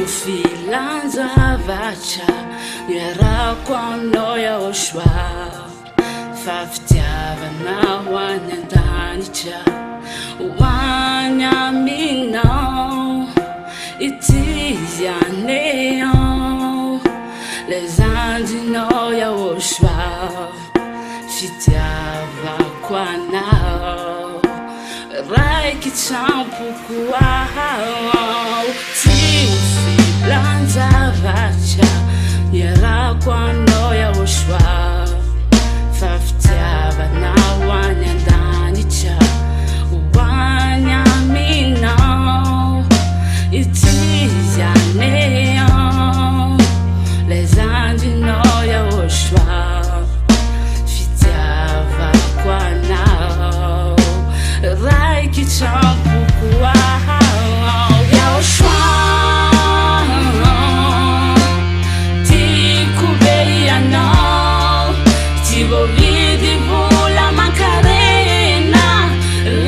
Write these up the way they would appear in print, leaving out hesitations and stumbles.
filan Zhyahah niarahako anao YAHOSHUAH fa fitiavana ho any an-danitra ho any aminao ity ianeo le zandrinao YAHOSHUAH fitiavako anao raiky tsampoko ao tsy ho filan Zhyahah niarahako anao YAHOSHUAH fa fitiavana ho any an-danitra ho any aminao ity ianeo le zandrinao YAHOSHUAH fitiavako anao raiky tsampoko ao YAHOSHUAH tiako be ianao tsy voavidy vola mankarena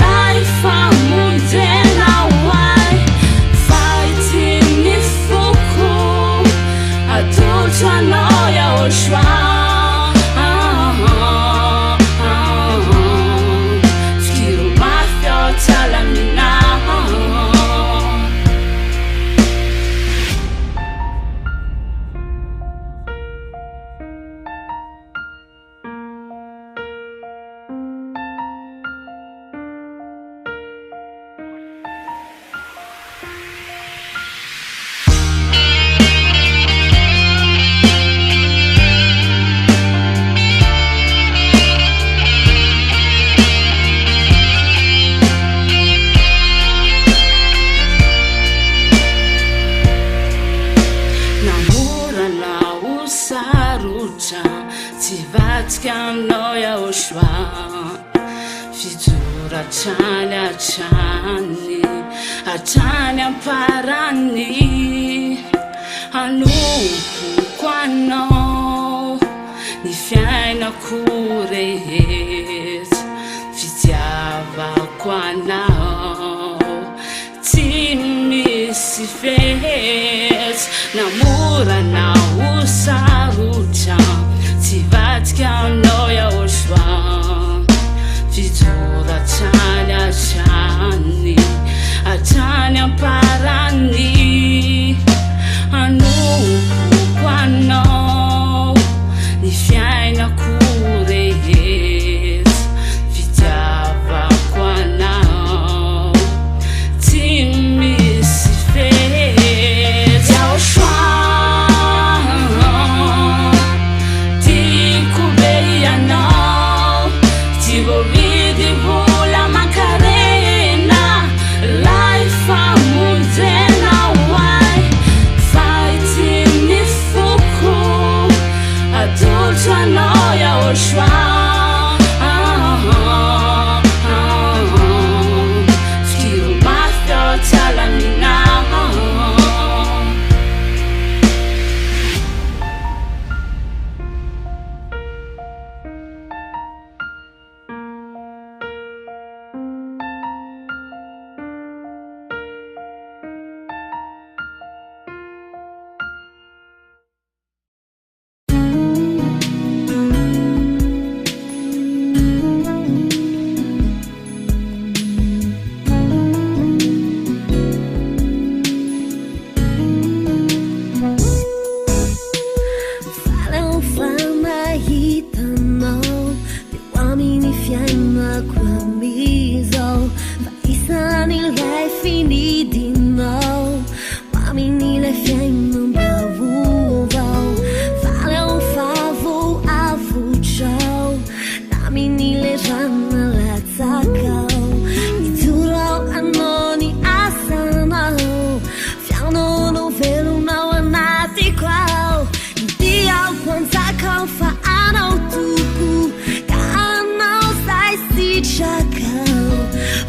lay famonjena hoay fa ity mifoko atotro anao YAHOSHUAH Anao YAHOSHUAH fijoratrany hatrany amparany hanompoko anao ny fiainako rehetra fitiavako anao tsy misy fetsy namorana ho sarotra tsy vatsika anao YAHOSHUAH fijoratrany hatrany amparany hanompoko anao ny fiainako rehetra fitiavako anao tsy misy fetsy YAHOSHUAH tiako be ianao tsy voavidy vola mankarena lay famonjena hoay fa ity mifoko atotro anao YAHOSHUAH fikiro mafy ao tsalaminao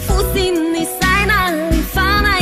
Fosse ni sai na fana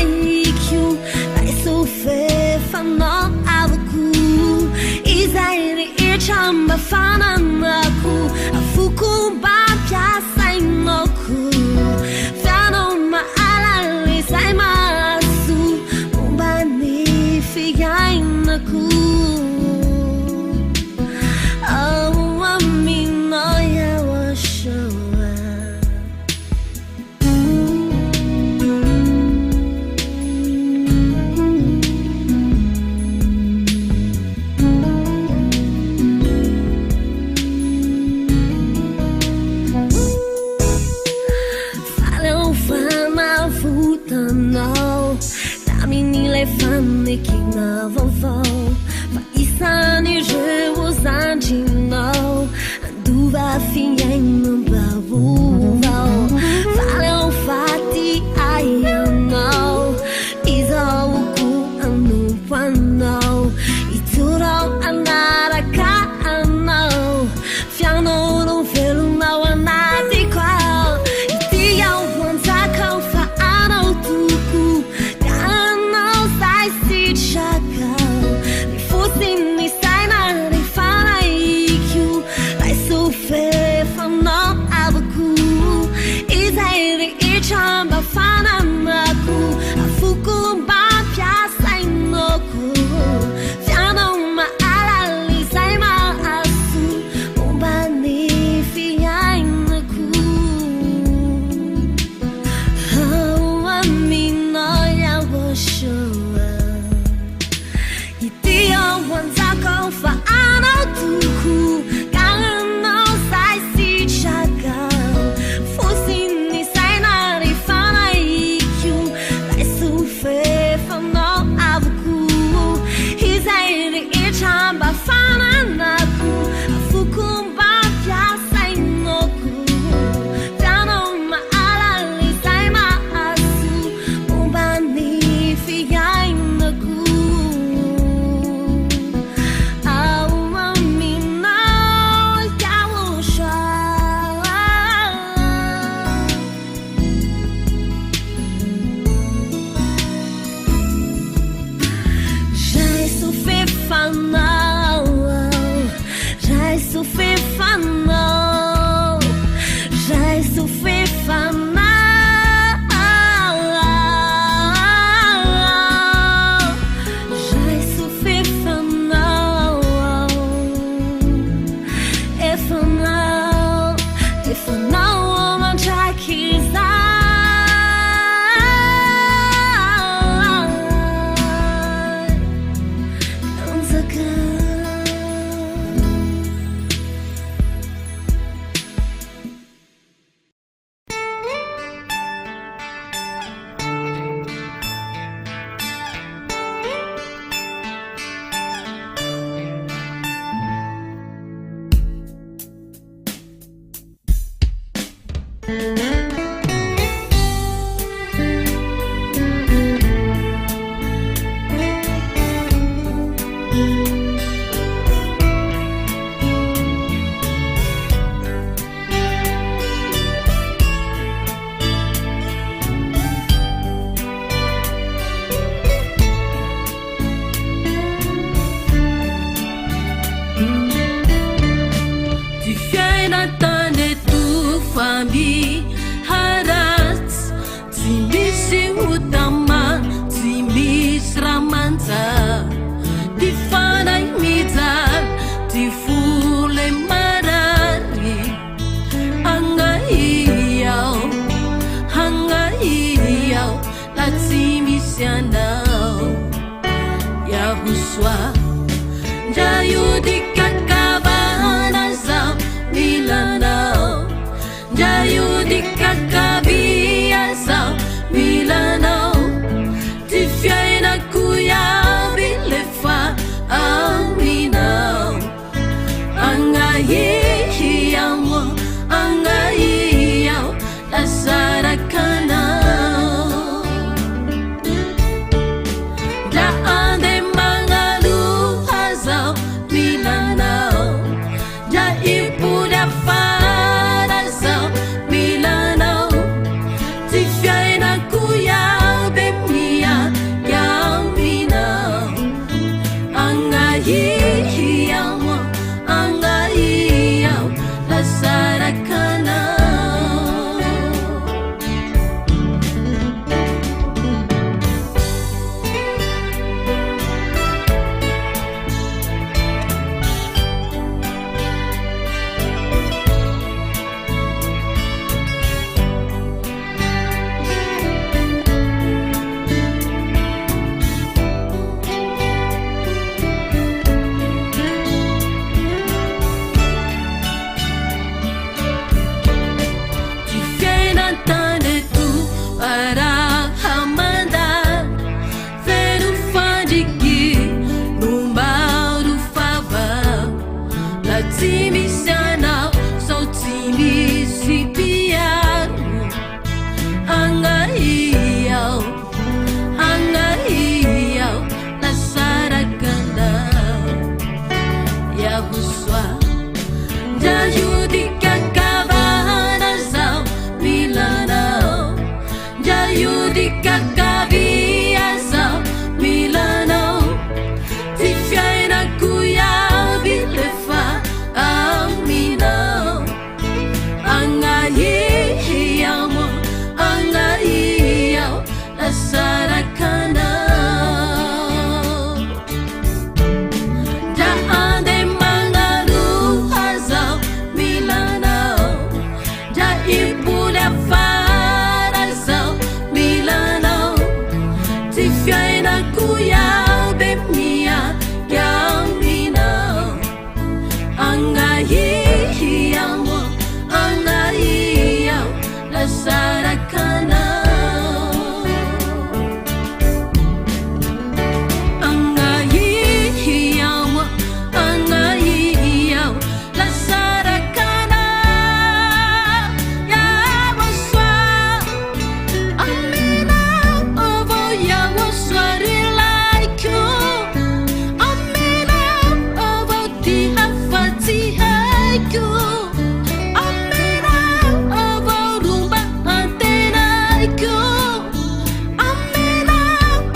fanikiga vaovao fa isany ireo zanjinao andova fiainam-baovao valeo faty aianao izaoko anopanao itorao anaraka anao fianao velonao anatiko ao itiao manjakao fa anao toko ka anao zay sitragao ny fosiny saina rehefa naikio lay sofefanao avako izay rehetra mba fananako afoko mba mpiasainako fianao mahalala izay mahazo momba ny fiainako ao aminao YAHOSHUAH ity ao anjakao fa anao toko ka anao zay sitragao fosiny saina rehefa naikio lay sofefanao avoko izay rehetra mba fananako afoko mba mpiasainako fianao mahalala izay mahazo momba ny fiainako ao aminao YAHOSHUAH Jai sofefanao Jai sofefanao Jai sofefanao Jai sofefanao efanao mandraky Ty fiainatany eto famby haratsy tsy misy otama tsy misy ramanja ty fanay mijar ty fole marary hangahiao la tsy misy anao YAHOSHUAH Jayudikakavana zao milanao Jayudikakavia zao milanao ty fiainako iaby lefa aminao angahiao lasarakanao ja ande mangaluha zao milanao ja ipuda fara zao milanao ikakaviasa Milano ti fiaina kuya bilefa amino angayiyamo angayiyaw lasarakana daan de mga luhazaw Milano da ipula farazaw Milano ti fiaina kuya bemia yamino angayiyamo angayiyaw lasarakana angayiyamo angayiyaw lasarakana YAHVAH amina ovo YAHVAH rilaiku amina ovo tihafatihaku amina ovo rumba antenaiku amina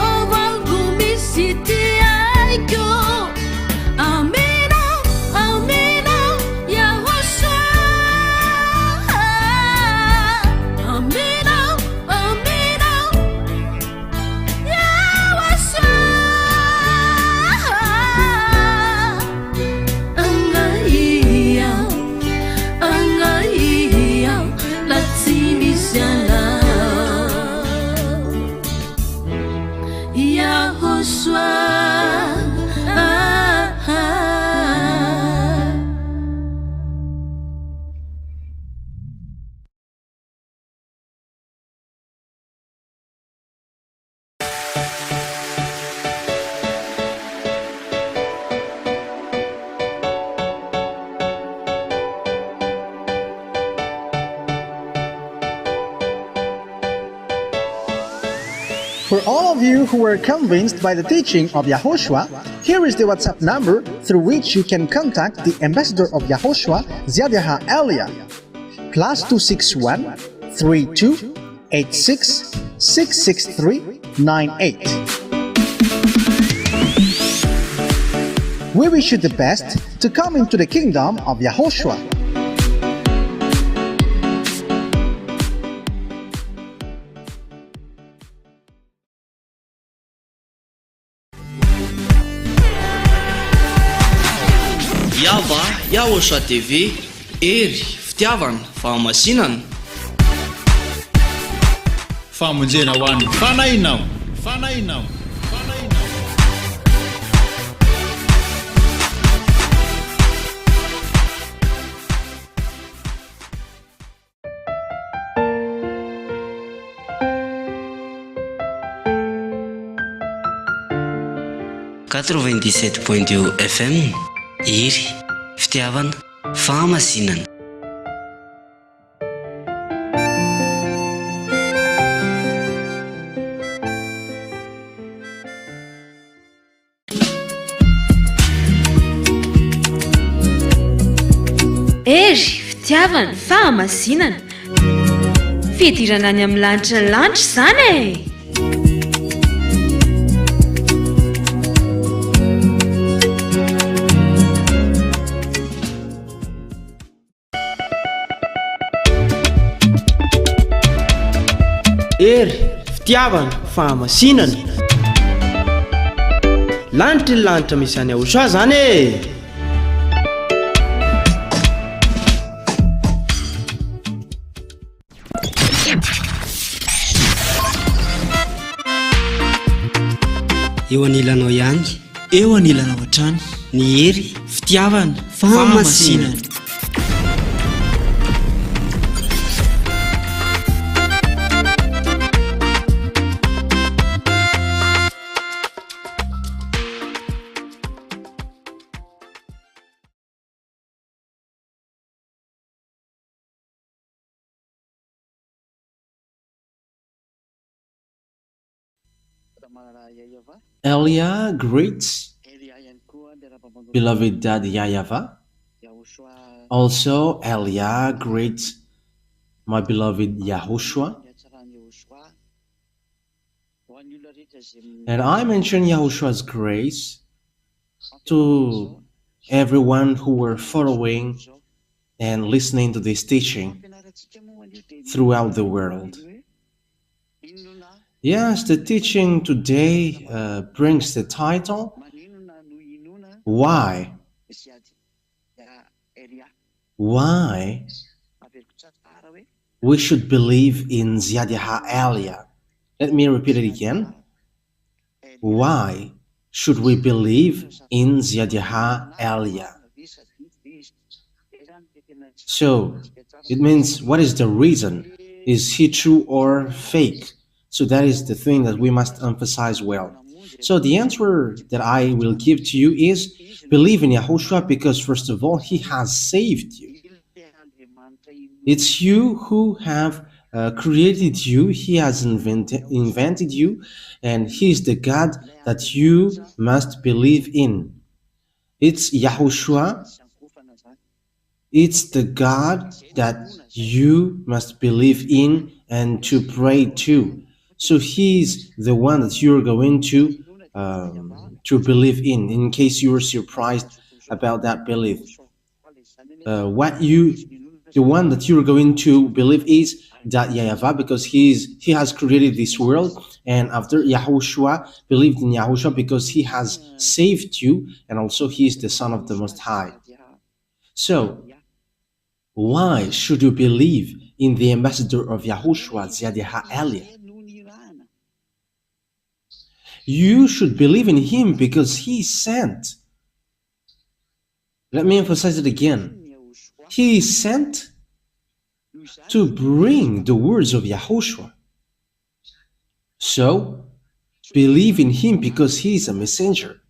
ovo rumisitiaiku amina amina YAHOSHUAH amina amina YAHOSHUAH angayiyaw angayiyaw latimisiana YAHOSHUAH For all of you who were convinced by the teaching of Yahushua, here is the WhatsApp number through which you can contact the ambassador of Yahushua, Zhyahah Elia. +261 32 86 663 98. We wish you the best to come into the kingdom of Yahushua. YAHVAH YAHOSHUAH TV ery fitiavana fahamasinana famonjena ho an'ny fanahinao fanahinao FM ery fitiavana fahamasinana ery fitiavana fahamasinana fidirana any amin'ny lanitra ny lanitra zany e ery fitiavana fahamasinana lanitra ny lanitra misy any YAHOSHUAH zany e eo anilanao ihany eo anilanao hatrany ny ery fitiavana fahamasinana Elia greets beloved Dad YAHVAH. Also, Elia greets my beloved YAHOSHUAH. And I mentioned Yahoshua's grace to everyone who were following and listening to this teaching throughout the world. Yes, the teaching today brings the title, Why? Why we should believe in Zhyahah Elia. Let me repeat it again. Why should we believe in Zhyahah Elia? So, it means, what is the reason? Is he true or fake? So that is the thing that we must emphasize well. So the answer that I will give to you is, believe in Yahushua because first of all, he has saved you. It's you who have created you. He has invented you, and he is the God that you must believe in. It's Yahushua. It's the God that you must believe in and to pray to. So he's the one that you're going to believe in case you were surprised about that belief. The one that you're going to believe is that YAHVAH, because he has created this world, and after Yahushua, believed in Yahushua because he has saved you, and also he is the Son of the Most High. So, why should you believe in the ambassador of Yahushua, Zhyahah Elia? You should believe in him because he sent. Let me emphasize it again. He is sent to bring the words of Yahushua. So, believe in him because he is a messenger.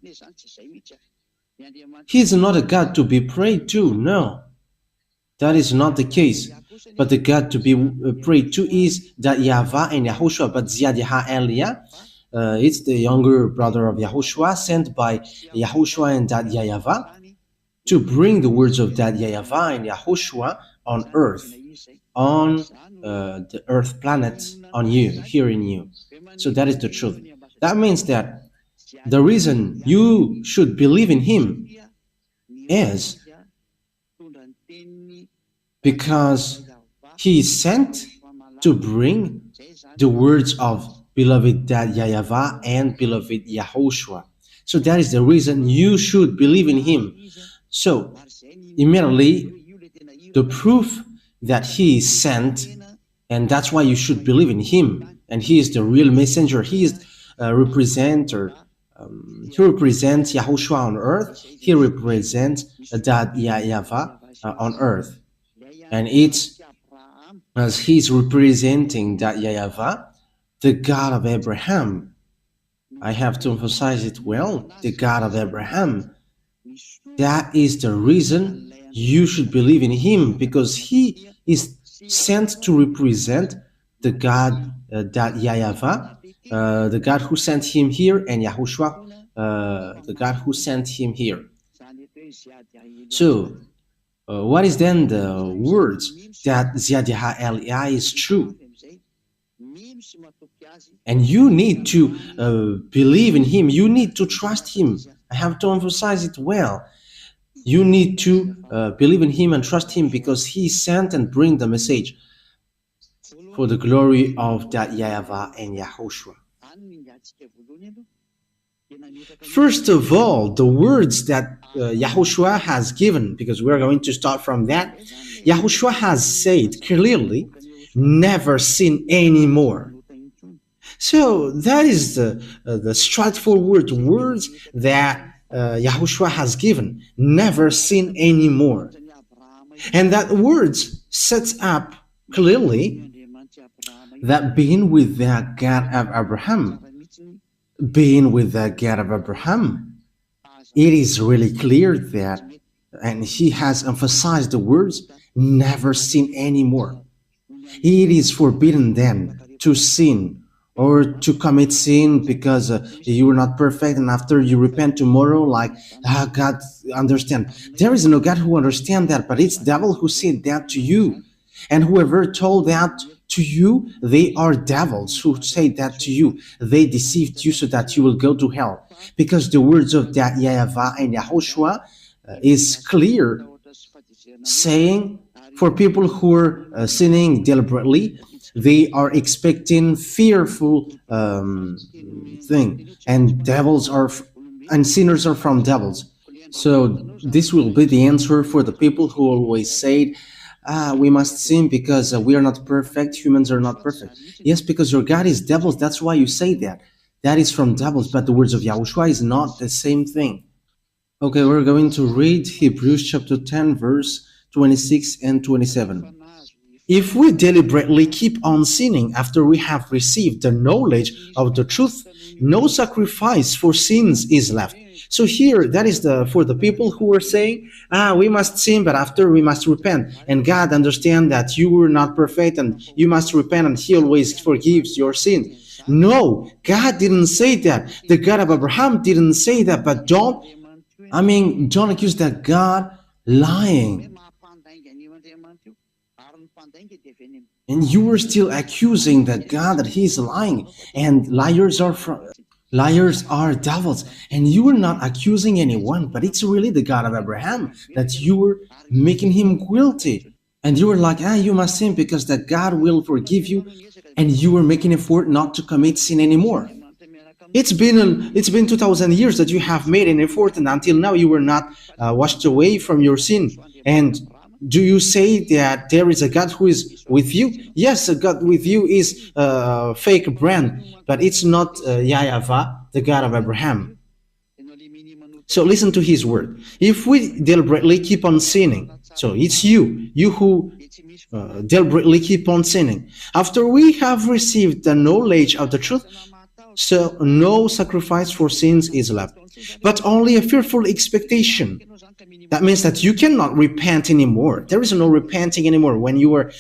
He is not a God to be prayed to, no. That is not the case. But the God to be prayed to is that YAHVAH and Yahushua, but Zhyahah Elia, it's the younger brother of Yahushua, sent by Yahushua and that YAHVAH to bring the words of that YAHVAH and Yahushua on earth, on the earth planet, on you, here in you. So that is the truth. That means that the reason you should believe in him is because he is sent to bring the words of beloved Dad YAHVAH and beloved Yahushua. So that is the reason you should believe in him. So immediately the proof that he is sent, and that's why you should believe in him, and he is the real messenger. He is a representer. He represents Yahushua on earth. He represents Dad YAHVAH on earth. And it's as he's representing that YAHVAH, the God of Abraham. I have to emphasize it well, the God of Abraham. That is the reason you should believe in him, because he is sent to represent the God that YAHVAH, the God who sent him here, and Yahushua, the God who sent him here. So, what is then the words that Zhyahah Elia is true? And you need to believe in him. You need to trust him. I have to emphasize it well. You need to believe in him and trust him because he sent and bring the message for the glory of that YAHVAH and Yahushua. First of all, the words that Yahushua has given, because we're going to start from that. Yahushua has said clearly, never sin anymore. So that is the straightforward words that Yahushua has given, never sin anymore. And that words sets up clearly that being with the God of Abraham, being with the God of Abraham, it is really clear that, and he has emphasized the words, never sin anymore. It is forbidden then to sin or to commit sin because you are not perfect, and after you repent tomorrow, like, God understand. There is no God who understands that, but it's devil who said that to you. And whoever told that to you, they are devils who say that to you. They deceived you so that you will go to hell. Because the words of that YAHVAH and YAHOSHUAH is clear, saying for people who are sinning deliberately, they are expecting fearful thing, and sinners are from devils. So this will be the answer for the people who always say, we must sin because we are not perfect, humans are not perfect. Yes, because your God is devils, that's why you say that. That is from devils, but the words of YAHOSHUAH is not the same thing. Okay, we're going to read Hebrews chapter 10, verse 26 and 27. If we deliberately keep on sinning after we have received the knowledge of the truth, no sacrifice for sins is left. So here, that is for the people who are saying, we must sin, but after we must repent. And God understands that you were not perfect and you must repent and He always forgives your sin. No, God didn't say that. The God of Abraham didn't say that, but don't accuse that God lying. And you were still accusing that God that He is lying, and liars are devils, and you were not accusing anyone, but it's really the God of Abraham that you were making him guilty. And you were like, you must sin because that God will forgive you, and you were making effort not to commit sin anymore. It's been 2,000 years that you have made an effort, and until now you were not washed away from your sin. And do you say that there is a God who is with you? Yes, a God with you is a fake brand, but it's not YAHVAH, the God of Abraham. So listen to His word. If we deliberately keep on sinning, so it's you who deliberately keep on sinning. After we have received the knowledge of the truth, so no sacrifice for sins is left, but only a fearful expectation. That means that you cannot repent anymore. There is no repenting anymore when you were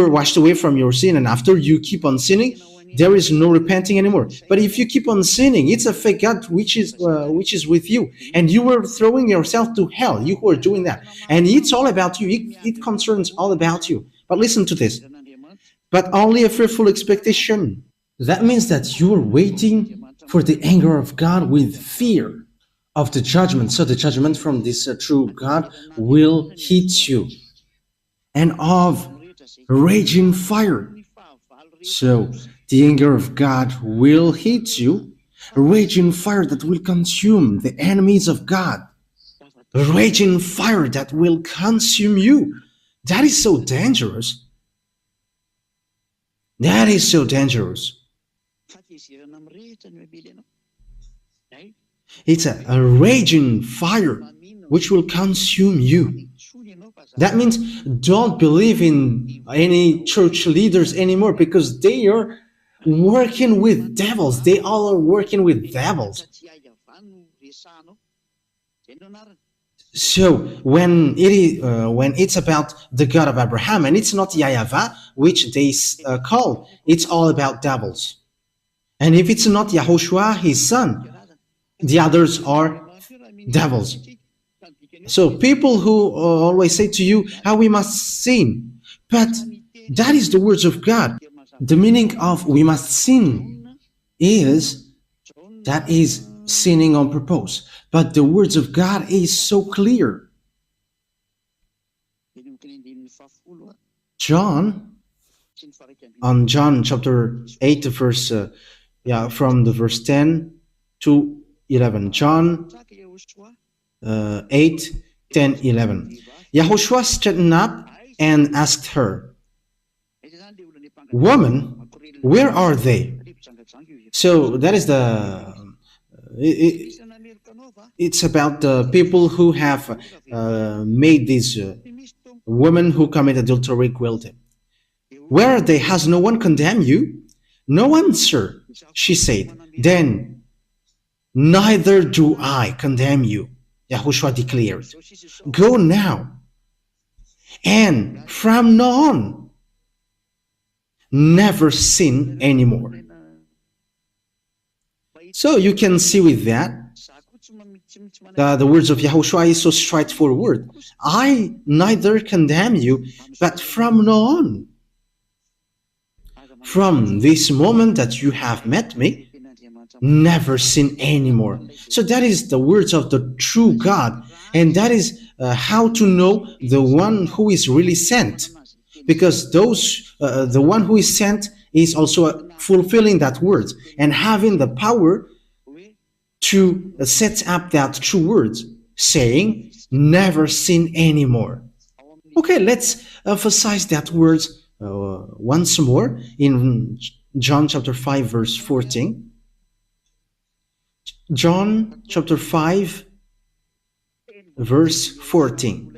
washed away from your sin, and after you keep on sinning, there is no repenting anymore. But if you keep on sinning, it's a fake God which is with you, and you are throwing yourself to hell. You who are doing that, and it's all about you. It concerns all about you. But listen to this. But only a fearful expectation. That means that you are waiting for the anger of God with fear of the judgment. So the judgment from this true God will hit you, and of raging fire. So the anger of God will hit you, a raging fire that will consume the enemies of God, a raging fire that will consume you. That is so dangerous. That is so dangerous. It's a raging fire which will consume you. That means don't believe in any church leaders anymore, because they are working with devils. They all are working with devils. So when it's about the God of Abraham, and it's not YAHVAH, which they call, it's all about devils. And if it's not YAHOSHUAH, His son, the others are devils. So people who always say to you, we must sin. But that is the words of God. The meaning of we must sin is sinning on purpose. But the words of God is so clear. John chapter 8, from the verse 10 to 11. John 8, 10, 11. YAHOSHUAH straightened up and asked her, "Woman, where are they?" So that is it's about the people who have made these women who commit adultery guilty. "Where are they? Has no one condemned you?" "No answer," she said. "Then neither do I condemn you," YAHOSHUAH declared. "Go now, and from now on, never sin anymore." So you can see with that, the words of YAHOSHUAH is so straightforward. I neither condemn you, but from now on, from this moment that you have met me, never sin anymore. So that is the words of the true God, and that is how to know the one who is really sent, because the one who is sent is also fulfilling that word and having the power to set up that true words, saying, never sin anymore. Okay, let's emphasize that words once more in John chapter 5 verse 14. John chapter 5 verse 14.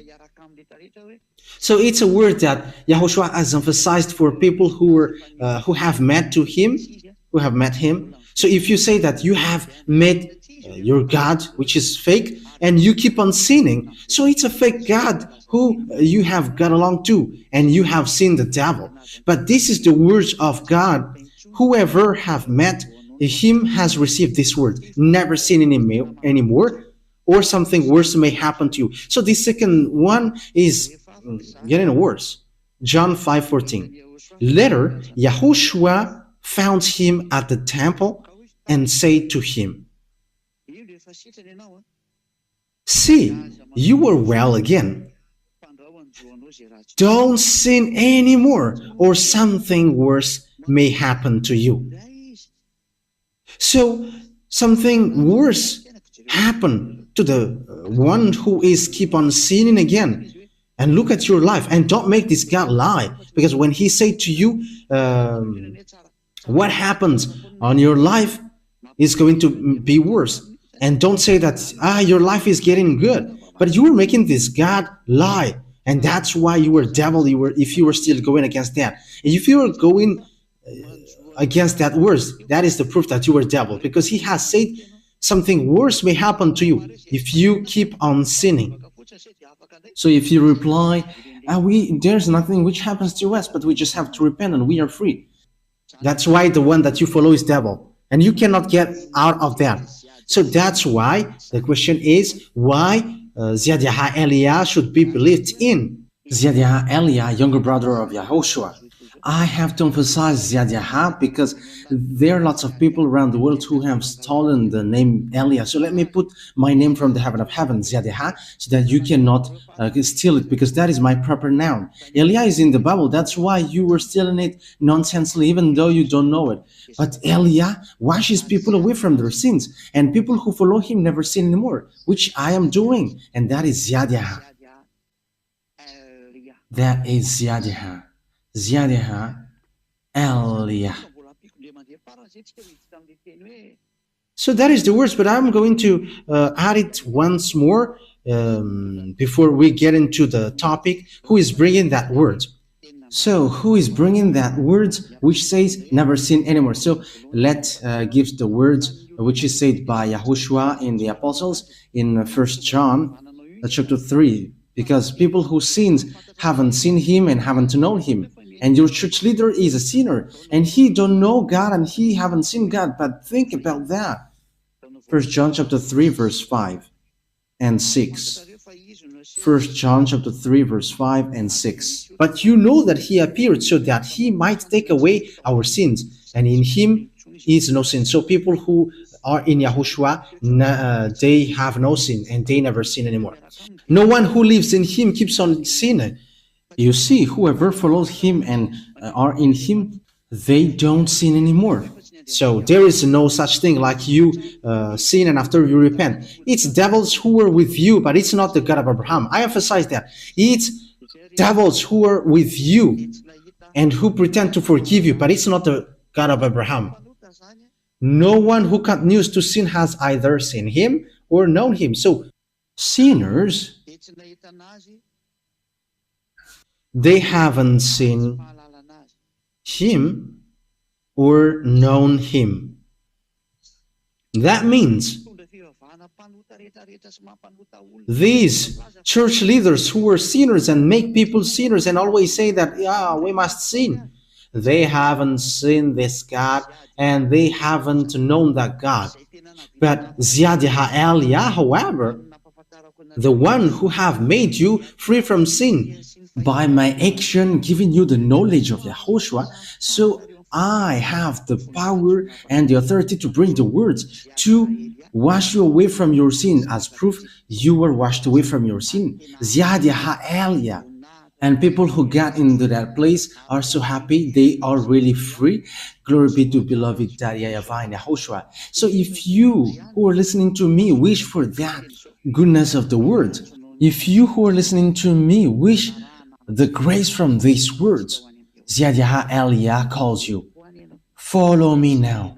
So it's a word that YAHOSHUAH has emphasized for people who have met him. So if you say that you have met your God, which is fake, and you keep on sinning, so it's a fake God who you have got along to, and you have seen the devil. But this is the words of God. Whoever have met him has received this word, never sin anymore, or something worse may happen to you. So the second one is getting worse. John 5:14. Later, YAHOSHUAH found him at the temple and said to him, "See, you are well again. Don't sin anymore, or something worse may happen to you." So something worse happened to the one who is keep on sinning again. And look at your life, and don't make this God lie, because when he say to you what happens on your life is going to be worse, and don't say that your life is getting good, but you were making this God lie, and that's why you were devil. If you were still going against that, and if you were going against that words, that is the proof that you were devil, because he has said something worse may happen to you if you keep on sinning. So if you reply, there's nothing which happens to us, but we just have to repent and we are free, that's why the one that you follow is devil, and you cannot get out of that. So that's why the question is why Zhyahah Eliah should be believed in. Zhyahah Eliah, younger brother of YAHOSHUAH. I have to emphasize Zhyahah because there are lots of people around the world who have stolen the name Eliah. So let me put my name from the heaven of heaven, Zhyahah, so that you cannot steal it, because that is my proper noun. Eliah is in the Bible. That's why you were stealing it nonsensely, even though you don't know it. But Eliah washes people away from their sins, and people who follow him never sin anymore, which I am doing, and that is Zhyahah. That is Zhyahah. Zhyahah Eliah. So that is the words, but I'm going to add it once more before we get into the topic. Who is bringing that word? So who is bringing that word which says never sin anymore? So let's give the words which is said by YAHOSHUAH in the Apostles in 1 John chapter 3, because people who sins haven't seen him and haven't known him. And your church leader is a sinner, and he don't know God, and he haven't seen God. But think about that. 1 John chapter 3 verse 5 and 6. 1 John chapter 3 verse 5 and 6. But you know that he appeared so that he might take away our sins, and in him is no sin. So people who are in YAHOSHUAH, they have no sin, and they never sin anymore. No one who lives in him keeps on sinning. You see, whoever follows him and are in him, they don't sin anymore. So there is no such thing like you sin and after you repent. It's devils who are with you, but it's not the God of Abraham. I emphasize that. It's devils who are with you and who pretend to forgive you, but it's not the God of Abraham. No one who continues to sin has either seen him or known him. So sinners, they haven't seen him or known him. That means these church leaders who are sinners and make people sinners and always say that, we must sin, they haven't seen this God and they haven't known that God. But Zhyahah Eliah, however, the one who have made you free from sin by my action, giving you the knowledge of YAHOSHUAH, so I have the power and the authority to bring the words to wash you away from your sin. As proof, you were washed away from your sin. Zhyahah Elia. And people who got into that place are so happy. They are really free. Glory be to beloved YAHVAH and YAHOSHUAH. So if you who are listening to me wish for that goodness of the word, if you who are listening to me wish the grace from these words, Zhyahah Elia calls you. Follow me now.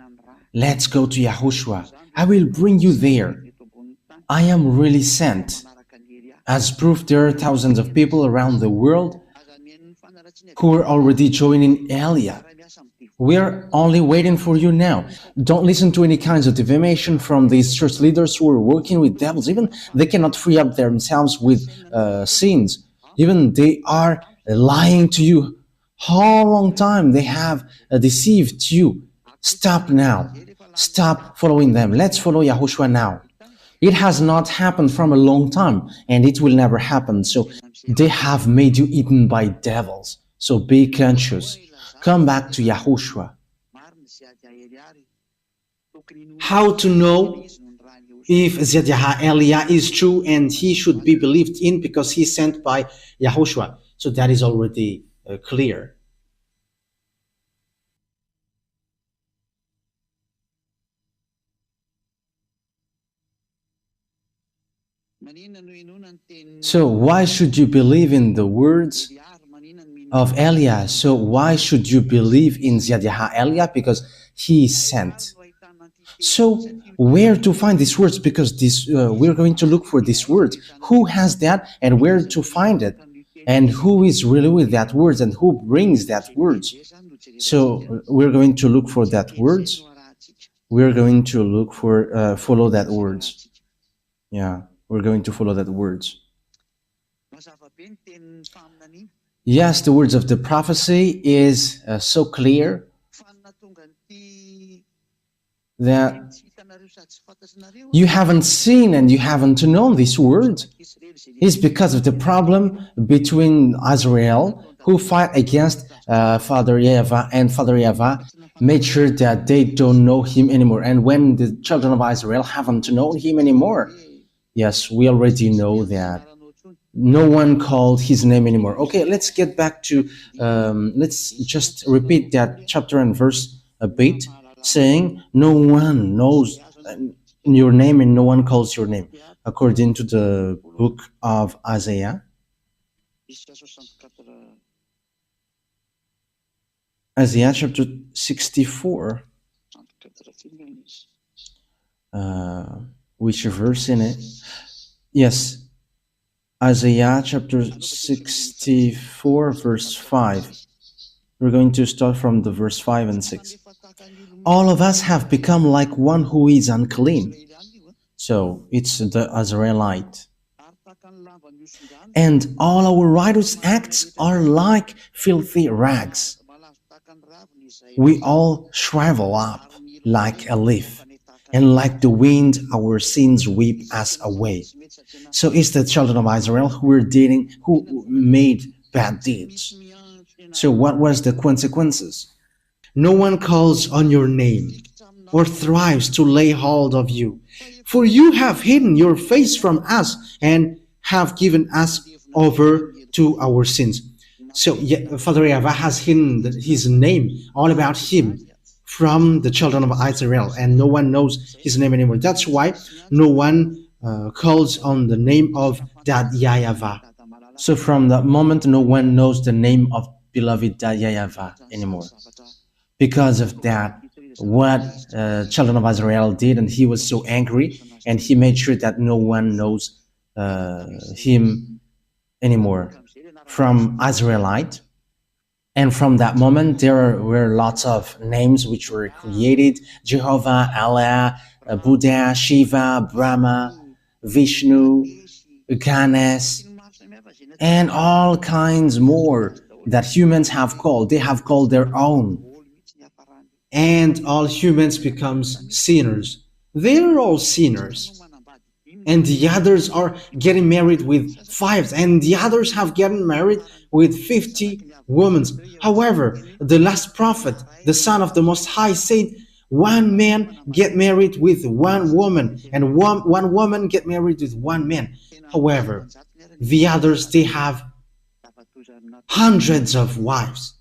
Let's go to YAHOSHUAH. I will bring you there. I am really sent. As proof, there are thousands of people around the world who are already joining Elia. We are only waiting for you now. Don't listen to any kinds of defamation from these church leaders who are working with devils. Even they cannot free up themselves with sins. Even they are lying to you. How long time they have deceived you? Stop now. Stop following them. Let's follow YAHOSHUAH now. It has not happened from a long time, and it will never happen. So they have made you eaten by devils. So be conscious. Come back to YAHOSHUAH. How to know if Zhyahah Elia is true and he should be believed in because he is sent by YAHOSHUAH? So that is already clear. So why should you believe in the words of Elia? So why should you believe in Zhyahah Elia? Because he is sent. So where to find these words? Because this we're going to look for these words. Who has that and where to find it? And who is really with that words and who brings that words? So we're going to look for that words. We're going to look for follow that words. Yeah. We're going to follow that words. Yes, the words of the prophecy is so clear that you haven't seen and you haven't known these words. It's because of the problem between Israel, who fight against Father YAHVAH, and Father YAHVAH made sure that they don't know him anymore. And when the children of Israel haven't known him anymore, yes, we already know that no one called his name anymore. Okay, let's get back to, let's just repeat that chapter and verse a bit, saying, no one knows your name and no one calls your name, according to the book of Isaiah. Isaiah chapter 64. Which verse in it? Yes, Isaiah chapter 64 verse 5. We're going to start from the verse 5 and 6. All of us have become like one who is unclean. So it's the Israelite. And all our righteous acts are like filthy rags. We all shrivel up like a leaf. And like the wind, our sins sweep us away. So it's the children of Israel who made bad deeds. So what was the consequences? No one calls on your name or thrives to lay hold of you. For you have hidden your face from us and have given us over to our sins. So Father YAHVAH has hidden his name, all about him, from the children of Israel, and no one knows his name anymore. That's why no one calls on the name of that YAHVAH. So from that moment, no one knows the name of beloved YAHVAH anymore. Because of that, what children of Israel did, and he was so angry, and he made sure that no one knows him anymore from Israelite. And from that moment, there were lots of names which were created: Jehovah, Allah, Buddha, Shiva, Brahma, Vishnu, Ganesh, and all kinds more that humans have called. They have called their own. And all humans becomes sinners. They're all sinners. And the others are getting married with wives, and the others have gotten married with 50 women. However, the last prophet, the son of the Most High, said, one man get married with one woman, and one woman get married with one man. However, the others, they have hundreds of wives.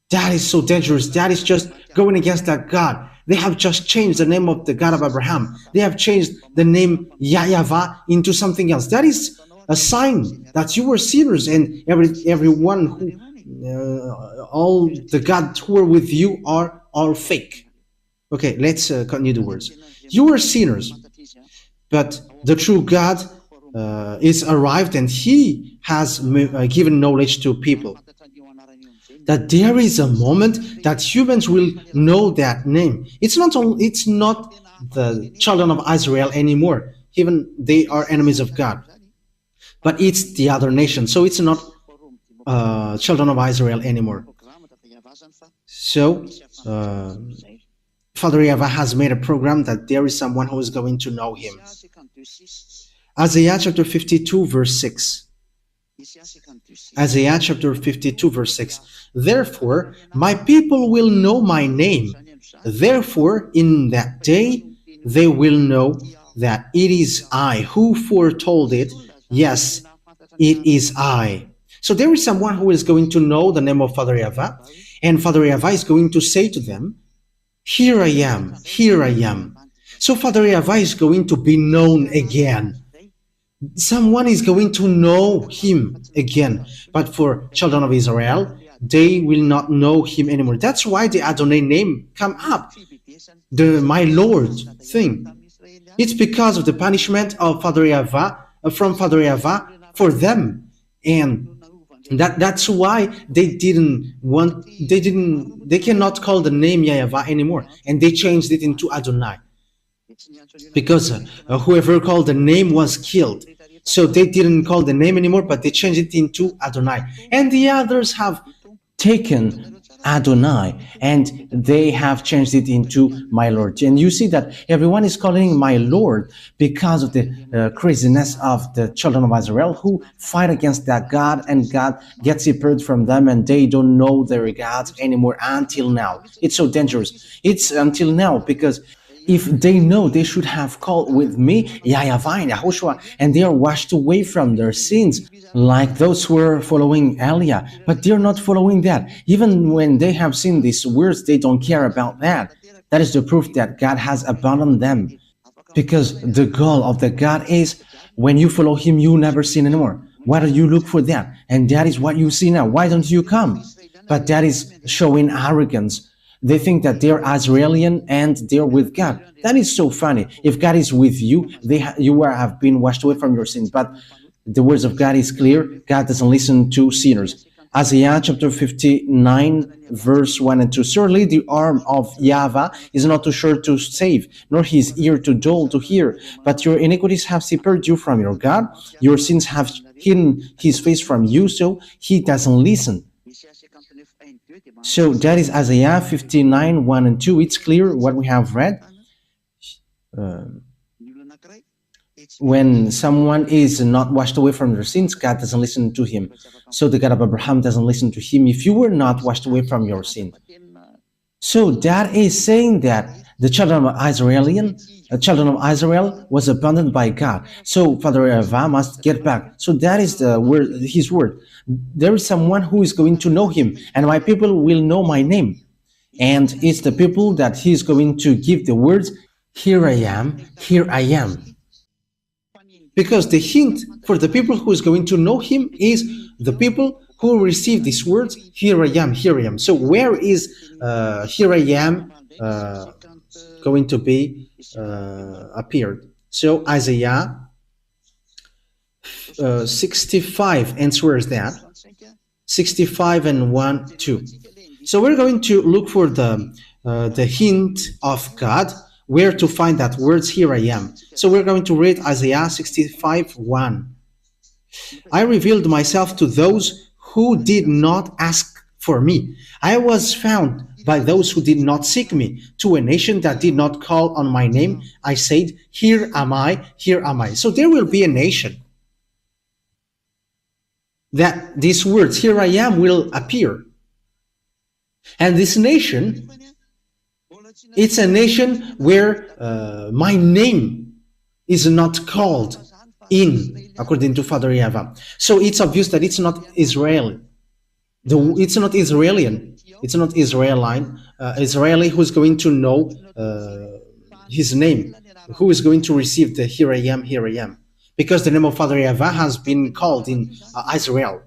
That is so dangerous. That is just going against that God. They have just changed the name of the God of Abraham. They have changed the name YAHVAH into something else. That is a sign that you were sinners, and everyone who, all the gods who are with you are all fake. Okay, let's continue the words. You were sinners, but the true God is arrived, and He has given knowledge to people. That there is a moment that humans will know that name. It's not the children of Israel anymore. Even they are enemies of God. But it's the other nation. So it's not children of Israel anymore. So Father YAHVAH has made a program that there is someone who is going to know Him. Isaiah chapter 52 verse 6. Isaiah chapter 52 verse 6. Therefore, my people will know my name. Therefore, in that day, they will know that it is I who foretold it. Yes, it is I. So there is someone who is going to know the name of Father YAHVAH, and Father YAHVAH is going to say to them, here I am, here I am. So Father YAHVAH is going to be known again. Someone is going to know Him again. But for children of Israel, they will not know Him anymore. That's why the Adonai name come up, the my Lord thing. It's because of the punishment of Father YAHVAH, from Father YAHVAH for them, and that's why they cannot call the name YAHVAH anymore, and they changed it into Adonai, because whoever called the name was killed. So they didn't call the name anymore, but they changed it into Adonai. And the others have taken Adonai and they have changed it into my Lord. And you see that everyone is calling my Lord because of the craziness of the children of Israel who fight against that God, and God gets separated from them and they don't know their gods anymore until now. It's so dangerous. It's until now, because if they know, they should have called with me YAHVAH and YAHOSHUAH, and they are washed away from their sins, like those who are following Elia. But they're not following that. Even when they have seen these words, they don't care about that. That is the proof that God has abandoned them. Because the goal of the God is, when you follow Him, you never sin anymore. Why do you look for that? And that is what you see now. Why don't you come? But that is showing arrogance. They think that they're Israeli and they're with God. That is so funny. If God is with you, you have been washed away from your sins. But the words of God is clear. God doesn't listen to sinners. Isaiah chapter 59 verse 1 and 2. Surely the arm of YAHVAH is not too short to save, nor his ear too dull to hear. But your iniquities have separated you from your God. Your sins have hidden His face from you, so He doesn't listen. So that is Isaiah 59, 1 and 2. It's clear what we have read. When someone is not washed away from their sins, God doesn't listen to him. So the God of Abraham doesn't listen to him if you were not washed away from your sin. So that is saying that the children of Israel was abandoned by God. So Father YAHVAH must get back. So that is the word, His word. There is someone who is going to know Him, and my people will know my name. And it's the people that He is going to give the words, here I am, here I am. Because the hint for the people who is going to know Him is the people who receive these words, here I am, here I am. So where is here I am going to be appeared? So Isaiah 65 answers that. 65 and 1, 2. So we're going to look for the hint of God, where to find that words, here I am. So we're going to read Isaiah 65, 1. I revealed myself to those who did not ask for me. I was found by those who did not seek me. To a nation that did not call on my name, I said, here am I, here am I. So there will be a nation. that these words, here I am, will appear. And this nation, it's a nation where my name is not called in, according to Father YAHVAH. So it's obvious that it's not Israeli. It's not Israelian. It's not Israeli who's going to know his name, who is going to receive the here I am. Because the name of Father YAHVAH has been called in Israel.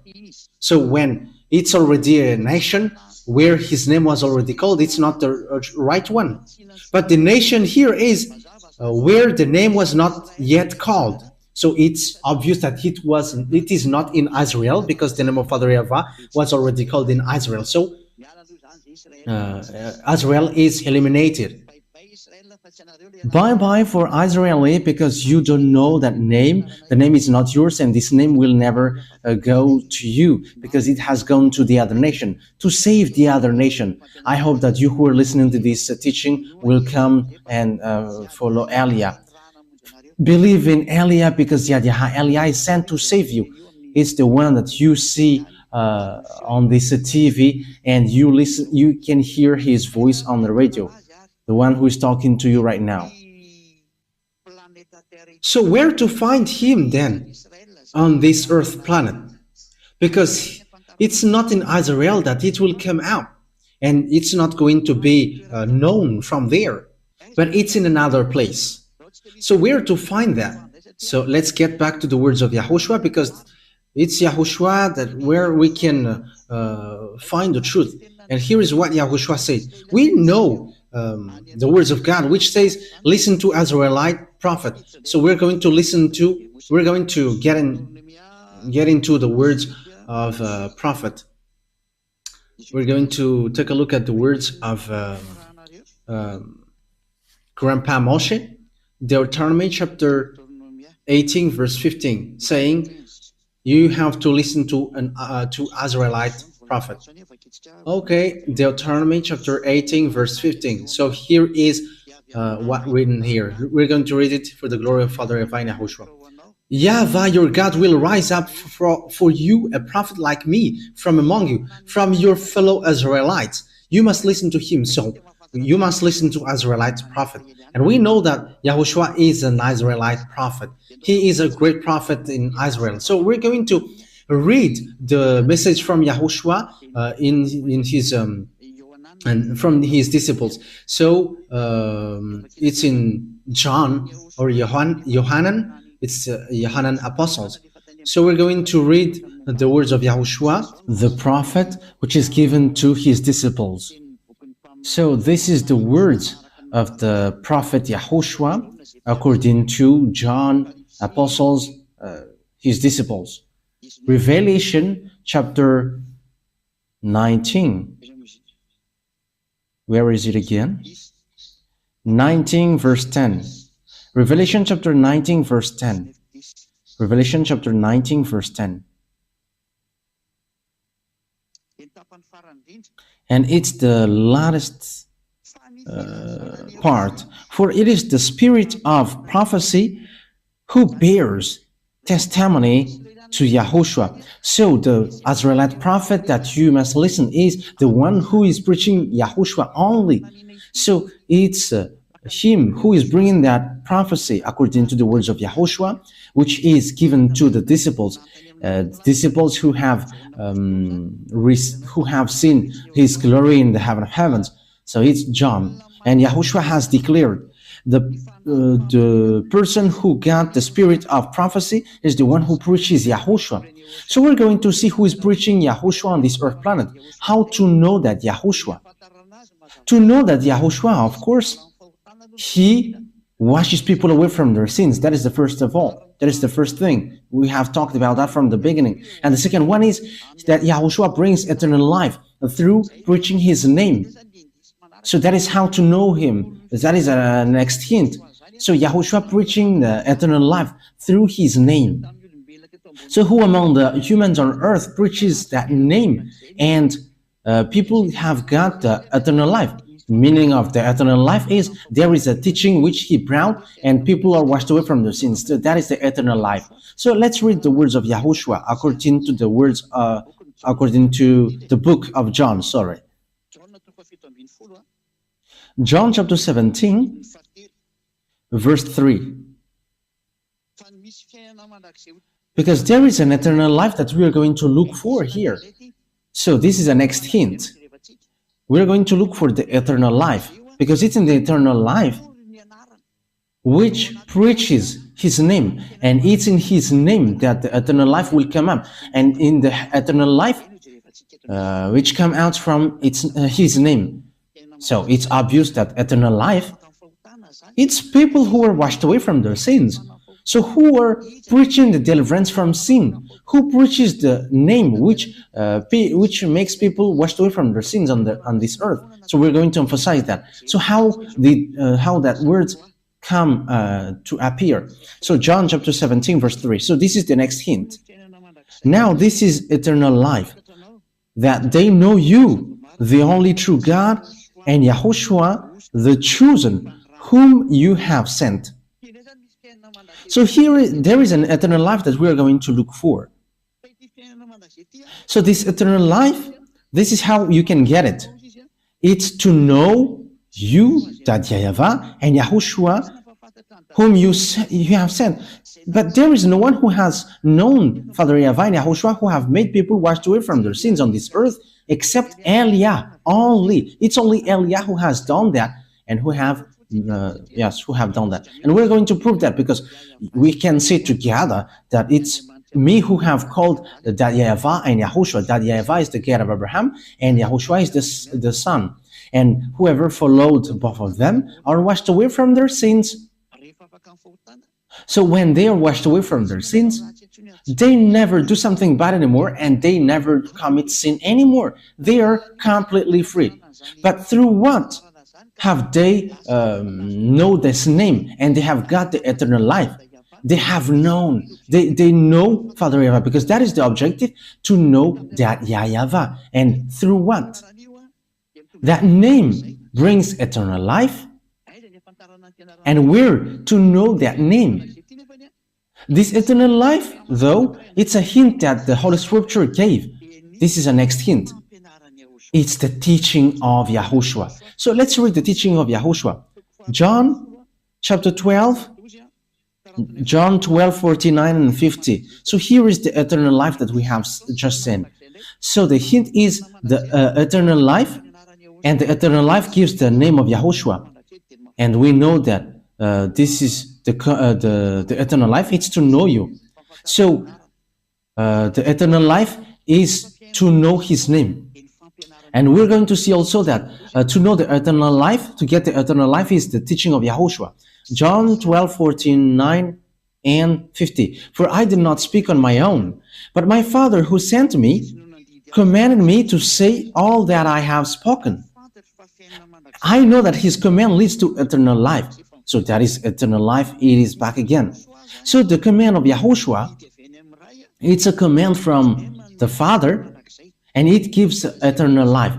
So when it's already a nation where his name was already called, it's not the right one. But the nation here is where the name was not yet called. So it's obvious that it is not in Israel, because the name of Father YAHVAH was already called in Israel. So Israel is eliminated. Bye-bye for Israeli, because you don't know that name. The name is not yours, and this name will never go to you, because it has gone to the other nation, to save the other nation. I hope that you who are listening to this teaching will come and follow Elia. Believe in Elia, because Elia is sent to save you. It's the one that you see on this TV, and you can hear his voice on the radio, the one who is talking to you right now. So where to find him then on this earth planet? Because it's not in Israel that it will come out, and it's not going to be known from there, but it's in another place. So where to find that? So let's get back to the words of YAHOSHUAH, because it's YAHOSHUAH that where we can find the truth. And here is what YAHOSHUAH says. We know the words of God, which says, listen to Israelite prophet. So we're going to get into the words of prophet. We're going to take a look at the words of Grandpa Moshe, Deuteronomy chapter 18 verse 15, saying you have to listen to an Israelite prophet. Okay, Deuteronomy chapter 18 verse 15. So here is what written here. We're going to read it for the glory of Father YAHOSHUAH. YAHVAH your God will rise up for you a prophet like me from among you, from your fellow Israelites. You must listen to him. So you must listen to Israelite prophet. And we know that YAHOSHUAH is an Israelite prophet. He is a great prophet in Israel. So we're going to read the message from YAHOSHUAH in his and from his disciples. So it's in John or Yohanan. It's Yohanan apostles. So we're going to read the words of YAHOSHUAH, the prophet, which is given to his disciples. So this is the words of the prophet YAHOSHUAH according to John, apostles, his disciples. Revelation chapter 19. Where is it again? 19 verse 10. Revelation chapter 19 verse 10. Revelation chapter 19 verse 10. And it's the last part. For it is the spirit of prophecy who bears testimony to YAHOSHUAH. So the Israelite prophet that you must listen is the one who is preaching YAHOSHUAH only. So it's him who is bringing that prophecy according to the words of YAHOSHUAH, which is given to the disciples. Disciples who have seen his glory in the heaven of heavens. So it's John, and YAHOSHUAH has declared the person who got the spirit of prophecy is the one who preaches YAHOSHUAH. So we're going to see who is preaching YAHOSHUAH on this earth planet. How to know that YAHOSHUAH? To know that YAHOSHUAH, of course, he washes people away from their sins. That is the first of all. That is the first thing. We have talked about that from the beginning. And the second one is that YAHOSHUAH brings eternal life through preaching his name. So that is how to know him. That is a next hint. So YAHOSHUAH preaching the eternal life through his name. So who among the humans on earth preaches that name? And people have got the eternal life. meaning of the eternal life is there is a teaching which he brought and people are washed away from their sins. So that is the eternal life. So let's read the words of Yahushua according to the words, according to the book of John, John chapter 17, verse 3. Because there is an eternal life that we are going to look for here. So this is the next hint. We're going to look for the eternal life, because it's in the eternal life which preaches his name, and it's in his name that the eternal life will come up, and in the eternal life which come out from his name. So it's obvious that eternal life, it's people who are washed away from their sins. So who are preaching the deliverance from sin? Who preaches the name which makes people washed away from their sins on this earth? So we're going to emphasize that. So how that words come to appear? So John chapter 17 verse 3. So this is the next hint. Now this is eternal life, that they know you, the only true God, and Yahushua, the chosen, whom you have sent. So here there is an eternal life that we are going to look for. So this eternal life, this is how you can get it. It's to know you, that YAHVAH, and Yahushua, whom you have sent. But there is no one who has known Father YAHVAH and Yahushua, who have made people washed away from their sins on this earth, except Eliah only. It's only Eliah who has done that, and who have done that. And we're going to prove that, because we can say together that it's me who have called that YAHVAH and Yahushua. That YAHVAH is the God of Abraham, and Yahushua is the Son. And whoever followed both of them are washed away from their sins. So when they are washed away from their sins, they never do something bad anymore, and they never commit sin anymore. They are completely free. But through what have they know this name, and they have got the eternal life? They have known, they know Father YAHVAH, because that is the objective, to know that YAHVAH. And through what? That name brings eternal life, and we're to know that name. This eternal life, though, it's a hint that the Holy Scripture gave. This is a next hint. It's the teaching of Yahushua. So let's read the teaching of Yahushua. John chapter 12, John 12, 49 and 50. So here is the eternal life that we have just seen. So the hint is the eternal life, and the eternal life gives the name of Yahushua. And we know that this is the eternal life. It's to know you. So the eternal life is to know his name. And we're going to see also that to know the eternal life, to get the eternal life, is the teaching of Yahushua. John 12, 49 and 50. For I did not speak on my own, but my Father who sent me commanded me to say all that I have spoken. I know that his command leads to eternal life. So that is eternal life. It is back again. So the command of Yahushua, it's a command from the Father, and it gives eternal life.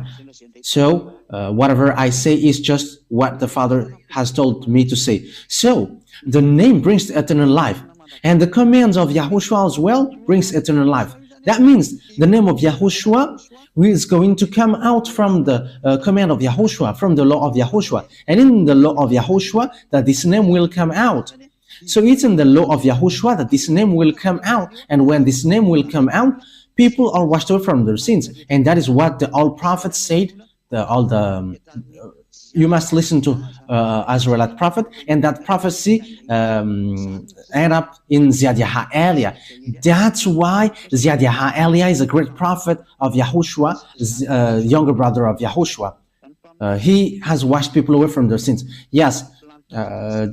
So whatever I say is just what the Father has told me to say. So the name brings eternal life, and the commands of Yahushua as well brings eternal life. That means the name of Yahushua is going to come out from the command of Yahushua, from the law of Yahushua. And in the law of Yahushua, that this name will come out. So it's in the law of Yahushua that this name will come out. And when this name will come out, people are washed away from their sins. And that is what all prophets said. You must listen to Israelite prophet, and that prophecy end up in Zhyahah Eliah. That's why Zhyahah Eliah is a great prophet of Yahushua, younger brother of Yahushua. He has washed people away from their sins. Yes,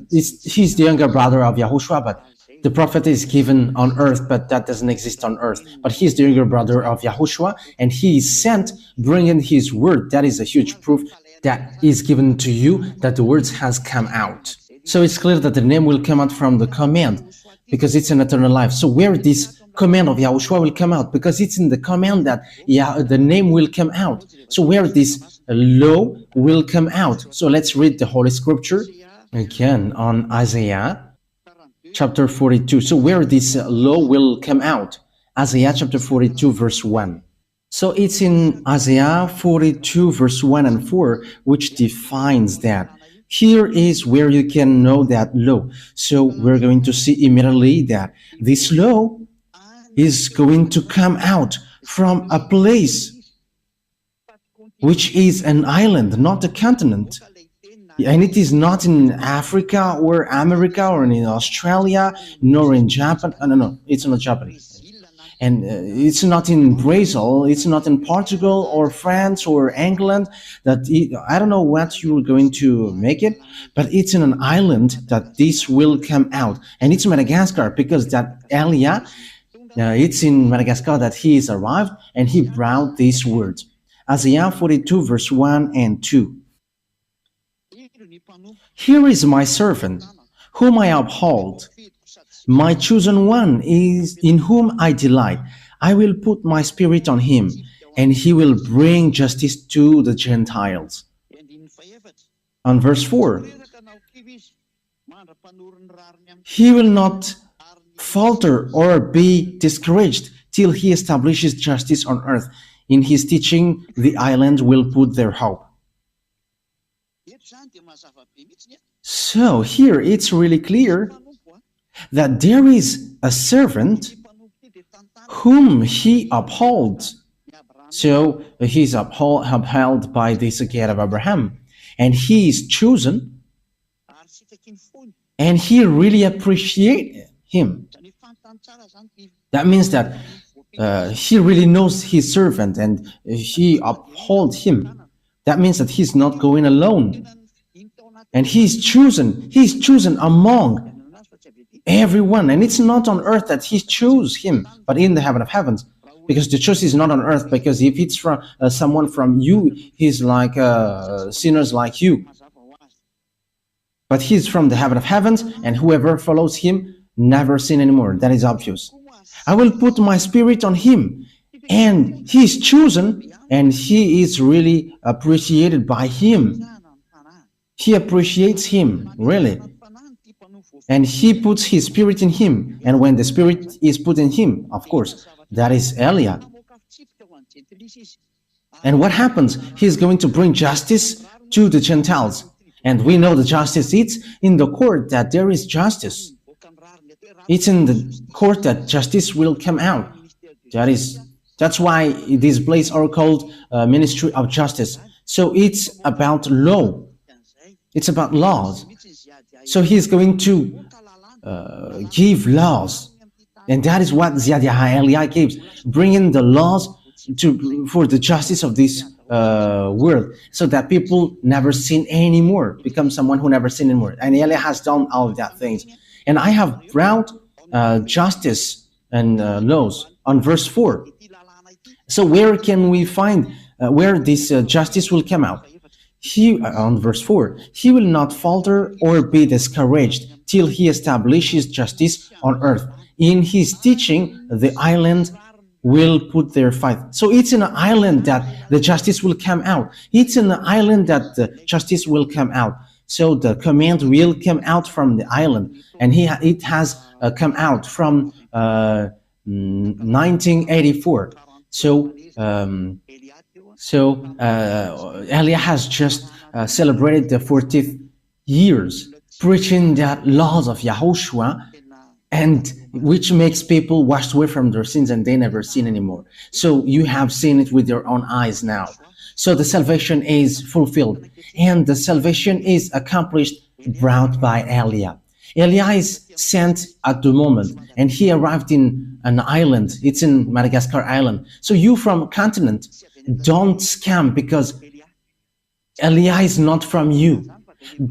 he's the younger brother of Yahushua, but the prophet is given on earth, but that doesn't exist on earth. But he's the younger brother of Yahushua, and he is sent bringing his word. That is a huge proof that is given to you that the words has come out. So it's clear that the name will come out from the command, because it's an eternal life. So where this command of Yahushua will come out, because it's in the command that the name will come out. So where this law will come out. So let's read the Holy Scripture again on Isaiah chapter 42. So where this law will come out? Isaiah chapter 42 verse 1. So it's in Isaiah 42 verse 1 and 4 which defines that. Here is where you can know that law. So we're going to see immediately that this law is going to come out from a place which is an island, not a continent. And it is not in Africa or America or in Australia, nor in Japan. No, it's not Japanese. And it's not in Brazil, it's not in Portugal or France or England. I don't know what you're going to make it, but it's in an island that this will come out. And it's Madagascar, because that Elia, it's in Madagascar that he is arrived and he brought these words. Isaiah 42 verse 1 and 2. Here is my servant, whom I uphold. My chosen one is in whom I delight. I will put my spirit on him, and he will bring justice to the Gentiles. On verse 4, he will not falter or be discouraged till he establishes justice on earth. In his teaching, the island will put their hope. So here it's really clear that there is a servant whom he upholds. So he's upheld by this gate of Abraham, and he is chosen, and he really appreciates him. That means that he really knows his servant and he upholds him. That means that he's not going alone. And he's chosen among everyone. And it's not on earth that he chose him, but in the heaven of heavens. Because the choice is not on earth, because if it's from someone from you, he's like sinners like you. But he's from the heaven of heavens, and whoever follows him never sin anymore. That is obvious. I will put my spirit on him, and he is chosen, and he is really appreciated by him. He appreciates him, really. And he puts his spirit in him. And when the spirit is put in him, of course, that is Elia. And what happens? He's going to bring justice to the Gentiles. And we know the justice, it's in the court that there is justice. It's in the court that justice will come out. That's why these places are called Ministry of Justice. So it's about law. It's about laws. So he's going to give laws. And that is what Zhyahah Elia gives, bringing the laws for the justice of this world, so that people never sin anymore, become someone who never sin anymore. And Elia has done all of that things. And I have brought justice and laws on verse 4. So where can we find where this justice will come out? On verse 4, he will not falter or be discouraged till he establishes justice on earth. In his teaching, the island will put their fight. So it's in an island that the justice will come out. It's in an island that the justice will come out. So the command will come out from the island, and it has come out from 1984. So Elia has just celebrated the 40th years, preaching that laws of Yahushua, and which makes people washed away from their sins and they never sin anymore. So you have seen it with your own eyes now. So the salvation is fulfilled, and the salvation is accomplished, brought by Elia. Elia is sent at the moment, and he arrived in an island. It's in Madagascar Island. So you from continent, don't scam, because Elia is not from you.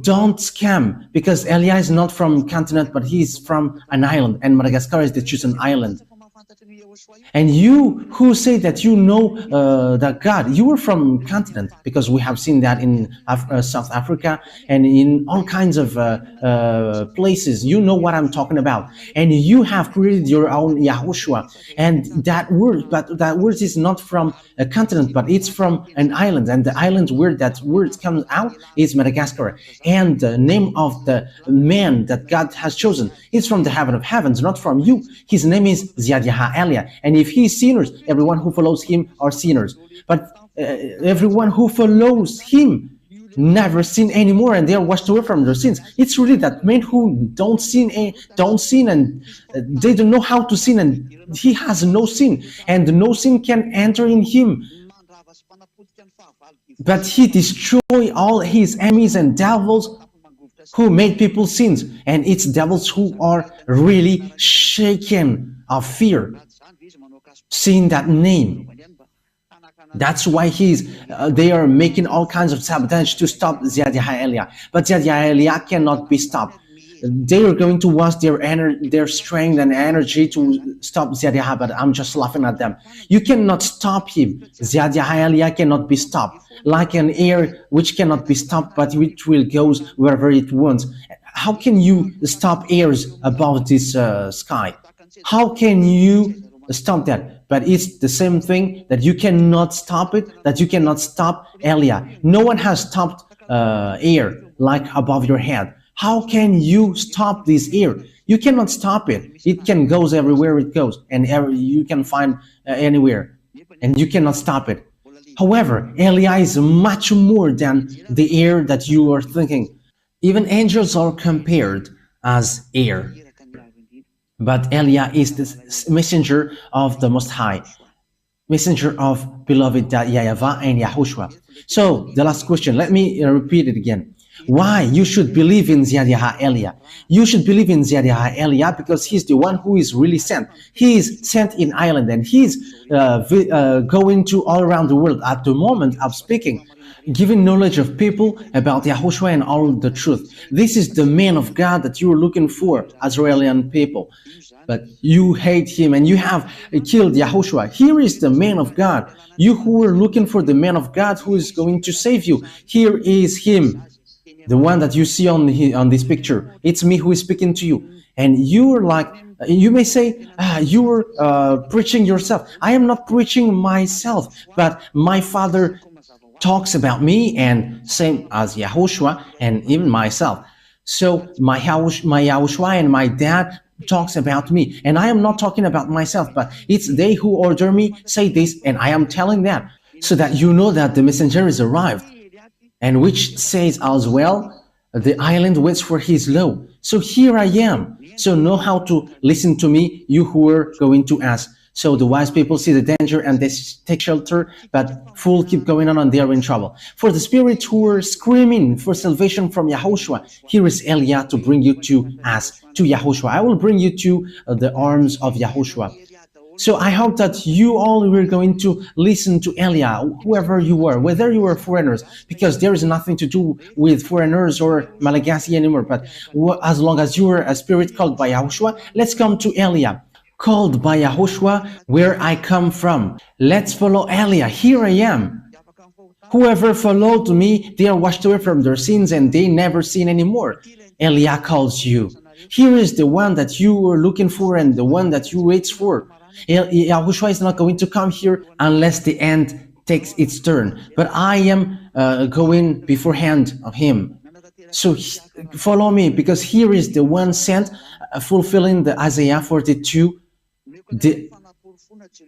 Don't scam, because Elia is not from continent, but he is from an island, and Madagascar is the chosen island. And you who say that you know that God, you are from continent, because we have seen that in South Africa and in all kinds of places. You know what I'm talking about. And you have created your own Yahushua. And that word is not from a continent, but it's from an island. And the island where that word comes out is Madagascar. And the name of the man that God has chosen is from the heaven of heavens, not from you. His name is Zhyahah. And if he is sinners, everyone who follows him are sinners. But everyone who follows him never sin anymore, and they are washed away from their sins. It's really that men who don't sin, and they don't know how to sin, and he has no sin, and no sin can enter in him. But he destroyed all his enemies and devils who made people sins, and it's devils who are really shaken of fear, seeing that name. That's why they are making all kinds of sabotage to stop Zhyahah. But Zhyahah cannot be stopped. They are going to waste their strength and energy to stop Zhyahah, but I'm just laughing at them. You cannot stop him. Zhyahah cannot be stopped. Like an air which cannot be stopped, but which will go wherever it wants. How can you stop airs above this sky? How can you stop that? But it's the same thing that you cannot stop it, that you cannot stop Elia. No one has stopped air like above your head. How can you stop this air? You cannot stop it. It can go everywhere it goes, and you can find anywhere, and you cannot stop it. However, Elia is much more than the air that you are thinking. Even angels are compared as air. But Elia is the messenger of the Most High, messenger of beloved YAHVAH and YAHOSHUAH. So the last question, let me repeat it again. Why you should believe in Zhyahah? You should believe in Zhyahah because he's the one who is really sent. He is sent in Ireland, and he's going to all around the world at the moment of speaking, giving knowledge of people about Yahushua and all the truth. This is the man of God that you are looking for, Israeli people. But you hate him and you have killed Yahushua. Here is the man of God. You who are looking for the man of God who is going to save you. Here is him, the one that you see on this picture. It's me who is speaking to you. And you are like, you may say, you are preaching yourself. I am not preaching myself, but my Father talks about me, and same as Yahushua and even myself. So my Yahushua and my dad talks about me, and I am not talking about myself, but it's they who order me say this, and I am telling that, so that you know that the messenger is arrived, and which says as well, the island waits for his law. So here I am. So know how to listen to me, you who are going to ask. So the wise people see the danger and they take shelter, but fools keep going on and they are in trouble. For the spirits who are screaming for salvation from Yahushua, here is Elia to bring you to us, to Yahushua. I will bring you to the arms of Yahushua. So I hope that you all were going to listen to Elia, whoever you are, whether you are foreigners, because there is nothing to do with foreigners or Malagasy anymore. But as long as you are a spirit called by Yahushua, let's come to Elia. Called by Yahushua, where I come from. Let's follow Elia. Here I am. Whoever followed me, they are washed away from their sins and they never sin anymore. Elia calls you. Here is the one that you were looking for and the one that you wait for. Yahushua is not going to come here unless the end takes its turn. But I am going beforehand of him. So follow me, because here is the one sent, fulfilling the Isaiah 42. The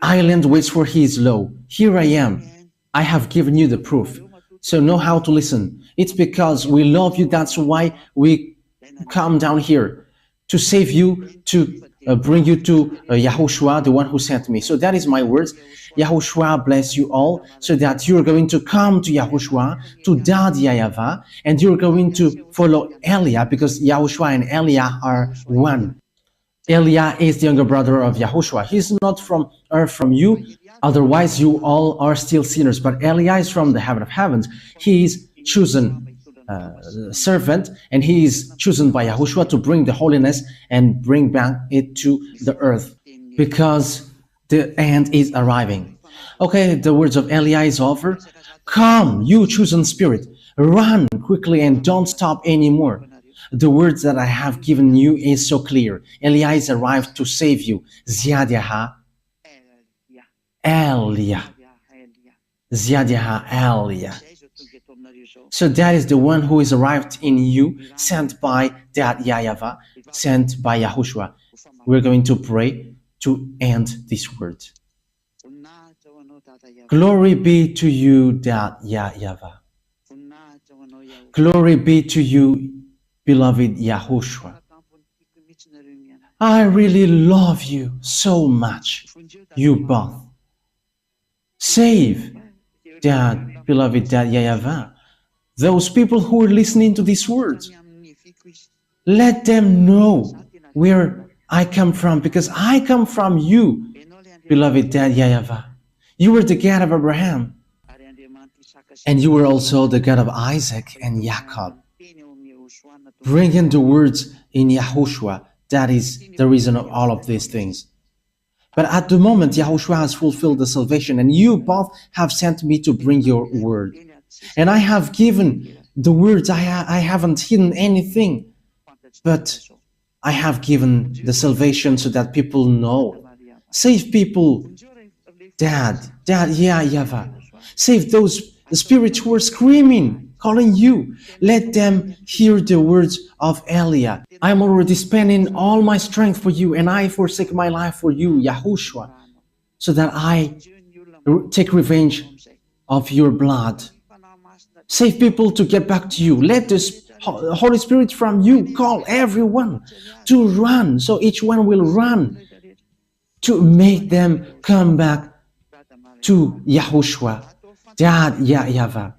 island waits for his law. Here I am. I have given you the proof. So know how to listen. It's because we love you. That's why we come down here to save you, to bring you to Yahushua, the one who sent me. So that is my words. Yahushua bless you all, so that you're going to come to Yahushua, to YAHVAH, and you're going to follow Elia, because Yahushua and Elia are one. Elia is the younger brother of Yahushua. He's not from earth, from you. Otherwise, you all are still sinners. But Elia is from the heaven of heavens. He is chosen servant, and he is chosen by Yahushua to bring the holiness and bring back it to the earth. Because The end is arriving. Okay, the words of Eliah is over. Come, you chosen spirit, run quickly and don't stop anymore. The words that I have given you is so clear. Eliah is arrived to save you. Zhyahah, Eliah. Zhyahah, Eliah. So that is the one who is arrived in you, sent by that YAHVAH, sent by YAHOSHUAH. We're going to pray to end this word. Glory be to you, that YAHVAH. Glory be to you, beloved YAHOSHUAH. I really love you so much, you both. Save that beloved that YAHVAH, those people who are listening to these words. Let them know where I come from, because I come from you, beloved that YAHVAH. You were the God of Abraham, and you were also the God of Isaac and Jacob. Bring in the words in YAHOSHUAH. That is the reason of all of these things. But at the moment, YAHOSHUAH has fulfilled the salvation, and you both have sent me to bring your word. And I have given the words, I haven't hidden anything, but I have given the salvation so that people know. Save people, Dad, YAHVAH. Save those spirits who are screaming, calling you. Let them hear the words of Eliah. I'm already spending all my strength for you, and I forsake my life for you, YAHOSHUAH, so that I take revenge of your blood. Save people to get back to you. Let the Holy Spirit from you call everyone to run, so each one will run to make them come back to YAHOSHUAH, Dad, YAHVAH.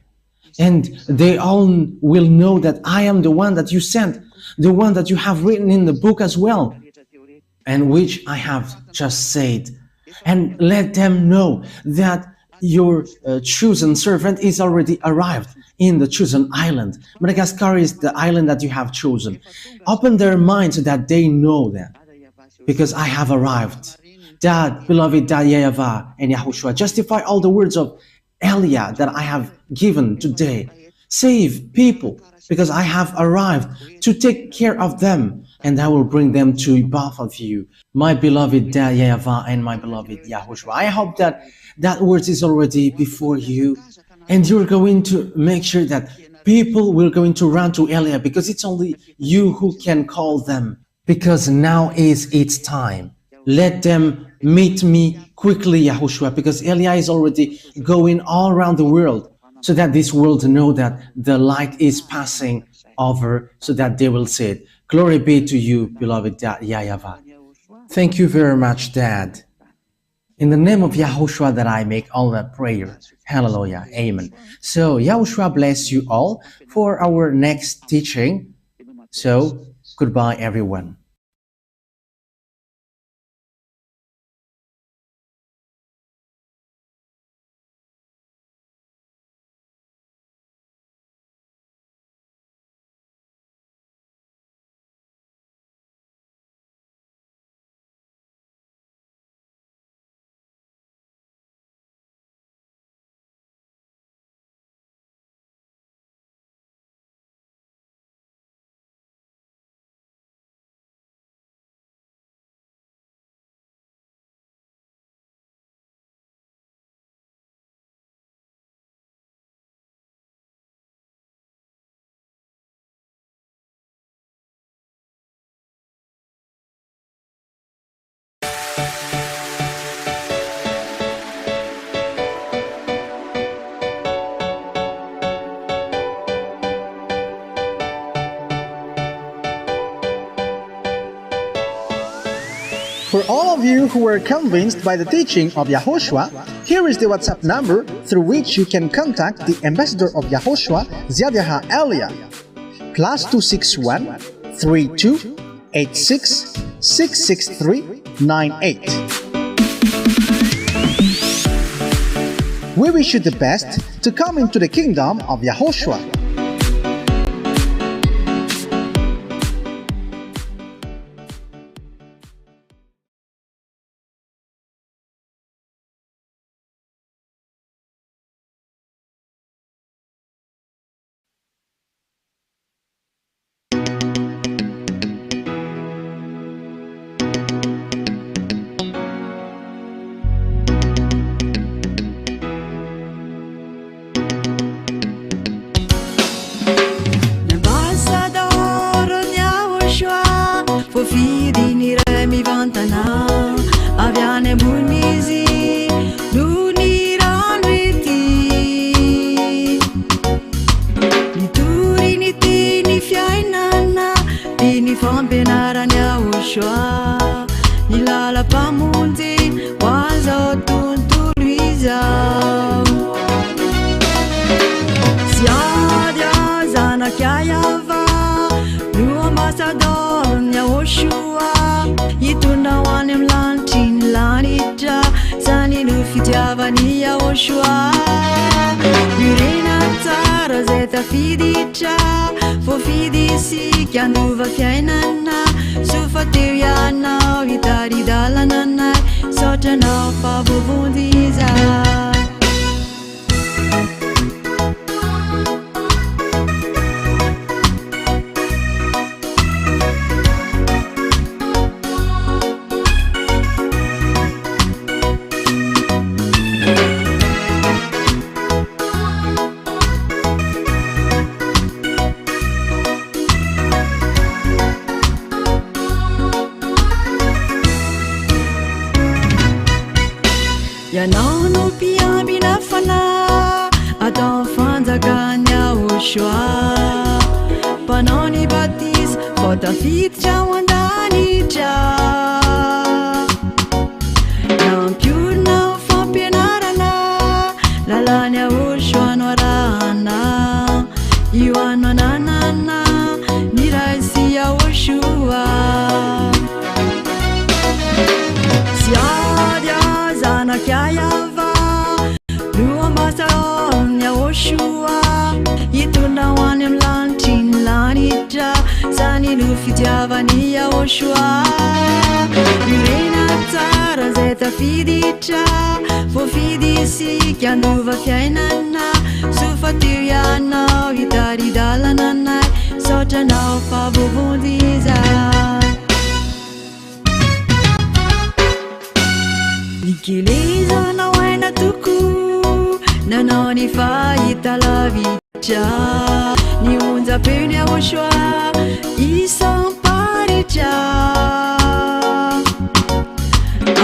And they all will know that I am the one that you sent, the one that you have written in the book as well, and which I have just said. And let them know that your chosen servant is already arrived in the chosen island. Madagascar is the island that you have chosen. Open their minds so that they know that, because I have arrived. Dad, beloved Dad YAHVAH and YAHOSHUAH, justify all the words of Eliah that I have given today. Save people, because I have arrived to take care of them, and I will bring them to both of you, my beloved Dad YAHVAH and my beloved YAHOSHUAH. I hope that that word is already before you, and you're going to make sure that people will going to run to Eliah, because it's only you who can call them, because now is its time. Let them meet me quickly, YAHOSHUAH, because Eliah is already going all around the world, so that this world know that the light is passing over, so that they will see it. Glory be to you, beloved Dad YAHVAH. Thank you very much, Dad. In the name of YAHOSHUAH that I make all that prayer. Hallelujah. Amen. So YAHOSHUAH bless you all for our next teaching. So goodbye, everyone. For all of you who were convinced by the teaching of YAHOSHUAH, here is the WhatsApp number through which you can contact the ambassador of YAHOSHUAH, Zhyahah Eliah, +261 32 86 663 98. We wish you the best to come into the kingdom of YAHOSHUAH. zanak YAHVAH, no ambassador YAHOSHUAH, hitondra ho any amy lanitry ny lanitra, zany no fitiavany YAHOSHUAH. Iorena tsara zay tafiditra, voafidy isika andova fiainana, sofa teo ianao hitaridalana anay, saotra anao fa voavonjy izay. Ianao no mpiambina fanahy atao fanjakany YAHOSHUAH, mpanao ny batisa vao tafiditra ho an-danitra, nampiorina ho fampianarana lalany YAHOSHUAH no arahana, io ano ananana ny ray sy YAHOSHUAH. Zanak YAHVAH, no ambassador YAHOSHUAH, hitondra ho any amy lanitry ny lanitra, zany no fitiavany YAHOSHUAH. Iorena tsara zay tafiditra, voafidy isika andova fiainana, sofa teo ianao hitaridalana anay, saotra anao fa voavonjy izay. Nikelezana aina toko, nanao ny fahitalavitra, ny onjam-peo ny YAHOSHUAH isam-paritra,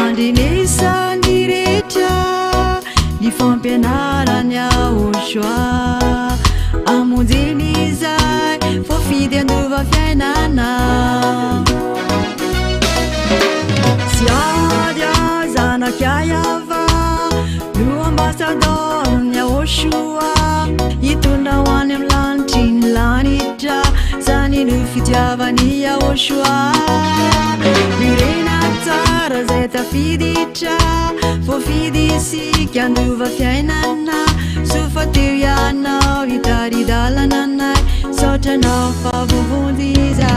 andrenesany rehetra ny fampianarany YAHOSHUAH, amonjeny izay voafidy andova fiainana. Zanak YAHVAH, no ambassador YAHOSHUAH, hitondra ho any amy lanitry ny lanitra, zany no fitiavany YAHOSHUAH. Iorena tsara zay tafiditra, voafidy isika andova fiainana, sofa teo ianao hitaridalana anay, saotra anao fa voavonjy izay.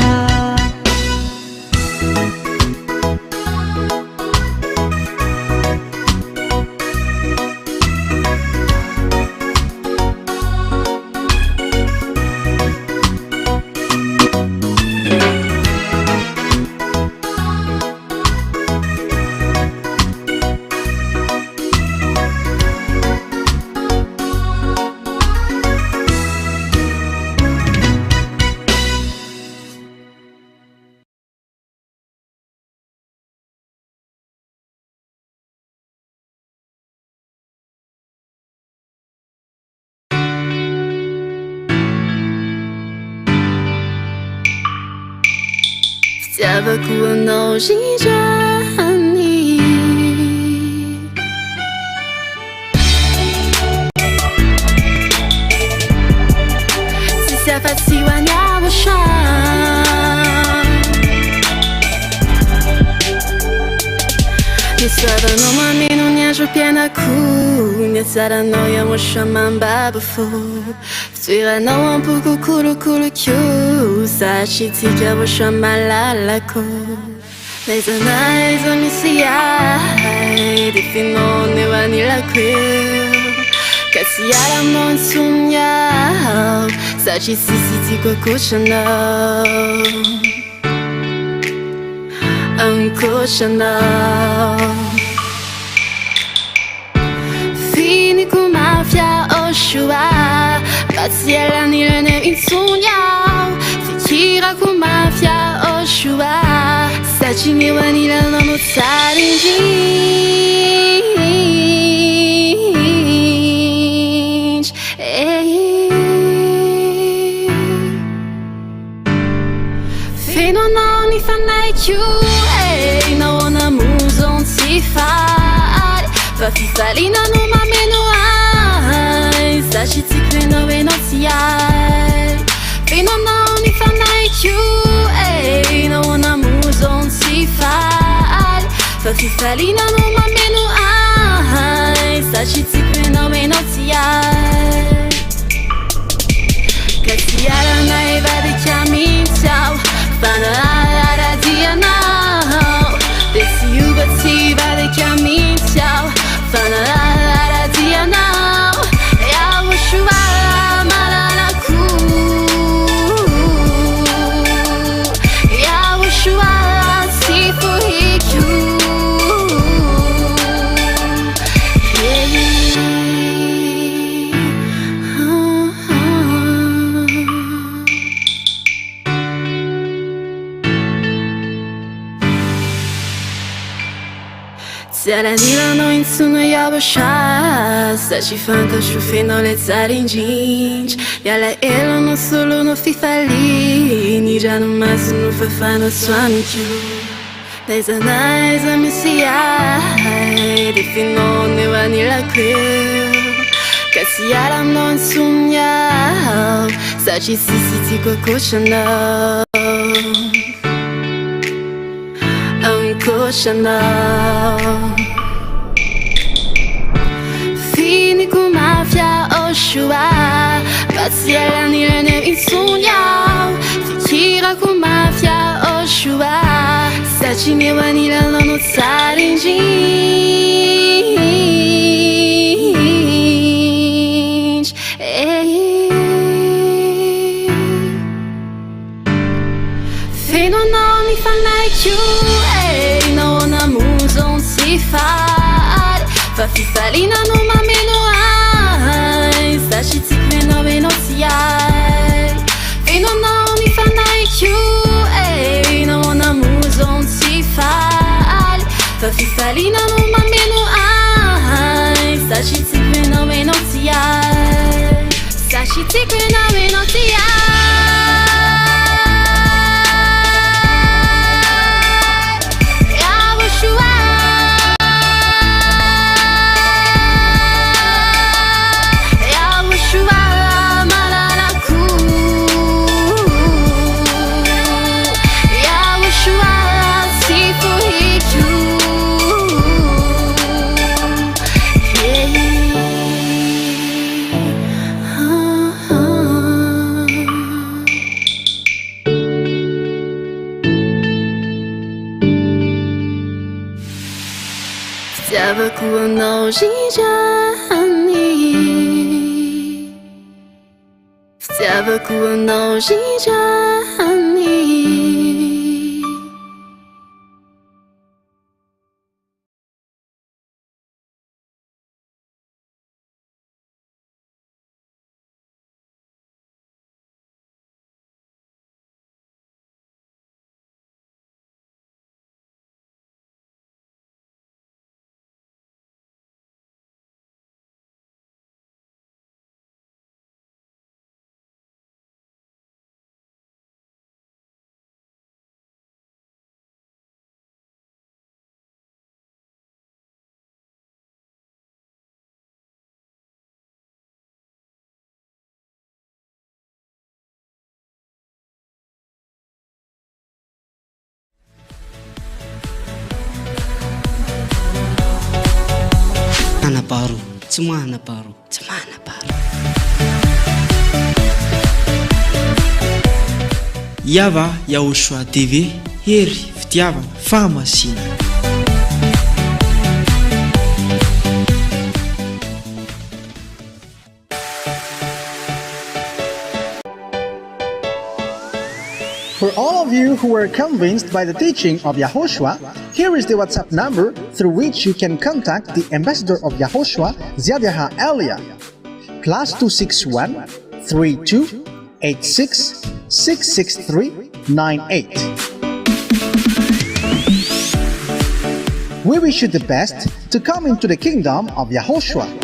Fitiavako anao Zhyahah, tsisy afa-tsy ho any YAHOSHUAH, nisoavanao mameno ny androm-piainako, niatsaranao YAHOSHUAH mambaba fo, fitoeranao ampoko kolokoloko, satria YAHOSHUAH malalako. Naizanay zao misy ahy, dia fiainao eo anilako eo, ka tsy araminao nitsony aho, satria sisy tiako ankoatranao, ankoatranao. Finiko mafy YAHOSHUAH, mba tsy elan'ireny intsony aho, fikirako mafy YAHOSHUAH, satria eo anilanao no tsara indrindra. Feno anao ny fanaiko, nahoana mozon tsy faly, fa fifaliana no mameno ahy, satria tsy koenao enao tsy ahy, fifalina no mameno ai Sashitsikwe no menotiai Kasiara na evade chiamintau Fanara dia now Desse ubati vade chiamintau Fanara dia now YAHOSHUAH malanaku YAHOSHUAH sifuhiku Zaranila no insuno YAHOSHUAH Sachifanka chufe no letzarinjinj Yala elo no solo no fifali Nija no masu no fafa no swanikyu Dez anais a misiai Defino ne vanila quil Kasiara no insunyao Sachi sisi koko chanel Uncle Fini com mafia YAHOSHUAH Batsiela nilene insunyao Fikira com mafia YAHOSHUAH Sachine vanila no tsarinjinj Fino não me like you No namuzon sifar Fafifalina no mameno ai Sashitsikwe no menotiai Fino não me like you No namuzon sifar Fafifalina no mameno ai Sashitsikwe no menotiai Sashitsikwe no menotiai Zhyahah no Zhyahah Zhyahah no Zhyahah Manaparo, tsy manaparo, tsy manaparo. YAHVAH YAHOSHUAH TV, hery fitiavana fahamasinana. For all of you who were convinced by the teaching of YAHOSHUAH, here is the WhatsApp number through which you can contact the ambassador of YAHOSHUAH, Zhyahah Elia. +261 32 86 663 98. We wish you the best to come into the kingdom of YAHOSHUAH.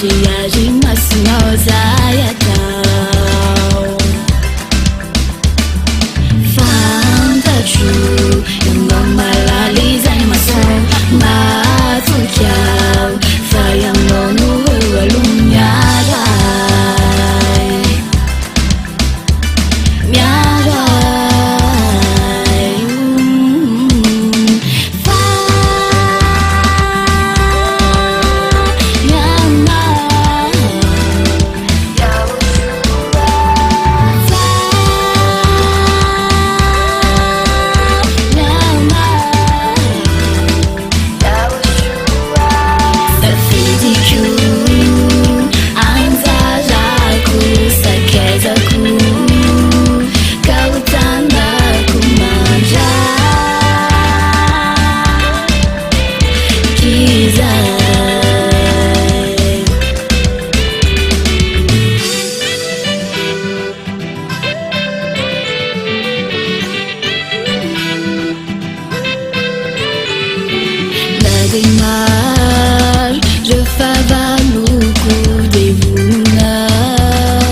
Mas não saia tão Fanta true Yung malalizay maso Matukiao Fayang no nuwalong nyaray Nyaray Mar, refava no tribunal,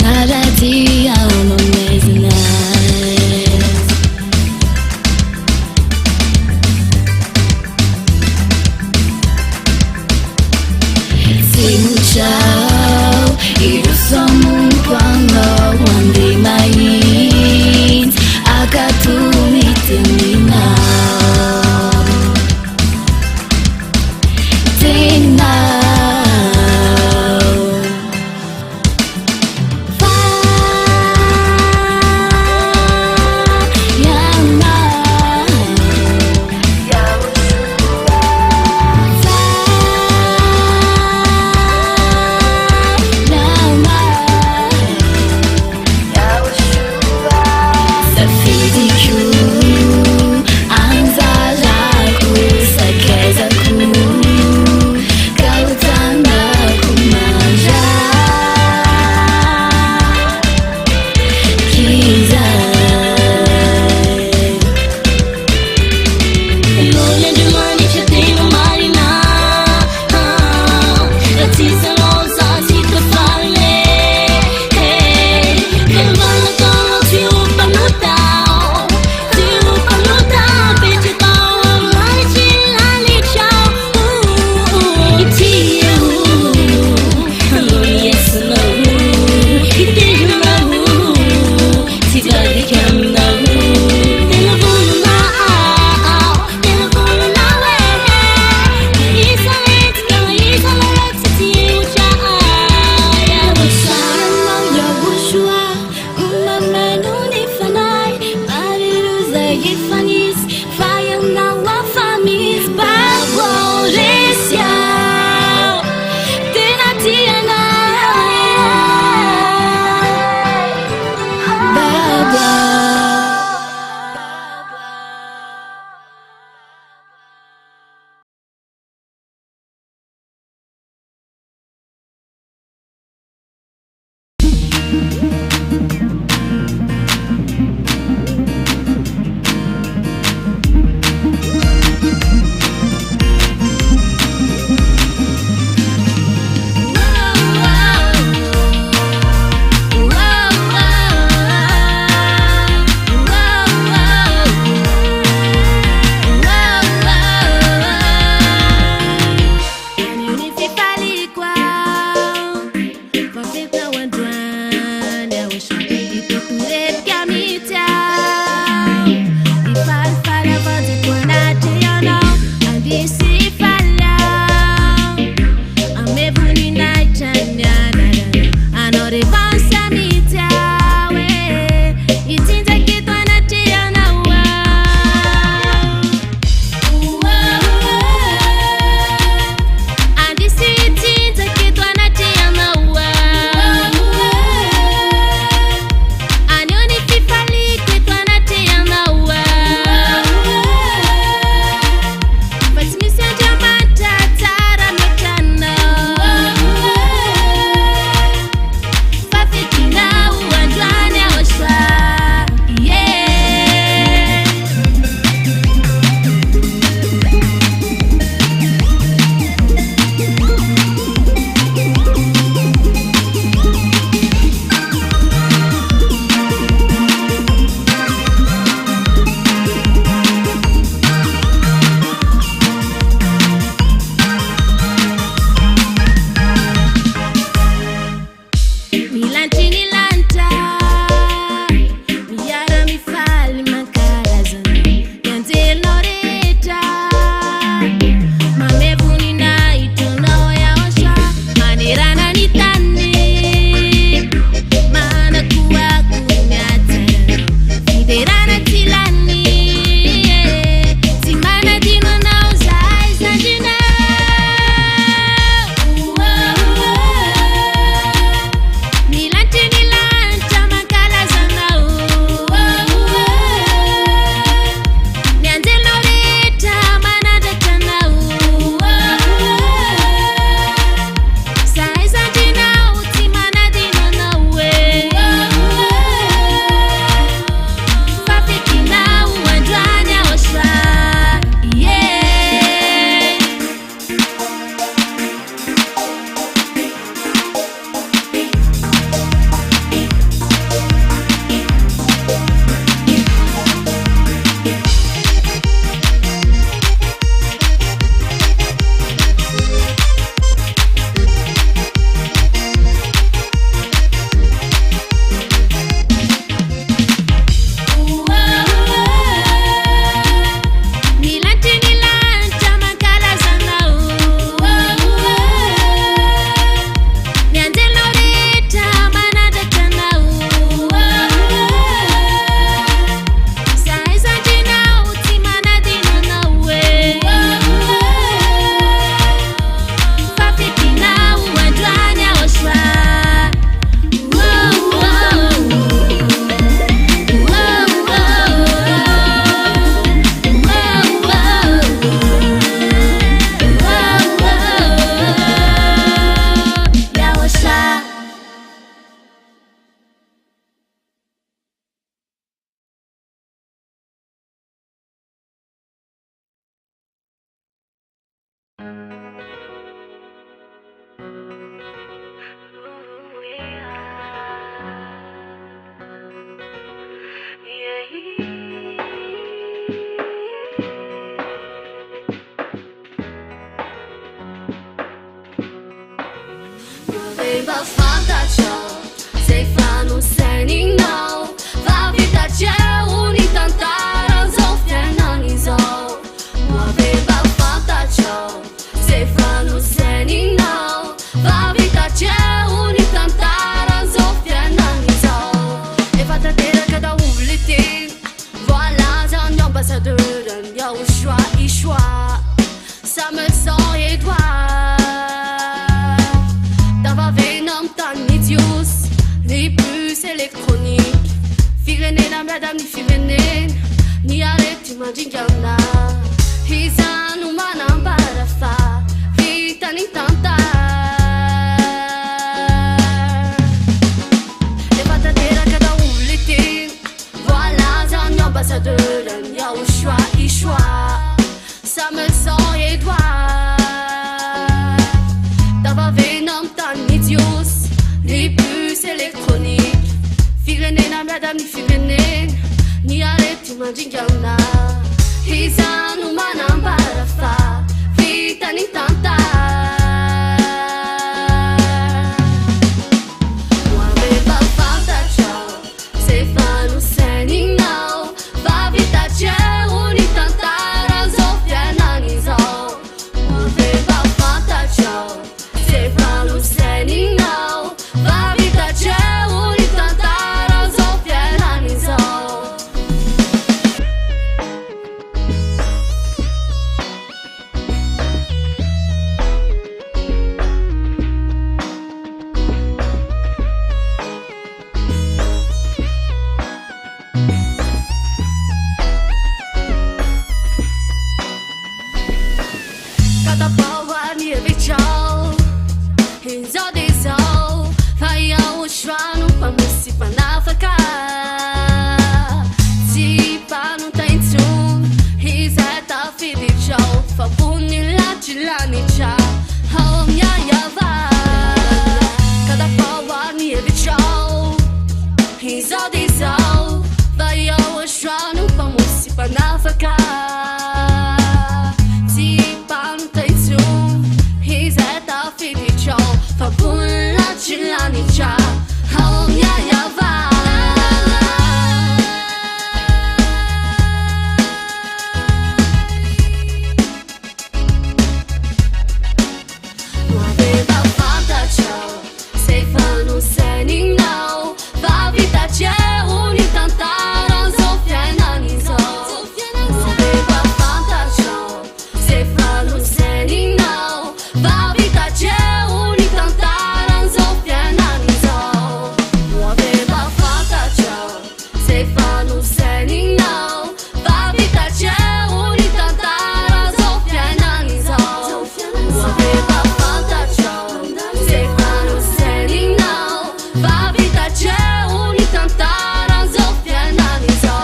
nada de alma mesnais. Simuchao, iru somun quando andi mais, akatumitumina. aveva fantasia, sei fanno sei no, va vita c'è un'itantara, soffiana ni so, aveva fantasia, sei fanno sei no, va vita c'è un'itantara, soffiana ni so, e fatta terra che da ulitin, voilà, un ambassadeur, YAHOSHUAH, ça me sent et toi. Ni plus électronique Firenen a madame ni firenen Ni arrêti manjingana Hizan umanam barafa Vita ni tanta Levantadeira cada ulitin Voilà un ambassadeur YAHOSHUAH Ça me sent et toi Dava venam tan idios Ni plus électronique Firenen a madame ni firenen Ni arrêti manjingana Hizan umanam barafa Vita ni tanta Aveva fantasia Se fanno sei no Va vita c'è un'itantara Soffiana ni so Aveva fantasia Se fanno sei no Va vita c'è un'itantara Soffiana ni so Cada paua ni vichau Hinzo di so Vai YAHOSHUAH nu pamusi panafaka Zipa nu ta insun Hizeta fidi chau Fabuni la chilani cha Hom YAHVAH Cada paua ni vichau Hinzo di so Vai YAHOSHUAH nu pamusi panafaka Fabula Chilanicha Home YAHVAH Aveva fantasia Sei fanno sei no Va vita c'è un'itantara Soffiana ni so Aveva fantasia Sei fanno sei no Va vita c'è Se fanno sei no Va vita c'è un'itantara Soffiana ni so Aveva fantasia Se fanno sei no Va vita c'è un'itantara Soffiana ni so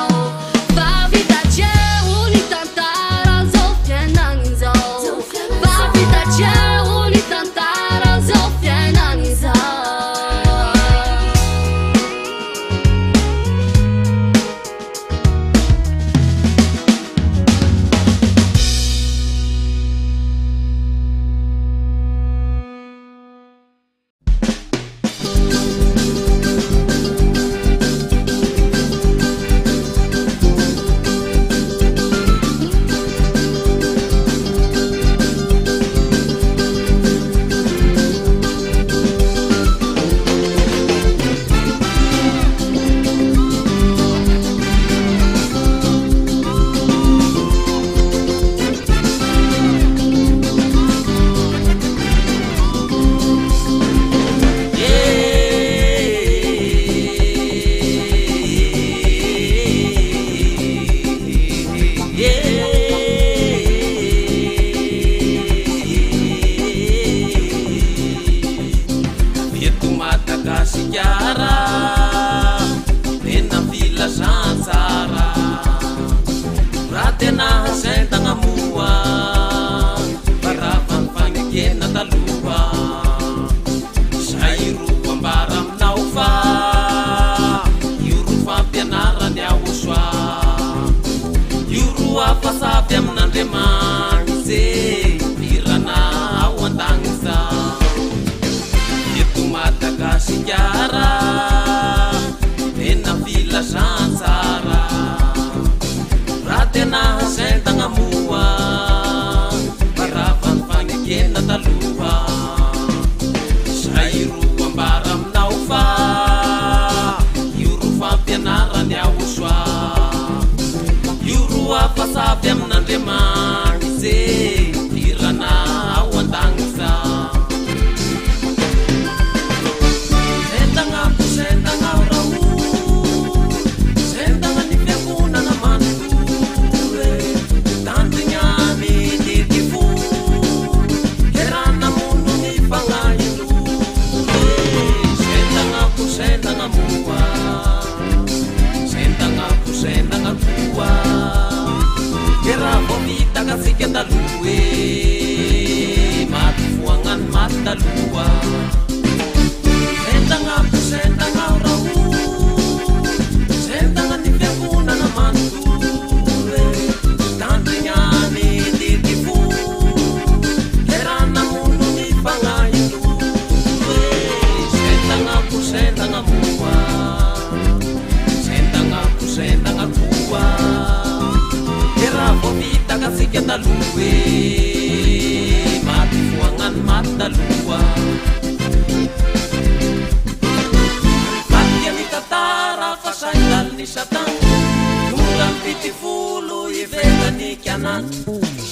Va vita c'è un'itantara Soffiana ni so Va vita c'è un'itantara Soffiana ni so Madagasikara tena filazantsara raha tena hasaintagna moa maravan'ny fanekena taloha zay ro ambara aminao fa io ro fampianarany YAHOSHUAH io ro afasavy amin'Andriamanitse irana ao an-dagnisa sendagna orao sendagna ny fiangonana manontore tandrignany didyfo kerana mono ny fagnahinore sendagna moa sendagna koa keraha vo vitakatsika taloe maty foagnany maty taloa sendagna orao sendagna ny fiangonana manontore tandrignany didyfo kerana mono ny fagnahinore sendagna moa sendagna koa keraha vo vitakatsika taloe maty foagnany maty taloa ni Satan nulang pitifulu ivelany kianan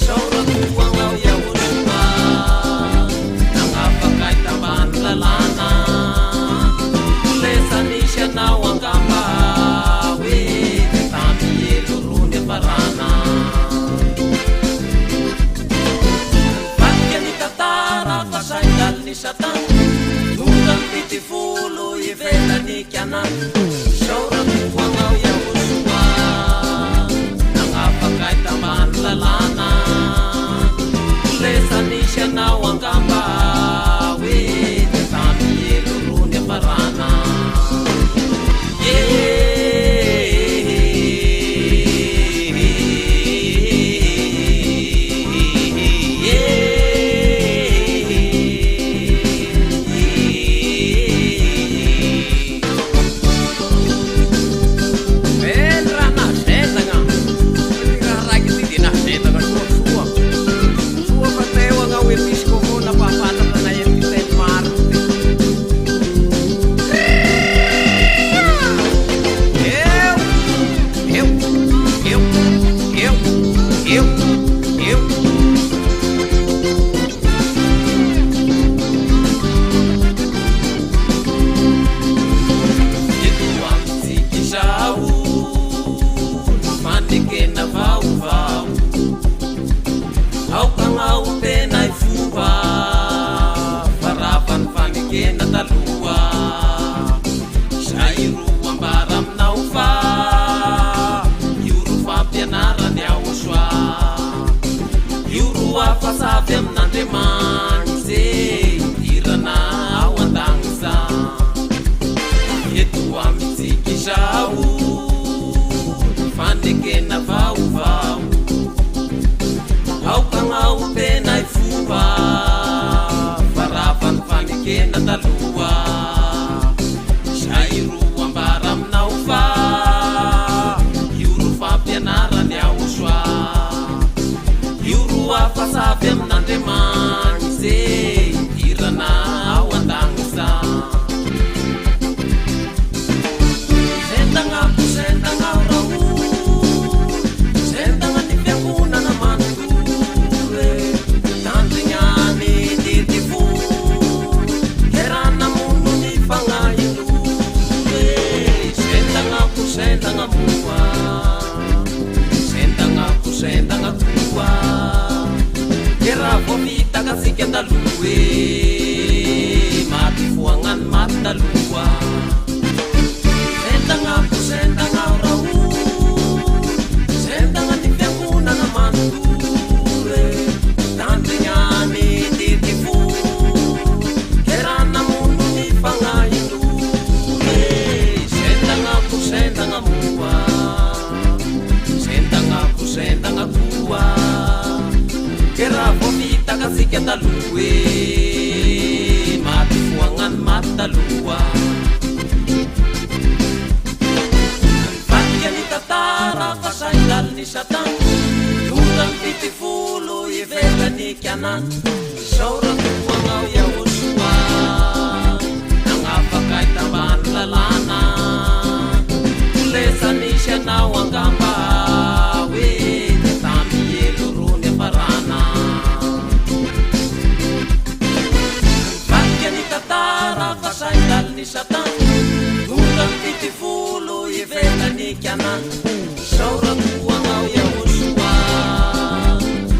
saurakuanao YAHOSHUAH nangapakay tambany lalana lesanisianao angamba hoe tamielorony aparana vatikany tatara fasaindal ni Satan nulang pitifulu ivelany kianan saurakuanao YAHOSHUAH nangapakay tambany lalana lesanisianao angamba hoe tamielorony aparana afasavy amin'Andriamanitse irana ao an-dagnisa eto amintsika izao fanekena vaovao aokagnao tena ifomba faravany fanekena taloha zay ro ambara aminao fa io ro fampianarany YAHOSHUAH io ro afasavy amin'Andriamanitse irana ao an-dagnisa sendagna orao sendagna ny fiangonana manontore tandrignany didyfo kerana mono ny fagnahinore sendagna moa sendagna koa keraha vo vitakatsika taloe maty foagnany maty taloha sendagna orao sendagna ny fiangonana manontore tandrignany didyfo kerana mono ny fagnahinore sendagna moa sendagna koa keraha vo vitakatsika taloe maty foagnany maty sauratuanao Yahoshua nangafakay tambany lalana lesanisy anao angamba hoe tamiyelo rony afarana vatika ny tantara fasaindal ny satana tonga mitifolo ivelany kana sauratuanao Yahoshua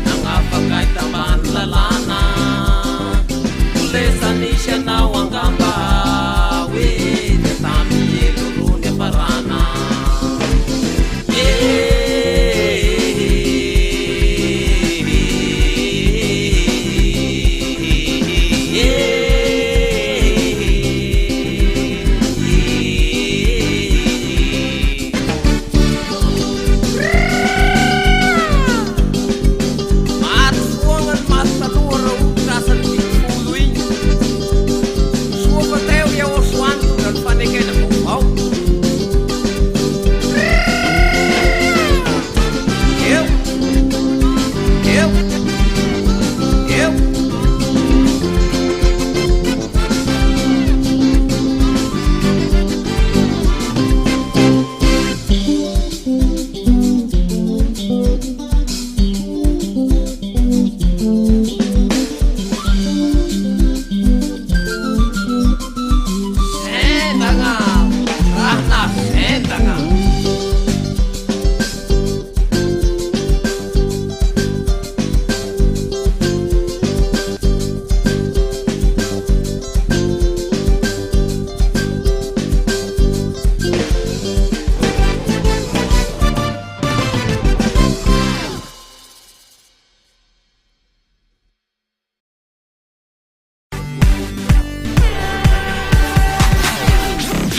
nangafakay tambany lalana lesanisy anao angamba hoe tamiyelo rony afarana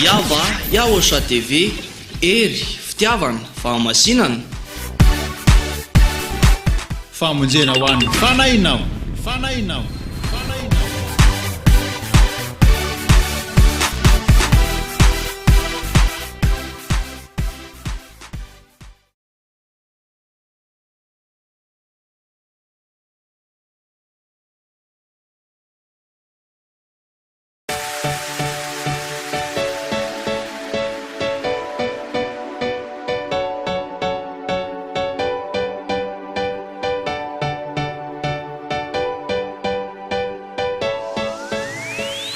YAHVAH YAHOSHUAH TV ery fitiavana fahamasinana famonjena ho an'ny fanainao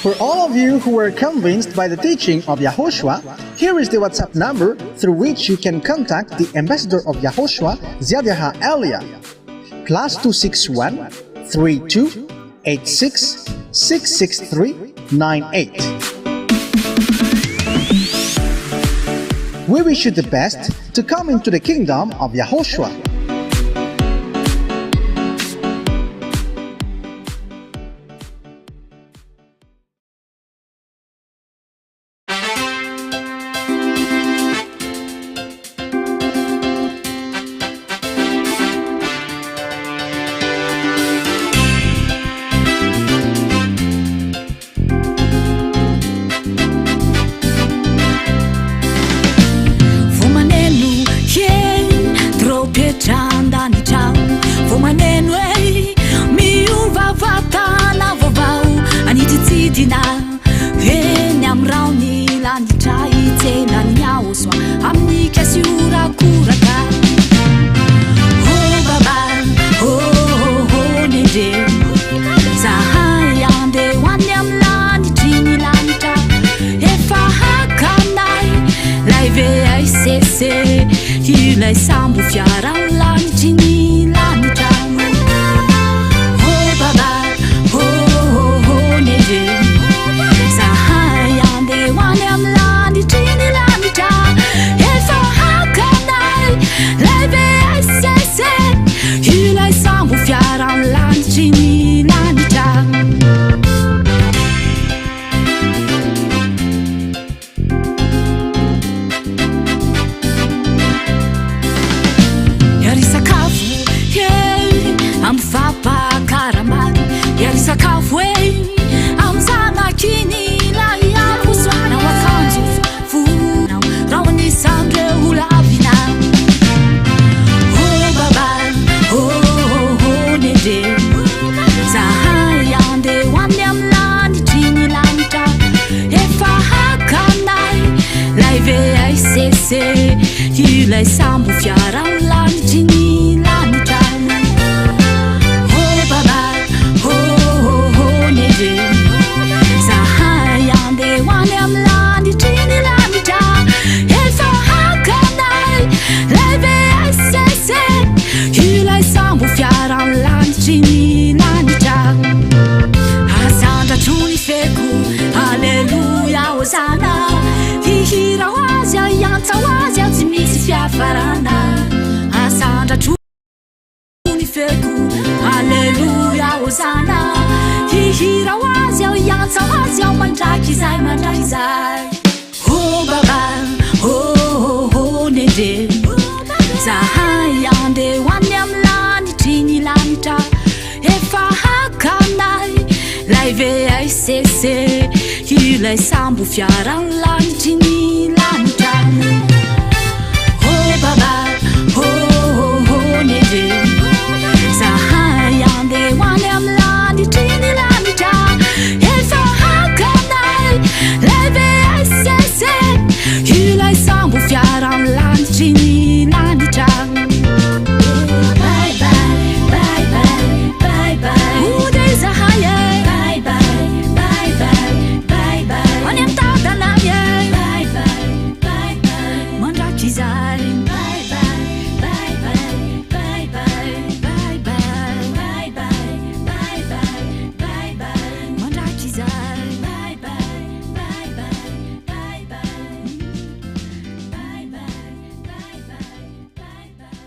For all of you who were convinced by the teaching of Yahoshua, here is the WhatsApp number through which you can contact the ambassador of Yahoshua, Zhyahah Elia. +261 32 86 663 98. We wish you the best to come into the kingdom of Yahoshua. Ilay sambo fiarany lanitry ny lanitra Oh baba, oh nere Zahay andeha ho any amin'ny lanitry ny lanitra Efa hakanay lay VSS Ilay sambo fiarany lanitry ny lanitra Hylay sambo fiarany lanitry ny lanitrany Oh baba, oh nere Zahay andeha hoany amy lanitry ny lanitra Efa hakanay LVSS Hylay sambo fiarany lanitry ny lanitra Azandratro ny feko Alleluia hosana Hihira ho azy iantsa ho azy tsy misy fiafarana Azandratro ny feko Alleluia hosana Hihira ho azy iantsa ho azy mandraky izay Oh baba, oh nende Zahay andeha hoany amy lanitry ny lanitra Efa hakanay LVSS Hylay sambo fiarany lanitry ny lanitra Oh baba, oh nende Zahay andeha hoany amy lanitry ny lanitra Efa hakanay LVSS Hylay sambo fiarany lanitry ny lanitra Bye bye, bye bye, bye bye Ode Zahay Bye bye, bye bye, bye bye Hoany amy tadanay Bye bye, bye bye Mandraky izay Bye bye, bye bye, bye bye Bye bye, bye bye, bye bye, bye bye Mandraky izay Bye bye, bye bye, bye bye Bye bye, bye bye, bye bye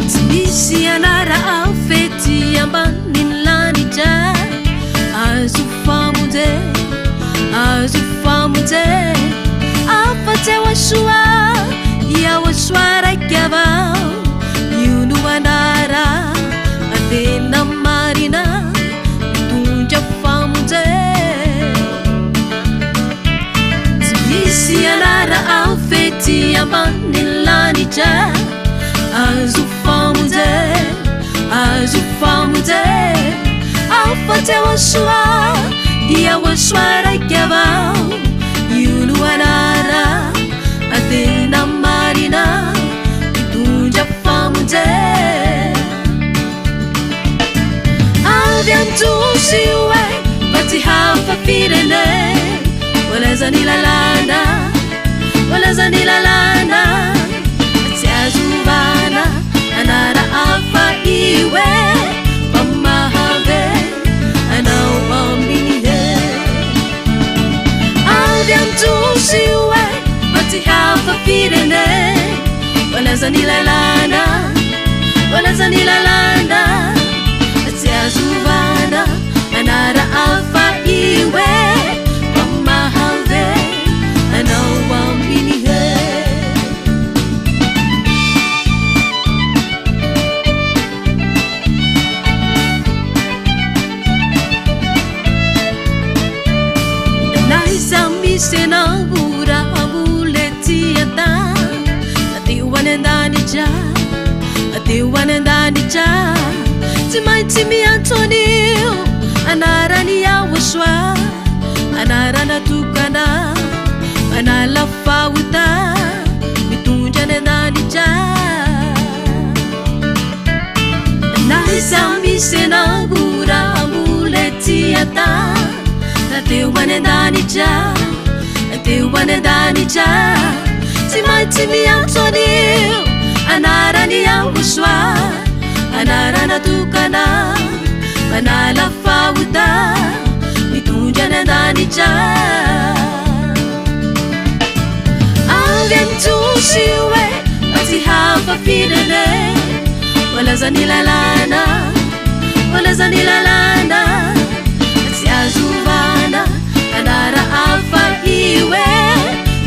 Tsy misy anara afety ambanin'ny lanitra Azo famonjy Afa-tsy YAHOSHUAH raiky avao Io no anara tena marina mitondra famonjy Tsy misy anara afety ambanin'ny lanitra Azo famonjy Afa-tsy YAHOSHUAH raiky avao Io no anara tena marina mitondra famonjy Avy an-tsosy hoe mba tsy hafafirenena Walaza ny lalàna Tsy azovana anara hafa iwe Mba mahave anao aminy Avy an-tsosy hoe mba tsy hafafirenena Walaza ny lalàna Tsy azovana anara hafa iwe Mba mahave anao aminy Naiza misy anahora ambole ty ata Ateo any an-danitra Tsy maintsy miantso an'io anarany YAHOSHUAH Anara natokana manala fahota mitondra any an-danitra Naiza misy anahora ambole ty ata Ateo any an-danitra Tsy maintsy miantso an'io anarany YAHOSHUAH Anara natokana manala fahota mitondra any an-danitra Avy an-tsosy hoe mba tsy hafafirenena Walaza ny lalàna Tsy azovana anara hafa iwe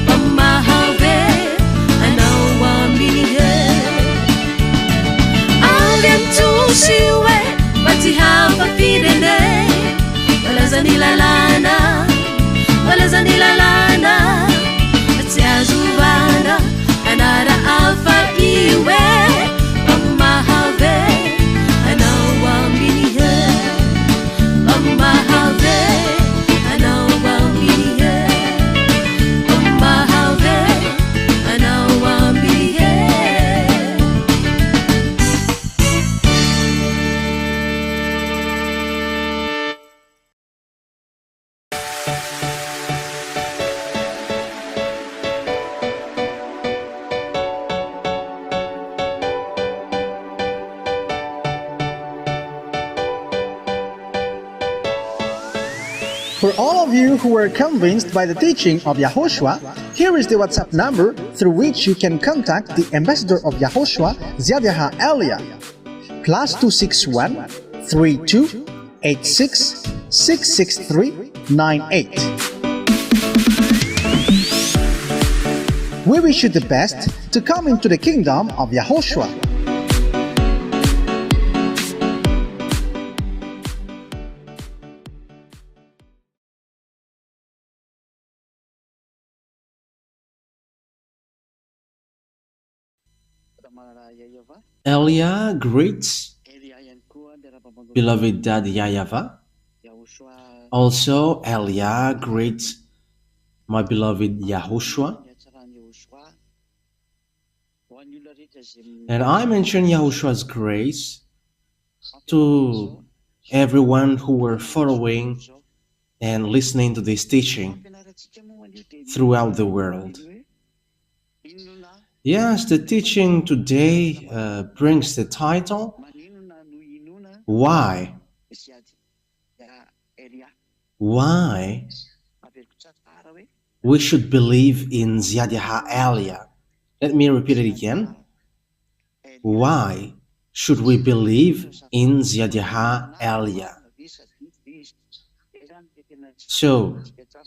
Mba mahave anao aminy Avy an-tsosy hoe mba tsy hafafirenena Walaza ny lalàna Tsy azovana anara For all of you who were convinced by the teaching of Yahoshua, here is the WhatsApp number through which you can contact the ambassador of Yahoshua, Zhyahah Elia. +261 32 86 663 98. We wish you the best to come into the kingdom of Yahoshua. Elia greets beloved Dad YAHVAH. Also, Elia greets my beloved Yahoshua. And I mention Yahoshua's grace to everyone who were following and listening to this teaching throughout the world. Yes, the teaching today brings the title, Why? Why we should believe in Zhyahah Elia. Let me repeat it again. Why should we believe in Zhyahah Elia? So,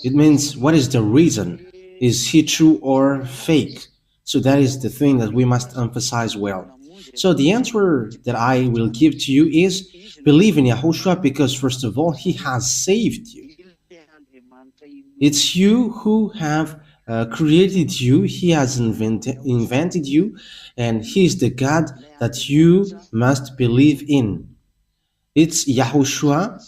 it means, what is the reason? Is he true or fake? So that is the thing that we must emphasize well. So the answer that I will give to you is, believe in Yahushua because first of all, he has saved you. It's you who have created you. He has invented you, and he is the God that you must believe in. It's Yahushua.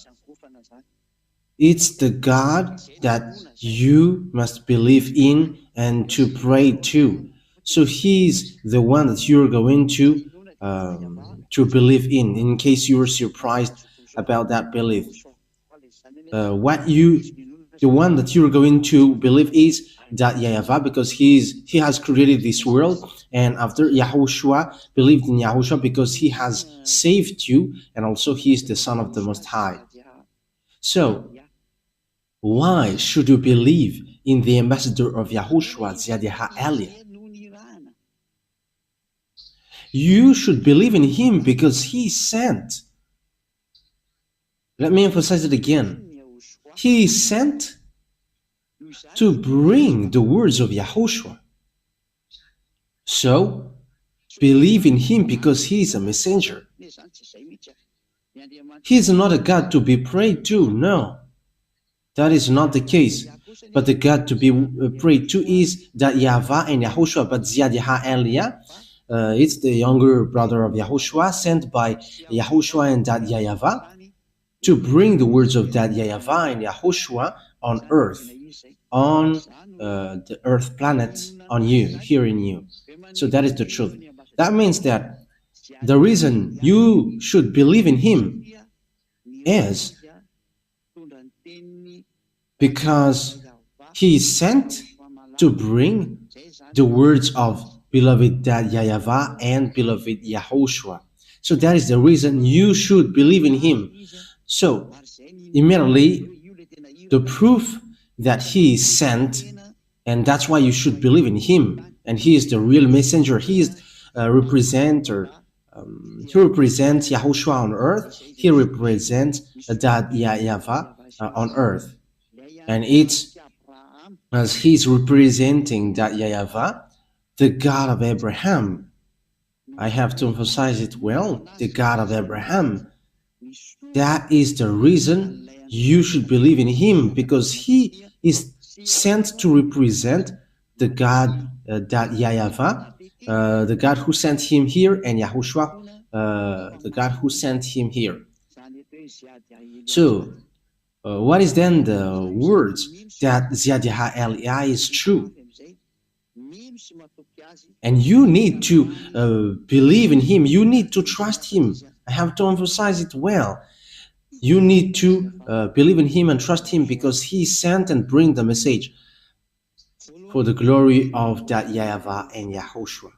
It's the God that you must believe in and to pray to. So he's the one that you're going to believe in case you were surprised about that belief. The one that you're going to believe is that YAHVAH, because he has created this world, and after Yahushua, believed in Yahushua because he has saved you, and also he is the Son of the Most High. So, why should you believe in the ambassador of Yahushua, Zhyahah Elia? You should believe in him because he sent. Let me emphasize it again. He is sent to bring the words of Yahushua. So, believe in him because he is a messenger. He is not a God to be prayed to, no. That is not the case. But the God to be prayed to is that YAHVAH and Yahushua, but Zhyahah Elia, it's the younger brother of Yahushua, sent by Yahushua and Dad YAHVAH to bring the words of Dad YAHVAH and Yahushua on earth, on the earth planet, on you, here in you. So that is the truth. That means that the reason you should believe in him is because he is sent to bring the words of beloved Dad YAHVAH and beloved Yahoshua. So that is the reason you should believe in him. So, immediately, the proof that he is sent, and that's why you should believe in him, and he is the real messenger. He is a representer. He represents Yahushua on earth. He represents Dad YAHVAH on earth. And it's as he's representing Dad YAHVAH, the God of Abraham. I have to emphasize it well, the God of Abraham. That is the reason you should believe in him, because he is sent to represent the God that YAHVAH, the God who sent him here, and Yahushua, the God who sent him here. So, what is then the words that Zhyahah Elia is true? And you need to believe in him. You need to trust him. I have to emphasize it well. You need to believe in him and trust him because he sent and bring the message for the glory of that YAHVAH and Yahushua.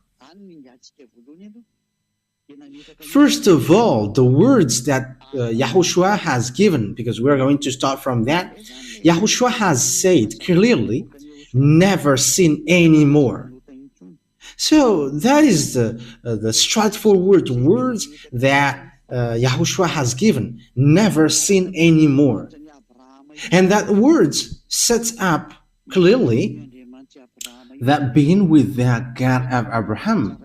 First of all, the words that Yahushua has given, because we're going to start from that, Yahushua has said clearly, never sin anymore. So that is the straightforward words that Yahushua has given, never sin anymore. And that words sets up clearly that being with the God of Abraham,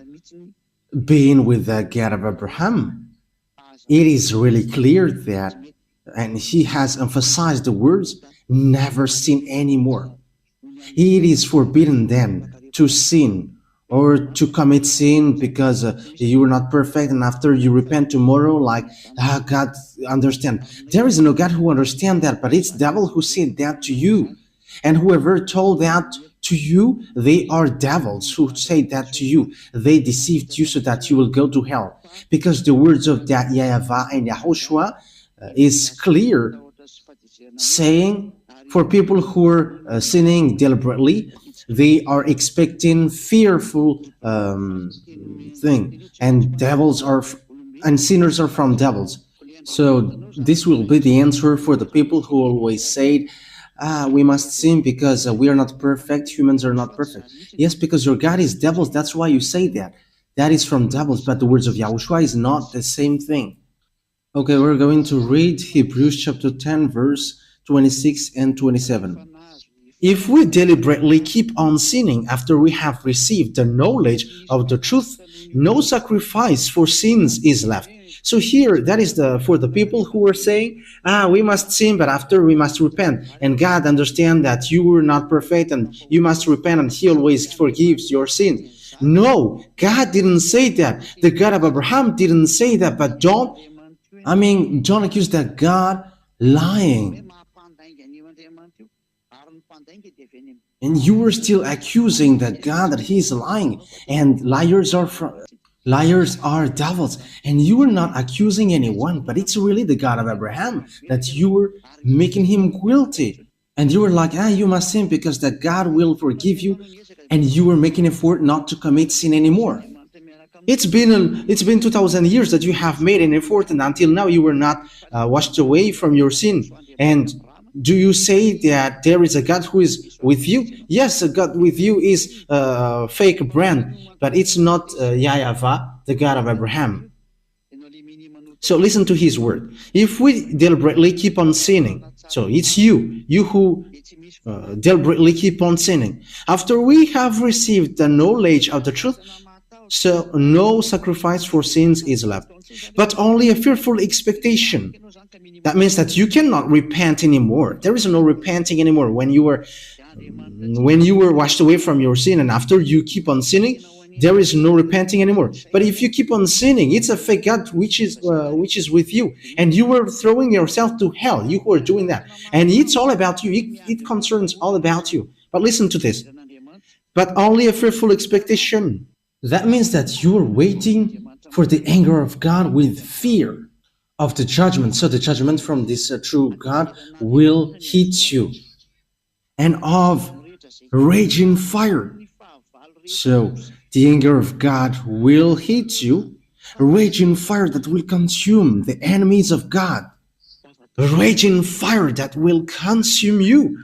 being with the God of Abraham, it is really clear that, and he has emphasized the words, never sin anymore. It is forbidden then to sin or to commit sin because you are not perfect, and after you repent tomorrow, like, God understand. There is no God who understands that, but it's devil who said that to you. And whoever told that to you, they are devils who say that to you. They deceived you so that you will go to hell. Because the words of that YAHVAH and YAHOSHUAH is clear, saying for people who are sinning deliberately, they are expecting fearful thing, and devils are and sinners are from devils. So this will be the answer for the people who always say, we must sin because we are not perfect, humans are not perfect. Yes, because your God is devils, that's why you say that. That is from devils, but the words of Yahushua is not the same thing. Okay, we're going to read Hebrews chapter 10, verse 26 and 27. If we deliberately keep on sinning after we have received the knowledge of the truth, no sacrifice for sins is left. So here, that is for the people who are saying, we must sin, but after we must repent. And God understands that you were not perfect and you must repent and he always forgives your sin. No, God didn't say that. The God of Abraham didn't say that, but don't accuse that God lying. And you were still accusing that God that he is lying, and liars are devils, and you were not accusing anyone, but it's really the God of Abraham that you were making him guilty. And you were like, you must sin because that God will forgive you, and you were making an effort not to commit sin anymore. It's been 2,000 years that you have made an effort, and until now you were not washed away from your sin. And do you say that there is a God who is with you? Yes, a God with you is a fake brand, but it's not YAHVAH, the God of Abraham. So listen to his word. If we deliberately keep on sinning, so it's you who deliberately keep on sinning. After we have received the knowledge of the truth, so no sacrifice for sins is left, but only a fearful expectation. That means that you cannot repent anymore. There is no repenting anymore when you were washed away from your sin, and after you keep on sinning, there is no repenting anymore. But if you keep on sinning, it's a fake God which is with you, and you were throwing yourself to hell. You who are doing that, and it's all about you. It concerns all about you. But listen to this. But only a fearful expectation. That means that you are waiting for the anger of God with fear of the judgment. So the judgment from this true God will hit you, and of raging fire. So the anger of God will hit you, a raging fire that will consume the enemies of God, a raging fire that will consume you.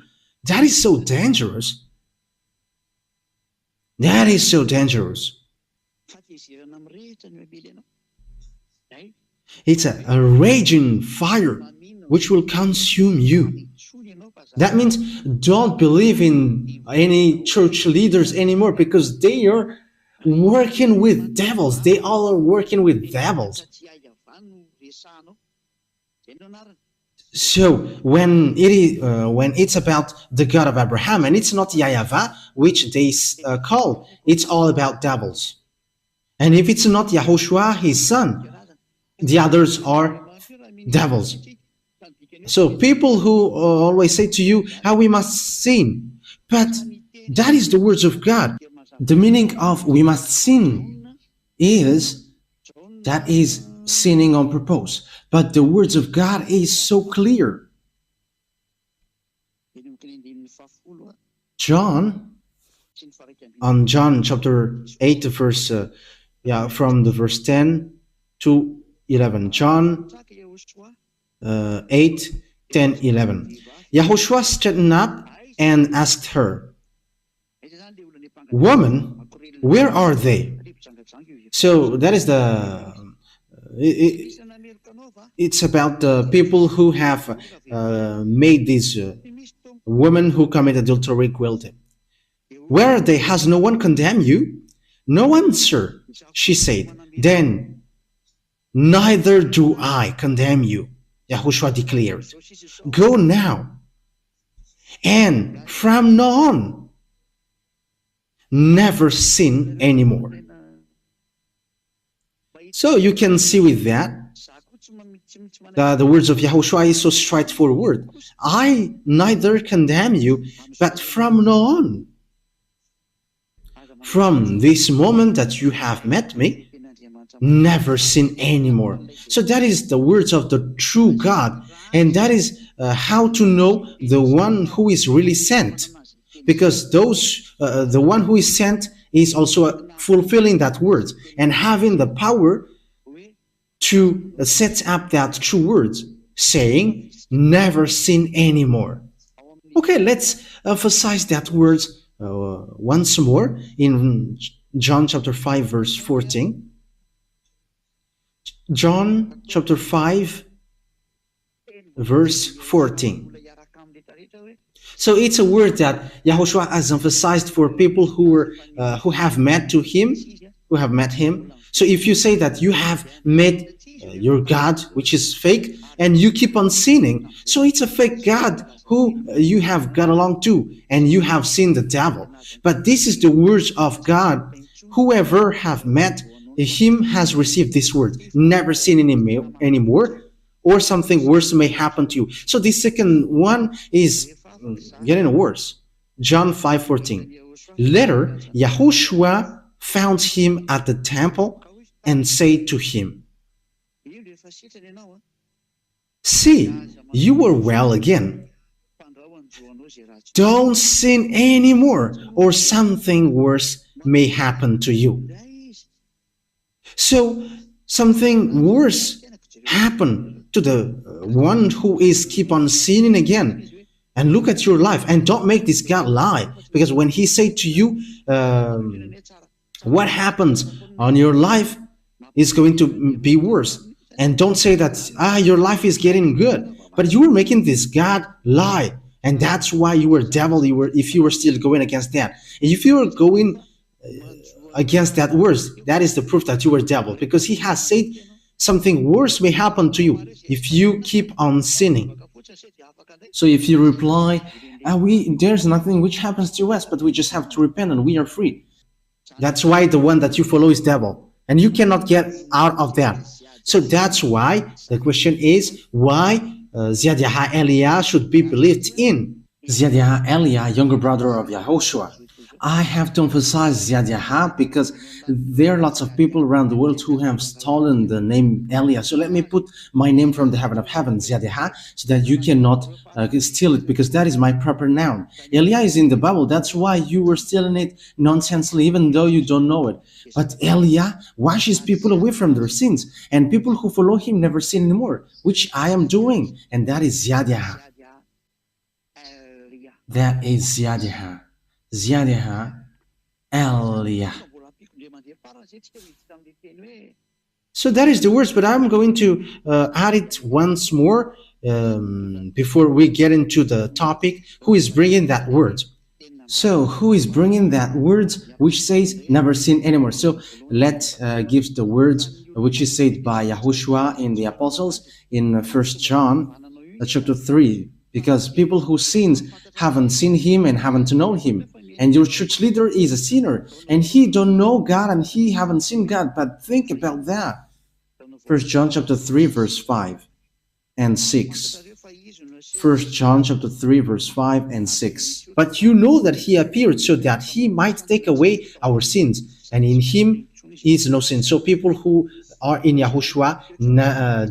That is so dangerous. That is so dangerous. It's a raging fire which will consume you. That means don't believe in any church leaders anymore, because they are working with devils. They all are working with devils. So when it's about the God of Abraham, and it's not YAHVAH, which they call, it's all about devils. And if it's not Yahushua, his son, the others are devils. So people who always say to you, we must sin. But that is the words of God. The meaning of we must sin is that is sinning on purpose. But the words of God is so clear. John chapter 8, verse from the verse 10 2:11. John 8, 10, 11. Yahushua straightened up and asked her, "Woman, where are they?" So that is it's about the people who have made these women who commit adultery guilty. "Where are they? Has no one condemned you?" "No one, sir," she said. "Then neither do I condemn you," Yahushua declared. "Go now, and from now on, never sin anymore." So you can see with that, the words of Yahushua is so straightforward. I neither condemn you, but from now on, from this moment that you have met me, never sin anymore. So that is the words of the true God, and that is how to know the one who is really sent, because the one who is sent is also fulfilling that word and having the power to set up that true words, saying never sin anymore. Okay, let's emphasize that words once more in John chapter 5 verse 14. John chapter 5 verse 14. So it's a word that Yahushua has emphasized for people who have met him. So if you say that you have met your God, which is fake, and you keep on sinning, so it's a fake God who you have got along to, and you have seen the devil. But this is the words of God. Whoever have met him has received this word, never sin anymore, or something worse may happen to you. So the second one is getting worse. John 5:14. Later, Yahushua found him at the temple and said to him, "See, you are well again. Don't sin anymore, or something worse may happen to you." So something worse happened to the one who is keep on sinning again. And look at your life, and don't make this God lie, because when he said to you what happens on your life is going to be worse, and don't say that your life is getting good, but you were making this God lie, and that's why you were devil. If you were still going against that, and if you were going against that worse, that is the proof that you were devil, because he has said something worse may happen to you if you keep on sinning. So if you reply, there's nothing which happens to us, but we just have to repent and we are free, that's why the one that you follow is devil, and you cannot get out of that. So that's why the question is why Zhyahah Eliah should be believed in. Zhyahah Eliah, younger brother of Yahushua. I have to emphasize Zhyahah because there are lots of people around the world who have stolen the name Eliah. So let me put my name from the heaven of heaven, Zhyahah, so that you cannot steal it, because that is my proper noun. Eliah is in the Bible. That's why you were stealing it nonsensely, even though you don't know it. But Eliah washes people away from their sins, and people who follow him never sin anymore, which I am doing, and that is Zhyahah. That is Zhyahah. Zhyahah Eliah. So that is the words, but I'm going to add it once more before we get into the topic. Who is bringing that word? So who is bringing that word which says never sin anymore? So let's give the words which is said by Yahushua in the apostles in 1 John chapter 3, because people who sins haven't seen him and haven't known him. And your church leader is a sinner, and he don't know God, and he haven't seen God. But think about that. 1 John chapter 3, verse 5 and 6. 1 John chapter 3, verse 5 and 6. But you know that he appeared so that he might take away our sins, and in him is no sin. So people who are in Yahushua,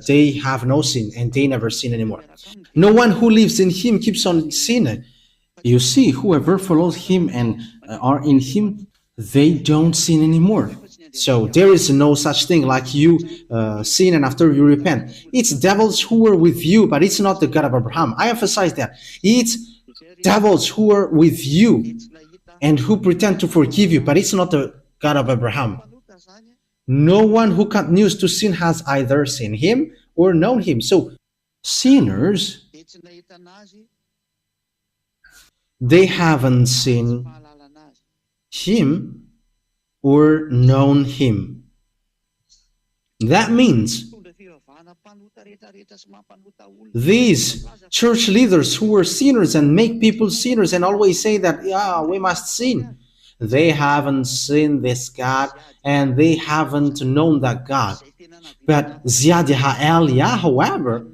they have no sin, and they never sin anymore. No one who lives in him keeps on sinning. You see, whoever follows him and are in him, they don't sin anymore. So there is no such thing like you sin and after you repent. It's devils who are with you, but it's not the God of Abraham. I emphasize that. It's devils who are with you and who pretend to forgive you, but it's not the God of Abraham. No one who continues to sin has either seen him or known him. So sinners, they haven't seen him or known him. That means these church leaders who are sinners and make people sinners and always say that, yeah, we must sin, they haven't seen this God and they haven't known that God. But Zhyahah, however,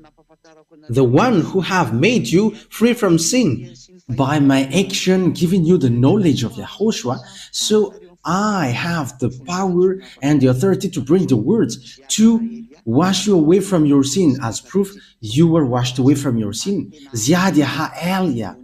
the one who have made you free from sin by my action, giving you the knowledge of Yahushua, so I have the power and the authority to bring the words to wash you away from your sin. As proof, you were washed away from your sin. Zhyahah.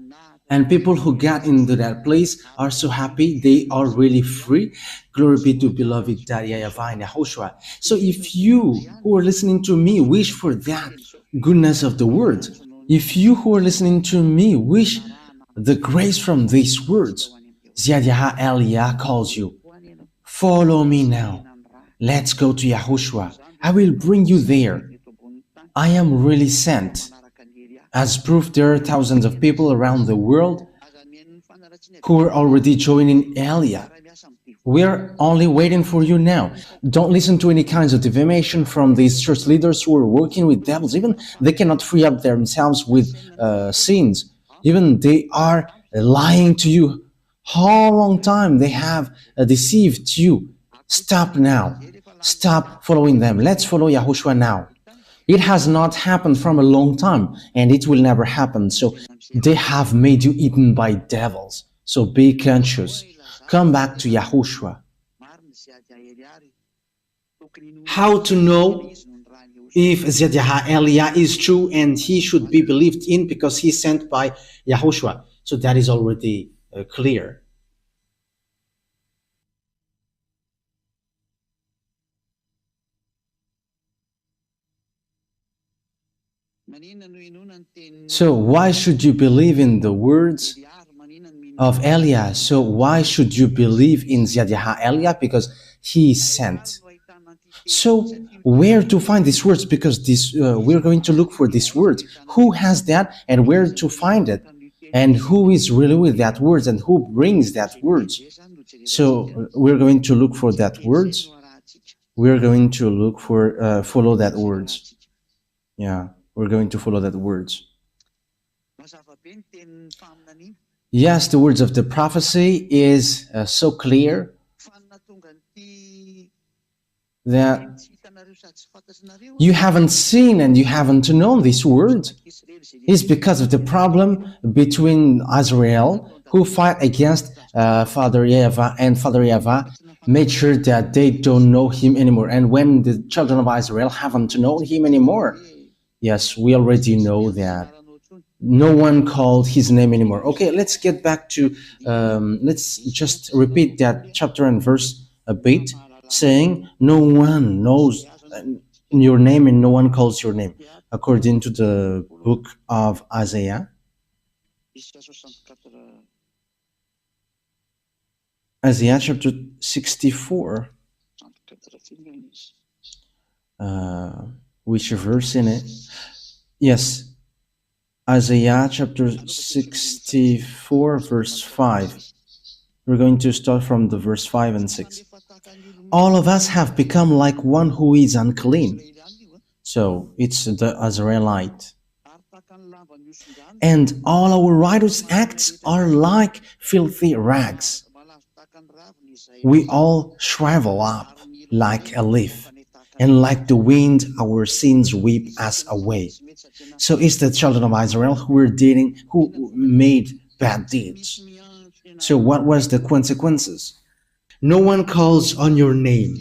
And people who got into that place are so happy. They are really free. Glory be to beloved YAHVAH and YAHOSHUAH. So if you who are listening to me wish for that goodness of the word, if you who are listening to me wish the grace from these words, Zhyahah calls you. Follow me now. Let's go to Yahushua. I will bring you there. I am really sent. As proof, there are thousands of people around the world who are already joining Elia. We're only waiting for you now. Don't listen to any kinds of defamation from these church leaders who are working with devils. Even they cannot free up themselves with sins. Even they are lying to you. How long time they have deceived you? Stop now. Stop following them. Let's follow Yahushua now. It has not happened from a long time, and it will never happen. So they have made you eaten by devils. So be conscious. Come back to Yahushua. How to know if Zhyahah is true and he should be believed in because he is sent by Yahushua? So that is already clear. So why should you believe in the words of Elia? So why should you believe in Zhyahah? Because he is sent. So where to find these words? Because we're going to look for these words. Who has that and where to find it? And who is really with that words and who brings that words? So we're going to look for that words. We're going to look for follow that words. Yeah, we're going to follow that words. Yes, the words of the prophecy is so clear that you haven't seen and you haven't known these words. It's because of the problem between Israel, who fight against Father YAHVAH, and Father YAHVAH made sure that they don't know him anymore. And when the children of Israel haven't known him anymore, yes, we already know that no one called his name anymore. Okay, let's get back to, let's just repeat that chapter and verse a bit, saying, no one knows your name and no one calls your name, according to the book of Isaiah. Isaiah chapter 64. Which verse in it? Yes. Isaiah chapter 64 verse 5. We're going to start from the verse 5 and 6. All of us have become like one who is unclean. So it's the Israelite. And all our righteous acts are like filthy rags. We all shrivel up like a leaf, and like the wind our sins weep us away. So it's the children of Israel who made bad deeds. So what was the consequences? No one calls on your name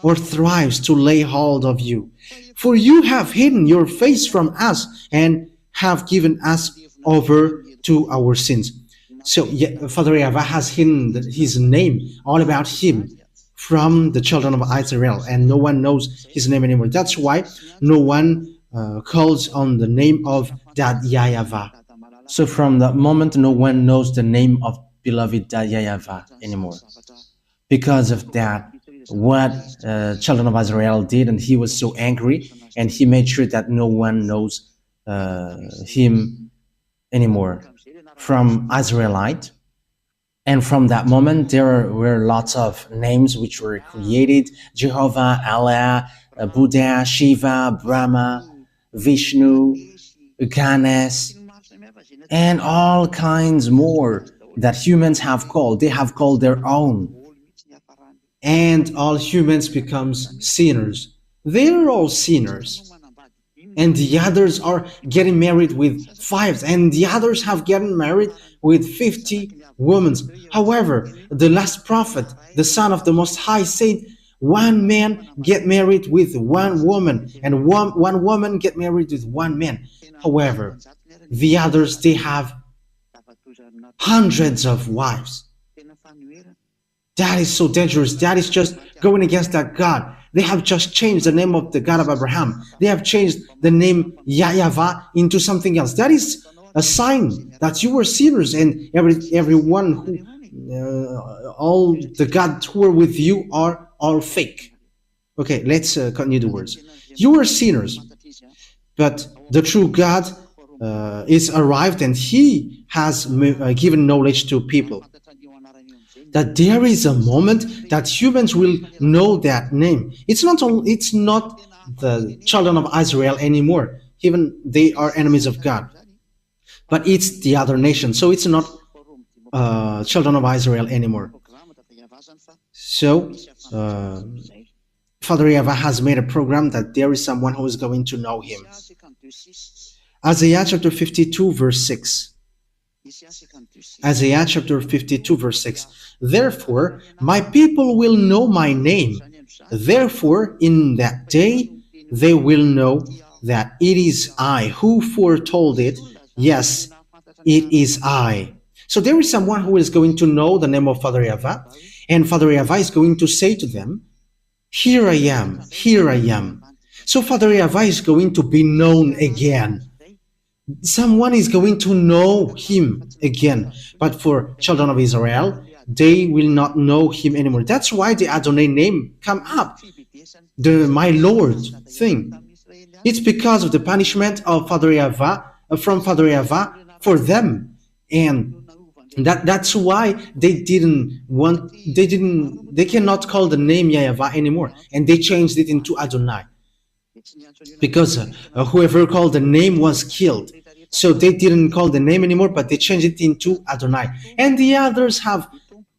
or thrives to lay hold of you. For you have hidden your face from us and have given us over to our sins. So Father YAHVAH has hidden his name, all about him, from the children of Israel, and no one knows his name anymore. That's why no one calls on the name of that YAHVAH. So from that moment, no one knows the name of beloved YAHVAH anymore. Because of that, what children of Israel did, and he was so angry, and he made sure that no one knows him anymore from Israelite. And from that moment, there were lots of names which were created: Jehovah, Allah, Buddha, Shiva, Brahma, Vishnu, Ganesh, and all kinds more that humans have called. They have called their own. And all humans becomes sinners. They're all sinners. And the others are getting married with 5, and the others have gotten married with 50 women. However, the last prophet, the son of the Most High, said one man get married with one woman, and one woman get married with one man. However, the others, they have hundreds of wives. That is so dangerous. That is just going against that God. They have just changed the name of the God of Abraham. They have changed the name YAHVAH into something else. That is a sign that you were sinners, and everyone who, all the gods who were with you are all fake. Okay, let's continue the words. You were sinners, but the true God is arrived, and he has given knowledge to people. That there is a moment that humans will know that name. It's not the children of Israel anymore. Even they are enemies of God. But it's the other nation. So it's not children of Israel anymore. So Father YAHVAH has made a program that there is someone who is going to know him. Isaiah chapter 52 verse 6. Isaiah chapter 52 verse 6. Therefore, my people will know my name. Therefore, in that day, they will know that it is I who foretold it. Yes, it is I. So there is someone who is going to know the name of Father YAHVAH, and Father YAHVAH is going to say to them, here I am, here I am. So Father YAHVAH is going to be known again. Someone is going to know him again. But for children of Israel, they will not know him anymore. That's why the Adonai name come up, the my Lord thing. It's because of the punishment of Father YAHVAH, from Father YAHVAH for them, and that's why they cannot call the name YAHVAH anymore, and they changed it into Adonai, because whoever called the name was killed. So they didn't call the name anymore, but they changed it into Adonai. And the others have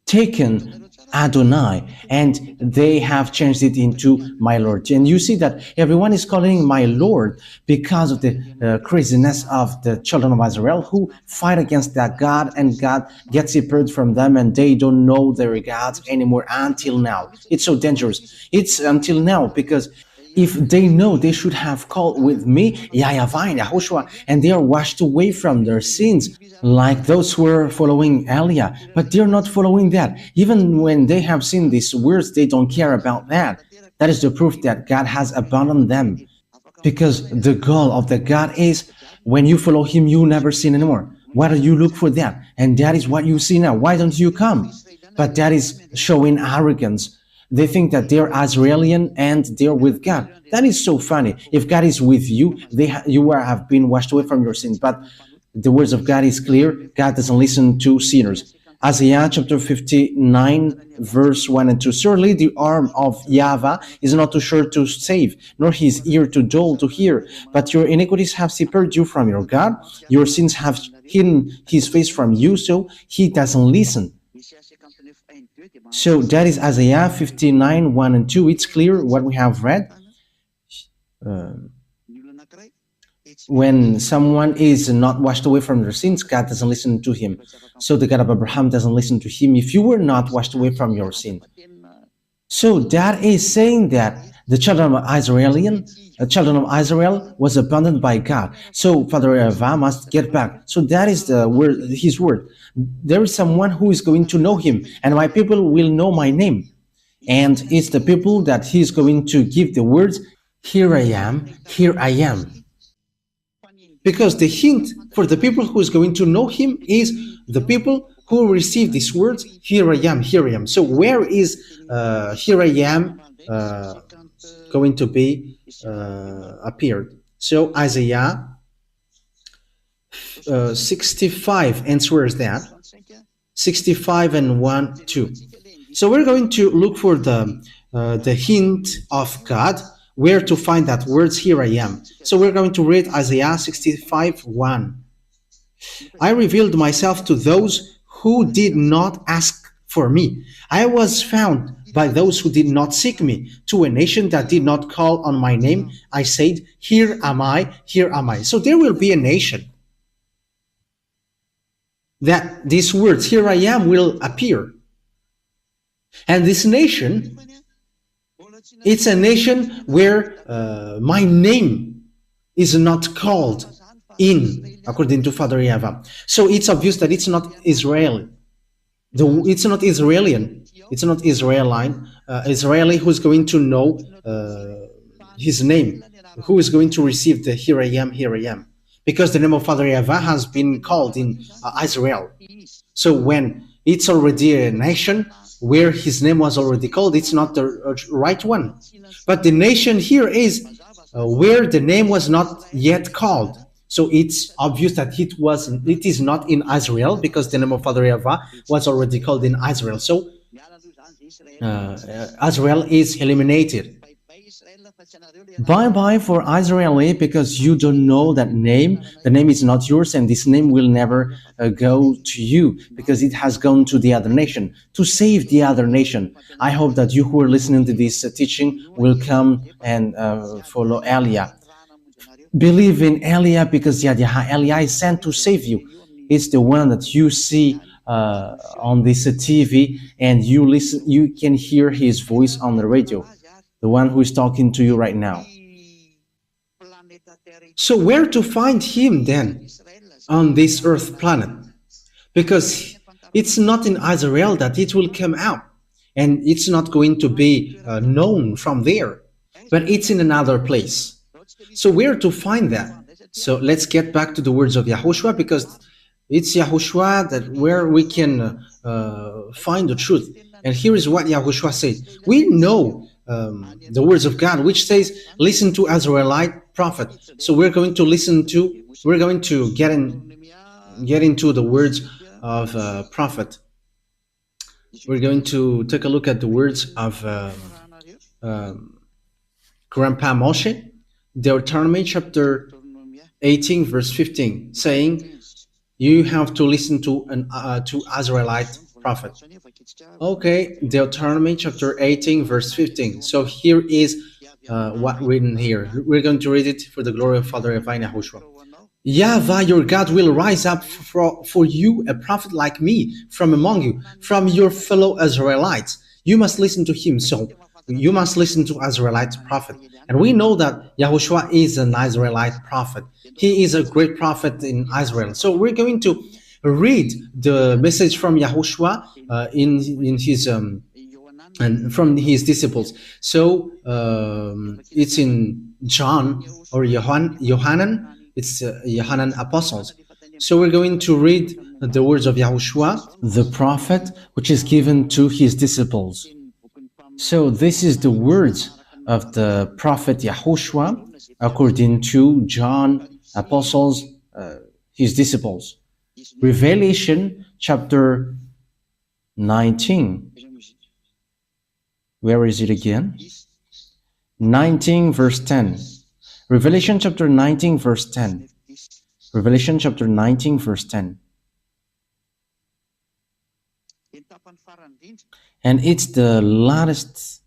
taken Adonai, and they have changed it into my Lord. And you see that everyone is calling my Lord because of the craziness of the children of Israel who fight against that God, and God gets separated from them, and they don't know their gods anymore until now. It's so dangerous. It's until now, because if they know, they should have called with me YAHVAH and YAHOSHUAH, and they are washed away from their sins, like those who are following Elia. But they're not following that. Even when they have seen these words, they don't care about that. That is the proof that God has abandoned them. Because the goal of the God is, when you follow him, you never sin anymore. Why do you look for that? And that is what you see now. Why don't you come? But that is showing arrogance. They think that they're Israeli and they're with God. That is so funny. If God is with you, you have been washed away from your sins. But the words of God is clear. God doesn't listen to sinners. Isaiah chapter 59 verse 1 and 2. Surely the arm of YAHVAH is not too short to save, nor his ear too dull to hear. But your iniquities have separated you from your God. Your sins have hidden his face from you, so he doesn't listen. So that is Isaiah 59, 1 and 2. It's clear what we have read. When someone is not washed away from their sins, God doesn't listen to him. So the God of Abraham doesn't listen to him if you were not washed away from your sin. So that is saying that the children of Israel was abandoned by God. So Father YAHVAH must get back. So that is the word, his word. There is someone who is going to know him, and my people will know my name. And it's the people that he's going to give the words, here I am, here I am. Because the hint for the people who is going to know him is the people who receive these words, here I am, here I am. So where is here I am going to be appeared? So Isaiah 65 answers that. 65 and 1, 2. So we're going to look for the hint of God, where to find that words, here I am. So we're going to read Isaiah 65, 1. I revealed myself to those who did not ask for me. I was found by those who did not seek me. To a nation that did not call on my name, I said, here am I, here am I. So there will be a nation that these words, here I am, will appear. And this nation, it's a nation where my name is not called in, according to Father YAHVAH. So it's obvious that it's not Israeli. It's not Israelian. It's not Israeli who's going to know his name, who is going to receive the here I am, here I am. Because the name of Father YAHVAH has been called in Israel. So when it's already a nation where his name was already called, it's not the right one. But the nation here is where the name was not yet called. So it's obvious that it is not in Israel, because the name of Father YAHVAH was already called in Israel. So Israel is eliminated. Bye-bye for Israeli, because you don't know that name. The name is not yours, and this name will never go to you, because it has gone to the other nation, to save the other nation. I hope that you who are listening to this teaching will come and follow Eliah. Believe in Eliah, because Eliah is sent to save you. It's the one that you see on this TV, and you can hear his voice on the radio. The one who is talking to you right now. So where to find him then on this earth planet? Because it's not in Israel that it will come out, and it's not going to be known from there, but it's in another place. So where to find that? So let's get back to the words of YAHOSHUAH, because it's YAHOSHUAH that where we can find the truth. And here is what YAHOSHUAH said. We know the words of God, which says, listen to Israelite prophet. So we're going to get into the words of prophet. We're going to take a look at the words of Grandpa Moshe, Deuteronomy chapter 18 verse 15, saying you have to listen to Israelite prophet. Okay, Deuteronomy chapter 18 verse 15. So here is what written here. We're going to read it for the glory of Father YAHVAH. YAHVAH your God will rise up for you a prophet like me from among you, from your fellow Israelites. You must listen to him. So you must listen to Israelite prophet. And we know that YAHOSHUAH is an Israelite prophet. He is a great prophet in Israel. So we're going to read the message from YAHOSHUAH in his and from his disciples. So it's in John or Yohanan. It's Yohanan apostles. So we're going to read the words of YAHOSHUAH, the prophet, which is given to his disciples. So this is the words of the prophet YAHOSHUAH according to John apostles, his disciples. Revelation chapter 19. Where is it again? 19 verse 10. Revelation chapter 19 verse 10. Revelation chapter 19 verse 10. And it's the last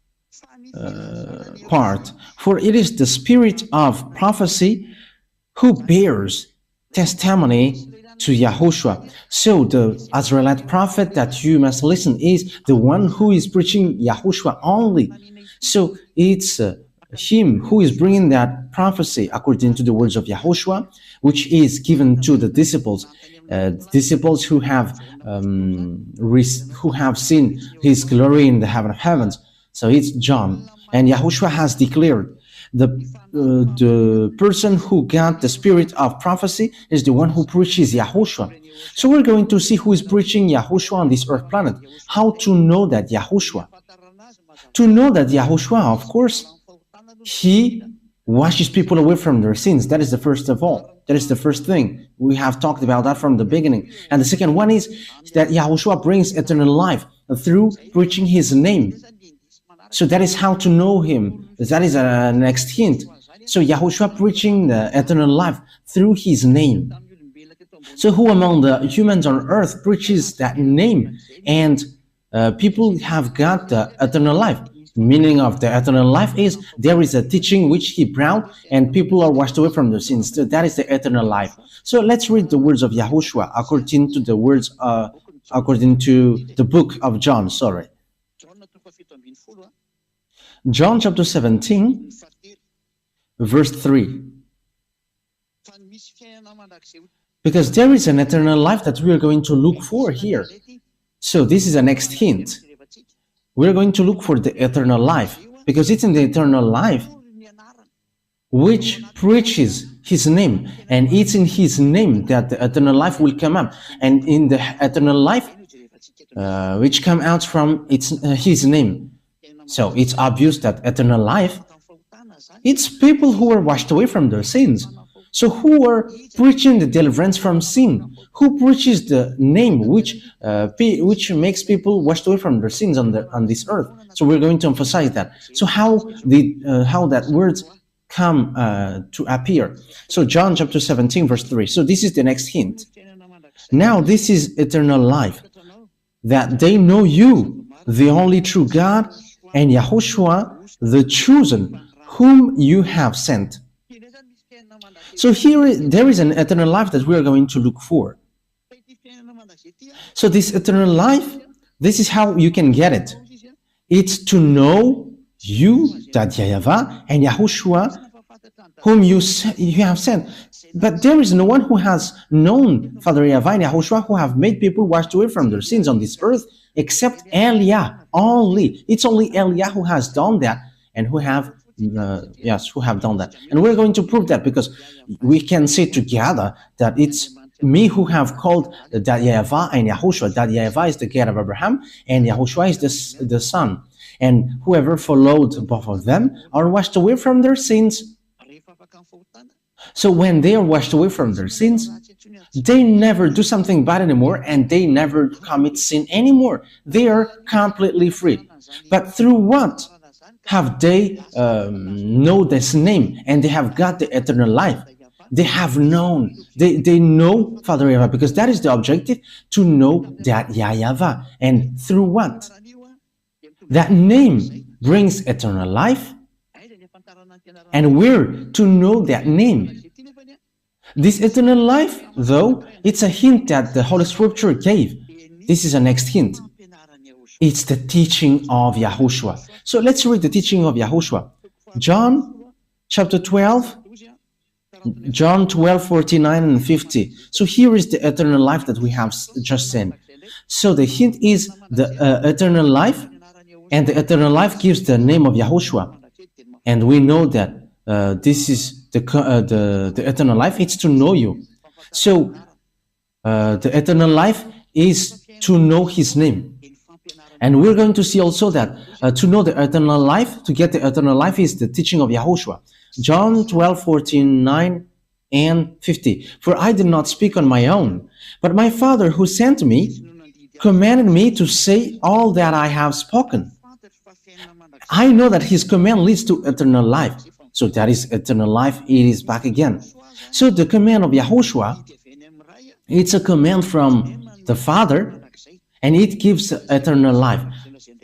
part. For it is the spirit of prophecy who bears testimony to YAHOSHUAH. So the Israelite prophet that you must listen is the one who is preaching YAHOSHUAH only. So it's him who is bringing that prophecy according to the words of YAHOSHUAH, which is given to the disciples, disciples who have seen his glory in the heaven of heavens. So it's John. And Yahushua has declared the person who got the spirit of prophecy is the one who preaches Yahushua. So we're going to see who is preaching Yahushua on this earth planet. How to know that Yahushua. To know that Yahushua, of course, he washes people away from their sins. That is the first of all. That is the first thing. We have talked about that from the beginning. And the second one is that Yahushua brings eternal life through preaching his name. So that is how to know him. That is a next hint. So Yahushua preaching the eternal life through his name. So who among the humans on earth preaches that name? And people have got the eternal life. Meaning of the eternal life is there is a teaching which he brought and people are washed away from their sins. So that is the eternal life. So let's read the words of Yahushua according to the words, according to the book of John, John chapter 17, verse 3. Because there is an eternal life that we are going to look for here. So this is a next hint. We're going to look for the eternal life, because it's in the eternal life which preaches his name, and it's in his name that the eternal life will come up, and in the eternal life which come out from his name. So it's obvious that eternal life, it's people who are washed away from their sins. So who are preaching the deliverance from sin? Who preaches the name which makes people washed away from their sins on this earth? So we're going to emphasize that. So how that words come to appear? So John chapter 17 verse 3. So this is the next hint. Now this is eternal life, that they know you, the only true God, and Yahushua, the chosen, whom you have sent. So here there is an eternal life that we are going to look for. So this eternal life, this is how you can get it. It's to know you, that YAHVAH, and Yahushua, whom you have sent. But there is no one who has known Father YAHVAH and Yahushua, who have made people washed away from their sins on this earth, except Eliah only. It's only Eliah who has done that, and who have done that. And we're going to prove that, because we can say together that it's me who have called that YAHVAH and Yahushua. That YAHVAH is the God of Abraham, and Yahushua is the Son. And whoever followed both of them are washed away from their sins. So when they are washed away from their sins, they never do something bad anymore, and they never commit sin anymore. They are completely free. But through what have they know this name, and they have got the eternal life? They have known, they know Father YAHVAH, because that is the objective, to know that YAHVAH. And through what? That name brings eternal life, and we're to know that name. This eternal life, though, it's a hint that the Holy Scripture gave. This is a next hint. It's the teaching of Yahushua. So let's read the teaching of Yahushua. John chapter 12, John 12, 49 and 50. So here is the eternal life that we have just seen. So the hint is the eternal life, and the eternal life gives the name of Yahushua. And we know that this is the eternal life. It's to know you. So the eternal life is to know his name. And we're going to see also that to know the eternal life, to get the eternal life, is the teaching of Yahushua. John 12, 49 and 50. For I did not speak on my own, but my Father who sent me commanded me to say all that I have spoken. I know that his command leads to eternal life. So that is eternal life. It is back again. So the command of Yahushua, it's a command from the Father, and it gives eternal life.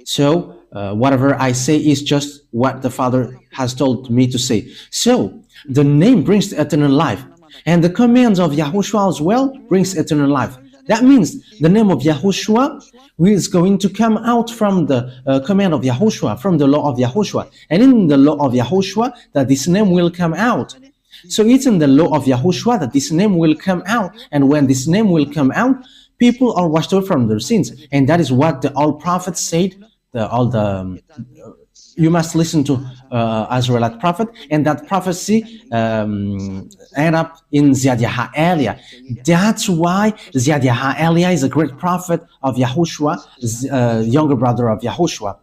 So whatever I say is just what the Father has told me to say. So the name brings the eternal life, and the commands of Yahushua as well brings eternal life. That means the name of Yahushua is going to come out from the command of Yahushua, from the law of Yahushua. And in the law of Yahushua, that this name will come out. So it's in the law of Yahushua that this name will come out. And when this name will come out, people are washed away from their sins. And that is what all prophets said, all the you must listen to Israelite prophet, and that prophecy end up in Zhyahah Eliah. That's why Zhyahah Eliah is a great prophet of Yahushua, younger brother of Yahushua.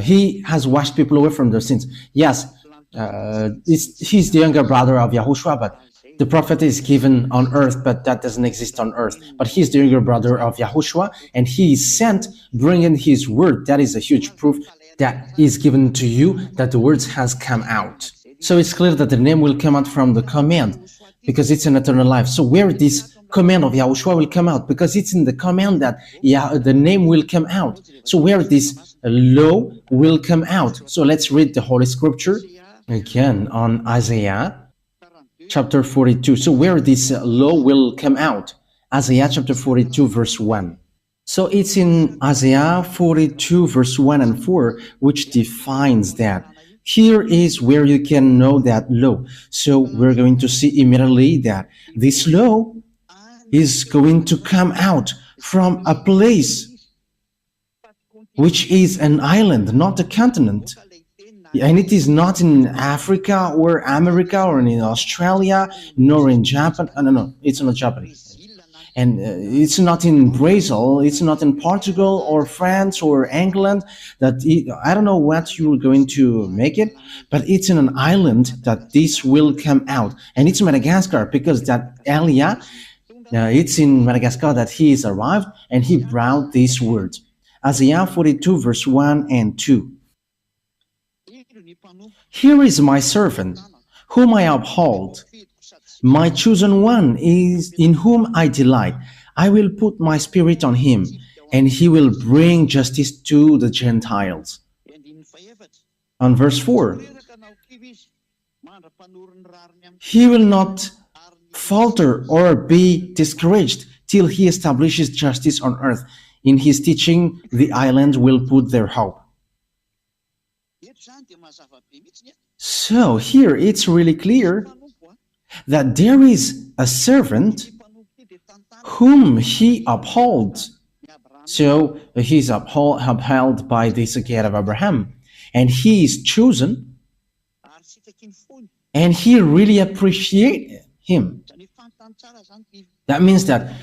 He has washed people away from their sins. Yes, he's the younger brother of Yahushua, but the prophet is given on earth, but that doesn't exist on earth. But he's the younger brother of Yahushua, and he is sent bringing his word. That is a huge proof that is given to you that the words has come out. So it's clear that the name will come out from the command, because it's an eternal life. So where this command of Yahushua will come out, because it's in the command that the name will come out. So where this law will come out. So let's read the Holy Scripture again on Isaiah chapter 42. So where this law will come out. Isaiah chapter 42 verse 1. So it's in Isaiah 42 verse 1 and 4, which defines that. Here is where you can know that law. So we're going to see immediately that this law is going to come out from a place which is an island, not a continent. And it is not in Africa or America or in Australia, nor in Japan. No, it's not Japanese. And it's not in Brazil, it's not in Portugal or France or England. I don't know what you're going to make it, but it's in an island that this will come out. And it's Madagascar, because that Elia, it's in Madagascar that he is arrived and he brought these words. Isaiah 42 verse 1 and 2. Here is my servant, whom I uphold, my chosen one is in whom I delight. I will put my spirit on him, and he will bring justice to the Gentiles. On verse 4, he will not falter or be discouraged till he establishes justice on earth. In his teaching, the island will put their hope. So here it's really clear that there is a servant whom he upholds. So he is upheld by this gate of Abraham, and he is chosen, and he really appreciates him. That means that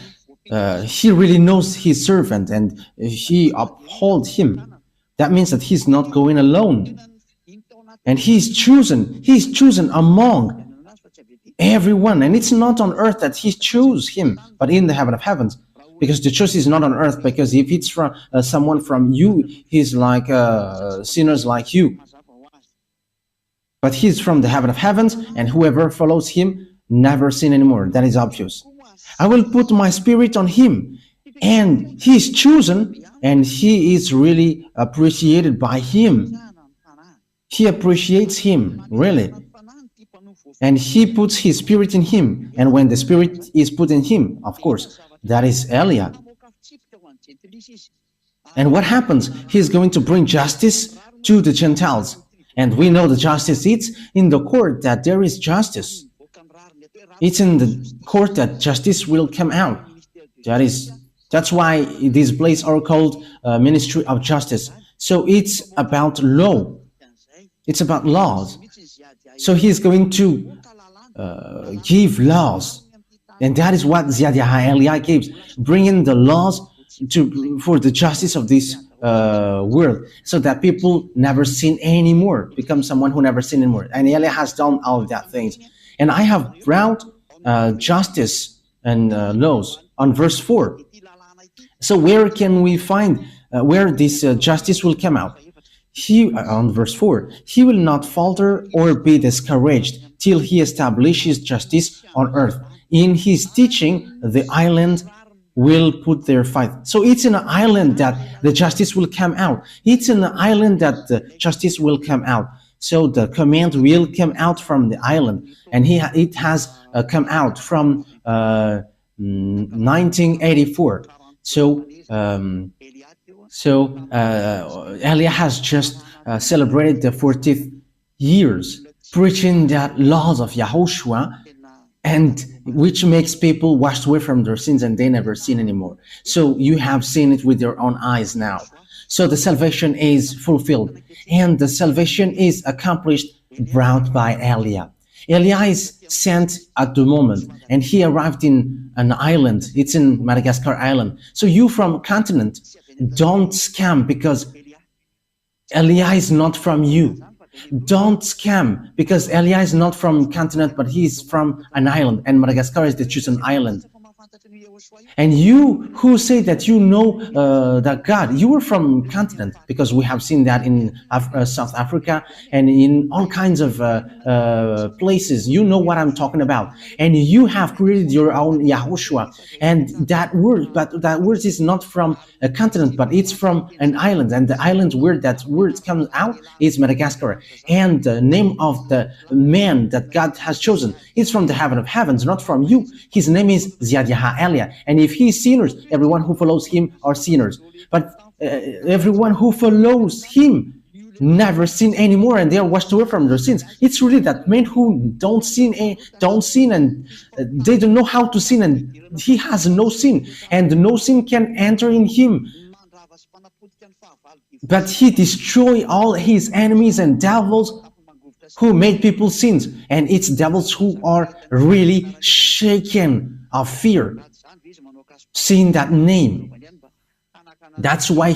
he really knows his servant and he upholds him. That means that he's not going alone. And he's chosen among everyone. And it's not on earth that he chose him, but in the heaven of heavens. Because the choice is not on earth, because if it's from someone from you, he's like sinners like you. But he's from the heaven of heavens, and whoever follows him never sin anymore. That is obvious. I will put my spirit on him, and he is chosen, and he is really appreciated by him. He appreciates him, really. And he puts his spirit in him. And when the spirit is put in him, of course, that is Elia. And what happens? He's going to bring justice to the Gentiles. And we know the justice, it's in the court that there is justice. It's in the court that justice will come out. That's why these places are called Ministry of Justice. So it's about law. It's about laws. So he's going to give laws. And that is what Zhyahah Eliah gives, bringing the laws for the justice of this world, so that people never sin anymore, become someone who never sin anymore. And Eliah has done all of that things. And I have brought justice and laws on verse 4. So where can we find where this justice will come out? On verse 4, he will not falter or be discouraged till he establishes justice on earth. In his teaching, the island will put their fight. So it's in an island that the justice will come out. It's in an island that the justice will come out. So the command will come out from the island, and it has come out from 1984. So Eliah has just celebrated the 40th years, preaching the laws of Yahushua and which makes people washed away from their sins and they never sin anymore. So you have seen it with your own eyes now. So the salvation is fulfilled, and the salvation is accomplished brought by Eliah. Eliah is sent at the moment, and he arrived in an island. It's in Madagascar Island. So you from continent, don't scam, because Eliah is not from you. Don't scam, because Eliah is not from continent, but he is from an island, and Madagascar is the chosen island. And you who say that you know that God, you are from continent, because we have seen that in South Africa and in all kinds of places. You know what I'm talking about. And you have created your own Yahushua. And that word, but that word is not from a continent, but it's from an island. And the island where that word comes out is Madagascar. And the name of the man that God has chosen is from the heaven of heavens, not from you. His name is Zhyahah. And if he is sinners, everyone who follows him are sinners. But everyone who follows him never sin anymore, and they are washed away from their sins. It's really that men who don't sin, and they don't know how to sin, and he has no sin, and no sin can enter in him. But he destroyed all his enemies and devils who made people sin, and it's devils who are really shaken of fear seeing that name. That's why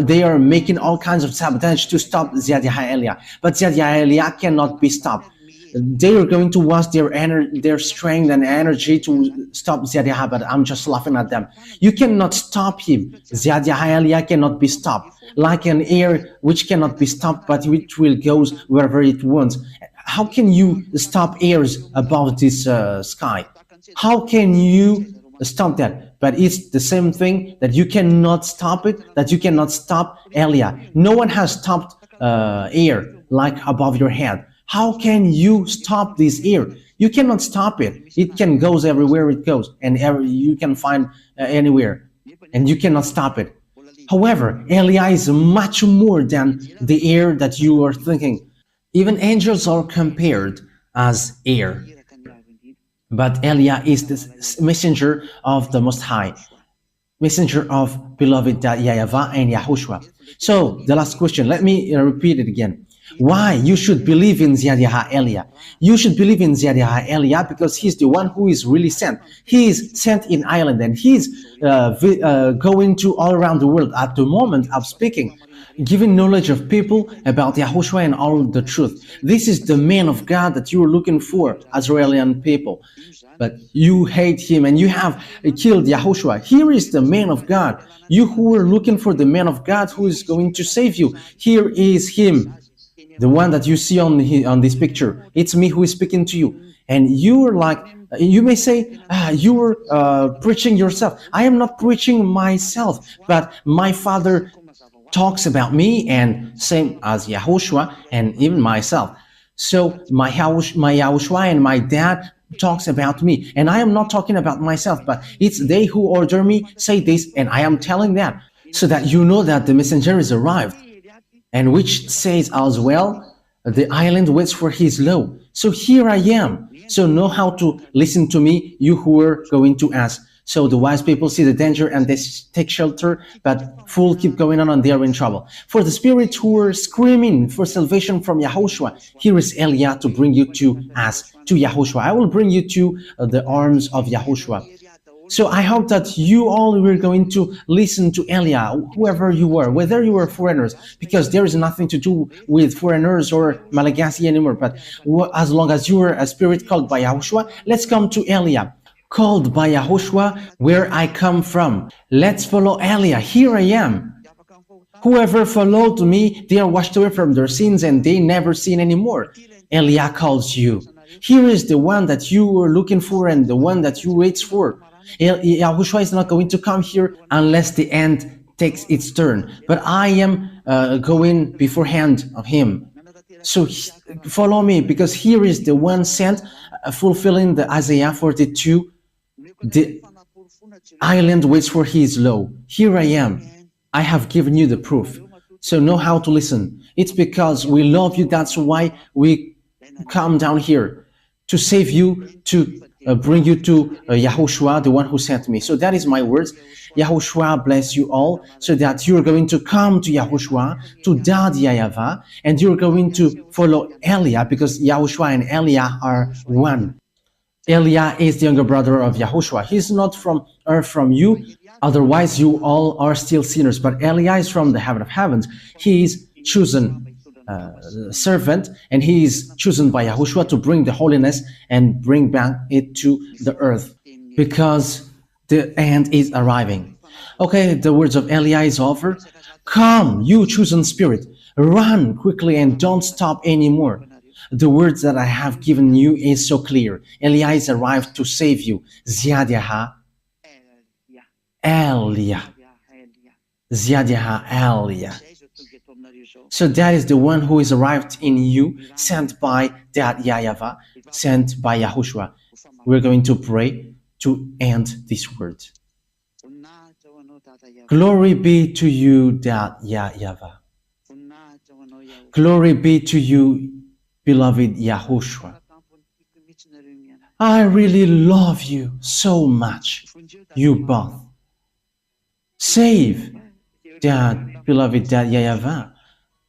they are making all kinds of sabotage to stop Zhyahah. But Zhyahah cannot be stopped. They are going to waste their strength and energy to stop Zhyahah, but I'm just laughing at them. You cannot stop him. Zhyahah cannot be stopped. Like an air which cannot be stopped, but which will go wherever it wants. How can you stop airs above this sky? How can you stop that? But it's the same thing, that you cannot stop it, that you cannot stop Eliah. No one has stopped air like above your head. How can you stop this air? You cannot stop it. It can go everywhere it goes, and you can find anywhere, and you cannot stop it. However, Eliah is much more than the air that you are thinking. Even angels are compared as air. But Eliah is the messenger of the Most High, messenger of beloved YAHVAH and YAHOSHUAH. So the last question, let me repeat it again. Why you should believe in Zhyahah? You should believe in Zhyahah because he's the one who is really sent. He is sent in Ireland, and he's going to all around the world at the moment of speaking, giving knowledge of people about Yahushua and all the truth. This is the man of God that you are looking for, Israeli people. But you hate him and you have killed Yahushua. Here is the man of God. You who are looking for the man of God who is going to save you. Here is him, the one that you see on this picture. It's me who is speaking to you. And you are like, you may say, you are preaching yourself. I am not preaching myself, but my Father talks about me, and same as Yahushua and even myself. So my Yahushua and my dad talks about me, and I am not talking about myself, but it's they who order me say this, and I am telling that, so that you know that the messenger is arrived, and which says as well, the island waits for his law. So here I am. So know how to listen to me, you who are going to ask. So the wise people see the danger and they take shelter, but fools keep going on and they are in trouble. For the spirits who are screaming for salvation from Yahushua, here is Eliah to bring you to us, to Yahushua. I will bring you to the arms of Yahushua. So I hope that you all were going to listen to Eliah, whoever you were, whether you were foreigners, because there is nothing to do with foreigners or Malagasy anymore. But as long as you are a spirit called by Yahushua, let's come to Eliah. Called by Yahushua, where I come from. Let's follow Eliah. Here I am. Whoever followed me, they are washed away from their sins and they never sin anymore. Eliah calls you. Here is the one that you were looking for and the one that you wait for. Yahushua is not going to come here unless the end takes its turn. But I am going beforehand of him. So follow me, because here is the one sent, fulfilling the Isaiah 42. The island waits for his law. Here I am. I have given you the proof. So know how to listen. It's because we love you. That's why we come down here, to save you, to bring you to Yahushua, the one who sent me. So that is my words. Yahushua bless you all, so that you're going to come to Yahushua, to Dad YAHVAH, and you're going to follow Eliah, because Yahushua and Eliah are one. Eliah is the younger brother of Yahushua. He's not from earth, from you. Otherwise, you all are still sinners. But Eliah is from the heaven of heavens. He is chosen servant, and he is chosen by Yahushua to bring the holiness and bring back it to the earth, because the end is arriving. Okay, the words of Eliah is over. Come, you chosen spirit, run quickly and don't stop anymore. The words that I have given you is so clear. Eliah is arrived to save you. Zhyahah, Eliah. Zhyahah, Eliah. So that is the one who is arrived in you, sent by Dad YAHVAH, sent by Yahushua. We're going to pray to end this word. Glory be to you, Dad YAHVAH. Glory be to you, beloved Yahushua. I really love you so much, you both. Save, Dad, beloved Dad YAHVAH,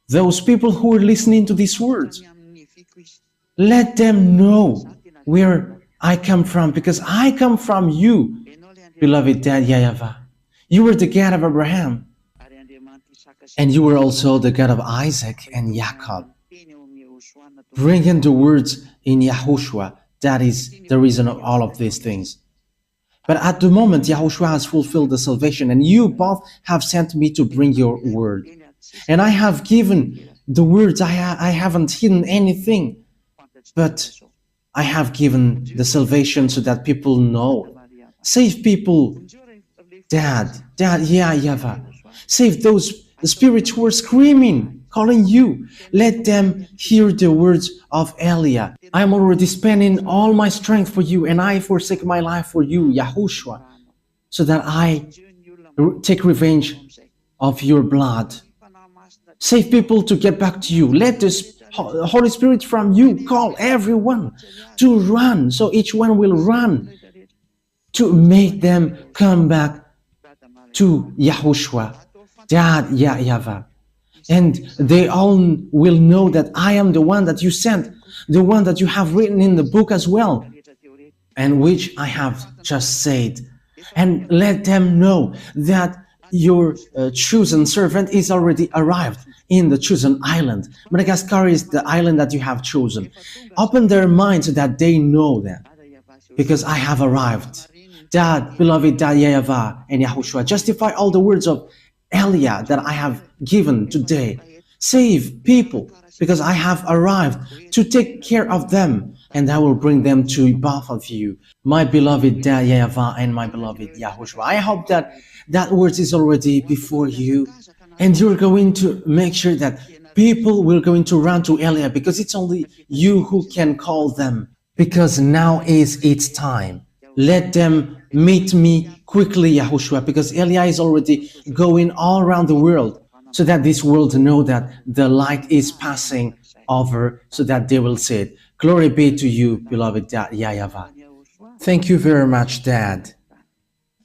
those people who are listening to these words. Let them know where I come from, because I come from you, beloved Dad YAHVAH. You were the God of Abraham, and you were also the God of Isaac and Jacob. Bring in the words in Yahushua. That is the reason of all of these things. But at the moment, Yahushua has fulfilled the salvation, and you both have sent me to bring your word. And I have given the words. I haven't hidden anything, but I have given the salvation so that people know. Save people, Dad YAHVAH. Save those spirits who are screaming, calling you. Let them hear the words of Eliah. I am already spending all my strength for you, and I forsake my life for you, Yahushua, so that I take revenge of your blood. Save people to get back to you. Let the Holy Spirit from you call everyone to run, so each one will run, to make them come back to Yahushua, Dad YAHVAH. And they all will know that I am the one that you sent, the one that you have written in the book as well, and which I have just said. And let them know that your chosen servant is already arrived in the chosen island. Madagascar is the island that you have chosen. Open their minds so that they know that, because I have arrived. Dad, beloved Dad YAHVAH and Yahushua, justify all the words of Eliah that I have given today. Save people, because I have arrived to take care of them, and I will bring them to both of you, my beloved Dad YAHVAH and my beloved Yahushua. I hope that that word is already before you, and you're going to make sure that people will going to run to Eliah, because it's only you who can call them, because now is its time. Let them meet me quickly, Yahushua, because Eliah is already going all around the world, so that this world know that the light is passing over, so that they will see it. Glory be to you, beloved Dad YAHVAH. Thank you very much, Dad.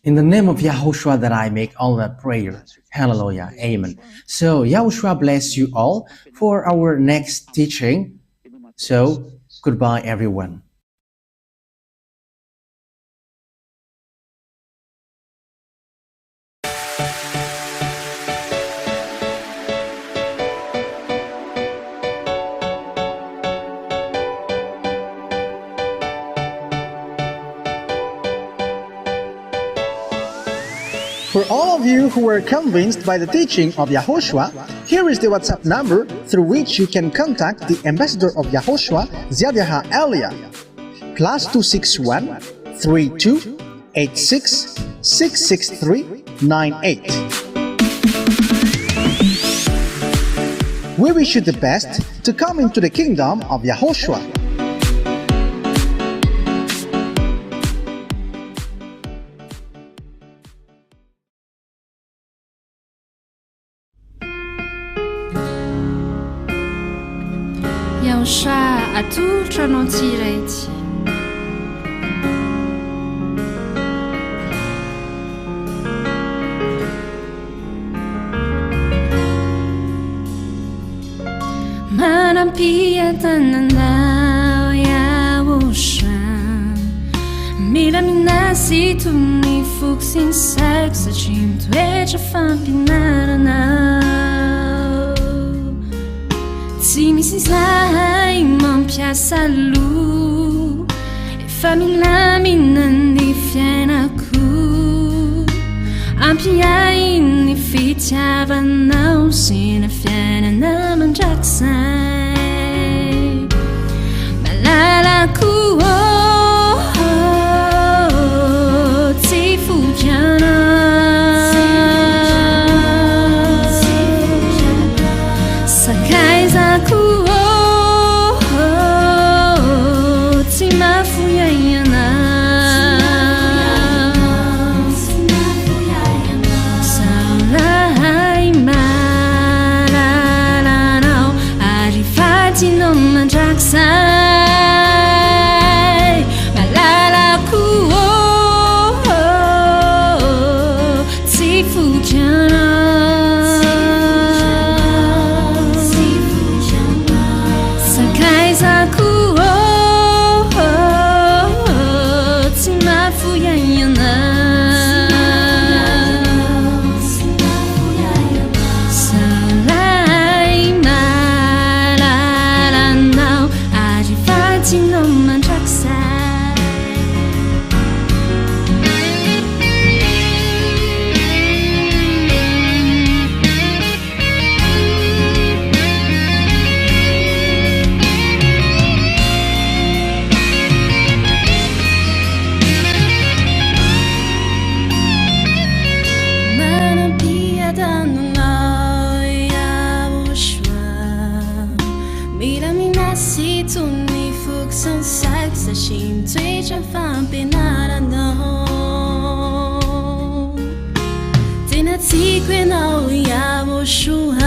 In the name of Yahushua that I make all that prayer. Hallelujah. Amen. So Yahushua bless you all for our next teaching. So goodbye, everyone. For all of you who were convinced by the teaching of Yahushua, here is the WhatsApp number through which you can contact the ambassador of Yahushua, Zhyahah Eliah. +261 32 86 663 98. We wish you the best to come into the kingdom of Yahushua. YAHOSHUAH atolotra anao tsiraitsy. pia tananao YAHOSHUAH mila minasy tony fokisy ny saiko satria mitoetra fampianaranao tsy misy zahay mampiasa lo efa milamina ny fiainako ampiai ny fitiavanao sy na fiainana mandrakizay malalako tsy fokiana sakaizako tsy mafuyaiana saulai malalanao arifatinao mandrakizay malalako tsy fokiana sakaizako tsy mafuyaiana saulai malalanao arifatinao mandrakizay manampiadanao YAHOSHUAH mila minasy tony fokisy ny saiko satria mitoetra ny fampianaranao tena tiako ianao YAHOSHUAH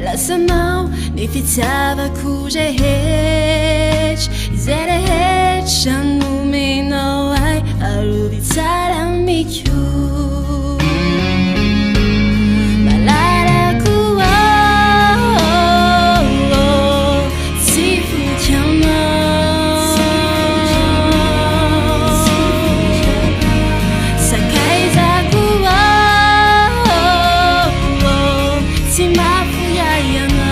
lasanao ny fitiavako rehetra izay rehetra nomenao ay arovy tsara miko malalako tsy fokiana sakaizako tsy mafuyaiana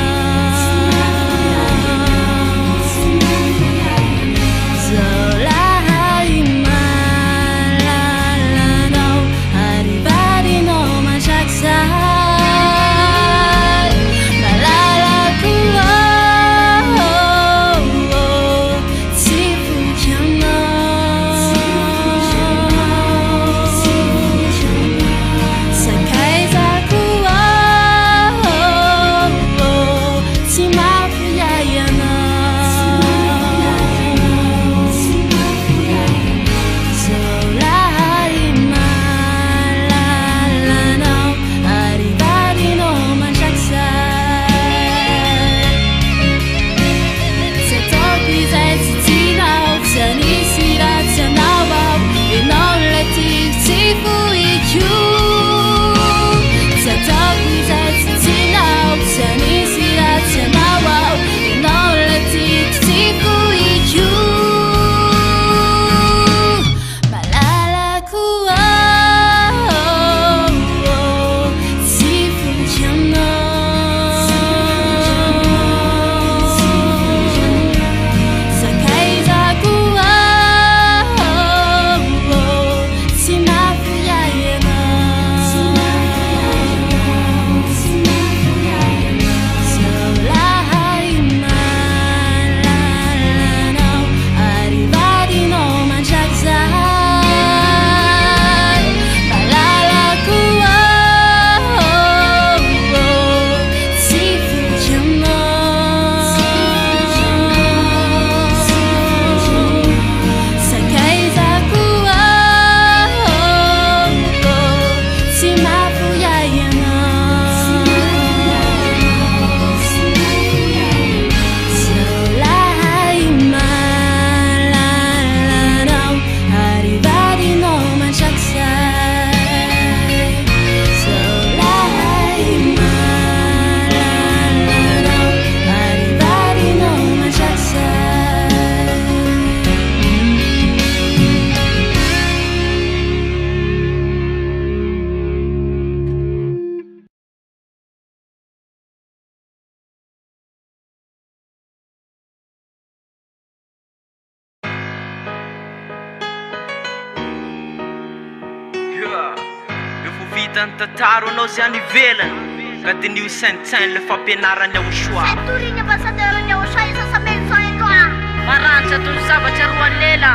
zaolai malalanao ariva hitany tantara anao zany ivelany ka dinio saintsain le fampianarany YAHOSHUAH Torina ambassadeur YAHOSHUAH isasabenso eto ah. Maranitra toy ny zavatra roa lela.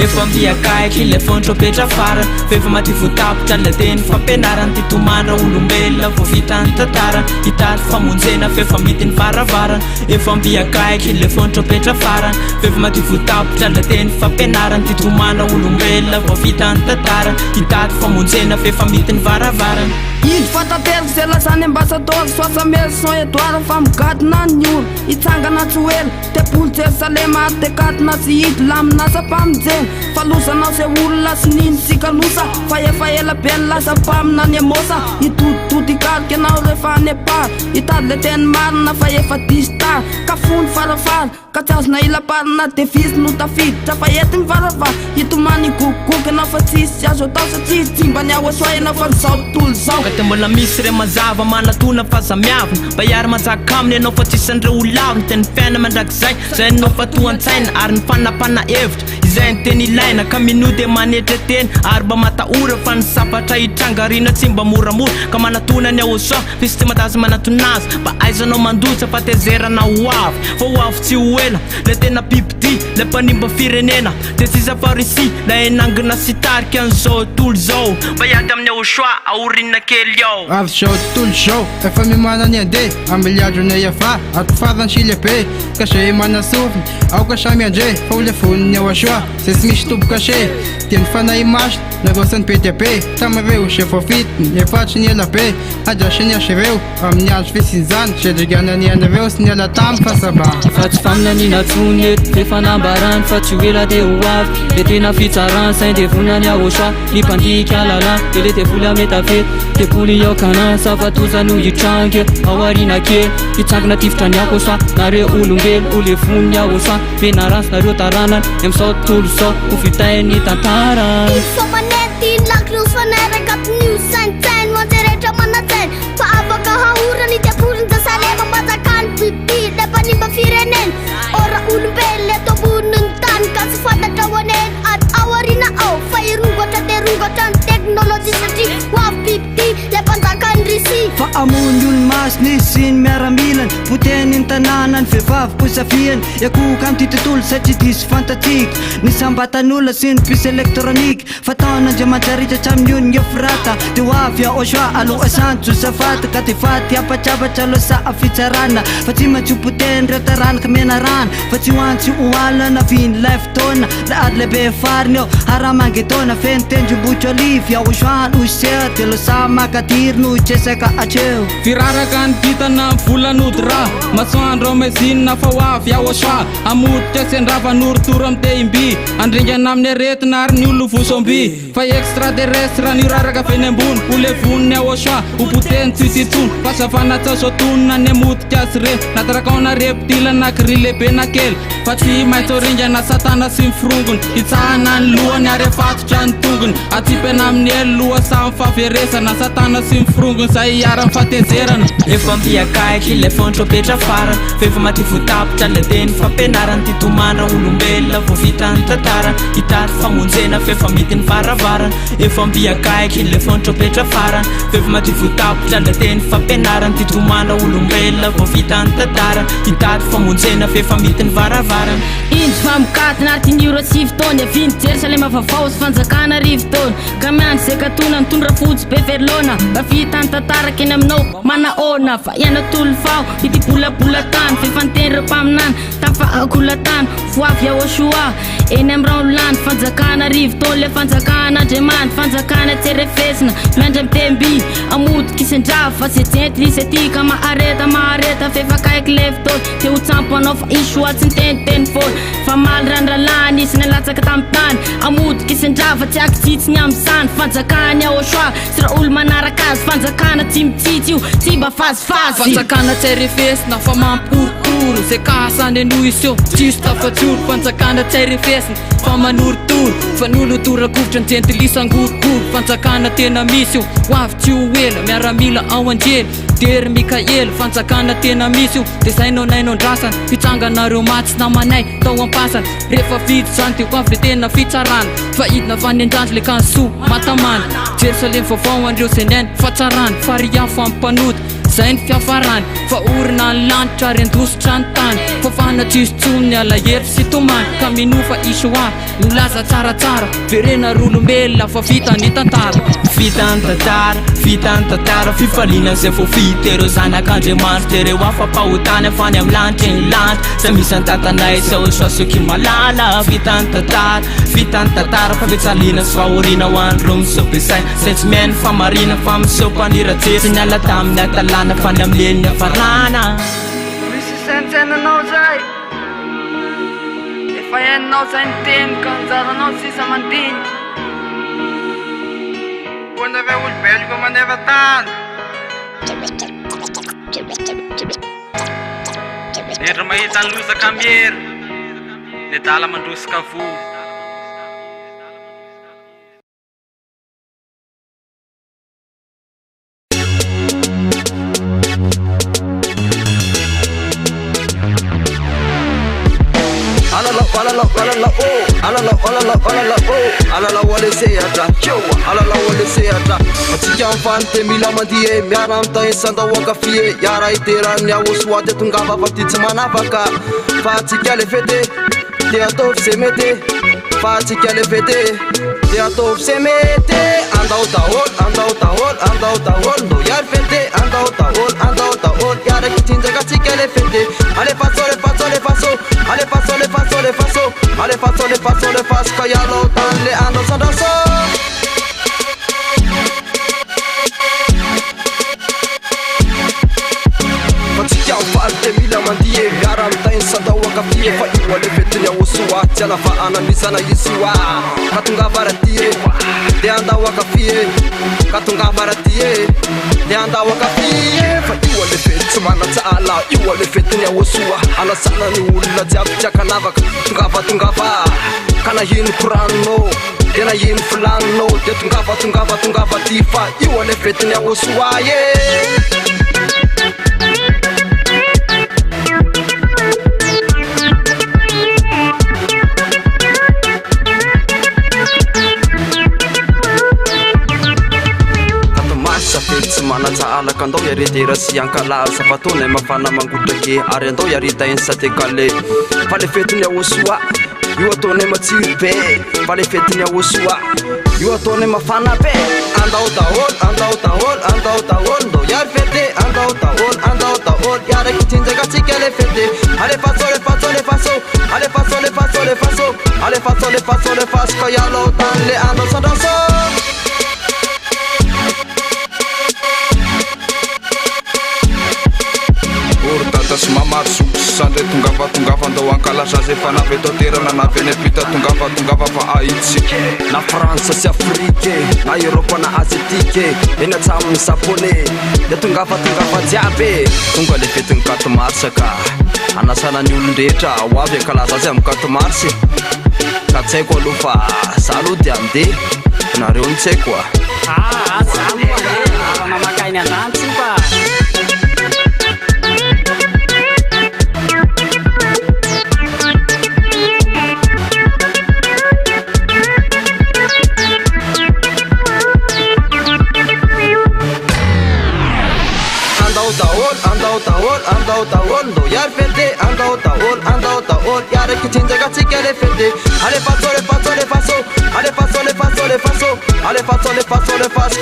efa miakaiky le fontropetra farany fefa maty voatapitra le teny fampianarany ty tomandra olombelona vo vitany tantarany hitady famonjena fefa mitiny varavarana efa miakaiky le fontropetra farany fefa maty voatapitra le teny fampianarany ty tomandra olombelona vo vitany tantarany hitady famonjena fefa mitiny varavarana Izy fatateriko zay lasany ambassador soasa maison étoile fa migadina ny olo hitsangana tsy oela tepolo Jerusalema atekatina sy hity laminasa mpamonjena falosanao se olona sy niny sikalosa fa efa ela be ny lasa mpamina ny emosa hitoditody ikaloky anao rehefa anepara hitady le teny marina fa efa distar ka fony farafara ka tsy azona ilaparina devisy no tafiditra fa ety mivaravara hitomany gogogoky anao fa tsisy azo atao satria tsimba ny YAHOSHUAH ianao fa mizao tontolo zao ka mbola misy re mazava manatona fa samiavina mba hiary manjaka aminy ianao fa tsisandre olavina teny fiaina mandrakizay zay anao fa toan-tsaina ary ny fanapana hevitra izay ny teny ilaina ka minody manetra teny ary mba mataora fa ny sapatra hitrangarina tsy mba moramora ka manatona ny YAHOSHUAH fisy tsy matazy manatonazy mba aizanao mandosa fa tezerana hoavy fa hoavy tsy hoela le tena pipity le mpanimba firenena de sisa farisi la enangina sy tarika an'izao tolo zao mba hiady amin'ny YAHOSHUAH aorina kely ao avy zao tontolo zao efa mimana ny andeha ambiliadrona YAHVAH ato farany sy lehibe ka zay manasofiny aoka samy andre fa ho lefoniny YAHOSHUAH zay tsy misy toboka se dia ny fanahy masina narosany be dia be tamin'ireo zay voafitiny efatsy ny ela be adrasany azy ireo amin'ny azo fisinjany zay driganany anareo sy ny ala tamy fasabany fa tsy faminanina tsony eto fe fanambarany fa tsy hoela de ho avy le tena fitsarany sain devonany YAHOSHUAH ny mpandika lalana de le tevoly ametafety tepoly iokana safatozany ho hitrangy aoarina kely hitsangina tifitra ny YAHOSHUAH nareo olombelo ho levon'ny YAHOSHUAH menaransy nareo taranany am'izao tontolo zao ho vitainy tantarany Isomanety laklus faneraka new saintsain manjeretra manatsaina fa afaka hahorany teporiny Jerusalema mbanjakany bibi le mpanimba firenena ora olombelo eto amboniny tany ka tsy fantatra hoaneny ato aoriana ao fa irongatra de rongatra ny teknôlôjia satria hoavy bibi le mpanjakany risi fa amony olo masiny sy ny miaramilany voteniny tanàna ny vehivavy ko safiany iakoka amty tontolo satria diso fantatsika ny sambatan'olona sy ny bus elektronika fa taon'Andriamantsaritra amin'ny ony Efrata de hoavy YAHOSHUAH aloha santy Josafata ka defaty apatrapatra losa fitsarana fa tsy maintsy hopoteny reo taranaka mena rana fa tsy hoantsy hoalana viny lay fotoana la ady lehibe fariny ao aramangetona feny tendrombohitro olivy YAHOSHUAH no isea de losa makatiry no tresaka atreo firaraka ny vitana volanody raha masoandro mezinina fa hoavy YAHOSHUAH amoditra sy andrava norotoro amy teimby andringana amin'ny aretina ary ny olo vosomby fa extraterrestre ny raraka feny ambony ho levon'ny YAHOSHUAH ho poteny tsisy itsony fa savana tsasotonina ny amodika azy re natarakaona reptile anakiri lehibe na kely fa tsy maintsy oringana satana sy mifirongony hitsahana ny lohany ary afatotra ny tongony atsipana amin'ny elo samy faveresana satana sy mifirongony zay hiara fatezerana efa miakaiky le fontropetra farany fefa maty voatapitra le teny fampianarany ty tomandra olombelona vo vitany tantarany hitady famonjena fefa mitiny varavarana efa miakaiky le fontropetra farany fefa maty voatapitra le teny fampianarany ty tomandra olombelona vo vitany tantarany hitady famonjena fefa mitiny varavarana indro famokatiny ary tiniro sivy taony aviny Jerusalema vaovao sy fanjakana rivo taony ka miandry zay katona nitondra fotsy be verlona mba vitany tantaraka eny aminao manaona fa iana tolo fao ity bolabola tany fefa niteny reo mpaminany tafakola tany voavy YAHOSHUAH eny amy raolany fanjakana rivo taony le fanjakana andriamanitra fanjakana tserefesina miandry amy temby amodiky isendrava fa tsy jenty lisy aty ka mahareta fefa kaiky levo taony te ho tsampo anao fa YAHOSHUAH tsy niteniteny foana fa maly randralany izy nalatsaka tamy tany amodiky isendrava tsy akitsitsy ny am'sany fanjakany YAHOSHUAH sy raha olo manaraka azy fanjakana tsy mitsitsy io tsy mba fazifazy fanjakana tserefesina fa mampitorotoro zay kahasany eno iseo tsisy tafatsoro fanjakana tserefesina fa manorotoro fa ny olo torakovitra ny jenty lisangorokoro fanjakana tena misy io hoavy tsy ho ela miaramila ao anjely tery Mikaely fanjakana tena misy io de zay no nainondrasana hitsanganareo matsy namanay tao ampasana rehefa vitsy zany teo avy le tena fitsarana fahidina fanendranjo le kanso matamana Jerusalem vaovao andreo zenainy fatsarana fariafo ampanody zay ny fiafarany fa orina ny lanitra ary andositra ny tany fa fanatsisitsony alahero sy tomany ka minofa YAHOSHUAH milaza tsaratsara verena rolombelona fa vita ny tantara Vitany tantara fifaliana zay fo fitereo zanak'Andriamanitra tereo afa-pahotany afany amin'ny lanitra ny lanitra zay misy antatanay YAHOSHUAH soki malala vitany tantara fa fetsaliana sy fahoriana ho andreo misaopesay zay tsy mihainy famarina fa misaopanirajery sy niala tamin'ny atalana fany amin'ny leny afarana misy saintsainanao zay efa haininao zay ny teny ka anjaranao sisa mandinika Quando olo belga maneva tany Nedra mahita ny lozaka miery le dala mandrosika vo alala wale sehatra alala wale sehatra atsika mifany mila mandihe miara amtany sandao akafie iara iterany YAHOSHUAH de tongava fa ty tsy manavaka fa atsika le fete de ataovy se mete fa atsika le fete de ataovy se mete andao daholo ndo iary fete andao daholo iara kitsinjaka atsika le fete ale faso ka yalo tan le ando sandaso Fatsika ufalte mila mandihe miara amtany sandao akafie fa io ale fetiny YAHOSHUAH tsy alavahana misana YAHOSHUAH katongava ratie de andao akafie katongava ratie de andao akafie fa io ale fety tsy manatsala io ale fetiny YAHOSHUAH anasana ny olona jiaby tiakanavaka tongava kana hino koranonao tena hino filaninao de tongava ty fa io ale fetiny YAHOSHUAH Tsy manatsala ka andao iaretera sy ankalaza fa taonay mafana mangotrake ary andao iaritainy satekale fa le fetiny YAHOSHUAH io ataonay matsiro be fa le fetiny YAHOSHUAH io ataonay mafana be andao daholo ndo iary fete andao daholo iara kitsinjaka atsika le fete ale faso ka yalo tany le andao sandraso Tasy mamaty sandre tongava andao ankalaza zay fa navy eto terana navy eny apita tongava fa aitsy na France sy Afrique na Europe na Asiatique eny atsaminy Japonais de tongava jiaby tonga le fetiny 4 mars ka anasana ny olondrehetra ho avy ankalaza azy amin'ny 4 mars ka tsy haiko aloha fa za aloha de amde nareo ny tsy haiko namakainy andantsy fa andao daholo ndo iary fete andao daholo iara kitsinjaka atsika le fete ale faso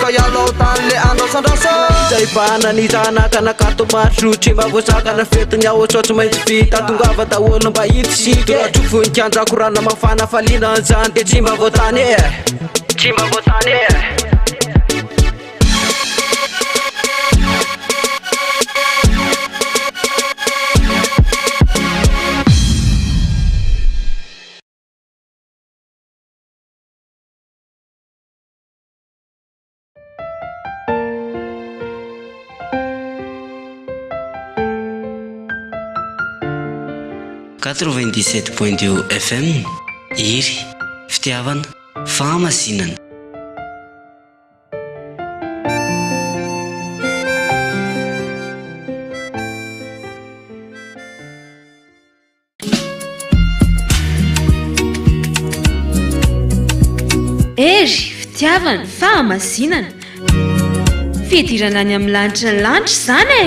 ka yalo tany le andao sandraso zay bana ny zanaka nakatomatro tsy mba voasakana fetiny YAHOSHUAH tsy maintsy vita tongava daholo mba hitsisika atrovoninky anjakorana mafana falina anjany de tsy mba voatany FM iry fitiavana fahamasinana Fitiavana fahamasinana fidirana any amin'ny lanitra ny lanitra zany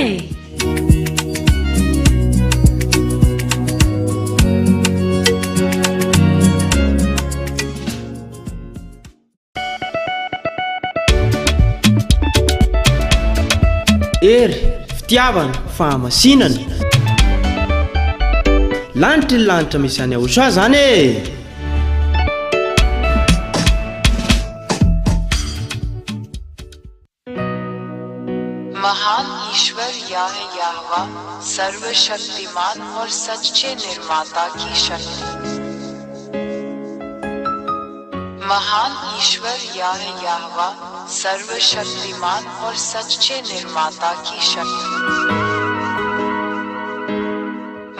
e. Fitiavana fahamasinana lanitra ny lanitra misy any YAHOSHUAH zany e. महान ईश्वर याह याहवा सर्वशक्तिमान और सच्चे निर्माता की शक्ति। महान ईश्वर याह याहवा सर्वशक्तिमान और सच्चे निर्माता की शक्ति।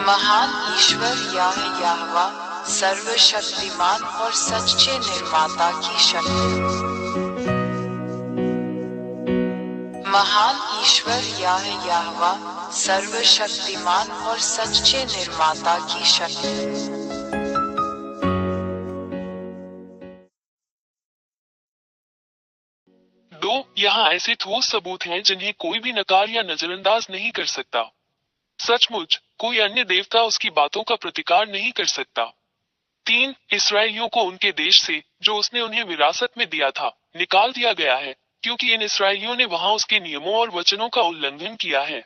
महान ईश्वर याह याहवा सर्वशक्तिमान और सच्चे निर्माता की शक्ति। महान ईश्वर याह याहवा सर्वशक्तिमान और सच्चे निर्माता की शक्ति। यहाँ ऐसे ठोस सबूत हैं जिन्हें कोई भी नकार या नजरअंदाज नहीं कर सकता। सचमुच कोई अन्य देवता उसकी बातों का प्रतिकार नहीं कर सकता। 3 इसराइलियों को उनके देश से, जो उसने उन्हें विरासत में दिया था, निकाल दिया गया है, क्योंकि इन इसराइलियों ने वहां उसके नियमों और वचनों का उल्लंघन किया है।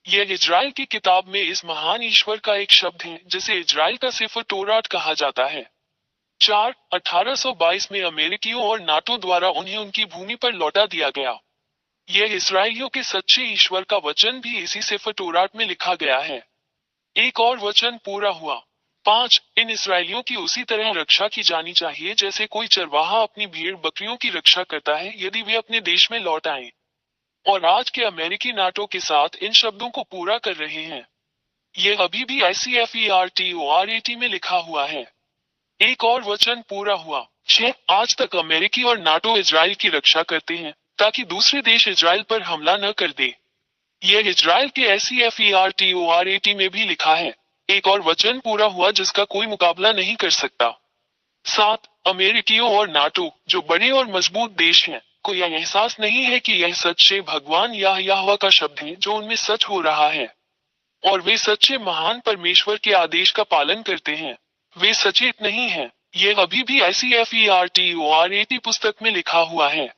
यह इजराइल की किताब में इस महान ईश्वर का एक शब्द है जिसे इजराइल का सिफर तोरात कहा जाता है। 4 1822 में अमेरिकियों और नाटो द्वारा उन्हें उनकी भूमि पर लौटा दिया गया। यह इसराइलियों के सच्चे ईश्वर का वचन भी इसी सिफर तोरात में लिखा गया है। एक और वचन पूरा हुआ। 5 इन इसराइलियों की उसी तरह रक्षा की जानी चाहिए जैसे कोई चरवाहा अपनी भेड़ बकरियों की रक्षा करता है यदि वे अपने देश में लौट आए। और आज के अमेरिकी नाटो के साथ इन शब्दों को पूरा कर रहे हैं। यह अभी भी ICFERTORAT में लिखा हुआ है। एक और वचन पूरा हुआ। 6 आज तक अमेरिकी और नाटो इजराइल की रक्षा करते हैं ताकि दूसरे देश इजराइल पर हमला न कर दे। यह इजराइल के ICFERTORAT में भी लिखा है। एक और वचन पूरा हुआ जिसका कोई मुकाबला नहीं कर सकता। 7 अमेरिकियों और नाटो, जो बड़े और मजबूत देश हैं, को यह एहसास नहीं है कि यह सच्चे भगवान याहवाह का शब्द है जो उनमें सच हो रहा है, और वे सच्चे महान परमेश्वर के आदेश का पालन करते हैं। वे सचेत नहीं हैं। यह अभी भी ICFERTORAT पुस्तक में लिखा हुआ है।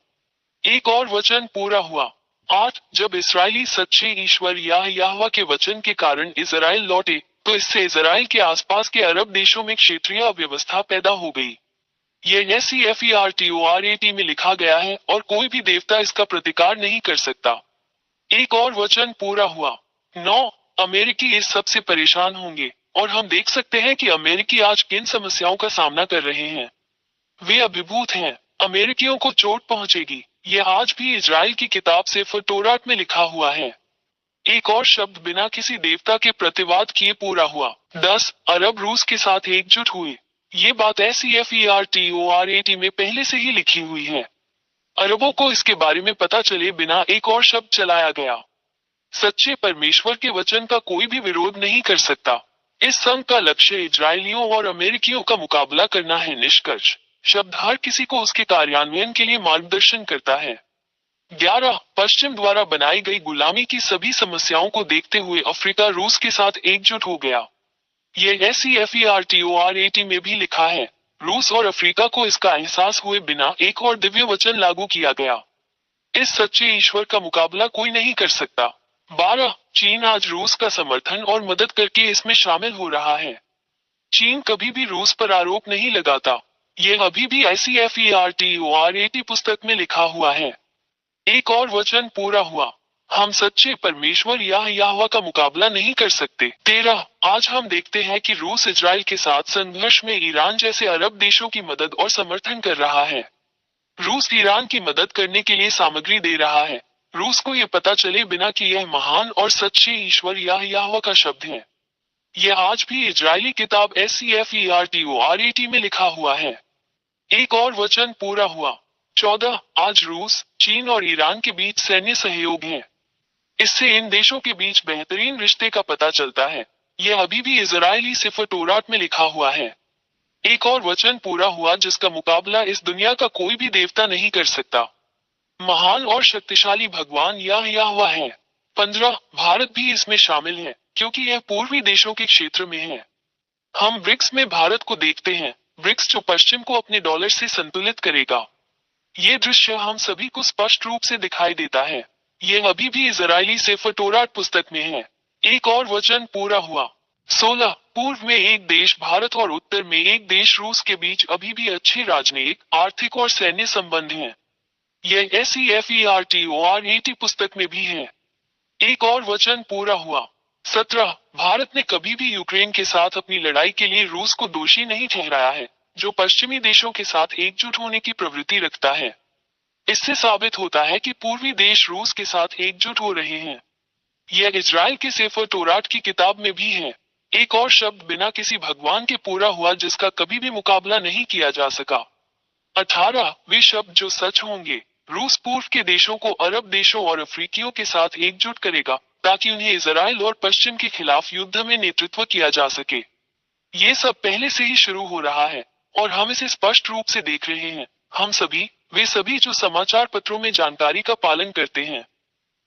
एक और वचन पूरा हुआ। 8 जब इसराइली सच्चे ईश्वर याहवाह के वचन के कारण इजराइल लौटे तो इससे इजराइल के आसपास के अरब देशों में क्षेत्रीय अव्यवस्था पैदा हो गई। यह ICFERTORAT में लिखा गया है और कोई भी देवता इसका प्रतिकार नहीं कर सकता। एक और वचन पूरा हुआ। 9 अमेरिकी इस सब से परेशान होंगे, और हम देख सकते हैं कि अमेरिकी आज किन समस्याओं का सामना कर रहे हैं। वे अभिभूत हैं। अमेरिकियों को चोट पहुंचेगी। यह आज भी इजराइल की किताब से तोरात में लिखा हुआ है। एक और शब्द बिना किसी देवता के प्रतिवाद किए पूरा हुआ। 10 अरब रूस के साथ एकजुट हुए। ये बात ICFERTORAT में पहले से ही लिखी हुई है। अरबों को इसके बारे में पता चले बिना एक और शब्द चलाया गया। सच्चे परमेश्वर के वचन का कोई भी विरोध नहीं कर सकता। इस संघ का लक्ष्य इजरायलियों और अमेरिकियों का मुकाबला करना है। निष्कर्ष शब्द हर किसी को उसके कार्यान्वयन के लिए मार्गदर्शन करता है। 11 पश्चिम द्वारा बनाई गई गुलामी की सभी समस्याओं को देखते हुए अफ्रीका रूस के साथ एकजुट हो गया। यह ICFERTORAT में भी लिखा है। रूस और अफ्रीका को इसका एहसास हुए बिना एक और दिव्य वचन लागू किया गया। इस सच्चे ईश्वर का मुकाबला कोई नहीं कर सकता। 12 चीन आज रूस का समर्थन और मदद करके इसमें शामिल हो रहा है। चीन कभी भी रूस पर आरोप नहीं लगाता। यह अभी भी ICFERTORAT पुस्तक में लिखा हुआ है। एक और वचन पूरा हुआ। हम सच्चे परमेश्वर याहवाह का मुकाबला नहीं कर सकते। 13 आज हम देखते हैं कि रूस इजराइल के साथ संघर्ष में ईरान जैसे अरब देशों की मदद और समर्थन कर रहा है। रूस ईरान की मदद करने के लिए सामग्री दे रहा है। रूस को यह पता चले बिना कि यह महान और सच्चे ईश्वर याहवाह का शब्द है। यह आज भी इजरायली किताब ICFERTORAT में लिखा हुआ है। एक और वचन पूरा हुआ। 14 आज रूस, चीन और ईरान के बीच सैन्य सहयोग है। इससे इन देशों के बीच बेहतरीन रिश्ते का पता चलता है। यह अभी भी इजरायली सिफर तोरात में लिखा हुआ है। एक और वचन पूरा हुआ जिसका मुकाबला इस दुनिया का कोई भी देवता नहीं कर सकता। महान और शक्तिशाली भगवान याहवाह है। 15 भारत भी इसमें शामिल है क्योंकि यह पूर्वी देशों के क्षेत्र में है। हम ब्रिक्स में भारत को देखते हैं, ब्रिक्स जो पश्चिम को अपने डॉलर से संतुलित करेगा। ये दृश्य हम सभी को स्पष्ट रूप से दिखाई देता है। यह अभी भी इजरायली सेफर तोरात पुस्तक में है। एक और वचन पूरा हुआ। 16 पूर्व में एक देश भारत और उत्तर में एक देश रूस के बीच अभी भी अच्छे राजनीतिक, आर्थिक और सैन्य संबंध हैं। यह SEFERTORAT पुस्तक में भी है। एक और वचन पूरा हुआ। 17 भारत ने कभी भी यूक्रेन के साथ अपनी लड़ाई के लिए रूस को दोषी नहीं ठहराया है, जो पश्चिमी देशों के साथ एकजुट होने की प्रवृत्ति रखता है। इससे साबित होता है कि पूर्वी देश रूस के साथ एकजुट हो रहे हैं। यह इजराइल के सेफर तोरात की किताब में भी है। एक और शब्द बिना किसी भगवान के पूरा हुआ जिसका कभी भी मुकाबला नहीं किया जा सका। 18 वे शब्द जो सच होंगे। रूस पूर्व के देशों को अरब देशों और अफ्रीकियों के साथ एकजुट करेगा ताकि उन्हें इजराइल और पश्चिम के खिलाफ युद्ध में नेतृत्व किया जा सके। ये सब पहले से ही शुरू हो रहा है और हम इसे स्पष्ट रूप से देख रहे हैं। हम सभी, वे सभी जो समाचार पत्रों में जानकारी का पालन करते हैं।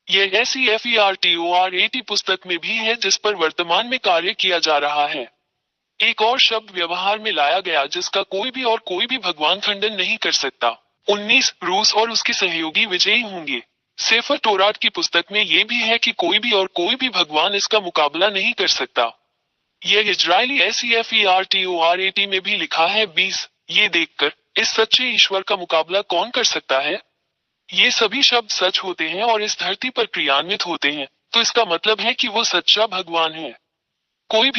यह SEFERTORAT पुस्तक में भी है जिस पर वर्तमान में कार्य किया जा रहा है। एक और शब्द व्यवहार में लाया गया जिसका कोई भी भगवान खंडन नहीं कर सकता। 19 रूस और उसके सहयोगी विजयी होंगे। सेफर तोरात की पुस्तक में यह भी है कि कोई भी भगवान इसका मुकाबला नहीं कर सकता। यह इजरायली SEFERTORAT में भी लिखा है। 20 ये देखकर इस सच्चे ईश्वर का मुकाबला कौन कर सकता है। ये सभी शब्द सच होते हैं और इस धरती पर क्रियान्वित होते हैं, तो इसका मतलब है कि वो सच्चा भगवान है। कोई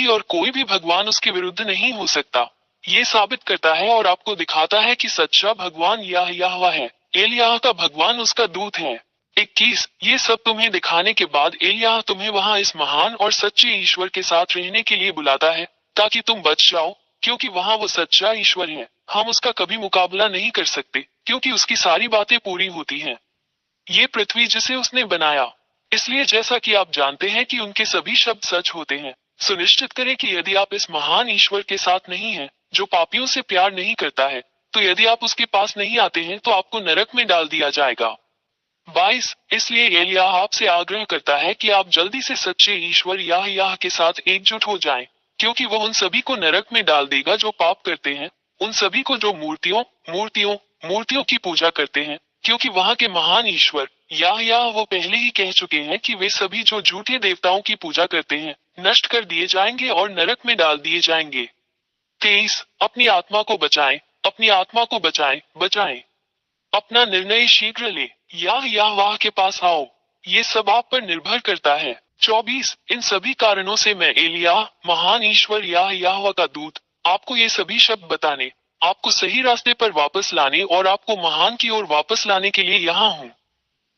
भी भगवान उसके विरुद्ध नहीं हो सकता। ये साबित करता है और आपको दिखाता है कि सच्चा भगवान याहवाह है। एलियाह का भगवान उसका दूत है। 21 ये सब तुम्हें दिखाने के बाद एलियाह तुम्हें वहां इस महान और सच्चे ईश्वर के साथ रहने के लिए बुलाता है ताकि तुम बच जाओ, क्योंकि वहां वो सच्चा ईश्वर है। हम उसका कभी मुकाबला नहीं कर सकते क्योंकि उसकी सारी बातें पूरी होती हैं। ये पृथ्वी जिसे उसने बनाया, इसलिए जैसा कि आप जानते हैं कि उनके सभी शब्द सच होते हैं। सुनिश्चित करें कि यदि आप इस महान ईश्वर के साथ नहीं हैं, जो पापियों से प्यार नहीं करता है, तो यदि आप उसके पास नहीं आते हैं तो आपको नरक में डाल दिया जाएगा। 22 इसलिए एलियाह आपसे आग्रह करता है कि आप जल्दी से सच्चे ईश्वर याह के साथ एकजुट हो जाएं, क्योंकि वह उन सभी को नरक में डाल देगा जो पाप करते हैं, उन सभी को जो मूर्तियों की पूजा करते हैं, क्योंकि वहां के महान ईश्वर याह वो पहले ही कह चुके हैं कि वे सभी जो झूठे देवताओं की पूजा करते हैं नष्ट कर दिए जाएंगे और नरक में डाल दिए जाएंगे। 23 अपनी आत्मा को बचाएं। अपना निर्णय शीघ्र ले, याहवाह के पास आओ। ये सब आप पर निर्भर करता है। 24 इन सभी कारणों से मैं एलियाह, महान ईश्वर याहवाह का दूत, आपको ये सभी शब्द बताने, आपको सही रास्ते पर वापस लाने और आपको महान की ओर वापस लाने के लिए यहाँ हूँ।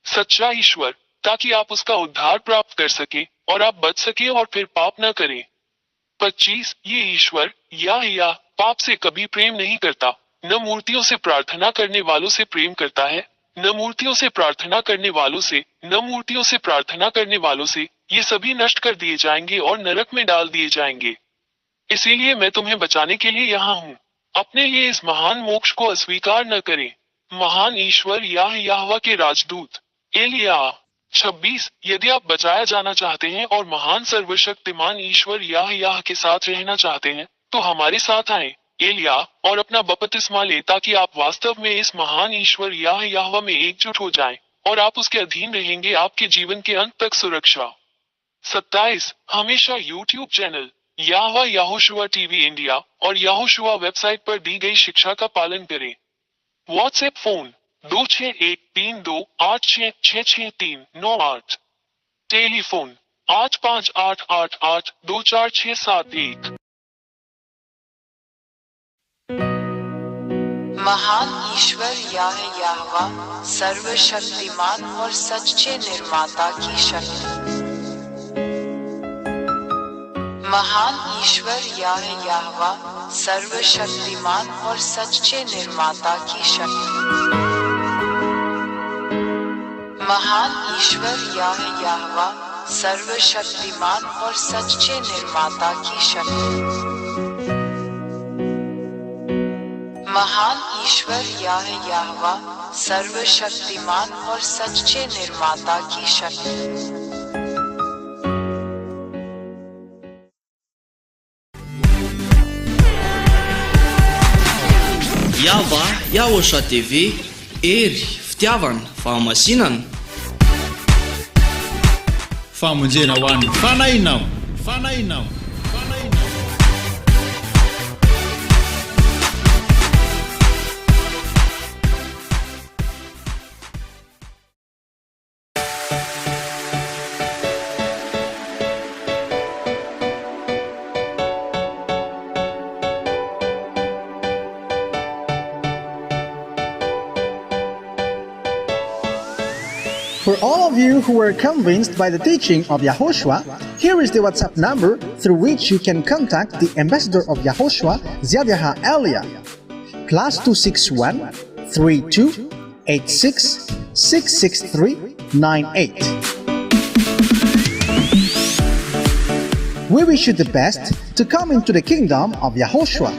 सच्चा ईश्वर, ताकि आप उसका उद्धार प्राप्त कर सके और आप बच सके और फिर पाप न करें। 25 ये ईश्वर याह पाप से कभी प्रेम नहीं करता, न मूर्तियों से प्रार्थना करने वालों से प्रेम करता है, न मूर्तियों से प्रार्थना करने वालों से, ये सभी नष्ट कर दिए जाएंगे और नरक में डाल दिए जाएंगे। इसीलिए मैं तुम्हें बचाने के लिए यहाँ हूँ। अपने लिए इस महान मोक्ष को अस्वीकार न करें। महान ईश्वर याहवाह के राजदूत एलियाह। 26 यदि आप बचाया जाना चाहते हैं और महान सर्वशक्तिमान ईश्वर याह के साथ रहना चाहते हैं, तो हमारे साथ आए एलियाह और अपना बपतिस्मा ले, ताकि आप वास्तव में इस महान ईश्वर याहवाह में एकजुट हो जाएं और आप उसके अधीन रहेंगे आपके जीवन के अंत तक सुरक्षा। 27 हमेशा YouTube चैनल याहोशुआ टीवी इंडिया और याहोशुआ वेबसाइट पर दी गई शिक्षा का पालन करें। WhatsApp phone 261328666398। टेलीफोन 8588824671। महान ईश्वर याहवाह सर्वशक्तिमान और सच्चे निर्माता की शक्ति। महान ईश्वर याहवाह सर्वशक्तिमान और सच्चे निर्माता की शक्ति। महान ईश्वर याहवाह सर्वशक्तिमान और सच्चे निर्माता की शक्ति। महान ईश्वर यह है याहवा सर्वशक्तिमान और सच्चे निर्माता की शक्ति। YAHVAH YAHOSHUAH TV, ery fitiavana fahamasinana famonjena ho an'ny fanahinao. For all of you who were convinced by the teaching of Yahoshua, here is the WhatsApp number through which you can contact the ambassador of Yahoshua, Zhyahah Elia. +261 32 86 663 98. We wish you the best to come into the kingdom of Yahoshua.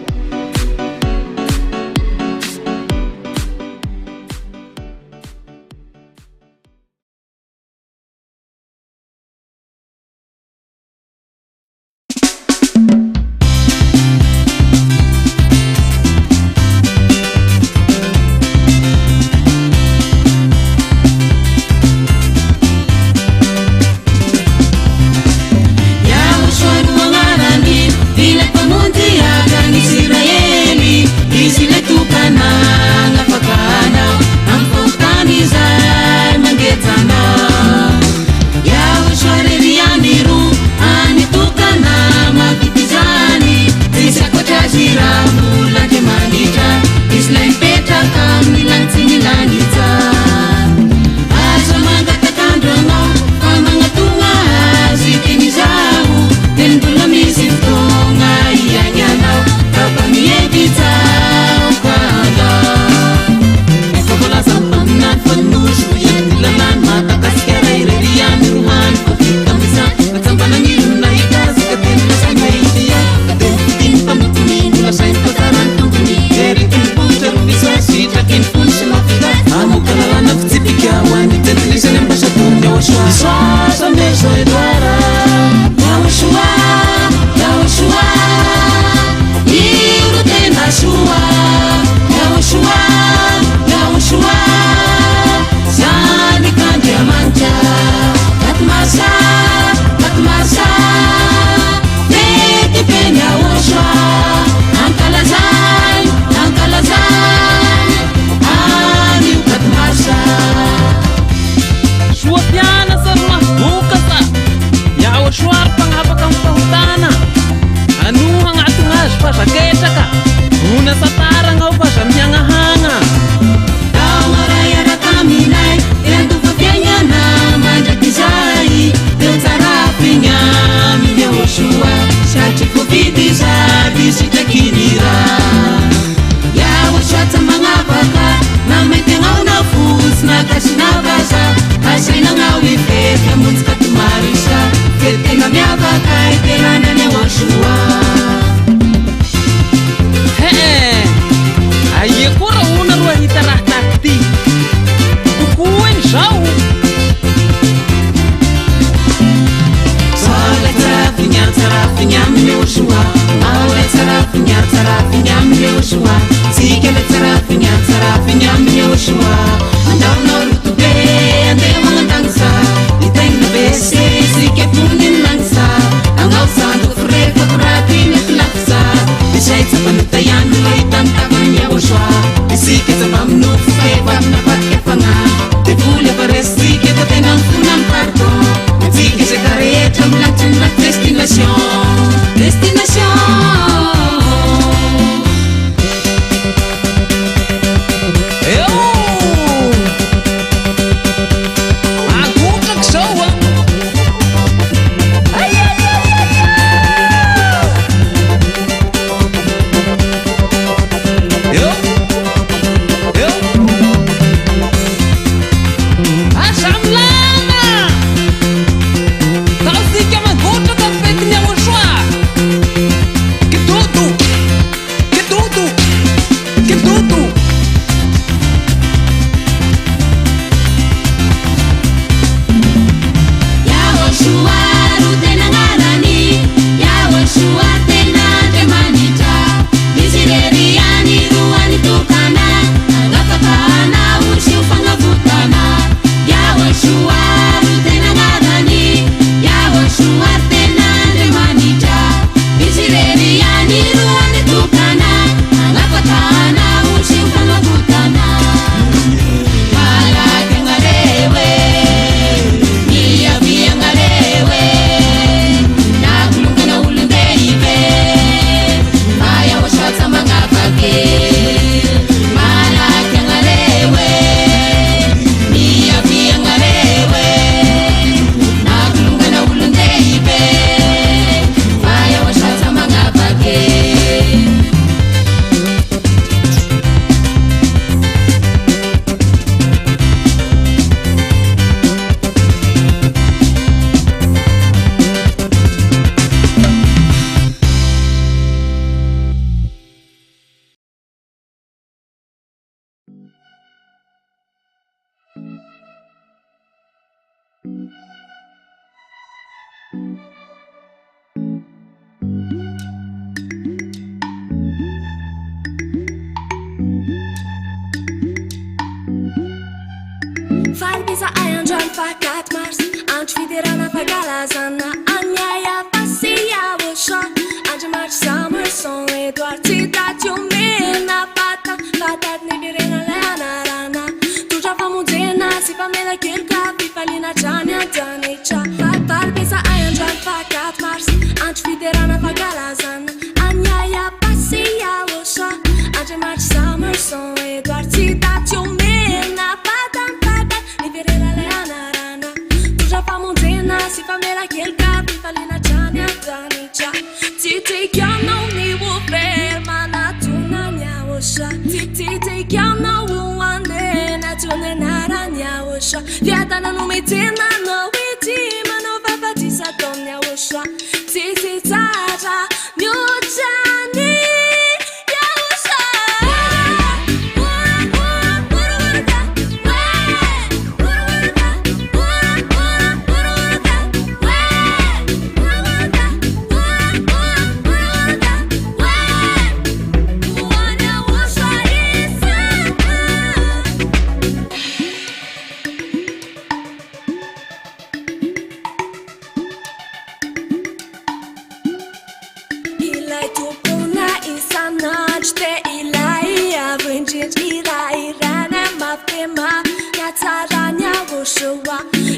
bisa ayandran fakat mars Anch fiderana fagalazana Anya YAHVAH si YAHOSHUAH Anch march summer song Edward citat yumena Fatat ni birena leana rana Tuja famudena si famela kirka Pifalina jania janicha Fatal bisa ayandran fakat mars Anch fiderana fagalazana Anya YAHVAH si YAHOSHUAH Anch march summer song Edward citat yumena Fatat ni birena leana rana Tuja famudena si famela kirka Pifalina jania janicha Titi kiano ni wufer Mana tunan YAHOSHUAH Titi kiano wuane Na tunan naran YAHOSHUAH Viata na numitina no itima No vavadisa don YAHOSHUAH Titi tata nyuchani YAHOSHUAH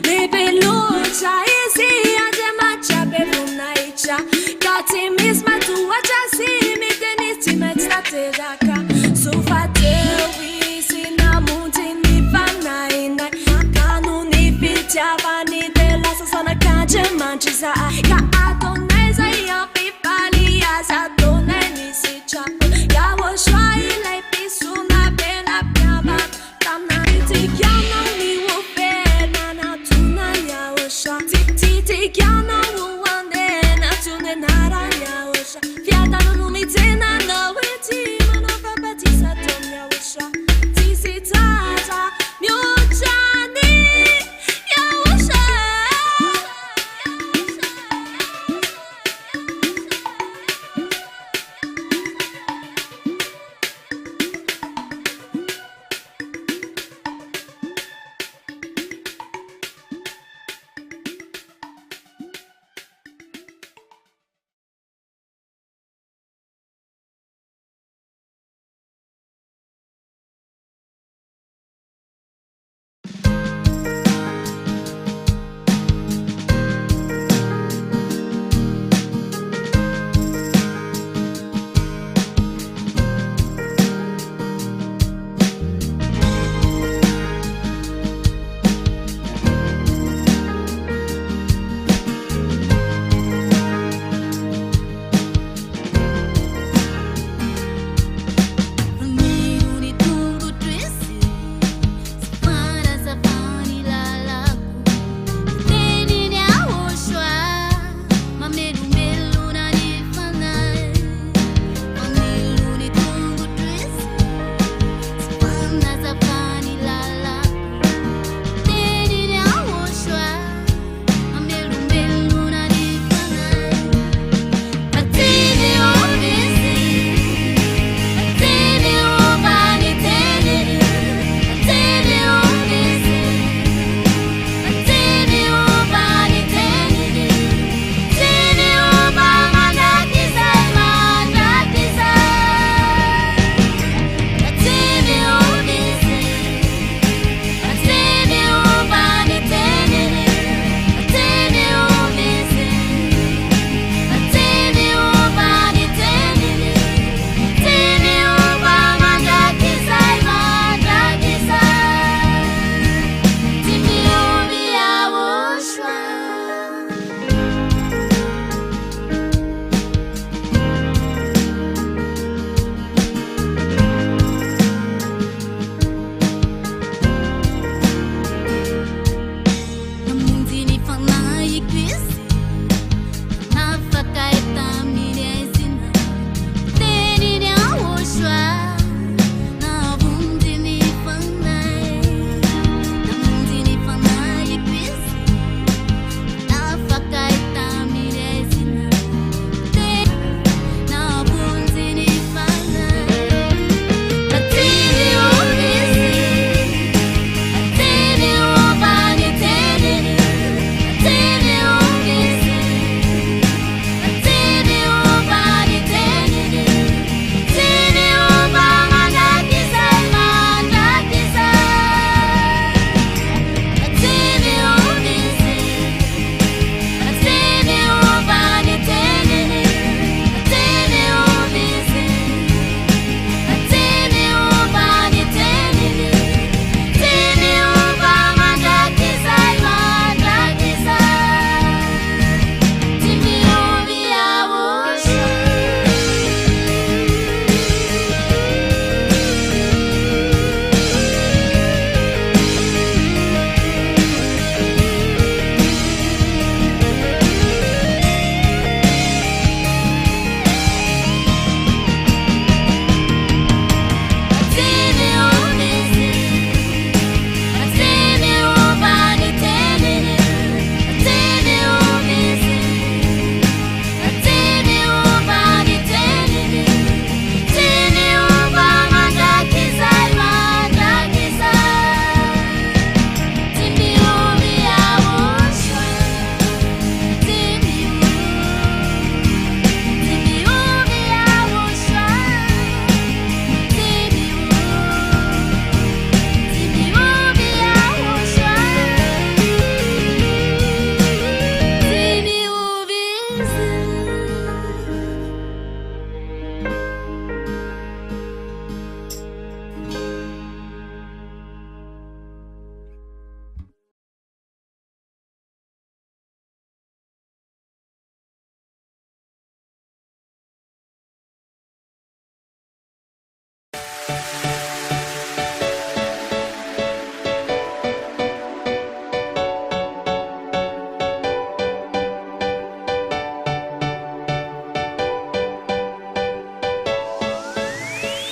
Lebelucha isi ajemacha bevunaicha Kati misma tua chasi mitenisi metstatedaka Sufatewi sinamuti ni vanainai Kanu ni fitiavani de la sasana kaje manchiza Ka adonaiza yampipali azadonai nisichapo YAHOSHUAH ilai pisuna pena piaba Tamna itikiana ni Titi kiana wuane na tune nara YAHOSHUAH Fiata no numitena no itima no papatisa ton YAHOSHUAH Tisi tata myuchani YAHOSHUAH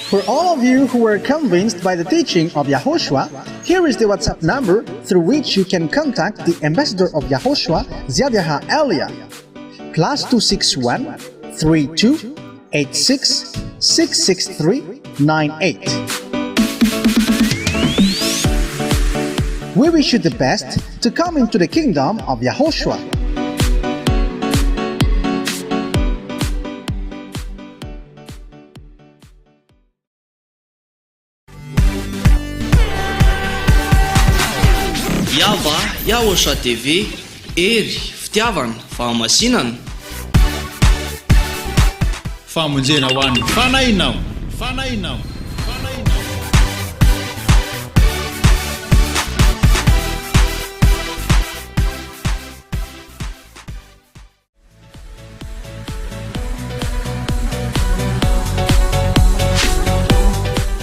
For all of you who were convinced by the teaching of Yahushua, here is the WhatsApp number through which you can contact the ambassador of Yahushua, Zhyahah Elia. +261 32 86 663 98. We wish you the best to come into the kingdom of Yahushua. YAHVAH YAHOSHUAH TV, ery fitiavana fahamasinana. Famonjena ho an'ny fanahinao.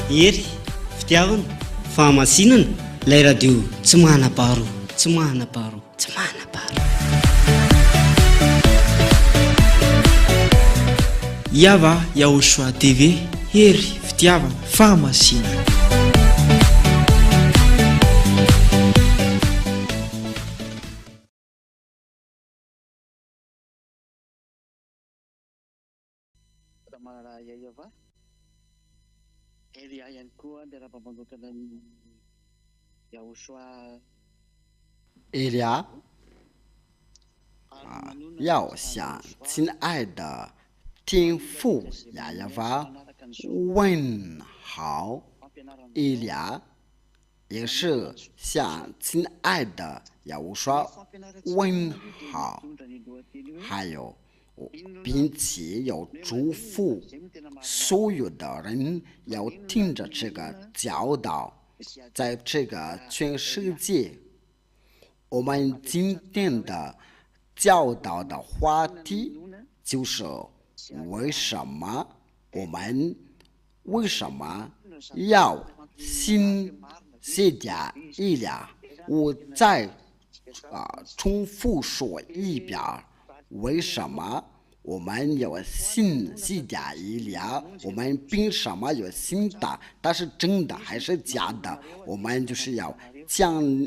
Ery fitiavana fahamasinana, ilay radio tsy manam-paharoa. YAHVAH YAHOSHUAH TV, ery fitiavana fahamasinana. Elia ihany koa dia raha manokana ny Yahushua. Elia 要向亲爱的天父亚亚娃问好。以利也是向亲爱的亚乌刷问好，还有并且要祝福所有的人要听着这个教导。在这个全世界，我们今天的教导的话题就是为什么要信谢加以利。我再重复说一遍，为什么我们要信谢加以利？我们凭什么要信的？但是真的还是假的？我们就是要强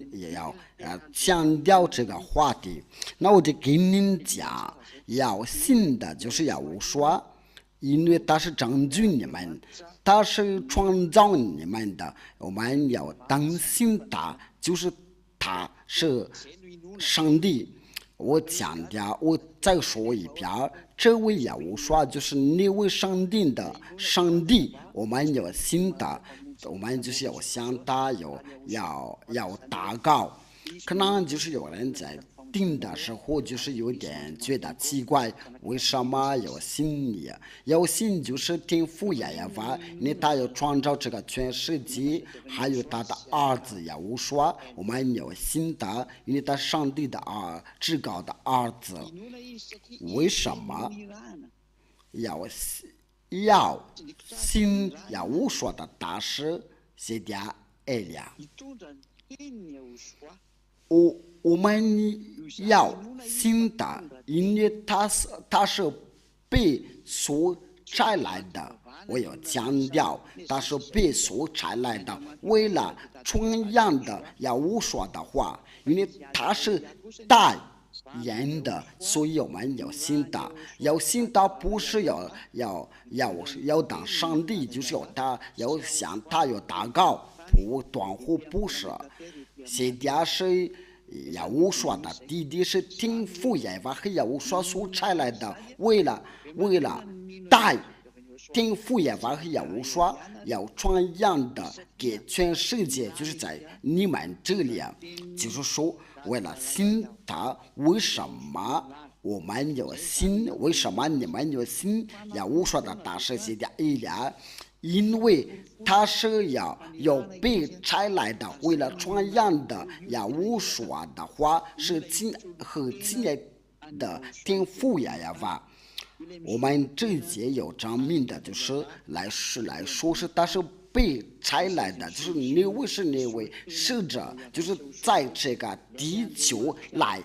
调这个话题。那我就给您讲，要信的就是要说，因为他是拯救你们，他是创造你们的，我们要当信他，就是他是上帝。我强调，我再说一遍，这位耶和华就是那位上帝的上帝，我们要信他，我们就是要向他要祷告。可能就是有人在听的时候就是有点觉得奇怪，为什么要信你？要信就是天父耶和华，因为他要创造这个全世界，还有他的儿子耶和华，我们要信他，因为他上帝的至高的儿子。为什么要信耶和华的大使谢加以利？我们要信他，因为他是被所差来的。我要强调，他是被所差来的，为了传扬的耶和华的话，因为他是代言的，所以我们要信他。要信他不是要当上帝，就是要向他要祷告，断乎不是。谢加是耶和华的弟弟，是天父耶和华和耶和华所差来的，为了带天父耶和华和耶和华要传扬的给全世界，就是在你们这里，就是说为了信他。为什么我们要信？为什么你们要信耶和华的大使谢加以利？因为他是要被差来的，为了传扬的耶和华的话，是亲爱的天父耶和华。我们这一节有证明的，就是来说是他是被差来的，就是那位使者，就是在这个地球来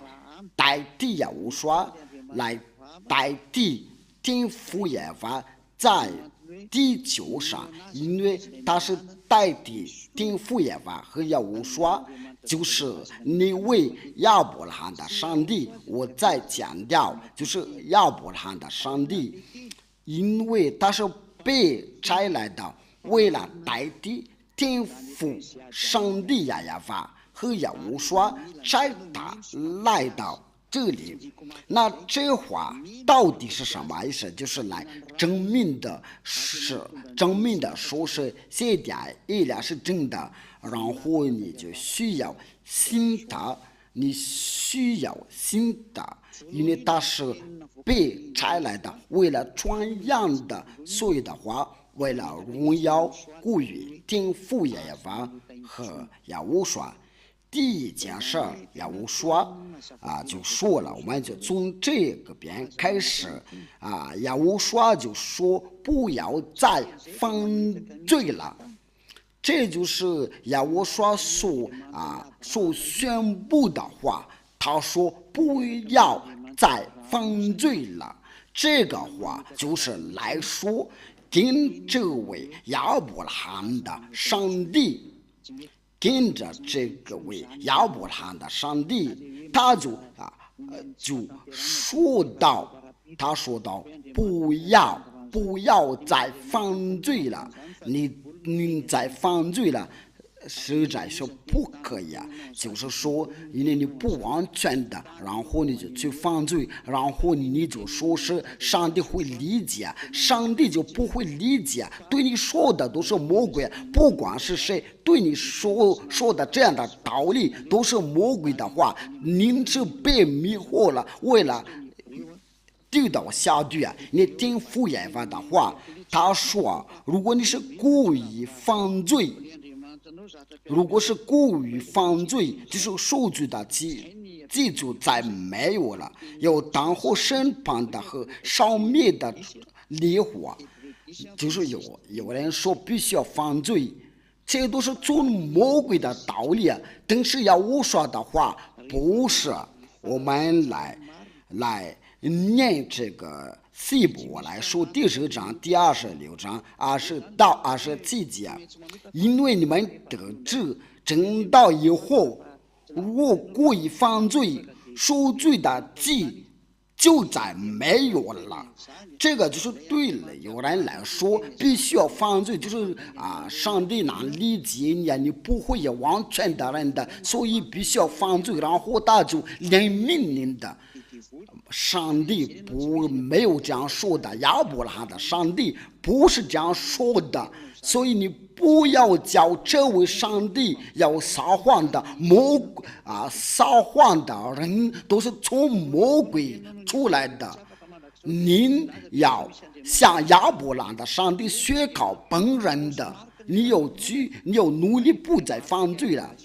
代替耶和华，来代替天父耶和华，在地球上，因为他是代替天父耶和华和耶和华，就是那位亚伯拉罕的上帝。我再强调，就是亚伯拉罕的上帝，因为他是被差来的，为了代替天父上帝耶和华和耶和华，差他来到这里。那这话到底是什么意思？就是来证明的说是这点依然是真的，然后你就需要信他，你需要信他，因为他是被差来的，为了传扬的，所以的话，为了荣耀归于天父耶和华和耶和华。第一件事，耶和华就说了，我们就从这个边开始耶和华就说不要再犯罪了。这就是耶和华所宣布的话，他说不要再犯罪了。这个话就是来说跟这位亚伯拉罕的上帝，跟着这个位亚伯拉罕的上帝，他就说到不要再犯罪了，你再犯罪了，实在是不可以啊！就是说，因为你不完全的，然后你就去犯罪，然后你就说是上帝会理解，上帝就不会理解，对你说的都是魔鬼，不管是谁对你说的这样的道理都是魔鬼的话，您是被迷惑了，为了丢到下地啊！你听父耶和华的话，他说，如果你是故意犯罪，就是受罪的记住再没有了，有当后审判的和烧灭的烈火，就是有人说必须要犯罪，这都是做魔鬼的道理啊！但是要我说的话，不是。我们来念这个希伯来书第10章第26章20到27节，因为你们得知真道以后，若故意犯罪，受罪的记就再没有了。这个就是对了，有人来说必须要犯罪，就是上帝能理解你，你不会有完全的人的，所以必须要犯罪，然后他就怜悯你的。上帝没有这样说的，亚伯拉罕的上帝不是这样说的，所以你不要叫这位上帝要撒谎的撒谎的人都是从魔鬼出来的。您要向亚伯拉罕的上帝学考本人的，你有努力不再犯罪了。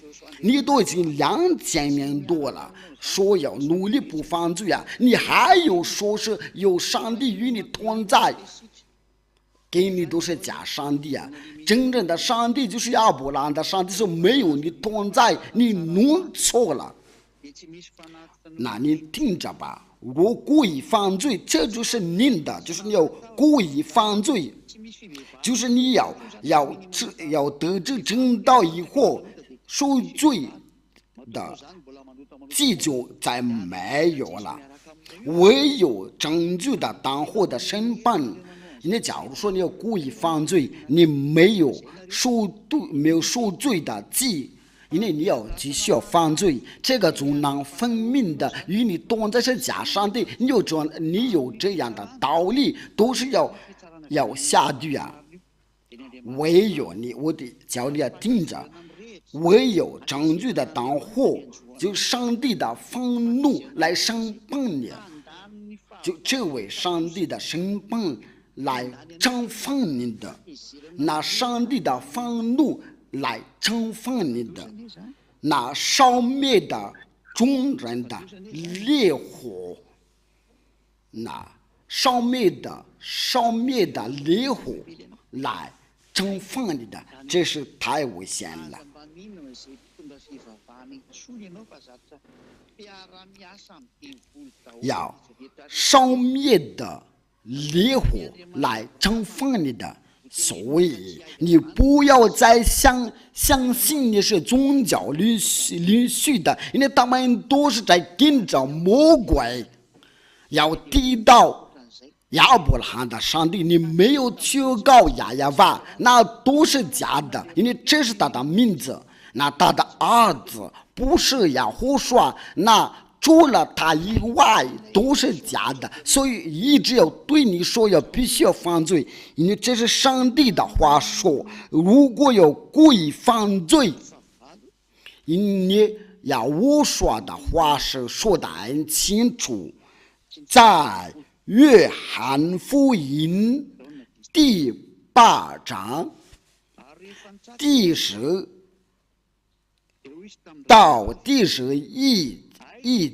你都已经2000年多了，说要努力不犯罪啊，你还有说是有上帝与你同在，给你都是假上帝啊！真正的上帝就是亚伯拉罕的上帝，是没有你同在，你弄错了。那你听着吧，如故意犯罪，这就是您的，就是你要故意犯罪，就是你要得知真道以后，受罪的记就再没有了，唯有证据的当后的审判。你假如说你要故意犯罪，你没有受罪的记，因为你要继续要犯罪，这个就能分明的与你同在是假上帝，你有这样的道理，都是要下地啊！唯有我得叫你要听着。唯有证据的当后，就上帝的愤怒来审判你，就这位上帝的审判来惩罚你的，拿上帝的愤怒来惩罚你的，拿烧灭的众人的烈火，拿烧灭的烈火来惩罚你的，这是太危险了。要烧灭的烈火来惩罚你的。所以你不要再相信你是宗教领袖的，因为他们都是在跟着魔鬼，要抵到亚伯拉罕的上帝。你没有去告亚娃，那都是假的，因为这是他的名字。那他的儿子不是亚胡刷，那除了他以外都是假的，所以一直要对你说要必须要犯罪，因为这是上帝的话说，如果有故意犯罪，因为我说的话是说得很清楚，在约翰福音第8章第10到第11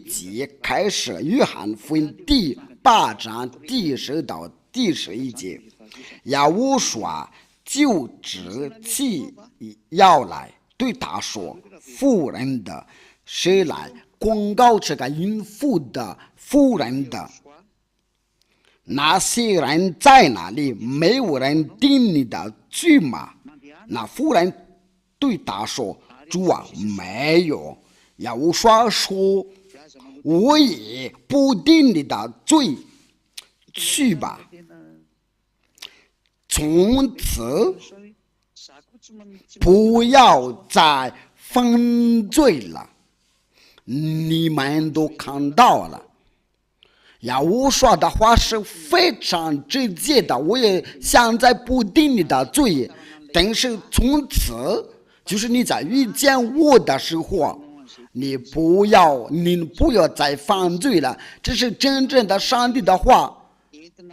节开始，约翰福音第8章第10到第11节，亚胡刷就直起腰来，对他说：“妇人的，谁来控告这个孕妇的妇人的？那些人在哪里？没有人定你的罪吗？”那妇人对他说：“主啊，没有。”亚胡刷说：“我也不定你的罪，去吧。”从此不要再犯罪了。你们都看到了，亚胡刷的话是非常直接的。我也现在不定你的罪，但是从此就是你在遇见我的时候，你不要再犯罪了，这是真正的上帝的话。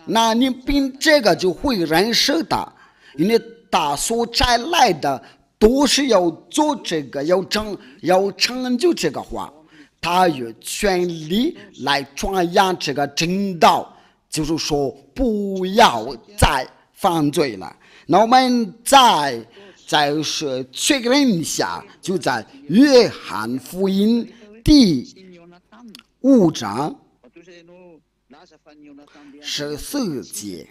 那你凭这个就会认识他，因为他所摘来的都是要做这个，要成就这个话。他有权利来传扬这个真道，就是说不要再犯罪了。那我们再是确认一下，就在约翰福音第5章14节，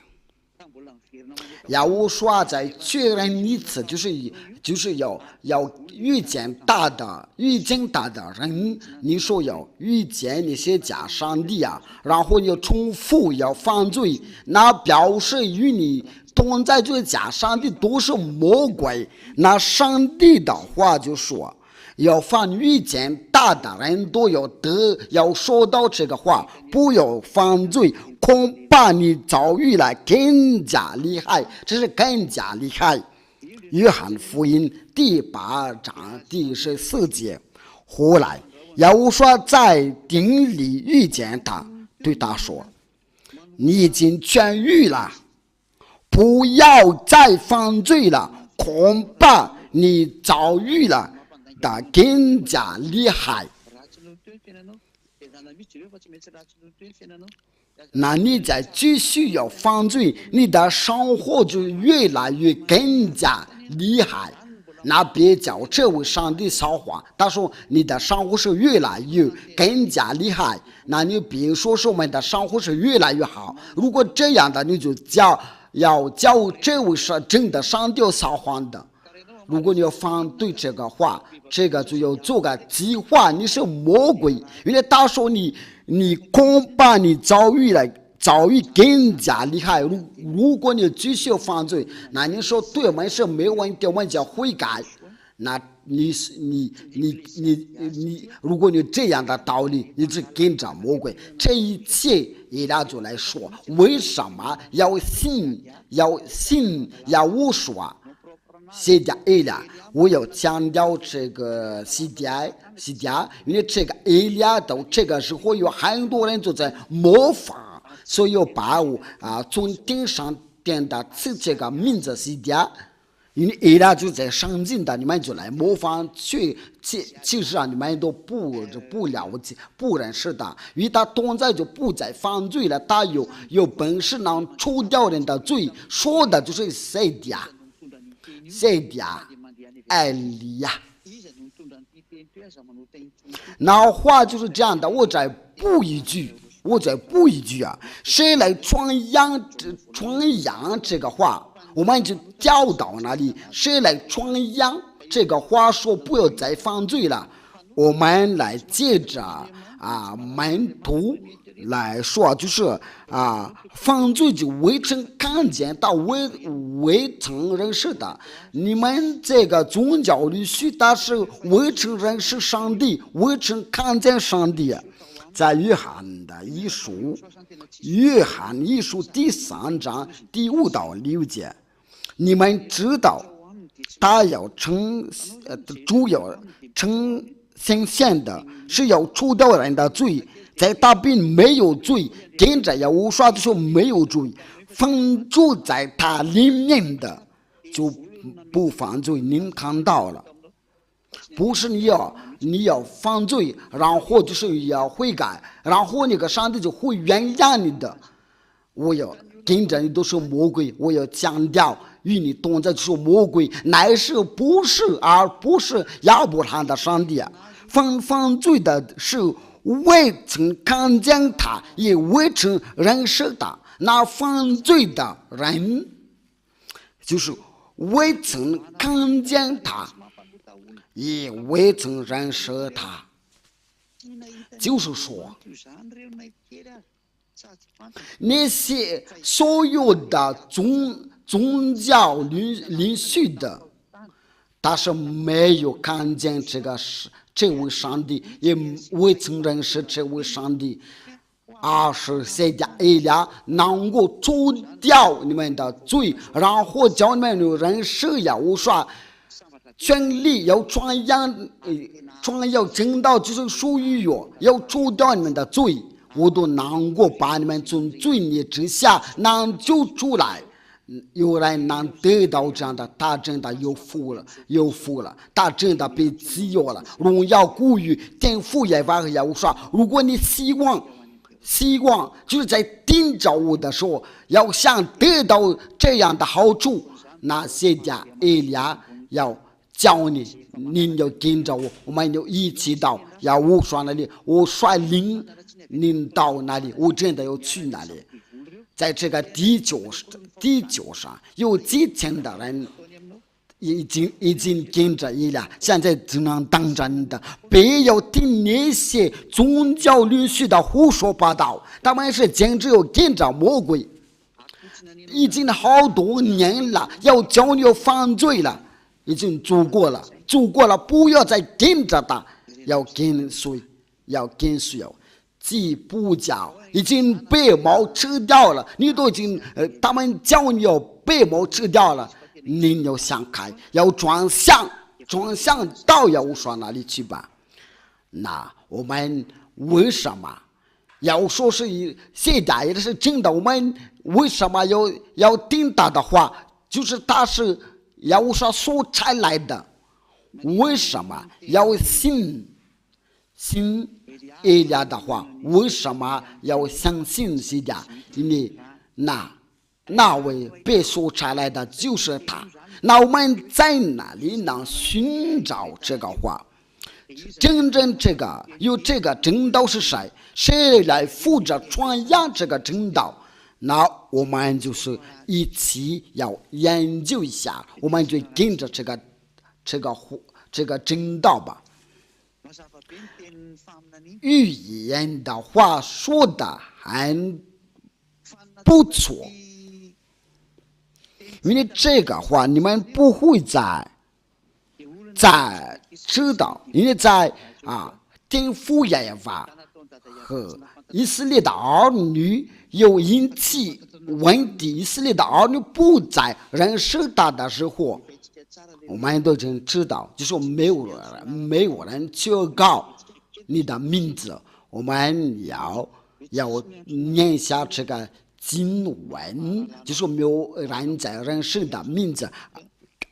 亚胡刷再确认一次，就是要遇见他的人，你说要遇见那些假上帝啊，然后要重复要犯罪，那表示与你同在这假上帝都是魔鬼。那上帝的话就说，要凡遇见他的人都要说到这个话，不要犯罪，恐怕你遭遇了更加厉害，这是更加厉害。约翰福音第8章第14节，后来亚胡刷在井里遇见他，对他说：“你已经痊愈了，不要再犯罪了，恐怕你遭遇了的更加厉害。”那你再继续要犯罪，你的生活就越来越更加厉害。那别叫这位上帝说话，他说你的生活是越来越更加厉害，那你别说是我们的生活是越来越好。如果这样的，你就要叫这位是真的上帝说话的。如果你要反对这个话，这个就要做个计划，你是魔鬼，因为他说你恐怕你遭遇更加厉害。如果你继续犯罪，那你说对我们是没有问题，我们就悔改。那你如果你这样的道理，你是跟着魔鬼。这一切以拉就来说，为什么要信亚胡刷？西迦以利亚，我要强调这个西迦，因为这个以利亚到这个时候有很多人都在模仿，所以要把我从顶上点的这个名字西迦，因为以利亚就在上进的，你们就来模仿，其实上你们都不了解、不认识的，因为他同在就不再犯罪了，他有本事能除掉人的罪，说的就是西迦。艾利亚，那话就是这样的。我再补一句，我再补一句啊，谁来传扬这个话，我们就教导那里，谁来传扬这个话说不要再犯罪了，我们来接着门徒来说，就是犯罪就未曾看见到未曾认识的，你们这个宗教里许的是未曾认识上帝，未曾看见上帝。在约翰一书第3章第5到6节，你们知道他要主要呈现的是要除掉人的罪，在他并没有罪，跟着YAHOSHUAH的时候没有罪，封住在他里面的就不犯罪。您看到了，不是你要犯罪，然后就是要悔改，然后那个上帝就会原谅你的。我要跟着你都是魔鬼，我要强调与你同在就是魔鬼，乃是不是亚伯拉罕的上帝。犯罪的是未曾看见他，也未曾认识他。那犯罪的人就是未曾看见他，也未曾认识他。就是说，那些所有的宗教领袖的，他是没有看见这位上帝，也未曾认识这位上帝，而是谁家以利亚能够除掉你们的罪，然后叫你们认识YAHOSHUAH，权力要传扬正道，就是属于我，要除掉你们的罪，我都能够把你们从罪孽之下能救出来。有人能得到这样的，他真的有福了，他真的被自由了。荣耀归于天父YAHVAH和YAHOSHUAH。如果你希望就是在听着我的时候，要想得到这样的好处，那现在以利亚要教你，您要跟着我，我们要一起到YAHOSHUAH那里，我率领您到那里，我真的要去那里。在这个地球上有几千的人已经跟着以利亚，现在只能当着你的，不要听那些宗教领袖的胡说八道，他们是简直要跟着魔鬼，已经好多年了，要教你要犯罪了，已经足够了，不要再跟着他，要跟随基督教已经被毛吃掉了，你都已经他们叫你要被毛吃掉了，你要想开，要转向到YAHOSHUAH那里去吧。那我们为什么要说是现在也是真的？我们为什么要听他的话？就是他是YAHOSHUAH所差来的，为什么要信以利亚的话？为什么要相信以利亚？因为那位被所差来的就是他。那我们在哪里能寻找这个话？真正有这个正道是谁？谁来负责传扬这个正道？那我们就是一起要研究一下，我们就跟着这个正道吧。预言的话说的很不错，因为这个话你们不会再知道，因为在天父YAHVAH和以色列的儿女有引起问题，以色列的儿女不再认识他的时候，我们都已经知道，就是没有人去告你的名字，我们要念下这个经文，就是没有人在认识的名字。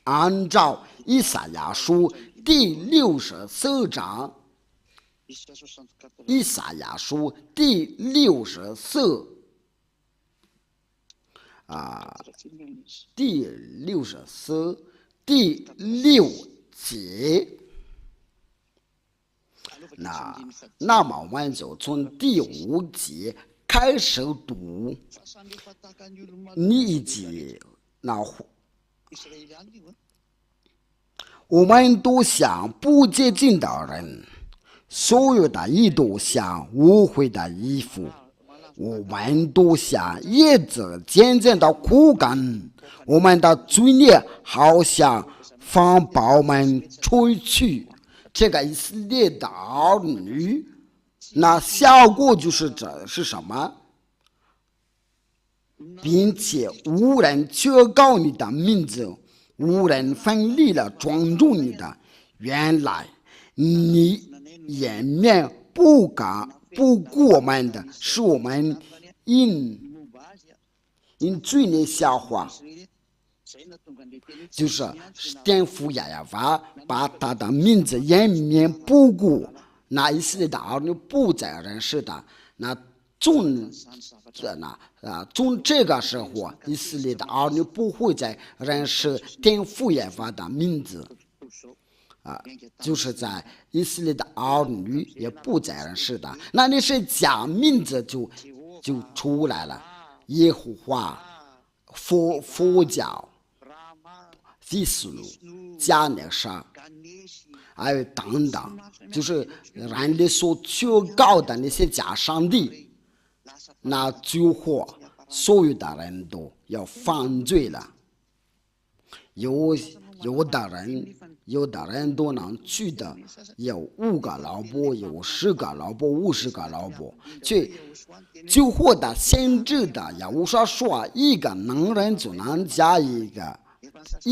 按照以赛亚书第64章，以赛亚书第64第6节，那么我们就从第5节开始读，1节我们都像不洁净的人，所有的义都像污秽的衣服，我们都像叶子渐渐的枯干，我们的罪孽好像风暴们吹去。这个以色列的儿女，那效果就是是什么？并且无人求告你的名字，无人分离了尊重你的。原来你掩面不顾我们的，是我们因罪孽消化，就是颠覆亚亚法，把他的名字掩面不顾。那以色列的儿女不在人世的，从这个时候，以色列的儿女不会在人世颠覆亚法的名字。就是在以色列的儿女也不在人世的，那你是假名字就出来了，耶和华、佛教、毗斯鲁、加内沙，还有等等，就是人类所求告的那些假上帝，那最后所有的人都要犯罪了。有的人都能娶的，有5个老婆，有10个老婆，50个老婆。最后的先知的YAHOSHUAH说，一个男人就能嫁一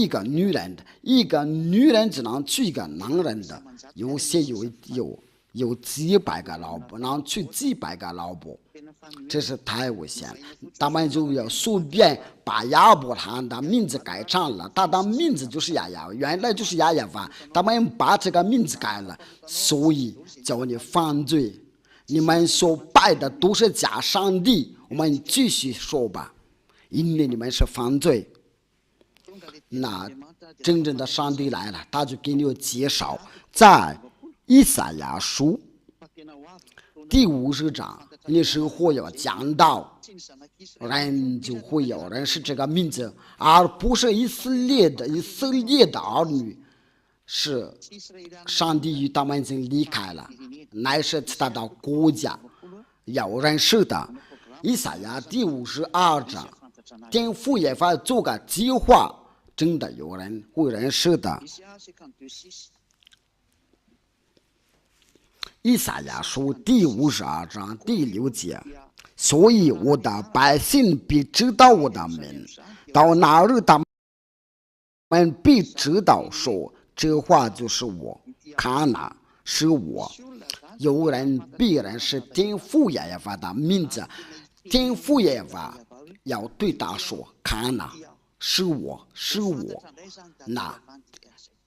个女人的，一个女人只能娶一个男人的。有些有几百个老婆，能娶几百个老婆，这是太危险了。他们就要随便把亚伯拉罕的名字改成了，他的名字就是亚亚，原来就是亚亚法，他们把这个名字改了，所以叫你犯罪。你们所拜的都是假上帝，我们继续说吧，因为你们是犯罪。那真正的上帝来了，他就给你介绍，在以赛亚书第50章，那时候要讲到，人就会有人是这个名字，而不是以色列的儿女，是上帝与他们已经离开了，乃是其他的国家有人是的。以赛亚第52章，颠覆耶和华做个计划，真的有人会认识的。以赛亚书第52章第6节，所以我的百姓必知道我的名，到那日他们必知道说，这话就是我，看哪，是我。有人必然是颠覆耶和华的名字，颠覆耶和华要对他说，看哪，是我，是我。那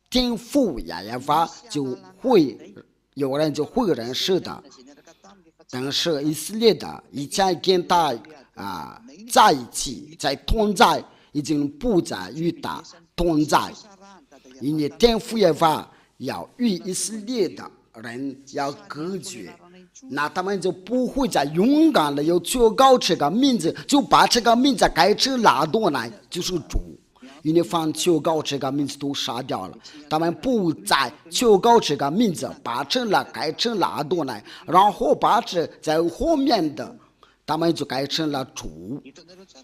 颠覆耶和华就会有人就会认识的，但是以色列的以前跟他在一起，在同在，已经不再与他同在，因为颠覆耶和华要与以色列的人要隔绝，那他们就不会再勇敢的要求告这个名字，就把这个名字改成拉多乃，就是主。因为凡求告这个名字都杀掉了，他们不再求告这个名字，把成了改成了阿多乃，然后把这在后面的他们就改成了主。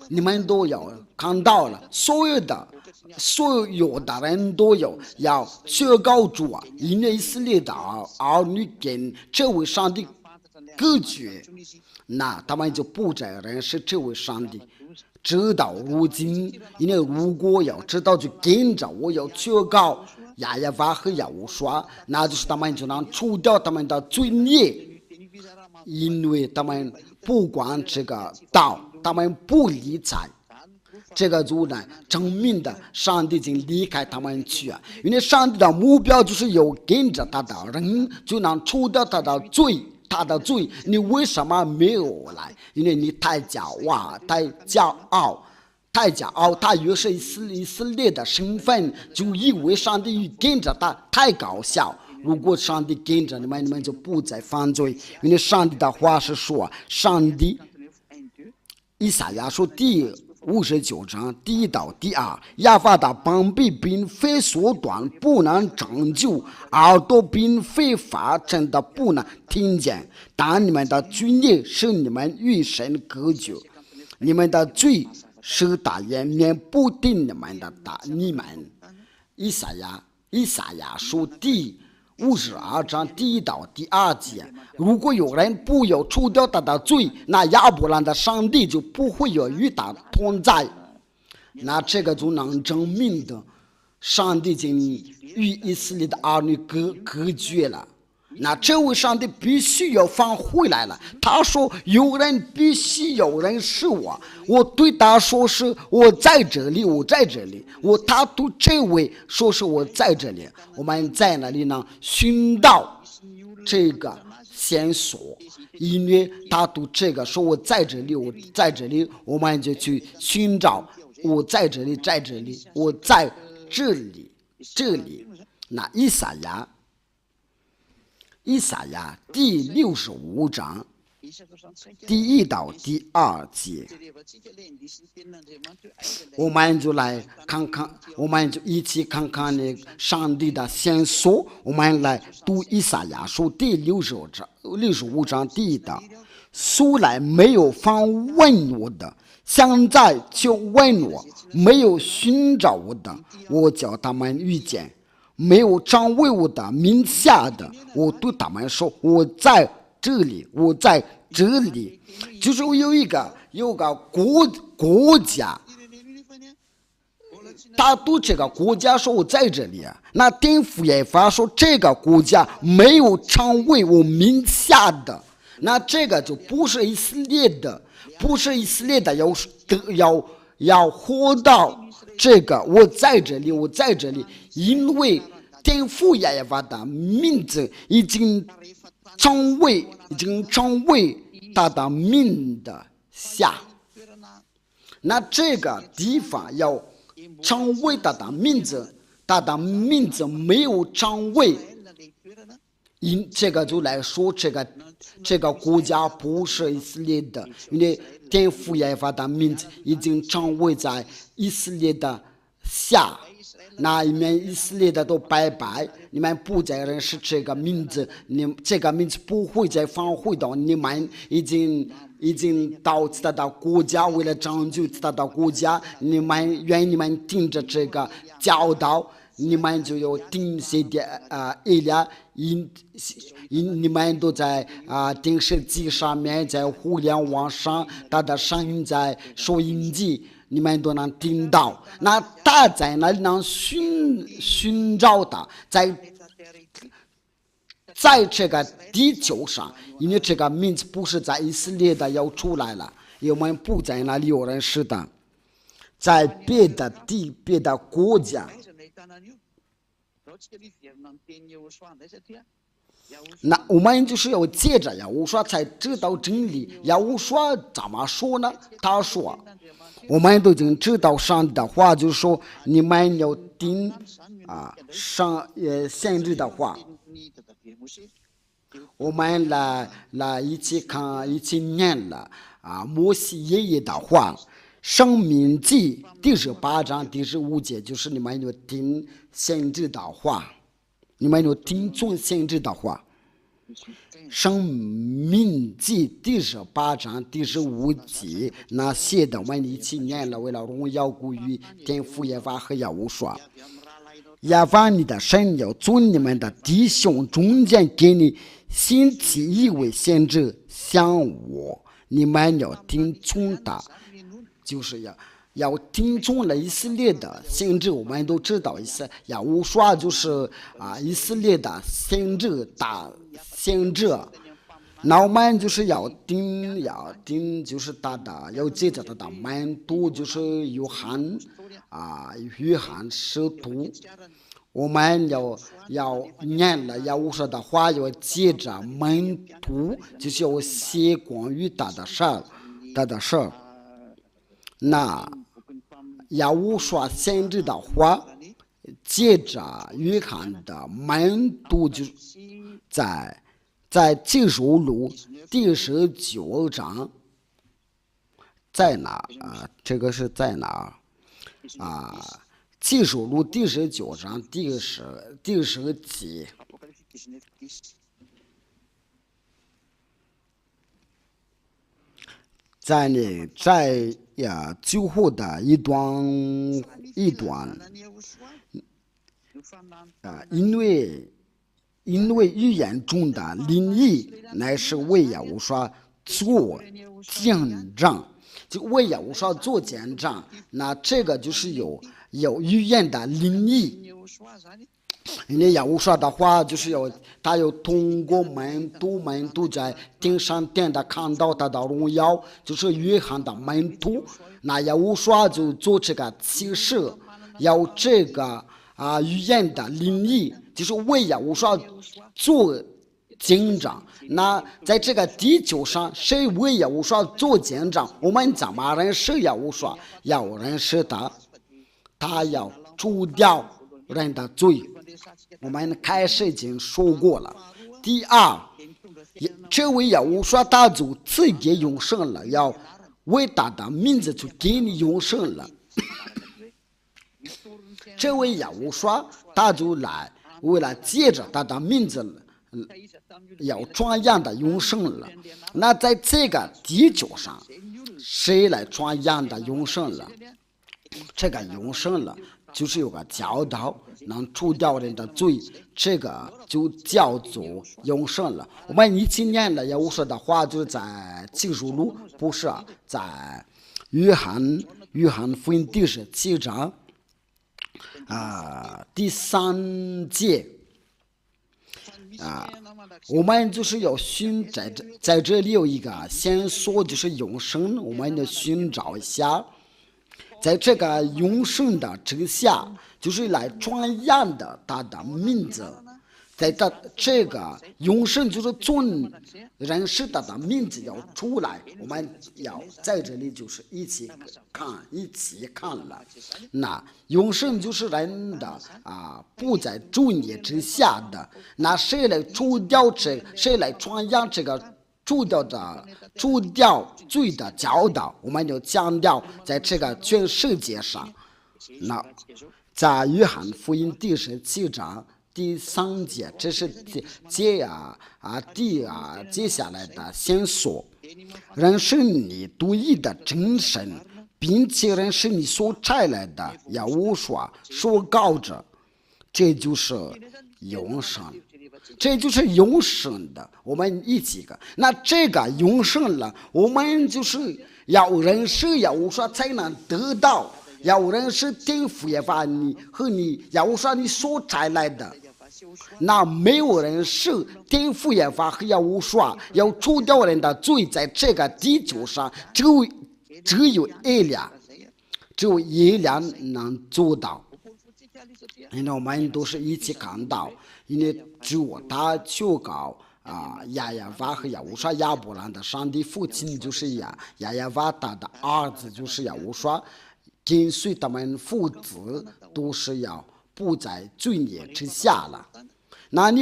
你们都有看到了，所有的人都有要求告主啊，因为以色列的儿女跟这位上帝隔绝，那他们就不再认识这位上帝。直到如今，因为如果要知道就跟着我要求告亚亚法和YAHOSHUAH，那就是他们就能除掉他们的罪孽，因为他们不管这个道，他们不理睬，这个就呢证明的上帝已经离开他们去啊，因为上帝的目标就是有跟着他的人就能除掉他的罪。你为什么没有来？因为你太骄傲，他越是以色列的身份，就以为上帝跟着他，太搞笑。如果上帝跟着你们就不再犯罪。因为上帝的话是说，上帝以赛亚书第59章第1到第2，亚法的膀臂并非缩短，不能拯救；耳朵并非发真的不能听见。但你们的罪孽使你们与神隔绝，你们的罪使大眼免不定你们。以赛亚书第52章第1到第2节，如果有人不要除掉他的罪，那亚伯兰的上帝就不会有与他同在。那这个就能证明的，上帝已经与以色列的儿女隔绝了。那这位上帝必须要返回来了。他说有人必须有人是我对他说是我在这里，我在这里。他对这位说是我在这里。我们在那里呢寻到这个线索，因为他对这个说我在这里，我在这里，我们就去寻找我在这里，在这里，我在这里，这里。那以赛亚第65章第1到第2节，我们就来看看，我们就一起看看那上帝的线索。我们来读以赛亚书第65章第1到，素来没有访问我的，现在就问我；没有寻找我的，我叫他们遇见；没有掌为我的名下的，我对他们说我在这里，我在这里。就是有个国家，他对这个国家说我在这里啊。那天父耶和华说这个国家没有掌为我名下的，那这个就不是以色列的，不是以色列的要活到这个我在这里，我在这里。因为天父耶和华的名字已经成为他的名的下，那这个地方要成为他的名字，他的名字没有成为，因这个就来说这个国家不是以色列的，因为天父耶和华的名字已经成为在以色列的下。那你们以色列的都拜拜，你们不再认识这个名字，这个名字不会再返回到你们已经到其他的国家，为了拯救其他的国家，你们听着这个教导，你们就有听谁的以利亚，你们都在电视机上面，在互联网上，他的声音在收音机。你们都能听到，那他在那里能寻找他，在这个地球上，因为这个名字不是在以色列的要出来了，我们不在那里有人识的，在别的国家。那我们就是要接着YAHOSHUAH才知道真理。YAHOSHUAH怎么说呢？他说我们都已经知道上帝的话，就是说你们要听先知的话。我们来一起看，一起念了摩西爷爷的话，申命记第18章第15节，就是你们要听先知的话，你们要听从先知的话。申命记第18章第15节，那些的我们一起念了，为了荣耀归于天父耶和华和YAHOSHUAH。耶和华你的神要从你们的弟兄中间给你兴起一位先知像我，你们要听从他，就是要听从了以色列的先知。我们都知道YAHOSHUAH就是以色列的先知，大先知。那我们就是要听就是他的，要接着他的门徒，就是约翰使徒。我们要念了YAHOSHUAH的话，要接着门徒，就是要写关于他的事儿。那YAHOSHUAH先知的话，接着约翰的门徒就在启示录第19章，在哪啊？这个是在哪啊？启示录第19章第10节。在最后的一段，因为语言中的灵意乃是为耶和华做见证，就为耶和华做见证，那这个就是有语言的灵意。因为耶和华的话就是他有通过门徒在顶上殿的看到他的荣耀，就是约翰的门徒，那耶和华就做这个启示，有这个语言的灵意，就是为耶和华做见证。那在这个地球上，谁为耶和华做见证？我们怎么认识耶和华？要认识他要除掉人的罪。我们开始已经说过了。第二，这位耶和华他就赐给永生了，要为他的名字就给你永生了。这位耶和华他就来为了借着他的名字要传扬的永生了。那在这个地球上，谁来传扬的永生了？这个永生了就是有个教导能除掉人的罪，这个就叫做永生了。我们一起念了耶和华的话，就是在启示录，不是在约翰福音第17章第3节我们就是要在这里有一个线索，就是永生，我们要寻找一下。在这个永生的之下，就是来传扬的他的名字。在这个永生就是从认识他的名字要出来，我们要在这里就是一起看了。那永生就是人的不在罪孽之下的。那谁来除掉谁来传扬这个除掉罪的教导？我们就强调在这个全世界上。那在约翰福音第17章第3节，这是接下来的线索。认识你独一的真神，并且认识你所差来的耶和华所告着，这就是永生。这就是永生的，我们一起个。那这个永生了，我们就是要认识耶和华才能得到，要认识天父耶和华你和你耶和华你所差来的。那没有人是天父耶和华和耶和华要除掉人的罪，在这个地球上只有耶利亚能做到。因为我们都是一起看到，因为只有他求告亚亚娃和亚乌刷亚伯兰的上帝父亲就是亚亚娃，他的儿子就是亚乌刷，跟随他们父子都是要不在罪孽之下了。那你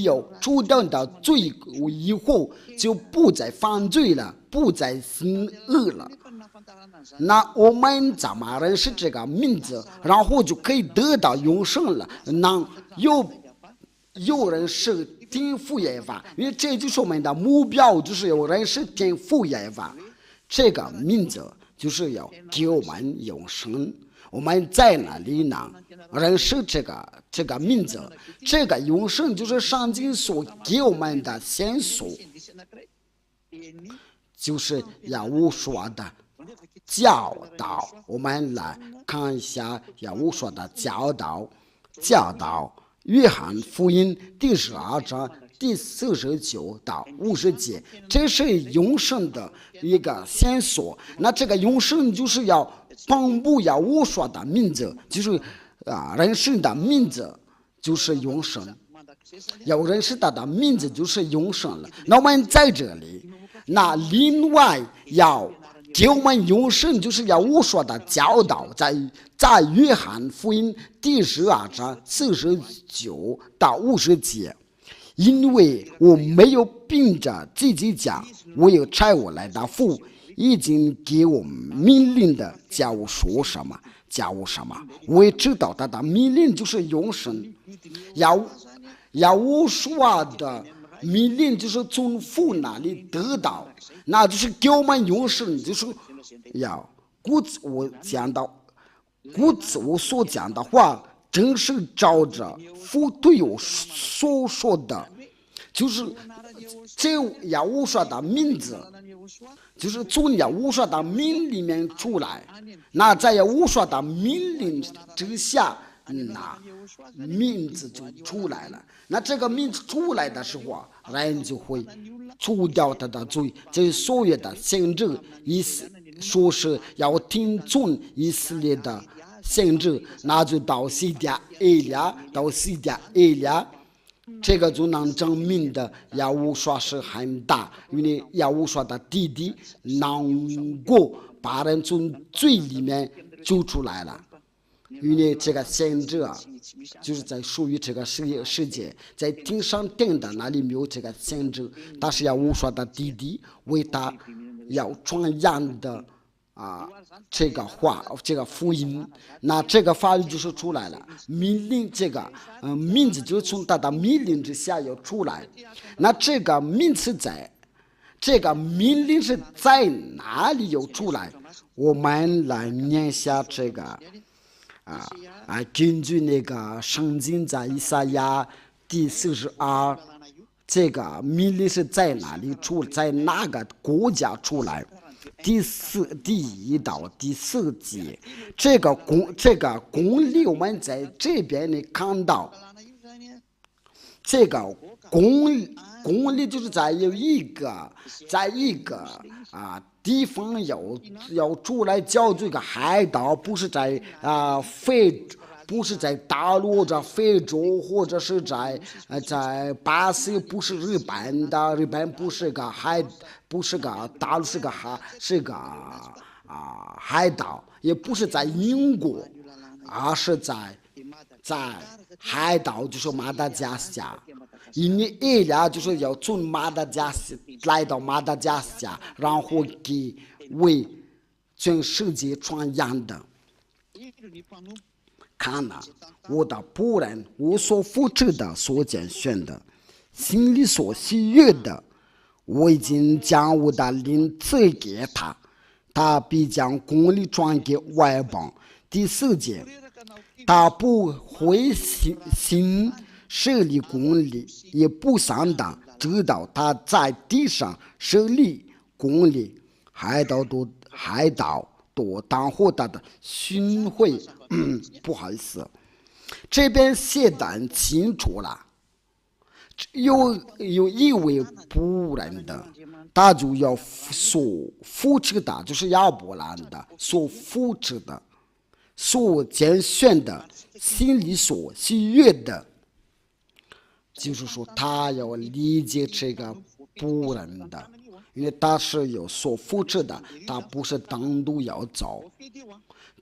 要除掉你的罪以后，就不再犯罪了，不再行恶了。那我们怎么认识这个名字，然后就可以得到永生了？那有人是天父耶和华，因为这就是我们的目标，就是有人是天父耶和华。这个名字就是要给我们永生。我们在哪里呢？认识这个名字，这个永生就是上经所给我们的线索，就是耶和华的教导。我们来看一下耶和华的教导。约翰福音第12章第49到50节，这是永生的一个线索。那这个永生就是要颁布耶和华的名字，就是人生的名字就是永生，要认识他的名字就是永生了。那我们在这里，那另外要给我们永生，就是要我说的教导，在约翰福音第12章49到50节。因为我没有凭着自己讲，我有差我来的父已经给我命令的，叫我说什么叫我什么。我也知道他的命令就是永生，要我说的命令就是从父那里得到，那就是给我们永生，就是要我所讲的话正是照着父对我所说的，就是这要我说的名字，就是从要我说的命里面出来，那在要我说的命令之下，那名字就出来了。那这个名字出来的时候，人就会除掉他的罪。这所有的先知意思说是要听从以色列的先知，那就到西甸以利亚，这个就能证明的亚乌刷是很大，因为亚乌刷的弟弟能够把人从罪里面救出来了。因为这个先知啊，就是在属于这个世界，在天上定的那里没有这个先知，但是亚乌刷的弟弟为他要传扬的这个话，这个福音，那这个法律就是出来了。命令这个名字就是从他的命令之下要出来。那这个名词这个命令是在哪里有出来？我们来念下这个根据那个圣经在以赛亚第42，这个命令是在哪里出，在哪个国家出来？第1到第4节，这个公理我们在这边你看到，这个公理就是在一个地方要出来教这个海岛，不是在不是在大陆或者非洲，或者是在巴西，不是日本的，日本不是个海，不是个大陆，是个海岛，也不是在英国，而是在海岛，就是马达加斯加。因为以利亚就是要从马达加斯来到马达加斯加，然后为全世界传扬的。看了我的仆人，我所扶持的，所拣选的，心里所喜悦的，我已经将我的灵赐给他，他必将公理传给外邦。第4节，他不灰心设立公理，也不上当，直到他在地上设立公理。海岛多当获得的巡回，不好意思，这边写得很清楚了。有一位仆人的，他就要所扶持的，就是亚伯兰的所扶持的，所拣选的，心里所喜悦的，就是说他要理解这个仆人的。因为他是有所扶持的，他不是单独要走，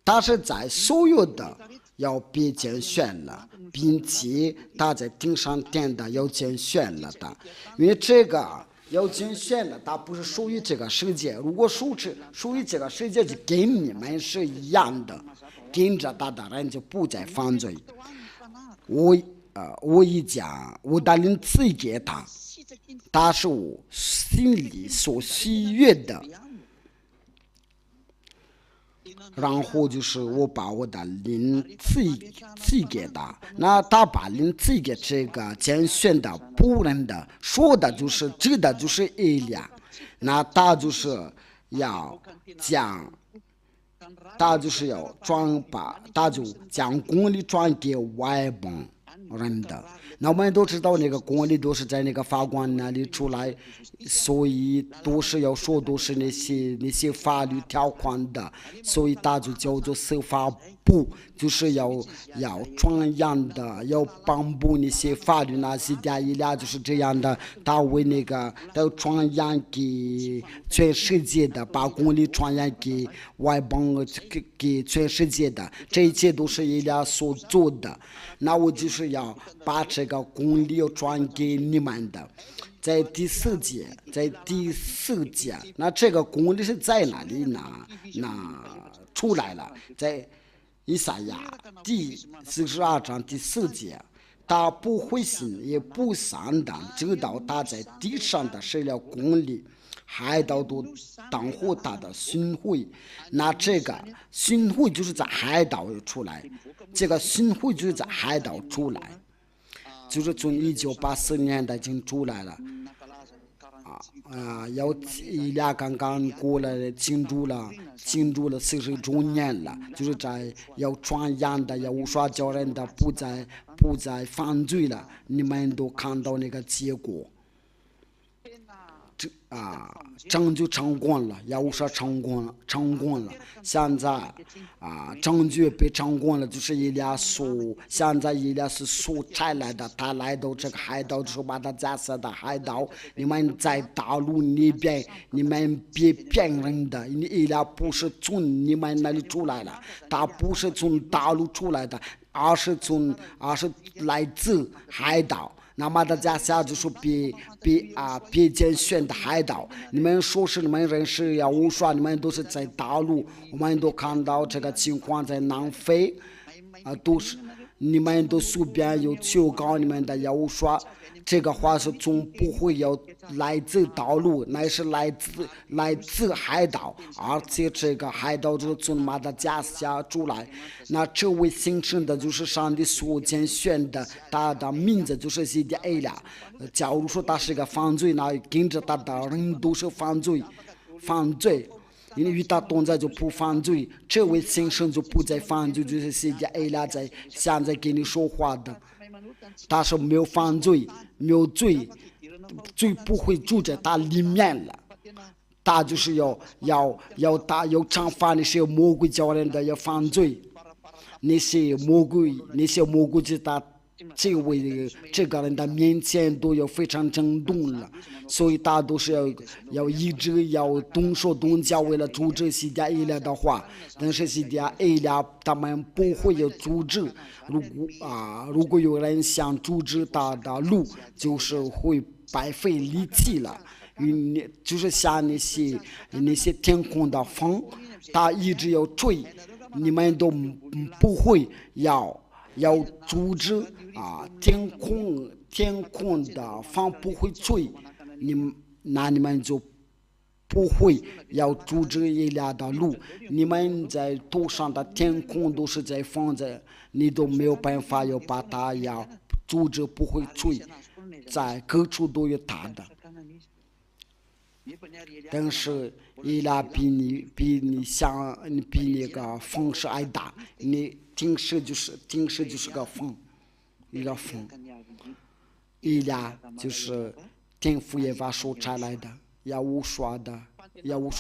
他是在所有的要被拣选了，并且他在天上殿的要拣选了的。因为这个要拣选了，他不是属于这个世界，如果属于这个世界，就跟你们是一样的，跟着他的人就不再犯罪。我一讲，我的灵赐给他，他是我心里所喜悦的，然后就是我把我的灵赐给他，那他把灵赐给这个拣选的仆人的，说的就是指的就是以利亚，那他就是要讲，他就是要他就将公理传给外邦人的。那我们都知道那个公理都是在那个法官那里出来，所以都是要说都是那些法律条款的，所以它就叫做司法部，就是要传扬的，要颁布那些法律那些的伊拉就是这样的，他为那个要传扬给全世界的，把公理传扬给外邦给全世界的，这一切都是伊拉所做的。那我就是要把这个公理传给你们的。在第四节，那这个公理是在哪里呢？那出来了，在以赛亚第42章第4节，他不灰心也不丧胆，直到他在地上的设了公理，海岛都当护他的巡会。那这个巡会就是在海岛出来，这个巡会就是在海岛出来，就是从1984年的已经出来了。伊俩刚刚过了庆祝了40周年了，就是在要传扬的，要说叫人的不再犯罪了，你们都看到那个结果。证据成功了，要说成功了。现在证据被成功了，就是现在伊俩是所差来的，他来到这个海岛之后，把他架设的海岛，你们在大陆那边，你们别骗人的，伊俩不是从你们那里出来的，他不是从大陆出来的，而是来自海岛。那么大家下就是别拣选的海岛，你们说是你们认识呀，我说你们都是在大陆，我们都看到这个情况在南非，都是你们都随便有求告你们的呀，我说这个话是从不会有来自大陆，乃是来自海岛，而且这个海岛就是从马达加斯加出来。那这位形成的就是上帝所拣选的，他的名字就是西迪埃拉。假如说他是个犯罪，那跟着他的人都是犯罪，因为与他同在就不犯罪，这位形成就不再犯罪，就是西迪埃拉在现在跟你说话的。他是没有犯罪，没有罪不会住在他里面了。他就是要惩罚那些魔鬼教人的要犯罪，那些魔鬼就他这个人的面前都要非常震动了，所以他都是要一直要动手动脚，为了阻止西迪埃拉的话，但是西迪埃拉他们不会有阻止。如果有人想阻止他的路，就是会白费力气了。就是像那些天空的风，他一直要吹，你们都不会要阻止天空的风不会吹，你们就不会要阻止伊俩的路。你们在头上的天空都是在风着，你都没有办法要把它要阻止不会吹，在各处都有它的。但是伊俩比那个风是还大，你平时就是个风，一个风。伊俩就是天父耶和华所差来的，亚乌刷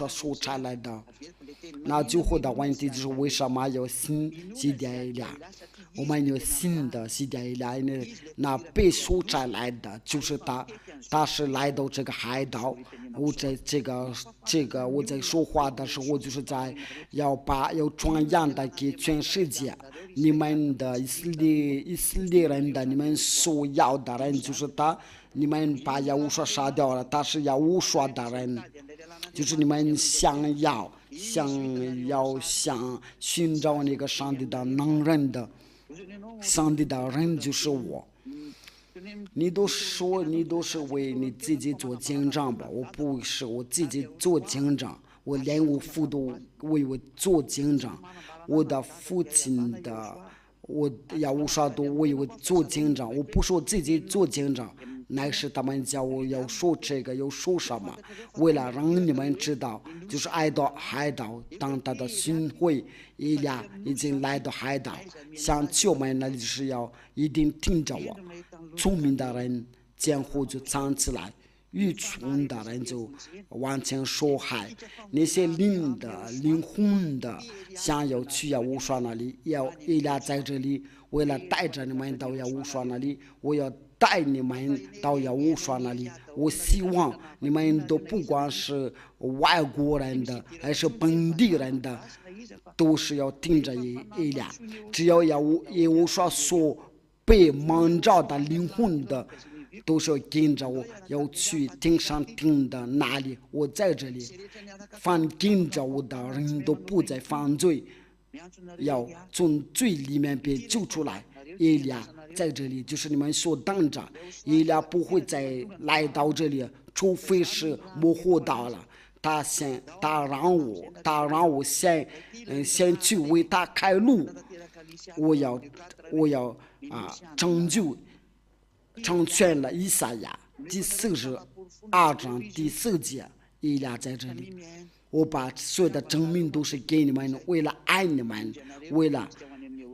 所差来的。那最后的问题就是为什么有新西迪埃拉？我们有新的西迪埃拉，那被所差来的就是他是来到这个海岛。我在这个我在说话的时候，就是在要传扬的给全世界，你们的以色列人的，你们所要的人就是他，你们把亚乌刷杀掉了，他是亚乌刷的人，就是你们想寻找那个上帝的能人的，上帝的人就是我。你都说你都是为你自己做见证吧，我不是我自己做见证，我连我父都为我做见证，我的父亲的我亚乌刷都为我做见证，我不是我自己做见证，乃是他们叫我要说这个要说什么，为了让你们知道，就是来到海岛当他的巡会，伊俩已经来到海岛，像球们那里就是要一定听着我。聪明的人江湖就藏起来，愚蠢的人就往前受害。那些灵魂的想要去亚乌刷那里，以利亚在这里，为了带着你们到亚乌刷那里，我要带你们到亚乌刷那里。我希望你们都不管是外国人的还是本地人的，都是要盯着以利亚。只要亚乌刷所被蒙召的灵魂的，都是要跟着我，要去天上听的那里。我在这里，凡跟着我的人都不再犯罪，要从罪里面被救出来。以利亚在这里，就是你们所等着。以利亚不会再来到这里，除非是模糊到了。他让我先去为他开路。我要拯救。成全了以赛亚第42章第4节，以利亚在这里。我把所有的证明都是给你们，为了爱你们，为了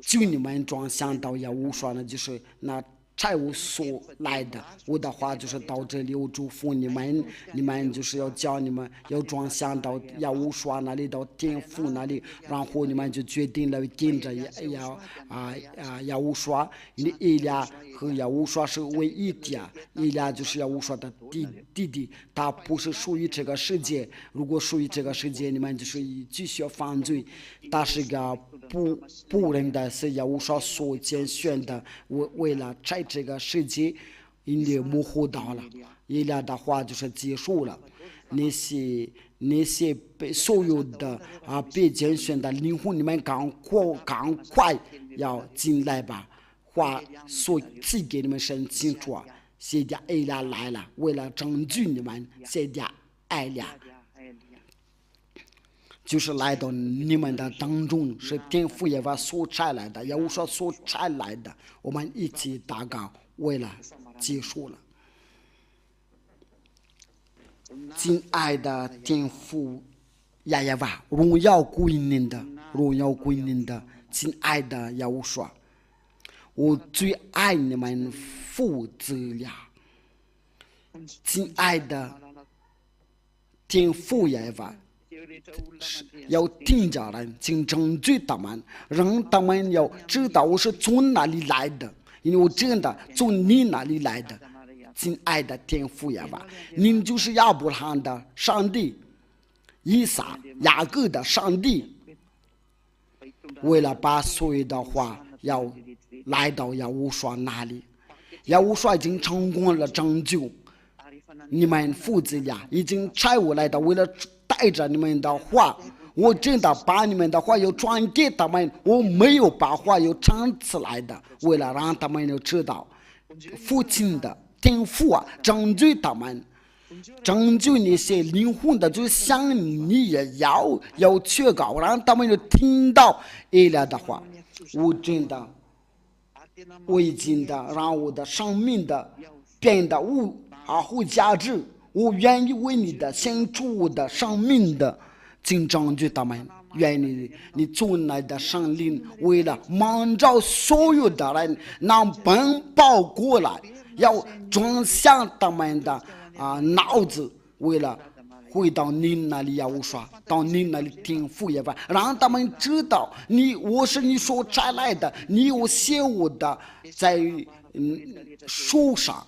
救你们转向到亚乌刷呢，就是那差我所来的。我的话就是到这里，我祝福你们，你们就是要叫你们要转向到亚乌刷那里，到天父那里，然后你们就决定了跟着亚乌刷。因为以利亚和亚乌刷是为一体啊，以利亚就是亚乌刷的弟弟，他不是属于这个世界。如果属于这个世界，你们就是继续犯罪。他是个不认的，是亚乌刷所拣选的，为了在这个世界因为模糊到了。以利亚的话就是结束了。那些被所有的被拣选的灵魂，你们赶快要进来吧。话所赐给你们神清楚啊，谢谢以利亚来了，为了拯救你们，谢谢以利亚就是来到你们的当中，是天父耶和华所差来的，亚乌刷所差来的。我们一起祷告，为了结束了。亲爱的天父亚耶娃，荣耀归您的，荣耀归您的。亲爱的亚乌刷，我最爱你们父子俩。亲爱的天父亚耶娃，要听着人，请拯救他们，让他们要知道我是从哪里来的，因为我真的从你那里来的。亲爱的天父耶和华，您就是亚伯拉罕的上帝，以撒、雅各的上帝。为了把所有的话要来到亚乌刷那里，亚乌刷已经成功了拯救你们父子俩，已经差我来的，为了带着你们的话，我真的把你们的话要传给他们，我没有把话要传起来的，为了让他们要知道父亲的天父啊，拯救他们，拯救那些灵魂的，就像你也要劝告，让他们就听到以利亚的话。我真的，我已经的让我的生命的变得无价值，我愿意为你的献出我的生命的，请拯救他们。愿你从来的圣灵，为了蒙召所有的人能奔跑过来，要转向他们的脑子，为了回到你那里亚乌刷，到你那里听父耶和华，让他们知道我是你所差来的，你有写我的在书上，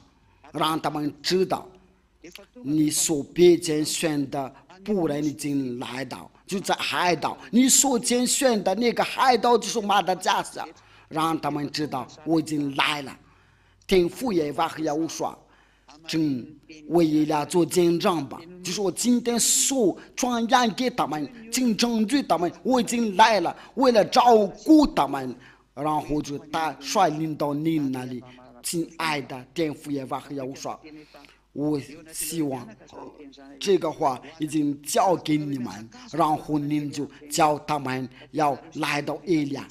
让他们知道你所被拣选的仆人已经来到，就在海岛，你所拣选的那个海岛就是马达加斯加，让他们知道我已经来了。听父耶和华和亚乌刷，正为以利亚做见证吧，就是我今天所传扬给他们，请拯救他们，我已经来了，为了照顾他们，然后就率领到你那里。亲爱的天父耶和华和亚乌刷，我希望这个话已经交给你们，然后您就叫他们要来到以利亚，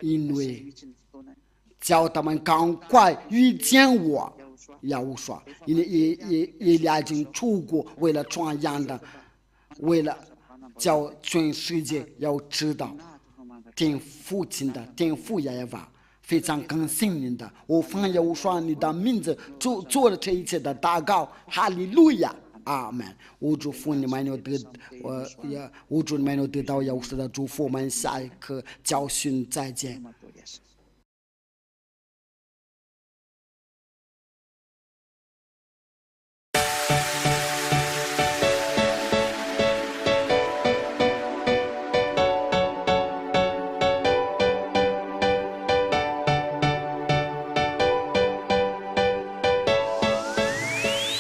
因为叫他们赶快遇见我亚乌刷，因为以利亚已经出国，为了传扬的，为了叫全世界要知道天父亲的天父耶和华非常感谢您的，我奉耶和华你的名字做了这一切的祷告，哈利路亚，阿门。我祝福你们有得，我祝你们有得到耶和华的祝福。我们下一课教训再见。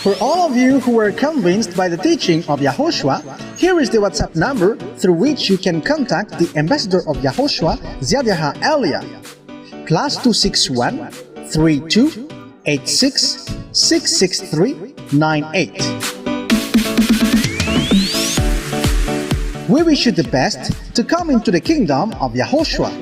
For all of you who were convinced by the teaching of Yahushua, here is the WhatsApp number through which you can contact the ambassador of Yahushua, Zhyahah Elia. +261 32 86 663 98. We wish you the best to come into the kingdom of Yahushua.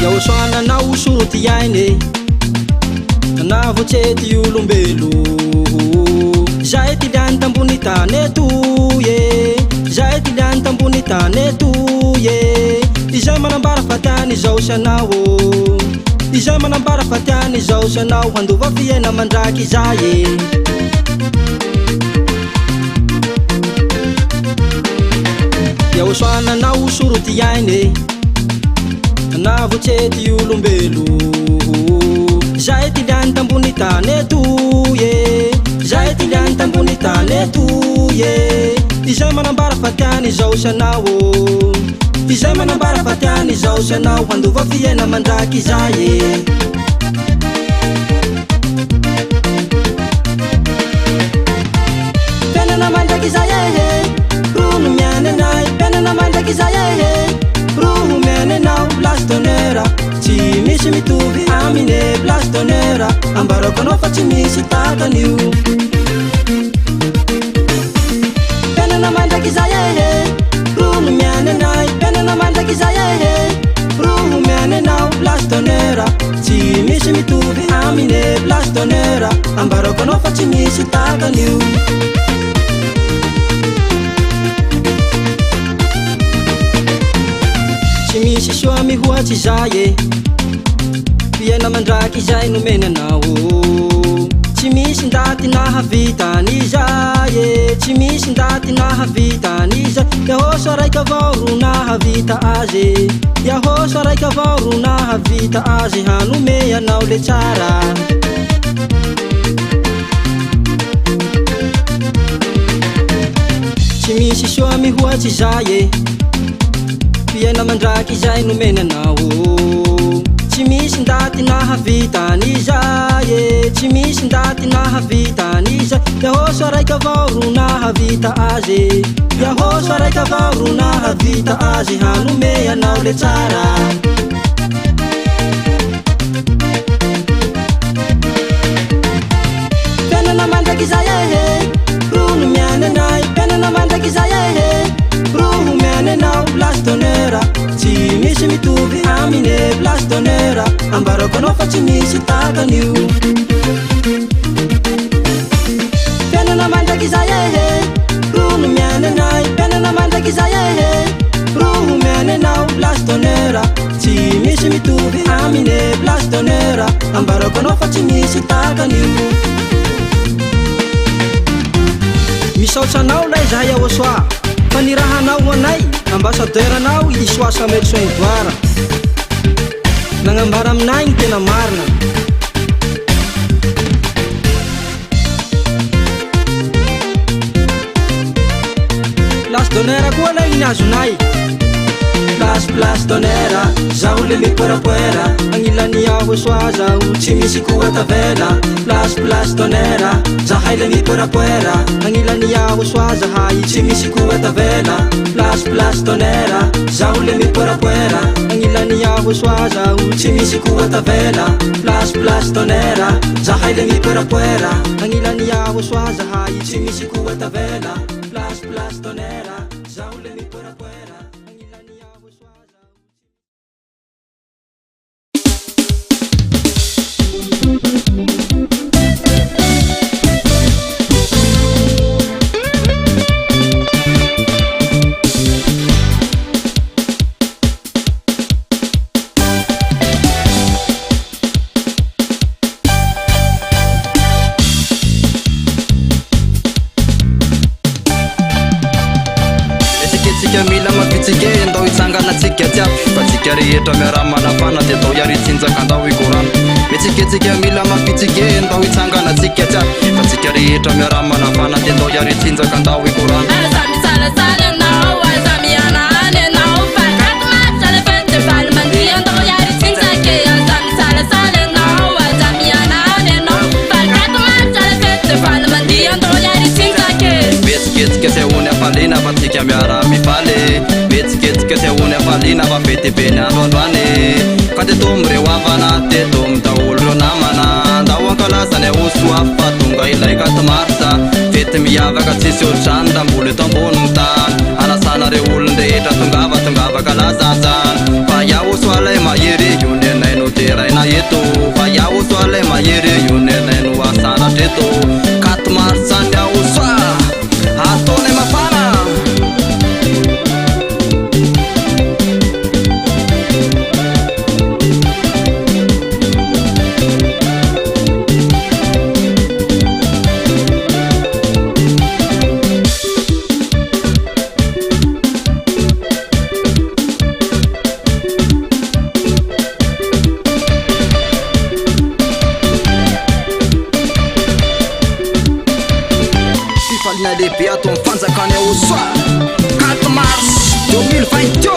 Yahoshua na usuruty aine na votsety olombelo zay tiliany tambony tany eto ye zay tiliany tambony tany eto ye izay manambara fatiany izao sanao izay manambara fatiany izao sanao handova fiaina mandraky izay Yahoshua na usuruty aine na votsety olombelo zay tiliany tambony tany eto ye zay tiliany tambony tany eto ye izay manambara fatiany izao sanao izay manambara fatiany izao sanao handova fiaina mandraky izay penana mandraky izay rono miany anay penana mandraky izay roho miany anao place d'honneur tsy misy mitovy amine place d'honneur ambarako anao fa tsy misy takan'io penana mandraky izay rono miany anay penana mandraky izay roho miany anao place d'honneur tsy misy mitovy amine place d'honneur ambarako anao fa tsy misy takan'io tsy misy soa mihoatsy izay fiaina mandraky izay nomenanao tsy misy ndaty nahavitany izay tsy misy ndaty nahavitany izay Yahoshua raika avao ro nahavita azy Yahoshua raika avao ro nahavita azy hanome anao le tsara tsy misy soa mihoatsy izay fiaina mandraky izay nomenanao tsy misy ndaty nahavitany izay tsy misy ndaty nahavitany izay Yahoshua raika avao ro nahavita azy Yahoshua raika avao ro nahavita azy hanome anao le tsara penana mandraky izay rono miany anay penana mandraky izay roho miany anao place d'honneur tsy misy mitovy amine place d'honneur ambarako anao fa tsy misy takan'io penana mandraky izay rono miany anay penana mandraky izay roho miany anao place d'honneur tsy misy mitovy amine place d'honneur ambarako anao fa tsy misy takan'io misaotra anao lay zahay Yahoshua fa ny rahanao anay ambassadeur anao isoa samel soindoara nagnambara aminay ny tena marina place d'honneur koa lay ny azonay place d'honneur zaho le mipoerapoera agnilany Yahoshua zaho tsy misy koa tavela place d'honneur zahay le mipoerapoera agnilany Yahoshua zahay tsy misy koa tavela place d'honneur zaho le mipoerapoera agnilany Yahoshua zaho tsy misy koa tavela place d'honneur zahay le mipoerapoera agnilany Yahoshua zahay tsy misy koa tavela place d'honneur zaho le mipoerapoera mila mavitsike andao hitsanganatsika jiaby fa tsika rehetra miara-manafana dia atao iary-tsinjaka andao ikorana mitsiketsika mila mavitsike andao hitsanganatsika jiaby fa tsika rehetra miara-manafana dia atao iary-tsinjaka andao ikorana Metsiketsika se hony afalina fa tsika miara mifaly Metsiketsika se hony afalina fa fety be ny androandroany ka te tomy reo havana te tomy daholo reo namana andao ankalazany YAHOSHUAH fa tonga ilay katomarsa fety miavaka tsisy ohatrany da mbola eto ambony tany anasana reo olon-drehetra tongava kalazantsany fa YAHOSHUAH lay mahery io ny anaino teraina eto fa YAHOSHUAH lay mahery io ny anaino asanatra eto katomarsany YAHOSHUAH ataonay mafana fifaliana lehibe atao mifanjakany YAHOSHUAH 4 mars 2020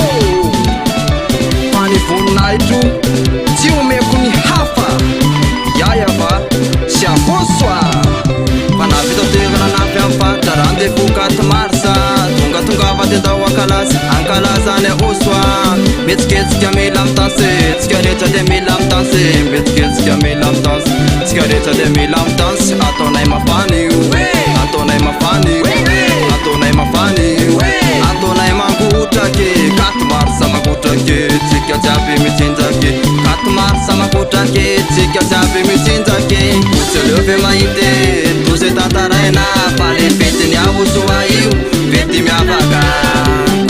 fany voninahitro tsy omeko ny hafa YAHVAH sy YAHOSHUAH fa navita toerana nafy amin'ny faritra rendez-vous 4 mars tongatongava ty atao ankalazany YAHOSHUAH metsiketsika mila mitanse tsika rehetra dia mila mitanse metsiketsika mila mitanse tsika rehetra dia mila mitanse ataonay mafany io ataonay mafany ataonay mafany ataonay mangotraky 4 mars mangotraky tsika jiaby mitsinjaky 4 mars mangotraky tsika jiaby mitsinjaky otseleve mahity tozay tantaraina fa le fetiny YAHOSHUAH io fety miavaka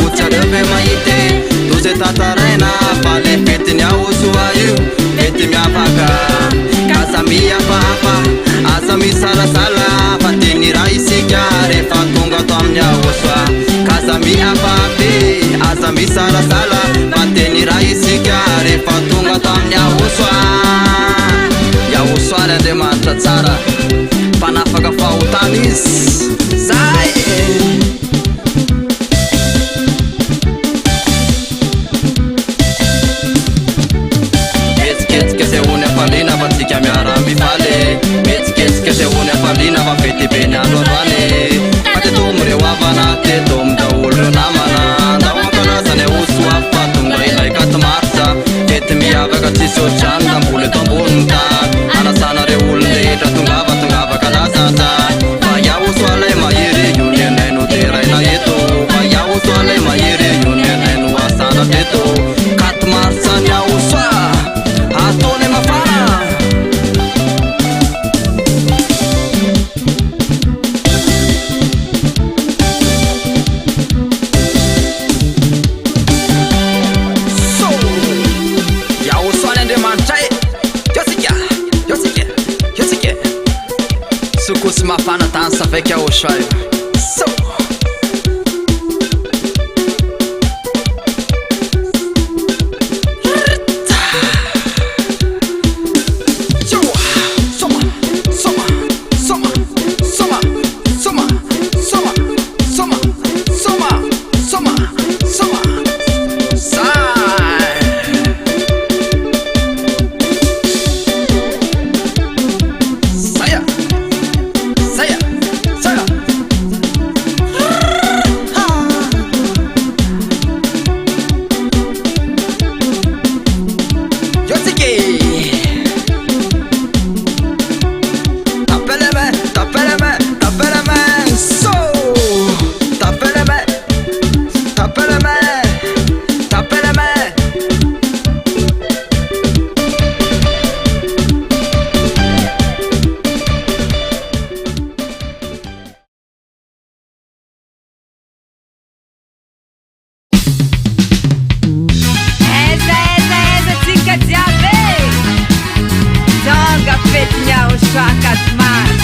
otseleve mahity tozay tantaraina fa le fetiny YAHOSHUAH io fety miavaka aza mihafahafa aza misalasala fa tegny raha isika rehefa tonga ato amin'ny YAHOSHUAH kaza mihafahabe aza misalasala fa tegny raha isika rehefa tonga ato amin'ny YAHOSHUAH ny Andriamanitra tsara mpanafaka fahotana izy zay metsiketsika se hony afalina fa tsika miara mifaly metsiketsika se hony afalina fa fety be ny androandroany fa te tomy reo havana te tomy daholo reo namana andao ankalazany YAHOSHUAH fa tonga ilay 4 marsa fety miavaka tsisy ohatrany da mbola eto ambony tany anasana reo olon-drehetra tongava kalazantsany fa YAHOSHUAH lay mahery io ny anaino teraina eto fa YAHOSHUAH lay mahery io ny anaino asanatra eto 4 marsa ny YAHOSHUAH ataonay mafana so YAHOSHUAH ny Andriamanitra yosika sokosy mafana tany savaika YAHOSHUAH so YAHOSHUAH katmas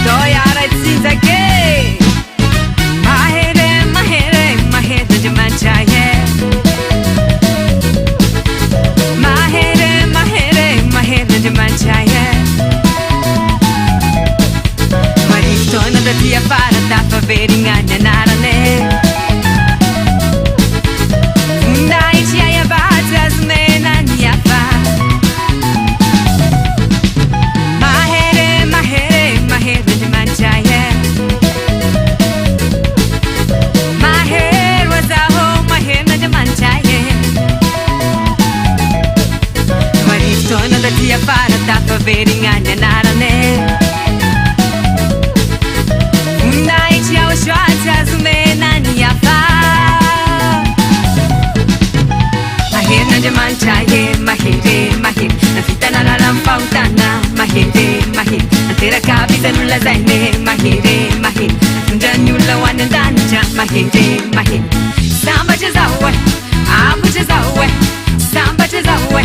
Doyara tsinzake Mahere mahere mahere jamanchaye Mahere mahere mahere jamanchaye Maristona da tia para da faverinha narane Undai chia batas mena niafa Mahere mahere mahere jamanchaye Maher wazaho maher jamanchaye Maristona da tia para da faverinha narane Undai chia batas mena niafa Mahir jamanchaye mahire mahir Nafita na lampautana mahire mahir Antera kabita nulla zaine mahire mahir Tunjanyula wanandanja mahire mahir Samba jazawe abu jazawe Samba jazawe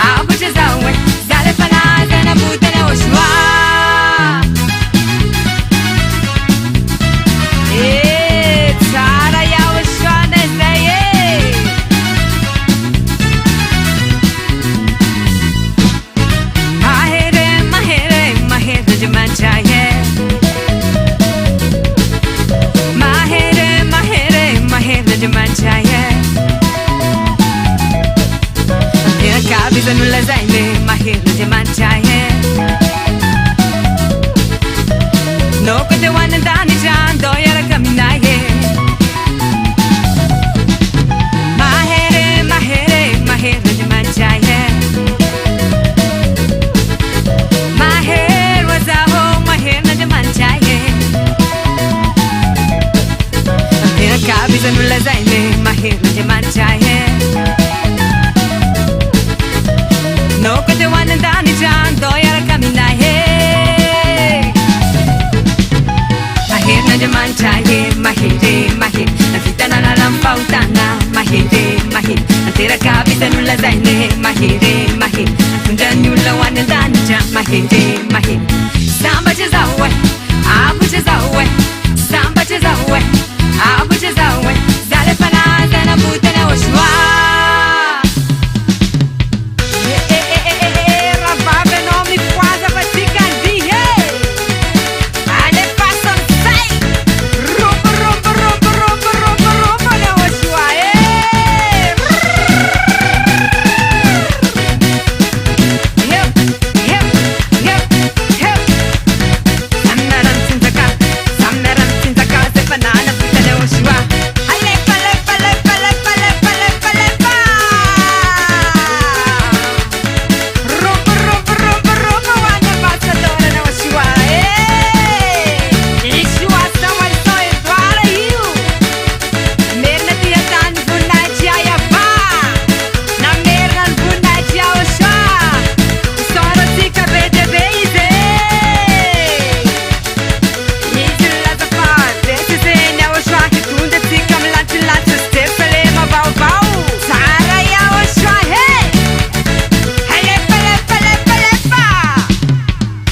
abu jazawe Zale fanaza na buta na oshwa Tara YAHOSHUAH na zaye Mahere mahere mahere jamanchaye Mahere mahere mahere jamanchaye Antera kabisa nulla zaine mahere jamanchaye No kute wanandani jan doyara kaminaye Mahere mahere mahere jamanchaye Maher wazaho maher na jamanchaye Antera kabisa nulla zaine maher na jamanchaye No kute wanandani jan doyara kaminaye Mahir na jamanchaye mahire mahir Nafita na lampautana mahire mahir Antera kabisa nulla zaine mahire mahir Tunjanyula wanandanja mahire mahir Samba jazawe abu jazawe Samba jazawe abu jazawe Zale fanaza na buta na oshwa Rababe no mi kwaza patikandi Ale pasan sai Rumba rumba rumba rumba rumba rumba na oshwa Hip hip hip hip Samnaran tintaka se banana puta na oshwa Ale pale pale pale pale pale pale pa Rumba rumba rumba rumba wana basa dora na oshwa Ishwa sawa so edwara hiu Merna tia tan buna jaya ba Na merna buna jaya osha Sora tika bede beize Izila za pa Desi se na osha Kitunda tika mlanchi lanchi Stefale ma bau bau Sara ya osha hey Hele pale pale pale pa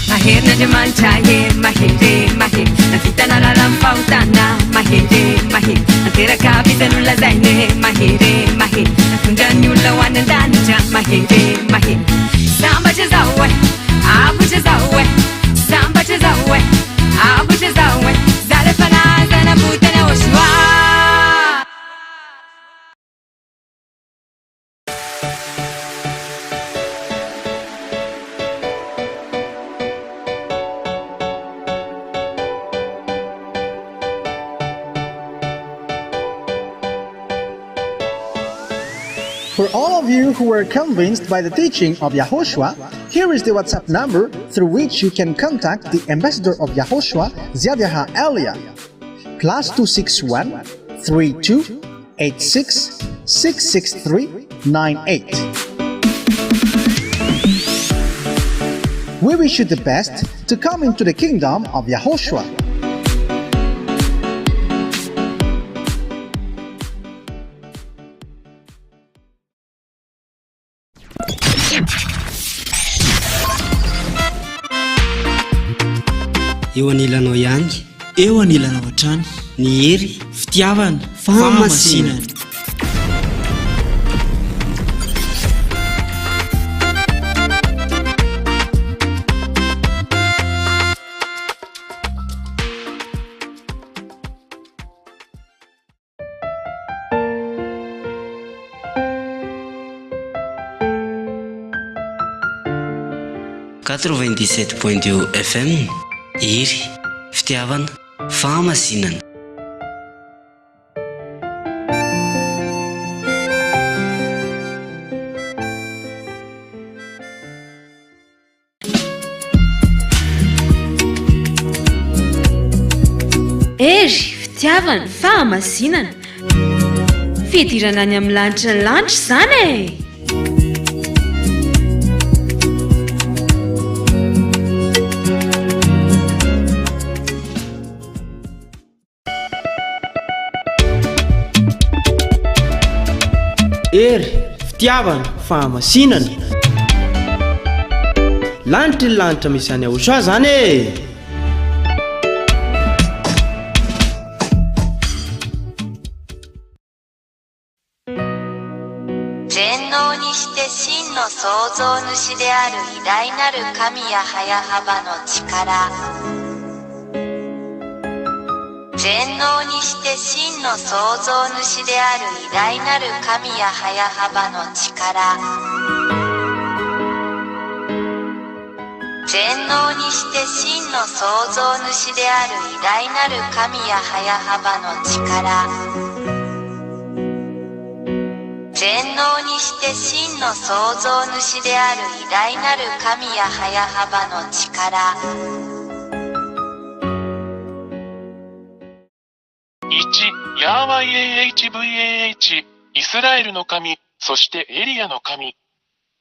Mahir na jamanchaye mahire mahir Nafita na lampautana mahire mahir Antera kabisa nulla zaine mahire mahir Tunjanyula wanandanja mahire mahir Samba jazawe abu jazawe Samba jazawe abu jazawe Zale fanaza na buta na oshwa For all of you who were convinced by the teaching of Yahushua, here is the WhatsApp number through which you can contact the ambassador of Yahushua, Zhyahah Elia. +261 32 86 663 98. We wish you the best to come into the kingdom of Yahushua. eo anilanao ihany eo anilanao hatrany ny hery fitiavana fahamasinana. FM hery fitiavana fahamasinana. Hery fitiavana fahamasinana fidirana any amin'ny lanitra ny lanitra izany e. Hery fitiavana fahamasinana lanitra ny lanitra misy any YAHOSHUAH zany e.創造主である偉大なる神YAHVAHの力。全能にして真の創造主である偉大なる神YAHVAHの力。全能にして真の創造主である偉大なる神YAHVAHの力。全能にして真の創造主である偉大なる神YAHVAHの力。1. ヤーワ YAHVAH イスラエルの神、そしてエリアの神。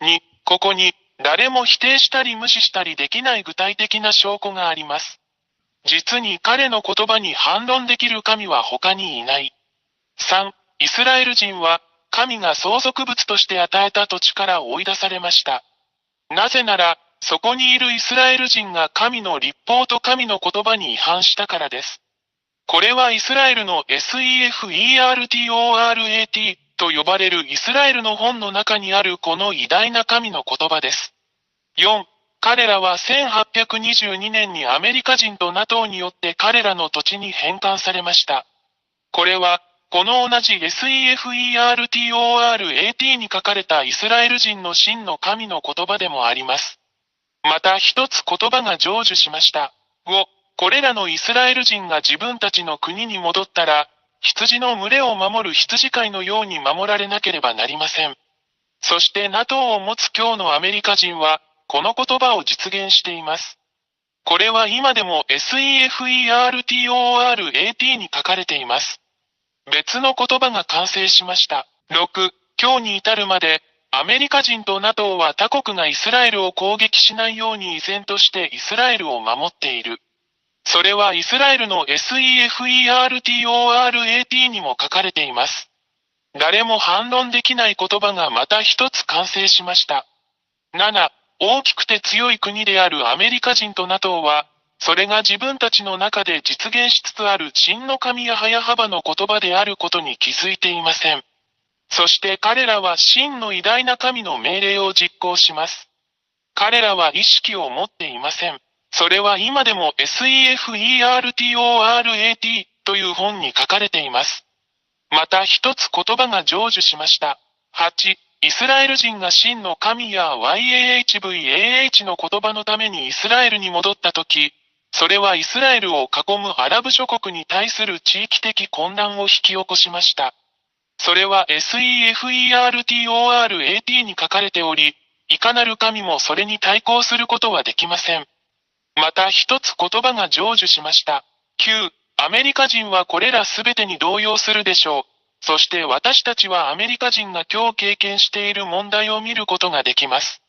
2. ここに誰も否定したり無視したりできない具体的な証拠があります。実に彼の言葉に反論できる神は他にいない。3. イスラエル人は神が相続物として与えた土地から追い出されました。なぜなら、そこにいるイスラエル人が神の律法と神の言葉に違反したからです。これはイスラエルの SEFERTORAT と呼ばれるイスラエルの本の中にあるこの偉大な神の言葉です。4. 彼らは1822年にアメリカ人と NATO によって彼らの土地に返還されました。これは、この同じ SEFERTORAT に書かれたイスラエル人の真の神の言葉でもあります。また一つ言葉が成就しました。5. これらのイスラエル人が自分たちの国に戻ったら、羊の群れを守る羊飼いのように守られなければなりません。そして NATO を持つ今日のアメリカ人は、この言葉を実現しています。これは今でも SEFERTORAT に書かれています。別の言葉が完成しました。6. 今日に至るまで、アメリカ人と NATO は他国がイスラエルを攻撃しないように依然としてイスラエルを守っている。それはイスラエルの SEFERTORAT にも書かれています。誰も反論できない言葉がまた一つ完成しました。7. 大きくて強い国であるアメリカ人と NATO は、それが自分たちの中で実現しつつある真の神YAHVAHの言葉であることに気づいていません。そして彼らは真の偉大な神の命令を実行します。彼らは意識を持っていません。それは今でも SEFERTORAT という本に書かれています。また一つ言葉が成就しました。8. イスラエル人が真の神やYAHVAH の言葉のためにイスラエルに戻ったとき、それはイスラエルを囲むアラブ諸国に対する地域的混乱を引き起こしました。それは SEFERTORAT に書かれており、いかなる神もそれに対抗することはできません。また一つ言葉が成就しました。9. アメリカ人はこれらすべてに動揺するでしょう。そして私たちはアメリカ人が今日経験している問題を見ることができます。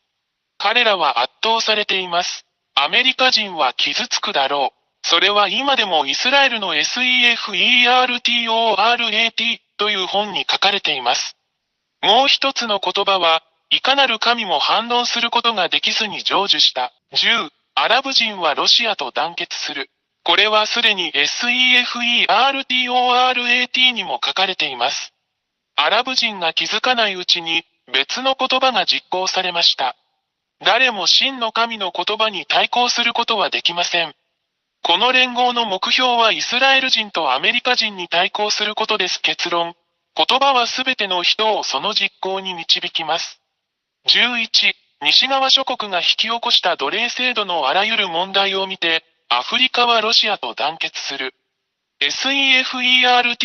彼らは圧倒されています。アメリカ人は傷つくだろう。それは今でもイスラエルの SEFERTORAT という本に書かれています。もう一つの言葉は、いかなる神も反論することができずに成就した。10. アラブ人はロシアと団結する。これはすでに SEFERTORAT にも書かれています。アラブ人が気づかないうちに別の言葉が実行されました。誰も真の神の言葉に対抗することはできません。この連合の目標はイスラエル人とアメリカ人に対抗することです。結論。言葉はすべての人をその実行に導きます。11、西側諸国が引き起こした奴隷制度のあらゆる問題を見て、アフリカはロシアと団結する。SEFERTORAT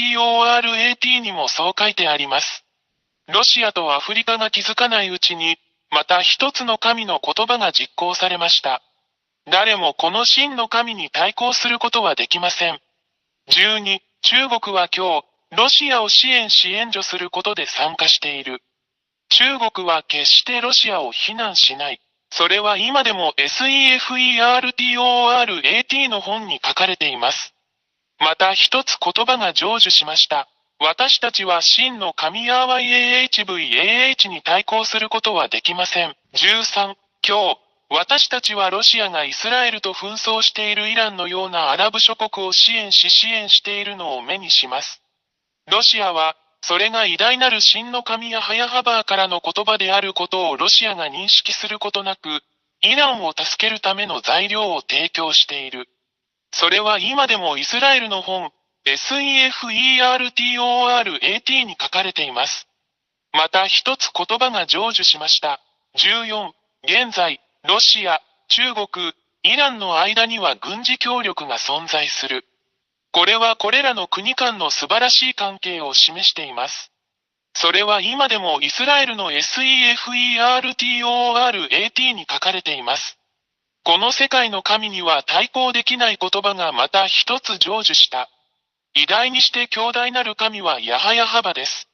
にもそう書いてあります。ロシアとアフリカが気づかないうちに、また一つの神の言葉が実行されました。誰もこの真の神に対抗することはできません。12、中国は今日、ロシアを支援し援助することで参加している。中国は決してロシアを非難しない。それは今でも SEFERTORAT の本に書かれています。また一つ言葉が成就しました。私たちは真の神YAHVAH に対抗することはできません。13、今日、私たちはロシアがイスラエルと紛争しているイランのようなアラブ諸国を支援しているのを目にします。ロシアは、それが偉大なる真の神YAHVAHからの言葉であることをロシアが認識することなく、イランを助けるための材料を提供している。それは今でもイスラエルの本、SEFERTORAT に書かれています。また一つ言葉が成就しました。14、現在、ロシア、中国、イランの間には軍事協力が存在する。これはこれらの国間の素晴らしい関係を示しています。それは今でもイスラエルの SEFERTORAT に書かれています。この世界の神には対抗できない言葉がまた一つ成就した。偉大にして強大なる神はYAHVAHです。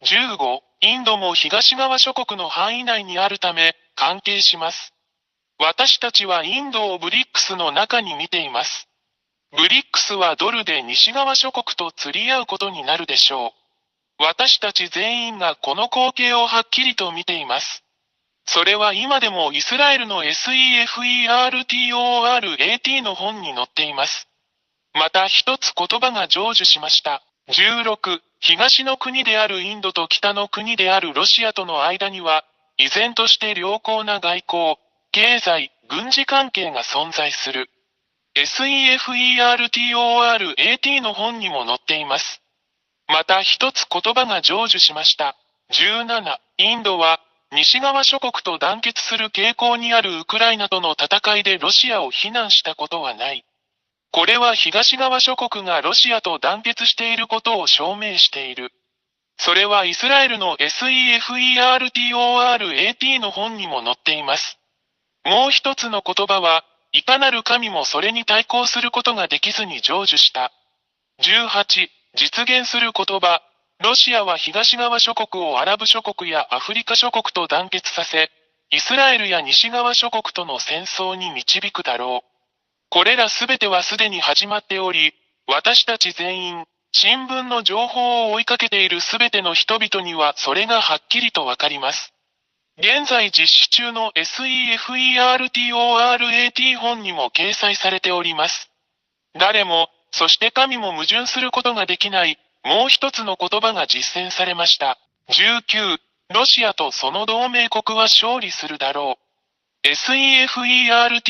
15、インドも東側諸国の範囲内にあるため関係します。私たちはインドをブリックスの中に見ています。ブリックスはドルで西側諸国と釣り合うことになるでしょう。私たち全員がこの光景をはっきりと見ています。それは今でもイスラエルの SEFERTORAT の本に載っています。また一つ言葉が成就しました。16、東の国であるインドと北の国であるロシアとの間には、依然として良好な外交、経済、軍事関係が存在する。SEFERTORAT の本にも載っています。また一つ言葉が成就しました。17、インドは西側諸国と団結する傾向にあるウクライナとの戦いでロシアを非難したことはない。これは東側諸国がロシアと団結していることを証明している。それはイスラエルの SEFERTORAT の本にも載っています。もう一つの言葉は、いかなる神もそれに対抗することができずに成就した。18、実現する言葉。ロシアは東側諸国をアラブ諸国やアフリカ諸国と団結させ、イスラエルや西側諸国との戦争に導くだろう。これらすべてはすでに始まっており、私たち全員、新聞の情報を追いかけているすべての人々にはそれがはっきりとわかります。現在実施中の SEFERTORAT 本にも掲載されております。誰も、そして神も矛盾することができない、もう一つの言葉が実践されました。19、ロシアとその同盟国は勝利するだろう。SEFERTORAT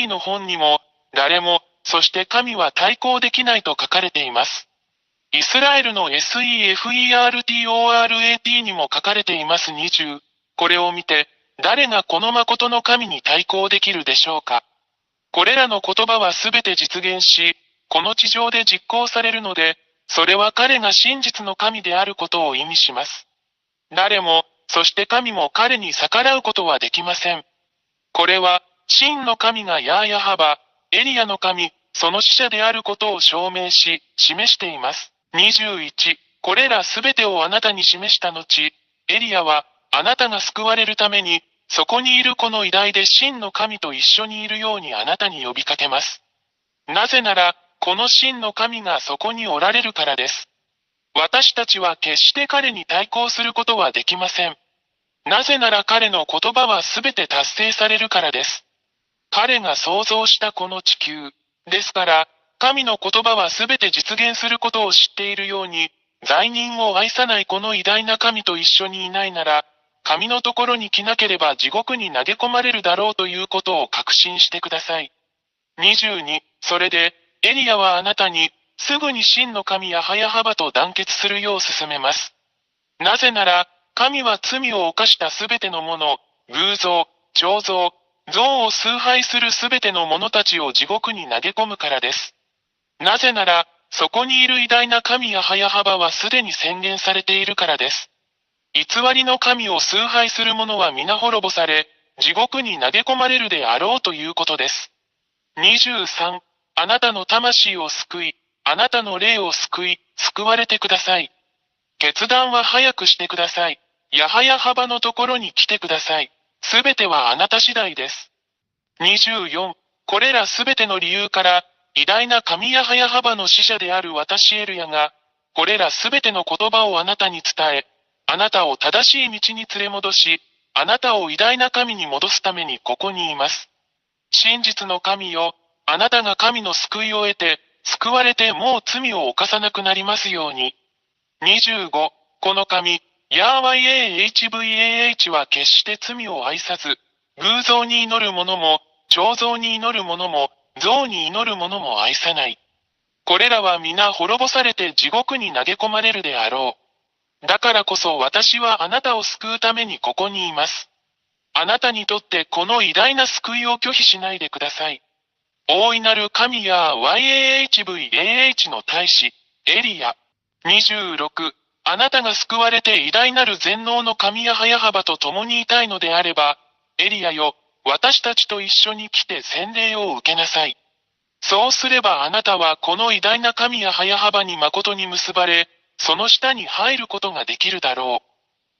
の本にも、誰も、そして神は対抗できないと書かれています。イスラエルの SEFERTORAT にも書かれています。20、これを見て、誰がこの誠の神に対抗できるでしょうか。これらの言葉はすべて実現し、この地上で実行されるので、それは彼が真実の神であることを意味します。誰も、そして神も彼に逆らうことはできません。これは、真の神がYAHVAH、エリアの神、その使者であることを証明し、示しています。21、これらすべてをあなたに示した後、エリアは、あなたが救われるために、そこにいるこの偉大で真の神と一緒にいるようにあなたに呼びかけます。なぜなら、この真の神がそこにおられるからです。私たちは決して彼に対抗することはできません。なぜなら彼の言葉はすべて達成されるからです。彼が創造したこの地球、ですから、神の言葉はすべて実現することを知っているように、罪人を愛さないこの偉大な神と一緒にいないなら、神のところに来なければ地獄に投げ込まれるだろうということを確信してください。22、それで、エリアはあなたに、すぐに真の神ヤハヤハバと団結するよう勧めます。なぜなら、神は罪を犯したすべてのもの、偶像、彫像、像を崇拝するすべての者たちを地獄に投げ込むからです。なぜなら、そこにいる偉大な神ヤハヤハバはすでに宣言されているからです。偽りの神を崇拝する者は皆滅ぼされ、地獄に投げ込まれるであろうということです。23、あなたの魂を救い、あなたの霊を救い、救われてください。決断は早くしてください。ヤハヤハバのところに来てください。すべてはあなた次第です。24、これらすべての理由から、偉大な神ヤハヤハバの使者である私エルヤが、これらすべての言葉をあなたに伝え、あなたを正しい道に連れ戻し、あなたを偉大な神に戻すためにここにいます。真実の神よ、あなたが神の救いを得て、救われてもう罪を犯さなくなりますように。25、この神、YAHVAH は決して罪を愛さず、偶像に祈る者も、彫像に祈る者も、像に祈る者も愛さない。これらは皆滅ぼされて地獄に投げ込まれるであろう。だからこそ私はあなたを救うためにここにいます。あなたにとってこの偉大な救いを拒否しないでください。大いなる神や YAHVAH の大使、エリア。26、あなたが救われて偉大なる全能の神ヤハヤハバと共にいたいのであれば、エリアよ、私たちと一緒に来て洗礼を受けなさい。そうすればあなたはこの偉大な神ヤハヤハバに誠に結ばれ、その下に入ることができるだろ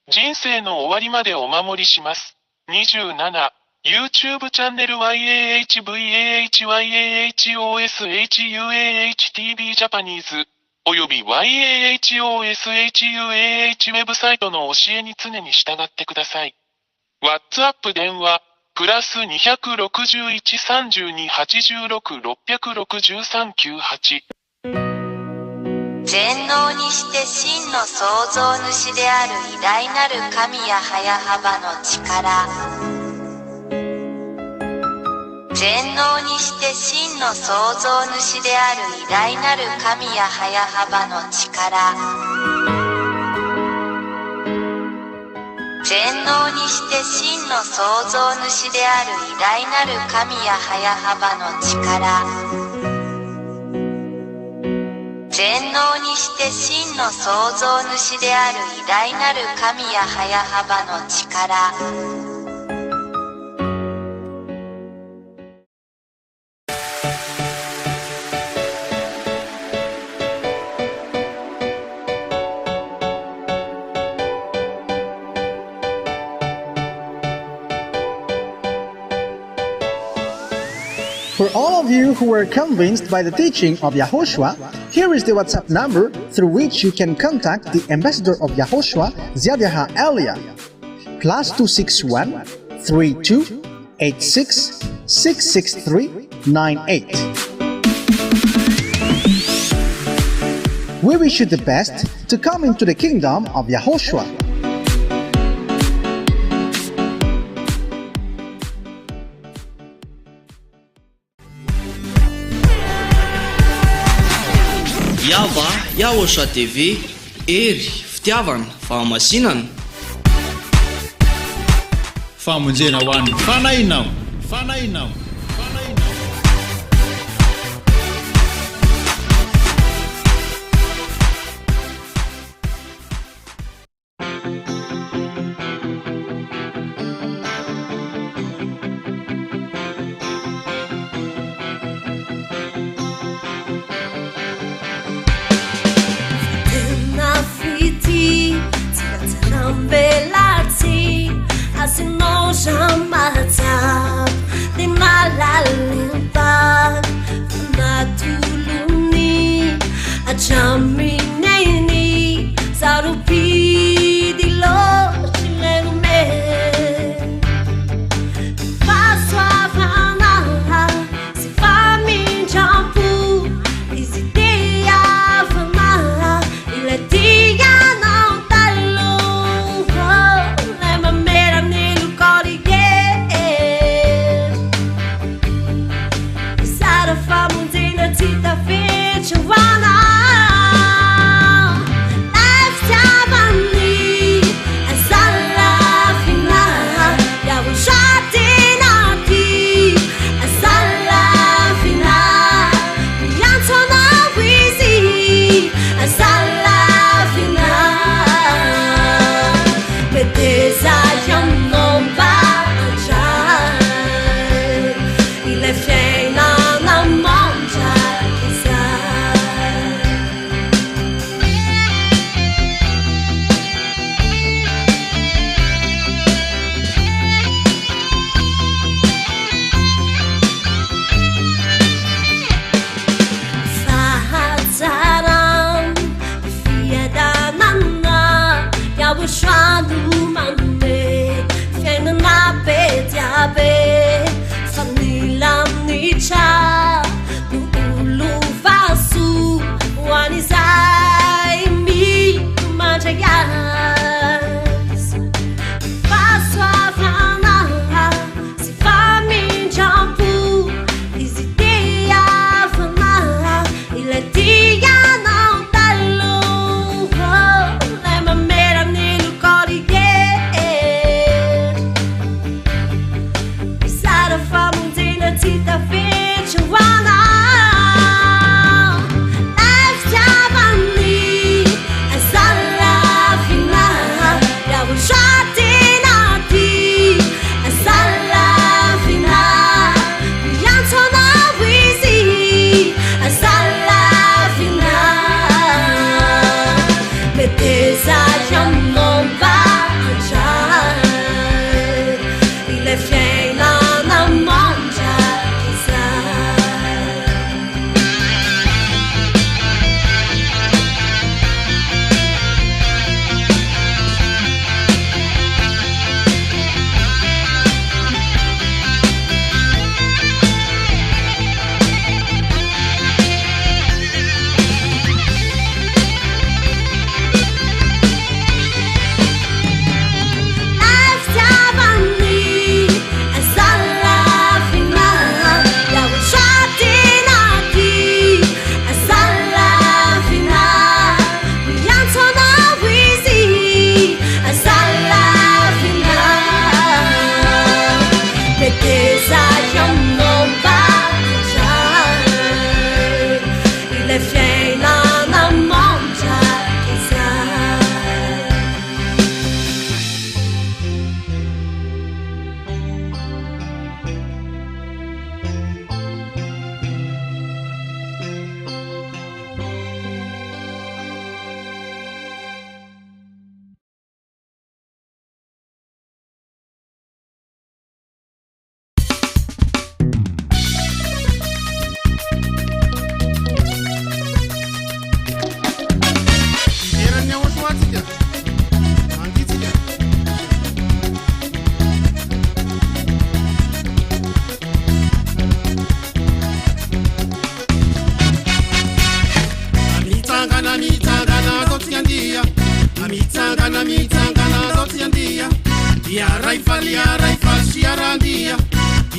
う。人生の終わりまでお守りします。27、YouTube チャンネル YAHVAH、YAHOSHUAH-TV ジャパニーズ、および YAHOSHUAH ウェブサイトの教えに常に従ってください。WhatsApp 電話、プラス261-32-86-663-98。全能にして真の創造主である偉大なる神ヤハヤハバの力。全能にして真の創造主である偉大なる神ヤハヤハバの力。全能にして真の創造主である偉大なる神ヤハヤハバの力。全能にして真の創造主である偉大なる神ヤハヤハバの力。For all of you who were convinced by the teaching of Yahoshua, here is the WhatsApp number through which you can contact the ambassador of Yahoshua, Zhyahah Elia. +261 32 86 663 98. We wish you the best to come into the kingdom of Yahoshua. YAHVAH, YAHOSHUAH TV, ery, fitiavana, fahamasinana. Famonjena ho an'ny fanahinao. Asinong siyang mahatap Di malalim pa Natulong ni At siyang minayni Sa rupi di lo Chilerume Paswa fana Si famin chang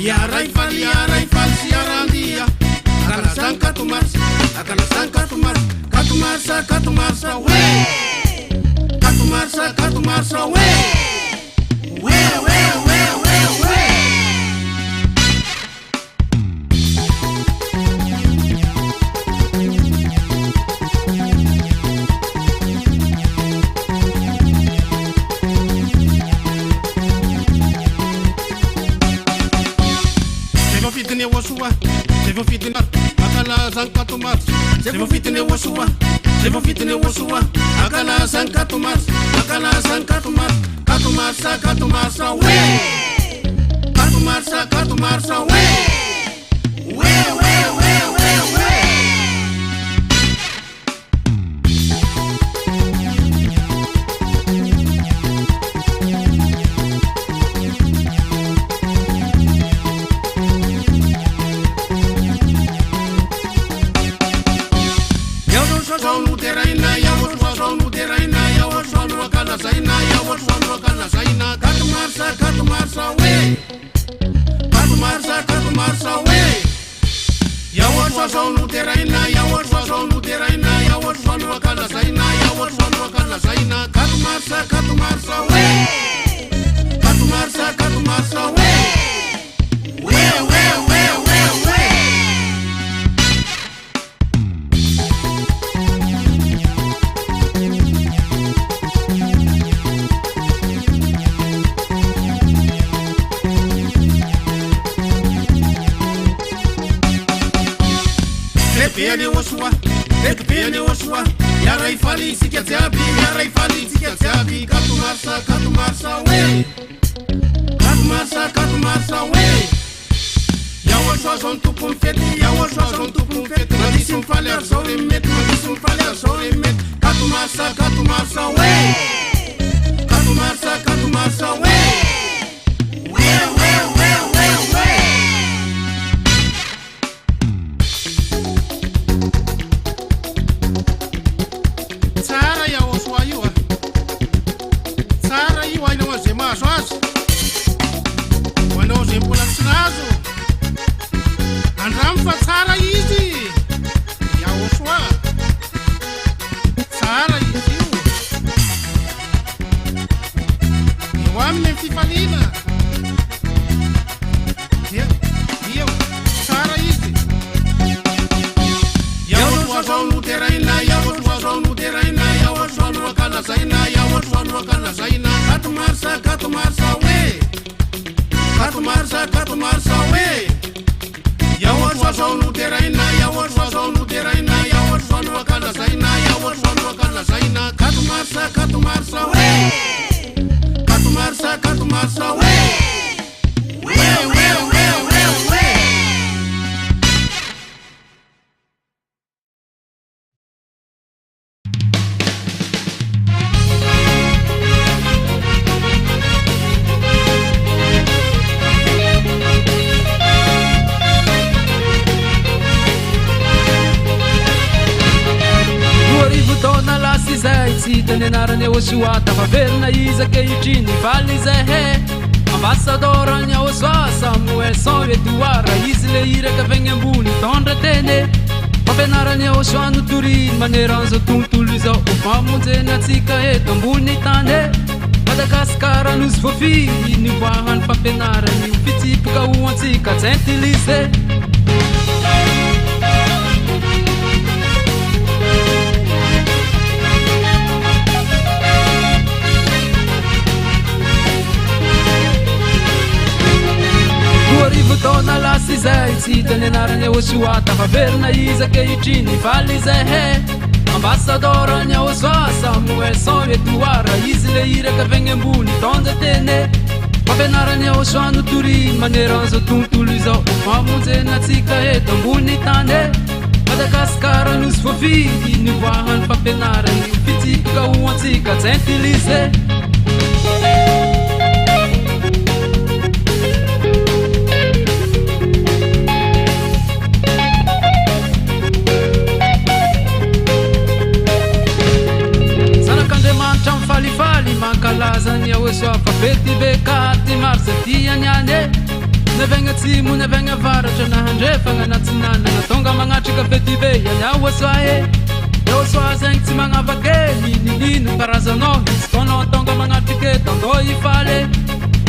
Yarai falsi yarandia. Akalasan katumarsa we. Katumarsa we. We. Fitine wasua, sevo fitine akala zankato mars. Sevo fitine wasua, akala zankato mars. Kato marsa we. Kato marsa we. We. Katumarsa we. Yawoshua sonu teraina. Yawoshua nu akala saina. Katumarsa we. Katumarsa we. We. Pene Oshua, Yarai Fali, Sikatabi, Katumarsa we. Katumarsa we. Yawoshua son tu confetti, Madisum faler solimet. Katumarsa we. Katumarsa we. We. Andramfa tsara izy. Yahoshua. Tsara izy io. Eo aminy fifaliana. Io. Tsara izy. Yahoshua zao no teraina. Yahoshua no akala saina. Katumarsa we. Katumarsa we. Yawoshua zao no teraina. Yawoshua no akala saina. Katumarsa we. Katumarsa we. We. Sitany anarany Yahoshua tafaverina izy ankehitriny valy Zhyahah. Ambassadorany Yahoshua samy oesan edoara. Izy le iraka avy agny ambony tondra teny. Fampianarany Yahoshua notoriny maneran'izao tontolo izao. Mamonjeny atsika eto ambony tany. Madagasikara nosy voafiry nivoahany fampianarany io fitsipoka ho antsika tsy intilise. Taona lasy zay tsy hitany anarany Yahoshua tafaverina izy ankehitriny valy Zhyahah. Ambassadorany Yahoshua samy oesan edoara. Izy le iraka avy agny ambony tondra teny. Fampianarany Yahoshua notoriny maneran'izao tontolo izao. Mamonjeny atsika eto ambony tany. Madagasikara nosy voafiry nivoahany fampianarany io fitsipoka ho antsika tsy intilise. Falifali mankalaza ny Yahoshua fa fety be 4 mars diany ane. Navengna tsimo navengna varatra nahandrefagna natsinana natonga magnatrika fetibe YAHOSHUAH YAHOSHUAH zegny tsy magnavakely nilino karazanao izy foanao tonga magnatrike tandô ifaly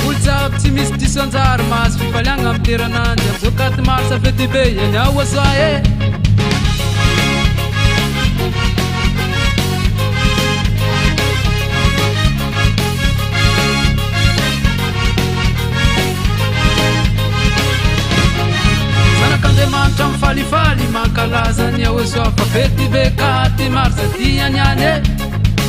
olo jiaby tsy misy diso anjary mahazo fifaliagna amy terananjy amizao 4 mars fetibe YAHOSHUAH Mantra mifalifaly mankalaza ny YAHOSHUAH fa fetibe 4 mars dianiane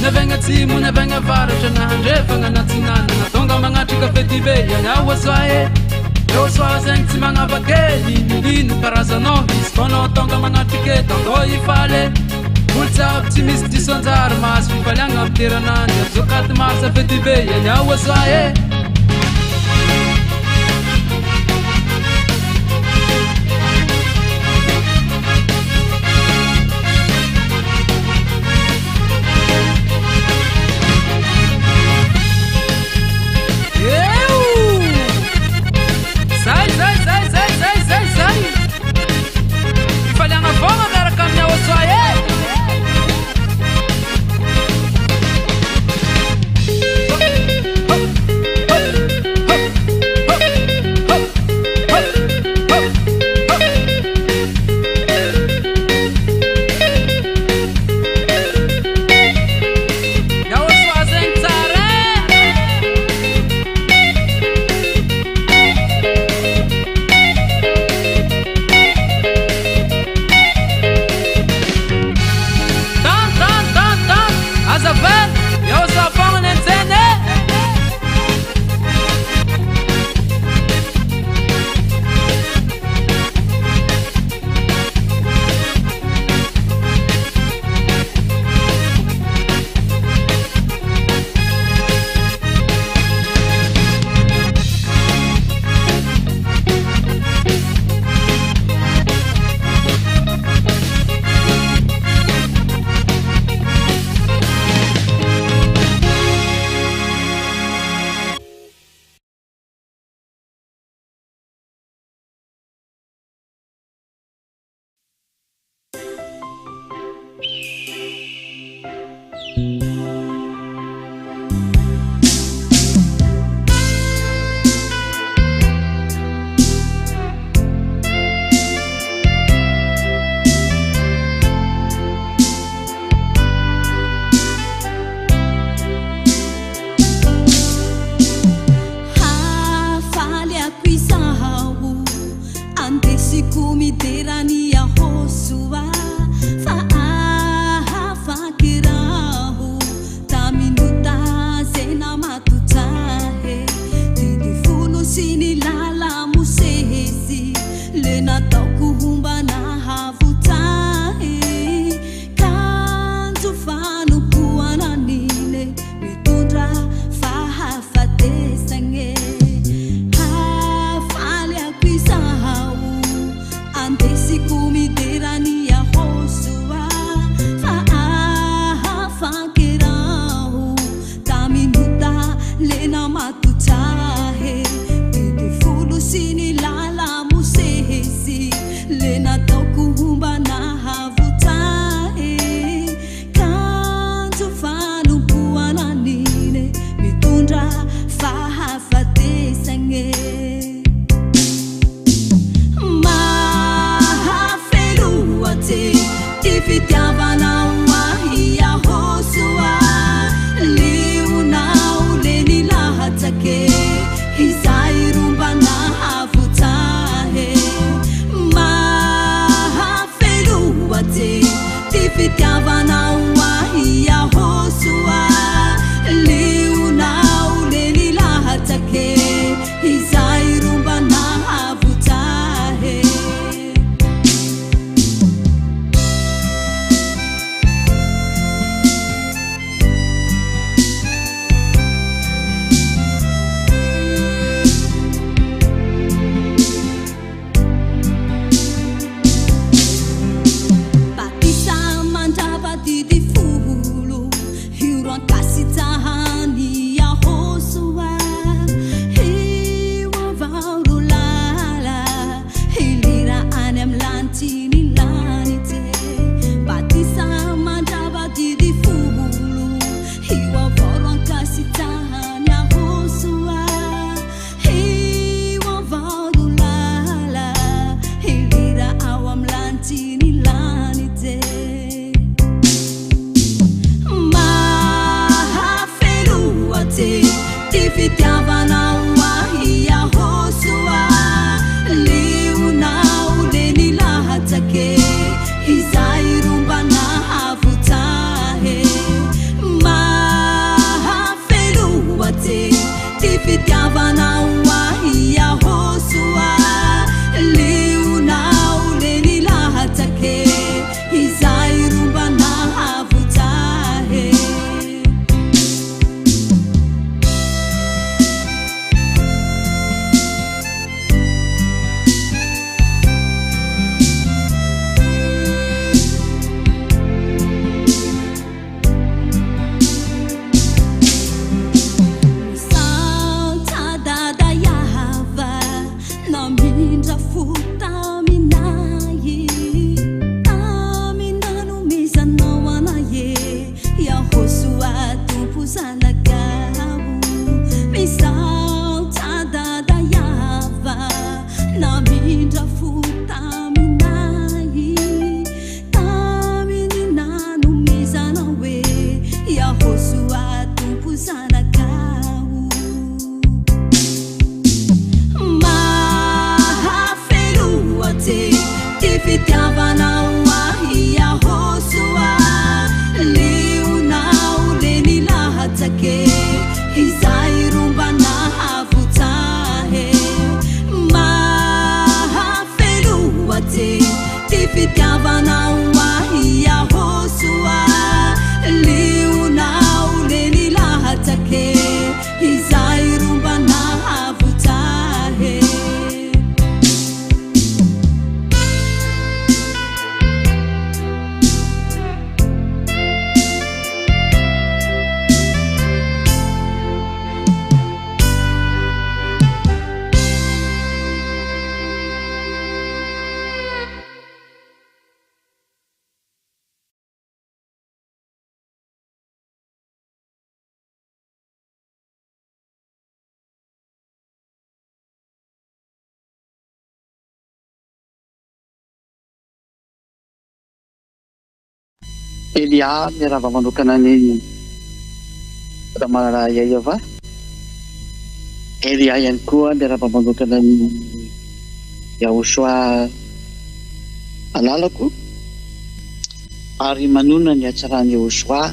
navegna tsimo navegna varatra nahandrefagna natsinana natonga magnatrika fetibe YAHOSHUAH YAHOSHUAH zegny tsy magnavakely nilino karazanao izy foanao tonga magnatrike tandô ifaly olo jiaby tsy misy diso anjary mahazo fifaliagna amy terananjy amizao 4 mars fetibe YAHOSHUAH Elia miarahaba manokana ny ramana YAHVAH. Elia ihany koa miarahaba manokana ny YAHOSHUAH alalako ary manona ny hatsarany YAHOSHUAH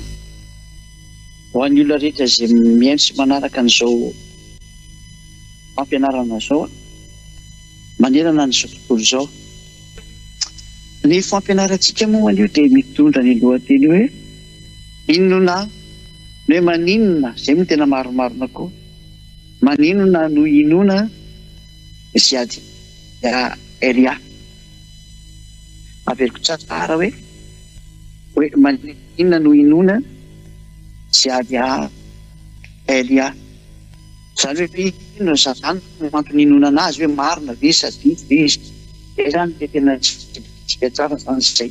ho an'ny olona rehetra izay miaino sy manaraka an'izao fampianarana zao manerana n'izao tontolo zao. Ny fampianarantsika moa an'io dia mitondra ny lohateny hoe inona no hoe maninona zay moa tena maromarona koa maninona no inona Zhyahah Elia averiko tsara hoe maninona no inona Zhyahah Elia zany hoe inona zany antony inona anazy hoe marina ve sady izy zany dia tena tsara zany zay.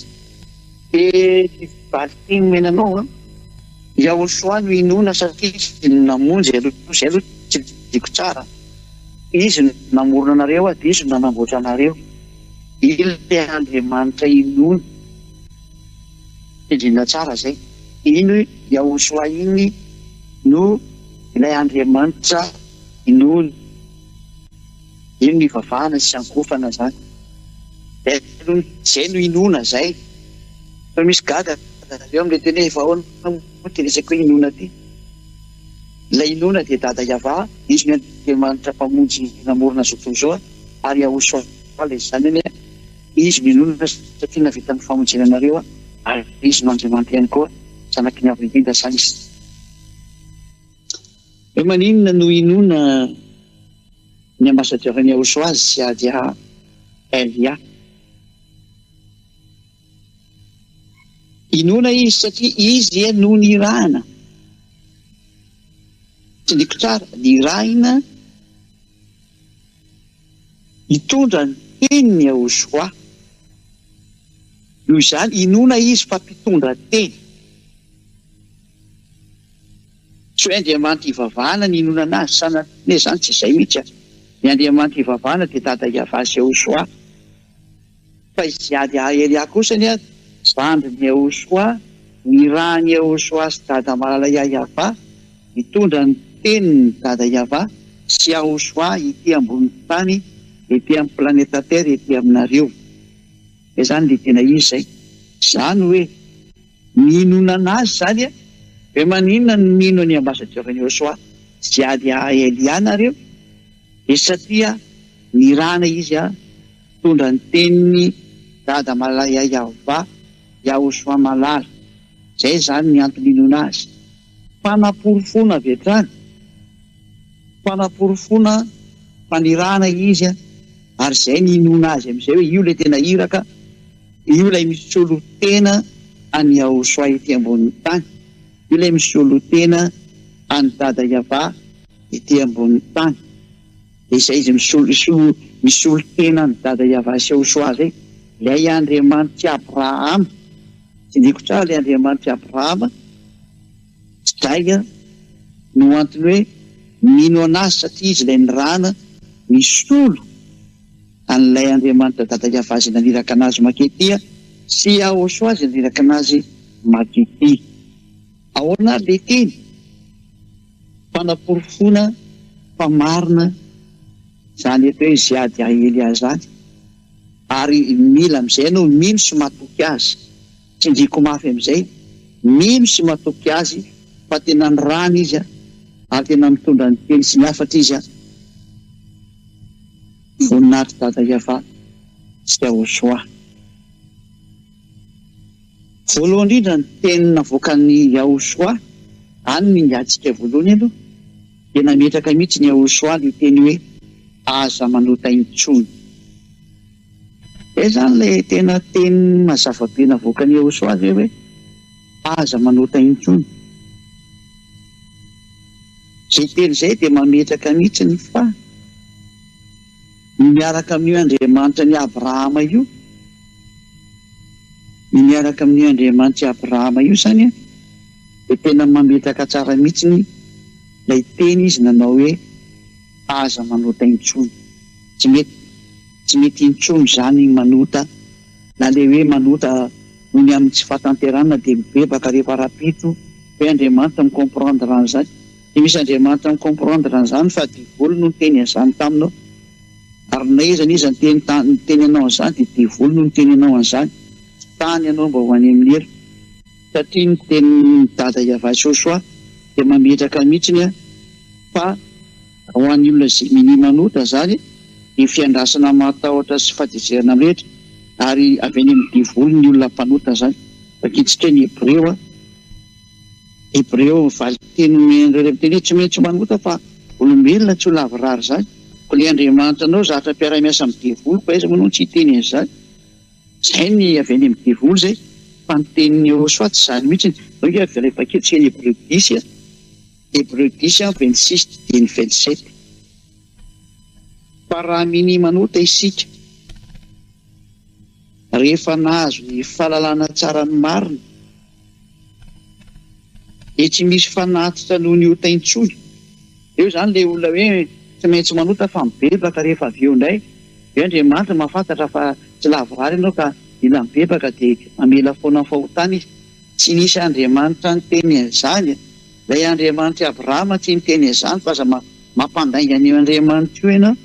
Valitiny menanao YAHOSHUAH no inona satria izy namonjy zay aloha tsy diko tsara. Izy namorona anareo dia izy nanamboatra anareo. Ilay Andriamanitra inona indrindra tsara zay. Iny hoe YAHOSHUAH iny no ilay Andriamanitra inona. Iny ny vavahana sy ankofana zany. Zay no inona zay. Fa misy gaga eo amin'ilay teny efa ahoana teresako hoe inona ty. Ilay inona dia dada YAHVAH, izy ny Andriamanitra mpamonjy namorona zao tontolo zao ary YAHOSHUAH ilay zany eny izy no inona satria navita ny famonjena anareo ary izy no Andriamanitra ihany koa zanaky ny avy indrindra zany izy. Hoe maninona no inona ny ambassadeur-ny YAHOSHUAH Zhyahah Elia. Inona izy satria izy no nirahana. Tsy diko tsara, nirahina hitondra ny tenin'ny YAHOSHUAH. Noho izany inona izy fa mpitondra teny. Tsy hoe Andriamanitra ivavahana ny inona anazy sanane zany tsy izay mihitsy. Ny Andriamanitra ivavahana dia dada YAHVAH sy YAHOSHUAH. Fa Zhyahah Elia kosa ny zandrin'ny YAHOSHUAH, nirahany YAHOSHUAH sy dada malala YAHVAH mitondra ny tenin'ny dada YAHVAH sy YAHOSHUAH ety ambony tany, ety amin'ny planeta Terre, ety aminareo. Zany dia tena izy zay. Zany hoe minona anazy zany hoe maninona no mino ny ambassadeur-ny YAHOSHUAH Zhyahah Elia nareo dia satria nirahana izy mitondra ny tenin'ny dada malala YAHVAH YAHOSHUAH malala. Zay zany ny antom-minoana azy. Fanaporofona avy hatrany. Fanaporofona fanirahana izy ary zay ny inona azy amin'izay hoe io ilay tena iraka, io ilay misolo tena any YAHOSHUAH ety ambonin'ny tany, io ilay misolo tena any dada YAHVAH ety ambonin'ny tany. Izay izy misolo tena any dada YAHVAH sy YAHOSHUAH zay. Ilay Andriamanitra Abrahama, tsy diko tsara ilay Andriamanitra Abrahama, zay no antony hoe mino anazy satria izy ilay nirahana misolo an'ilay Andriamanitra dada YAHVAH izay naniraka anazy makety sy YAHOSHUAH izay naniraka anazy makety. Ahoana ilay teny fanaporofona famarina zany eto hoe Zhyahah Elia zany. Ary mila amin'izay no mino sy matoky azy. Tsy ndriko mafy amin'izay, mino sy matoky azy fa tena nirahana izy ary tena mitondra ny teny sy miafatra izy voninahitra dada YAHVAH sy YAHOSHUAH. Voalohany indrindra ny teny navoakan'ny YAHOSHUAH, any ny antsika voalohany aloha dia nametraka mihitsy ny YAHOSHUAH ny teny hoe aza manota intsony. Zany ilay tena teny mazava be navoakan'ny YAHOSHUAH zay hoe aza manota intsony. Zay teny zay dia mametraka mihitsy ny fa miaraka amin'io Andriamanitra ny Abrahama io, miaraka amin'io Andriamanitra Abrahama io zany dia tena mametraka tsara mihitsy ny ilay teny izy nanao hoe aza manota intsony. Tsy mety intsony zany manota na le hoe manota noho ny amin'ny tsy fahatanterana dia mibebaka rehefa rapito hoe Andriamanitra mikomprendre an'izany. Dia misy Andriamanitra mikomprendre an'izany fa diavolo no niteny an'izany taminao. Ary na iza n'iza niteny anao an'izany dia diavolo no niteny anao an'izany. Tany ianao mba ho any amin'ny heri. Satria ny tenin'ny dada YAHVAH YAHOSHUAH dia mametraka mihitsiny fa ho an'ny olona izay minimanota zany ny fiandrasana matahotra sy fahatezerana rehetra ary avy any amin'ny diavolo ny olona mpanota zany. Fakitsika ny Hebreo valiteny tsy maintsy manota fa olombelona tsy ho lavorary zany. Ko le Andriamanitra anao zatra mpiara-miasa amin'ny diavolo fa aiza manao tsy hiteny an'izany. Zay ny avy any amin'ny diavolo zay fa ny tenin'ny YAHOSHUAH tsy zany mihitsy. Hoe rehefa kitsika ny Hebreo 10 26 dia ny 27. Fa raha minimanota isika rehefa nahazo ny fahalalana tsara ny marina dia tsy misy fanatitra noho ny otaintsony. Eo zany le olona hoe tsy maintsy manota fa mibebaka rehefa avy eo indray. Hoe Andriamanitra mahafantatra fa tsy lavorary ianao ka mila mibebaka dia mamela foana fahotana izy. Tsy nisy Andriamanitra niteny an'izany. Ilay Andriamanitra Abrahama tsy niteny an'izany fa aza mampandainga an'io Andriamanitra io ianao.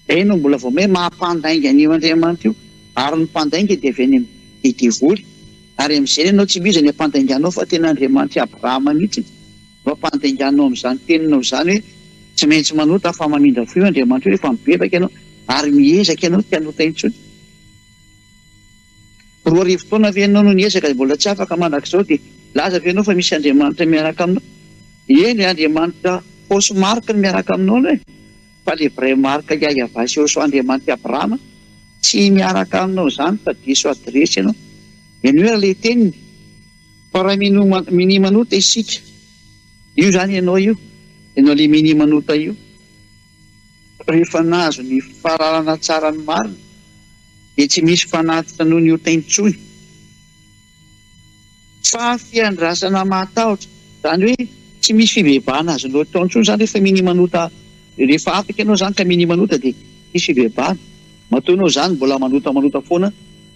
Ianao mbola vao hoe mampandainga an'io Andriamanitra io ary ny mpandainga dia avy any amin'ny diavoly. Ary amin'izay ianao tsy miza ny ampandainganao fa tena Andriamanitra Abrahama mihitsy mampandainganao amin'izany teninao izany hoe tsy maintsy manota fa mamindra fo io Andriamanitra io rehefa mibebaka ianao ary miezaka ianao ty hanota intsony. 4 arivo taona ve ianao no niezaka dia mbola tsy afaka mandrak'izao dia laza ve ianao fa misy Andriamanitra miaraka aminao? Eny Andriamanitra fausse marque miaraka aminao no e. Fa le vrai marque YAHVAH YAHOSHUAH Andriamanitra Abrahama tsy miaraka aminao zany fa diso adresy ianao. Eny hoe le teniny fa raha minimanota isika io zany ianao ianao le minimanota io rehefa nahazo ny fahalalana tsara ny marina dia tsy misy fanatitra noho ny otaintsony fa fiandrasana matahotra. Zany hoe tsy misy fibebahana azonao tao intsony zany rehefa minimanota. Rehefa afaka ianao zany ka minimanota dia misy fibebahana. Matoanao zany mbola manota foana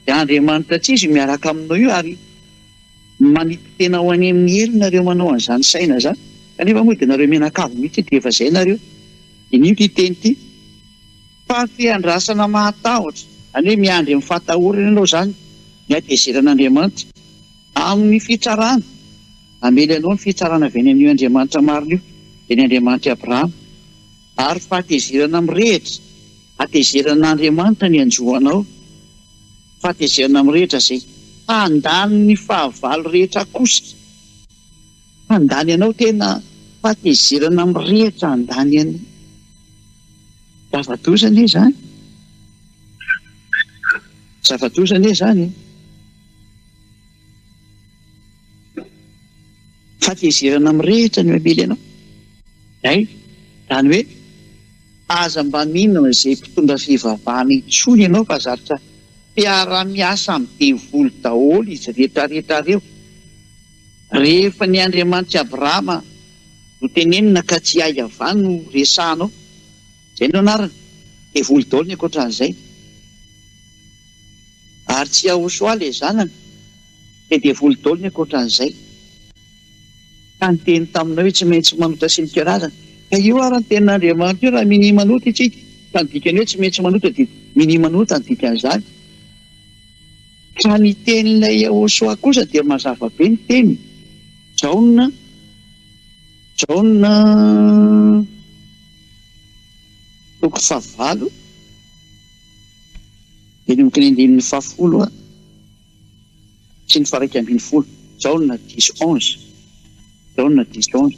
dia Andriamanitra tsy izy miaraka aminao io ary manipy tena ho any amin'ny heri nareo manao an'izany saina zany. Kanefa moa dia nareo menakavo mihitsy dia efa izay nareo. Inio ty teny ty fa fiandrasana matahotra. Zany hoe miandry amin'ny fahatahorana ianao zany ny hatezeran'Andriamanitra amin'ny fitsarana. Amely ianao ny fitsarana avy any amin'io Andriamanitra marina io dia ny Andriamanitra Abrahama. Ary fahatezerana mirehitra hatezerin'Andriamanitra ny anjohanao. Fahatezerana mirehitra zay handany ny fahavalo rehetra kosa. Handany ianao tena fahatezerana mirehitra handany ianao. Zava-dosana e zany. Zava-dosana e zany. Fahatezerana mirehitra ny mamely ianao. Zany hoe aza mba mihinana izay mpitondra fivavahana intsony ianao fa zatra mpiara-miasa amin'ny diavolo daholo izy rehetrarehetra reo. Rehefa ny Andriamanitra Abrahama no tenenina ka tsy YAHVAH no resahanao. Zay no anarany. Diavolo daholo ny ankoatran'izay. Ary tsy YAHOSHUAH le zanany dia diavolo daholo ny ankoatran'izay. Ka ny teny taminao hoe tsy maintsy manota sy mikarazana. Ka io ary ny tenin'Andriamanitra io raha minimanota itsika. Ka ny dikany hoe tsy maintsy manota dia minimanota ny dikan'izany. Ka ny tenin'ilay YAHOSHUAH kosa dia mazava be ny teny. Jaona 9 eny amin'ny kinindinin'ny 10 sy ny faraika ambin'ny 10. Jaona 10:11. Jaona 10:11.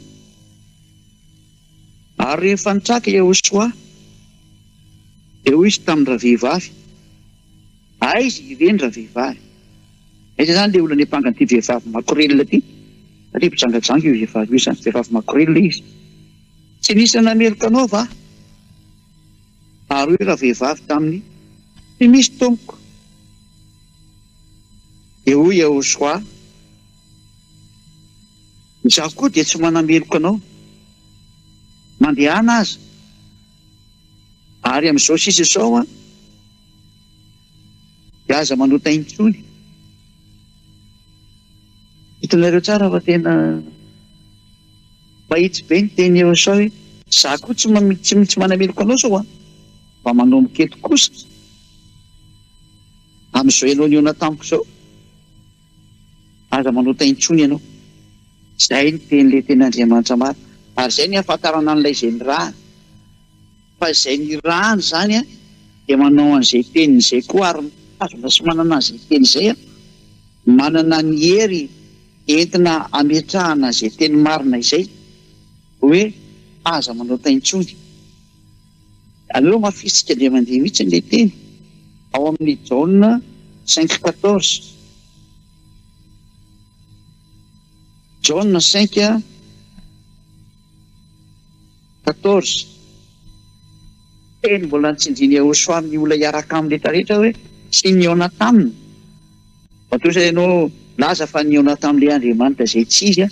Ary rehefa nitraka YAHOSHUAH eo izy tamin'ny ravehivavy. Izy ireny ravehivavy. Aiza zany le olona nepangana ty vehivavy makorelina ty. Satria mpijangajanga io vehivavy io zany. Vehivavy makorelina izy. Tsy nisy nameloka anao va? Ary hoe ravehivavy tamin'ny tsy misy tompoko. Eo YAHOSHUAH. Izaho koa dia tsy manameloka anao. Mandehana aza. Ary amin'izao sisa izao aza manota intsony. Hitanareo tsara fa tena mahitsy be ny teny Yahoshua hoe za koa tsy manameloko anao zao fa manomboka eto kosa amin'izao ianao niona tamiko zao aza manota intsony ianao. Zay ny tenyle ten'Andriamanitra maro ary zay ny ahafantarana an'ilay zay ny rahany fa zay ny rahany zany dia manao an'izay teniny zay koa ary azona sy manana an'izay teny zay manana ny hery entina ametrahana zay teny marina izay hoe aza manota intsony. Aleo mafisika dia mandeha mihitsy n'ilay teny ao amin'ny Jaona 5:14. Jaona 5:14 teny mbola nitsindriany Yahoshua amin'ny olona hiaraka amin'ny rehetrarehetra hoe sy niona taminy. Matoa ianao laza fa niona tamin'ilay Andriamanitra zay tsy izy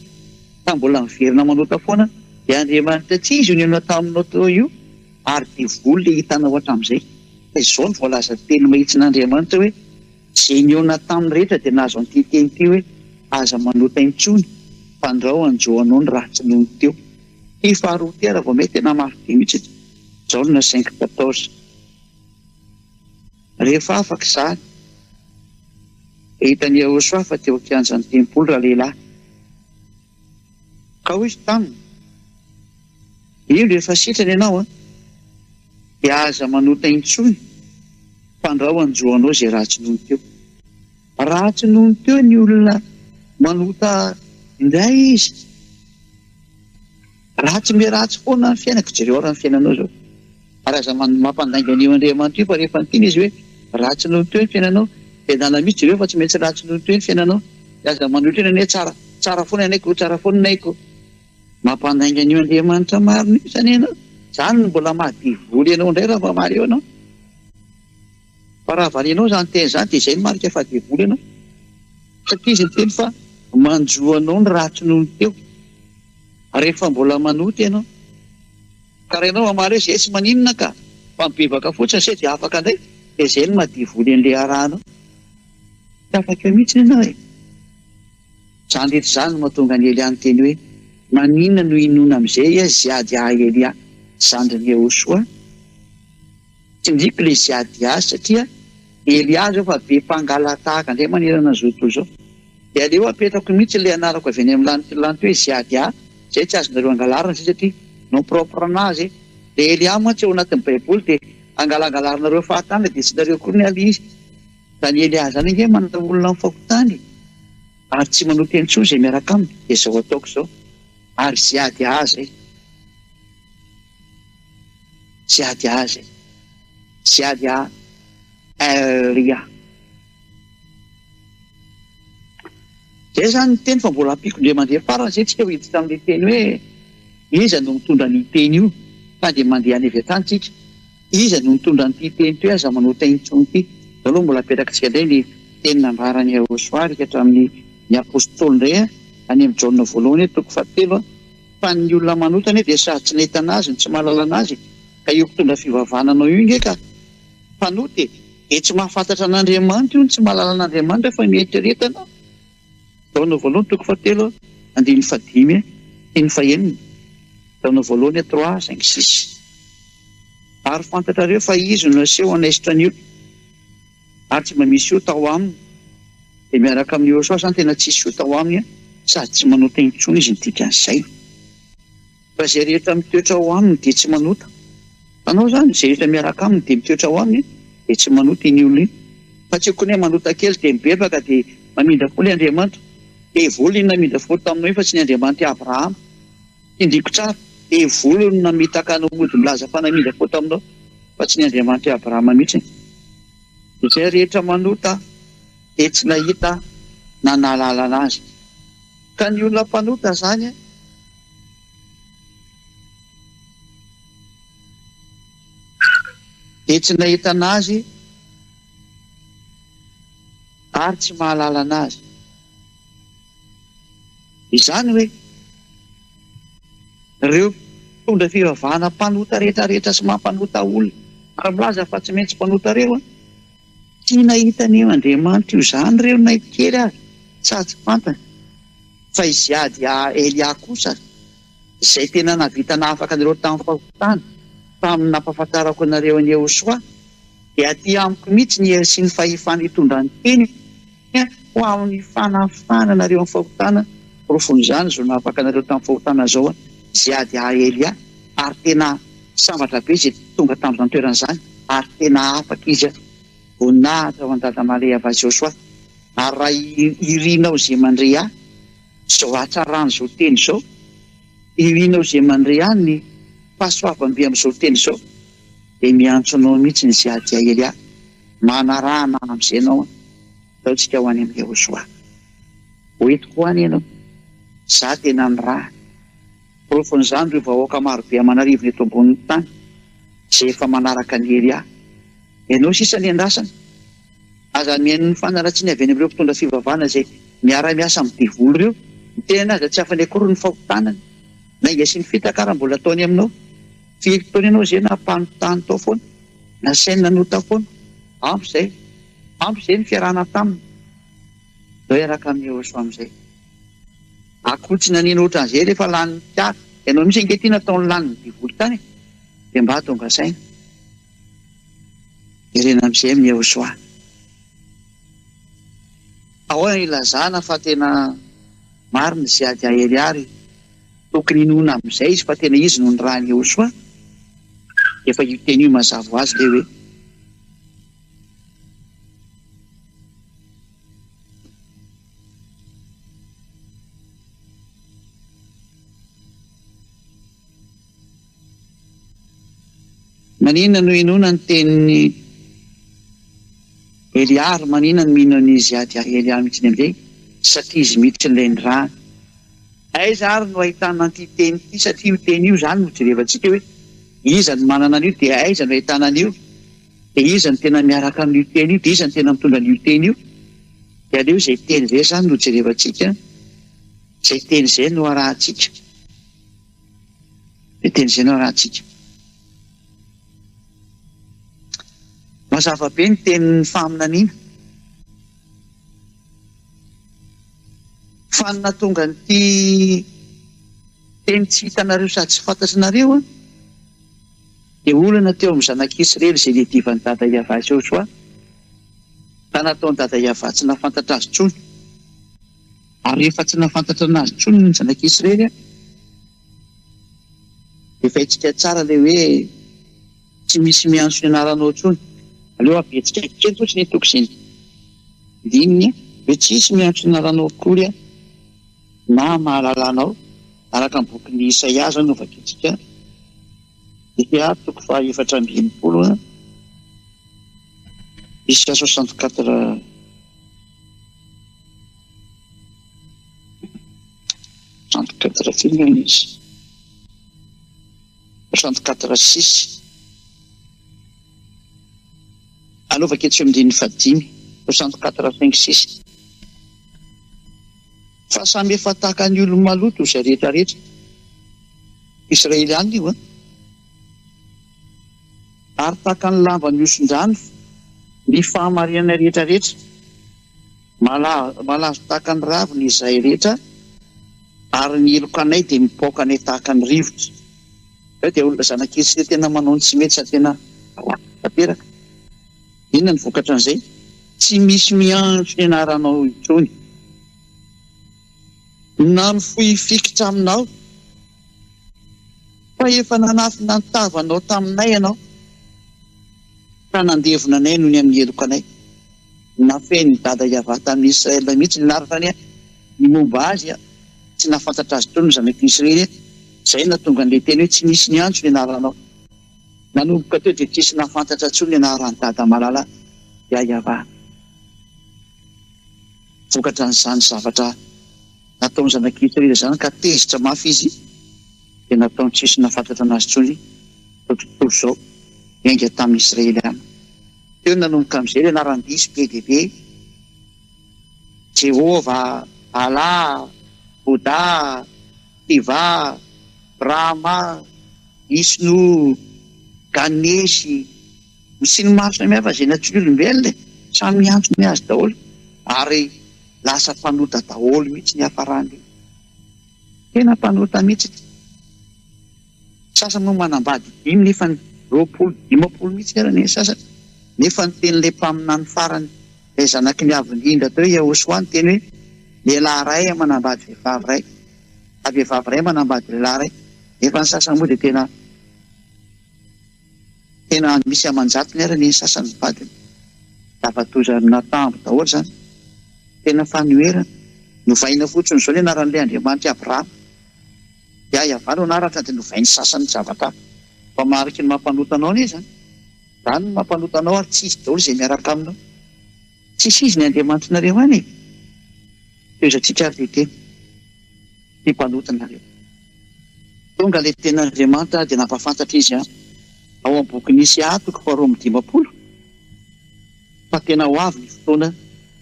fa mbola miverina manota foana dia Andriamanitra tsy izy io niona taminao tao io ary devoly le hitanao hatramin'izay. Fa izao ny voalaza teny mahitsin'Andriamanitra hoe zay niona tamin'ny rehetra dia nahazo an'ity teny ity hoe aza manota intsony fandrao anjoanao ny ratsy nohony teo. Ty faharoa ty raha vao mety tena mafy mihitsy. Jaona 5:14. Rehefa afaka izany hitan'ny Yahoshua fa teo an-kianjan'ny tempoly raha lehilahy ka hoy izy taminy io rehefa sitrany ianao dia aza manota intsony fandrao anjoanao zay ratsy nohony teo. Ratsy nohony teo ny olona manota indray izy ratsy me ratsy foana ny fiainako jereo ara ny fiainanao zao ary aza mampandainga an'io Andriamanitra io fa rehefa nitiny izy hoe ratsy nohony teo ny fiainanao dia dala mihitsy jereo fa tsy maintsy ratsy nohony teo ny fiainanao dia aza manotra eny tsara foana naiko tsara foana naiko mampandainga an'io Andriamanitra marina io zany ianao. Zany no mbola mahadivoly ianao indray raha mba mary eo anao fa raha varianao zany teny zany dia izay ny marika fa divoly ianao satria izy ny teny fa manjoanao ny ratsy nohony teo rehefa mbola manoty ianao ka raha ianao mamary hoe zay tsy maninona ka fa mibebaka fotsiny zay dia afaka indray dia izay ny mahadivoly an'ilay arahanao dia afaka eo mihitsy ianao zany rehetra zany no mahatonga ny Elia ny teny hoe maninona no inona amin'izay Zhyahah Elia zandriny Yahoshua. Tsy ndriko le Zhyahah satria Elia zao fa be mpangala tahaka indray manerana zao tontolo zao dia aleo apetako mihitsy ilay anarako avy any amin'ny lanitra hoe Zhyahah zay tsy azonareo angalarina zay satria non propre anazy dia Elia moa tsy ao anatin'ny baiboly dia angalangalarinareo fahatany dia tsy nareo koa ny ali izy. Zany Elia zany nge manana olona mifakotany ary tsy manota intsony zay miaraka aminy dia zao ataoko zao ary Zhyahah zay Zhyahah Elia zay zany ny teny fa mbola ampiko ndre mandeha farany zay tsika hiditra tamin'ilay teny hoe iza no mitondra ny teny io fa dia mandeha any avy atany tsika iza no mitondra nyity teny toy aza manota intsony ity. Zao aloha mbola apetraka tsika indray ny teny nambarany Yahoshua hatramin'ny ny apôstôly indray any amin'ny Jaona voalohany 3:7 fa ny olona manotany dia sady tsy nahita anazy ny tsy mahalala anazy ka io mpitondra fivavahananao io nge ka fanoty dia tsy mahafantatra an'Andriamanitra io ny tsy mahalala an'Andriamanitra fa mieritrereta Jaona voalohany 3:7 andiny 5 ny 5. Jaona voalohany 3:5-6 ary fantatrareo fa izy no aseho anaisotrany io ary tsy mba misy io tao aminy dia miaraka amin'ny Yahoshua zany tena tsisy io tao aminy sady tsy manota intsony izy nitika an'izay fa zay rehetra mitoetra ao aminy dia tsy manota. Anao zany zay rehetra miaraka aminy dia mitoetra ao aminy dia tsy manota iny olona iny fa tsy kony manota kely dia mibebaka dia mamindra foana Andriamanitra dia voly ny namindra foana taminao io fa tsy ny Andriamanitra Abrahama. Indriko tsara dia voly no namitaka anao mody milaza fa namindra foana taminao fa tsy ny Andriamanitra Abrahama mihitsy. Izay rehetra manota dia tsy nahita na nahalala anazy ka ny olona mpanota zany dia tsy nahita anazy ary tsy mahalala anazy. Izany hoe ireo mpitondra fivavahana mpanota rehetrarehetra sy mampanota olona ary milaza fa tsy maintsy mpanota reo tsy nahitany Andriamanitra io zany reo naikely azy sady fantany fa izy ady Elia kosa izay tena navitana afaka anareo tamin'ny fahotana tamin'ny nampahafantarako anareo any YAHOSHUAH dia aty amiko mihitsy ny sy ny fahefana hitondrany teny ho amin'ny fanafana anareo amin'ny fahotana profony izany zao nafaka anareo tamin'ny fahotana zao izay ady Elia ary tena sambatra be izay tonga tamin'izany toerana izany ary tena afaka izy voninahitra ho an-dadamala YAHVAH YAHOSHUAH ary raha irinao izay mandre ahy zao atsarany zao teny zao irinao izay mandre any ny fahasoavam-be amin'izao teny zao dia miantso anao mihitsy ny izay ady Elia manarahana amin'izay ianao ataontsika ho any amin'ny YAHOSHUAH hoentiko ho any ianao za tena ny raha profon'izany reo vahoaka marobe amanarivony eto ambonin'ny tany izay efa manaraka ny Elia ianao sisa ny andrasana aza mihaino ny fanaratsiany avy any amin'ireo mpitondra fivavahana izay miara-miasa amin'ny divolo ireo ny tena azy tsy afany akory ny fahotanany na inga sy ny fitakara mbola ataony aminao fitaony ianao izay nampamitany tao foana na sainy nanota foana ampy izay ny fiarahana taminy zao iaraka amin'ny YAHOSHUAH amin'izay akotsina nina ohatran'izay rehefa lany tiara ianao misy ankehitriny ataony lany ny divolo tany dia mba tonga saina irena amin'izay amin'ny YAHOSHUAH ahoana ilazana fa tena marina izay ady Elia ary tokony inona amin'izay izy fa tena izy no ny raha ny YAHOSHUAH efa io teny io mazava ho azy le hoe maninona no inona ny teniny Elia ary maninona no mihinao n'izy ady Elia mihitsy ny amin'izay satria izy miditra n'ilay ny rany aiza ary no ahitana an'ity teny ity satria io teny io zany no jerevantsika hoe iza no manana an'io dia aiza no ahitana an'io dia iza no tena miaraka amin'io teny io dia iza no tena mitondra an'io teny io dia aleo izay teny izay zany no jerevantsika izay teny izay no arahantsika izay teny izay no arahantsika mazava be ny tenin'ny faminaniana fa ny natonga nyity teny tsy hitanareo sady tsy fantatranareo dia olana teo amin'ny zanak'Israely izay nedivan'ny dada YAHVAH YAHOSHUAH ka nataony dada YAHVAH tsy nafantatra azy tsony ary rehefa tsy nafantatra anazy tsony ny zanak'Israely dia efa hitsika tsara le hoe tsy misy miantso ny anaranao tsony aleo abetsika kely fotsiny toko izay dininy hoe tsisy miantso ny anaranao akory na mahalalanao araka ny bokin'ny Isaia zao no vakitsika dia toko fa 4:20 Isaia 64 filmeny izy 64:6 alova ketso amin'ny 64:5-6 fa samy efa tahaka ny olo maloto izay rehetrarehetra Israeliana io ary tahaka ny lamba ny oson-drano ny fahamarinana rehetrarehetra malazo tahaka ny raviny izay rehetra ary ny elokanay dia mipoaka anay tahaka ny rivotra eo dia olona zanak'Israely tena manao ny tsy mety sady tena tanteraka inona ny vokatra an'izay tsy misy miantso ny anaranao intsony na mifohy fikitra aminao fa efa nanafina ny tavanao taminay ianao ka nandevona anay noho ny amin'ny elokanay nafeny dada YAHVAH tamin'ny Israela mihitsy ny narana ny momba azy tsy nafantatra azy tony ny zanak'Israely izay natonga an'ilay teny hoe tsy misy ny antso ny anaranao nanomboka teo dia tsisy nafantatra tsony ny anaran'ny dada malala YAHVAH vokatra n'izany zavatra nataony zanak'Israely zany ka tezitra mafy izy dia nataony tsisy nafantatra anazy tsony tontolo izao miainga tamin'ny Israely any teo nanomboka amin'izay le anaran-diso be dia be Jehovah, Allah, Buddha, Shiva, Brahma, Vishnu, Ganesy sy ny maro samihafa izay natsory olombelona trano miantso ny azy daholo ary lasa mpanota daholo mihitsy ny hafarany tena mpanota mihitsy sasany moa manambady dimy nefa ny 20 mihitsy arany sasany nefa ny teny'le mpamina ny farany le zanaky ny avindrindra teo Yahoshua ny teny hoe lehilahy ray manambady vehivavy ray vehivavy ray manambady lehilahy ray nefa ny sasany moa dia tena misy amanjatony arany ny sasany vadiny zava-toza natambo daholo zany tena fanoherana novaina fotsiny zao ny anaran'ilay Andriamanitra Abrahama YAHVAH no anaratra dia novainy sasany zavatra fa mariky ny mampanotanao ny zany no mampanotanao ary tsy izy daholo izay miaraka aminao tsisy izy ny Andriamanitrynareo any toezatsika ary teny ty mpanotanareo tonga le ten'Andriamanitra dia nampafantatra izy ao amin'ny boky Zhyahah 2:20 fa tena ho avy ny fotoana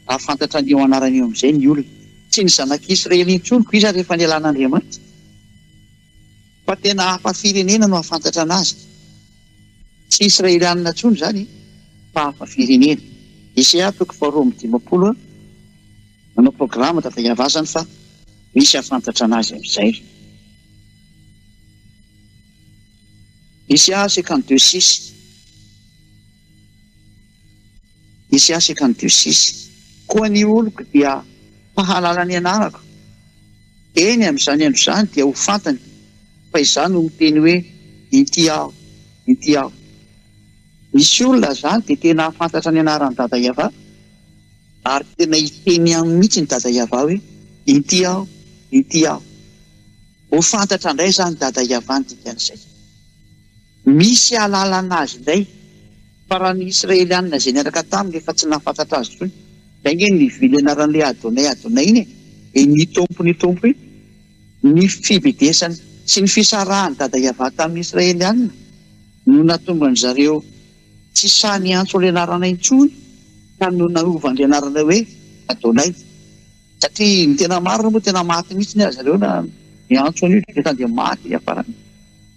ahafantatra ny eo anarany eo amin'izay ny olona tsy ny zanak'Israely intsony ko izy rehefa nialan'Andriamanitra fa tena hafa firenena no ahafantatra anazy tsy Israelianina intsony zany fa hafa firenena Zhyahah 2:20 manao programa dafa YAHVAH zany fa misy ahafantatra anazy amin'izay Zhyahah 52:6 Zhyahah 52:6 koa ny oloko dia pahalala ny anarako eny amin'izany andro izany dia ho fantany fa izany no miteny hoe ity aho misy olona zany dia tena ahafantatra ny anarany dada YAHVAH ary tena hiteny aminy mihitsy ny dada YAHVAH hoe ity aho ho fantatra indray zany dada YAHVAH ny dikan'izay misy alalana azy indray fa raha ny Israelianina izay niaraka taminy efa tsy nahafantatra azy tsony da nge nivily anaran'ilay Adonay iny ny tompo ny fibedesany sy ny fisarahany dada YAHVAH tamin'ny Israelianina no natomban'ny zareo tsy sany antso le anarana intsony ka no naovany le anarana hoe Adonay satria ny tena marina moa tena maty mihitsy ny azy zareo na niantso an'io dia dia maty afarany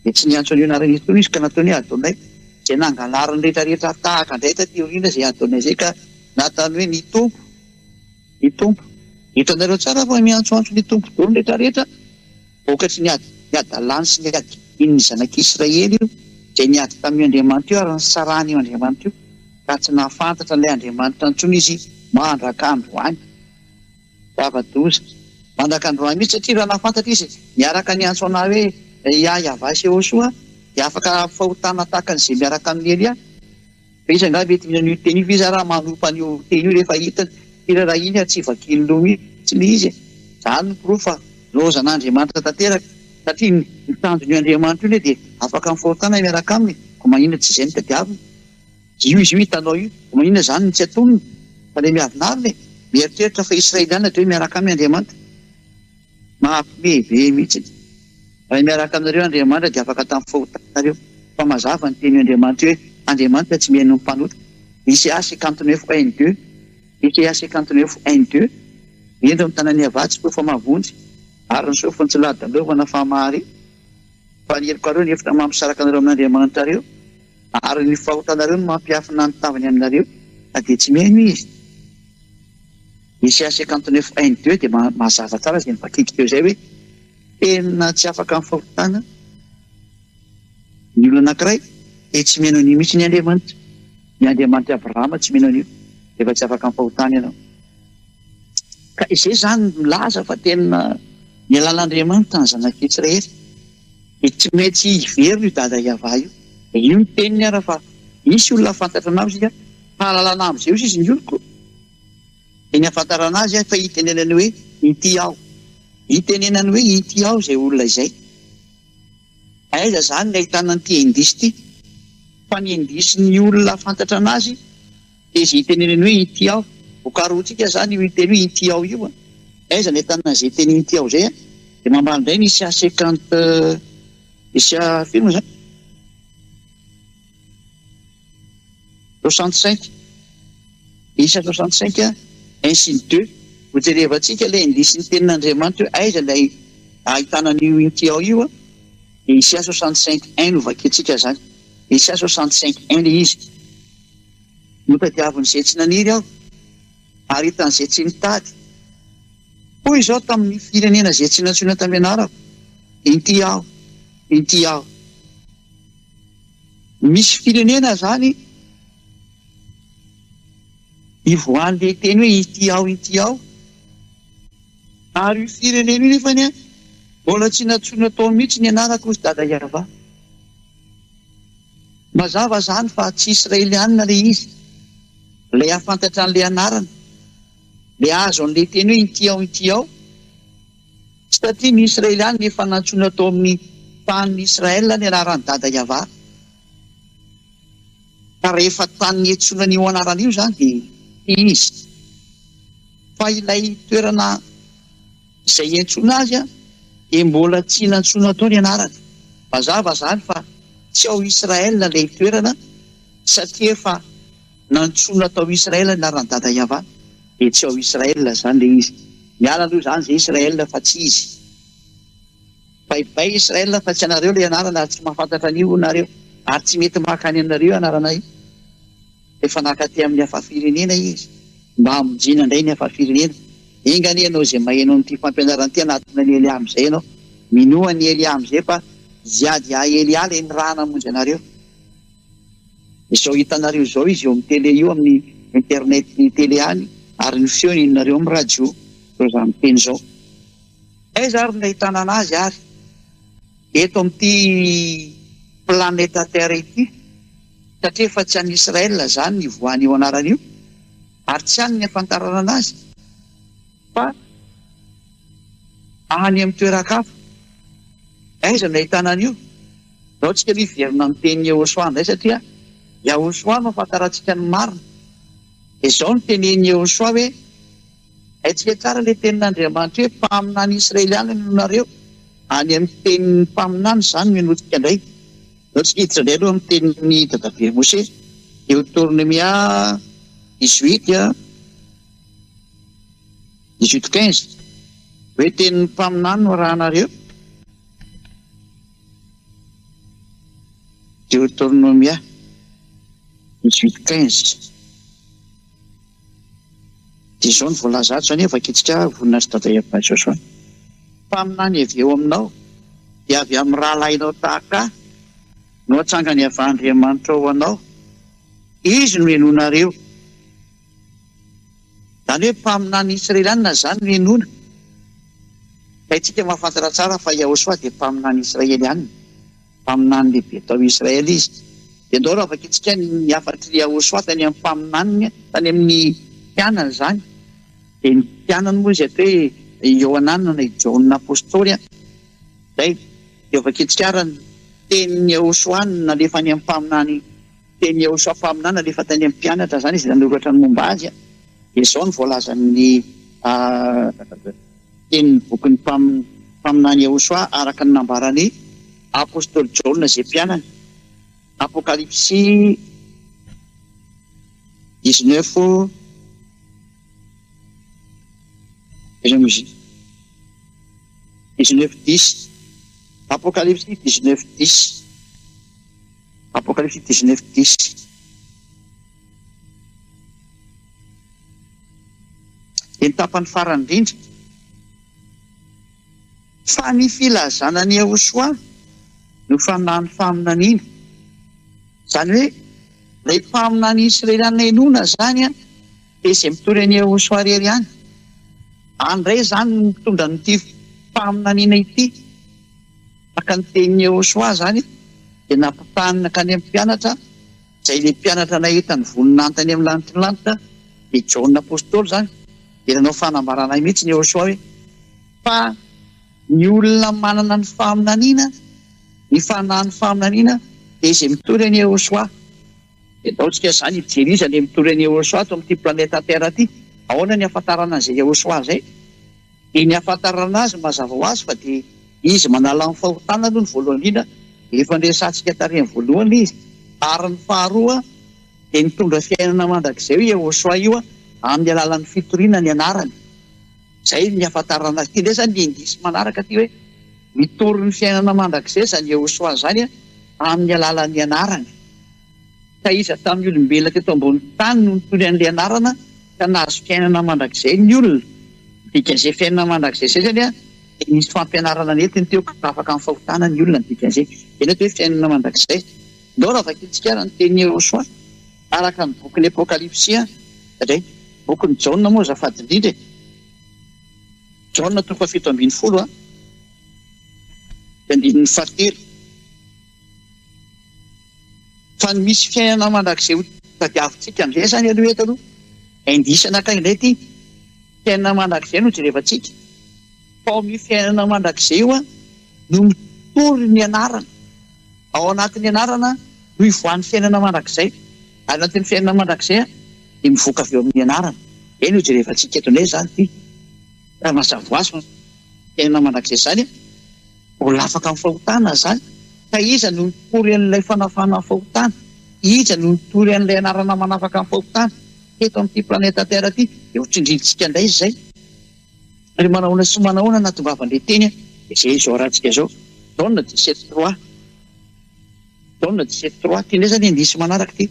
dia tsy niantso an'io anarana intsony izy ka nataony Adonay zay nangalarany rehetrarehetra tahaka indray taty aoriana zay Adonay zay ka natany hoe ny tompo hitanareo tsara fa miantsoantso ny tompo daholo rehetrarehetra vokatry ny adalany sy ny adiny ny zanak'Israely io zay niady tamin'ny Andriamanitra io ary ny sarany io Andriamanitra io ka tsy nahafantatra ilay Andriamanitra intsony izy mandraka androany zava-doza mandraka androany mihitsy satria raha nahafantatra izy miaraka ny antso ana hoe YAHVAH sy YAHOSHUAH dia afaka fahotana tahaka an'izay miaraka amin'ny Elia fa izy angah mety minan'io teny io izy raha manompa an'io teny io rehefa hitany raha iny tsy vakiny lo mihitsy ny izy zany no proof fa lozan'Andriamanitra tanteraka satria ny tanjon'io Andriamanitra io dia afaka mifahotana miaraka aminy ko maninona tsy izay ny tadiavina io izy io hitanao io ko maninona zany ny tsy atonony fa le miavinary le mieritreritra fa Israelianina dia miaraka amin'ny Andriamanitra mahampibebe mihitsy raha miaraka aminareo Andriamanitra dia afaka tamin'ny fahotanareo fa mazava ny teny Andriamanitra hoe Andriamanitra tsy mihaino ny mpanota Zhyahah 59:1-2 Zhyahah 59:1-2 ento amin'ny tanan'ny YAHVAH tsy tofa mavonjy ary ny sofiny tsy ladalevana famahary fa ny helokareo ny efitra mampisaraka anareo amin'Andriamanitra reo ary ny fahotanareo no mampiafina ny tavany aminareo dia tsy mihaino izy Zhyahah 59:1-2 dia mazava tsara izay nivakiky teo izay hoe tena tsy afaka amin'ny fahotana ny olona anankiray dia tsy mihaino an'io mihitsy ny Andriamanitra Abrahama tsy mihaino an'io efa tsy afaka amin'ny fahotana ianao ka izay zany milaza fa tena ny alala'Andriamanitra ny zanak'Israely dia tsy maintsy hiverina io dada YAHVAH io dia io ny teniny ara fa misy olona afantatra anao izy fahalalana amin'izay izy ny oloko dia ny afantarana azy fa hitenenany hoe ity aho hitenenany hoe ity aho izay olona izay aiza zany ny ahitana n'ity indisy ity fa ny indisy ny olona afantatra anazy dia izy hitenenany hoe ity aho vokaroantsika zany io hiteny hoe ity aho io aiza ny ahitana izay teny ity aho zay dia mambala indray ny Zhyahah 50 Zhyahah film zany 65 isa 65 ainsi ny 2 ho jerevantsika ilay indisy ny tenin'Andriamanitra hoe aiza ilay ahitana n'io ity aho io dia Zhyahah 65:1 no vakentsika zany Zhyahah 65:1 le izy notadiavin'izay tsy naniry aho ary hitan'izay tsy nitady. Hoy izao tamin'ny firenena izay tsy nantsoina tampianarako, inty aho, inty aho. Misy firenena zany ivoan'le teny hoe inty aho, inty aho. Ary io firenena io nefany mbola tsy nantsoina tao mihitsy ny anarako hozy dada YAHVAH. Mazava zany fa tsy Israelianina le izy, le afantatra an'le anarana, le azo an'le teny hoe inty aho, inty aho. Satria ny Israelianina efa nantsoina tao amin'ny tanin'ny Israel ny anarany dada YAHVAH. Ka rehefa tany etsoina an'io anarana io zany dia izy. Fa ilay toerana izay entsoina azy dia mbola tsy nantsoina tao ny anarany. Mazava zany fa tsy ao Israel ilay toerana satria efa nantsoina tao Israel ny anarany dada YAHVAH, dia tsy ao Israel zany le izy. Miala aloha zany izay Israel fa tsy izy. Baibay Israel fa tsy anareo le anarana ary tsy mahafantatra an'io nareo ary tsy mety makany anareo anarana io. Efa nakaty amin'ny hafa firenena izy mba hamonjena indray ny hafa firenena. Engany ianao izay maheno amin'ity fampianarana ity anatina ny Elia amin'izay ianao, minoa ny Elia amin'izay fa ziadia Elia le ny raha namonjy anareo. Izao hitanareo izao izy eo amin'ny tele io, amin'ny internet ny tele any, ary ny feo ninareo amin'ny radio zao zany teny izao. Aiza ary ny ahitana anazy ary eto amin'ity planeta Terre ity, satria efa tsy an'ny Israel zany ny voany io anarana io ary tsy any ny afantarana anazy fa any amin'ny toeran-kafa. Aiza ny ahitana an'io? Zao tsika miverina amin'ny teny YAHOSHUAH indray satria YAHOSHUAH mahafantarantsika ny marina. Izao ny teneny YAHOSHUAH hoe haitsika tsara le tenin'Andriamanitra hoe mpaminany Israelianina nareo. Any amin'ny tenin'ny mpaminany zany menotsika indray. Zao tsika hiditra indray aloha amin'ny tenin'ny dadabe Mose, Deutéronomia 18:15 hoe tenin'ny mpaminany no arahanareo. Deutéronomia 18:15 dia izao ny voalaza ato zany efa kitsika voninahitra dada YAHVAH Joshua. Mpaminany avy eo aminao dia avy amin'ny rahalahinao tahaka no hatsangany avy Andriamanitra ao anao, izy no henonareo. Zany hoe mpaminany Israelianina zany no henona. Fa itsika mahafantatra tsara fa YAHOSHUAH dia mpaminany Israelianina, mpaminany lehibe tao Israel izy. Dia ndao raha afaka itsika ny afatry YAHOSHUAH tany amin'ny mpaminany, tany amin'ny mpianany zany. Dia ny mpianany moa izy atao hoe Ioanana na Jaona apôstôly zay. Dia afaka itsika ara ny tenin'ny YAHOSHUAH nalefa any amin'ny mpaminany, teny YAHOSHUAH mpaminany nalefa tany amin'ny mpianatra zany izy nanoratra ny momba azy. Dia izao ny voalazan'ny tenin'ny bokin'ny mpaminany YAHOSHUAH araka ny nambarany apôstôly Jaona izay mpianany. Apocalypse 19 19:10. Apocalypse 19:10. Apocalypse 19:10. Ny tapany farany indrindra fa ny filazana ny YAHOSHUAH no fanany faminaniana. Zany hoe ilay mpaminany Israelianina henona zany dia izay mitory any YAHOSHUAH rery ihany. Andray zany mitondra n'ity faminaniana ity. Maka ny tenin'ny YAHOSHUAH zany dia nampitahanina ka any amin'ny mpianatra, izay ilay mpianatra nahitany voninantany amin'ny lanitra dia Jaona apôstôly zany. Dia nanao fanambarana mihitsy ny YAHOSHUAH hoe fa ny olona manana ny faminaniana, ny fanahy faminaniana dia izay mitory any YAHOSHUAH. Dia ataontsika zany hijery izy ilay mitory any YAHOSHUAH ato amin'ity planeta Terre ity. Ahoana ny ahafantarana an'izay YAHOSHUAH zay? Dia ny ahafantarana azy mazava ho azy fa dia izy manala ny fahotana aloha ny voalohany indrindra, efa ndresantsika tarehiny voalohany izy. Ary ny faharoa dia nitondra fiainana mandrakizay io YAHOSHUAH io amin'ny alalan'ny fitoriana ny anarany. Zay ny ahafantarana azy. Ity ndray zany ny indisy manaraka ty hoe mitory ny fiainana mandrakizay zany YAHOSHUAH zany amin'ny alalan'ny anarany. ka iza tamin'ny olombelona teto ambony tany no nitory an'ilay anarana ka nahazo fiainana mandrakizay ny olona dikan'izay fiainana mandrakizay zay zany a nisy fampianarana netiny teo ka afaka amin'ny fahotana ny olona dikan'izay eny atao hoe fiainana mandrakizay ndao raha vakitsika raha ny teny Yahoshua araka ny boky ny apokalipsia satria boky ny Jaona moa zafady indrindra Jaona 7:70 andininy fahatelo fa ny misy fiainana mandrakizay ho tadiavintsika amin'izay zany aloha eto aloha indisana ka indray ty fiainana mandrakizay no jerevantsika fa ao amin'ny fiainana mandrakizay io a no mitory ny anarana ao anatin'ny anarana no ivoan'ny fiainana mandrakizay ary anatin'ny fiainana mandrakizay a dia mivoaka avy eo amin'ny anarana eny ho jerevantsika eto indray zany ty raha mazavoazo fiainana mandrakizay zany ho lafaka amin'ny fahotana zany ka iza no nitory an'ilay fanafana amin'ny fahotana iza no nitory an'ilay anarana manafaka amin'ny fahotana eto amin'ity planeta terre ty dia ho tsindrintsika indray izay ary manahoana sy manahoana natongavan'ilay teny izay izao rahantsika zao Jaona 17:3 Jaona 17:3 ty indray zany indisy manaraka ty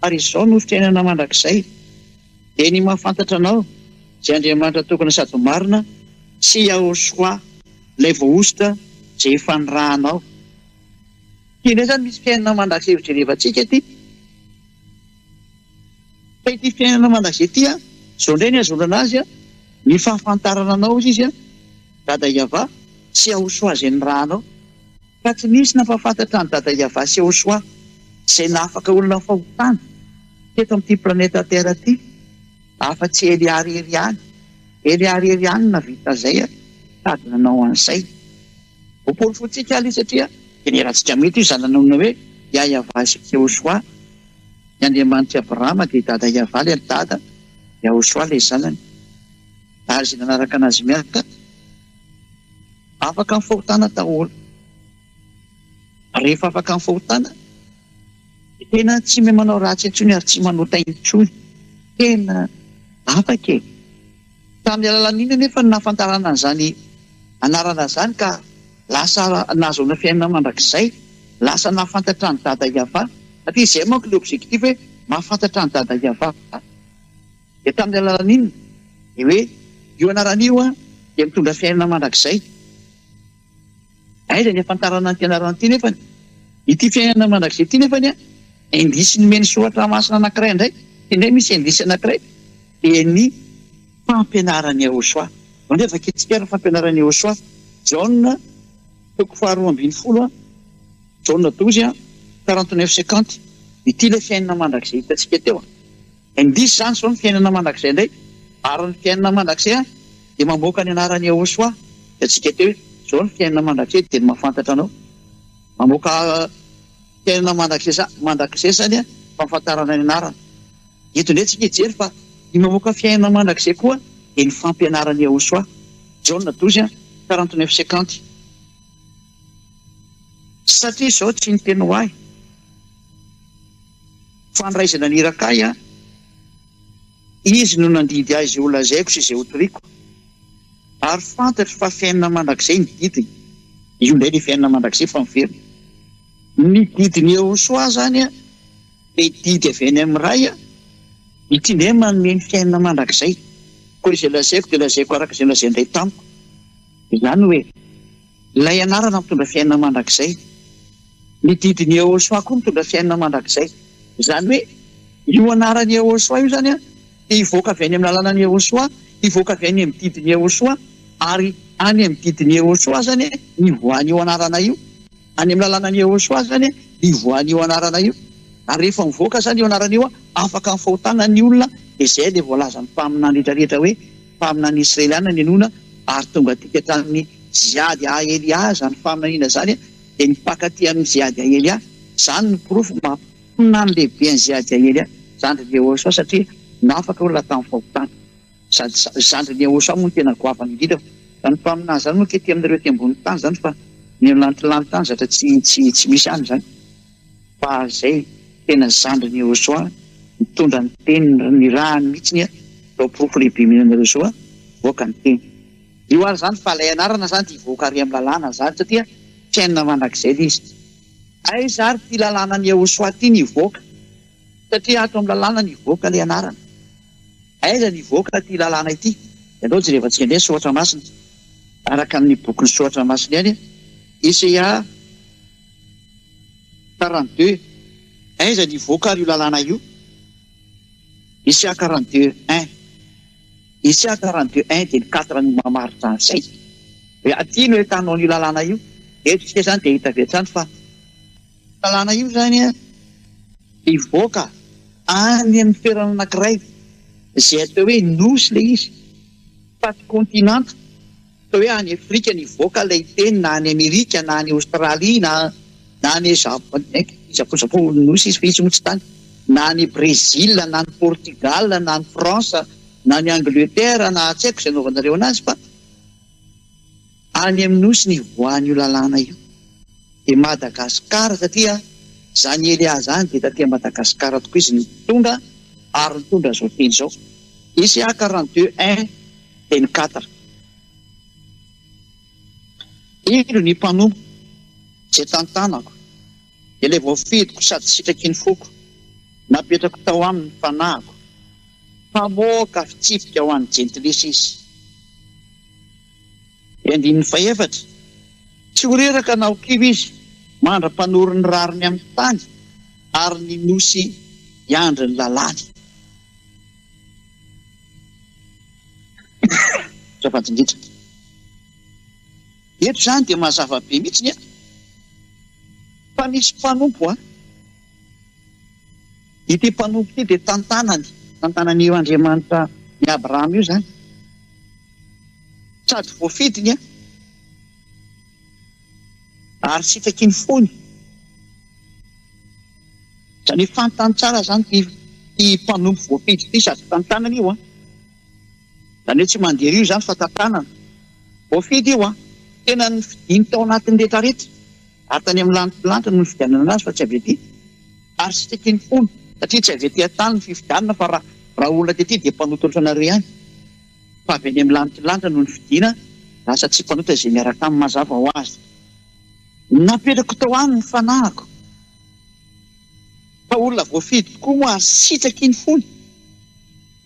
ary izao no fiainana mandrakizay dia ny mahafantatra anao izay Andriamanitra tokony sady marina sy Yahoshua ilay voaositra izay efa nirahanao ty indray zany misy fiainana mandrakizay ho jerevantsika ty fa ity fiainana mandrakizay ty a zao indray ny azonana azy a ny fahafantarana anao izy a dada YAHVAH sy Yahoshua izay nirahanao ka tsy misy nampahafantatra ny dada YAHVAH sy Yahoshua izay nahafaka olona fahotana teto amin'ity planeta terre ty afa-tsy eliariary any navita zay a tady nanao an'izay opoly fotsika aly satria generatsika mety io zany nanonona hoe YAHVAH sy Yahoshua ny Andriamanitra Abrahama dia dada YAHVAH ilay dada Yahoshua ilay zanany ary izay nanaraka anazy miaraka afaka amin'ny fahotana daholo rehefa afaka amin'ny fahotana tena tsy mahay manao ratsy intsony ary tsy manota intsony tena afaka e tamin'ny alalan'iny nefa ny nahafantarana an'izany anarana zany ka lasa nahazoana fiainana mandrakizay lasa nahafantatra ny dada YAHVAH satria izay manko ilay objectif hoe mahafantatra ny dada YAHVAH dia tamin'ny alalan'iny dia hoe io anaran'io a dia mitondra fiainana mandrakizay aiza ny afantarana ny fianarana ity nefany ity fiainana mandrakizay ity nefany a indisy nomeny soratra masina anankiray indray indray misy indisy anankiray dia ny fampianaran'ny Yahoshua ndray vakitsika ny fampianaran'ny Yahoshua Jaona 2:20 Jaona 12:49 ity ilay fiainana mandrakizay hitantsika teo a indisy zany zao ny fiainana mandrakizay indray ary ny fiainana mandrakizay a dia mamoaka ny anaran'ny Yahoshua hitantsika teo hoe zao ny fiainana mandrakizay dia mahafantatra anao mamoaka fiainana mandrakizay zany a fahafantarana ny anarana eto indray tsika hijery fa ny mamoaka fiainana mandrakizay koa dia ny fampianaran'ny Yahoshua Jaona 12:49 satria izao tsy ny teny ho ahy fandraisana ny irakay a izy no nandidy ahy izay olazaiko sy izay hotoriako ary fantatro fa fiainana mandrakizay ny didiny io indray ny fiainana mandrakizay fa miverina ny didiny Yahoshua zany a dia didy avy any amin'ny ray a ity indray manome ny fiainana mandrakizay koa izay lazaiko dia lazaiko araka izay lazay indray tamiko izany hoe ilay anarana mitondra fiainana mandrakizay ny didiny Yahoshua koa mitondra fiainana mandrakizay izany hoe io anaran'ny Yahoshua io zany a dia hivoaka avy any amin'ny alalan'ny Yahoshua hivoaka avy any amin'ny didiny Yahoshua ary any amin'ny didiny Yahoshua zany ny voan'io anarana io any amin'ny alalan'ny Yahoshua zany ny voan'io anarana io ary rehefa mivoaka zany io anarana io a afaka amin'ny fahotana ny olona izay ilay voalaza ny mpaminany rehetrarehetra hoe mpaminany Israeliana ny anona ary tonga tika hatramin'ny ziady Elia zany faminaniana zany dia nipakaty amin'ny ziady Elia zany ny porofo mampinany lehibe ny ziady Elia zandrin'ny Yahoshua satria nafaka olona tamin'ny fahotana sady zandrin'ny Yahoshua moa no tena goavany indrindra zany mpaminany zany moa kety amin'ireo ty ambony tany zany fa ny lantilany tany zatra tsy misy any zany fa zay tena zandrin'ny Yahoshua mitondra ny teny ny rahany mihitsiny zao porofo lehibe mihinanareo zao a voaka ny teny io ary zany fa ilay anarana zany dia hivoaka ary amin'ny lalàna zany satria fiainana mandrakizay ilay izy aiza ary ty lalànan'ny Yahoshua ty ny hivoaka satria ato amin'ny lalàna nivoaka ilay anarana. Aiza nivoaka ty lalàna ity? Ianao tsy rehefa tsy ande soatra masina araka amin'ny boky ny soatra masina ihany. Isaia 42, aiza nivoaka ary io lalàna io? Isaia 42:1. Isaia 42:1 dia ny 4 no mamaritra an'izay. Hoe aty no ahitanao io lalàna io. Eto tsika zany dia hita avy hatrany fa lalàna io zany nivoaka any amin'ny toerana anankiray izay atao hoe nosy ilay izy, fa tsy kontinanta. Atao hoe any Afrika nivoaka ilay teny, na any Amerika, na any Aostralia, na any Japon nosy izy fa izy moa tsy tany, na any Brésil, na any Portugal, na any France, na any Angleterre, na tsy haiko izay anaovanareo anazy, fa any amin'ny nosy nivoahan'io lalàna io. Dia Madagasikara, satria zany Elia zany dia taty Madagasikara tokoa izy nitonga ary nitondra zao teny zao. Isaia 42:1 dia ny 4. Ino ny mpanompo izay tantanako, ilay voafidiko sady sitraky ny foko, napetrako tao aminy fanahiko, mpamoaka fitsipika ho an'ny jentilesy izy. 14, tsy ho reraka na ho kivo izy, mandra-panory ny rariny amin'ny tany, ary ny nosy iandry ny lalàny. Safatindritra. Eto zany dia mazava be mihitsy fa misy mpanompo ity mpanompo ity dia tantanan'io Andriamanitra ny Abrahama io zany, sady voafidiny ary sitraky ny fony. Zany fantany tsara zany ty mpanompo voafidy ity sady tantanana io zany hoe tsy mandeha io zany fa tantanana voafidy io tena ny fidiny tao anatin'ny rehetrarehetra, ary tany amin'ny lanitra no fidianana anazy fa tsy avy aty, ary sitraky ny fony, satria tsy avy aty an-tany ny fifidianana fa raha olona ty dia mpanototra anareo ihany, fa avy any amin'ny lanitra no ny fidiana, lasa tsy mpanotra izay miaraka amin'ny mazava ho azy. Napetrako tao any ny fanahiko, fa olona voafidy tokoa moa ary sitraky ny fony.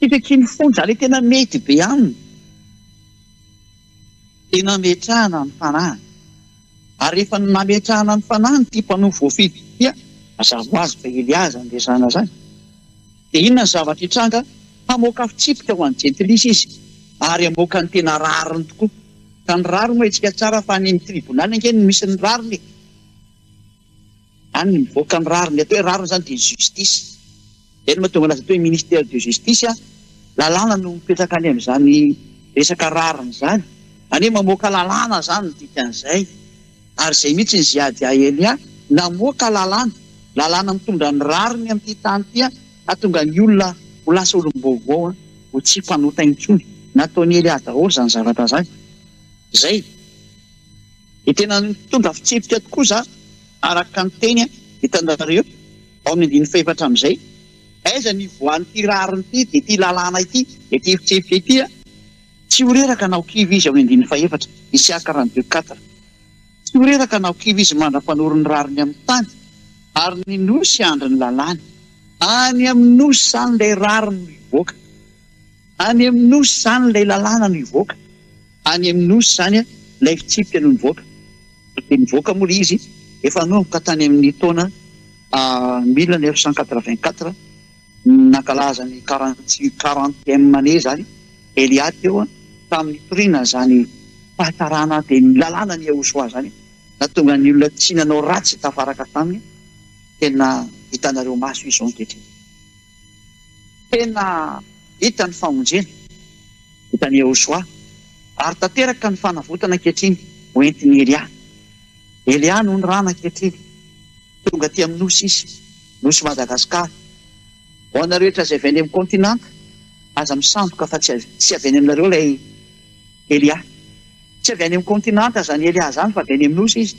Sitraky ny fony zany tena mety be aminy, tena metrahana ny fanahiny. Ary rehefa nametrahana ny fanahiny ty mpanompo voafidy dia mazava ho azy fa Elia zany resahana zany. Dia inona ny zavatra hitranga? Hamoaka fitsipika ho an'ny jentilesy izy, ary hamoaka ny tena rariny tokoa. Ka ny rariny moa itsika tsara fa any amin'ny tribonaly angeny misy ny rariny, any mivoaka ny rariny. Atao hoe rariny zany dia justice. Eny mahatonga anazy atao hoe ministère de justice, lalàna no mipetraka any amin'izany resaka rariny zany. Any mamoaka lalàna zany ny dikan'izay, ary izay mihitsy ny ziadia Elia namoaka lalàna mitondra ny rariny amin'ity tany ity, ahatonga ny olona ho lasa olom-baovao ho tsy mpanota intsony. Nataony Elia daholo zany zavatra zany. Zay dia tena mitondra fitsipika tokoa za araka ny teny hitanareo ao amin'ny 14 amin'izay. Aiza nivoahan'ity rariny ity dia ity lalàna ity dia ity fitsipika ity tsy ho reraka na ho kivo izy ao amin'ny 14. Isaia 42:4. Tsy ho reraka na ho kivo izy mandra-panory ny rariny amin'ny tany, ary ny nosy andry ny lalàny. Any amin'ny nosy zany ilay rariny no hivoaka, any amin'ny nosy zany ilay lalàna no hivoaka, any amin'ny nosy zany ilay fitsipika no nivoaka. Dia nivoaka moa ilay izy efa nomboka tany amin'ny taona 1984 nankalaza ny 40e année zany Elia teo tamin'ny torina zany fahatarana dia ny lalàna ny YAHOSHUAH zany, nahatonga ny olona tsy nanao ratsy tafaraka taminy. Tena hitanareo maso izao ankehitriny, tena hita ny famonjena hitan'ny YAHOSHUAH, ary tanteraka ny fanavotana ankehitriny hoentin'ny Elia no ny rana ankehitriny. Tonga aty amin'ny nosy izy, nosy Madagasikara. Ho anareo rehetra izay avy any amin'ny kontinanta aza misandoka fa tsy avy any aminareo ilay Elia, tsy avy any amin'ny kontinanta zany Elia zany fa avy any amin'ny nosy izy,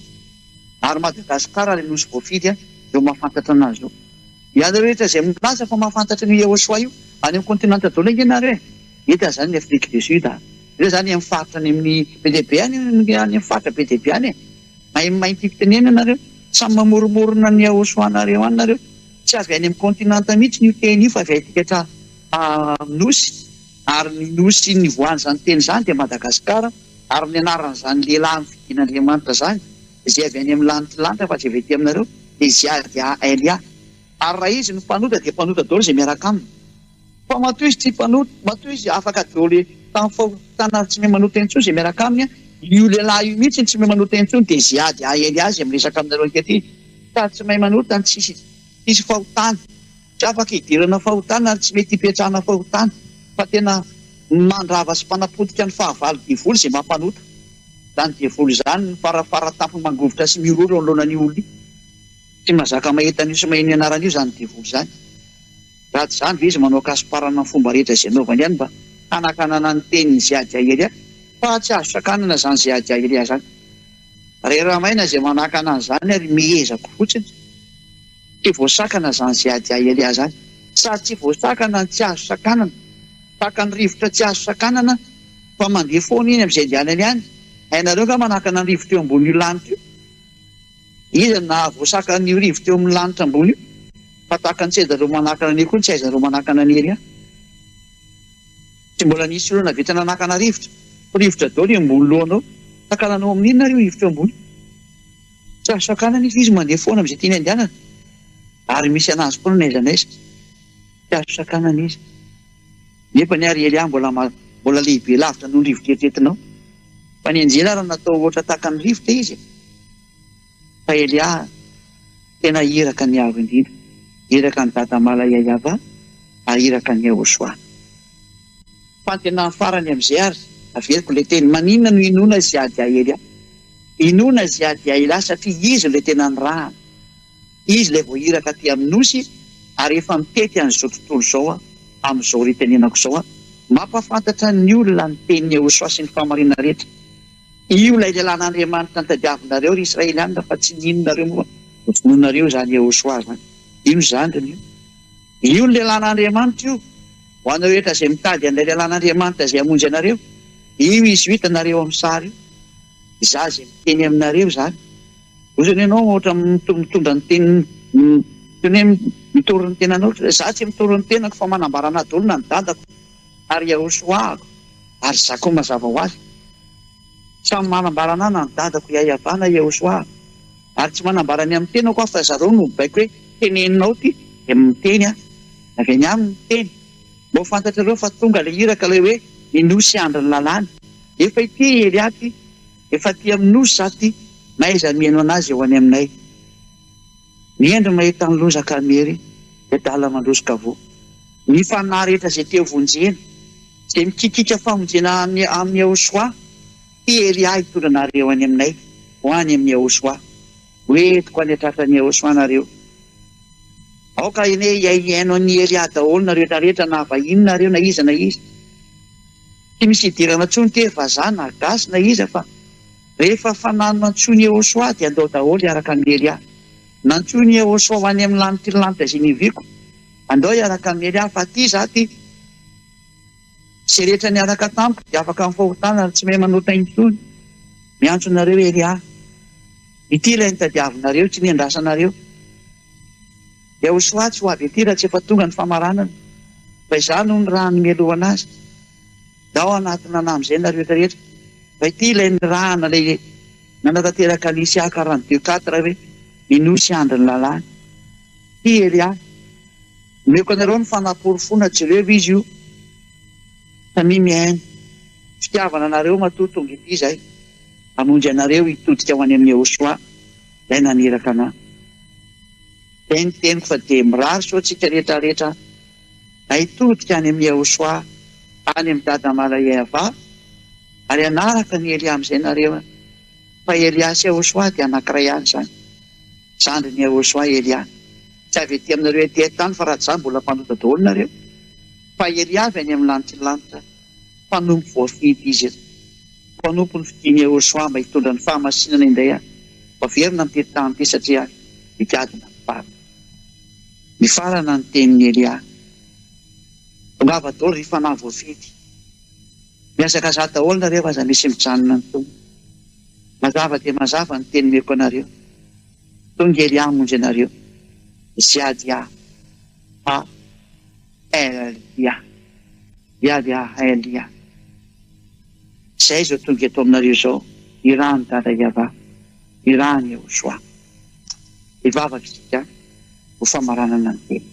ary Madagasikara ilay nosy voafidy eo mahafantatra anazy io. Ianareo rehetra izay milaza fa mahafantatra ny YAHOSHUAH io any amin'ny kontinanta daholo angenareo hita zany ny Afrique du Sud, ireo zany amin'ny faritra any amin'ny BDB any amin'ny faritra BDB any mahay fitenena nareo, samy mamoromorona ny YAHOSHUAH nareo any nareo, tsy tsy avy any amin'ny kontinanta mihitsy io teny io fa avy atikatra nosy ary ny nosy ny voany zany teny zany dia Madagasikara ary ny anaran'izany lehilahy mividin'Andriamanitra zany izay avy any amin'ny lanitra fa tsy avy ety aminareo dia Zhyahah ary raha izy no mpanota dia mpanota daholo izay miaraka aminy fa matoa izy tsy mpanota matoa izy afaka daholo tamin'ny fahotana tsy mahay manota intsony izay miaraka aminy io lehilahy io mihitsy tsy mahay manota intsony dia Zhyahah ary izay miresaka aminareo ankehitriny ka tsy mahay manota tsisy fahotana tsy afaka hidirana fahotana ary tsy mety hipetrahana fahotana fa tena mandrava sy mpanapotika ny fahavalo divolo izay mampanota zany divolo zany ny farafara tampony mangovotra sy miroro anoloanan'io olona io tsy mazaka mahita an'io sy maheno anaran'io zany divolo zany raha tsy zany ve izy manao kasiparana ny fomba rehetra izay anaovany ihany mba hanakanana ny tenin'ny Zhyahah fa tsy azo sakanana zany Zhyahah zany rehefa maina izay manakana an'izany ary mihezako fotsiny tsy voasakana zany Zhyahah zany sady tsy voasakana tsy azo sakanana saka ny rivotra tsy azo sakanana fa mandeha foana iny amin'izay andehanany ihany hainareo ka manakana ny rivotra eo ambon'io lanitra io izy na voasakana ny rivotra eo amin'ny lanitra ambony io fa tahaka ny tsy aizareo manakana ny koa tsy aizareo manakana ny ery tsy mbola nisy olona vita nanakana rivotra daholo eo ambony lohanao sakananao amin'iny nareo rivotra eo ambony tsy azo sakanana izy mandeha foana amin'izay tiany andehanana ary misy anazy foana na aiza n'aiza tsy azo sakanana izy nefa ny ary ery mbola lehibe lavitra noho ny rivotra eritreretinao fa ny anjela raha natao ohatra tahaka ny rivotra izy fa Elia tena iraka ny avo indrindra iraka ny dadamala YAHVAH ary iraka ny YAHOSHUAH fa tena farany amin'izay ary averiko le teny maninona no inona Zhyahah inona Zhyahah satria izy le tena ny raha izy le vao iraka ty amin'ny nosy ary efa mitety an'izao tontolo zao amin'izao retenenako zao mampafantatra ny olona ny tenin'ny YAHOSHUAH sy ny famarina rehetra io ilay lelan'Andriamanitra nitadiavinareo ry Israelianina fa tsy ninonareo moa nonareo zany YAHOSHUAH zany ino zany io ny lelan'Andriamanitra io ho anareo rehetra izay mitady an'ilay lelan'Andriamanitra izay hamonjy anareo io izy hitanareo amin'ny sary io za izay miteny aminareo zany ozany ianao ohatra mitondra ny teny mitory ny tenanao za tsy mitory ny tenako fa manambarana daholo na ny dadako ary YAHOSHUAHko ary za koa mazava ho azy samy manambarana na ny dadako YAHVAH na YAHOSHUAH ary tsy manambarany amin'ny tenako aho fa zareo no mibaiko hoe teneninao ty dia miteny avy any aminy teny mba fantatrareo fa tonga le iraka ilay hoe ny nosy andro ny lalàny efa ity Elia ty efa ty amin'ny nosy za ty maiza mihaino anazy eo any aminay miendry mahita ny lozaka mery dia dala mandrosoka vo ny fanahy rehetra izay teo vonjena izay mikikika famonjena amin'ny YAHOSHUAH ty Elia hitondra nareo any aminay ho any amin'ny YAHOSHUAH hoentiko any atratran'ny YAHOSHUAH nareo aoka ine iaino ny Elia daholo nareo rehetrarehetra na vahiny nareo na iza tsy misy hidirana ntsony ty vazaha na gasy na iza fa rehefa fanano antsony YAHOSHUAH dia andao daholo iaraka amin'ny Elia nantsony YAHOSHUAH ho any amin'ny lanitra izay niviko andao iaraka amin'ny Elia fa ty za ty sy rehetra niaraka tamiko dia afaka amin'ny fahotana ary tsy mahay manota intsony miantso nareo Elia ity ilay nitadiavinareo tsy niandrasanareo YAHOSHUAH tsy ho avy ety raha tsy efa tonga ny famaranana fa izany no ny raha nomelohana azy dao anatina amin'izay nareo rehetrarehetra fa ity ilay ny rahana ilay nanatanteraka ny Isaia 42:4 hoe minosy andro ny lalàny ty Elia omeko anareo ny fanaporofona jereo izy io tami mihaino fitiavana anareo matoa tonga ity zay hamonjy anareo hitodika ho any amin'ny YAHOSHUAH izay naniraka anahy dia niteniko fa dia mirary so tsika rehetrarehetra hitodika any amin'ny YAHOSHUAH any amin'ny dadamala YAHVAH ary anaraka ny Elia amin'izay nareo fa Elia sy YAHOSHUAH dia anankiray ihany zany zandry ny YAHOSHUAH Elia tsy avy ety aminareo ety tany fa raha tsy zany mbola mpanota daholo nareo fa Elia avy any amin'ny lanitra ny lanitra mpanompo voafidy izy mpanompo ny fidiny YAHOSHUAH mba hitondra ny fahamasinana indray vaverina mitety tany ty satria hikadina ny farana ny tenin'ny Elia tongava daholo ry fanahy voafidy miasakaza daholo nareo aza misy mijanona ny tompo mazava dia mazava ny teny meko anareo tonga Elia hamonjy anareo Zhyahah YAHVAH Elia YAHVAH Elia zay zao tonga eto aminareo zao irany dada YAHVAH irany YAHOSHUAH ivavaka isika ho famaranana ny teny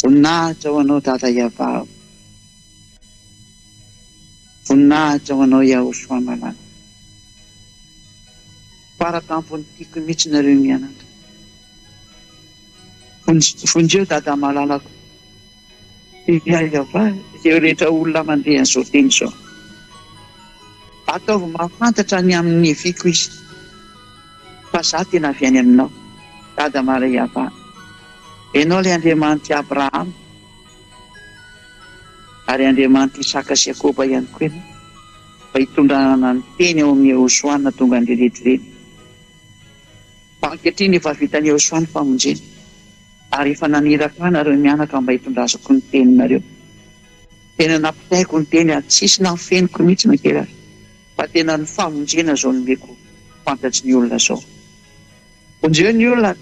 voninahitra ho anao dada YAHVAH voninahitra ho anao YAHOSHUAH malala faratampo ny tiako mihitsy nareo mianatra vonjeo dada malalako YAHVAH zay rehetra olona mandeha an'izao teny zao ataovy mahafantatra ny amin'ny viko izy fa za tena avy any aminao dada mara YAHVAH ianao ilay Andriamanitra Abraham ary Andriamanitra Isaka sy Jakoba ihany koa ianao mba hitondrana ny teny ao amin'ny YAHOSHUAH na tonga ny rehetrarehetra fa ankehitriny efa vitany YAHOSHUAH ny famonjena ary efa naniraka nareo mianaka mba hitondrazako ny teninareo tena nampitaiko ny teny ary tsisy nafeniko mihitsy nakely azy fa tena ny famonjena zao nomeko fantatry ny olona zao vonjeo ny olona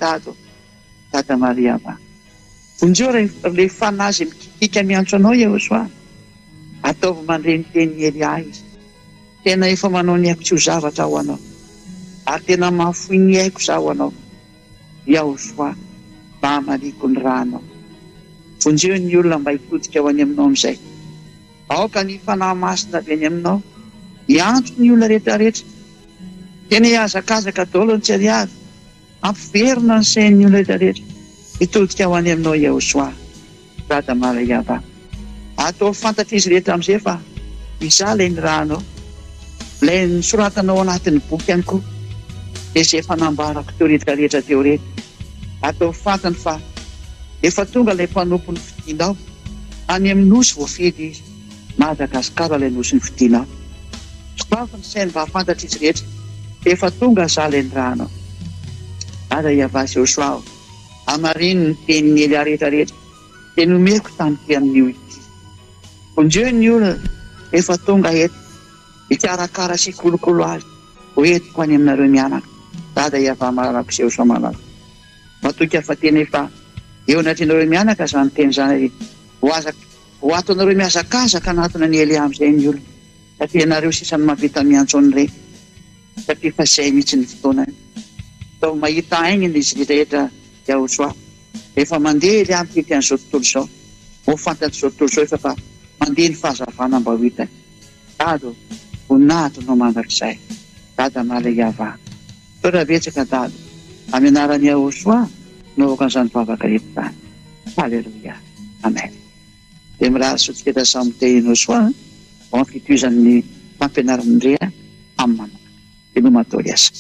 dada mara YAHVAH vonjeo le fanazy mikikika miantso anao YAHOSHUAH ataovy mandreny teny Elia izy tena efa manao ny haiko tsy ho zavatra ho anao ary tena mahafoy ny haiko za ho anao YAHOSHUAH mba hamariko ny ranao vonjeo ny olona mba hitodika ho any aminao amin'izay aoka ny fanahy masina avy any aminao hiantso ny olona rehetrarehetra tena hiazakazaka daholo ny tsy ariary ampiverina ny sain'ny olona rehetrarehetra hitodika ho any aminao YAHOSHUAH dada mara YAHVAH atao fantatra izy rehetra amin'izay fa iza lay ny ranao lay nisoratanao anatin'ny boky ihany koa dia zay efa nambarako teo rehetrarehetra teo rehetra atao fantany fa efa tonga ilay mpanompo ny fidinao any amin'ny nosy voafidy izy Madagasikara ilay nosy ny fidinao sokafa ny sainy mba hafantatra izy rehetra efa tonga za ilay ny ranao dada YAHVAH sy YAHOSHUAH amarino ny tenin'ny Elia rehetrarehetra dia nomeko tamity amin'io ity vonjeo ny olona efa tonga eto hikarakara sy kolokolo azy ho etiko any aminareo mianaka dada YAHVAH malalako sy YAHOSHUAH malalako matoka fa tena efa eo anatrareo mianaka zany teny zany ho ato anareo miazakazaka anatona ny Elia amin'izay ny olona satria nareo sisany mahavita miantso an'ireny satria fa zay mihitsy ny fotoana atao mahita aingina izy rehetrarehetra YAHOSHUAH efa mandeha Elia amipity an'izao tontolo zao ho fantatry zao tontolo zao efa fa mandeha ny fahazavana mba ho hitany dado voninahitra no mandrakizay dada mara YAHVAH toera betsaka dado amin'ny anaran'ny YAHOSHUAH no kan'izany vavaka rehetra tany halleluia amen dia mirary sotiketa samy teny YAHOSHUAH ao amin'ny fitohizan'ny fampianaran'ny reha amin'ny manana dia no matory asa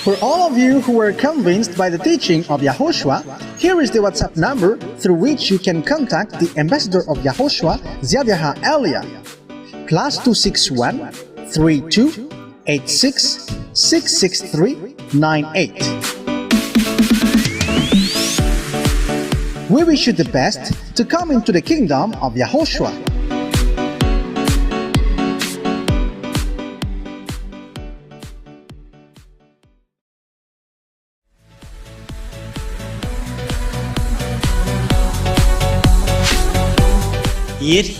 For all of you who were convinced by the teaching of YAHOSHUAH, here is the WhatsApp number through which you can contact the ambassador of YAHOSHUAH, Zhyahah Elia. +261 32 86 663 98. We wish you the best to come into the kingdom of YAHOSHUAH. Ery,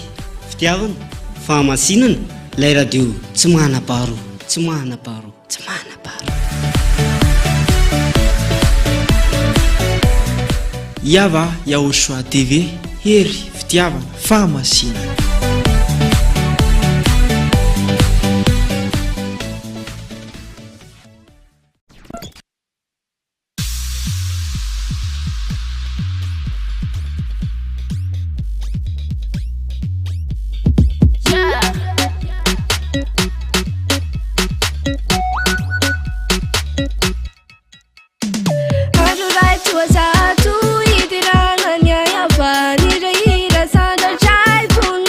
fitiavana, fahamasinana, ilay radio tsy manam-paharoa, tsy manam-paharoa, tsy manam-paharoa. YAHVAH YAHOSHUAH TV, ery, fitiavana, fahamasinana. Satu itirangan YAHVAH ni rehira sadar chai pun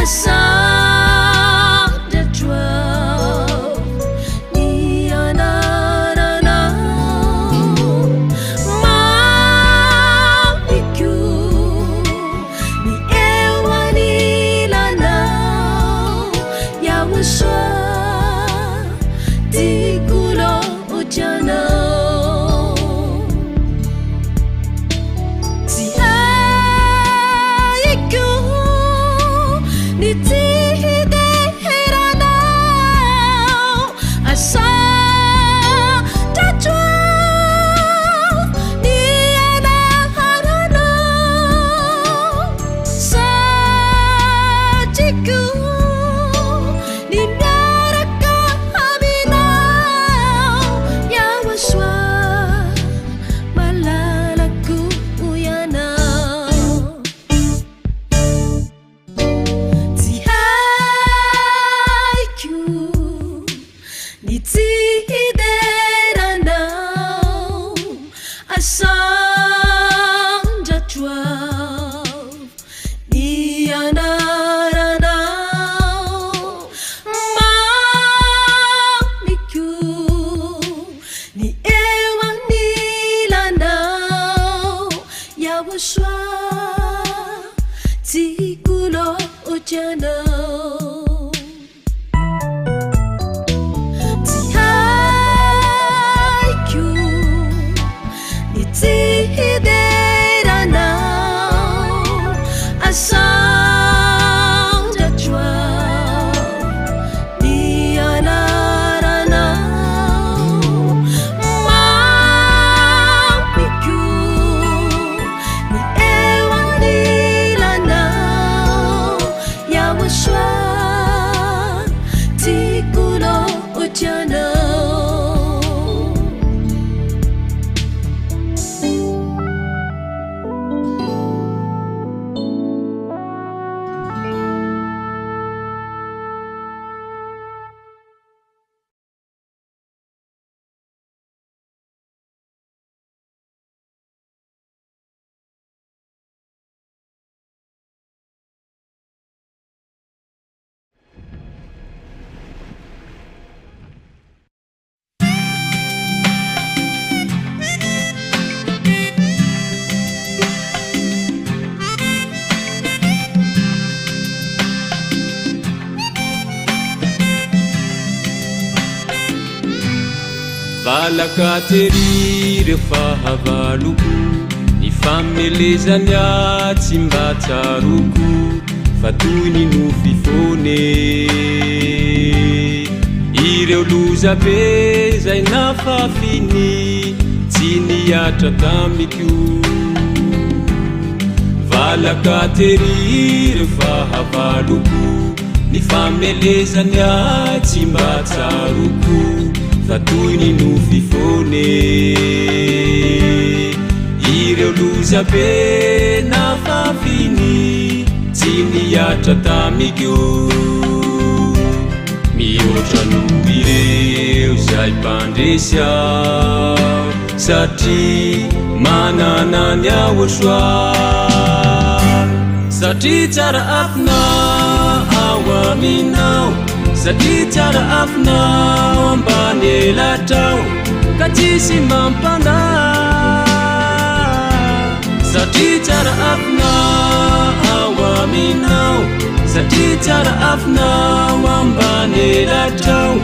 Asal jadwal Valaka tery rehefa havaloko ny famelezany tsy mba tsaroko fa toy ny nofifone ireo loza be zay nafafiny tsy niatra tamiko valaka tery rehefa havaloko ny famelezany tsy mba tsaroko fa toy ny nofifone ireo loza be nafafiny tsy niatra tamiko mihoatra noho ireo zay mpandresy aho satria manana ny YAHOSHUAH satria tsara afinao ao aminao satria tsara afinao ambany elatrao ka tsisy mampanahy satria tsara afinao ao aminao satria tsara afinao ambany elatrao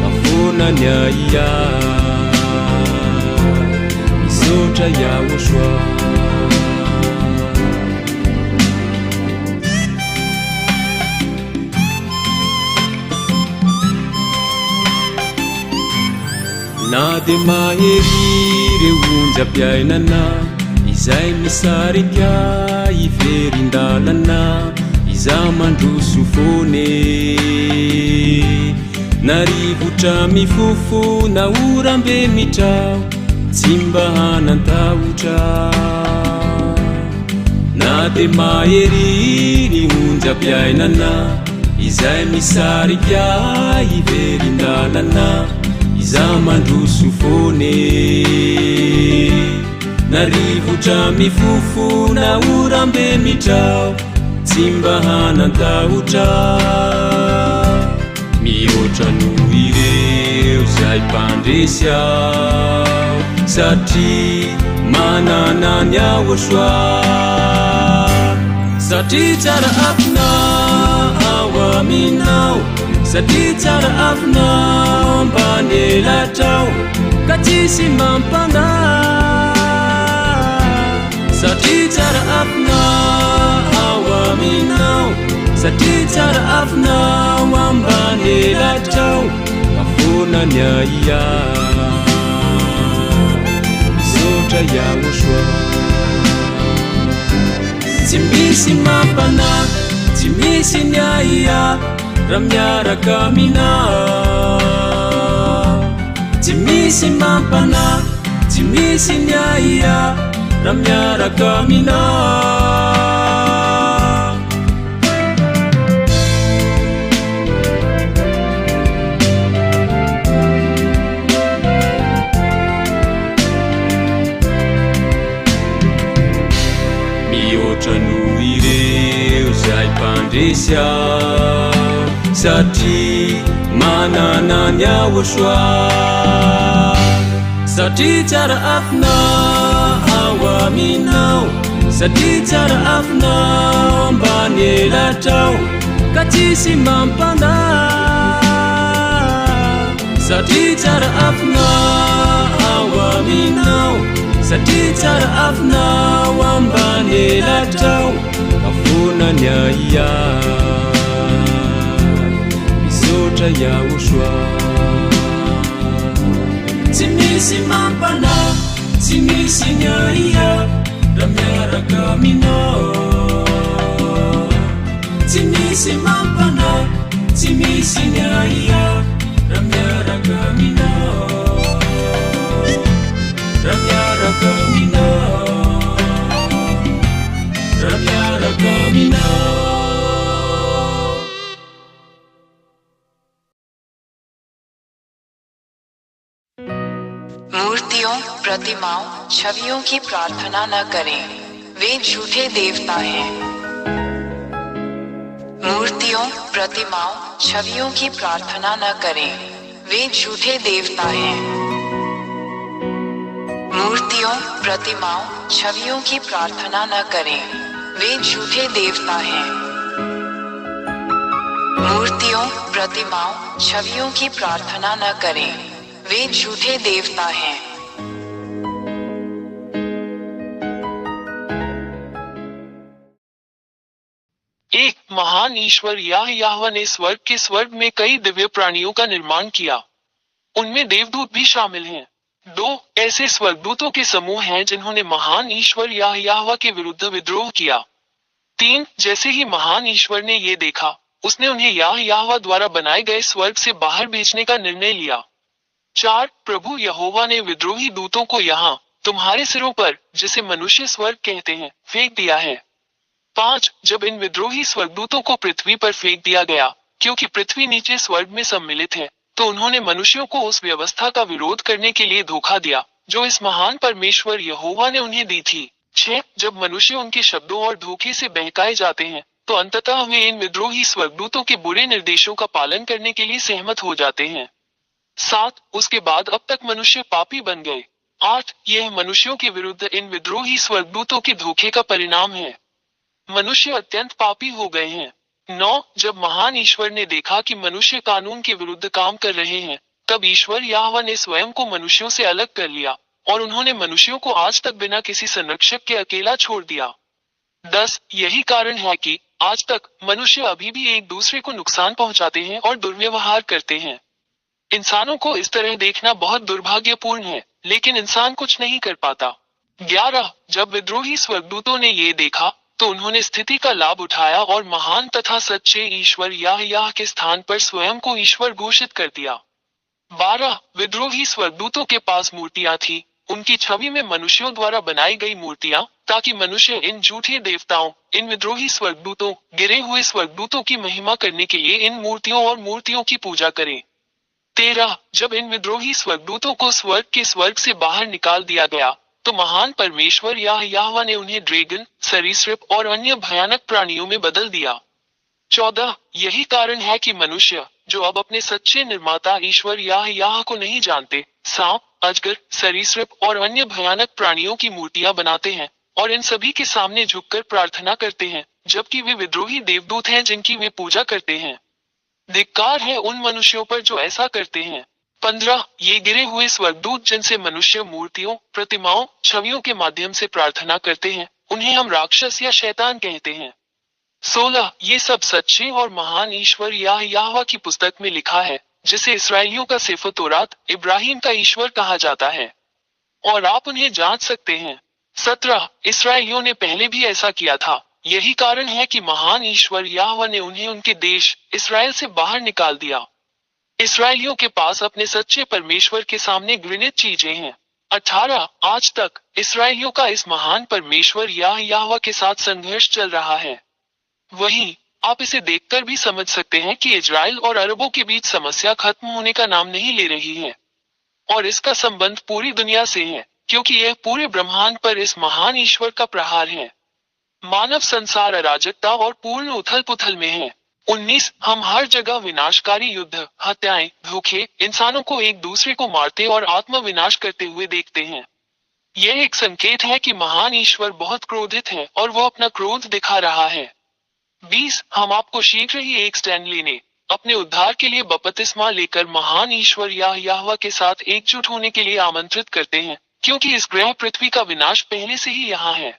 afonany aia misaotra YAHOSHUAH na de mahery reo onjam-piainana izay misarika iverindalana iza mandroso fone na rivotra mifofo na orambe mitrao tsy mba hanantahotra na de mahery ny onjam-piainana izay misarika iverindalana iza mandroso fone na rivotra mifofo na orambe mitrao tsy mba hanantahotra mihoatra noho ireo zay mpandresy aho satria manana ny YAHOSHUAH satria tsara afinao ao aminao satria tsara afinao ambany elatrao ka tsisy mampanahy satria tsara afinao ao aminao satria tsara afinao ambany elatrao afonany aia misaotra YAHOSHUAH tsy misy mampanahy tsy misy ny aia raha miaraka aminao tsy misy mampanahy tsy misy ny aia raha miaraka aminao mihoatra noho ireo zay mpandresy aho satria manana ny YAHOSHUAH satria tsara afinao ao aminao satria tsara afinao ambany elatrao ka tsisy mampanahy satria tsara afinao ao aminao satria tsara afinao ambany elatrao afonany aia misaotra YAHOSHUAH tsy misy mampanahy tsy misy ny aia raha miaraka aminao tsy misy mampanahy tsy misy ny aia raha miaraka मूर्तियों, प्रतिमाओं, छवियों की प्रार्थना न करें, वे झूठे देवता हैं। मूर्तियों, प्रतिमाओं, छवियों की प्रार्थना न करें, वे झूठे देवता हैं। मूर्तियों, प्रतिमाओं, छवियों की प्रार्थना न करें, वे झूठे देवता हैं। मूर्तियों, प्रतिमाओं, छवियों की प्रार्थना न करें, वे झूठे देवता हैं। एक महान ईश्वर याहवाह ने स्वर्ग के स्वर्ग में कई दिव्य प्राणियों का निर्माण किया। उनमें देवदूत भी शामिल हैं। 2 ऐसे स्वर्गदूतों के समूह हैं जिन्होंने महान ईश्वर याहवाह के विरुद्ध विद्रोह किया। 3 जैसे ही महान ईश्वर ने ये देखा, उसने उन्हें याहवाह द्वारा बनाए गए स्वर्ग से बाहर भेजने का निर्णय लिया। 4 प्रभु यहोवा ने विद्रोही दूतों को यहाँ तुम्हारे सिरों पर, जिसे मनुष्य स्वर्ग कहते हैं, फेंक दिया है। 5 जब इन विद्रोही स्वर्गदूतों को पृथ्वी पर फेंक दिया गया, क्योंकि पृथ्वी नीचे स्वर्ग में सम्मिलित है, तो उन्होंने मनुष्यों को उस व्यवस्था का विरोध करने के लिए धोखा दिया जो इस महान परमेश्वर यहोवा ने उन्हें दी थी। 6 जब मनुष्य उनके शब्दों और धोखे से बहकाए जाते हैं, तो अंततः वे इन विद्रोही स्वर्गदूतों के बुरे निर्देशों का पालन करने के लिए सहमत हो जाते हैं। 7 उसके बाद अब तक मनुष्य पापी बन गए। 8 यह मनुष्यों के विरुद्ध इन विद्रोही स्वर्गदूतों के धोखे का परिणाम है। मनुष्य अत्यंत पापी हो गए हैं। 9 जब महान ईश्वर ने देखा कि मनुष्य कानून के विरुद्ध काम कर रहे हैं, तब ईश्वर याहवाह ने स्वयं को मनुष्यों से अलग कर लिया और उन्होंने मनुष्यों को आज तक बिना किसी संरक्षक के अकेला छोड़ दिया। 10 यही कारण है कि आज तक मनुष्य अभी भी एक दूसरे को नुकसान पहुंचाते हैं और दुर्व्यवहार करते हैं। इंसानों को इस तरह देखना बहुत दुर्भाग्यपूर्ण है, लेकिन इंसान कुछ नहीं कर पाता। 11 जब विद्रोही स्वर्गदूतों ने ये देखा, तो उन्होंने स्थिति का लाभ उठाया और महान तथा सच्चे ईश्वर याहवाह के स्थान पर स्वयं को ईश्वर घोषित कर दिया। 12 विद्रोही स्वर्गदूतों के पास मूर्तियां थी, उनकी छवि में मनुष्यों द्वारा बनाई गई मूर्तियां, ताकि मनुष्य इन झूठे देवताओं, इन विद्रोही स्वर्गदूतों, गिरे हुए स्वर्गदूतों की महिमा करने के लिए इन मूर्तियों और मूर्तियों की पूजा करें। 13 जब इन विद्रोही स्वर्गदूतों को स्वर्ग के स्वर्ग से बाहर निकाल दिया गया, तो महान परमेश्वर याहवाह ने उन्हें ड्रैगन, सरीसृप और अन्य भयानक प्राणियों में बदल दिया। 14 यही कारण है कि मनुष्य, जो अब अपने सच्चे निर्माता ईश्वर याहवाह को नहीं जानते, सांप, अजगर, सरीसृप और अन्य भयानक प्राणियों की मूर्तियां बनाते हैं और इन सभी के सामने झुककर प्रार्थना करते हैं, जबकि वे विद्रोही देवदूत हैं जिनकी वे पूजा करते हैं। धिक्कार है उन मनुष्यों पर जो ऐसा करते हैं। 15 ये गिरे हुए स्वर्गदूत जिनसे मनुष्य मूर्तियों, प्रतिमाओं, छवियों के माध्यम से प्रार्थना करते हैं, उन्हें हम राक्षस या शैतान कहते हैं। 16 ये सब सच्चे और महान ईश्वर याहवाह की पुस्तक में लिखा है, जिसे इसराइलियों का सेफर तौरात, इब्राहिम का ईश्वर कहा जाता है, और आप उन्हें जांच सकते हैं। 17 इसराइलियों ने पहले भी ऐसा किया था। यही कारण है कि महान ईश्वर याहवाह ने उन्हें उनके देश इसराइल से बाहर निकाल दिया। इसराइलियों के पास अपने सच्चे परमेश्वर के सामने घृणित चीजें हैं। 18 आज तक इसराइलियों का इस महान परमेश्वर याहवाह के साथ संघर्ष चल रहा है। वहीं आप इसे देखकर भी समझ सकते हैं कि इजराइल और अरबों के बीच समस्या खत्म होने का नाम नहीं ले रही है, और इसका संबंध पूरी दुनिया से है, क्योंकि यह पूरे ब्रह्मांड पर इस महान ईश्वर का प्रहार है। मानव संसार अराजकता और पूर्ण उथल पुथल में है। 19 हम हर जगह विनाशकारी युद्ध, हत्याएं, धोखे, इंसानों को एक दूसरे को मारते और आत्म विनाश करते हुए देखते हैं। यह एक संकेत है कि महान ईश्वर बहुत क्रोधित है और वो अपना क्रोध दिखा रहा है। 20 हम आपको शीघ्र ही एक स्टैंड लेने, अपने उद्धार के लिए बपतिस्मा लेकर महान ईश्वर याहवाह के साथ एकजुट होने के लिए आमंत्रित करते हैं, क्योंकि इस ग्रह पृथ्वी का विनाश पहले से ही यहाँ है।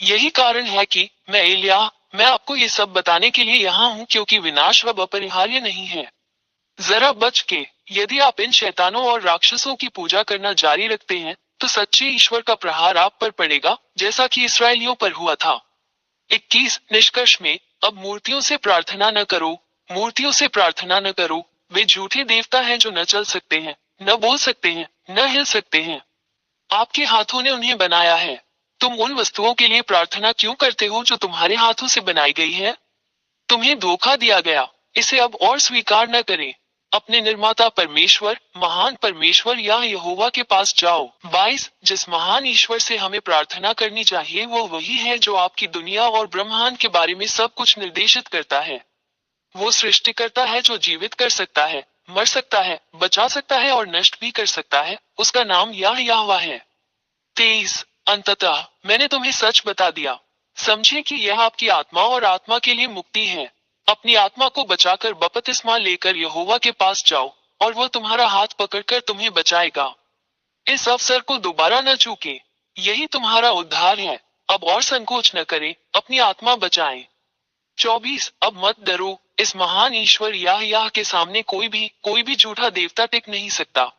यही कारण है कि मैं आपको ये सब बताने के लिए यहाँ हूँ, क्योंकि विनाश अब अपरिहार्य नहीं है। जरा बच के, यदि आप इन शैतानों और राक्षसों की पूजा करना जारी रखते हैं, तो सच्चे ईश्वर का प्रहार आप पर पड़ेगा, जैसा कि इसराइलियों पर हुआ था। 21 निष्कर्ष में, अब मूर्तियों से प्रार्थना न करो, मूर्तियों से प्रार्थना न करो, वे झूठे देवता हैं जो न चल सकते हैं, न बोल सकते हैं, न हिल सकते हैं। आपके हाथों ने उन्हें बनाया है। तुम उन वस्तुओं के लिए प्रार्थना क्यों करते हो जो तुम्हारे हाथों से बनाई गई है? तुम्हें धोखा दिया गया, इसे अब और स्वीकार न करें। अपने निर्माता परमेश्वर, महान परमेश्वर या यहोवा के पास जाओ। 22 जिस महान ईश्वर से हमें प्रार्थना करनी चाहिए वो वही है जो आपकी दुनिया और ब्रह्मांड के बारे में सब कुछ निर्देशित करता है। वो सृष्टिकर्ता है जो जीवित कर सकता है, मर सकता है, बचा सकता है और नष्ट भी कर सकता है। उसका नाम याहवाह है। 23 अंततः मैंने तुम्हें सच बता दिया। समझे कि यह आपकी आत्मा और आत्मा के लिए मुक्ति है। अपनी आत्मा को बचाकर बपतिस्मा लेकर यहोवा के पास जाओ और वो तुम्हारा हाथ पकड़कर तुम्हें बचाएगा। इस अवसर को दोबारा न चूके। यही तुम्हारा उद्धार है। अब और संकोच न करें, अपनी आत्मा बचाएं। 24 अब मत डरो। इस महान ईश्वर याह के सामने कोई भी झूठा देवता टिक नहीं सकता।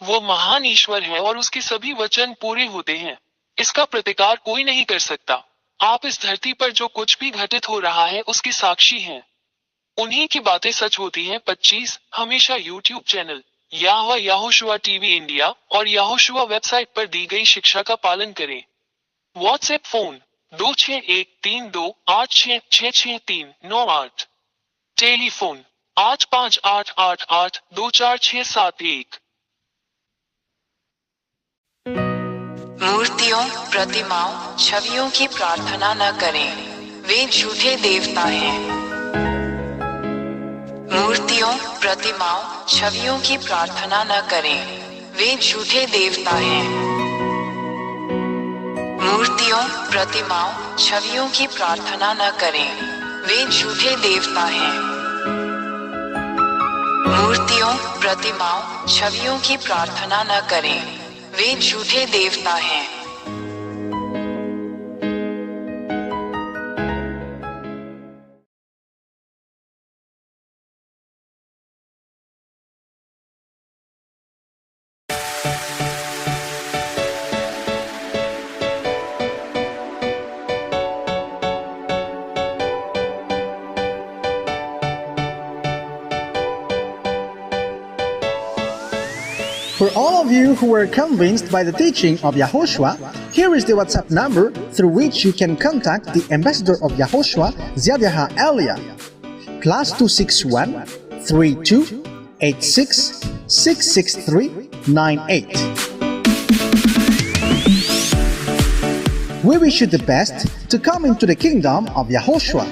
वो महान ईश्वर है और उसके सभी वचन पूरे होते हैं। इसका प्रतिकार कोई नहीं कर सकता। आप इस धरती पर जो कुछ भी घटित हो रहा है उसके साक्षी हैं। उन्हीं की बातें सच होती हैं। 25 हमेशा YouTube चैनल याहोशुआ टीवी इंडिया और याहोशुआ वेबसाइट पर दी गई शिक्षा का पालन करें। व्हाट्सएप फोन 26132866639 टेलीफोन 8588824671। मूर्तियों, प्रतिमाओं, छवियों की प्रार्थना न करें, वे झूठे देवता हैं। मूर्तियों, प्रतिमाओं, छवियों की प्रार्थना न करें, वे झूठे देवता हैं। मूर्तियों, प्रतिमाओं, छवियों की प्रार्थना न करें, वे झूठे देवता हैं। मूर्तियों, प्रतिमाओं, छवियों की प्रार्थना न करें, वे झूठे देवता हैं। For all of you who were convinced by the teaching of Yahoshua, here is the WhatsApp number through which you can contact the ambassador of Yahoshua, Zhyahah Elia. +261 32 86 663 98. We wish you the best to come into the kingdom of Yahoshua.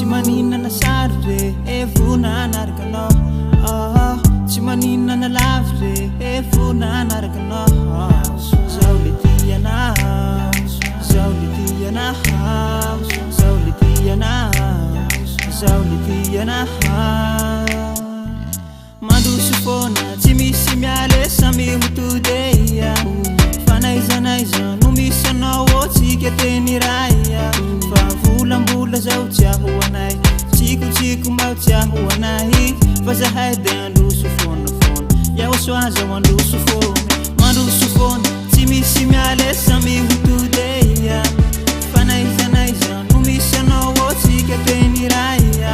tsy maninana sarotre vona anaraka anao tsy maninana lavitra vona anaraka anao zao le tianao zao le tianao zao le tianao zao le tianao mandroso foana tsy misy mialesa mihotodea fanaizanaiza no misy anao tsika teny raya fa volambola zao tsy ahoanay tsikotsiko mbao tsy ahoanay fa zahay de androso foana foana YAHOSHUAH zao androso foana mandroso foana tsy misy mialesa mihotodea fanaizanaiza no misy anao tsika teny raya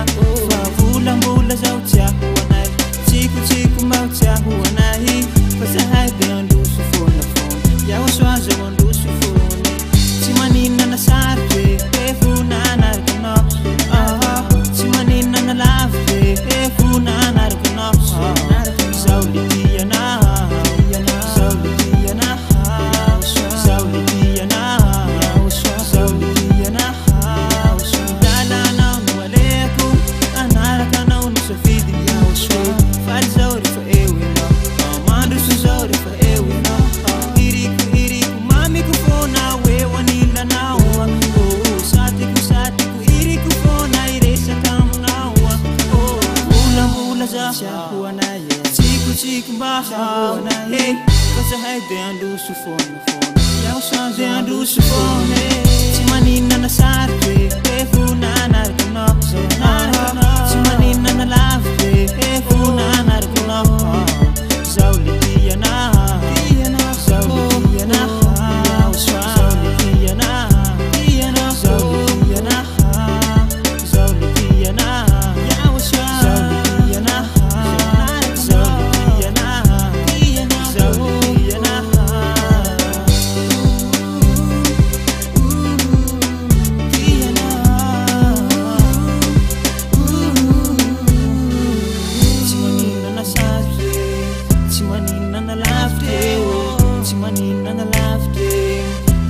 fa volambola zao tsy ahoanay tsikotsiko mbao tsy ahoanay fa zahay de androso foana foana YAHOSHUAH zao androso foana tsy maninana sarotre vona anaraka anao tsy maninana lavitra vona anaraka anao zao le tianao zao le tianao zao le tianao zao le tianao dalanao no aleko anaraka anao no safidy YAHOSHUAH faly zao rehefa eo enao mandroso zao rehefa eo enao iriko mamiko foana eo anilanao satiko iriko foana iresaka aminao volambola zao tsy ahoanay tsikotsiko mba ahoanay fa zahay de androso foana foana YAHOSHUAH de androso foana tsy maninana sarotre vona anaraka anao tsy maninana lavitra vona anaraka anao zao le tianao zao le tianao zao le tianao zao le tianao zao le tianao YAHOSHUAH zao le tianao zao le tianao zao le tsy maninana sarotre tsy maninana lavitra tsy maninana lavitra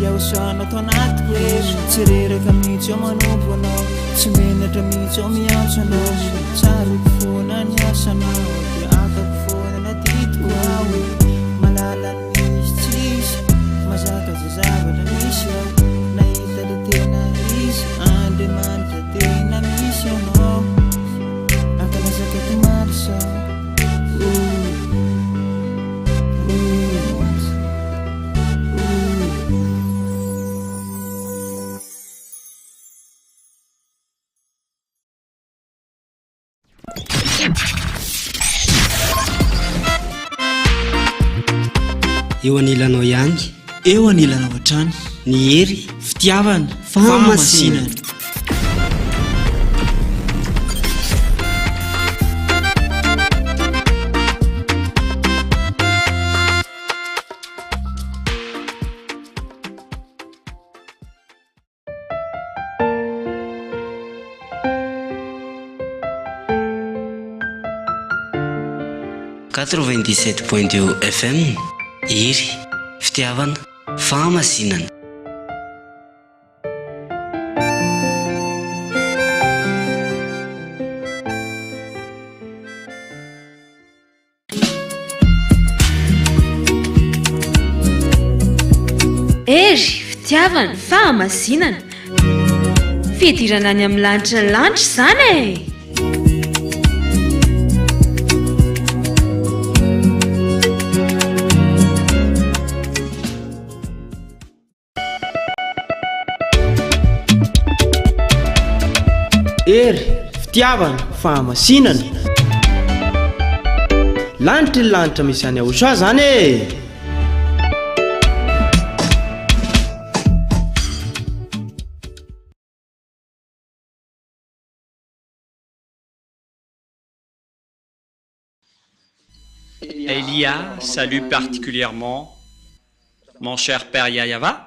YAHOSHUAH natao anatiko tsy reraka mihitsy ao manompo anao tsy menatra mihitsy ao miantso anao tsaroko foana ny asanao de akako foana natitiko ao malala misy tsisy mazaka ze zavatra misy ao nahita le tena izy Andriamanitra tena misy anao ankalazaka tomary sao eo anilanao ihany eo anilanao hatrany ny hery fitiavana fahamasinana FM hery fitiavana fahamasinana hery fitiavana fahamasinana fidirana any amin'ny lanitra ny lanitra zany hery fitiavana fahamasinana lanitra ny lanitra misy any YAHOSHUAH zany Elia salue particulièrement mon cher père YAHVAH.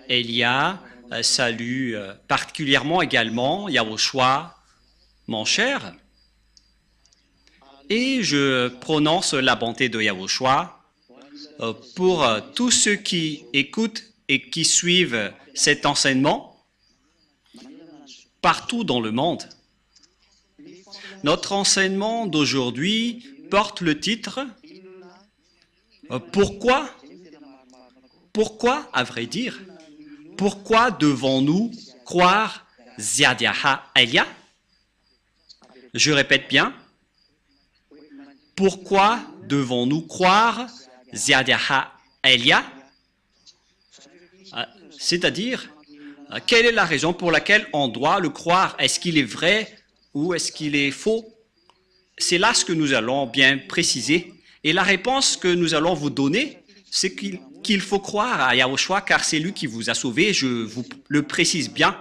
Elia salue particulièrement également YAHOSHUAH, mon cher. Et je prononce la bonté de YAHOSHUAH pour tous ceux qui écoutent et qui suivent cet enseignement. partout dans le monde. Notre enseignement d'aujourd'hui porte le titre « Pourquoi, à vrai dire, pourquoi devons-nous croire Zhyahah Elia ?» Je répète bien, pourquoi devons-nous croire Zhyahah Elia? C'est-à-dire, quelle est la raison pour laquelle on doit le croire? Est-ce qu'il est vrai ou est-ce qu'il est faux? C'est là ce que nous allons bien préciser. Et la réponse que nous allons vous donner, c'est qu'il faut croire à YAHOSHUAH car c'est lui qui vous a sauvé, je vous le précise bien.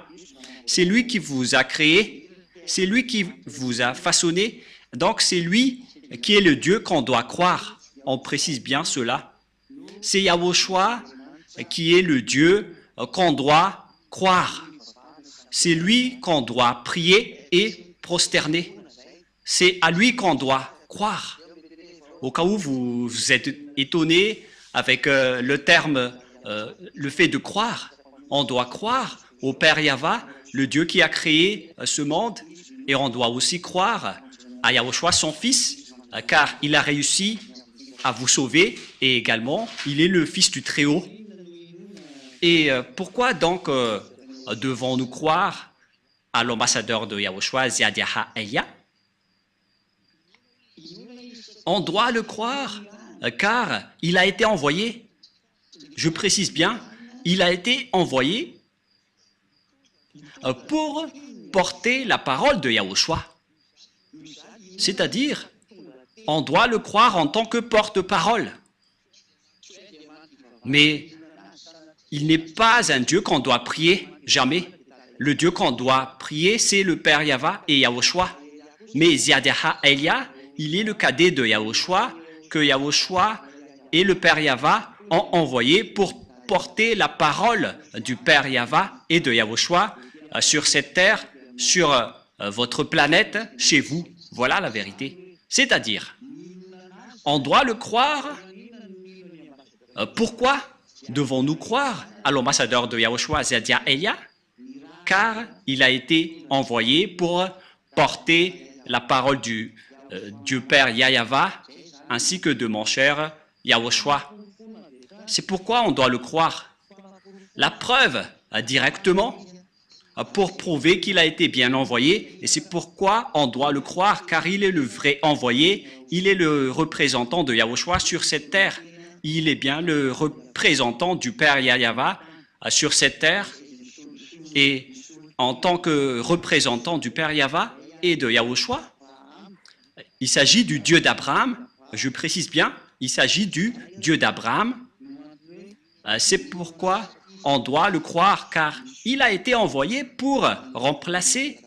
C'est lui qui vous a créé, c'est lui qui vous a façonné, donc c'est lui qui est le Dieu qu'on doit croire. On précise bien cela. C'est YAHOSHUAH qui est le Dieu qu'on doit croire. C'est lui qu'on doit prier et prosterner. C'est à lui qu'on doit croire. Au cas où vous êtes étonné avec le terme, le fait de croire, on doit croire au Père YAHVAH, le Dieu qui a créé ce monde, et on doit aussi croire à YAHOSHUAH, son Fils, car il a réussi à vous sauver, et également, il est le Fils du Très-Haut. Et pourquoi donc devons-nous croire à l'ambassadeur de YAHOSHUAH, Zhyahah Elia? On doit le croire car il a été envoyé. Je précise bien, il a été envoyé pour porter la parole de YAHOSHUAH. C'est-à-dire, on doit le croire en tant que porte-parole. Mais il n'est pas un Dieu qu'on doit prier, jamais. Le Dieu qu'on doit prier, c'est le Père YAHVAH et YAHOSHUAH. Mais Zhyahah Elia, il est le cadet de YAHOSHUAH, que YAHOSHUAH et le Père YAHVAH ont envoyé pour porter la parole du Père YAHVAH et de YAHOSHUAH sur cette terre, sur votre planète, chez vous. Voilà la vérité. C'est-à-dire, on doit le croire. Pourquoi devons-nous croire à l'ambassadeur de YAHOSHUAH, Zhyahah Elia? Car il a été envoyé pour porter la parole du Dieu Père YAHVAH ainsi que de mon cher YAHOSHUAH. C'est pourquoi on doit le croire. La preuve directement pour prouver qu'il a été bien envoyé, et c'est pourquoi on doit le croire, car il est le vrai envoyé, il est le représentant de YAHOSHUAH sur cette terre. Il est bien le représentant du Père YAHVAH sur cette terre, et en tant que représentant du Père YAHVAH et de YAHOSHUAH, il s'agit du Dieu d'Abraham, je précise bien, il s'agit du Dieu d'Abraham. C'est pourquoi on doit le croire, car il a été envoyé pour remplacer,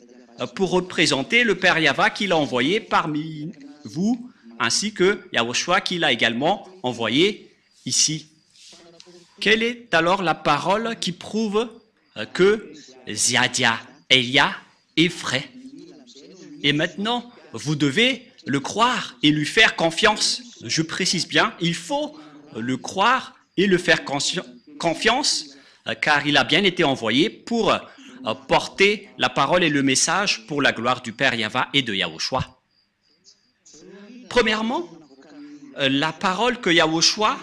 pour représenter le Père YAHVAH qu'il a envoyé parmi vous, ainsi que YAHOSHUAH qu'il a également envoyé ici. Quelle est alors la parole qui prouve que Zhyahah Elia est vrai? Et maintenant, vous devez le croire et lui faire confiance. Je précise bien, il faut le croire et le faire confiance, car il a bien été envoyé pour porter la parole et le message pour la gloire du Père YAHVAH et de YAHOSHUAH. Premièrement, la parole que YAHOSHUAH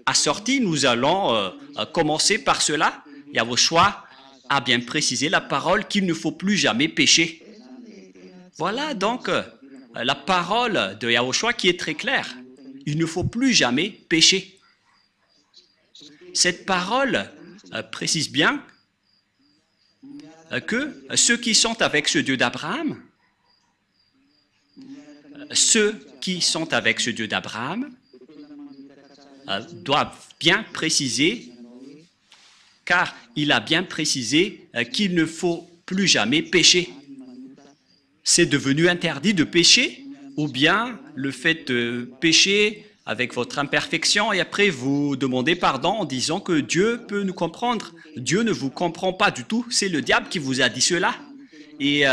a sortie, nous allons commencer par cela. YAHOSHUAH a bien précisé la parole qu'il ne faut plus jamais pécher. Voilà donc la parole de YAHOSHUAH qui est très claire. Il ne faut plus jamais pécher. Cette parole précise bien que ceux qui sont avec ce Dieu d'Abraham, doivent bien préciser, car il a bien précisé qu'il ne faut plus jamais pécher. C'est devenu interdit de pécher, ou bien le fait de pécher avec votre imperfection et après vous demandez pardon en disant que Dieu peut nous comprendre. Dieu ne vous comprend pas du tout, c'est le diable qui vous a dit cela. Et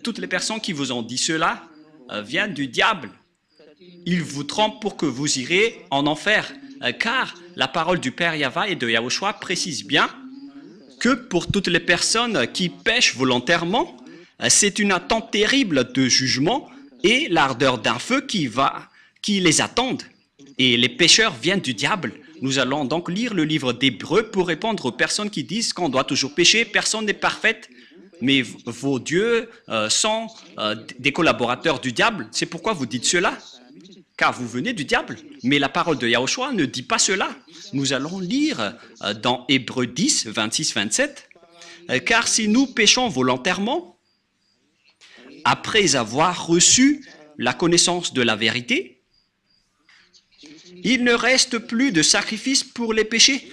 toutes les personnes qui vous ont dit cela viennent du diable. Il vous trompe pour que vous irez en enfer, car la parole du Père YAHVAH et de YAHOSHUAH précise bien que pour toutes les personnes qui pêchent volontairement, c'est une attente terrible de jugement et l'ardeur d'un feu qui les attendent. Et les pécheurs viennent du diable. Nous allons donc lire le livre d'Hébreux pour répondre aux personnes qui disent qu'on doit toujours pécher. Personne n'est parfaite, mais vos dieux sont des collaborateurs du diable. C'est pourquoi vous dites cela, car vous venez du diable. Mais la parole de Yahushua ne dit pas cela. Nous allons lire dans Hébreux 10, 26-27. Car si nous péchons volontairement, après avoir reçu la connaissance de la vérité, il ne reste plus de sacrifice pour les péchés.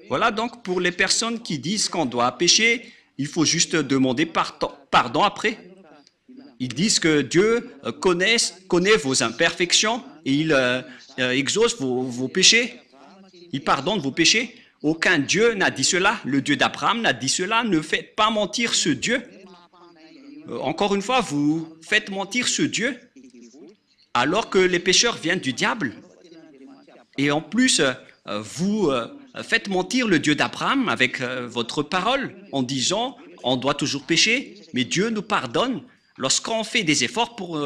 Voilà donc pour les personnes qui disent qu'on doit pécher, il faut juste demander pardon après. Ils disent que Dieu connaît vos imperfections et il exauce vos péchés. Il pardonne vos péchés. Aucun Dieu n'a dit cela. Le Dieu d'Abraham n'a dit cela. Ne faites pas mentir ce Dieu. Encore une fois, vous faites mentir ce Dieu alors que les pécheurs viennent du diable. Et en plus, vous faites mentir le Dieu d'Abraham avec votre parole en disant on doit toujours pécher, mais Dieu nous pardonne lorsqu'on fait des efforts pour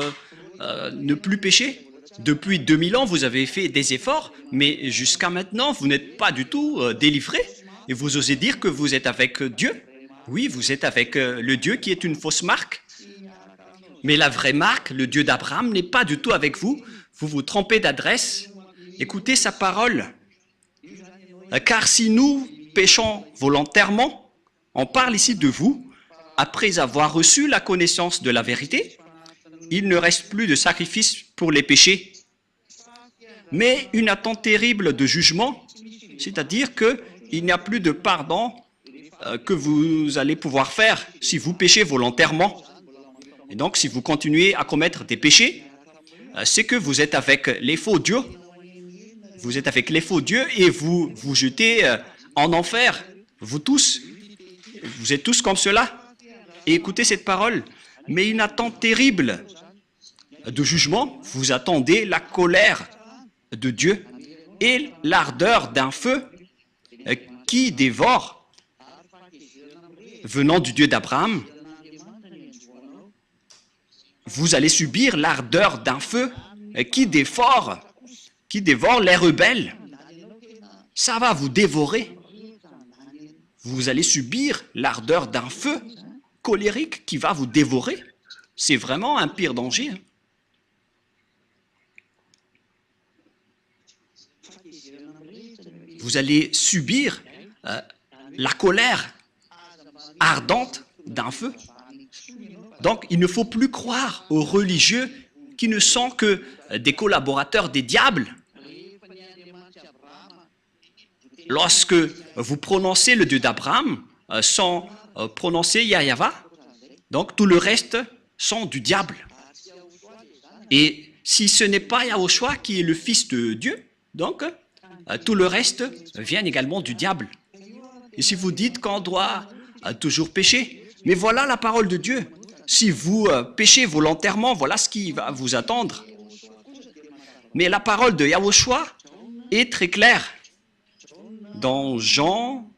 ne plus pécher. Depuis 2000 ans, vous avez fait des efforts, mais jusqu'à maintenant, vous n'êtes pas du tout délivré. Et vous osez dire que vous êtes avec Dieu. Oui, vous êtes avec le Dieu qui est une fausse marque. Mais la vraie marque, le Dieu d'Abraham, n'est pas du tout avec vous. Vous vous trompez d'adresse. Écoutez sa parole. Car si nous péchons volontairement, on parle ici de vous, après avoir reçu la connaissance de la vérité, il ne reste plus de sacrifice pour les péchés, mais une attente terrible de jugement, c'est-à-dire qu'il n'y a plus de pardon que vous allez pouvoir faire si vous péchez volontairement. Et donc, si vous continuez à commettre des péchés, c'est que vous êtes avec les faux dieux. Vous êtes avec les faux dieux et vous vous jetez en enfer. Vous tous, vous êtes tous comme cela. Et écoutez cette parole. Mais une attente terrible de jugement, vous attendez la colère de Dieu et l'ardeur d'un feu qui dévore, venant du Dieu d'Abraham. Vous allez subir l'ardeur d'un feu qui dévore les rebelles. Ça va vous dévorer. Vous allez subir l'ardeur d'un feu colérique qui va vous dévorer. C'est vraiment un pire danger. Vous allez subir la colère ardente d'un feu. Donc, il ne faut plus croire aux religieux qui ne sont que des collaborateurs des diables. Lorsque vous prononcez le Dieu d'Abraham sans prononcer YAHVAH, donc tout le reste sont du diable. Et si ce n'est pas Yahushua qui est le Fils de Dieu, donc tout le reste vient également du diable. Et si vous dites qu'on doit toujours pécher, mais voilà la parole de Dieu. Si vous péchez volontairement, voilà ce qui va vous attendre. Mais la parole de Yahushua est très claire. Dans Jean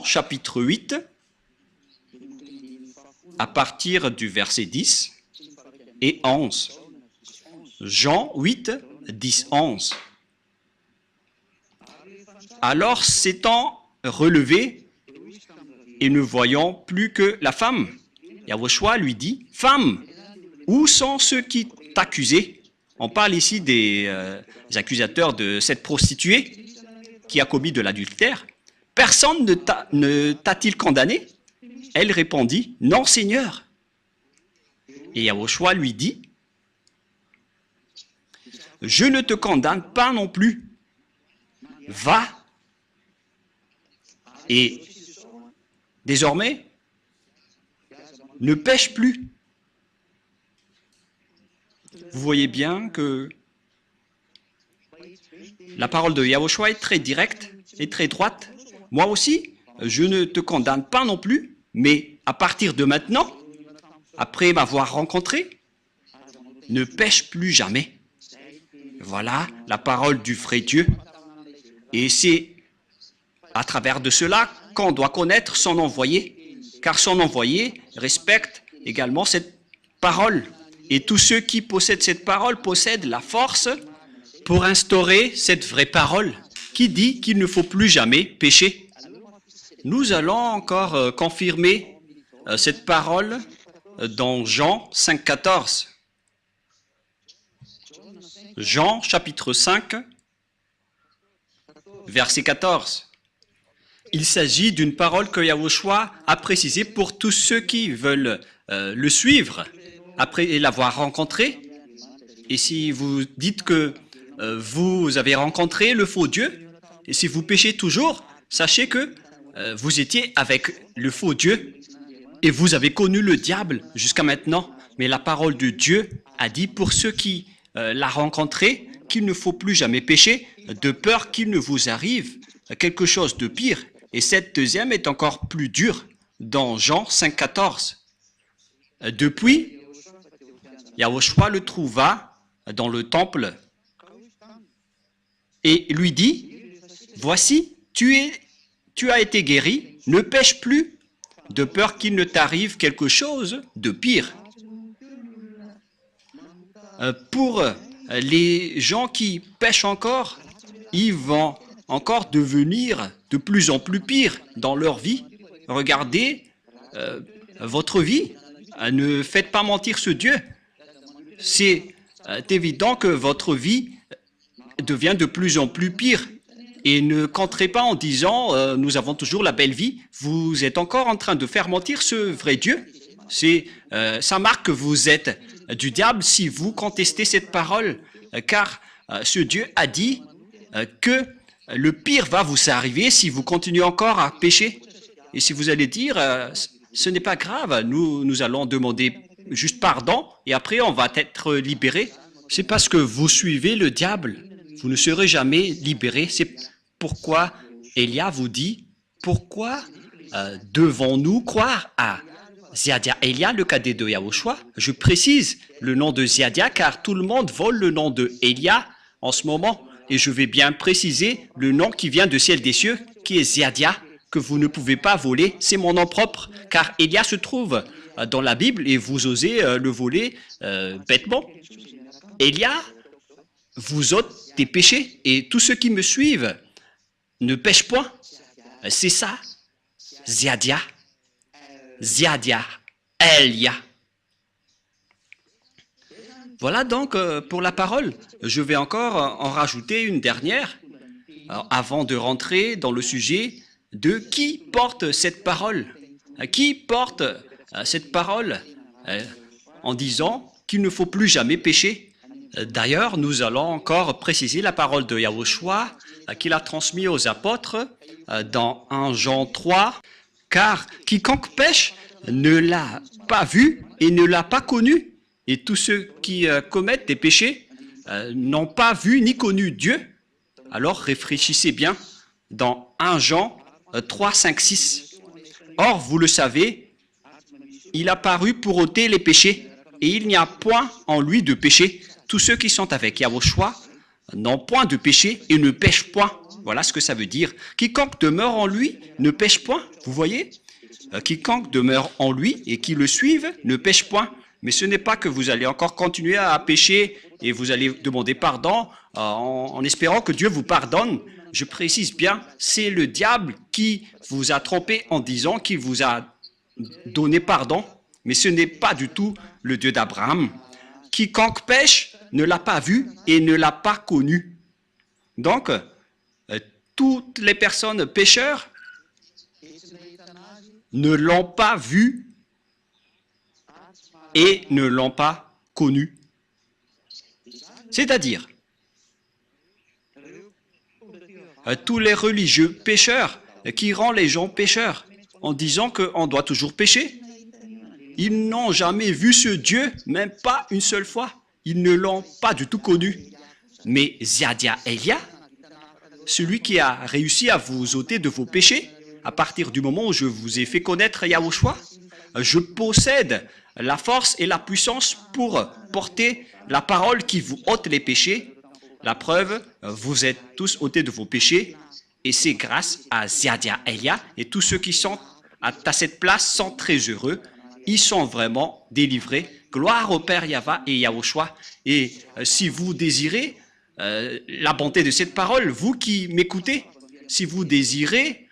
chapitre 8, à partir du verset 10 et 11. Jean 8, 10, 11. Alors s'étant relevé et ne voyant plus que la femme, Yahushua lui dit, « Femme, où sont ceux qui t'accusaient » On parle ici des accusateurs de cette prostituée qui a commis de l'adultère. « Personne ne t'a-t-il condamné » Elle répondit, « Non, Seigneur. » Et Yahushua lui dit, « Je ne te condamne pas non plus. Va. Et désormais, ne pêche plus. » Vous voyez bien que la parole de Yahushua est très directe et très droite. Moi aussi, je ne te condamne pas non plus, mais à partir de maintenant, après m'avoir rencontré, ne pêche plus jamais. Voilà la parole du vrai Dieu. Et c'est à travers de cela qu'on doit connaître son envoyé, car son envoyé respecte également cette parole. Et tous ceux qui possèdent cette parole possèdent la force pour instaurer cette vraie parole qui dit qu'il ne faut plus jamais pécher. Nous allons encore confirmer cette parole dans Jean 5,14. Jean chapitre 5, verset 14. Il s'agit d'une parole que YAHOSHUAH a précisée pour tous ceux qui veulent le suivre après l'avoir rencontré. Et si vous dites que vous avez rencontré le faux Dieu, et si vous péchez toujours, sachez que vous étiez avec le faux Dieu et vous avez connu le diable jusqu'à maintenant. Mais la parole de Dieu a dit pour ceux qui l'a rencontré qu'il ne faut plus jamais pécher de peur qu'il ne vous arrive quelque chose de pire. Et cette deuxième est encore plus dure dans Jean 5,14. Depuis, YAHOSHUAH le trouva dans le temple et lui dit, « Voici, tu as été guéri, ne pêche plus, de peur qu'il ne t'arrive quelque chose de pire. » Pour les gens qui pêchent encore, ils vont encore devenir de plus en plus pire dans leur vie. Regardez votre vie. Ne faites pas mentir ce Dieu. C'est évident que votre vie devient de plus en plus pire. Et ne comptez pas en disant nous avons toujours la belle vie. Vous êtes encore en train de faire mentir ce vrai Dieu. Ça marque que vous êtes du diable si vous contestez cette parole. Car ce Dieu a dit que le pire va vous arriver si vous continuez encore à pécher. Et si vous allez dire ce n'est pas grave, nous allons demander juste pardon et après on va être libéré. C'est parce que vous suivez le diable. Vous ne serez jamais libéré. C'est pourquoi Elia vous dit, pourquoi devons-nous croire à Zhyahah Elia, le cadet de YAHOSHUAH? Je précise le nom de Zhyahah car tout le monde vole le nom de Elia en ce moment. Et je vais bien préciser le nom qui vient de ciel des cieux, qui est Zhyahah, que vous ne pouvez pas voler. C'est mon nom propre, car Elia se trouve dans la Bible et vous osez le voler bêtement. Elia vous ôte des péchés et tous ceux qui me suivent ne pêchent point. C'est ça, Zhyahah, Zhyahah Elia. Voilà donc pour la parole. Je vais encore en rajouter une dernière avant de rentrer dans le sujet de qui porte cette parole. Qui porte cette parole en disant qu'il ne faut plus jamais pécher. D'ailleurs, nous allons encore préciser la parole de YAHOSHUAH qu'il a transmise aux apôtres dans 1 Jean 3. Car quiconque pêche ne l'a pas vu et ne l'a pas connu. Et tous ceux qui commettent des péchés n'ont pas vu ni connu Dieu. Alors réfléchissez bien dans 1 Jean 3, 5, 6. Or, vous le savez, il a paru pour ôter les péchés, et il n'y a point en lui de péché. Tous ceux qui sont avec YAHOSHUAH n'ont point de péché et ne pêchent point. Voilà ce que ça veut dire. Quiconque demeure en lui ne pêche point. Vous voyez? Quiconque demeure en lui et qui le suive ne pêche point. Mais ce n'est pas que vous allez encore continuer à pécher et vous allez demander pardon en espérant que Dieu vous pardonne. Je précise bien, c'est le diable qui vous a trompé en disant qu'il vous a donné pardon. Mais ce n'est pas du tout le Dieu d'Abraham. Quiconque pêche ne l'a pas vu et ne l'a pas connu. Donc, toutes les personnes pécheurs ne l'ont pas vu et ne l'ont pas connu. C'est-à-dire, tous les religieux pécheurs qui rendent les gens pécheurs en disant qu'on doit toujours pécher, ils n'ont jamais vu ce Dieu, même pas une seule fois. Ils ne l'ont pas du tout connu. Mais Zhyahah Elia, celui qui a réussi à vous ôter de vos péchés, à partir du moment où je vous ai fait connaître YAHOSHUAH, je possède la force et la puissance pour porter la parole qui vous ôte les péchés. La preuve, vous êtes tous ôtés de vos péchés Et c'est grâce à Zhyahah et tous ceux qui sont à cette place sont très heureux. Ils sont vraiment délivrés. Gloire au Père YAHVAH et YAHOSHUAH. Et si vous désirez la bonté de cette parole, vous qui m'écoutez, si vous désirez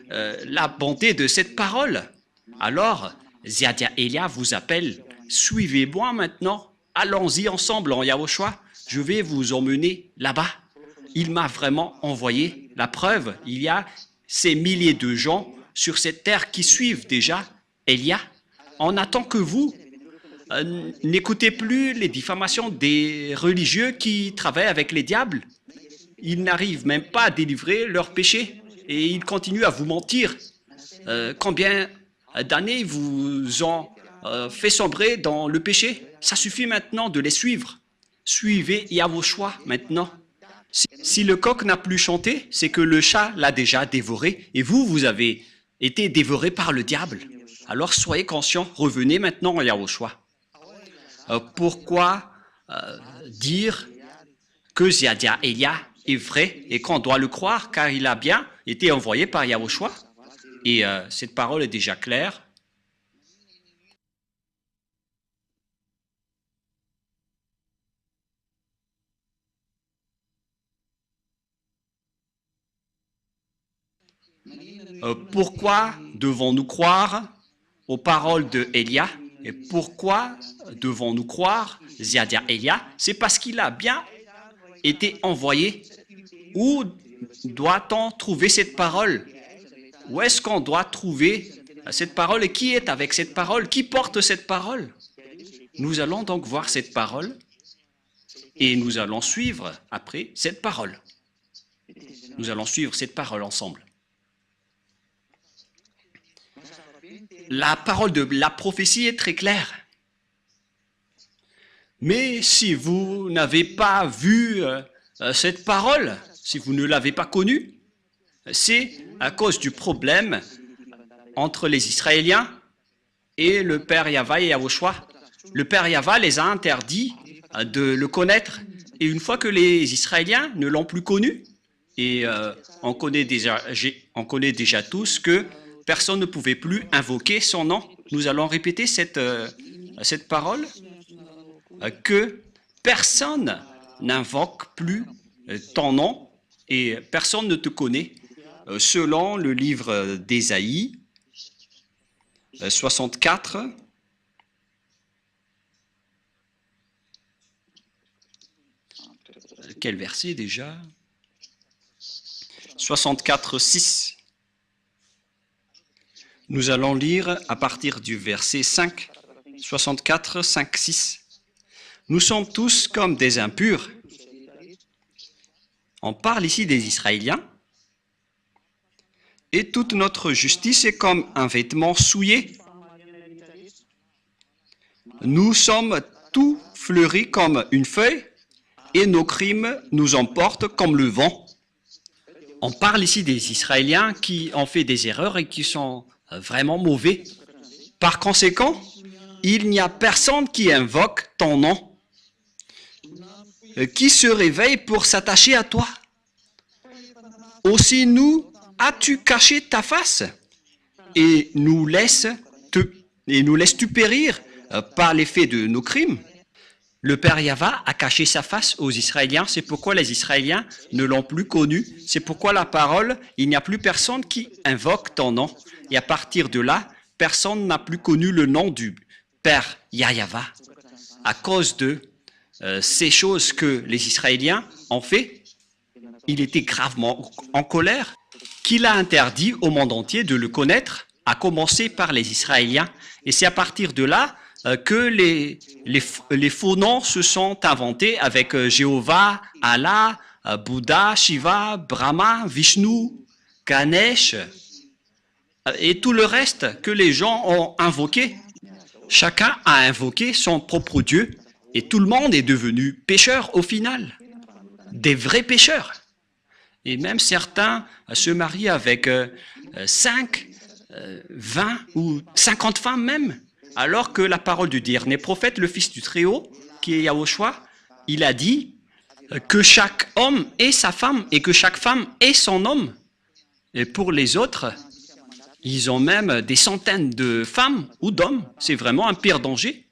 la bonté de cette parole, alors Zhyahah vous appelle. Suivez-moi maintenant. Allons-y ensemble en YAHOSHUAH. Je vais vous emmener là-bas. Il m'a vraiment envoyé. La preuve, il y a ces milliers de gens sur cette terre qui suivent déjà Elia. On attend que vous n'écoutez plus les diffamations des religieux qui travaillent avec les diables. Ils n'arrivent même pas à délivrer leurs péchés et ils continuent à vous mentir. Combien d'années vous ont fait sombrer dans le péché? Ça suffit maintenant de les suivre. Suivez YAHOSHUAH maintenant. Si le coq n'a plus chanté, c'est que le chat l'a déjà dévoré et vous avez été dévoré par le diable. Alors soyez conscients, revenez maintenant à YAHOSHUAH. Pourquoi dire que Zhyahah est vrai et qu'on doit le croire car il a bien été envoyé par YAHOSHUAH? Et cette parole est déjà claire. Pourquoi devons-nous croire aux paroles de Elia? Et pourquoi devons-nous croire Zhyahah? C'est parce qu'il a bien été envoyé. Où doit-on trouver cette parole? Où est-ce qu'on doit trouver cette parole? Et qui est avec cette parole? Qui porte cette parole? Nous allons donc voir cette parole et nous allons suivre après cette parole. Nous allons suivre cette parole ensemble. La parole de la prophétie est très claire. Mais si vous n'avez pas vu cette parole, si vous ne l'avez pas connue, c'est à cause du problème entre les Israéliens et le Père YAHVAH et YAHOSHUAH. Le Père YAHVAH les a interdits de le connaître. Et une fois que les Israéliens ne l'ont plus connu, et on connaît déjà tous que personne ne pouvait plus invoquer son nom. Nous allons répéter cette parole, que personne n'invoque plus ton nom et personne ne te connaît. Selon le livre d'Ésaïe 64, quel verset déjà? 64, 6. Nous allons lire à partir du verset 5, 64, 5, 6. Nous sommes tous comme des impurs. On parle ici des Israéliens. Et toute notre justice est comme un vêtement souillé. Nous sommes tout fleuris comme une feuille et nos crimes nous emportent comme le vent. On parle ici des Israéliens qui ont fait des erreurs et qui sont vraiment mauvais. Par conséquent, il n'y a personne qui invoque ton nom, qui se réveille pour s'attacher à toi. Aussi nous, as-tu caché ta face et nous laisses-tu périr par l'effet de nos crimes? Le Père YAHVAH a caché sa face aux Israéliens, c'est pourquoi les Israéliens ne l'ont plus connu, c'est pourquoi la parole, il n'y a plus personne qui invoque ton nom. Et à partir de là, personne n'a plus connu le nom du Père YAHVAH. À cause de ces choses que les Israéliens ont fait, il était gravement en colère, qu'il a interdit au monde entier de le connaître, à commencer par les Israéliens. Et c'est à partir de là que les faux noms se sont inventés avec Jéhovah, Allah, Bouddha, Shiva, Brahma, Vishnu, Ganesh et tout le reste que les gens ont invoqué. Chacun a invoqué son propre Dieu et tout le monde est devenu pécheur au final, des vrais pécheurs. Et même certains se marient avec 5, 20 ou 50 femmes même. Alors que la parole du dernier prophète, le Fils du Très-Haut, qui est YAHOSHUAH, il a dit que chaque homme ait sa femme et que chaque femme ait son homme. Et pour les autres, ils ont même des centaines de femmes ou d'hommes. C'est vraiment un pire danger.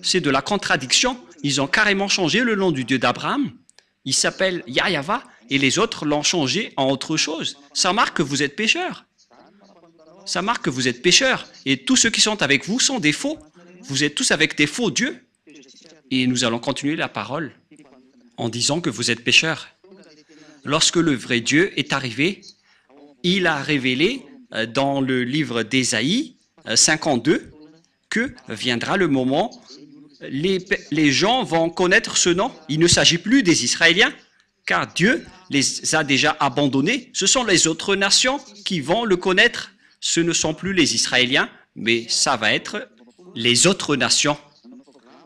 C'est de la contradiction. Ils ont carrément changé le nom du Dieu d'Abraham. Il s'appelle YAHVAH et les autres l'ont changé en autre chose. Ça marque que vous êtes pécheurs. Ça marque que vous êtes pécheurs. Et tous ceux qui sont avec vous sont des faux. Vous êtes tous avec des faux dieux. Et nous allons continuer la parole en disant que vous êtes pécheurs. Lorsque le vrai Dieu est arrivé, il a révélé dans le livre d'Ésaïe 52 que viendra le moment, les gens vont connaître ce nom. Il ne s'agit plus des Israéliens, car Dieu les a déjà abandonnés. Ce sont les autres nations qui vont le connaître. Ce ne sont plus les Israéliens, mais ça va être les autres nations.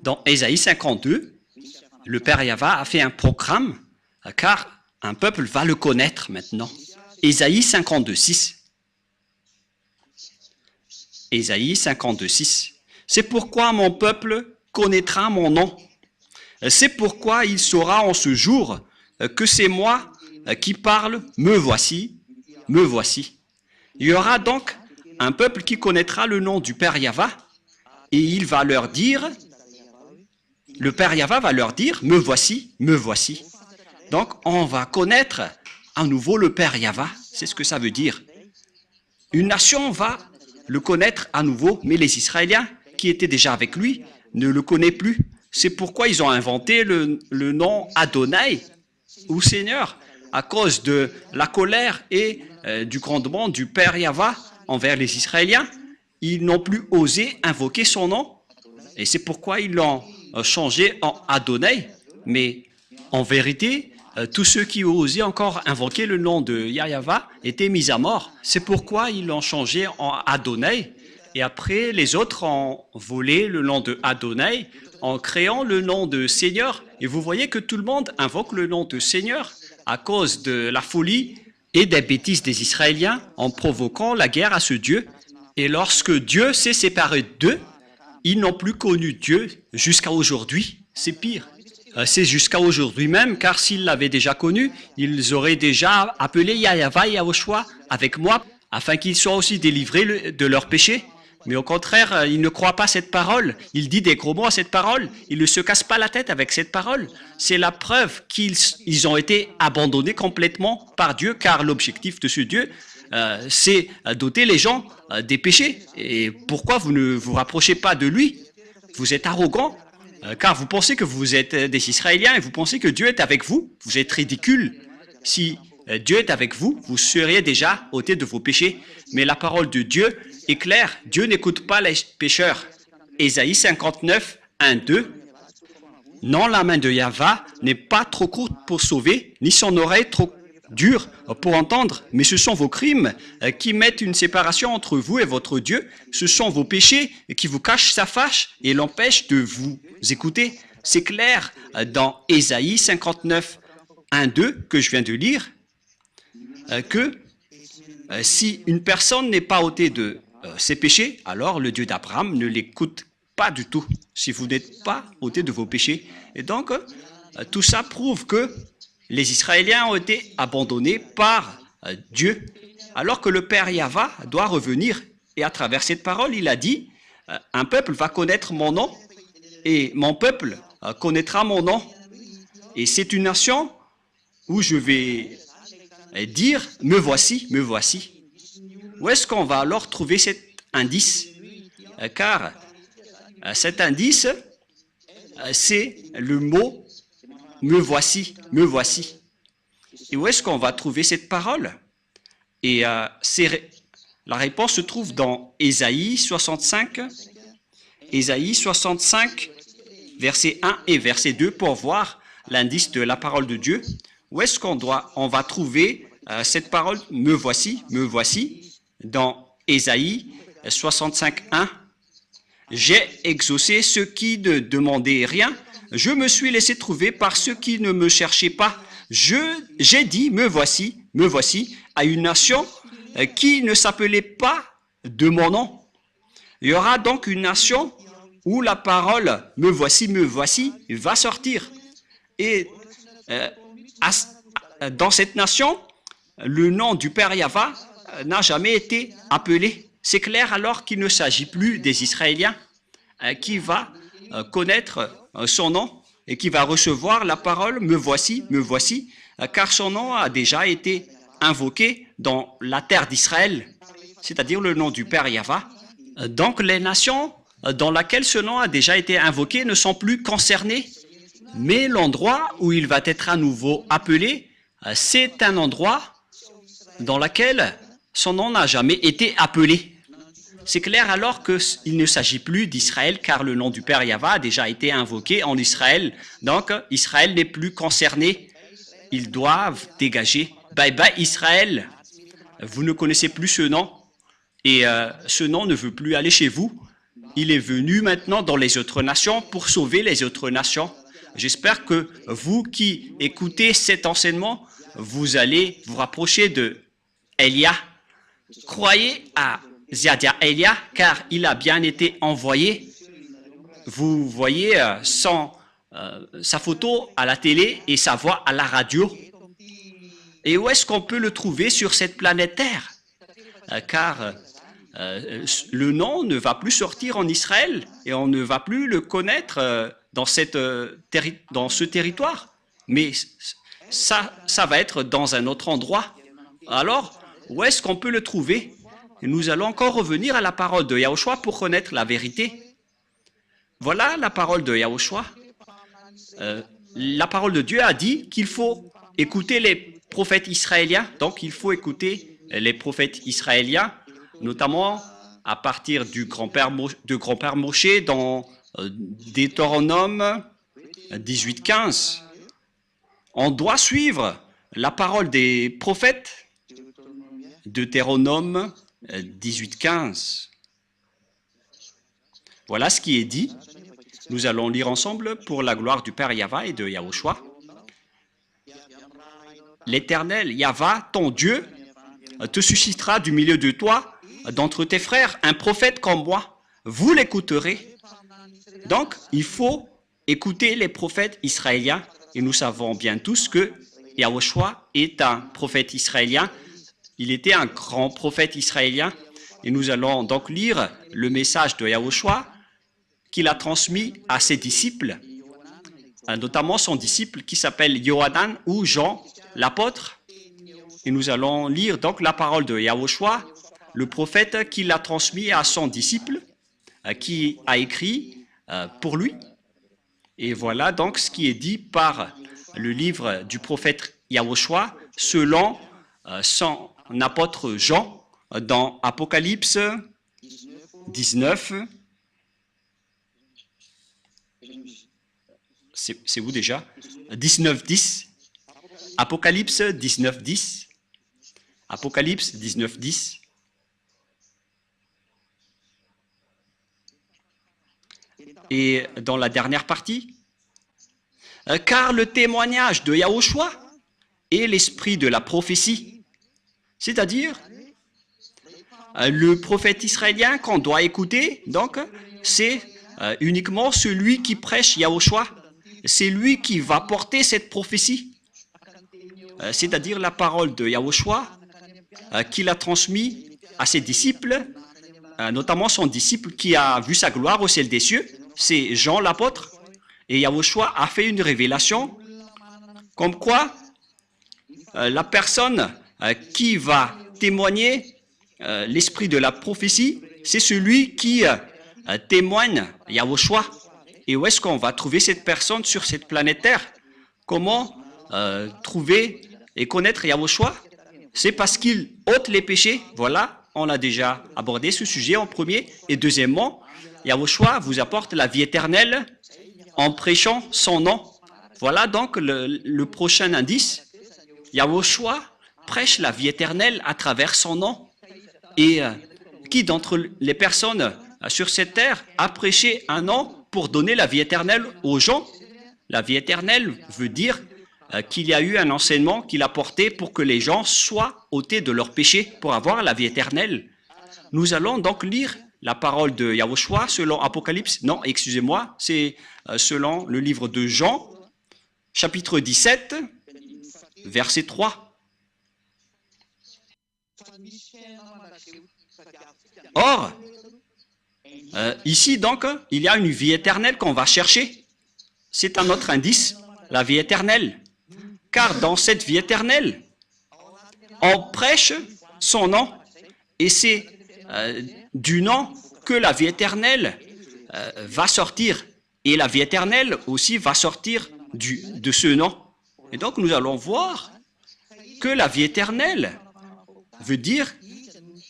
Dans Ésaïe 52, le Père YAHVAH a fait un programme, car un peuple va le connaître maintenant. Ésaïe 52, 6. Ésaïe 52, 6. C'est pourquoi mon peuple connaîtra mon nom. C'est pourquoi il saura en ce jour que c'est moi qui parle, me voici, me voici. Il y aura donc un peuple qui connaîtra le nom du Père YAHVAH et il va leur dire, le Père YAHVAH va leur dire, me voici, me voici. Donc on va connaître à nouveau le Père YAHVAH, c'est ce que ça veut dire. Une nation va le connaître à nouveau, mais les Israéliens qui étaient déjà avec lui ne le connaissent plus. C'est pourquoi ils ont inventé le nom Adonai, ou Seigneur, à cause de la colère et du grondement du Père YAHVAH envers les Israéliens. Ils n'ont plus osé invoquer son nom, et c'est pourquoi ils l'ont changé en Adonai. Mais en vérité, tous ceux qui osaient encore invoquer le nom de YAHVAH étaient mis à mort. C'est pourquoi ils l'ont changé en Adonai. Et après, les autres ont volé le nom de Adonai en créant le nom de Seigneur. Et vous voyez que tout le monde invoque le nom de Seigneur à cause de la folie et des bêtises des Israéliens en provoquant la guerre à ce Dieu. Et lorsque Dieu s'est séparé d'eux, ils n'ont plus connu Dieu jusqu'à aujourd'hui. C'est pire. C'est jusqu'à aujourd'hui même, car s'ils l'avaient déjà connu, ils auraient déjà appelé YAHVAH et YAHOSHUAH avec moi, afin qu'ils soient aussi délivrés de leurs péchés. Mais au contraire, ils ne croient pas cette parole. Il dit des gros mots à cette parole. Il ne se casse pas la tête avec cette parole. C'est la preuve qu'ils ont été abandonnés complètement par Dieu, car l'objectif de ce Dieu, c'est d'ôter les gens des péchés. Et pourquoi vous ne vous rapprochez pas de lui? Vous êtes arrogant, car vous pensez que vous êtes des Israéliens et vous pensez que Dieu est avec vous. Vous êtes ridicule. Si Dieu est avec vous, vous seriez déjà ôtés de vos péchés. Mais la parole de Dieu est claire. Dieu n'écoute pas les pécheurs. Ésaïe 59, 1, 2. Non, la main de YAHVAH n'est pas trop courte pour sauver, ni son oreille trop dure pour entendre, mais ce sont vos crimes qui mettent une séparation entre vous et votre Dieu. Ce sont vos péchés qui vous cachent sa face et l'empêchent de vous écouter. C'est clair dans Ésaïe 59, 1, 2 que je viens de lire, que si une personne n'est pas ôtée de ses péchés, alors le Dieu d'Abraham ne l'écoute pas du tout, si vous n'êtes pas ôtés de vos péchés. Et donc, tout ça prouve que les Israéliens ont été abandonnés par Dieu, alors que le Père YAHVAH doit revenir. Et à travers cette parole, il a dit, un peuple va connaître mon nom, et mon peuple connaîtra mon nom. Et c'est une nation où je vais dire, me voici, me voici. Où est-ce qu'on va alors trouver cet indice? Car cet indice, c'est le mot me voici, me voici. Et où est-ce qu'on va trouver cette parole? Et la réponse se trouve dans Ésaïe 65, verset 1 et verset 2 pour voir l'indice de la parole de Dieu. Où est-ce qu'on va trouver cette parole me voici, dans Ésaïe 65, 1. J'ai exaucé ceux qui ne demandaient rien. Je me suis laissé trouver par ceux qui ne me cherchaient pas. J'ai dit, me voici, à une nation qui ne s'appelait pas de mon nom. Il y aura donc une nation où la parole me voici, va sortir. Et dans cette nation, le nom du Père YAHVAH n'a jamais été appelé. C'est clair alors qu'il ne s'agit plus des Israéliens qui va connaître son nom et qui va recevoir la parole « me voici », car son nom a déjà été invoqué dans la terre d'Israël, c'est-à-dire le nom du Père YAHVAH. Donc les nations dans lesquelles ce nom a déjà été invoqué ne sont plus concernées, mais l'endroit où il va être à nouveau appelé, c'est un endroit dans lequel son nom n'a jamais été appelé. C'est clair alors qu'il ne s'agit plus d'Israël, car le nom du Père YAHVAH a déjà été invoqué en Israël. Donc Israël n'est plus concerné. Ils doivent dégager. Bye bye Israël, vous ne connaissez plus ce nom. Et ce nom ne veut plus aller chez vous. Il est venu maintenant dans les autres nations pour sauver les autres nations. J'espère que vous qui écoutez cet enseignement, vous allez vous rapprocher de Elia. Croyez à Zhyahah, car il a bien été envoyé. Vous voyez sa photo à la télé et sa voix à la radio. Et où est-ce qu'on peut le trouver sur cette planète Terre? Car le nom ne va plus sortir en Israël et on ne va plus le connaître dans ce territoire. Mais ça va être dans un autre endroit. Alors, où est-ce qu'on peut le trouver? Et nous allons encore revenir à la parole de YAHOSHUAH pour connaître la vérité. Voilà la parole de YAHOSHUAH. La parole de Dieu a dit qu'il faut écouter les prophètes israéliens. Donc, il faut écouter les prophètes israéliens, notamment à partir de grand-père Moshe dans Deutéronome 18:15. On doit suivre la parole des prophètes. Deutéronome 18:15. Voilà ce qui est dit. Nous allons lire ensemble pour la gloire du Père YAHVAH et de YAHOSHUAH. L'Éternel YAHVAH, ton Dieu, te suscitera du milieu de toi, d'entre tes frères, un prophète comme moi. Vous l'écouterez. Donc, il faut écouter les prophètes israéliens. Et nous savons bien tous que YAHOSHUAH est un prophète israélien. Il était un grand prophète israélien. Et nous allons donc lire le message de YAHOSHUAH qu'il a transmis à ses disciples, notamment son disciple qui s'appelle Yohanan ou Jean, l'apôtre. Et nous allons lire donc la parole de YAHOSHUAH, le prophète qui l'a transmis à son disciple, qui a écrit pour lui. Et voilà donc ce qui est dit par le livre du prophète YAHOSHUAH selon son apôtre Jean dans Apocalypse 19. C'est où déjà? 19:10. Apocalypse 19:10. Apocalypse 19:10. Et dans la dernière partie, car le témoignage de YAHOSHUAH est l'esprit de la prophétie, c'est-à-dire le prophète israélien qu'on doit écouter, donc c'est uniquement celui qui prêche YAHOSHUAH. C'est lui qui va porter cette prophétie, c'est-à-dire la parole de YAHOSHUAH qu'il a transmis à ses disciples, notamment son disciple qui a vu sa gloire au ciel des cieux, c'est Jean l'apôtre. Et YAHOSHUAH a fait une révélation comme quoi la personne qui va témoigner l'esprit de la prophétie, c'est celui qui témoigne YAHOSHUAH. Et où est-ce qu'on va trouver cette personne sur cette planète Terre? Comment trouver et connaître YAHOSHUAH? C'est parce qu'il ôte les péchés. Voilà, on a déjà abordé ce sujet en premier. Et deuxièmement, YAHOSHUAH vous apporte la vie éternelle en prêchant son nom. Voilà donc le prochain indice. YAHOSHUAH prêche la vie éternelle à travers son nom. Et qui d'entre les personnes sur cette terre a prêché un nom pour donner la vie éternelle aux gens? La vie éternelle veut dire qu'il y a eu un enseignement qu'il a porté pour que les gens soient ôtés de leurs péchés pour avoir la vie éternelle. Nous allons donc lire la parole de YAHOSHUAH selon Apocalypse, non, excusez-moi, c'est selon le livre de Jean, chapitre 17, verset 3. Or, ici donc, il y a une vie éternelle qu'on va chercher. C'est un autre indice, la vie éternelle. Car dans cette vie éternelle, on prêche son nom. Et c'est du nom que la vie éternelle va sortir. Et la vie éternelle aussi va sortir de ce nom. Et donc nous allons voir que la vie éternelle veut dire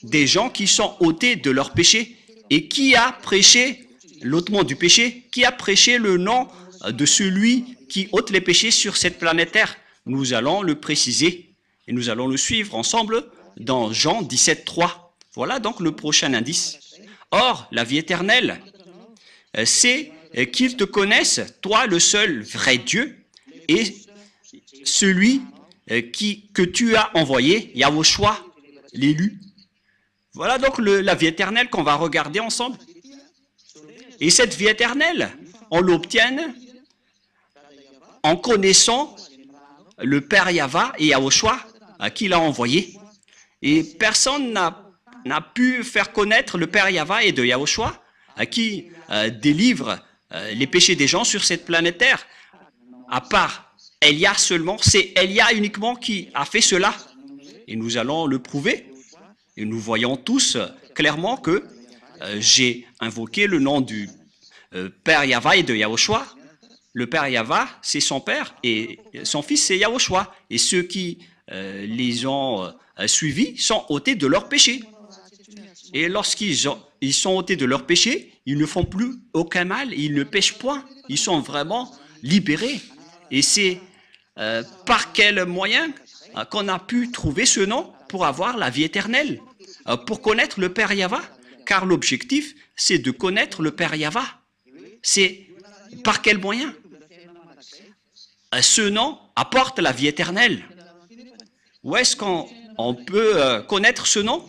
des gens qui sont ôtés de leur péché. Et qui a prêché l'ôtement du péché? Qui a prêché le nom de celui qui ôte les péchés sur cette planète Terre? Nous allons le préciser et nous allons le suivre ensemble dans Jean 17:3. Voilà donc le prochain indice. Or, la vie éternelle, c'est qu'ils te connaissent, toi le seul vrai Dieu, et celui que tu as envoyé, YAHOSHUAH, l'élu. Voilà donc la vie éternelle qu'on va regarder ensemble. Et cette vie éternelle, on l'obtient en connaissant le Père YAHVAH et YAHOSHUAH qui l'a envoyé. Et personne n'a pu faire connaître le Père YAHVAH et de YAHOSHUAH qui délivre les péchés des gens sur cette planète Terre. À part Elia seulement, c'est Elia uniquement qui a fait cela. Et nous allons le prouver. Et nous voyons tous clairement que j'ai invoqué le nom du Père YAHVAH et de YAHOSHUAH. Le Père YAHVAH, c'est son Père, et son Fils, c'est YAHOSHUAH. Et ceux qui les ont suivis sont ôtés de leur péché. Et lorsqu'ils sont ôtés de leur péché, ils ne font plus aucun mal, ils ne pêchent point. Ils sont vraiment libérés. Et c'est par quel moyen qu'on a pu trouver ce nom pour avoir la vie éternelle, pour connaître le Père YAHVAH, car l'objectif, c'est de connaître le Père YAHVAH. C'est par quel moyen? Ce nom apporte la vie éternelle. Où est-ce qu'on peut connaître ce nom?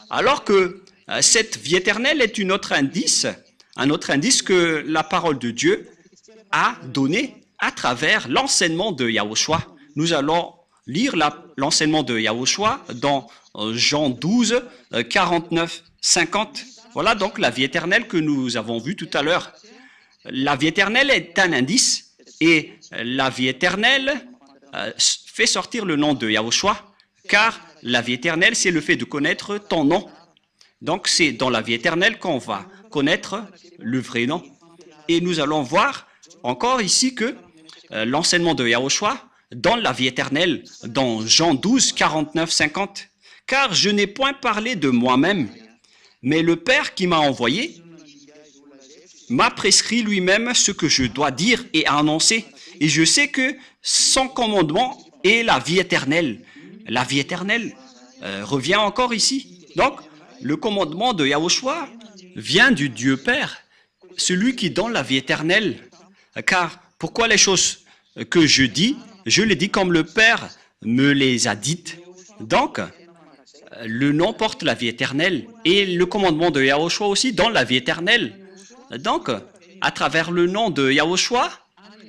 Alors que cette vie éternelle est un autre indice que la parole de Dieu a donné à travers l'enseignement de YAHOSHUAH. Nous allons lire l'enseignement de YAHOSHUAH dans Jean 12, 49, 50. Voilà donc la vie éternelle que nous avons vue tout à l'heure. La vie éternelle est un indice et la vie éternelle fait sortir le nom de YAHOSHUAH, car la vie éternelle, c'est le fait de connaître ton nom. Donc c'est dans la vie éternelle qu'on va connaître le vrai nom. Et nous allons voir encore ici que l'enseignement de YAHOSHUAH dans la vie éternelle, dans Jean 12, 49, 50. Car je n'ai point parlé de moi-même, mais le Père qui m'a envoyé m'a prescrit lui-même ce que je dois dire et annoncer. Et je sais que son commandement est la vie éternelle. La vie éternelle revient encore ici. Donc, le commandement de YAHOSHUAH vient du Dieu Père, celui qui donne la vie éternelle. Car pourquoi les choses que je dis, je les dis comme le Père me les a dites. Donc, le nom porte la vie éternelle et le commandement de YAHOSHUAH aussi donne la vie éternelle. Donc, à travers le nom de YAHOSHUAH,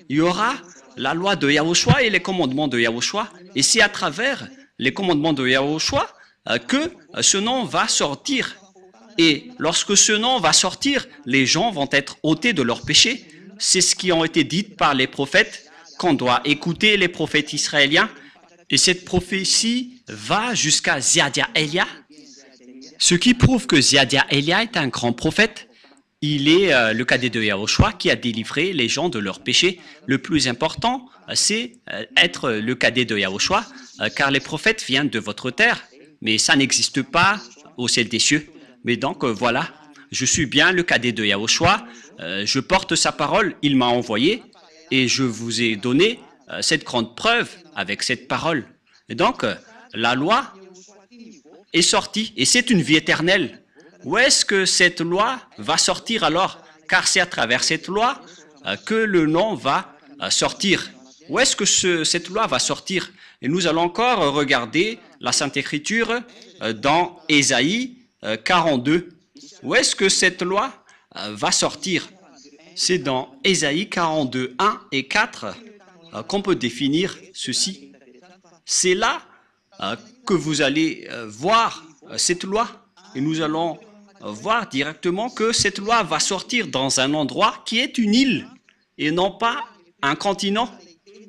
il y aura la loi de YAHOSHUAH et les commandements de YAHOSHUAH. Et c'est à travers les commandements de YAHOSHUAH que ce nom va sortir. Et lorsque ce nom va sortir, les gens vont être ôtés de leurs péchés. C'est ce qui a été dit par les prophètes, qu'on doit écouter les prophètes israéliens. Et cette prophétie va jusqu'à Zhyahah, ce qui prouve que Zhyahah est un grand prophète. Il est le cadet de YAHOSHUAH qui a délivré les gens de leurs péchés. Le plus important, c'est être le cadet de YAHOSHUAH, car les prophètes viennent de votre terre, mais ça n'existe pas au ciel des cieux. Mais donc voilà, je suis bien le cadet de YAHOSHUAH, je porte sa parole, il m'a envoyé, et je vous ai donné cette grande preuve avec cette parole. Et donc, la loi est sortie, et c'est une vie éternelle. Où est-ce que cette loi va sortir alors? Car c'est à travers cette loi que le nom va sortir. Où est-ce que cette loi va sortir? Et nous allons encore regarder la Sainte Écriture dans Ésaïe 42. Où est-ce que cette loi va sortir? C'est dans Ésaïe 42, 1 et 4 qu'on peut définir ceci. C'est là que vous allez voir cette loi et nous allons voir directement que cette loi va sortir dans un endroit qui est une île et non pas un continent,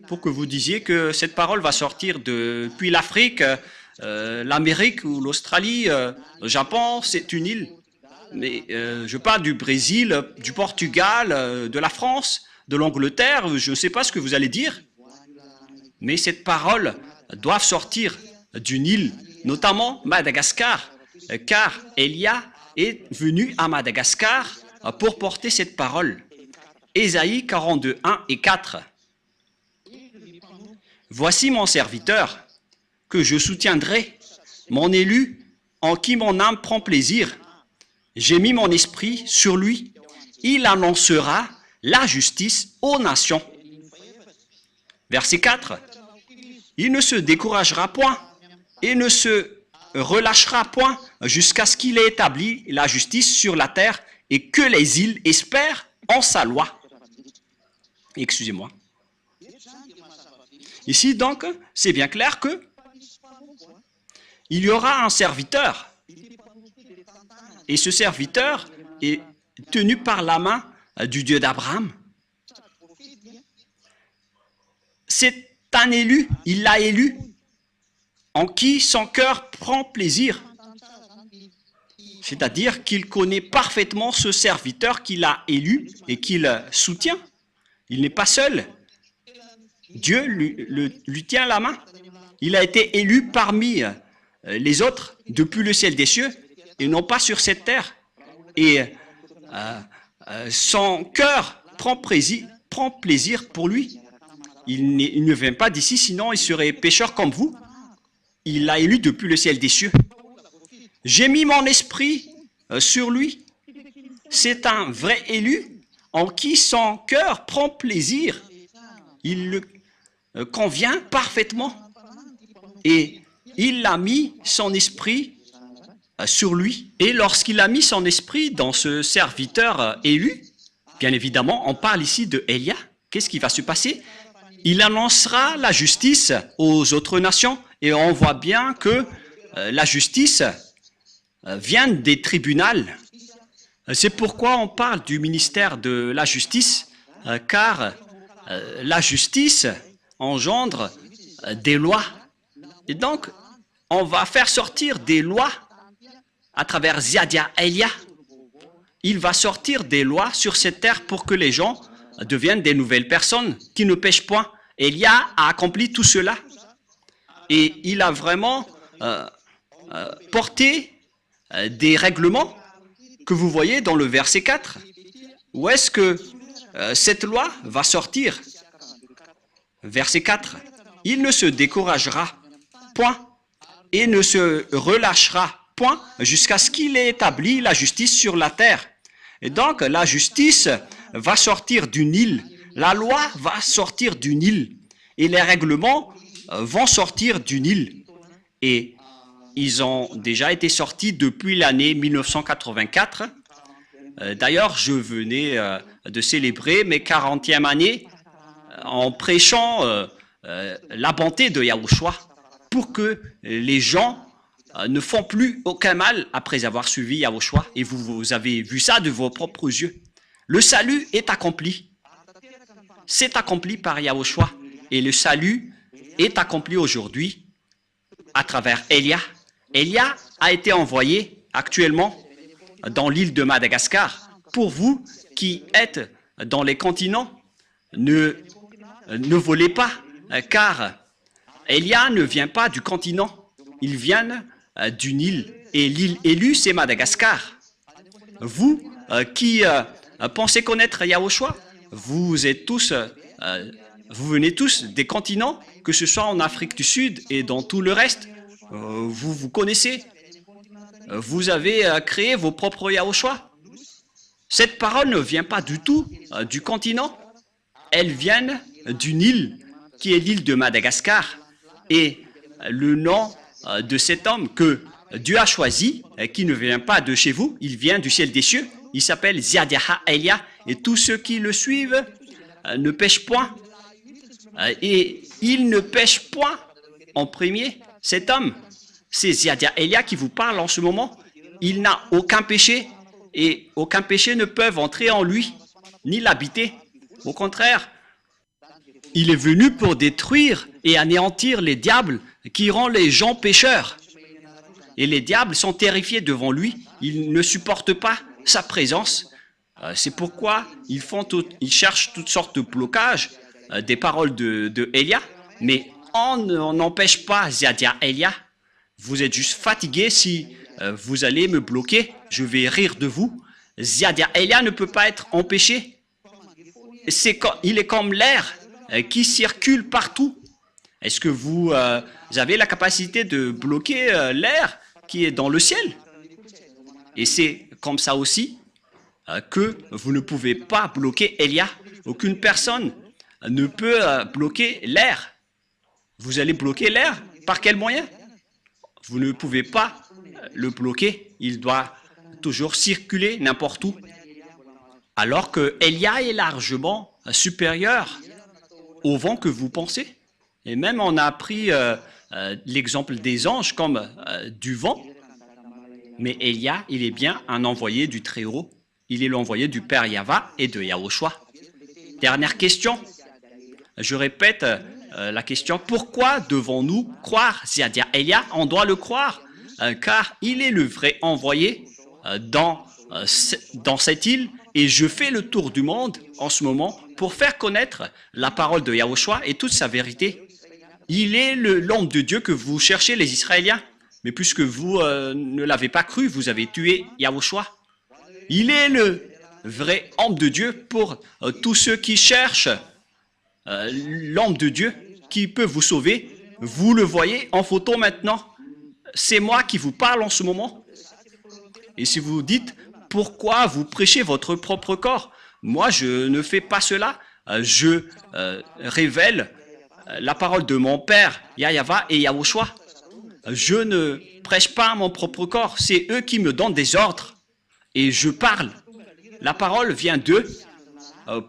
pour que vous disiez que cette parole va sortir depuis l'Afrique, l'Amérique ou l'Australie, le Japon, c'est une île. Mais je parle du Brésil, du Portugal, de la France, de l'Angleterre, je ne sais pas ce que vous allez dire. Mais cette parole doit sortir d'une île, notamment Madagascar, car Élia est venu à Madagascar pour porter cette parole. Ésaïe 42, 1 et 4. Voici mon serviteur, que je soutiendrai, mon élu, en qui mon âme prend plaisir. J'ai mis mon esprit sur lui. Il annoncera la justice aux nations. Verset 4. Il ne se découragera point et ne se relâchera point jusqu'à ce qu'il ait établi la justice sur la terre et que les îles espèrent en sa loi. Excusez-moi. Ici, donc, c'est bien clair que il y aura un serviteur. Et ce serviteur est tenu par la main du Dieu d'Abraham. C'est un élu, il l'a élu, en qui son cœur prend plaisir. C'est-à-dire qu'il connaît parfaitement ce serviteur qu'il a élu et qu'il soutient. Il n'est pas seul. Dieu lui tient la main. Il a été élu parmi les autres depuis le ciel des cieux et non pas sur cette terre. Et son cœur prend plaisir pour lui. Il ne vient pas d'ici, sinon il serait pécheur comme vous. Il l'a élu depuis le ciel des cieux. J'ai mis mon esprit sur lui. C'est un vrai élu en qui son cœur prend plaisir. Il le convient parfaitement. Et il a mis son esprit sur lui. Et lorsqu'il a mis son esprit dans ce serviteur élu, bien évidemment, on parle ici de Élia. Qu'est-ce qui va se passer? Il annoncera la justice aux autres nations. Et on voit bien que la justice vient des tribunaux. C'est pourquoi on parle du ministère de la justice, car la justice engendre des lois. Et donc, on va faire sortir des lois à travers Zhyahah Élia. Il va sortir des lois sur cette terre pour que les gens deviennent des nouvelles personnes qui ne pêchent point. Élia a accompli tout cela. Et il a vraiment porté des règlements que vous voyez dans le verset 4. Où est-ce que cette loi va sortir? Verset 4. Il ne se découragera point et ne se relâchera point jusqu'à ce qu'il ait établi la justice sur la terre. Et donc, la justice va sortir d'une île. La loi va sortir d'une île. Et les règlements vont sortir d'une île. Et ils ont déjà été sortis depuis l'année 1984. D'ailleurs, je venais de célébrer mes 40e années en prêchant la bonté de Yahushua pour que les gens ne font plus aucun mal après avoir suivi Yahushua. Et vous avez vu ça de vos propres yeux. Le salut est accompli. C'est accompli par Yahushua. Et le salut est accompli aujourd'hui à travers Élia. Élia a été envoyé actuellement dans l'île de Madagascar. Pour vous qui êtes dans les continents, ne volez pas, car Élia ne vient pas du continent. Il vient d'une île. Et l'île élue, c'est Madagascar. Vous qui pensez connaître Yahushua, vous venez tous des continents, que ce soit en Afrique du Sud et dans tout le reste. Vous connaissez. Vous avez créé vos propres Yahushua. Cette parole ne vient pas du tout du continent. Elle vient d'une île qui est l'île de Madagascar. Et le nom de cet homme que Dieu a choisi, qui ne vient pas de chez vous, il vient du ciel des cieux. Il s'appelle Zhyahah Élia. Et tous ceux qui le suivent ne pêchent point. Et il ne pêche point en premier, cet homme. c'est Zhyahah Elia qui vous parle en ce moment. Il n'a aucun péché et aucun péché ne peut entrer en lui, ni l'habiter. Au contraire, il est venu pour détruire et anéantir les diables qui rendent les gens pécheurs. Et les diables sont terrifiés devant lui, ils ne supportent pas sa présence. C'est pourquoi ils cherchent toutes sortes de blocages des paroles de Elia, mais on n'empêche pas Zhyahah Elia. Vous êtes juste fatigué si vous allez me bloquer, je vais rire de vous. Zhyahah Elia ne peut pas être empêché. Il est comme l'air qui circule partout. Est-ce que vous avez la capacité de bloquer l'air qui est dans le ciel? Et c'est comme ça aussi que vous ne pouvez pas bloquer Elia. Aucune personne ne peut bloquer l'air. Vous allez bloquer l'air par quel moyen? Vous ne pouvez pas le bloquer. Il doit toujours circuler n'importe où. Alors que Elia est largement supérieur au vent que vous pensez. Et même on a pris l'exemple des anges comme du vent. Mais Elia, il est bien un envoyé du Très-Haut. Il est l'envoyé du Père YAHVAH et de YAHOSHUAH. Dernière question. Je répète la question. Pourquoi devons-nous croire Zhyahah Elia? On doit le croire car il est le vrai envoyé dans cette île. Et je fais le tour du monde en ce moment pour faire connaître la parole de YAHOSHUAH et toute sa vérité. Il est l'homme de Dieu que vous cherchez, les Israéliens. Mais puisque vous ne l'avez pas cru, vous avez tué YAHOSHUAH. Il est le vrai homme de Dieu pour tous ceux qui cherchent l'homme de Dieu qui peut vous sauver. Vous le voyez en photo maintenant. C'est moi qui vous parle en ce moment. Et si vous dites, pourquoi vous prêchez votre propre corps? Moi, je ne fais pas cela. Je révèle la parole de mon Père, YAHVAH et YAHOSHUAH. Je ne prêche pas mon propre corps. C'est eux qui me donnent des ordres. Et je parle. La parole vient d'eux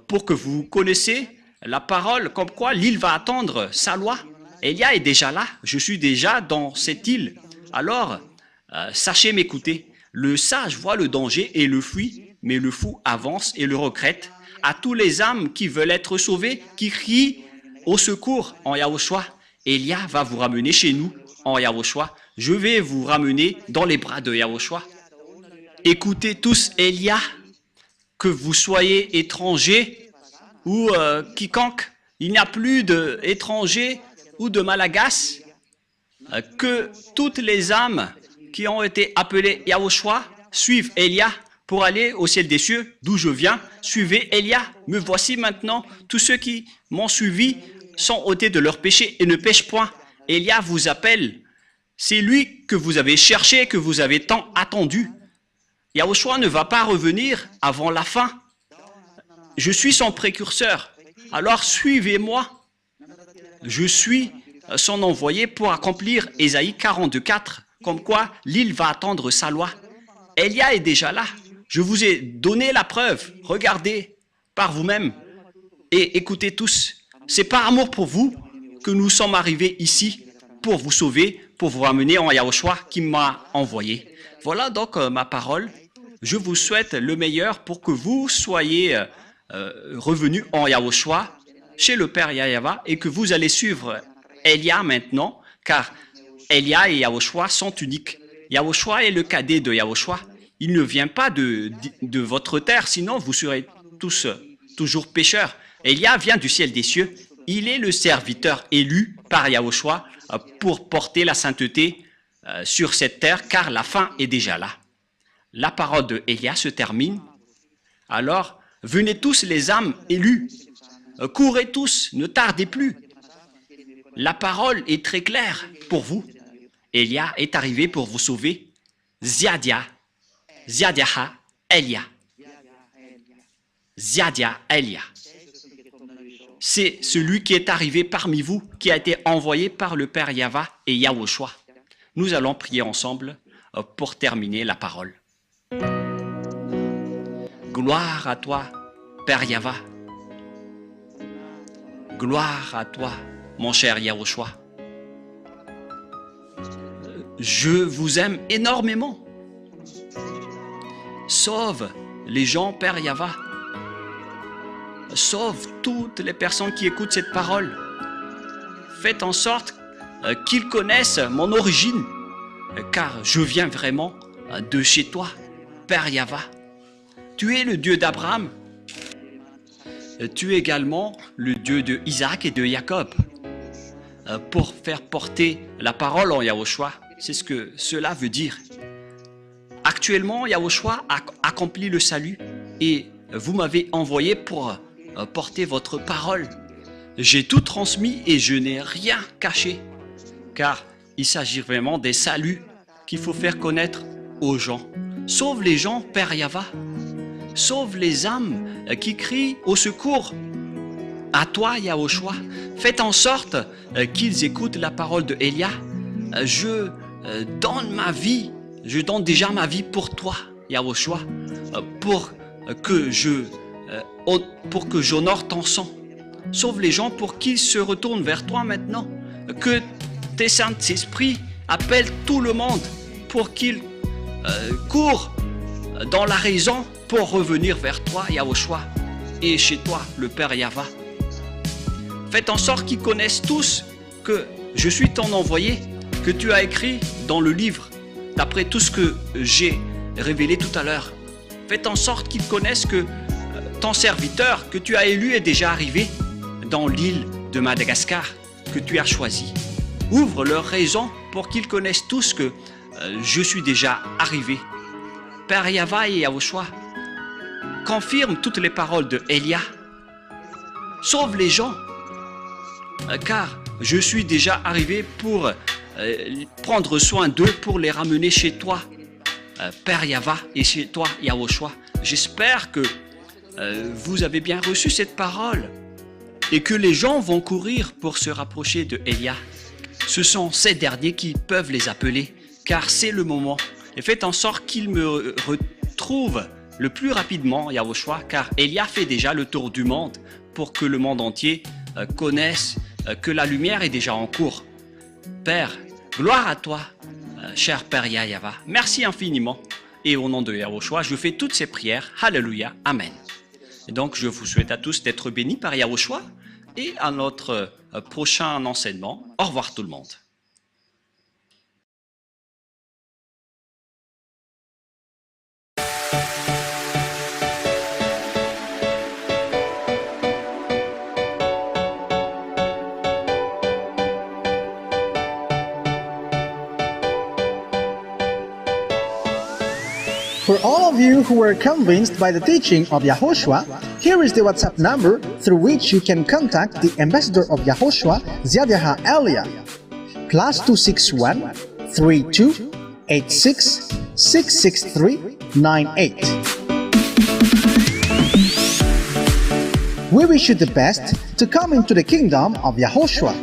pour que vous connaissiez la parole comme quoi l'île va attendre sa loi. Elia est déjà là. Je suis déjà dans cette île. Alors, sachez m'écouter. Le sage voit le danger et le fuit, mais le fou avance et le regrette. À tous les âmes qui veulent être sauvées, qui crient au secours en YAHOSHUAH, Elia va vous ramener chez nous en YAHOSHUAH. Je vais vous ramener dans les bras de YAHOSHUAH. Écoutez tous Elia, que vous soyez étrangers ou quiconque, il n'y a plus d'étrangers ou de malagasy, que toutes les âmes qui ont été appelées YAHOSHUAH suivent Elia pour aller au ciel des cieux, d'où je viens. Suivez Elia, me voici maintenant. Tous ceux qui m'ont suivi sont ôtés de leurs péchés et ne pêchent point. Elia vous appelle. C'est lui que vous avez cherché, que vous avez tant attendu. YAHOSHUAH ne va pas revenir avant la fin. Je suis son précurseur. Alors suivez-moi. Je suis son envoyé pour accomplir Ésaïe 42:4, comme quoi l'île va attendre sa loi. Elia est déjà là. Je vous ai donné la preuve. Regardez par vous-même et écoutez tous. C'est par amour pour vous que nous sommes arrivés ici pour vous sauver, pour vous ramener en YAHOSHUAH qui m'a envoyé. Voilà donc ma parole. Je vous souhaite le meilleur pour que vous soyez revenus en YAHOSHUAH chez le Père YAHVAH et que vous allez suivre Elia maintenant, car Elia et YAHOSHUAH sont uniques. YAHOSHUAH est le cadet de YAHOSHUAH. Il ne vient pas de votre terre, sinon vous serez tous toujours pécheurs. Elia vient du ciel des cieux. Il est le serviteur élu par YAHOSHUAH pour porter la sainteté sur cette terre, car la fin est déjà là. La parole de Elia se termine. Alors, venez tous les âmes élues. Courez tous, ne tardez plus. La parole est très claire pour vous. Elia est arrivé pour vous sauver. Zhyahah Elia. Zhyahah Elia. C'est celui qui est arrivé parmi vous, qui a été envoyé par le Père YAHVAH et YAHOSHUAH. Nous allons prier ensemble pour terminer la parole. Gloire à toi, Père YAHVAH. Gloire à toi, mon cher YAHOSHUAH. je vous aime énormément. Sauve les gens, Père YAHVAH. Sauve toutes les personnes qui écoutent cette parole. Faites en sorte qu'ils connaissent mon origine, car je viens vraiment de chez toi, Père YAHVAH. Tu es le Dieu d'Abraham. Tu es également le Dieu de Isaac et de Jacob. Pour faire porter la parole en YAHOSHUAH, c'est ce que cela veut dire. Actuellement, YAHOSHUAH a accompli le salut et vous m'avez envoyé pour porter votre parole. J'ai tout transmis et je n'ai rien caché, car il s'agit vraiment des saluts qu'il faut faire connaître aux gens. Sauve les gens, Père YAHVAH. Sauve les âmes qui crient au secours. À toi, YAHOSHUAH, faites en sorte qu'ils écoutent la parole de Élia. Je donne ma vie, je donne déjà ma vie pour toi, YAHOSHUAH, pour que j'honore ton sang. Sauve les gens pour qu'ils se retournent vers toi maintenant. Que tes Saint-Esprits appellent tout le monde pour qu'ils courent dans la raison pour revenir vers toi, YAHOSHUAH, et chez toi, le Père YAHVAH. Faites en sorte qu'ils connaissent tous que je suis ton envoyé, que tu as écrit dans le livre, d'après tout ce que j'ai révélé tout à l'heure. Faites en sorte qu'ils connaissent que ton serviteur que tu as élu est déjà arrivé dans l'île de Madagascar que tu as choisi. Ouvre leur raison pour qu'ils connaissent tous que je suis déjà arrivé. Père YAHVAH et YAHOSHUAH, confirme toutes les paroles de Élia. Sauve les gens, car je suis déjà arrivé pour prendre soin d'eux, pour les ramener chez toi, Père YAHVAH, et chez toi, YAHOSHUAH. J'espère que vous avez bien reçu cette parole et que les gens vont courir pour se rapprocher de Élia. Ce sont ces derniers qui peuvent les appeler, car c'est le moment. Et faites en sorte qu'ils me retrouvent le plus rapidement, YAHOSHUAH, car Élia fait déjà le tour du monde pour que le monde entier connaisse que la lumière est déjà en cours. Père, gloire à toi, cher Père YAHVAH. Merci infiniment. Et au nom de YAHOSHUAH, je fais toutes ces prières. Alléluia. Amen. Et donc, je vous souhaite à tous d'être bénis par YAHOSHUAH et à notre prochain enseignement. Au revoir tout le monde. For all of you who were convinced by the teaching of YAHOSHUAH, here is the WhatsApp number through which you can contact the ambassador of YAHOSHUAH, Zhyahah Elia. +261 32 86 663 98. We wish you the best to come into the kingdom of YAHOSHUAH.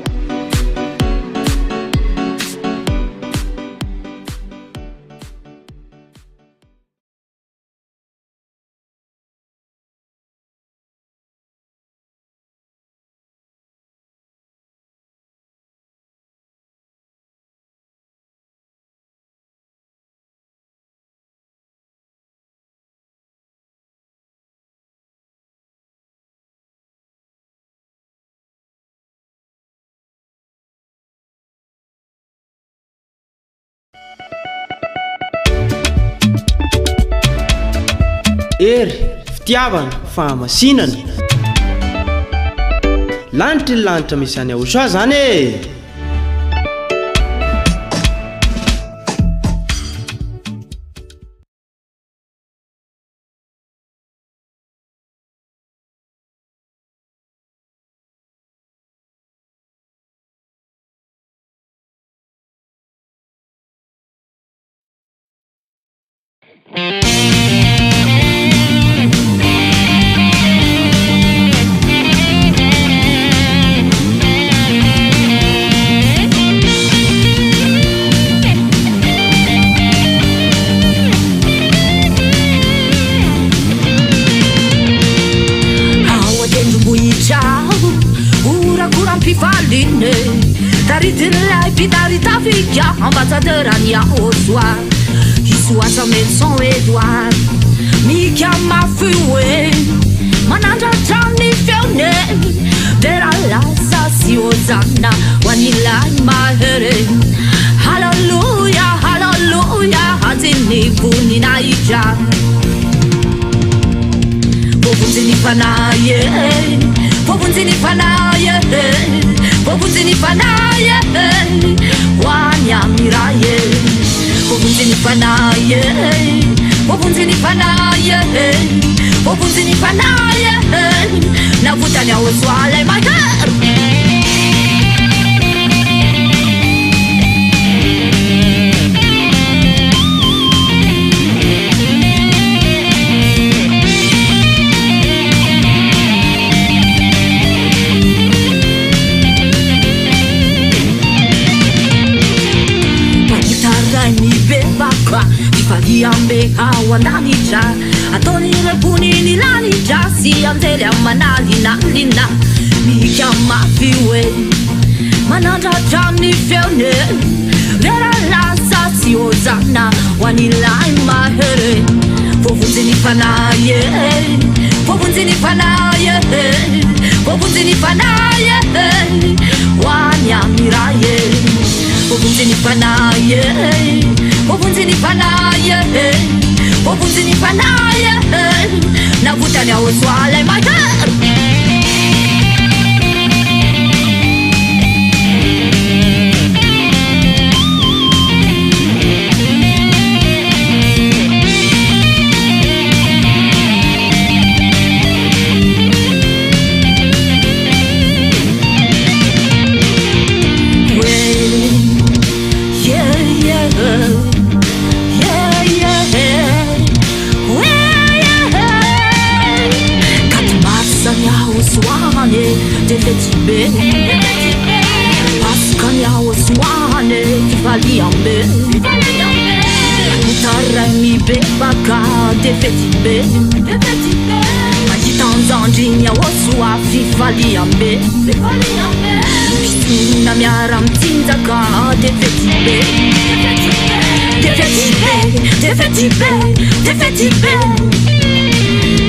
Ery, fitiavana, fahamasinana. Lanitra ny lanitra misy any YAHOSHUAH zany e. Taritiny lai Solidarité Africa, ambassadeur à YAHOSHUAH. Yeshua sa médecin Edouard. Mika ma fuwe. Mananja chani fione. Vera la sasi ozana. Wanila mahere. Hallelujah, hallelujah. Hazini buni na ija. Pobunzini panaye. Pobunzini panaye. Pobunzini panaye. Wanyamiraye. Pobunzini panaye. Pobunzini panaye. Pobunzini panaye. Navutanya oswale my head. Ambe hawananija atoni repuni nilanija si amzele manali nalina mika mafiwe mananja chani fione vera la sasi ozana wanilai mahere pobunzini panaye pobunzini panaye pobunzini panaye wanyamiraye pobunzini panaye pobunzini panaye pobunzini panaye navutanya oswale my head. Paskan YAHOSHUAH kifali ambe Utarami bebaka defeti be Majitanzanjin YAHOSHUAH fifali ambe Pisuna miara mtinzaka defeti be Defeti be, defeti be, defeti be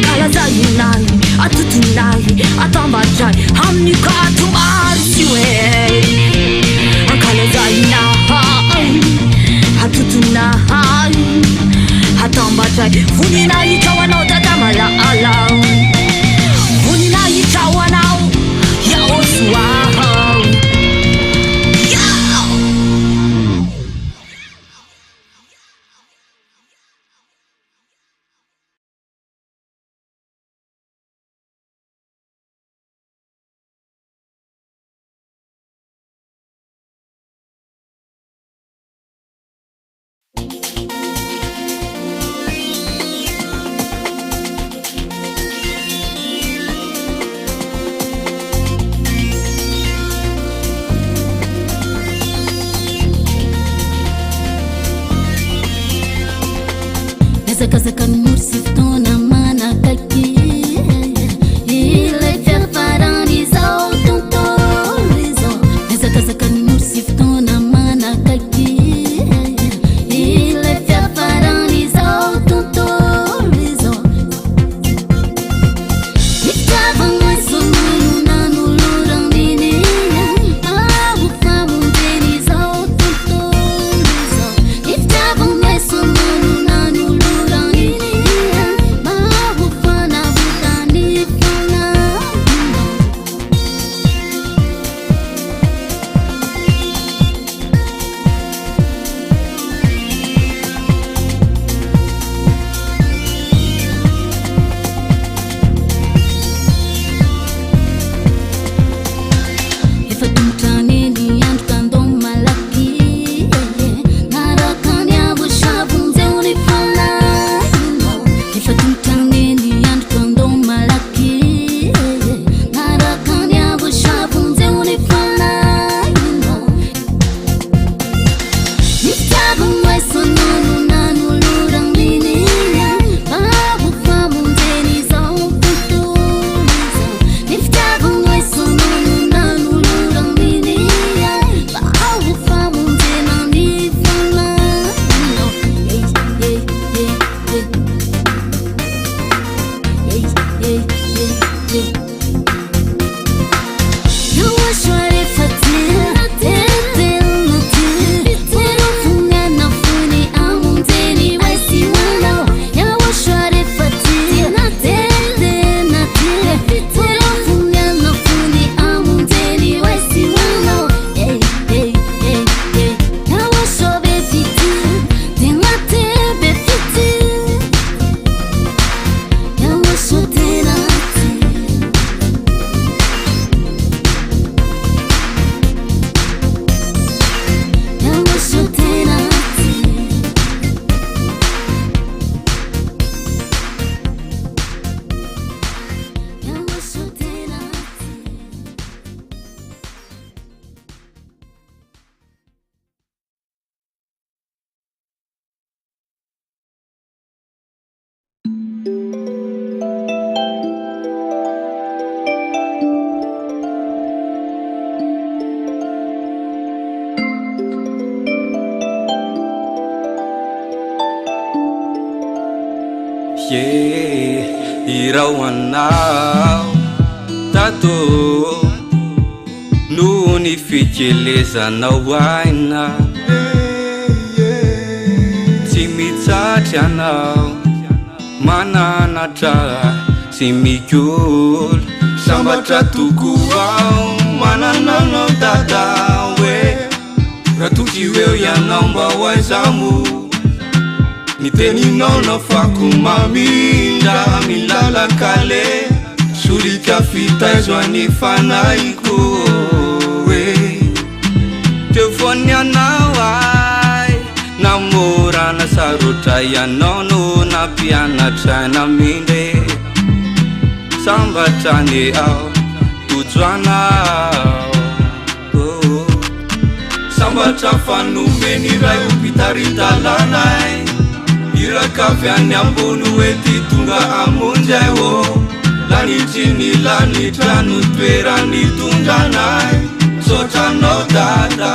Kalazayunai, atutunai, atambajai, hamnika tumarisiwe. Kalazayunai, atutunai, atambajai, funinai chawana tatamala ala. Funinai chawana YAHOSHUAH. Zakazakan mursitona mana kaki Ile ferfarani zao tontorizo Zakazakan mursitona mana kaki Ile ferfarani zao tontorizo Nitava mweso nunu nanu lurang dini Abu famu deni zao tontorizo Nitava mweso nunu nanu lurang Fama irao anao tato noho ny fikelezanao aina tsy mitsatry anao mananatra sy mikola sambatra toko ao manananao dada hoe raha toky eo ianao mba hoaizamo ny teninao na fako mamindra milalakale solika fitaizo any fanaiko teo foany anao ay namorana sarotra ianao no nampianatraina mindre sambatrany ao tojoanao sambatra fanomeny ray opitaridalanay irakavy any ambony hoe ty tonga amonjay o lanitry ny lanitra no toerany tondranay sotranao dada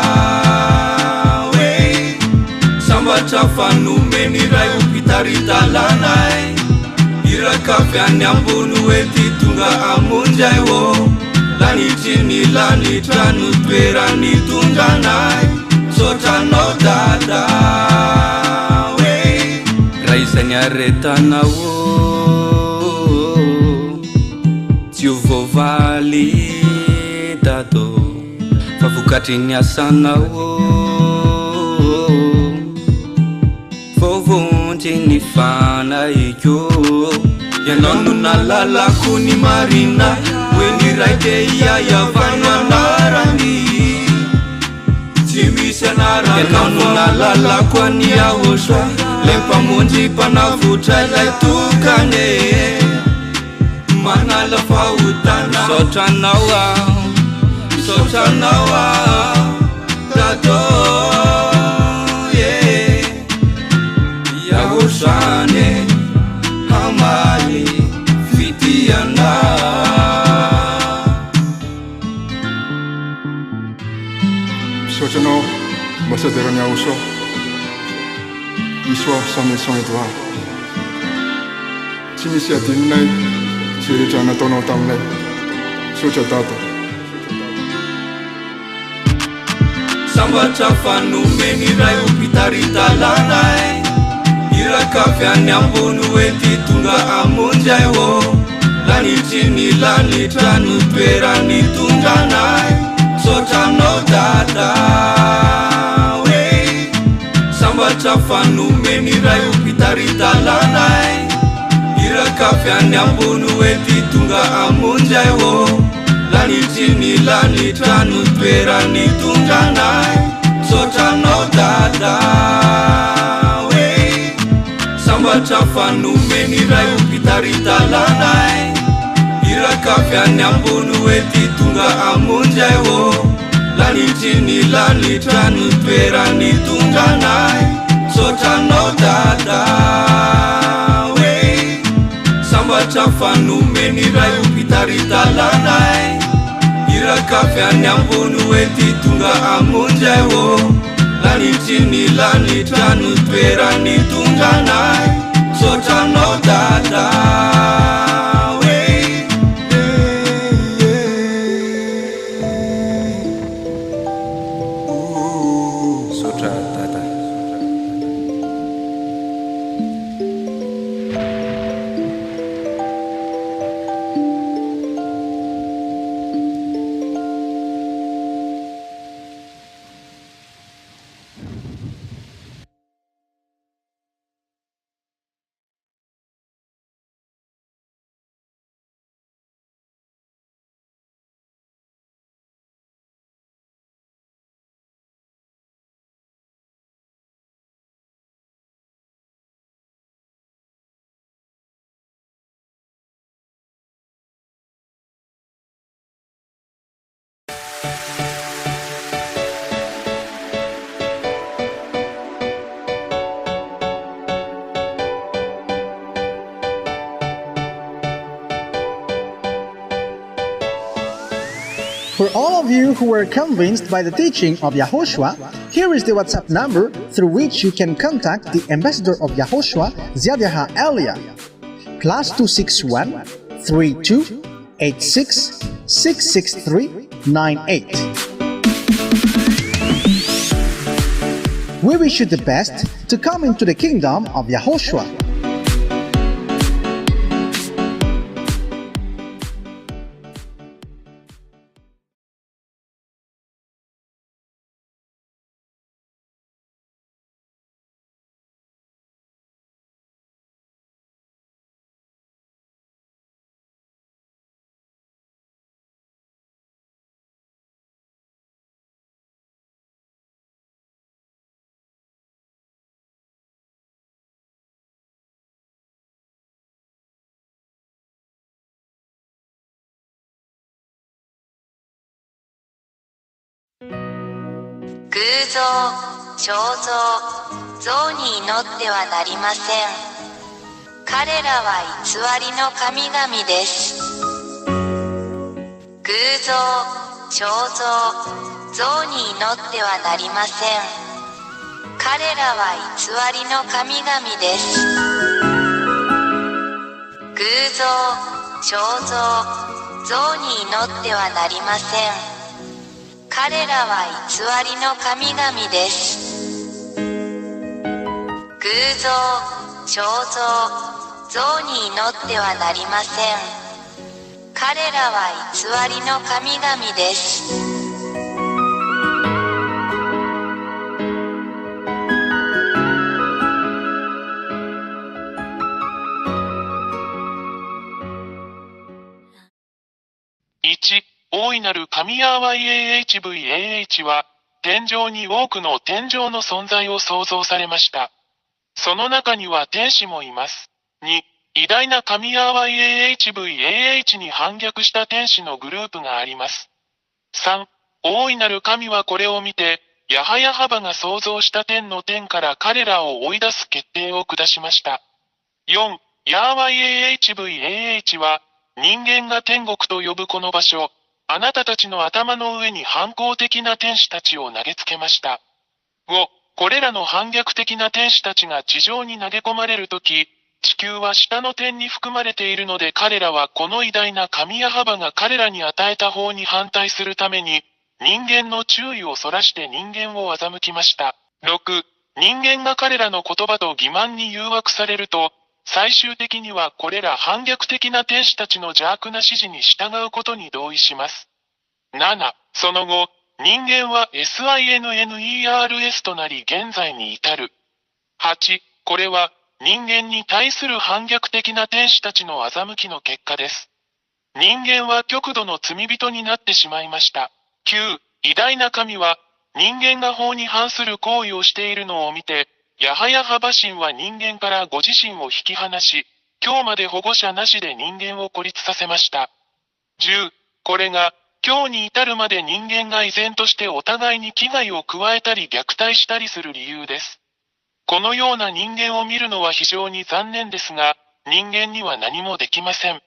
hoe sambatra fanomeny ray opitaridalanay irakavy any ambony hoe ty tonga amonjay o lanitry ny lanitra no toerany tondranay sotranao dada hoe raha izany aretanao tsy ho voavaly dato fa vokatry ny asanao vovondry ny fanaiko ianao no nalalako ny marina hoe ny raike iayavano anarany tsy misy anaraka ianao no nalalako any YAHOSHUAH le mpamondry mpanavotra ilay tokane manala fahotana sotranao dato YAHOSHUAH hamali fitiana sotranao ambassadeur any YAHOSHUAH isoa sa maison Edouard tsy misy adininay sy rehetra nataonao taminay sotra data sambatra fanomeny ray opitaridalanay irakavy any ambony hoe ty tonga amonjay o lanitry ny lanitra no toerany tondranay sotranao dada hoe sambatra fanomeny ray opitaridalanay irakavy any ambony hoe ty tonga amonjay o lanitry ny lanitra no toerany tondranay sotranao dada hoe sambatra fanomeny ray opitaridalanay irakavy any ambony hoe ty tonga amonjay o lanitry ny lanitra no toerany tondranay sotranao dada hoe sambatra fanomeny ray opitaridalanay irakavy any ambony hoe ty tonga amonjay o lanitry ny lanitra no toerany tondranay sotranao dada hoe sotra dada For all of you who were convinced by the teaching of YAHOSHUAH, here is the WhatsApp number through which you can contact the ambassador of YAHOSHUAH, Zhyahah Elia. +261 32 86 663 98. We wish you the best to come into the kingdom of YAHOSHUAH.偶像、肖像、像に祈ってはなりません。彼らは偽りの神々です。偶像、肖像、像に祈ってはなりません。彼らは偽りの神々です。偶像、肖像、像に祈ってはなりません。彼らは偽りの神々です。偶像、肖像、像に祈ってはなりません。彼らは偽りの神々です。1、大いなる神YAHVAH は、天上に多くの天上の存在を創造されました。その中には天使もいます。2、偉大な神YAHVAH に反逆した天使のグループがあります。3、大いなる神はこれを見て、ヤハヤハバが創造した天の天から彼らを追い出す決定を下しました。4、ヤーワ YAHVAH は、人間が天国と呼ぶこの場所、あなたたちの頭の上に反抗的な天使たちを投げつけました。5、これらの反逆的な天使たちが地上に投げ込まれるとき、地球は下の天に含まれているので彼らはこの偉大な神ヤハバが彼らに与えた方に反対するために、人間の注意をそらして人間を欺きました。6、人間が彼らの言葉と欺瞞に誘惑されると、最終的にはこれら反逆的な天使たちの邪悪な指示に従うことに同意します。7、その後、人間は SINNERS となり現在に至る。8、これは人間に対する反逆的な天使たちの欺きの結果です。人間は極度の罪人になってしまいました。9、偉大な神は人間が法に反する行為をしているのを見て、ヤハヤハバ神は人間からご自身を引き離し、今日まで保護者なしで人間を孤立させました。10、これが今日に至るまで人間が依然としてお互いに危害を加えたり虐待したりする理由です。このような人間を見るのは非常に残念ですが、人間には何もできません。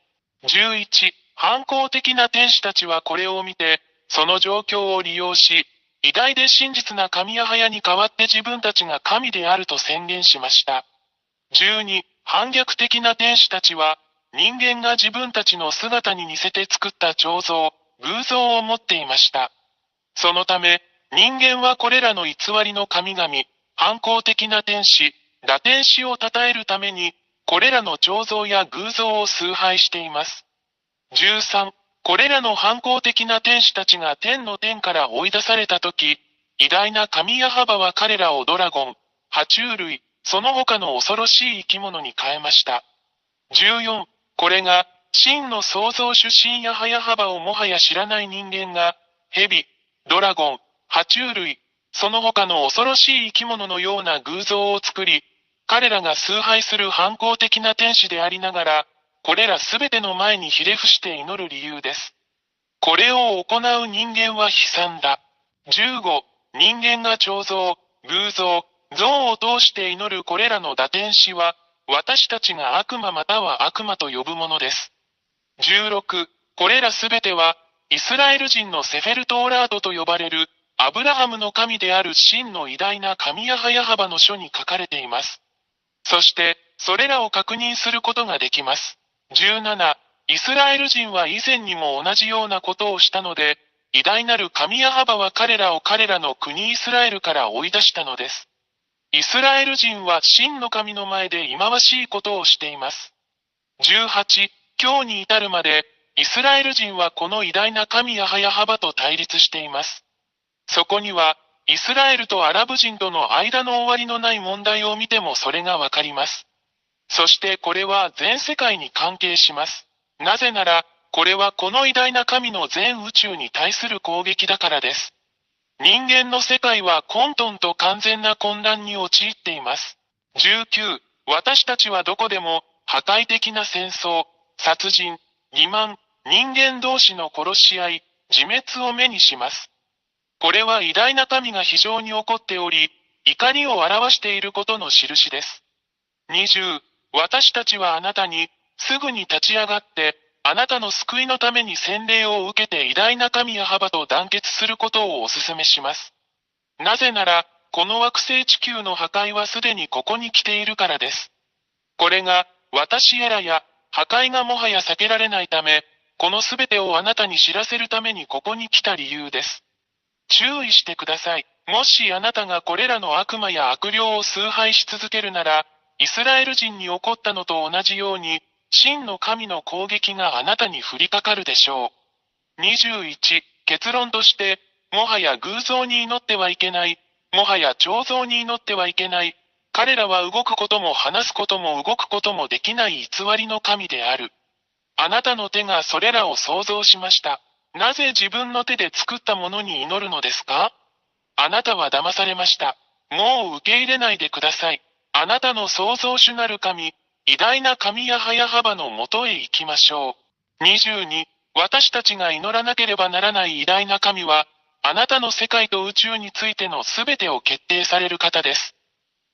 11、反抗的な天使たちはこれを見て、その状況を利用し、偉大で真実な神ヤハヤに代わって自分たちが神であると宣言しました。12、反逆的な天使たちは、人間が自分たちの姿に似せて作った彫像、偶像を持っていました。そのため、人間はこれらの偽りの神々、反抗的な天使、堕天使を称えるために、これらの彫像や偶像を崇拝しています。13、これらの反抗的な天使たちが天の天から追い出されたとき、偉大な神ヤハバは彼らをドラゴン、爬虫類、その他の恐ろしい生き物に変えました。14、これが、真の創造主神ヤハヤハバをもはや知らない人間が、蛇、ドラゴン、爬虫類、その他の恐ろしい生き物のような偶像を作り、彼らが崇拝する反抗的な天使でありながら、これらすべての前にひれ伏して祈る理由です。これを行う人間は悲惨だ。15、人間が彫像、偶像、像を通して祈るこれらの堕天使は、私たちが悪魔または悪魔と呼ぶものです。16、これらすべては、イスラエル人のセフェルトーラードと呼ばれる、アブラハムの神である真の偉大な神ヤハヤハバの書に書かれています。そして、それらを確認することができます。17、イスラエル人は以前にも同じようなことをしたので、偉大なる神ヤハバは彼らを彼らの国イスラエルから追い出したのです。イスラエル人は真の神の前で忌まわしいことをしています。18、今日に至るまで、イスラエル人はこの偉大な神ヤハバと対立しています。そこには、イスラエルとアラブ人との間の終わりのない問題を見てもそれがわかります。そしてこれは全世界に関係します。なぜなら、これはこの偉大な神の全宇宙に対する攻撃だからです。人間の世界は混沌と完全な混乱に陥っています。19、私たちはどこでも破壊的な戦争、殺人、欺瞞、人間同士の殺し合い、自滅を目にします。これは偉大な神が非常に怒っており、怒りを表していることの印です。20、私たちはあなたに、すぐに立ち上がって、あなたの救いのために洗礼を受けて偉大な神ヤハバと団結することをお勧めします。なぜなら、この惑星地球の破壊はすでにここに来ているからです。これが、私らや、破壊がもはや避けられないため、このすべてをあなたに知らせるためにここに来た理由です。注意してください。もしあなたがこれらの悪魔や悪霊を崇拝し続けるなら、イスラエル人に起こったのと同じように、真の神の攻撃があなたに降りかかるでしょう。21、結論として、もはや偶像に祈ってはいけない、もはや彫像に祈ってはいけない、彼らは動くことも話すことも動くこともできない偽りの神である。あなたの手がそれらを創造しました。なぜ自分の手で作ったものに祈るのですか？あなたは騙されました。もう受け入れないでください。あなたの創造主なる神、偉大な神ヤハバのもとへ行きましょう。22、私たちが祈らなければならない偉大な神は、あなたの世界と宇宙についてのすべてを決定される方です。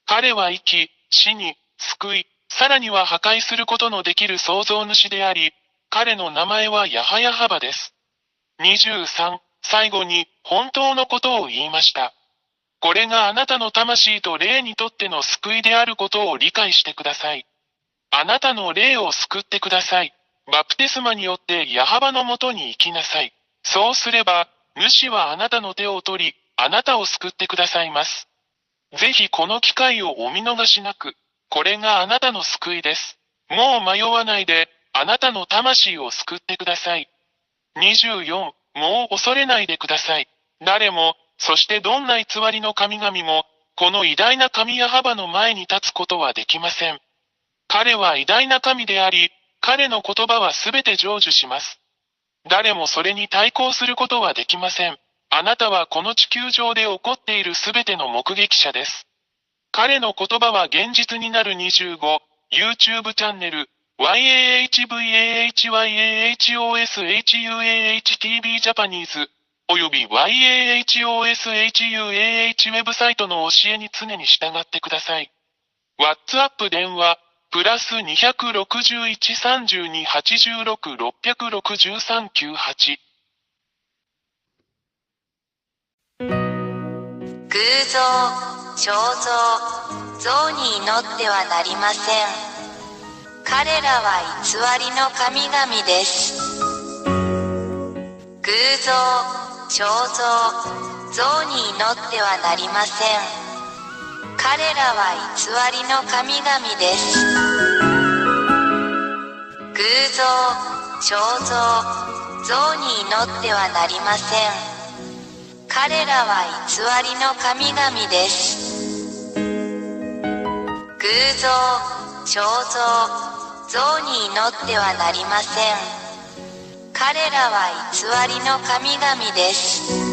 彼は生き、死に、救い、さらには破壊することのできる創造主であり、彼の名前はヤハバです。23、最後に本当のことを言いました。これがあなたの魂と霊にとっての救いであることを理解してください。あなたの霊を救ってください。バプテスマによってヤハバのもとに行きなさい。そうすれば、主はあなたの手を取り、あなたを救ってくださいます。ぜひこの機会をお見逃しなく。これがあなたの救いです。もう迷わないで、あなたの魂を救ってください。24、もう恐れないでください。誰も、そしてどんな偽りの神々も、この偉大な神ヤハバの前に立つことはできません。彼は偉大な神であり、彼の言葉はすべて成就します。誰もそれに対抗することはできません。あなたはこの地球上で起こっているすべての目撃者です。彼の言葉は現実になる25、YouTube チャンネル、YAHVAHYAHOSHUAHTV ジャパニーズ、および YAHOSHUAH ウェブサイトの教えに常に従ってください。WhatsApp 電話、プラス261-32-86-663-98。偶像、彫像、像に祈ってはなりません。彼らは偽りの神々です。偶像、彫像、像に祈ってはなりません。彼らは偽りの神々です。偶像、彫像、像に祈ってはなりません。彼らは偽りの神々です。偶像、彫像、像に祈ってはなりません。彼らは偽りの神々です。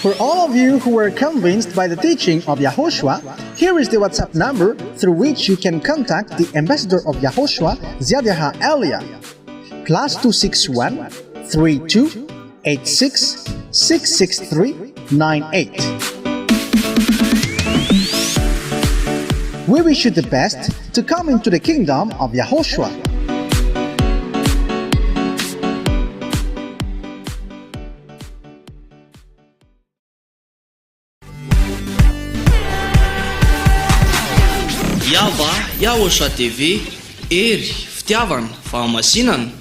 For all of you who were convinced by the teaching of Yahoshua, here is the WhatsApp number through which you can contact the ambassador of Yahoshua, Zhyahah Elia. +261 32 86 663 98. We wish you the best to come into the kingdom of Yahoshua. YAHVAH, YAHOSHUAH TV, ery, fitiavana, fahamasinana.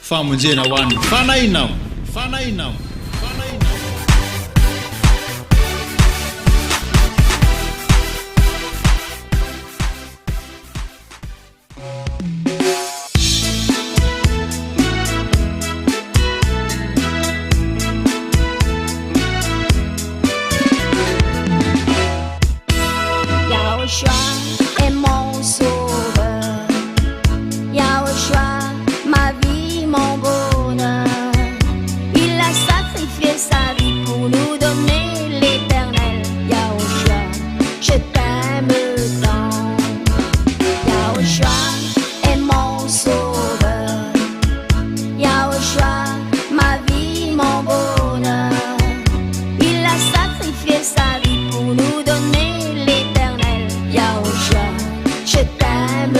Famonjena ho an'ny fanahinao. Yahoshua est mon sauveur. Yahoshua, ma vie, mon bonheur. Il a sacrifié sa vie pour nous donner l'éternel. Yahoshua, je t'aime tant. Yahoshua est mon sauveur. Yahoshua, ma vie, mon bonheur. Il a sacrifié sa vie pour nous donner l'éternel. Yahoshua, je t'aime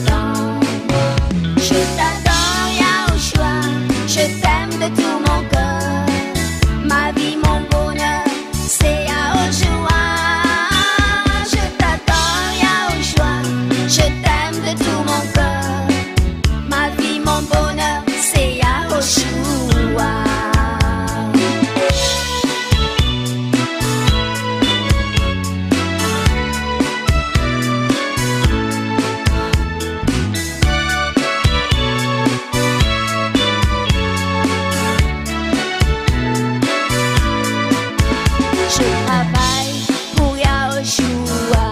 tant. Je t'adore, Yahoshua, je t'aime de tout mon cœur. Ma vie, mon bonheur, c'est Yahoshua. Je t'adore, Yahoshua, je t'aime de tout mon cœur. Ma vie, mon bonheur, c'est Yahoshua. Je travaille pour Yahoshua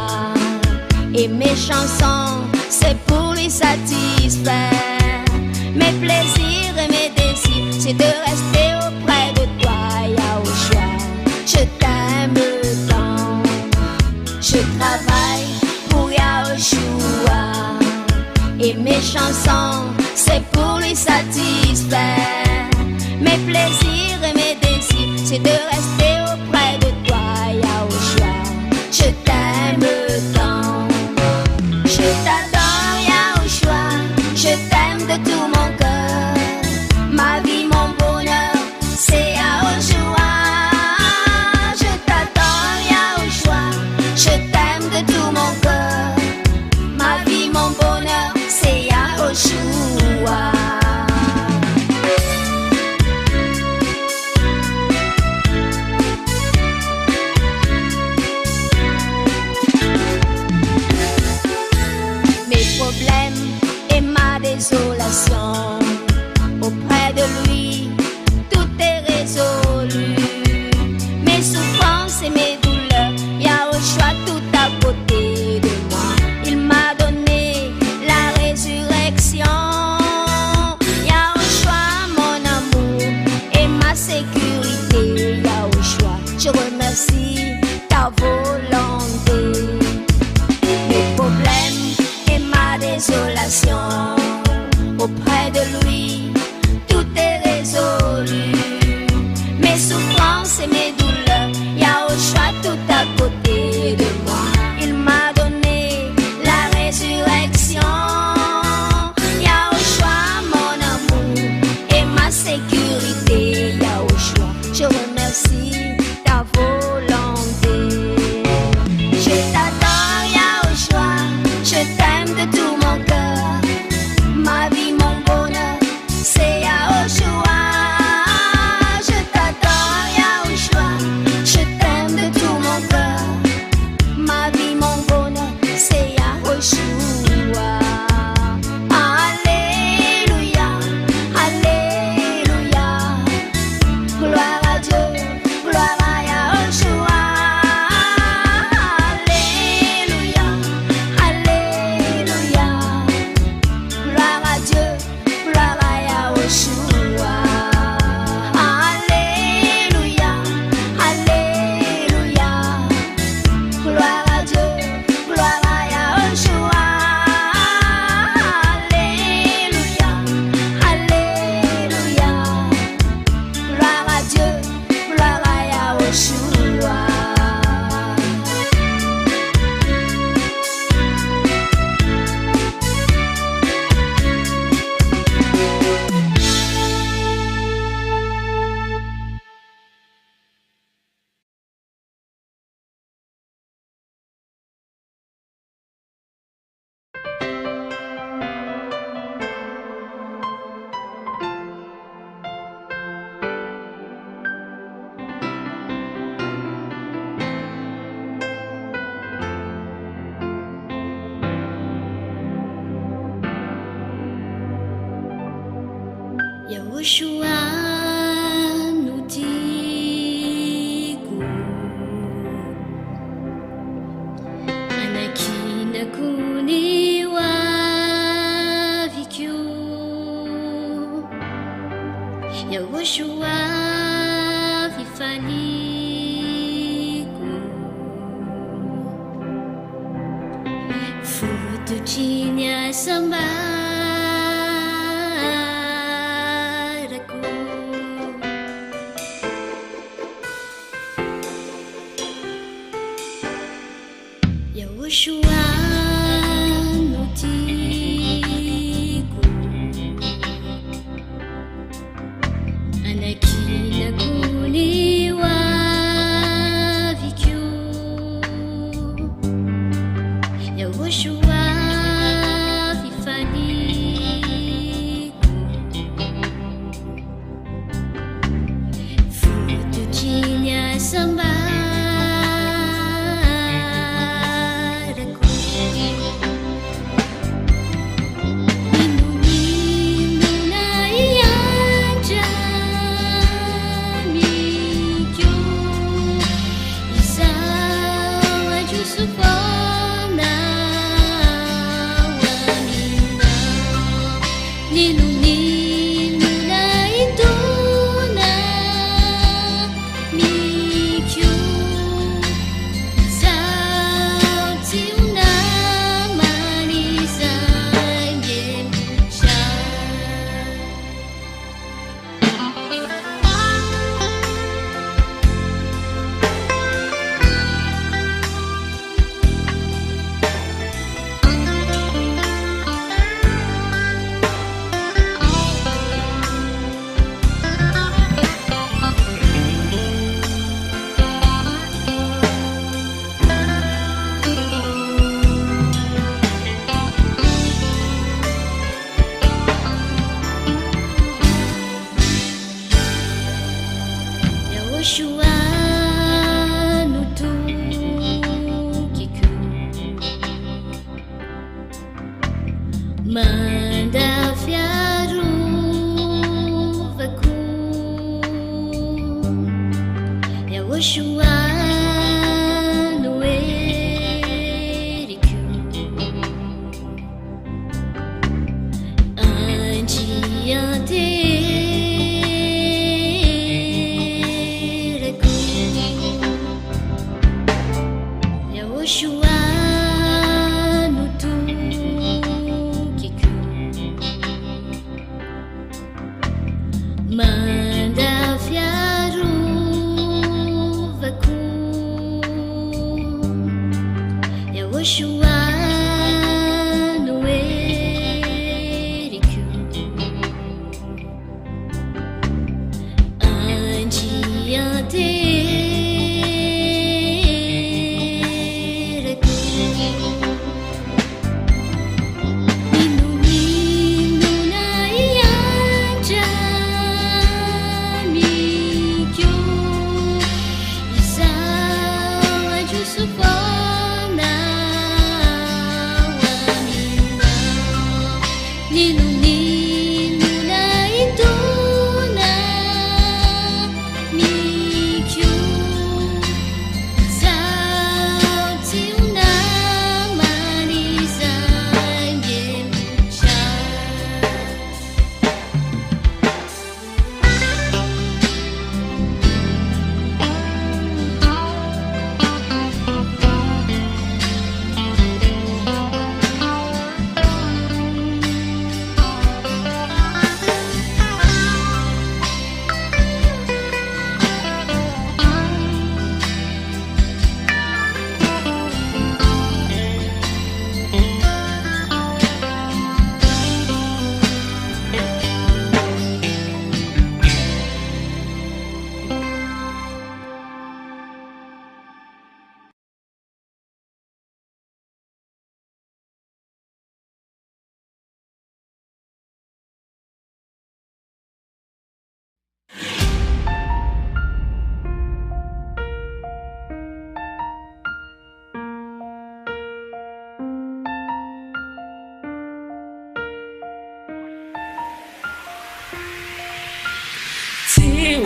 et mes chansons, c'est pour lui satisfaire. Mes plaisirs et mes désirs, c'est de rester auprès de toi, Yahoshua. Je t'aime tant. Je travaille pour Yahoshua et mes chansons, c'est pour lui satisfaire. Mes plaisirs et mes désirs, c'est de rester auprès de toi, Yahoshua. Je t'aime tant. Je t'adore, Yahoshua, je t'aime de tout mon cœur. Ma vie, mon bonheur, c'est Yahoshua. Je t'adore, Yahoshua, je t'aime de tout mon cœur. Ma vie, mon bonheur, c'est Yahoshua. Mes problèmes et ma désolation, auprès de lui, tout est résolu. Mes souffrances et mes douleurs, Yahoshua tout à côté de moi. Il m'a donné la résurrection. Yahoshua, mon amour et ma sécurité. Yahoshua, je remercie ta volonté. Mes problèmes et ma désolation, auprès de lui, tout est résolu. Mes souffrances et mes douleurs, Yahoshua tout à côté de moi. Il m'a donné la résurrection. Yahoshua, mon amour et ma sécurité. Yahoshua, je remercie ta volonté. YAHOSHUAH nous tiku Anakina kuniwa vikyu YAHOSHUAH vifaniku Futu chinya samba YAHOSHUAH nous tiku Anakina kuniwa vikyu YAHOSHUAH vifaniku Futu chinya samba YAHOSHUAH nous tukiku Manda fiaru vaku YAHOSHUAH nous eriku Anjiante YAHOSHUAH nous tukiku Manda fiaru vaku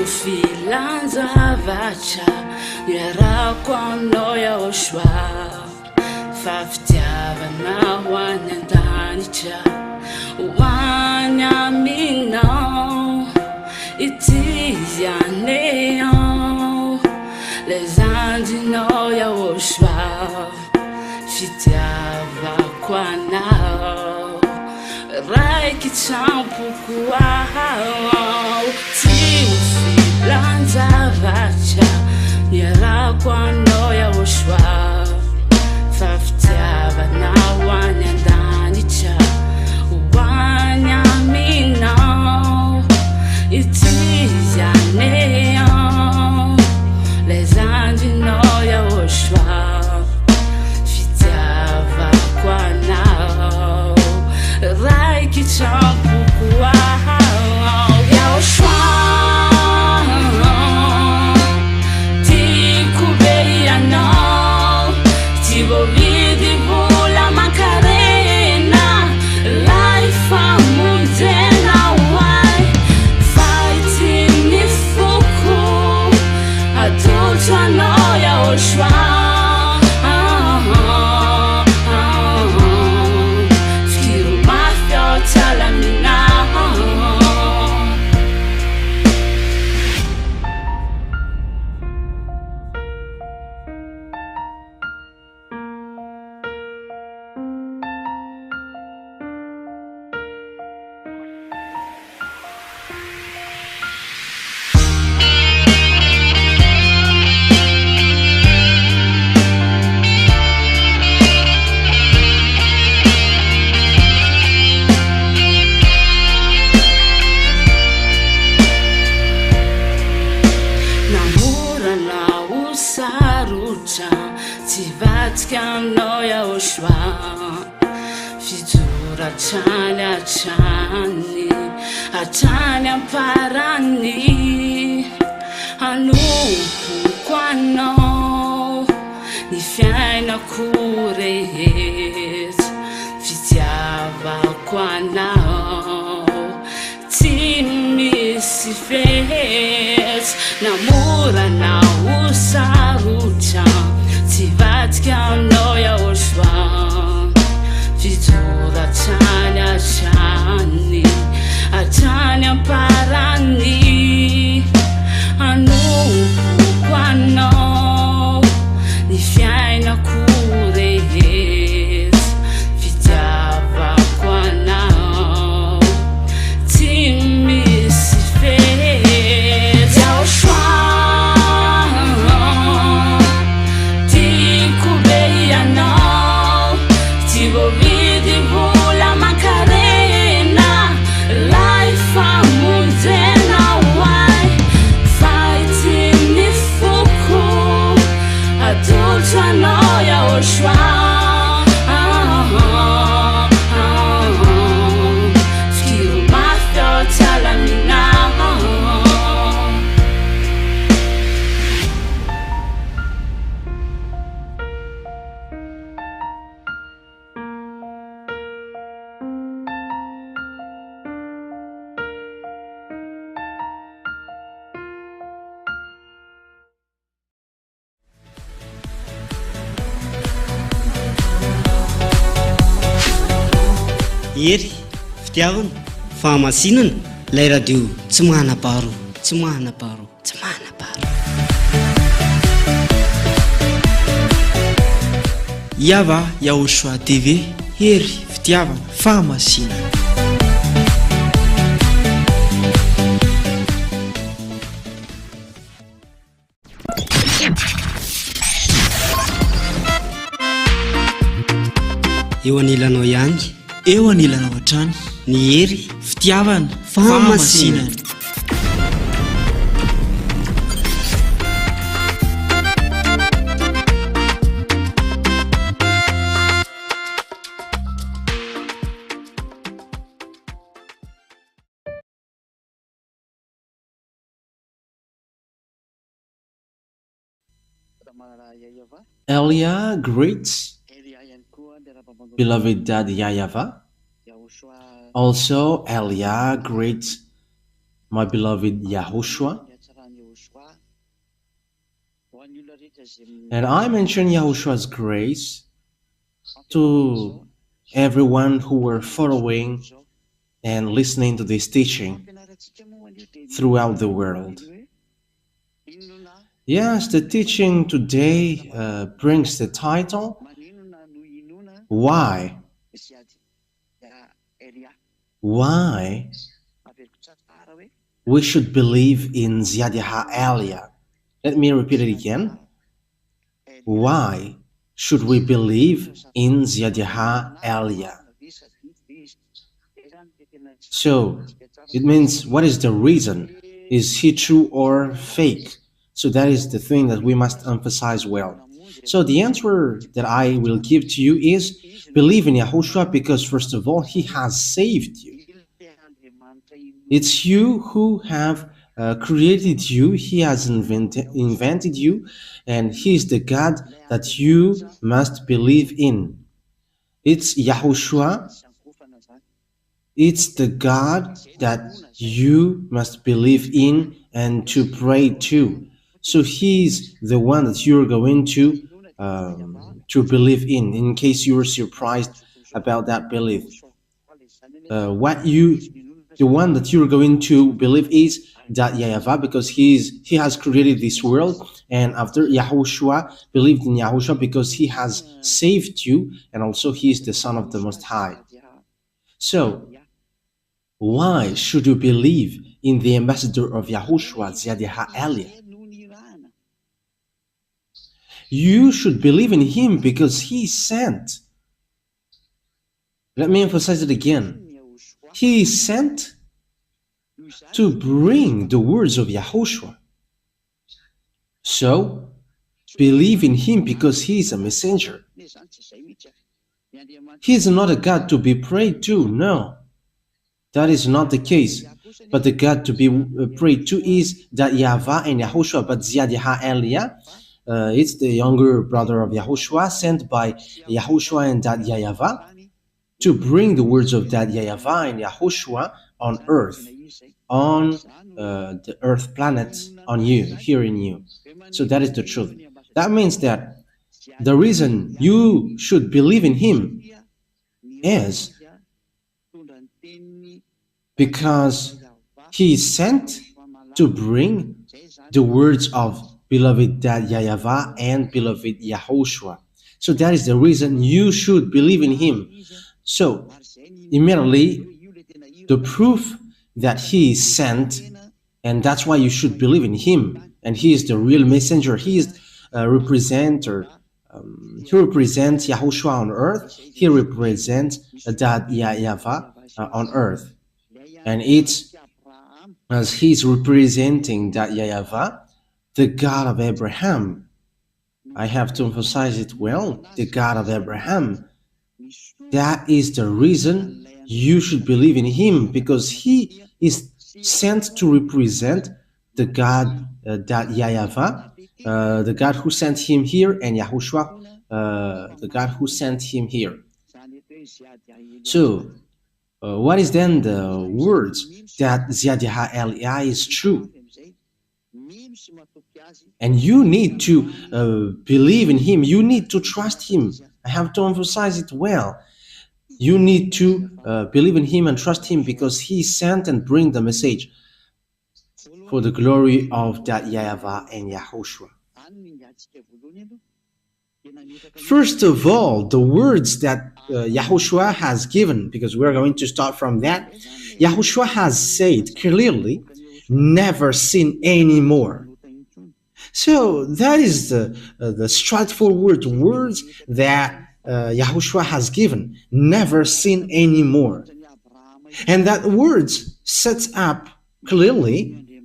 filanjavacha miarako aminao YAHOSHUAH fa fitiavana ho any an-danitra ho any aminao ity ianeo lay zandrinao YAHOSHUAH fitiavako anao raiky trampoko ao tsy ho filanjavacha miarako anao YAHOSHUAH fa fitiavana ho any an-danitra ho any aminao ity ianeo lay zandrinao YAHOSHUAH fitiavako anao raiky trampoko ao YAHOSHUAH tiako be ianao tsy voavidy vola mankarena lay famonjena hoay faity ny foko atolotro anao YAHOSHUAH aminao YAHOSHUAH fijoratrany hatrany amparany hanompoko anao ny fiainako rehetra fitiavako anao tsy misy fehetsy namorana ho sarotra tsy vatika aminao YAHOSHUAH fijoratrany hatrany amparany hanompoko anao ny fiainako rehetra fitiavako anao tsy misy fehetsy YAHOSHUAH tiako be ianao tsy voavidy vola mankarena lay famonjena hoay faity ny foko atolotro anao YAHOSHUAH fikiro mafy ao tsalaminao ery fitiavana fahamasinana lay radio tsy manam-paharoa tsy manam-paharoa tsy manam-paharoa YAHVAH YAHOSHUAH TV ery fitiavana fahamasinana eo anilanao ihany eo anilanao hatrany ny ery fitiavana fahamasinana Elia greets beloved Dad YAHVAH. Also, Elia greets my beloved YAHOSHUAH. And I mentioned Yahoshua's grace to everyone who were following and listening to this teaching throughout the world. Yes, the teaching today brings the title, Why? Why we should believe in Zhyahah Elia. Let me repeat it again. Why should we believe in Zhyahah Elia? So, it means, what is the reason? Is he true or fake? So that is the thing that we must emphasize well. So the answer that I will give to you is, believe in Yahushua because, first of all, he has saved you. It's you who have created you. He has invented you, and he is the God that you must believe in. It's Yahushua. It's the God that you must believe in and to pray to. So he's the one that you're going to believe in case you were surprised about that belief. The one that you're going to believe is that YAHVAH, because he has created this world, and after Yahushua, believed in Yahushua because he has saved you, and also he is the Son of the Most High. So, why should you believe in the ambassador of Yahushua, Zhyahah Elia? You should believe in him because he sent. Let me emphasize it again. He is sent to bring the words of Yahushua. So, believe in him because he is a messenger. He is not a God to be prayed to, no. That is not the case. But the God to be prayed to is that YAHVAH and Yahushua, but Zhyahah Elia, it's the younger brother of Yahushua, sent by Yahushua and that YAHVAH to bring the words of that YAHVAH and Yahushua on earth, on the earth planet, on you, here in you. So that is the truth. That means that the reason you should believe in him is because he is sent to bring the words of beloved Dad YAHVAH and beloved Yahushua. So that is the reason you should believe in him. So, immediately, the proof that he is sent, and that's why you should believe in him, and he is the real messenger. He is a representer. He represents Yahushua on earth. He represents Dad YAHVAH on earth. And it's as he's representing that YAHVAH, the God of Abraham. I have to emphasize it well, the God of Abraham. That is the reason you should believe in him, because he is sent to represent the God that YAHVAH, the God who sent him here, and Yahushua, the God who sent him here. So, what is then the words that Zhyahah Elia is true? And you need to believe in him. You need to trust him. I have to emphasize it well. You need to believe in him and trust him because he sent and bring the message for the glory of that YAHVAH and Yahushua. First of all, the words that Yahushua has given, because we're going to start from that. Yahushua has said clearly, never sin anymore. So that is the straightforward words that Yahushua has given, never sin anymore. And that words sets up clearly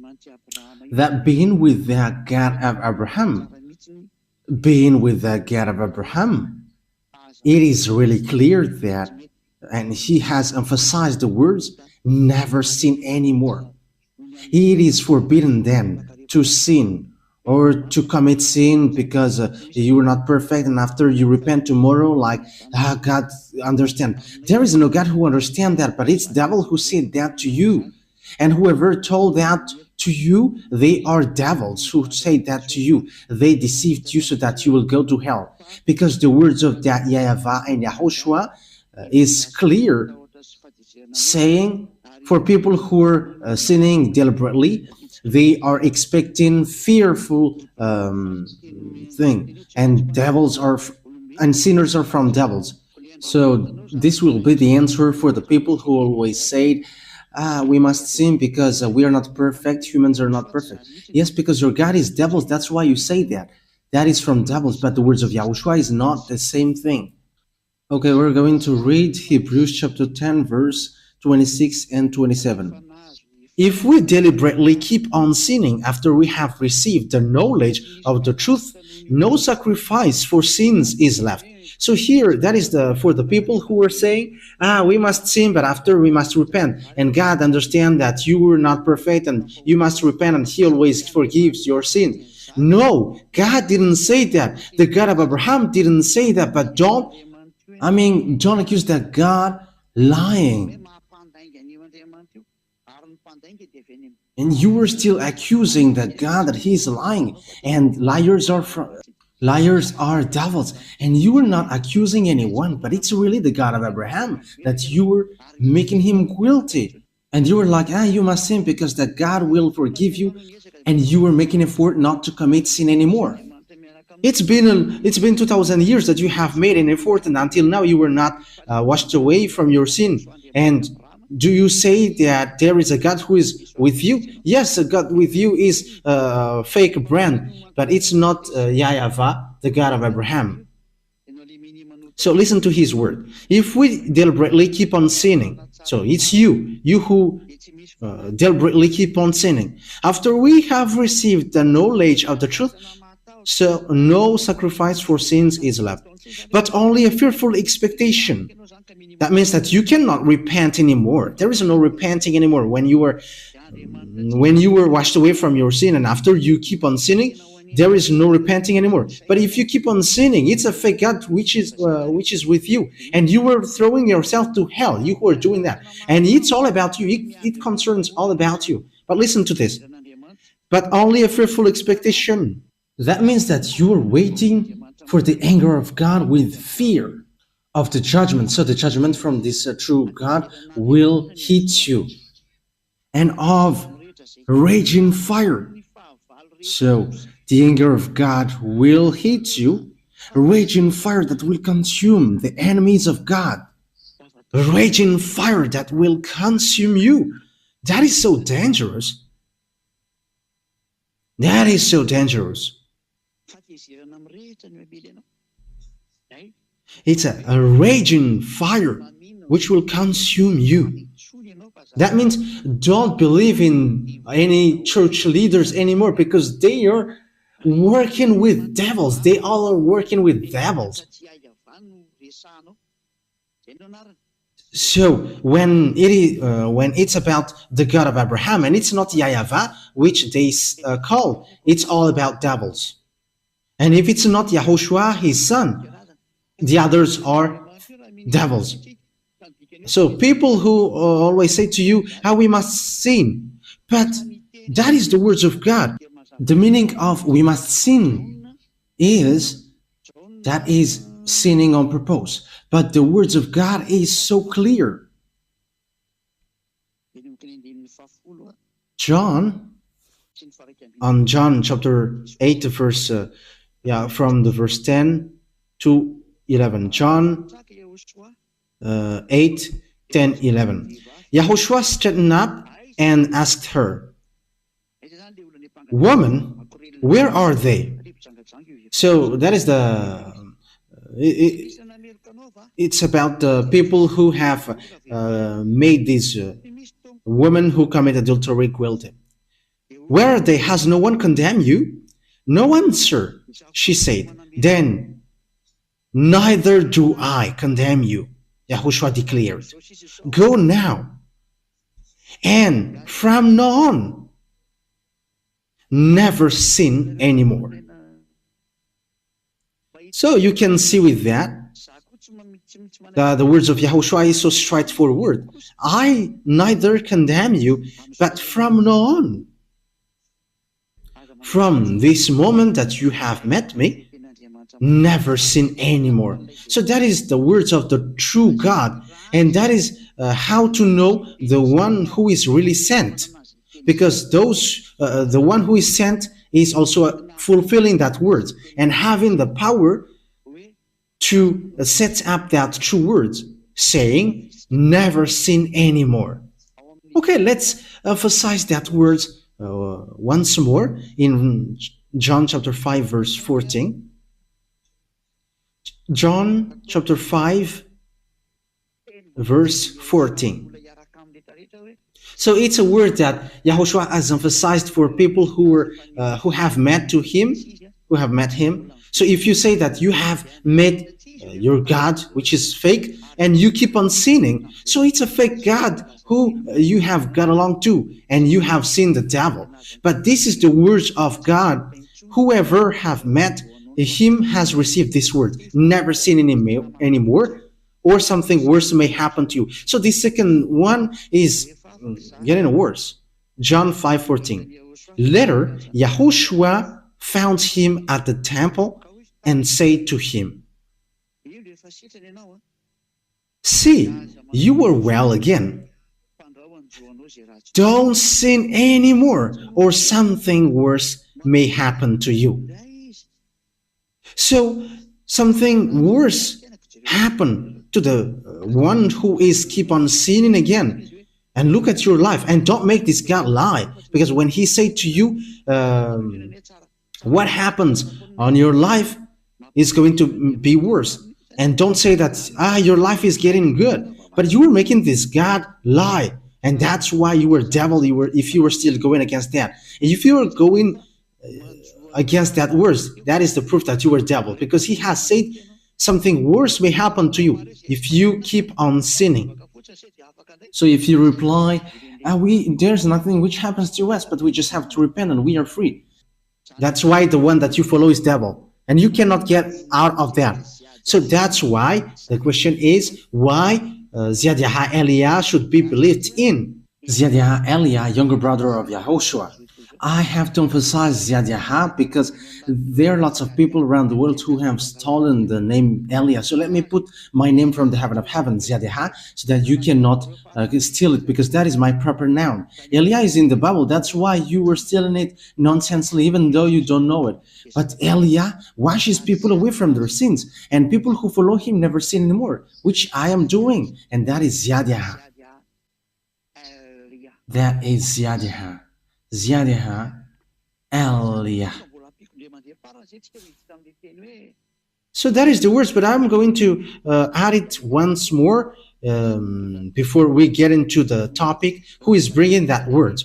that being with the God of Abraham, being with the God of Abraham, it is really clear that, and he has emphasized the words, never sin anymore. It is forbidden then to sin or to commit sin because you are not perfect, and after you repent tomorrow, like, God understand. There is no God who understands that, but it's devil who said that to you. And whoever told that to you, they are devils who say that to you. They deceived you so that you will go to hell. Because the words of that YAHVAH and YAHOSHUAH is clear, saying for people who are sinning deliberately, they are expecting fearful thing, and sinners are from devils. So this will be the answer for the people who always say, we must sin because we are not perfect, humans are not perfect. Yes, because your God is devils, that's why you say that. That is from devils, but the words of YAHOSHUAH is not the same thing. Okay, we're going to read Hebrews chapter 10, verse 26 and 27. If we deliberately keep on sinning after we have received the knowledge of the truth, no sacrifice for sins is left. So here, that is for the people who are saying, we must sin, but after we must repent. And God understands that you were not perfect and you must repent and He always forgives your sin. No, God didn't say that. The God of Abraham didn't say that, but don't accuse that God lying. And you were still accusing that God that He's lying, and liars are devils, and you were not accusing anyone, but it's really the God of Abraham that you were making him guilty. And you were like, you must sin because that God will forgive you, and you were making effort not to commit sin anymore. It's been 2,000 years that you have made an effort, and until now you were not washed away from your sin. And do you say that there is a God who is with you? Yes, a God with you is a fake brand, but it's not YAHVAH, the God of Abraham. So listen to His word. If we deliberately keep on sinning, so it's you who deliberately keep on sinning, after we have received the knowledge of the truth, so no sacrifice for sins is left, but only a fearful expectation. That means that you cannot repent anymore. There is no repenting anymore when you were washed away from your sin, and after you keep on sinning, there is no repenting anymore. But if you keep on sinning, it's a fake God which is with you, and you were throwing yourself to hell. You who are doing that, and it's all about you. It concerns all about you. But listen to this. But only a fearful expectation. That means that you are waiting for the anger of God with fear of the judgment. So the judgment from this true God will hit you, and of raging fire. So the anger of God will hit you, a raging fire that will consume the enemies of God, a raging fire that will consume you. That is so dangerous. That is so dangerous. It's a raging fire which will consume you. That means don't believe in any church leaders anymore, because they are working with devils. They all are working with devils. So when it's about the God of Abraham, and it's not YAHVAH, which they call, it's all about devils. And if it's not YAHOSHUAH, His son, the others are devils. So people who always say to you, how we must sin, but that is the words of God. The meaning of we must sin is that is sinning on purpose. But the words of God is so clear. John chapter 8, verse from the verse 10 to 11. John 8, 10, 11. YAHOSHUAH straightened up and asked her, "Woman, where are they?" So that is it's about the people who have made these women who commit adultery guilty. "Where are they? Has no one condemned you?" "No one, sir," she said. "Then neither do I condemn you," YAHOSHUAH declared. "Go now, and from now on, never sin anymore." So you can see with that The words of Yahushua is so straightforward. I neither condemn you, but from now on, from this moment that you have met me, never sin anymore. So that is the words of the true God, and that is how to know the one who is really sent, because the one who is sent is also fulfilling that word and having the power to set up that true words, saying never sin anymore. Okay, let's emphasize that words once more in John chapter 5 verse 14. John chapter 5 verse 14. So it's a word that Yahushua has emphasized for people who have met him. So if you say that you have met your God, which is fake, and you keep on sinning, so it's a fake God who you have got along to, and you have seen the devil. But this is the words of God. Whoever have met him has received this word, never sin anymore, or something worse may happen to you. So the second one is getting worse. John 5:14. Later, Yahushua found him at the temple and said to him, "See, you are well again. Don't sin anymore, or something worse may happen to you." So something worse happened to the one who is keep on sinning again. And look at your life, and don't make this God lie, because when he say to you what happens on your life is going to be worse, and don't say that your life is getting good, but you were making this God lie, and that's why you were devil. If you were still going against that, and if you were going against that worse, that is the proof that you were devil, because he has said something worse may happen to you if you keep on sinning. So if you reply, there's nothing which happens to us, but we just have to repent and we are free. That's why the one that you follow is devil, and you cannot get out of that. So that's why the question is why Zhyahah Eliah should be believed in. Zhyahah Eliah, younger brother of Yahushua. I have to emphasize Zhyahah because there are lots of people around the world who have stolen the name Eliah. So let me put my name from the heaven of heaven, Zhyahah, so that you cannot steal it, because that is my proper noun. Eliah is in the Bible. That's why you were stealing it nonsensely, even though you don't know it. But Eliah washes people away from their sins, and people who follow him never sin anymore, which I am doing, and that is Zhyahah. That is Zhyahah. Zhyahah Eliah. So that is the words, but I'm going to add it once more before we get into the topic. Who is bringing that word?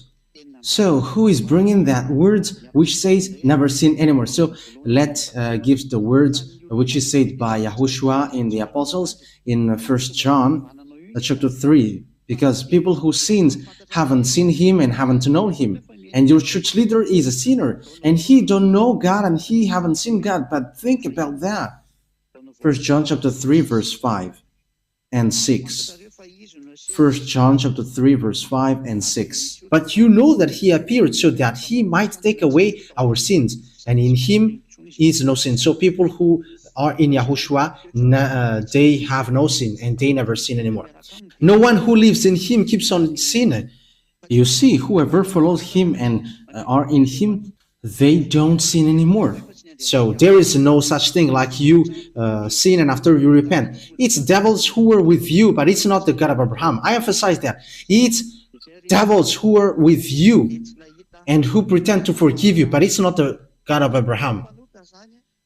So who is bringing that word which says never sin anymore? So let's give the words which is said by Yahushua in the Apostles in 1 John chapter 3, because people who sins haven't seen him and haven't known him. And your church leader is a sinner, and he don't know God, and he haven't seen God. But think about that. 1 John chapter 3, verse 5 and 6. 1 John chapter 3, verse 5 and 6. But you know that he appeared so that he might take away our sins, and in him is no sin. So people who are in Yahushua, they have no sin, and they never sin anymore. No one who lives in him keeps on sinning. You see, whoever follows him and are in him, they don't sin anymore. So there is no such thing like you sin and after you repent. It's devils who are with you, but it's not the God of Abraham. I emphasize that. It's devils who are with you and who pretend to forgive you, but it's not the God of Abraham.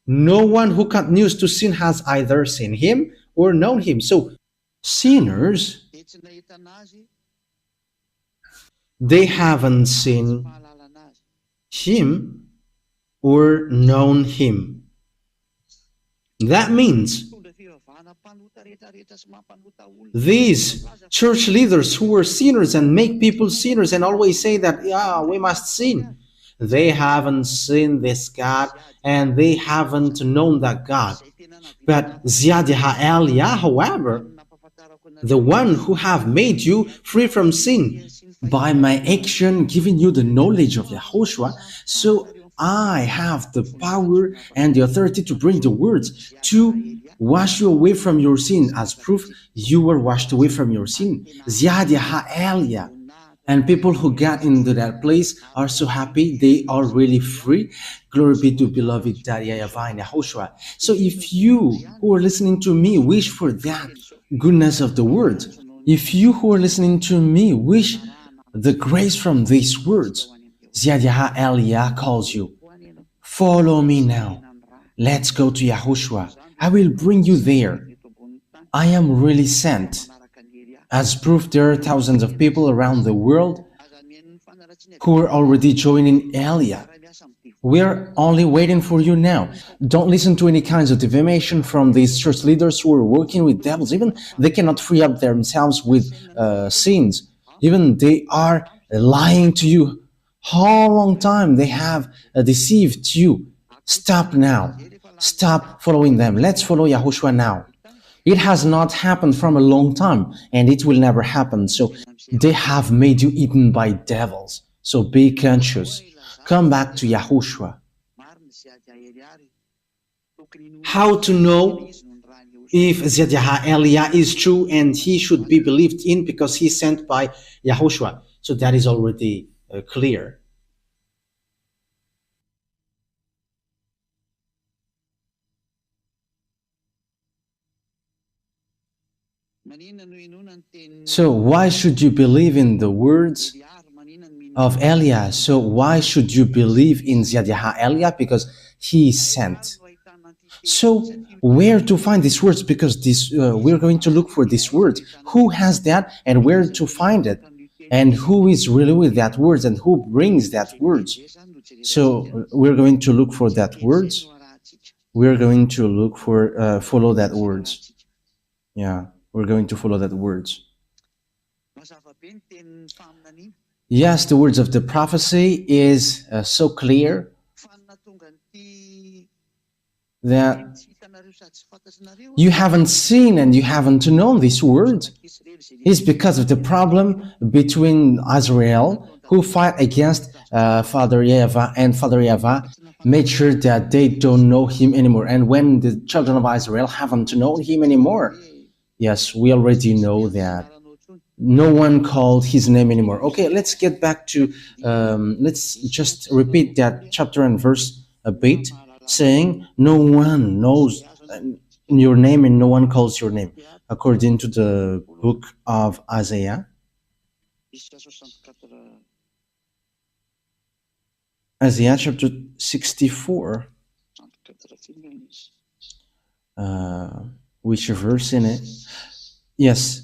No one who continues to sin has either seen him or known him. So sinners, they haven't seen him or known him. That means these church leaders who are sinners and make people sinners and always say that, yeah, we must sin, they haven't seen this God and they haven't known that God. But Zhyahah Elia, however, the one who have made you free from sin by my action, giving you the knowledge of Yahushua, so I have the power and the authority to bring the words to wash you away from your sin. As proof, you were washed away from your sin. Zhyahah Elia. And people who got into that place are so happy. They are really free. Glory be to beloved YAHVAH and YAHOSHUAH. So if you who are listening to me wish for that goodness of the word, if you who are listening to me wish the grace from these words, Zhyahah Elia calls you. Follow me now. Let's go to Yahushua. I will bring you there. I am really sent. As proof, there are thousands of people around the world who are already joining Elia. We're only waiting for you now. Don't listen to any kinds of defamation from these church leaders who are working with devils. Even they cannot free up themselves with sins. Even they are lying to you. How long time they have deceived you. Stop now. Stop following them. Let's follow Yahushua now. It has not happened from a long time, and it will never happen. So they have made you eaten by devils. So be conscious. Come back to Yahushua. How to know if Zhyahah Elia is true and he should be believed in because he is sent by Yahushua? So that is already clear. So why should you believe in the words of Elia? So why should you believe in Zhyahah Elia? Because he is sent. So where to find these words? Because this we're going to look for these words. Who has that and where to find it? And who is really with that words and who brings that words? So we're going to look for that words. We're going to look for follow that words. Yeah. We're going to follow that words. Yes, the words of the prophecy is so clear that you haven't seen and you haven't known these words. It's because of the problem between Israel who fight against Father YAHVAH, and Father YAHVAH made sure that they don't know him anymore. And when the children of Israel haven't known him anymore, yes, we already know that no one called his name anymore. Okay, let's get back to, let's just repeat that chapter and verse a bit, saying, no one knows your name and no one calls your name, according to the book of Isaiah. Isaiah chapter 64. Which verse in it? Yes,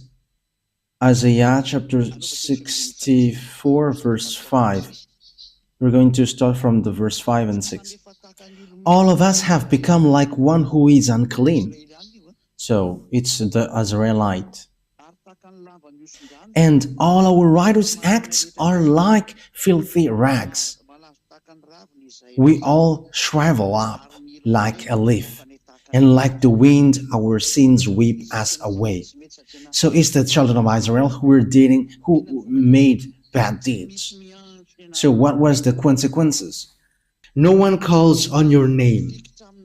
Isaiah chapter 64 verse 5. We're going to start from the verse 5 and 6. All of us have become like one who is unclean. So it's the Israelite. And all our righteous acts are like filthy rags. We all shrivel up like a leaf. And like the wind, our sins weep us away. So it's the children of Israel who made bad deeds. So what was the consequences? No one calls on your name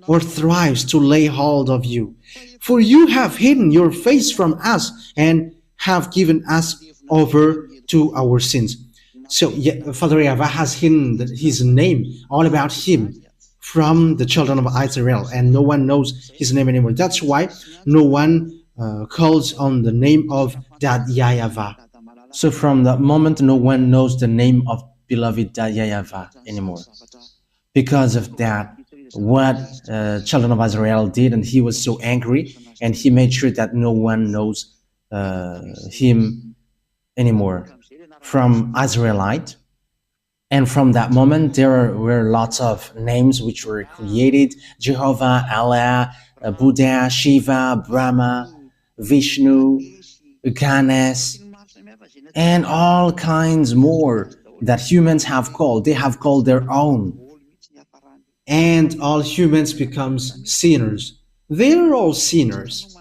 or thrives to lay hold of you. For you have hidden your face from us and have given us over to our sins. So Father YAHVAH has hidden his name, all about him, from the children of Israel, and no one knows his name anymore. That's why no one calls on the name of that YAHVAH. So from that moment, no one knows the name of beloved YAHVAH anymore. Because of that, what children of Israel did, and he was so angry, and he made sure that no one knows him anymore from Israelite. And from that moment, there were lots of names which were created: Jehovah, Allah, Buddha, Shiva, Brahma, Vishnu, Ganesh, and all kinds more that humans have called. They have called their own. And all humans becomes sinners. They're all sinners.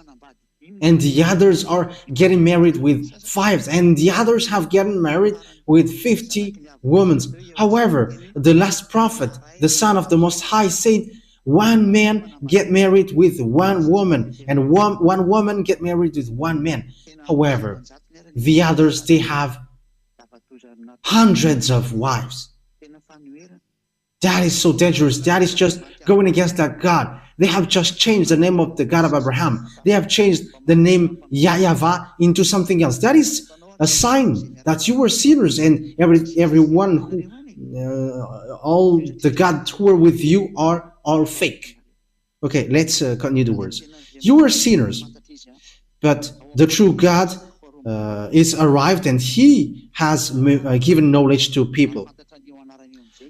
And the others are getting married with 5, and the others have gotten married with 50 women. However, the last prophet, the Son of the Most High, said, one man get married with one woman, and one woman get married with one man. However, the others, they have hundreds of wives. That is so dangerous. That is just going against that God. They have just changed the name of the God of Abraham. They have changed the name YAHVAH into something else. That is a sign that you were sinners, and everyone who, all the gods who are with you are all fake. Okay, let's continue the words. You were sinners, but the true God is arrived, and He has given knowledge to people.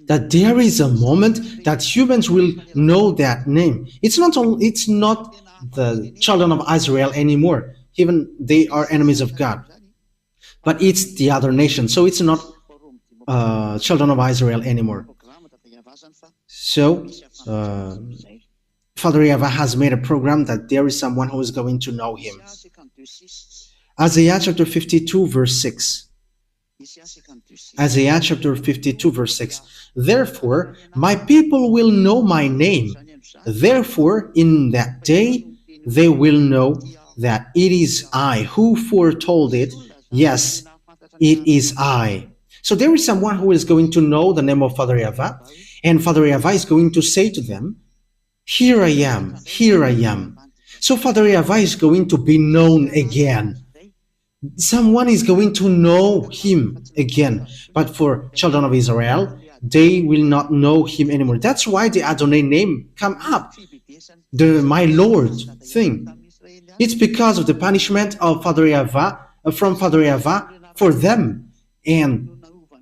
That there is a moment that humans will know that name. It's not the children of Israel anymore. Even they are enemies of God. But it's the other nation. So it's not children of Israel anymore. So Father YAHVAH has made a program that there is someone who is going to know Him. Isaiah chapter 52 verse 6. Isaiah chapter 52 verse 6. Therefore, my people will know my name. Therefore, in that day, they will know that it is I who foretold it. Yes, it is I. So there is someone who is going to know the name of Father YAHVAH, and Father YAHVAH is going to say to them, here I am, here I am. So Father YAHVAH is going to be known again. Someone is going to know Him again. But for children of Israel, they will not know Him anymore. That's why the Adonai name come up, the my Lord thing. It's because of the punishment of Father YAHVAH, from Father YAHVAH for them, and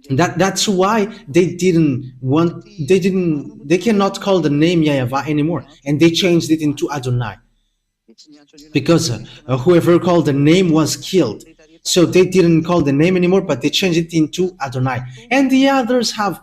that's why they cannot call the name YAHVAH anymore, and they changed it into Adonai, because whoever called the name was killed. So they didn't call the name anymore, but they changed it into Adonai. And the others have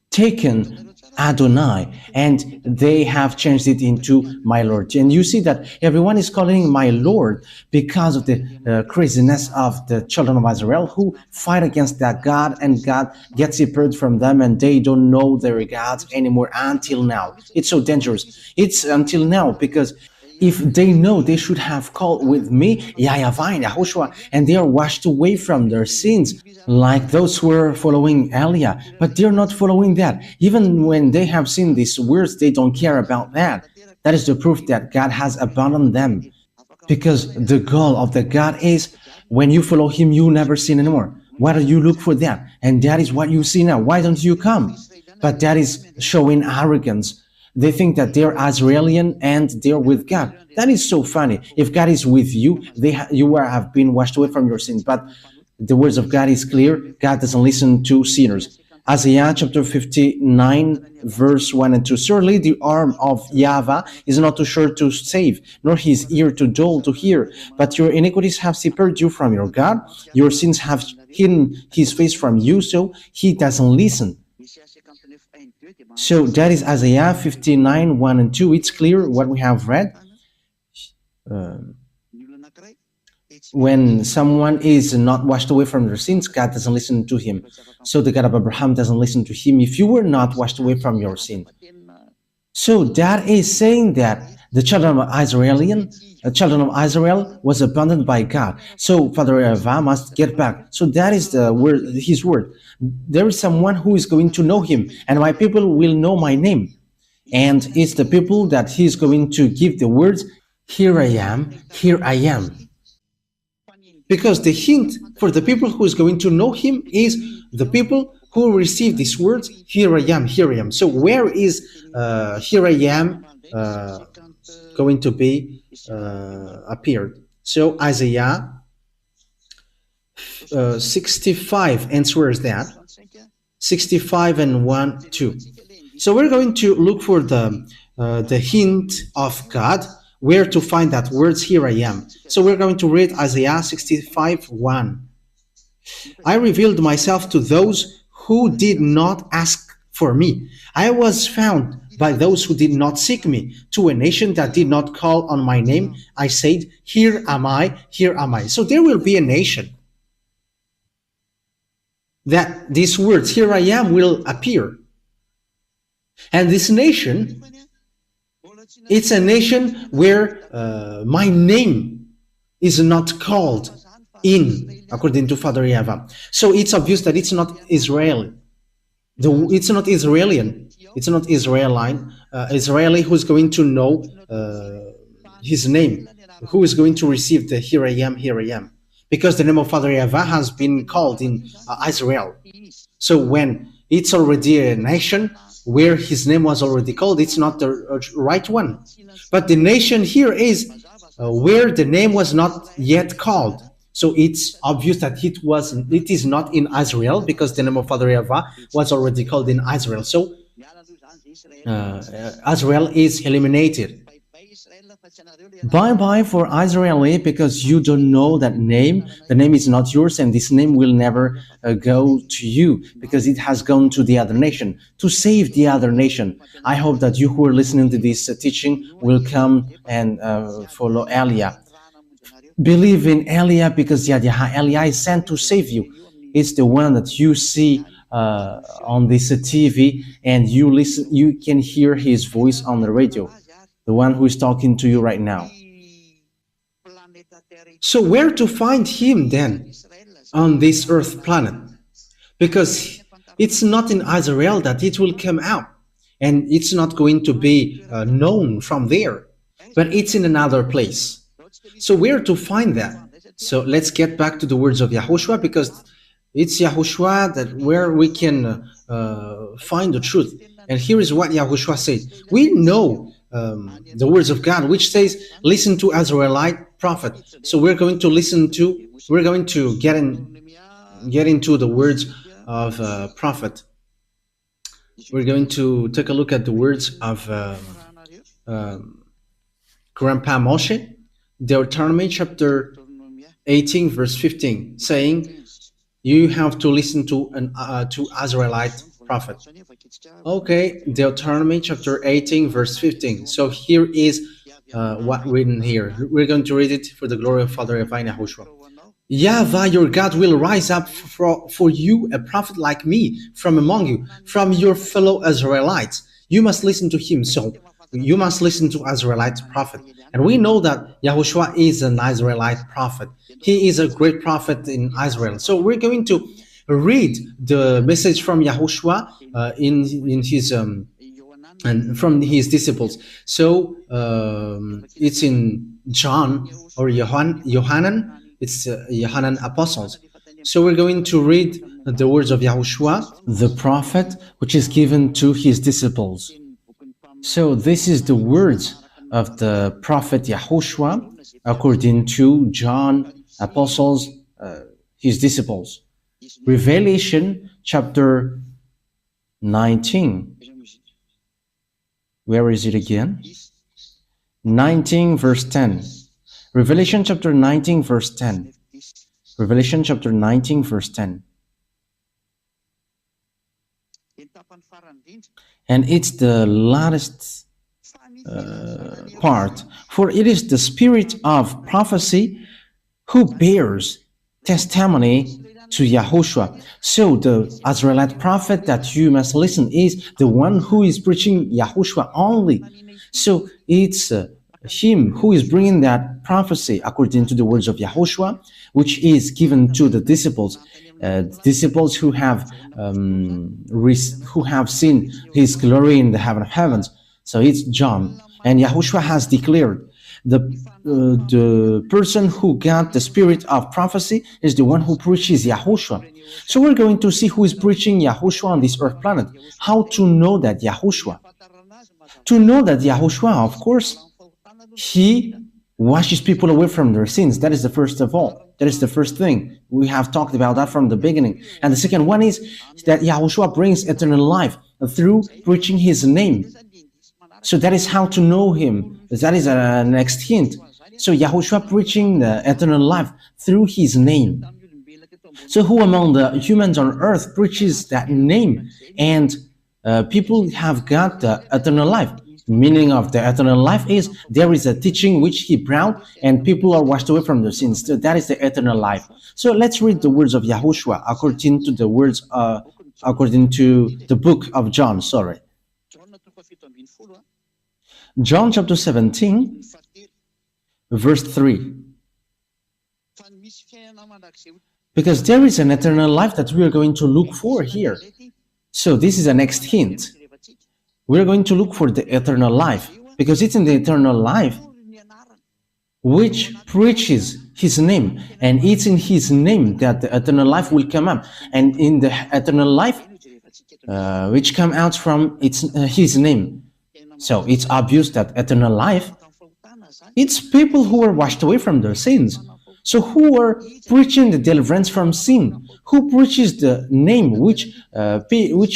taken Adonai and they have changed it into my Lord. And you see that everyone is calling my Lord because of the craziness of the children of Israel who fight against that God, and God gets separated from them and they don't know their gods anymore until now. It's so dangerous. It's until now, because if they know, they should have called with me YAHVAH and YAHOSHUAH, and they are washed away from their sins, like those who are following Elia. But they're not following that. Even when they have seen these words, they don't care about that. That is the proof that God has abandoned them. Because the goal of the God is, when you follow Him, you never sin anymore. Why do you look for that? And that is what you see now. Why don't you come? But that is showing arrogance. They think that they're Israelian and they're with God. That is so funny. If God is with you, you have been washed away from your sins. But the words of God is clear. God doesn't listen to sinners. Isaiah chapter 59 verse 1 and 2. Surely the arm of YAHVAH is not too short to save, nor his ear too dull to hear. But your iniquities have separated you from your God. Your sins have hidden His face from you, so He doesn't listen. So that is Isaiah 59, 1 and 2. It's clear what we have read. When someone is not washed away from their sins, God doesn't listen to him. So the God of Abraham doesn't listen to him if you were not washed away from your sin. So that is saying that the children of Israel was abandoned by God. So Father YAHVAH must get back. So that is the word, His word. There is someone who is going to know Him, and my people will know my name. And it's the people that He is going to give the words, here I am, here I am. Because the hint for the people who is going to know Him is the people who receive these words, here I am, here I am. So where is here I am going to be appeared? So Isaiah 65 answers that. 65 and 1, 2. So we're going to look for the hint of God, where to find that words, here I am. So we're going to read Isaiah 65, 1. I revealed myself to those who did not ask for me. I was found by those who did not seek me. To a nation that did not call on my name, I said, here am I, here am I. So there will be a nation that these words, here I am, will appear. And this nation, it's a nation where my name is not called in, according to Father YAHVAH. So it's obvious that it's not Israeli. It's not Israelian. It's not Israeli who's going to know his name, who is going to receive the here I am. Because the name of Father YAHVAH has been called in Israel. So when it's already a nation where his name was already called, it's not the right one. But the nation here is where the name was not yet called. So it's obvious that it is not in Israel, because the name of Father YAHVAH was already called in Israel. So Israel is eliminated. Bye-bye for Israeli, because you don't know that name. The name is not yours, and this name will never go to you, because it has gone to the other nation, to save the other nation. I hope that you who are listening to this teaching will come and follow Elia. Believe in Elia, because Elia is sent to save you. It's the one that you see on this TV, and you listen. You can hear his voice on the radio, the one who is talking to you right now. So where to find him then on this earth planet? Because it's not in Israel that it will come out, and it's not going to be known from there, but it's in another place. So where to find that? So let's get back to the words of YAHOSHUAH, because it's YAHOSHUAH that where we can find the truth. And here is what YAHOSHUAH said. We know the words of God, which says, listen to Israelite prophet. So we're going to get into the words of prophet. We're going to take a look at the words of Grandpa Moshe, Deuteronomy chapter 18 verse 15, saying you have to listen to Israelite prophet. Okay, Deuteronomy chapter 18 verse 15. So here is what written here. We're going to read it for the glory of Father YAHVAH. YAHVAH your God will rise up for you a prophet like me from among you, from your fellow Israelites. You must listen to him. So you must listen to Israelite prophet. And we know that YAHOSHUAH is an Israelite prophet. He is a great prophet in Israel. So we're going to read the message from YAHOSHUAH in his and from his disciples. So it's in John or Yohanan. It's Yohanan apostles. So we're going to read the words of YAHOSHUAH, the prophet, which is given to his disciples. So this is the words of the prophet YAHOSHUAH according to John, apostles, his disciples. Revelation chapter 19. Where is it again? 19 verse 10. Revelation chapter 19 verse 10. Revelation chapter 19 verse 10. And it's the last part. For it is the spirit of prophecy who bears testimony to YAHOSHUAH. So the Israelite prophet that you must listen is the one who is preaching YAHOSHUAH only. So it's him who is bringing that prophecy according to the words of YAHOSHUAH, which is given to the disciples who have seen his glory in the heaven of heavens. So it's John, and YAHOSHUAH has declared the person who got the spirit of prophecy is the one who preaches YAHOSHUAH. So we're going to see who is preaching YAHOSHUAH on this earth planet. How to know that YAHOSHUAH? To know that YAHOSHUAH, of course, he washes people away from their sins. That is the first of all. That is the first thing. We have talked about that from the beginning. And the second one is that YAHOSHUAH brings eternal life through preaching his name. So that is how to know him. That is a next hint. So YAHOSHUAH preaching the eternal life through his name. So who among the humans on earth preaches that name and people have got the eternal life. Meaning of the eternal life is there is a teaching which he brought and people are washed away from their sins. So that is the eternal life. So let's read the words of Yahushua according to the words, according to the book of John, John chapter 17, verse 3. Because there is an eternal life that we are going to look for here. So this is the next hint. We're going to look for the eternal life, because it's in the eternal life which preaches his name, and it's in his name that the eternal life will come up, and in the eternal life which come out from his name. So it's obvious that eternal life, it's people who are washed away from their sins. So who are preaching the deliverance from sin? Who preaches the name which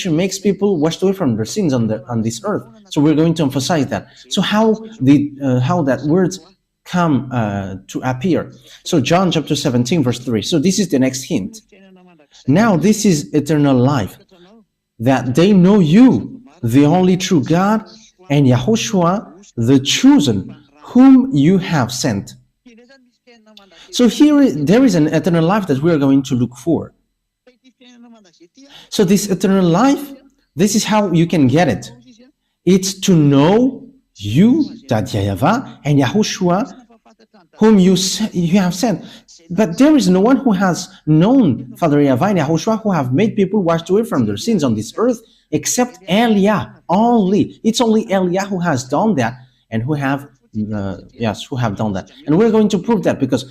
makes people washed away from their sins on this earth? So we're going to emphasize that. So how that words come to appear? So John chapter 17 verse 3. So this is the next hint. Now this is eternal life, that they know you, the only true God, and Yahushua, the chosen, whom you have sent. So here there is an eternal life that we are going to look for. So this eternal life, this is how you can get it. It's to know you, that YAHVAH, and Yahushua, whom you have sent. But there is no one who has known Father YAHVAH and Yahushua, who have made people washed away from their sins on this earth, except Eliah only. It's only Eliah who has done that, and who have done that. And we're going to prove that, because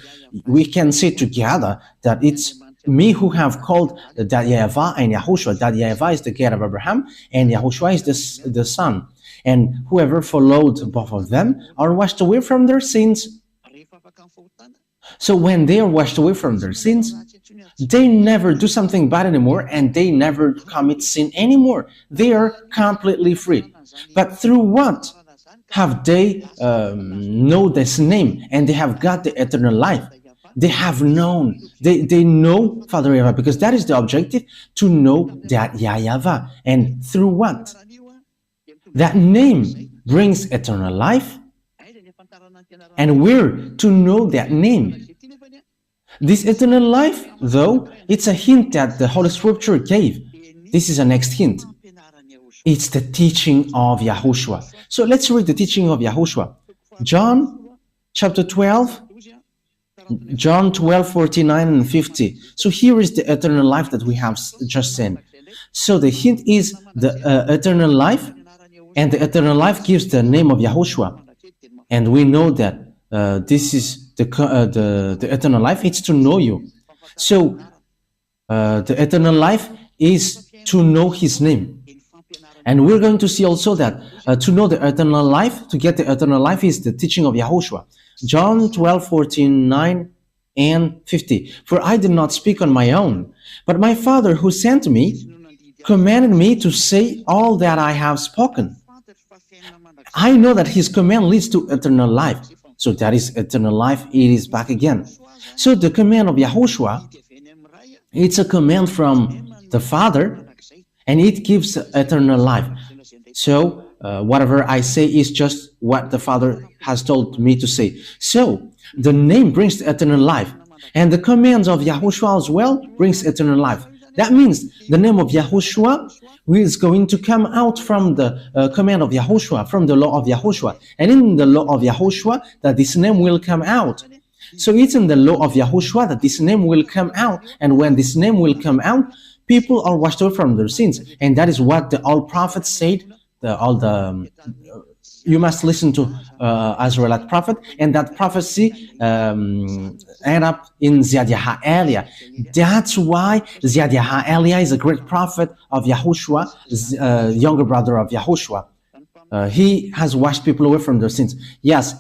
we can say together that it's me who have called that YAHVAH and Yahushua. That YAHVAH is the God of Abraham, and Yahushua is the Son. And whoever followed both of them are washed away from their sins. So when they are washed away from their sins, they never do something bad anymore, and they never commit sin anymore. They are completely free. But through what have they know this name, and they have got the eternal life? They have known, they know Father YAHVAH, because that is the objective, to know that YAHVAH. And through what? That name brings eternal life, and we're to know that name. This eternal life, though, it's a hint that the Holy Scripture gave. This is the next hint. It's the teaching of Yahushua. So let's read the teaching of Yahushua. John chapter 12, John 12, 49 and 50. So here is the eternal life that we have just seen. So the hint is the eternal life, and the eternal life gives the name of Yahushua. And we know that this is the eternal life. It's to know you. So the eternal life is to know his name. And we're going to see also that to know the eternal life, to get the eternal life, is the teaching of Yahushua. John 12, 49 and 50. For I did not speak on my own, but my Father who sent me commanded me to say all that I have spoken. I know that his command leads to eternal life. So that is eternal life. It is back again. So the command of Yahushua, it's a command from the Father, and it gives eternal life. So whatever I say is just what the Father has told me to say. So the name brings eternal life, and the commands of Yahushua as well brings eternal life. That means the name of Yahushua is going to come out from the command of Yahushua, from the law of Yahushua. And in the law of Yahushua, that this name will come out. So it's in the law of Yahushua that this name will come out. And when this name will come out, people are washed away from their sins. And that is what the all prophets said. You must listen to Israelite prophet, and that prophecy end up in Zhyahah Eliah. That's why Zhyahah Eliah is a great prophet of Yahushua, younger brother of Yahushua. He has washed people away from their sins. Yes,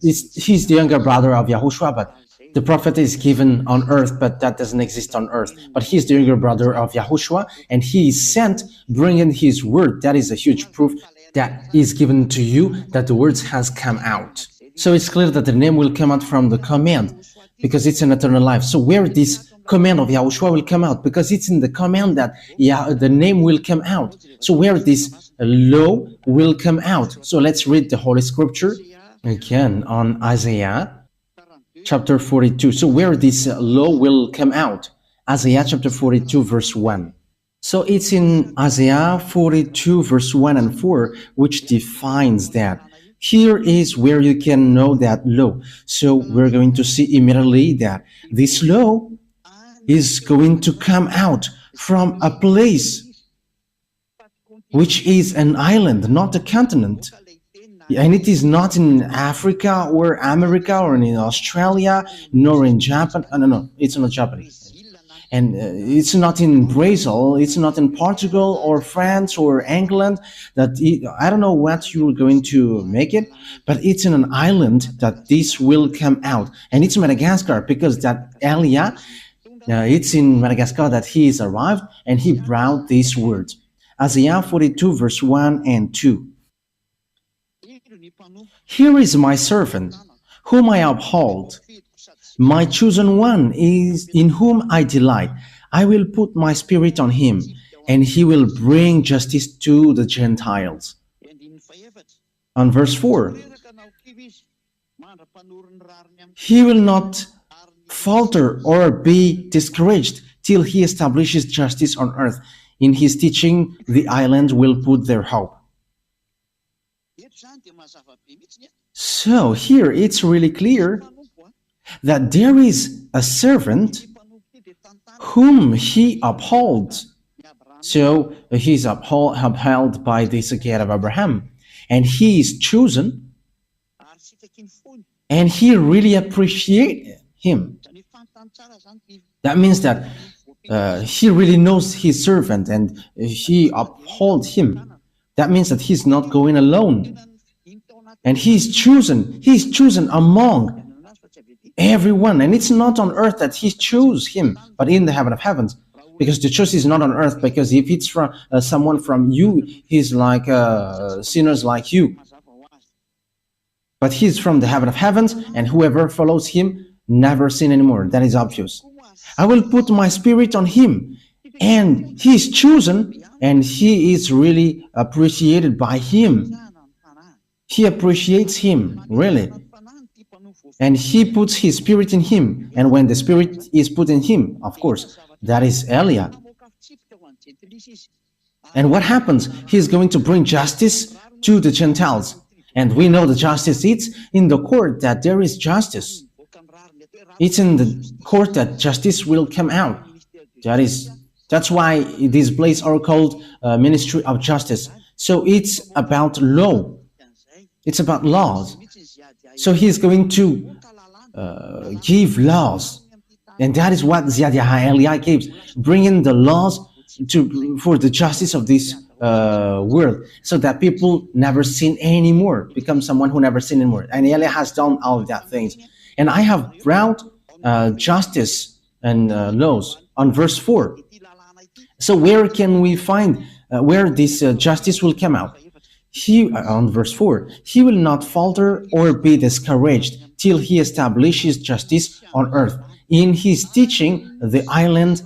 he's the younger brother of Yahushua, but the prophet is given on earth, but that doesn't exist on earth. But he's the younger brother of Yahushua, and he is sent bringing his word. That is a huge proof that is given to you that the words has come out. So it's clear that the name will come out from the command, because it's an eternal life. So where this command of Yahushua will come out, because it's in the command that the name will come out. So where this law will come out. So let's read the Holy Scripture again on Isaiah chapter 42. So where this law will come out. Isaiah chapter 42 verse 1. So it's in Isaiah 42 verse 1 and 4, which defines that. Here is where you can know that law. So we're going to see immediately that this law is going to come out from a place which is an island, not a continent. And it is not in Africa or America or in Australia, nor in Japan. No, it's not Japanese. And it's not in Brazil, it's not in Portugal or France or England. I don't know what you're going to make it, but it's in an island that this will come out. And it's Madagascar, because that Elia, it's in Madagascar that he is arrived and he brought these words. Isaiah 42 verse 1 and 2. Here is my servant, whom I uphold. My chosen one is in whom I delight. I will put my spirit on him, and he will bring justice to the Gentiles. On verse 4, he will not falter or be discouraged till he establishes justice on earth. In his teaching, the island will put their hope. So here it's really clear that there is a servant whom he upholds. So he is upheld by this gate of Abraham, and he is chosen, and he really appreciates him. That means that he really knows his servant and he upholds him. That means that he's not going alone, and he's chosen among everyone. And it's not on earth that he chose him, but in the heaven of heavens, because the choice is not on earth. Because if it's from someone from you, he's like sinners like you, but he's from the heaven of heavens, and whoever follows him never sin anymore. That is obvious. I will put my spirit on him, and he is chosen, and he is really appreciated by him. He appreciates him, really. And he puts his spirit in him. And when the spirit is put in him, of course, that is Elia. And what happens? He's going to bring justice to the Gentiles. And we know the justice, it's in the court that there is justice. It's in the court that justice will come out. That's why these places are called Ministry of Justice. So it's about law. It's about laws. So he's going to give laws. And that is what Zhyahah Elia gives, bringing the laws for the justice of this world, so that people never sin anymore, become someone who never sin anymore. And Elia has done all of that things. And I have brought justice and laws on verse 4. So where can we find where this justice will come out? On verse 4, he will not falter or be discouraged till he establishes justice on earth. In his teaching, the island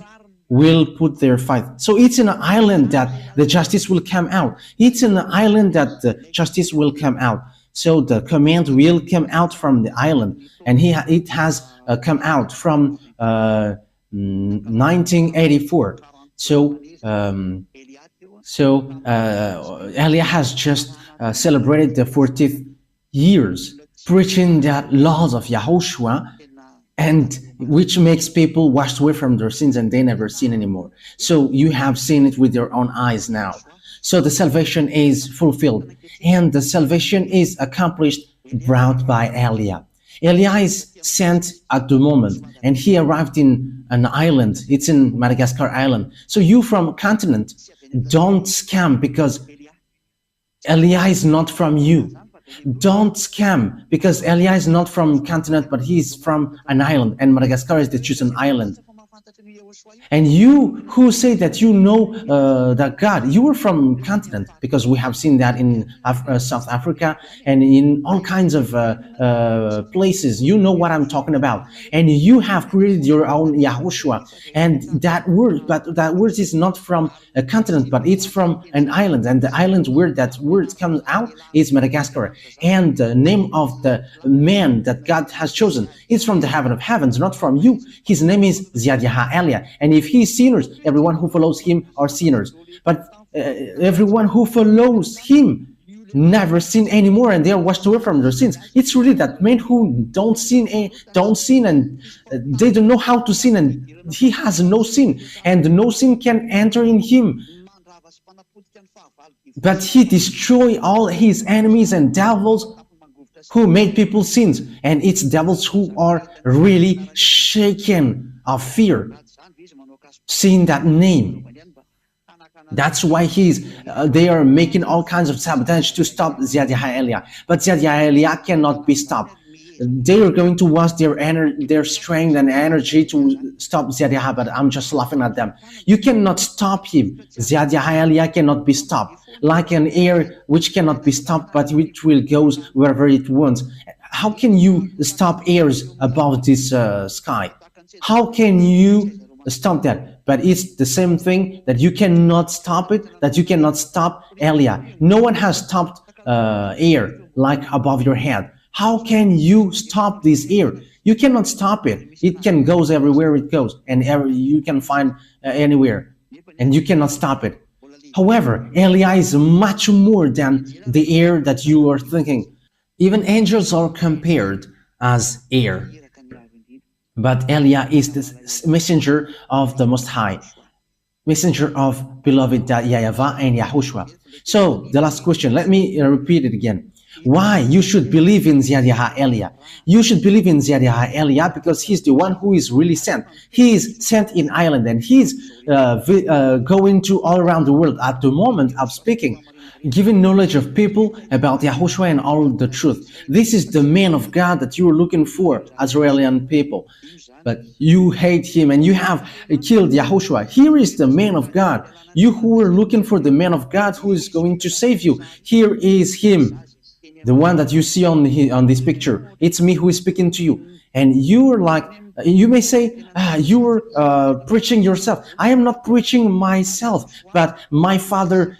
will put their fight. So it's in an island that the justice will come out. It's in an island that the justice will come out. So the command will come out from the island, and it has come out from 1984. So Elia has just celebrated the 40th years, preaching that laws of Yahushua, and which makes people washed away from their sins and they never sin anymore. So you have seen it with your own eyes now. So the salvation is fulfilled, and the salvation is accomplished, brought by Elia. Elia is sent at the moment, and he arrived in an island. It's in Madagascar Island. So you from continent, don't scam, because Elia is not from you. Don't scam, because Elia is not from continent, but he is from an island, and Madagascar is the chosen island. And you who say that you know that God, you are from continent, because we have seen that in South Africa and in all kinds of places. You know what I'm talking about. And you have created your own Yahushua. And that word, but that word is not from a continent, but it's from an island. And the island where that word comes out is Madagascar. And the name of the man that God has chosen is from the heaven of heavens, not from you. His name is Zhyahah. And if he is sinners, everyone who follows him are sinners. But everyone who follows him never sin anymore, and they are washed away from their sins. It's really that men who don't sin, and they don't know how to sin, and he has no sin, and no sin can enter in him. But he destroyed all his enemies and devils who made people sins, and it's devils who are really shaken of fear seeing that name. That's why they are making all kinds of sabotage to stop Zhyahah. But Zhyahah cannot be stopped. They are going to waste their strength and energy to stop Zhyahah, but I'm just laughing at them. You cannot stop him. Zhyahah cannot be stopped. Like an air which cannot be stopped, but which will go wherever it wants. How can you stop airs above this sky? How can you stop that? But it's the same thing that you cannot stop it, that you cannot stop Elia. No one has stopped air like above your head. How can you stop this air? You cannot stop it. It can go everywhere it goes, and you can find anywhere, and you cannot stop it. However, Elia is much more than the air that you are thinking. Even angels are compared as air. But Elia is the messenger of the Most High, messenger of beloved YAHVAH and YAHOSHUAH. So, the last question, let me repeat it again. Why you should believe in Zhyahah? You should believe in Zhyahah because he's the one who is really sent. He is sent in Ireland, and he's going to all around the world at the moment of speaking, giving knowledge of people about Yahushua and all the truth. This is the man of God that you are looking for, Israeli people. But you hate him and you have killed Yahushua. Here is the man of God. You who are looking for the man of God who is going to save you. Here is him, the one that you see on this picture. It's me who is speaking to you. And you are like, you may say, you are preaching yourself. I am not preaching myself, but my Father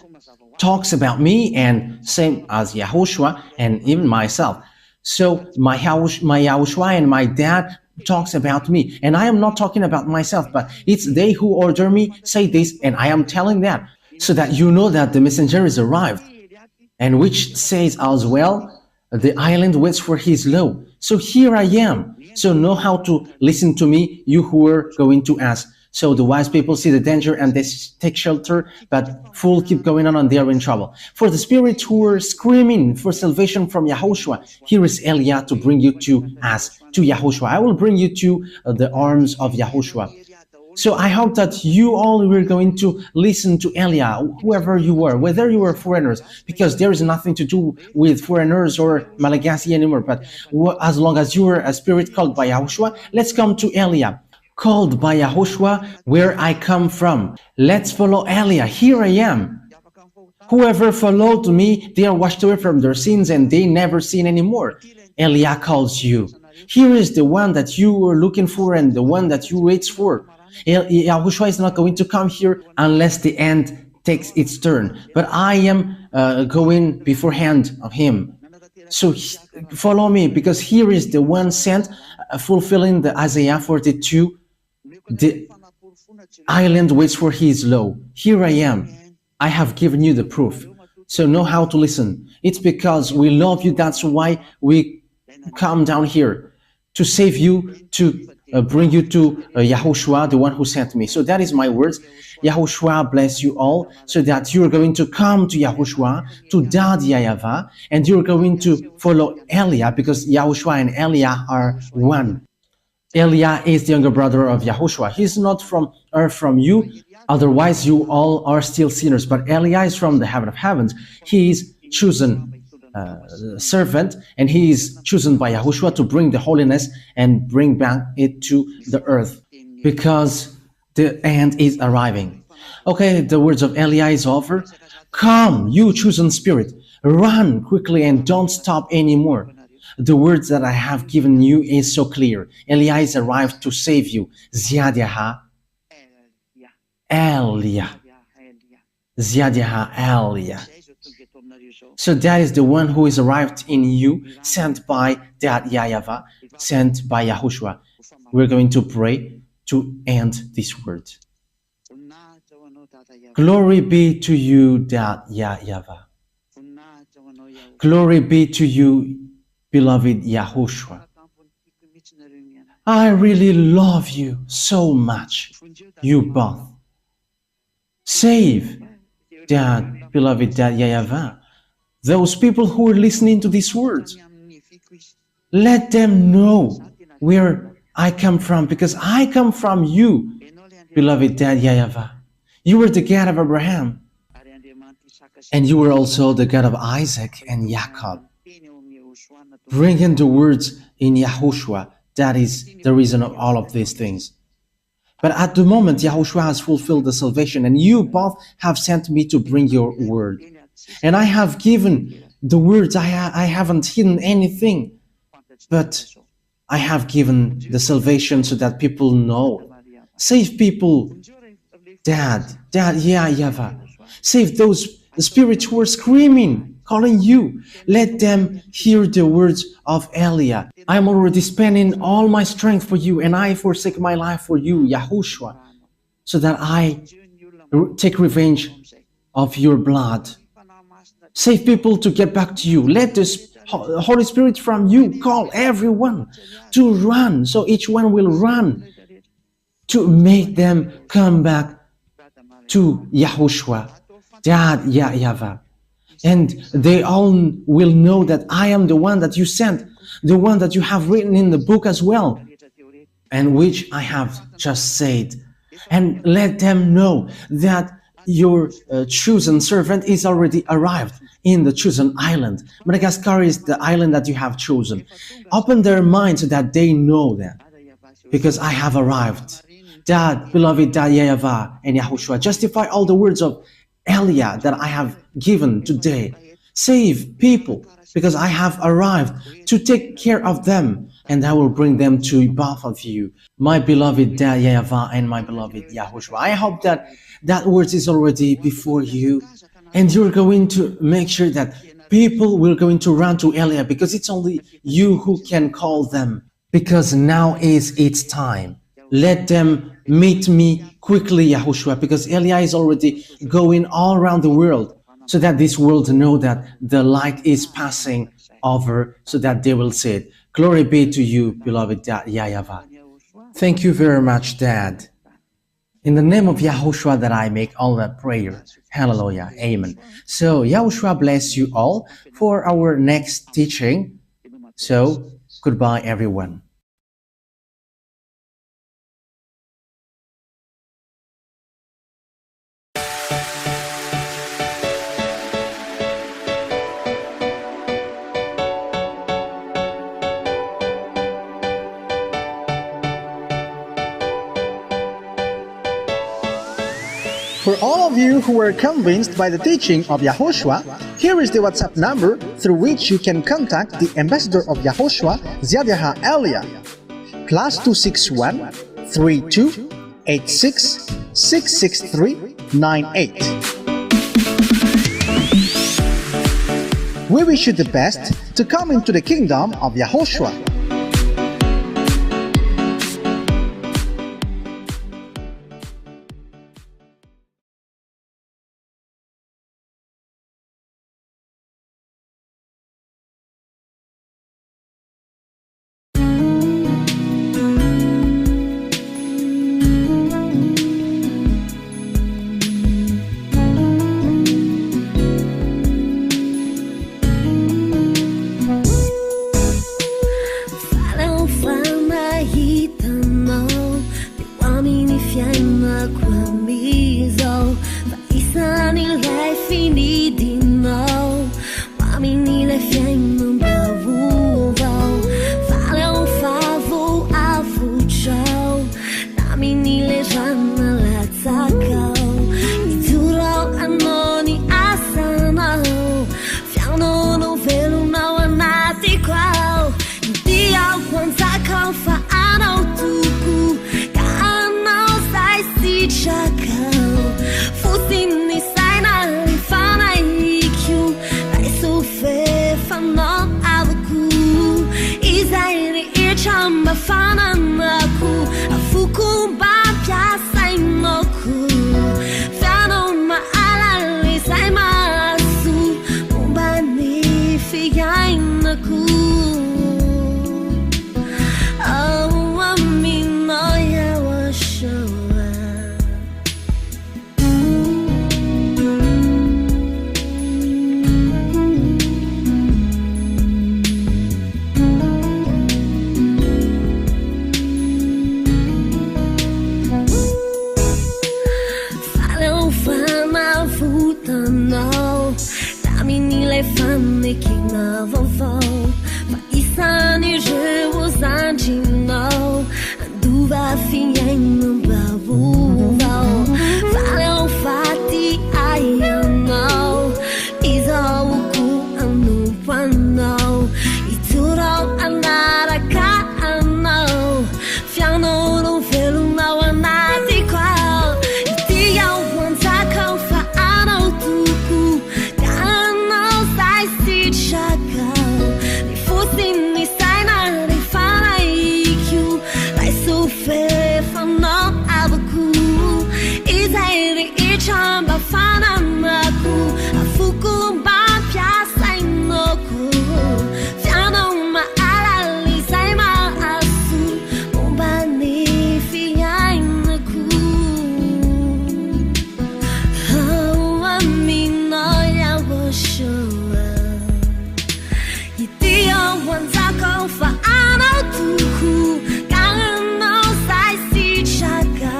talks about me, and same as Yahushua and even myself. So my Yahushua and my dad talks about me, and I am not talking about myself, but it's they who order me say this, and I am telling that, so that you know that the messenger is arrived, and which says as well, the island waits for his law. So here I am. So know how to listen to me, you who are going to ask. So the wise people see the danger and they take shelter, but fools keep going on and they are in trouble. For the spirits who are screaming for salvation from Yahushua, here is Elia to bring you to us, to Yahushua. I will bring you to the arms of Yahushua. So I hope that you all were going to listen to Elia, whoever you were, whether you were foreigners, because there is nothing to do with foreigners or Malagasy anymore. But as long as you are a spirit called by Yahushua, let's come to Elia. Called by Yahushua, where I come from. Let's follow Elia. Here I am. Whoever followed me, they are washed away from their sins and they never sin anymore. Elia calls you. Here is the one that you were looking for and the one that you wait for. Yahushua is not going to come here unless the end takes its turn. But I am going beforehand of him. So follow me, because here is the one sent, fulfilling the Isaiah 42. The island waits for his law. Here I am. I have given you the proof. So know how to listen. It's because we love you. That's why we come down here to save you, to bring you to Yahushua, the one who sent me. So that is my words. Yahushua bless you all, so that you're going to come to Yahushua, to Dad YAHVAH, and you're going to follow Elia, because Yahushua and Elia are one. Elia is the younger brother of Yahushua. He's not from earth, from you. Otherwise, you all are still sinners. But Elia is from the heaven of heavens. He is chosen servant, and he is chosen by Yahushua to bring the holiness and bring back it to the earth. Because The end is arriving. Okay, the words of Eliah is over. Come, you chosen spirit, run quickly and don't stop anymore. The words that I have given you is so clear. Eliah is arrived to save you. Zhyahah, Eliah. Zhyahah, Eliah. So that is the one who is arrived in you, sent by that YAHVAH, sent by Yahushua. We're going to pray to end this word. Glory be to you, that YAHVAH. Glory be to you, beloved Yahushua. I really love you so much, you both. Save that beloved that YAHVAH, those people who are listening to these words. Let them know where I come from, because I come from you, beloved that YAHVAH. You were the God of Abraham, and you were also the God of Isaac and Jacob. Bring in the words in Yahushua. That is the reason of all of these things. But at the moment, Yahushua has fulfilled the salvation, and you both have sent me to bring your word. And I have given the words. I haven't hidden anything, but I have given the salvation so that people know. Save people, Dad, YAHVAH. Save those spirits who are screaming, calling you. Let them hear the words of Eliah. I am already spending all my strength for you, and I forsake my life for you, Yahushua, so that I take revenge of your blood. Save people to get back to you. Let the Holy Spirit from you call everyone to run, so each one will run to make them come back to Yahushua, Dad, YAHVAH. And they all will know that I am the one that you sent, the one that you have written in the book as well, and which I have just said. And let them know that your chosen servant is already arrived in the chosen island. Madagascar is the island that you have chosen. Open their minds so that they know that, because I have arrived. Dad, beloved Dad, YAHVAH and Yahushua, justify all the words of Eliah that I have given today. Save people, because I have arrived to take care of them, and I will bring them to both of you, my beloved Dad, YAHVAH and my beloved Yahushua. I hope that that word is already before you, and you're going to make sure that people will going to run to Eliah, because it's only you who can call them, because now is its time. Let them meet me quickly, Yahushua, because Eliah is already going all around the world, so that this world know that the light is passing over, so that they will see it. Glory be to you, beloved Dad, YAHVAH. Thank you very much, Dad. In the name of Yahushua that I make all that prayer. Hallelujah. Amen. So Yahushua bless you all for our next teaching. So goodbye, everyone. For all of you who were convinced by the teaching of Yahushua, here is the WhatsApp number through which you can contact the ambassador of Yahushua, Zhyahah Eliah. +261 32 86 663 98. We wish you the best to come into the kingdom of Yahushua. Joanna chambafananaku afukumbapiasainoku fianoma alali saimasu umbanifiainaku Making of a foe, but Isani je was anjino, and do va fieng babu, Valeu fati I know, is all cool and no one know, it's all another cat and no, Fiano no feel now and not the crowd, it's the one taco for Anno to Shaka, they forcing me sign and they find you like so fair from now Abaku. Is I the each on Bafanaku, a Fuku Bapia Sainoku, Fiano ma alali Saima Asu, Umbani Fianaku. Oh, I mean, I was sure. One taco for Anno Tuku, Gano Sai Si Chaka,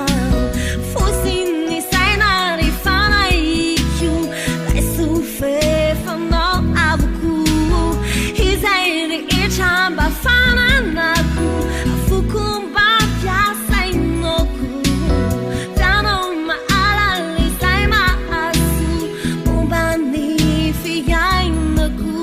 forcing the sign out if I you, like so fair from no Abuku. He's a each time by Fananaku, a Fukum Bapia Sainoku, down on my alali Saima Asu, Umbani Fianaku.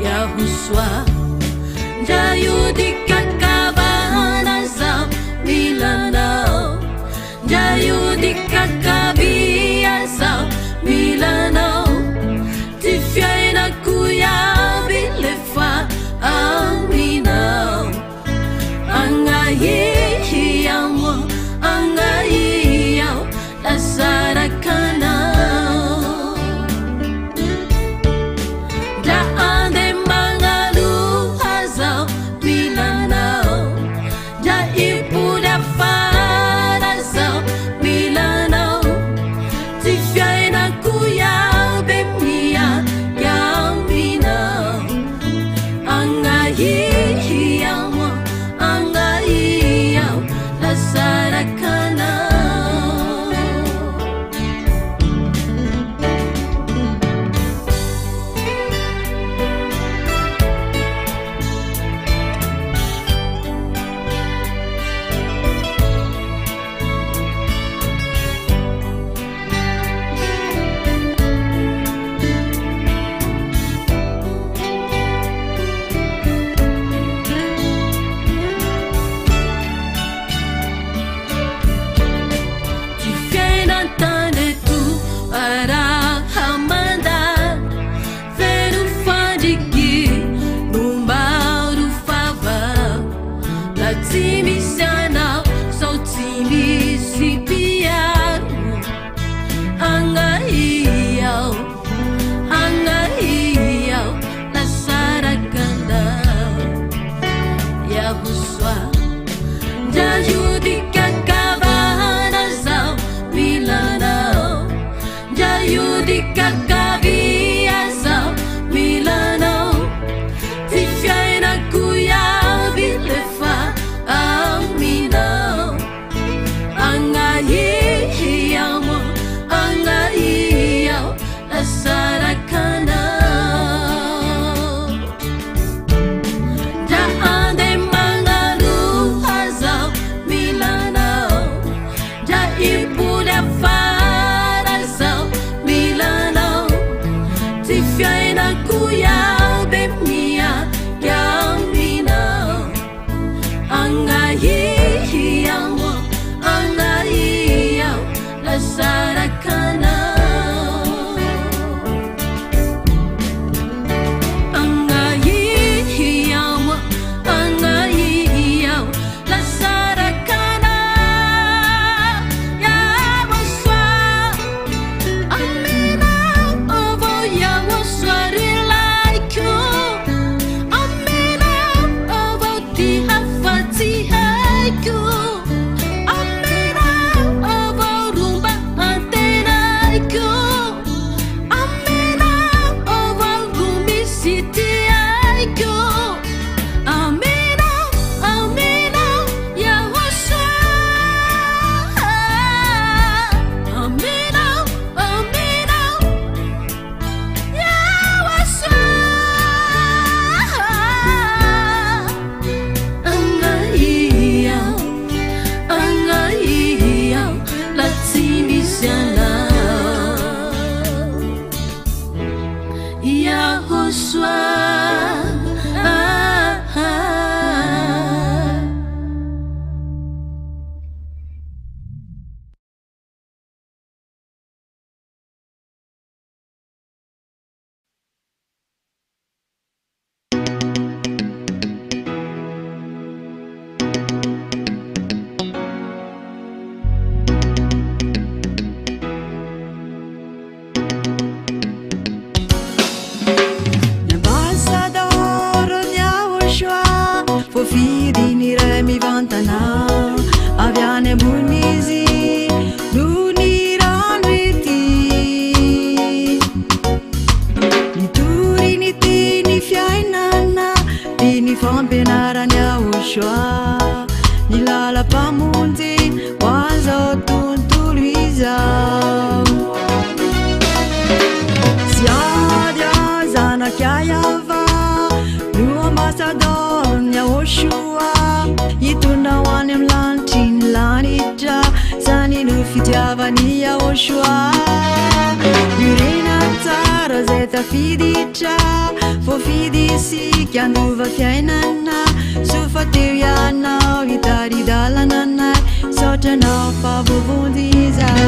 Yahushua, Jayu dikat kabanan sa Milano, Jayu YAHOSHUAH Jayudikakavana zao milanao Jayudikakavia zao milanao Ty fiainako iaby lefa aminao Agnahiao mo agnahiao lasarakanao Ja ande mangaruha zao milanao Ja ipuda fara zao milanao Ty fiainako iaby miaminao Agnahiao mo agnahiao lasarakanao Agnahiao mo agnahiao lasarakanao YAHOSHUAH Aminao ovo YAHOSHUAH rilaiku Aminao ovo tihafatihaiku Aminao ovo rumba antenaiku Aminao ovo rumisitiaiku Aminao, aminao YAHOSHUAH Aminao, aminao YAHOSHUAH Agnahiao, agnahiao latimisianao YAHOSHUAH L'ambassador YAHOSHUAH Fofidiny ray mivantana avy any ambony izy no ny rano ety Nitoriny teny fiainana dia ny fampianarany YAHOSHUAH Ny lalam-pamonjy ho azao tontolo izao Ziada zanaka YAHVAH no ambassador YAHOSHUAH hitondra ho any amin'ny lanitry ny lanitra Zany no fitiavany YAHOSHUAH Irena tsara zay tafiditra Voafidy isika andova fiainana Sofa teo ianao hitari-dalananay Saotranao fa voavonjy izay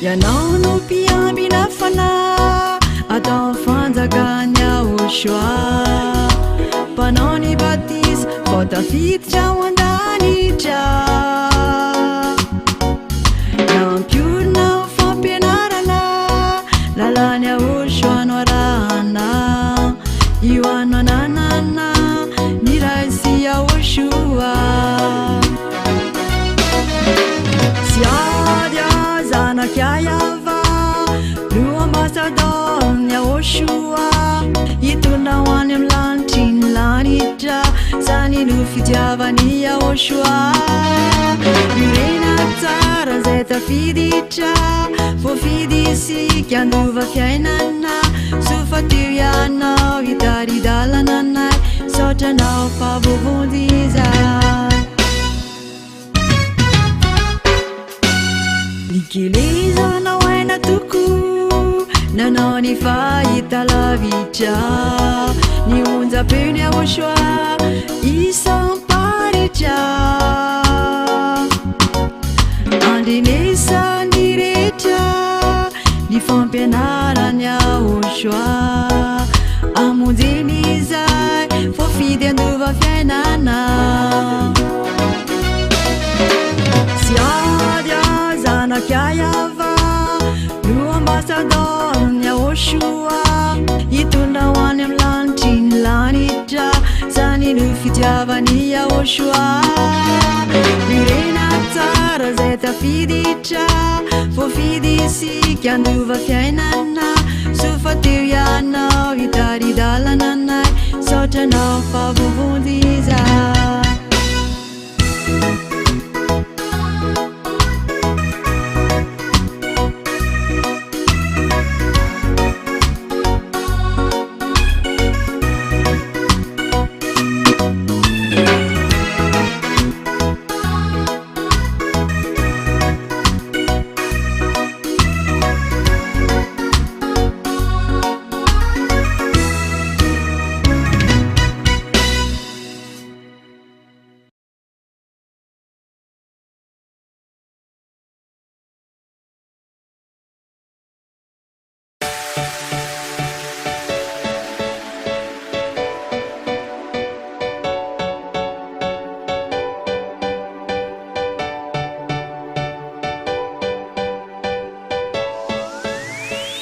Ianao no mpiambina fanahy atao fanjakany YAHOSHUAH Mpanao ny batisa vao tafiditra ho an-danitra Nampiorina ho fampianarana lalany YAHOSHUAH no arahana Io ano ananana ny ray sy YAHOSHUAH Ziada zanaka YAHVAH no ambassador YAHOSHUAH hitondra ho any amin'ny lanitry ny lanitra Zany no fitiavany YAHOSHUAH Irena tsara zay tafiditra Voafidy isika andova fiainana Sofa teo ianao hitari-dalananay Saotranao fa voavonjy izay Nikelezanao aina toko nanao ny fahita lavitra Ny onjam-peo ny YAHOSHUAH isam-paritra Andinesa ny rehetra ny fampianarany YAHOSHUAH amonjeny izay voafidy andova fiainana Zhyahah zanaky YAHVAH no ambassadorny YAHOSHUAH hitondra ho any amin'ny lanitry ny lanitra zany no fitiavany YAHOSHUAH irena tsara zay tafiditra voafidy isika andova fiainana sofa teo ianao hitaridalana anay saotranao favovondy izay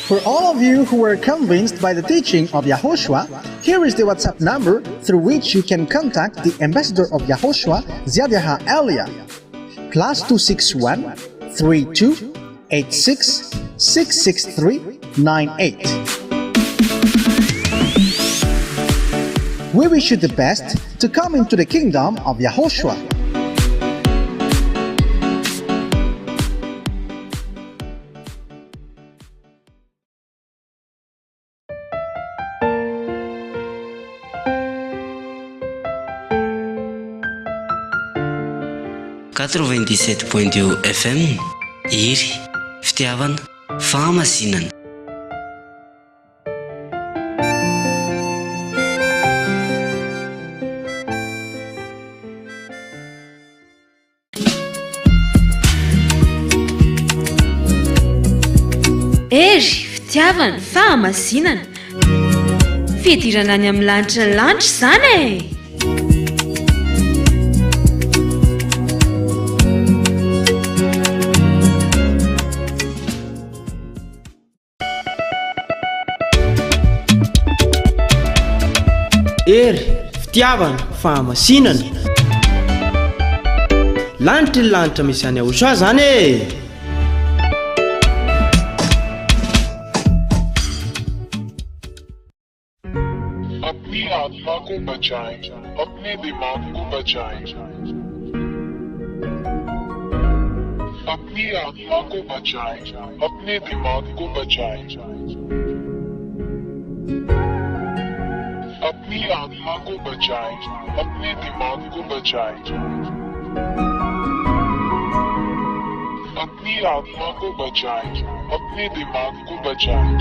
For all of you who were convinced by the teaching of YAHOSHUAH, here is the WhatsApp number through which you can contact the ambassador of YAHOSHUAH, Zhyahah Elia. +261 32 86 663 98. We wish you the best to come into the kingdom of YAHOSHUAH. FM Iry fitiavana fahamasinana Ery fitiavana fahamasinana fidirana any amin'ny lanitra ny lanitra zany e Ery fitiavana fahamasinana lanitra ny lanitra misy any YAHOSHUAH zany e अपनी आत्मा को बचाएं, अपने दिमाग को बचाएं, अपनी आत्मा को बचाएं, अपने दिमाग को बचाएं, अपनी आत्मा को बचाएं, अपने दिमाग को बचाएं, अपनी आत्मा को बचाएं, अपने दिमाग को बचाएं।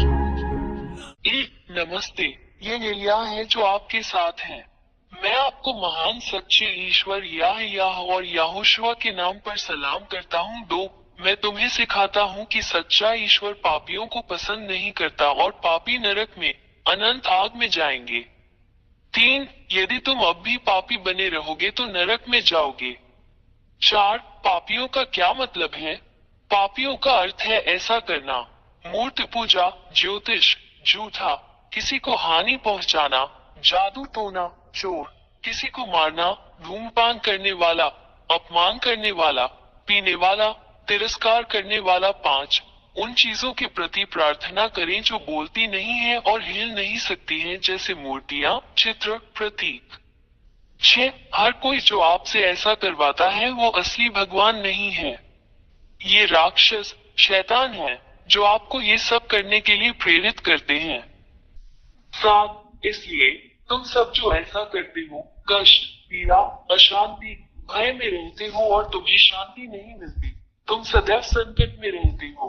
नमस्ते, ये एलिया है जो आपके साथ हैं। मैं आपको महान सच्चे ईश्वर याह और याहोशुआ के नाम पर सलाम करता हूँ। 2, मैं तुम्हें सिखाता हूँ कि सच्चा ईश्वर पापियों को पसंद नहीं करता और पापी नरक में अनंत आग में जाएंगे। 3, यदि तुम अब भी पापी बने रहोगे तो नरक में जाओगे। 4, पापियों का क्या मतलब है? पापियों का अर्थ है ऐसा करना, मूर्ति पूजा, ज्योतिष, झूठा, किसी को हानि पहुंचाना, जादू टोना, चोर, किसी को मारना, धूमपान करने वाला, अपमान करने वाला, पीने वाला, तिरस्कार करने वाला। 5, उन चीजों के प्रति प्रार्थना करें जो बोलती नहीं है और हिल नहीं सकती हैं, जैसे मूर्तियां, चित्र, प्रतीक। 6, हर कोई जो आपसे ऐसा करवाता है वो असली भगवान नहीं है, ये राक्षस शैतान है जो आपको ये सब करने के लिए प्रेरित करते हैं। 7, इसलिए तुम सब जो ऐसा करते हो, कष्ट, पीड़ा, अशांति, भय में रहते हो और तुम्हें शांति नहीं मिलती, तुम सदैव संकट में रहते हो।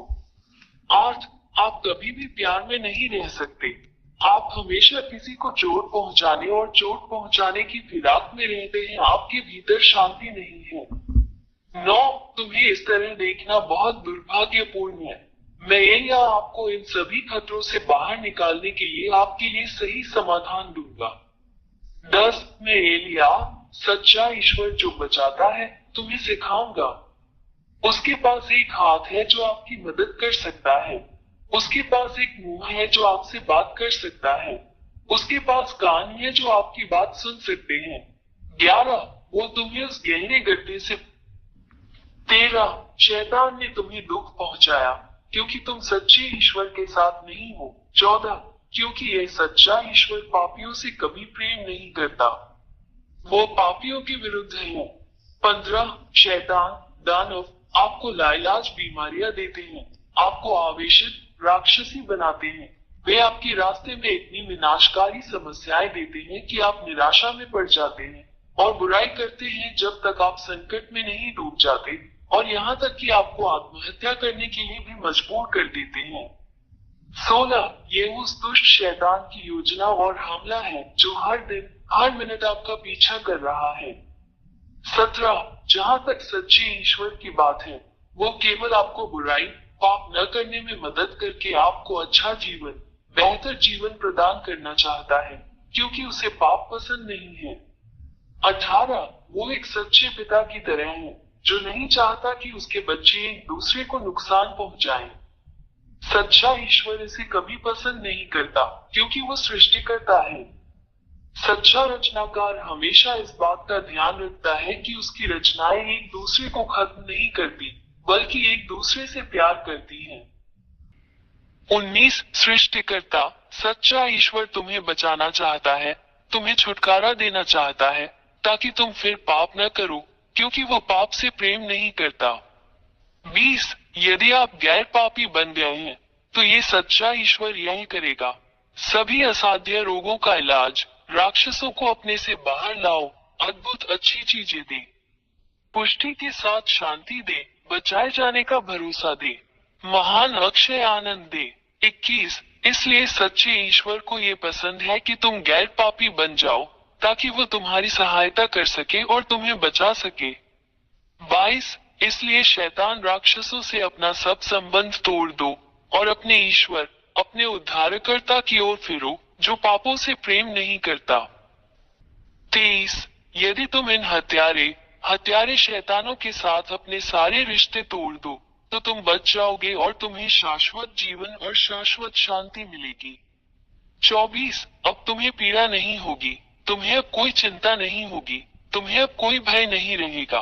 8, आप कभी भी प्यार में नहीं रह सकते, आप हमेशा किसी को चोट पहुंचाने और चोट पहुंचाने की फिराक में रहते हैं। आपके भीतर शांति नहीं है। 9 तुम्हें इस तरह देखना बहुत दुर्भाग्यपूर्ण है। मैं यहाँ आपको इन सभी खतरों से बाहर निकालने के लिए आपके लिए सही समाधान दूंगा। 10 मैं एलिया सच्चा ईश्वर जो बचाता है तुम्हें सिखाऊंगा। उसके पास एक हाथ है जो आपकी मदद कर सकता है। उसके पास एक मुंह है जो आपसे बात कर सकता है। उसके पास कान है जो आपकी बात सुन सकते हैं। 11 वो तुम्हें उस गहरे गड्ढे से 13 शैतान ने तुम्हें दुख पहुंचाया क्योंकि तुम सच्चे ईश्वर के साथ नहीं हो। 14 क्योंकि यह सच्चा ईश्वर पापियों से कभी प्रेम नहीं करता, वो पापियों के विरुद्ध है। 15 शैतान दानव आपको लाइलाज बीमारियां देते हैं, आपको आवेशित राक्षसी बनाते हैं। वे आपके रास्ते में इतनी विनाशकारी समस्याएं देते हैं कि आप निराशा में पड़ जाते हैं और बुराई करते हैं जब तक आप संकट में नहीं डूब जाते, और यहाँ तक कि आपको आत्महत्या करने के लिए भी मजबूर कर देते हैं। 16 ये उस दुष्ट शैतान की योजना और हमला है जो हर दिन हर मिनट आपका पीछा कर रहा है। 17 जहाँ तक सच्चे ईश्वर की बात है, वो केवल आपको बुराई पाप न करने में मदद करके आपको अच्छा जीवन बेहतर जीवन प्रदान करना चाहता है क्योंकि उसे पाप पसंद नहीं है। 18 वो एक सच्चे पिता की तरह है जो नहीं चाहता कि उसके बच्चे एक दूसरे को नुकसान पहुंचाएं। सच्चा ईश्वर इसे कभी पसंद नहीं करता क्योंकि वो सृष्टिकर्ता है। सच्चा रचनाकार हमेशा इस बात का ध्यान रखता है कि उसकी रचनाएं एक दूसरे को खत्म नहीं करती बल्कि एक दूसरे से प्यार करती हैं। 19 सृष्टिकर्ता सच्चा ईश्वर तुम्हें बचाना चाहता है, तुम्हें छुटकारा देना चाहता है ताकि तुम फिर पाप न करो क्योंकि वो पाप से प्रेम नहीं करता। 20 यदि आप गैर पापी बन गए हैं तो ये सच्चा ईश्वर यही करेगा। सभी असाध्य रोगों का इलाज, राक्षसों को अपने से बाहर लाओ, अद्भुत अच्छी चीजें दे, पुष्टि के साथ शांति दे, बचाए जाने का भरोसा दे, महान अक्षय आनंद दे। 21 इसलिए सच्चे ईश्वर को ये पसंद है कि तुम गैर पापी बन जाओ ताकि वो तुम्हारी सहायता कर सके और तुम्हें बचा सके। 22 इसलिए शैतान राक्षसों से अपना सब संबंध तोड़ दो और अपने ईश्वर अपने उद्धारकर्ता की ओर फिरो जो पापों से प्रेम नहीं करता। 23 यदि तुम इन हत्यारे शैतानों के साथ अपने सारे रिश्ते तोड़ दो तो तुम बच जाओगे और तुम्हें शाश्वत जीवन और शाश्वत शांति मिलेगी। 24 अब तुम्हें पीड़ा नहीं होगी, तुम्हें अब कोई चिंता नहीं होगी, तुम्हें अब कोई भय नहीं रहेगा।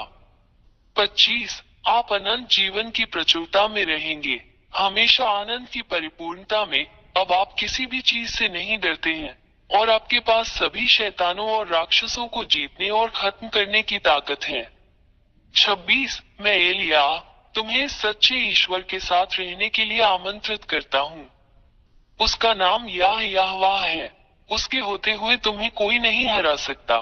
25 आप अनंत जीवन की प्रचुरता में रहेंगे, हमेशा आनंद की परिपूर्णता में। अब आप किसी भी चीज से नहीं डरते हैं और आपके पास सभी शैतानों और राक्षसों को जीतने और खत्म करने की ताकत है। 26 मैं एलिया तुम्हें सच्चे ईश्वर के साथ रहने के लिए आमंत्रित करता हूँ। उसका नाम याहवाह है, उसके होते हुए तुम्हें कोई नहीं हरा सकता।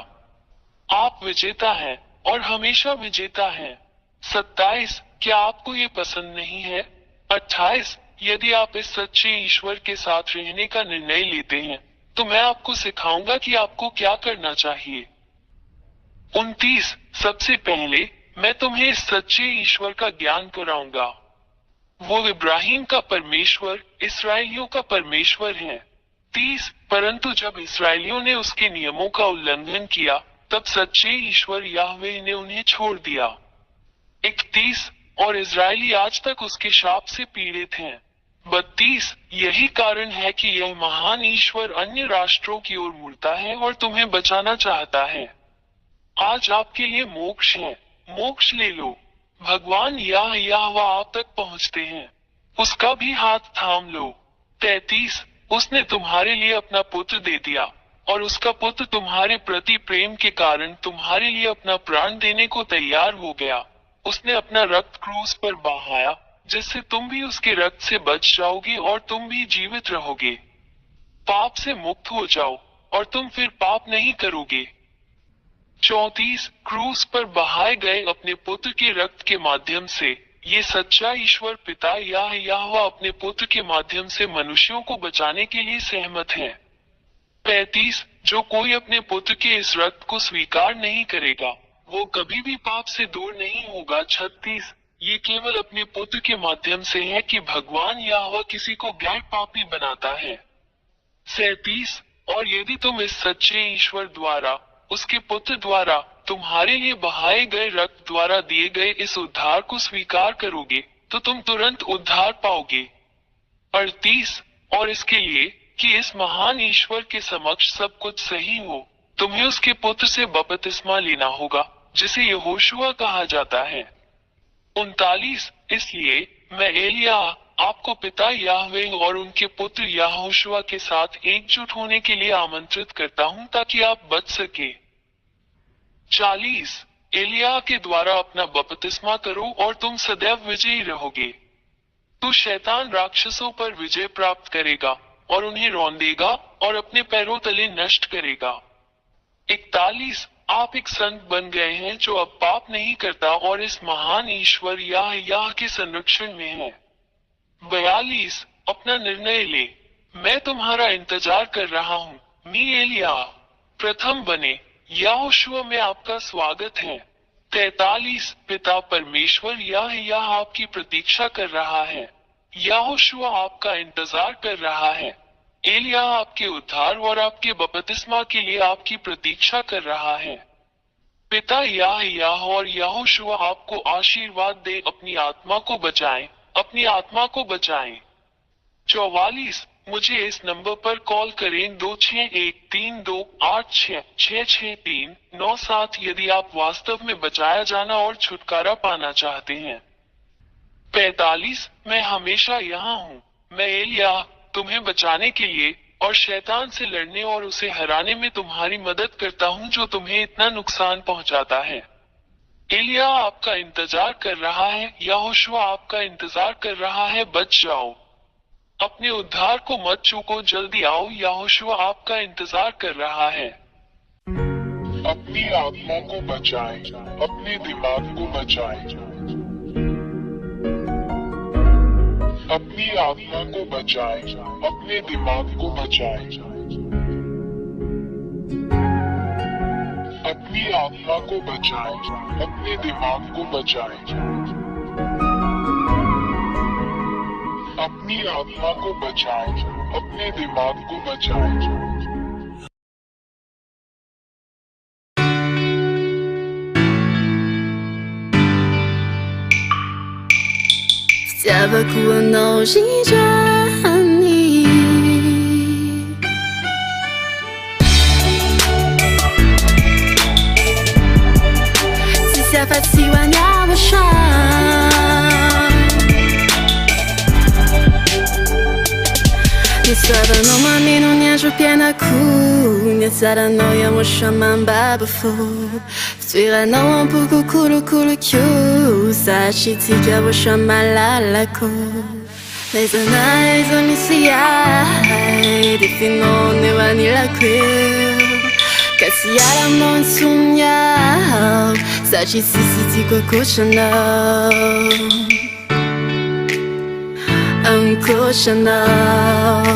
आप विजेता हैं और हमेशा विजेता हैं। 27 क्या आपको ये पसंद नहीं है? 28 यदि आप इस सच्चे ईश्वर के साथ रहने का निर्णय लेते हैं तो मैं आपको सिखाऊंगा कि आपको क्या करना चाहिए। 29 सबसे पहले मैं तुम्हें इस सच्चे ईश्वर का ज्ञान कराऊंगा। वो इब्राहिम का परमेश्वर, इसराइलियों का परमेश्वर है। 30 परंतु जब इसराइलियों ने उसके नियमों का उल्लंघन किया तब सच्चे ईश्वर याहवेह ने उन्हें छोड़ दिया। 31 और इजरायली आज तक उसके शाप से पीड़ित हैं। 32 यही कारण है कि यह महान ईश्वर अन्य राष्ट्रों की ओर मुड़ता है और तुम्हें बचाना चाहता है। आज आपके लिए मोक्ष है, मोक्ष ले लो। भगवान याहवाह आप तक पहुंचते हैं, उसका भी हाथ थाम लो। 33 उसने तुम्हारे लिए अपना पुत्र दे दिया और उसका पुत्र तुम्हारे प्रति प्रेम के कारण तुम्हारे लिए अपना प्राण देने को तैयार हो गया। उसने अपना रक्त क्रूस पर बहाया जिससे तुम भी उसके रक्त से बच जाओगे और तुम भी जीवित रहोगे। पाप से मुक्त हो जाओ और तुम फिर पाप नहीं करोगे। 34 क्रूस पर बहाए गए अपने पुत्र के रक्त के माध्यम से ये सच्चा ईश्वर पिता याहवाह अपने पुत्र के माध्यम से मनुष्यों को बचाने के लिए सहमत है। 35 जो कोई अपने पुत्र के इस रक्त को स्वीकार नहीं करेगा वो कभी भी पाप से दूर नहीं होगा। 36 ये केवल अपने पुत्र के माध्यम से है कि भगवान यहोवा किसी को गैर पापी बनाता है। 37 और यदि तुम इस सच्चे ईश्वर द्वारा उसके पुत्र द्वारा तुम्हारे लिए बहाए गए रक्त द्वारा दिए गए इस उद्धार को स्वीकार करोगे तो तुम तुरंत उद्धार पाओगे। 38 और इसके लिए कि इस महान ईश्वर के समक्ष सब कुछ सही हो तुम्हें उसके पुत्र से बपतिस्मा लेना होगा जिसे यहोशुआ कहा जाता है। 39 इसलिए मैं एलिया आपको पिता याहवेह और उनके पुत्र याहोशुआ के साथ एकजुट होने के लिए आमंत्रित करता हूं ताकि आप बच सके। 40 एलिया के द्वारा अपना बपतिस्मा करो और तुम सदैव विजयी रहोगे। तो शैतान राक्षसों पर विजय प्राप्त करेगा और उन्हें रौंदेगा और अपने पैरों तले नष्ट करेगा। 41 आप एक संत बन गए हैं जो अब पाप नहीं करता और इस महान ईश्वर याह के संरक्षण में है। 42 अपना निर्णय ले मैं तुम्हारा इंतजार कर रहा हूँ। मी एलिया प्रथम बने यहोशुआ में आपका स्वागत है। 43 पिता परमेश्वर याह आपकी प्रतीक्षा कर रहा है। यहोशुआ आपका इंतजार कर रहा है। एलिया आपके उद्धार और आपके बपतिस्मा के लिए आपकी प्रतीक्षा कर रहा है। पिता याह और यहोशुआ आपको आशीर्वाद दे अपनी आत्मा को बचाएं, अपनी आत्मा को बचाएं। 44 मुझे इस नंबर पर कॉल करें 261328666397 यदि आप वास्तव में बचाया जाना और छुटकारा पाना चाहते हैं। 45 मैं हमेशा यहाँ हूँ। मैं एलिया तुम्हें बचाने के लिए और शैतान से लड़ने और उसे हराने में तुम्हारी मदद करता हूँ जो तुम्हें इतना नुकसान पहुँचाता है। एलिया आपका इंतजार कर रहा है। यहोशुआ आपका इंतजार कर रहा है। बच जाओ, अपने उद्धार को मत चूको, जल्दी आओ। यहोशुआ आपका इंतजार कर रहा है। अपनी आत्मा को बचाएं, अपने दिमाग को बचाएं, अपनी आत्मा को बचाएं, अपने दिमाग को बचाएं, अपनी आत्मा को बचाएं, अपने दिमाग को बचाएं, अपनी आत्मा को बचाएं, अपने दिमाग को बचाएं। Chciałaby unosić ani Zhyahah siła YAHVAH Nie saranno mamino nie piena ku Nie saranno YAHVAH mambabafu Toeranao ampoko kolokolo Sachitika YAHVAH malalako Naizana aiza misy ahy Dia finao eo anilako eo Ka tsy ara-monao antsony aho Satria tsisy tiako ankoatranao Ankoatranao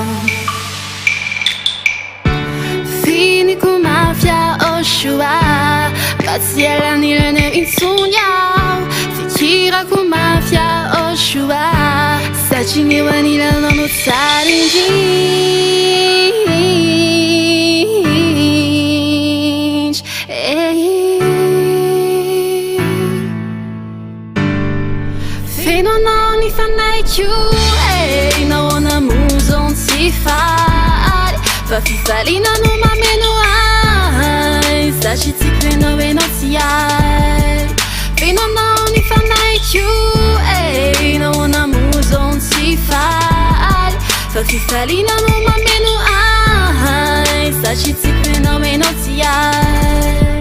Finiko mafy YAHOSHUAH Mba tsy alan'ireny intsony aho Fikirako mafy YAHOSHUAH Satria ny eo anilanao no tsara indrindra Fenonao ny fanaiko Nahoana monjony tsy faly Fa fifaliana no mameno ahy Satria tiako ianao ianao tsy ahy Fenonao ny fanaiko Nahoana monjony tsy faly Fa fifaliana no mameno ahy Satria tiako ianao ianao tsy ahy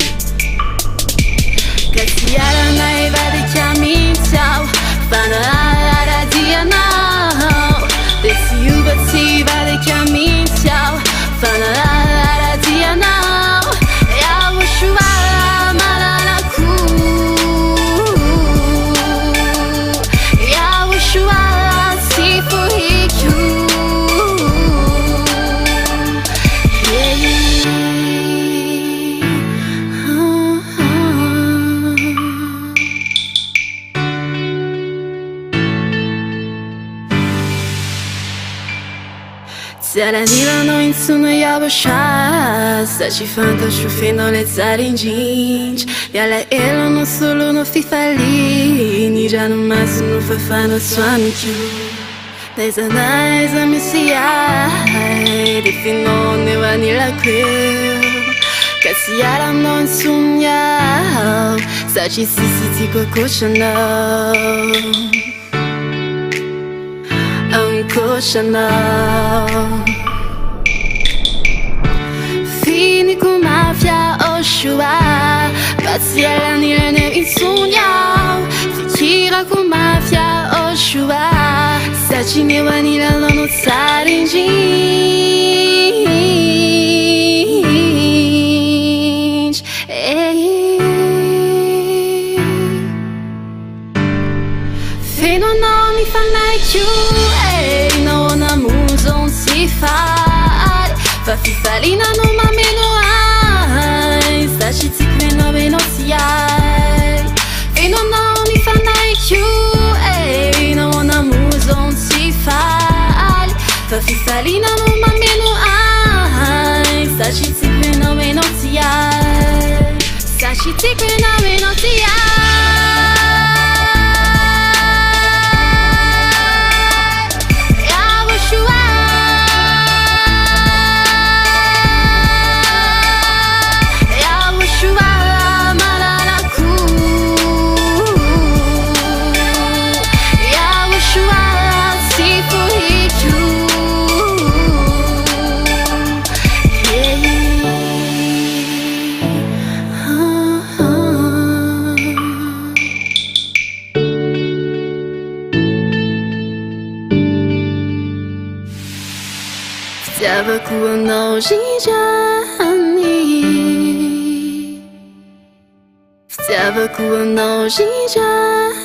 Ka tsy arana ivadika mihitsy aho Fa naharadianao Dia tsy ova tsy ivadika mihitsy aho Fa naharadianao YAHOSHUAH malalako YAHOSHUAH tsy fohiko Yeah, Zyalanilano intsona YAHVAH Sa tsy fantatro fenao le tsara indrindra Mialaelo no solo no fifaliana Ny ranomasy no fafanatsoaniko Naiza naiza misy ahy De finao eo anilako eo Ka tsy alanao intsony aho Satria sisy tiako ankoatranao Ankoatranao Finiko mafy YAHOSHUAH Ka tsy alanilana eo intsony aho Fikirako mafy YAHOSHUAH Satria ny eo anilanao no tsara indrindra Fenonao mifanaiky io Nahoana monjony tsy faly Fa fifaliana no mameno ahy Satria tiako enao tsy ahy Fenonao mifanaiky io Nahoana monjony tsy faly Fa fifaliana no mameno ahy Satria tiako enao tsy ahy Satria tiako enao tsy ahy Fitiavako anao rindrany Fitiavako anao rindrany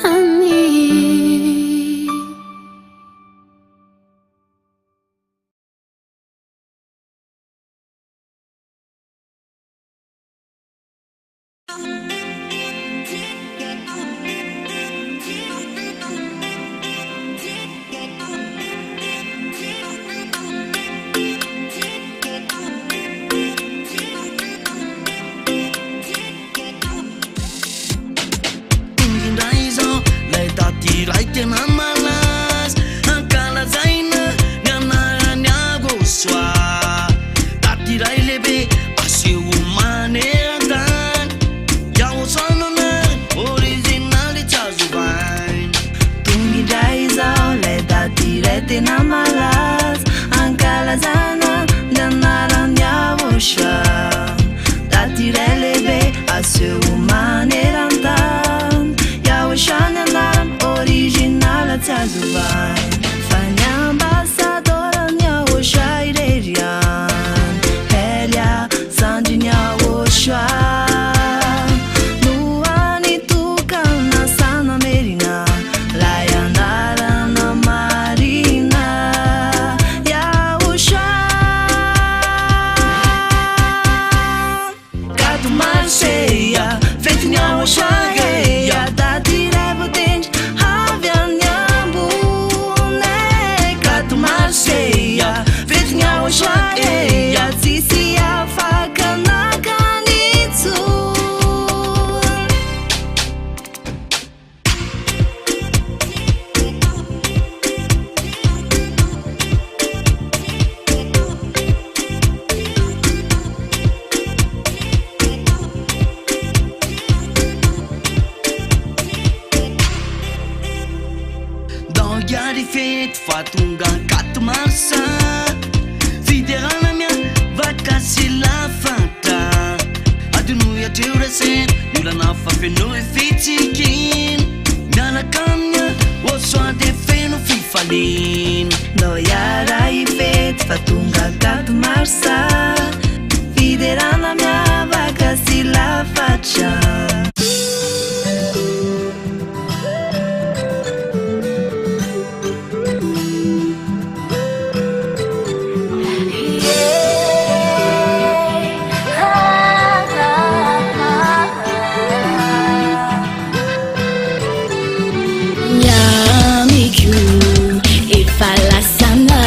Nyamiku, ifala sana,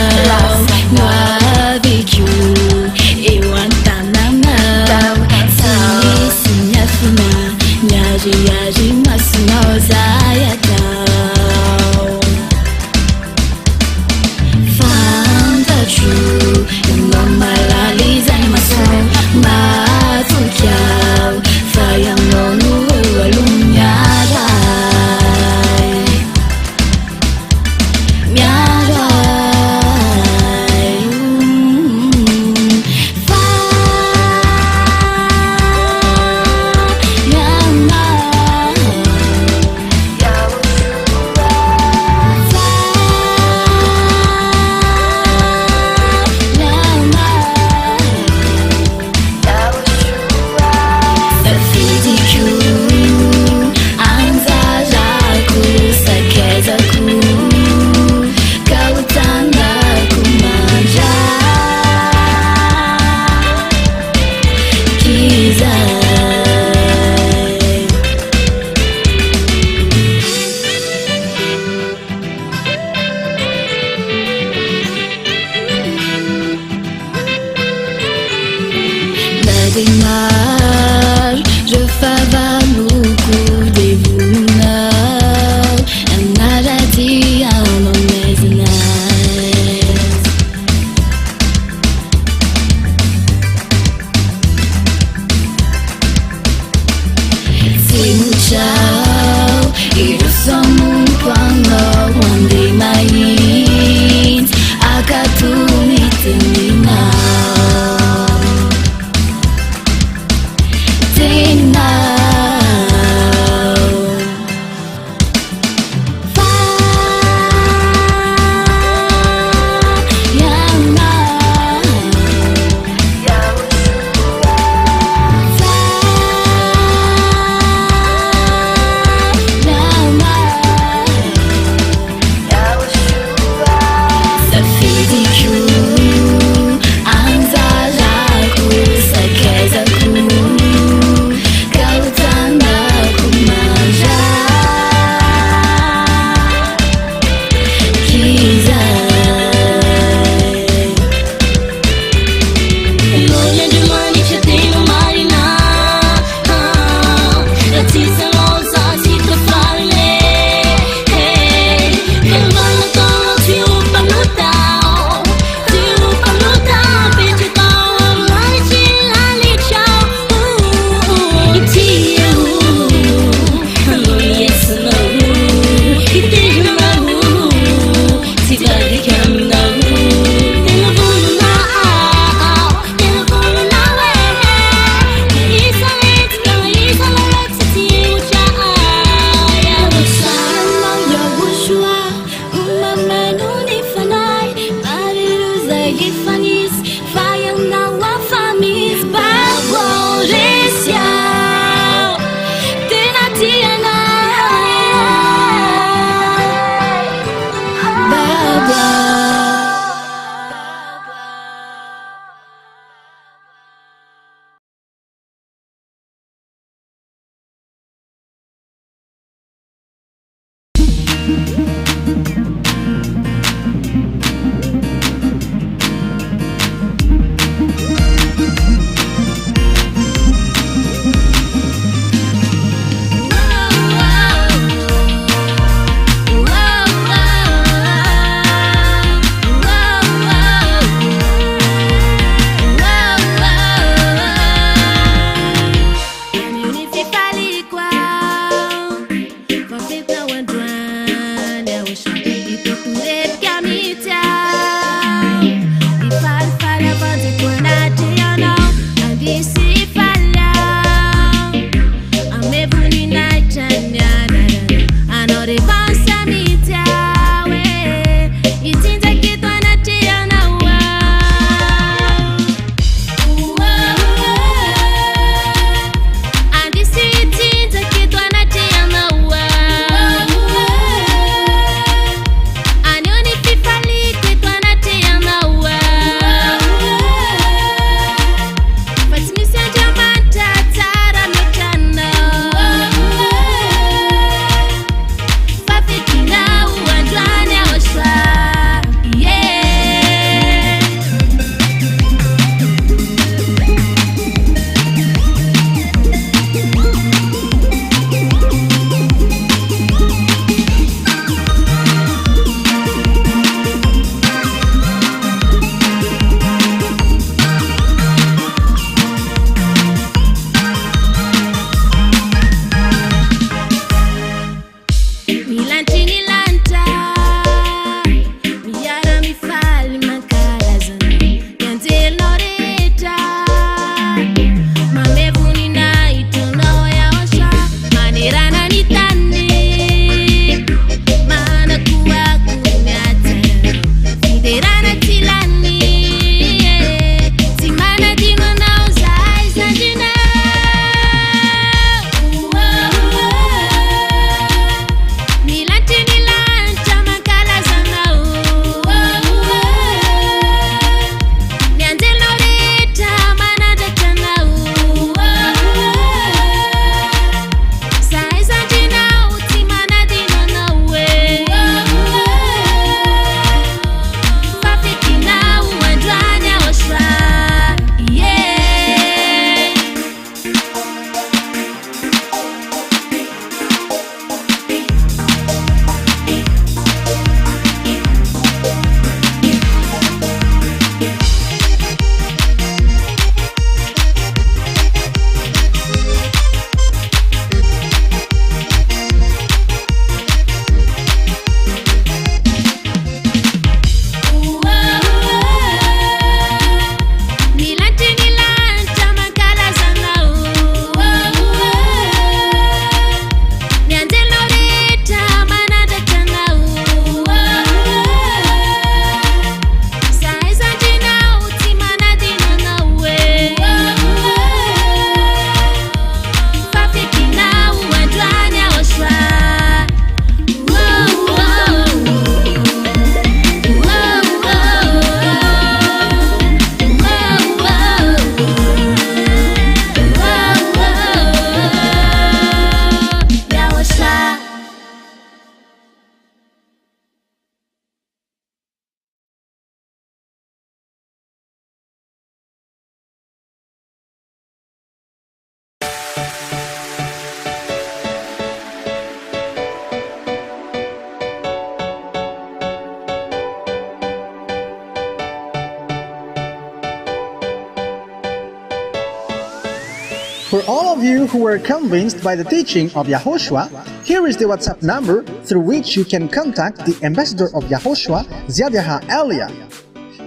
For all of you who were convinced by the teaching of Yahoshua, here is the WhatsApp number through which you can contact the ambassador of Yahoshua, Zhyahah Elia.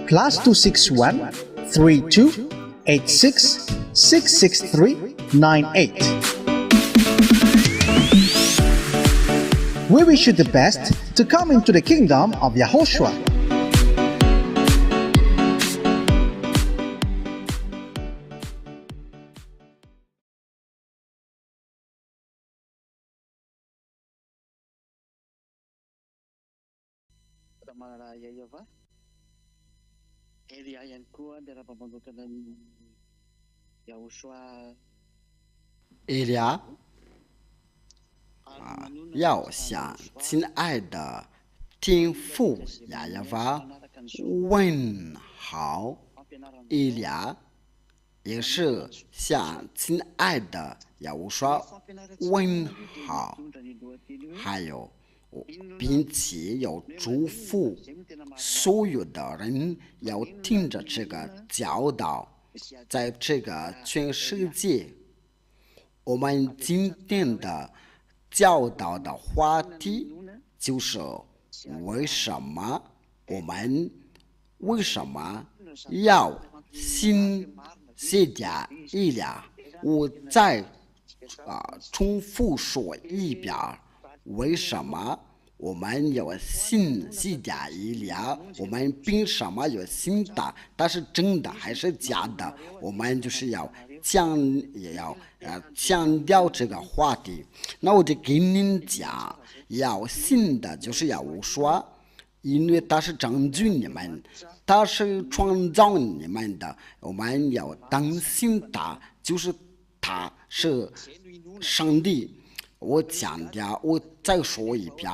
+261 32 86 663 98. We wish you the best to come into the kingdom of Yahoshua. Manana YAHVAH. Elia ihany koa dia raha manokana ny Yahoshua. Elia. 要向亲爱的天父亚耶娃问好，以利亚也是向亲爱的亚乌刷问好，还有并且要祝福所有的人要听着这个教导。在这个全世界，我们今天的教导的话题就是为什么要信谢加伊俩。我再重复说一遍，为什么我们要信谢加伊俩？我们凭什么要信的？但是真的还是假的？我们就是要强调这个话题。那我就给您讲，要信的就是要说，因为他是拯救你们，他是创造你们的，我们要当信他，就是他是上帝。我强调，我再说一遍，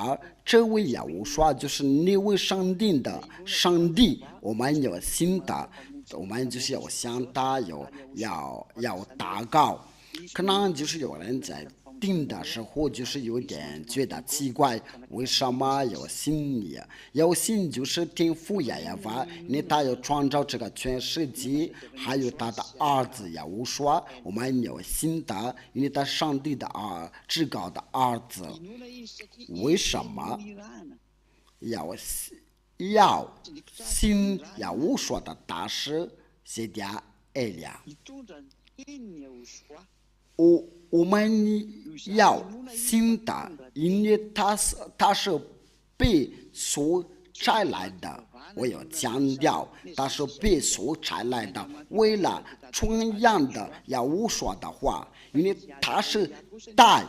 这位耶和华就是那位上帝的上帝，我们要信他，我们就是要向他要祷告。可能就是有人在听的时候就是有点觉得奇怪，为什么要信你？要信就是天父耶和华，因为他要创造这个全世界，还有他的儿子耶和华，我们要信他，因为他上帝的至高的儿子。为什么要信耶和华的大使谢加艾俩？我们要信他，因为他是被所差来的。我要强调，他是被所差来的，为了传扬的耶和华的话，因为他是代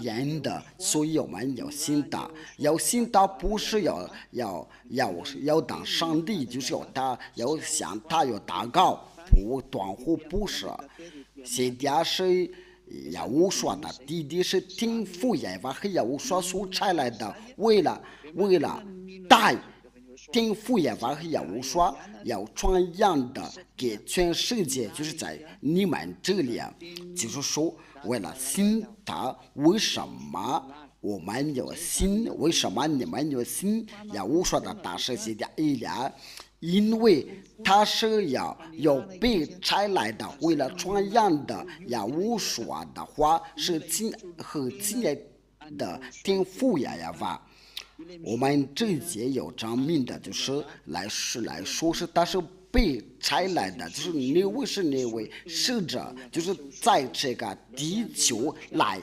言的，所以我们要信他。要信他不是要当上帝，就是要向他要祷告，断乎不是。谢加是耶和华的弟弟，是天父耶和华和耶和华所差来的，为了带天父耶和华和耶和华要传扬的给全世界，就是在你们这里，就是说为了信他。为什么我们要信？为什么你们要信耶和华的大使谢加艾俩？因为他是要被差来的，为了传扬的耶和华的话，是亲爱的天父耶和华。我们这一节有证明的，就是来说是他是被差来的，就是那位使者，就是在这个地球来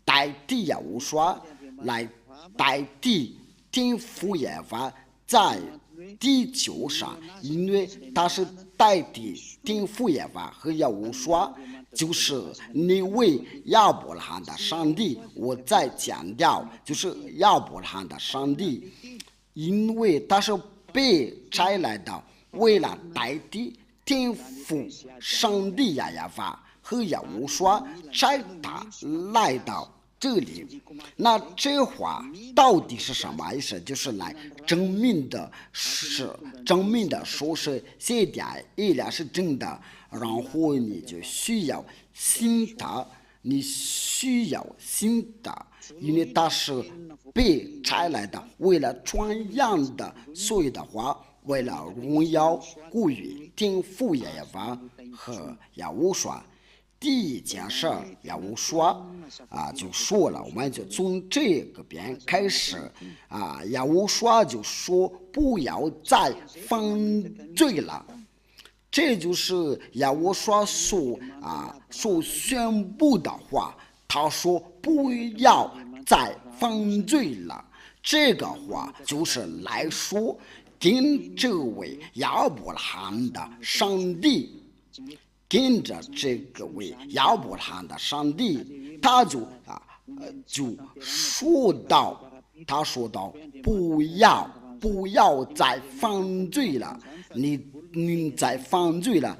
代替耶和华，来代替天父耶和华在地球上，因为他是代替天父耶和华和耶和华，就是那位亚伯拉罕的上帝。我再强调，就是亚伯拉罕的上帝，因为他是被差来的，为了代替天父上帝耶和华和耶和华，差他来到这里。那这话到底是什么意思？就是来证明的说是谢加艾俩是真的，然后你就需要信他，你需要信他，因为他是被差来的，为了传扬的所有的话，为了荣耀归于天父耶和华和耶和华。第一件事耶和华就说了，我们就从这个边开始耶和华就说不要再犯罪了。这就是耶和华所宣布的话，他说不要再犯罪了。这个话就是来说跟这位亚伯拉罕的上帝，跟着这个位亚伯拉罕的上帝，他就说到不要再犯罪了，你再犯罪了，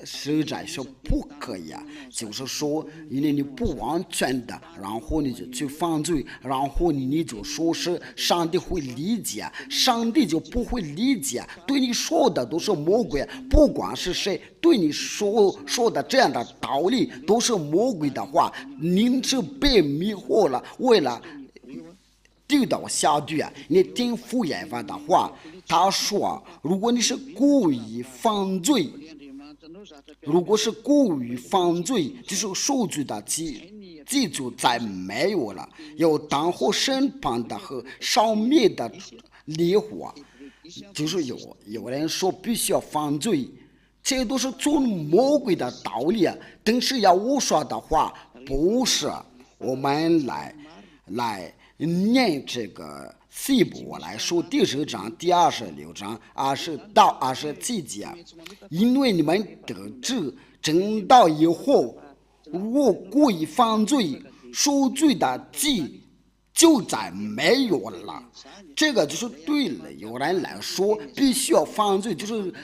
实在是不可以啊，就是说，因为你不完全的，然后你就去犯罪，然后你就说是上帝会理解，上帝就不会理解，对你说的都是魔鬼，不管是谁对你说的这样的道理都是魔鬼的话，您是被迷惑了，为了丢到下地啊！你听福音法的话，他说，如果你是故意犯罪，如果是故意犯罪，就是受罪的记住再没有了，有当后审判的和烧灭的烈火，就是有人说必须要犯罪，这都是做魔鬼的道理啊！但是要我说的话，不是我们来念这个希伯来书第10章第26章20到27节，因为你们得知真道以后，如果故意犯罪，受罪的记就再没有了。这个就是对了，有人来说必须要犯罪，就是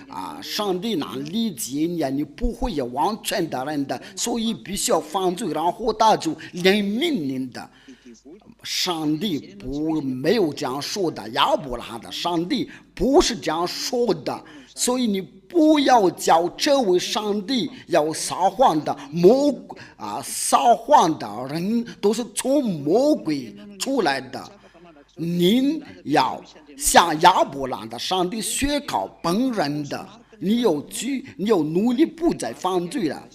上帝能理解你，你不会有完全的人的，所以必须要犯罪，然后他就怜悯你的。上帝没有这样说的，亚伯拉罕的上帝不是这样说的，所以你不要叫这位上帝要撒谎的撒谎的人都是从魔鬼出来的。您要向亚伯拉罕的上帝学考本人的，你有努力不再犯罪了。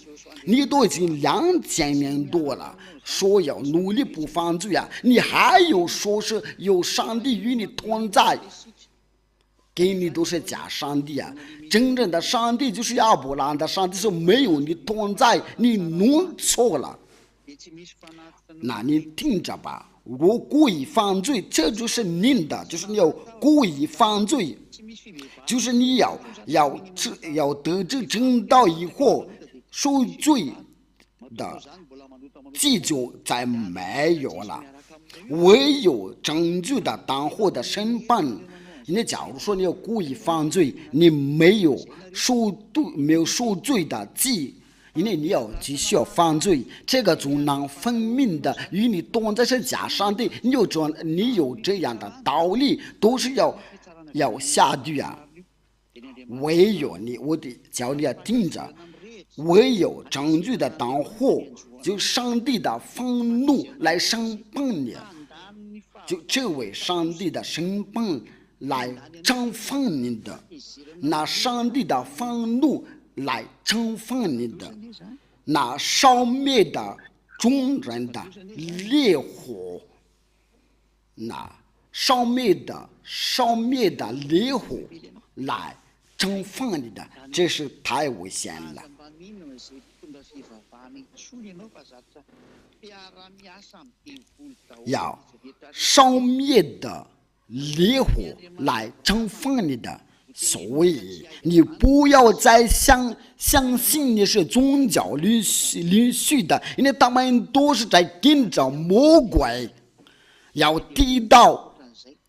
你都已经2000年多了，说要努力不犯罪啊！你还有说是有上帝与你同在，给你都是假上帝啊！真正的上帝就是亚伯拉罕的上帝，是没有你同在，你弄错了。那你听着吧，如果故意犯罪，这就是您的，就是你要故意犯罪，就是你要得知真道以后。受罪的记就再没有了，唯有证据的当后的审判。你假如说你要故意犯罪，你没有受罪的记，因为你要继续要犯罪，这个就能分明的与你同在是假上帝，你有这样的道理，都是要下地啊！唯有我得叫你要听着。唯有证据的当后，就上帝的愤怒来审判你，就这位上帝的审判来惩罚你的，拿上帝的愤怒来惩罚你的，拿烧灭的众人的烈火，拿烧灭的烈火来惩罚你的，这是太危险了。要烧灭的烈火来惩罚你的，所以你不要再相信你是宗教领袖的，因为他们都是在跟着魔鬼。要提到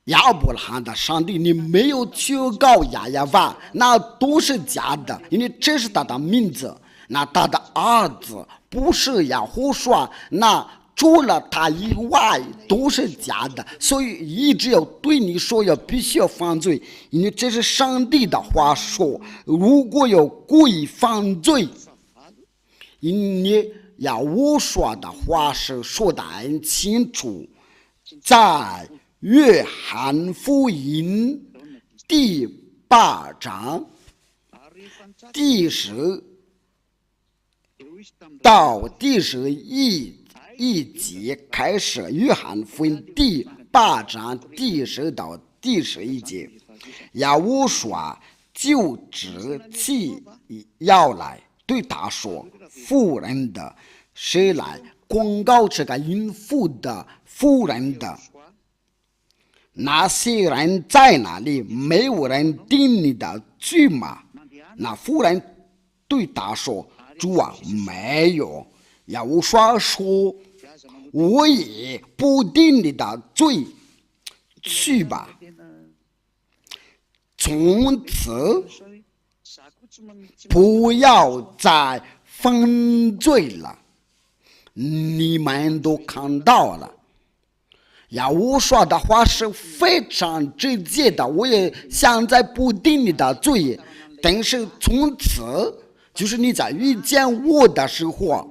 亚伯拉罕的上帝，你没有去告YAHVAH，那都是假的，因为这是他的名字。那他的儿子不是YAHOSHUAH，那除了他以外都是假的，所以一直要对你说要必须要犯罪，因为这是上帝的话说，如果有故意犯罪，因为YAHOSHUAH的话是说得很清楚，在约翰福音第8章第10到第11节开始，约翰福音第8章第10到第11节，YAHOSHUAH就直起腰来对他说：“妇人的，谁来控告这个孕妇的妇人的？那些人在哪里？没有人定你的罪吗？”那妇人对他说：“主啊，没有。”YAHOSHUAH说：“我也不定你的罪，去吧。”从此不要再犯罪了。你们都看到了，我说的话是非常直接的。我也现在不定你的罪，但是从此就是你在遇见我的时候，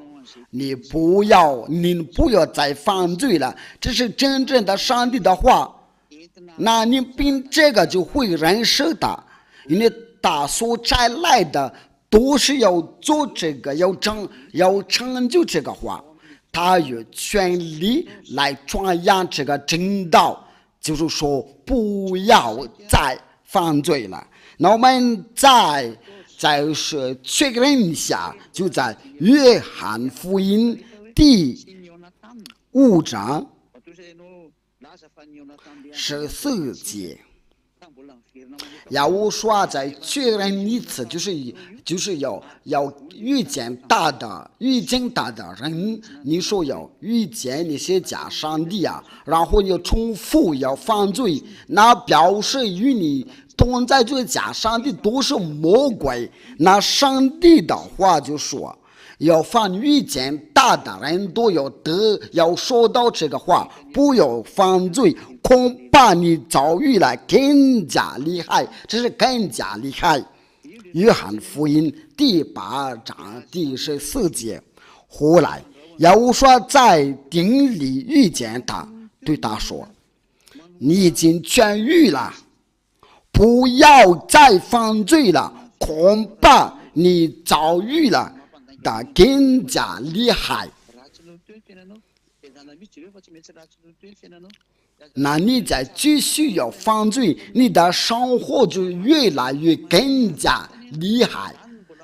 你不要再犯罪了。这是真正的上帝的话，那你凭这个就会认识的。因为他所差来的都是要做这个，要成就这个话。他有权利来传扬这个真道，就是说不要再犯罪了。那我们再是确认一下，就在约翰福音第5章14节。我说再确认一次，就是要遇见他的人，你说要遇见那些假上帝然后你重复要犯罪，那表示与你同在这假上帝都是魔鬼。那上帝的话就说，要凡遇见他的人都要说到这个话，不要犯罪，恐怕你遭遇了更加厉害。这是更加厉害。约翰福音第8章第14节。后来耶和华在井里遇见他，对他说，你已经痊愈了，不要再犯罪了，恐怕你遭遇了的更加厉害。那你再继续要犯罪，你的生活就越来越更加厉害。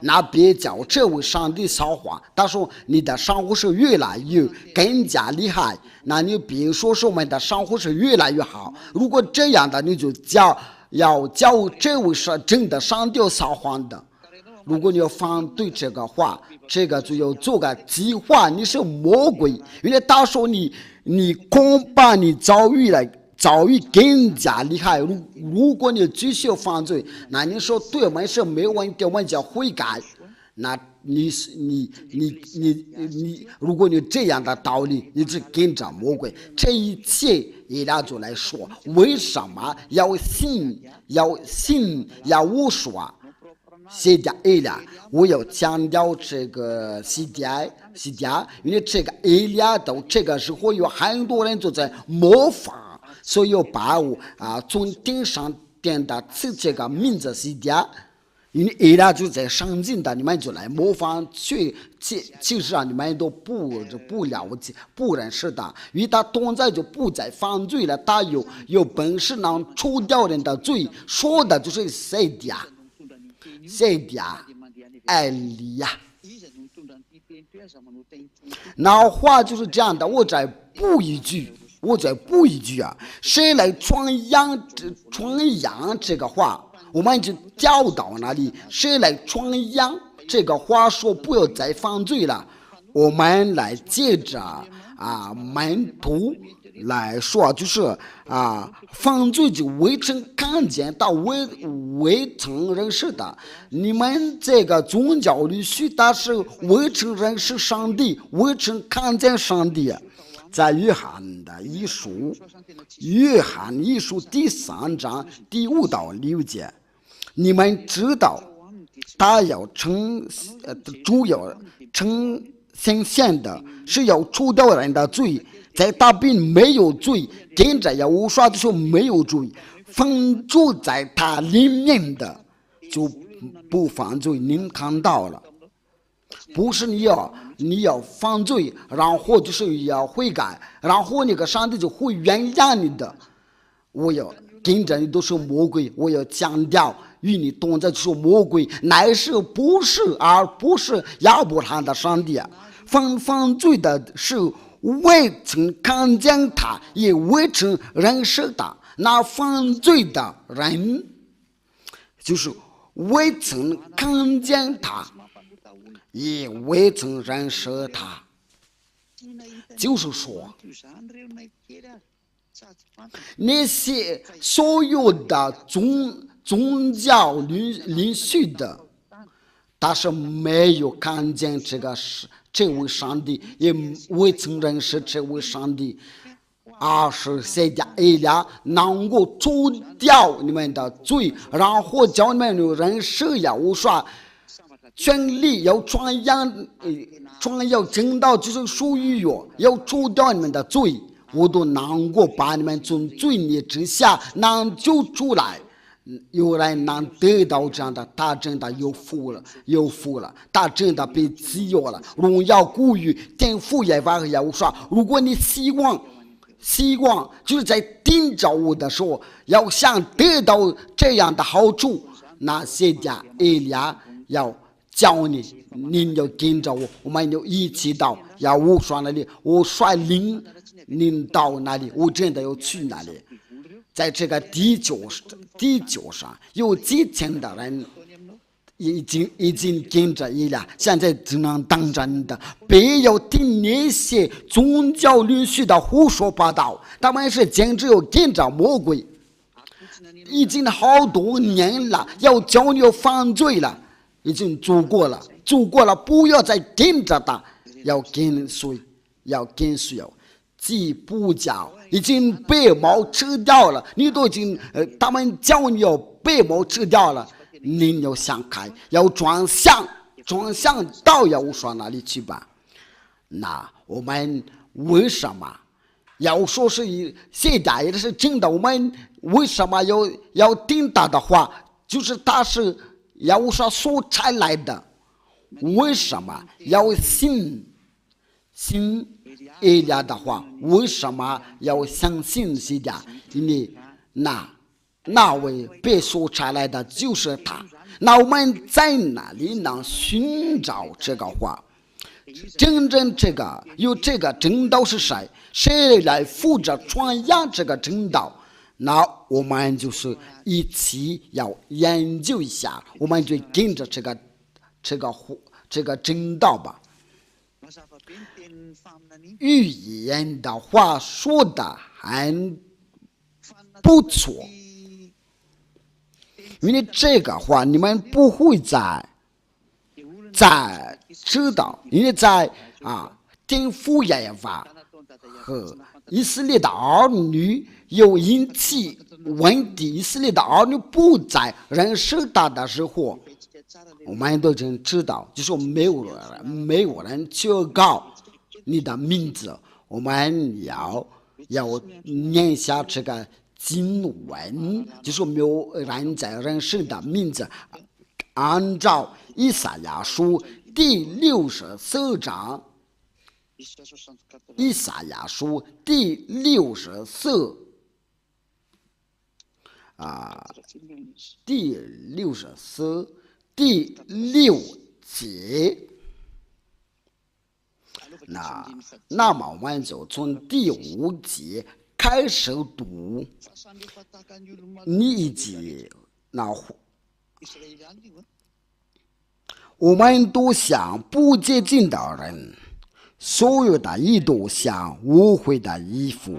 那别叫这位上帝说话，他说你的生活是越来越更加厉害，那你别说是我们的生活是越来越好。如果这样的，你就要叫这位是真的上帝说话的。如果你要反对这个话，这个就要做个计划，你是魔鬼。因为他说你恐怕你遭遇更加厉害。如果你继续犯罪，那你说对我们是没有问题，我们叫悔改。那你如果你这样的道理，你是跟着魔鬼。这一切以拉就来说，为什么要信要我说西家伊利，我要强调这个西家，因为这个伊利到这个时候有很多人都在模仿，所以把我从顶上点的赐这个名字西家，因为伊利就在上进的，你们就来模仿去，其实你们都不了解、不认识的，因为他现在就不再犯罪了，他有本事能除掉人的罪，说的就是西家。艾利亚，那话就是这样的。我再补一句谁来传扬这个话，我们就教导那里。谁来传扬这个话，说不要再犯罪了，我们来接着门徒来说，就是犯罪就未曾看见到未曾认识的。你们这个宗教里许的是未曾认识上帝，未曾看见上帝。在约翰一书第3章第5到6节，你们知道他要主要称显现的是要除掉人的罪，在他并没有罪，跟着耶和华就是没有罪，封住在他里面的就不犯罪。您看到了，不是你要犯罪，然后就是要悔改，然后那个上帝就会原谅你的。我要跟着你都是魔鬼，我要强调与你同在就是魔鬼，乃是而不是亚伯拉罕的上帝。犯罪的是未曾看见他，也未曾认识他。那犯罪的人就是未曾看见他，也未曾认识他。就是说，那些所有的宗教领袖的，但是没有看见这位上帝，也未曾认识这位上帝，而是谁家以利亚能够除掉你们的罪，然后叫你们认识耶和华，权力要传扬正道，就是属于我，要除掉你们的罪，我都能够把你们从罪孽之下能救出来。有人能得到这样的，他真的有福了，他真的被自由了。荣耀归于天父耶和华和耶和华。如果你希望就是在听着我的时候，要想得到这样的好处，那现在以利亚要教你，您要跟着我，我们就一起到耶和华那里，我率领您到那里，我真的要去那里。在这个地球上有几千的人已经跟着你了，现在只能当着你的，不要听那些宗教领袖的胡说八道，他们是简直要跟着魔鬼，已经好多年了，要教你犯罪了，已经做过了，不要再跟着他，要跟随既不教已经被毛吃掉了，你都已经他们教你要被毛吃掉了，你要想开，要转向到耶和华那里去吧。那我们为什么要说是现在也是真的？我们为什么要听他的话？就是他是耶和华所差来的，为什么要信以利亚的话？为什么要相信以利亚？因为那位被所差来的就是他。那我们在哪里能寻找这个话？真正有这个正道是谁？谁来负责传扬这个正道？那我们就是一起要研究一下，我们就跟着这个正道吧。预言的话说的很不错，因为这个话你们不会再知道，因为在天父耶和华和以色列的儿女有引起问题，以色列的儿女不再认识他的时候，我们都已经知道，就是没有人去告你的名字，我们要念下这个经文，就是没有人在认识的名字。按照以赛亚书第64章，以赛亚书第64第6节。那么我们就从第5节开始读，你以及我们都像不洁净的人，所有的义都像污秽的衣服，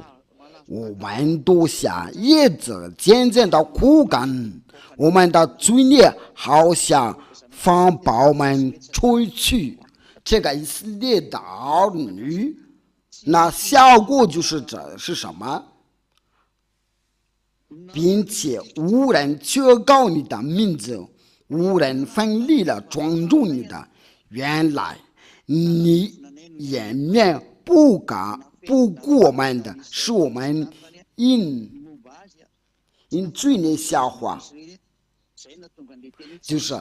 我们都像叶子渐渐的枯干，我们的罪孽好像风暴们吹去。这个以色列的儿女，那效果就是是什么？并且无人求告你的名字，无人分离了庄重你的。原来你掩面不顾我们的，是我们因罪孽消化。就是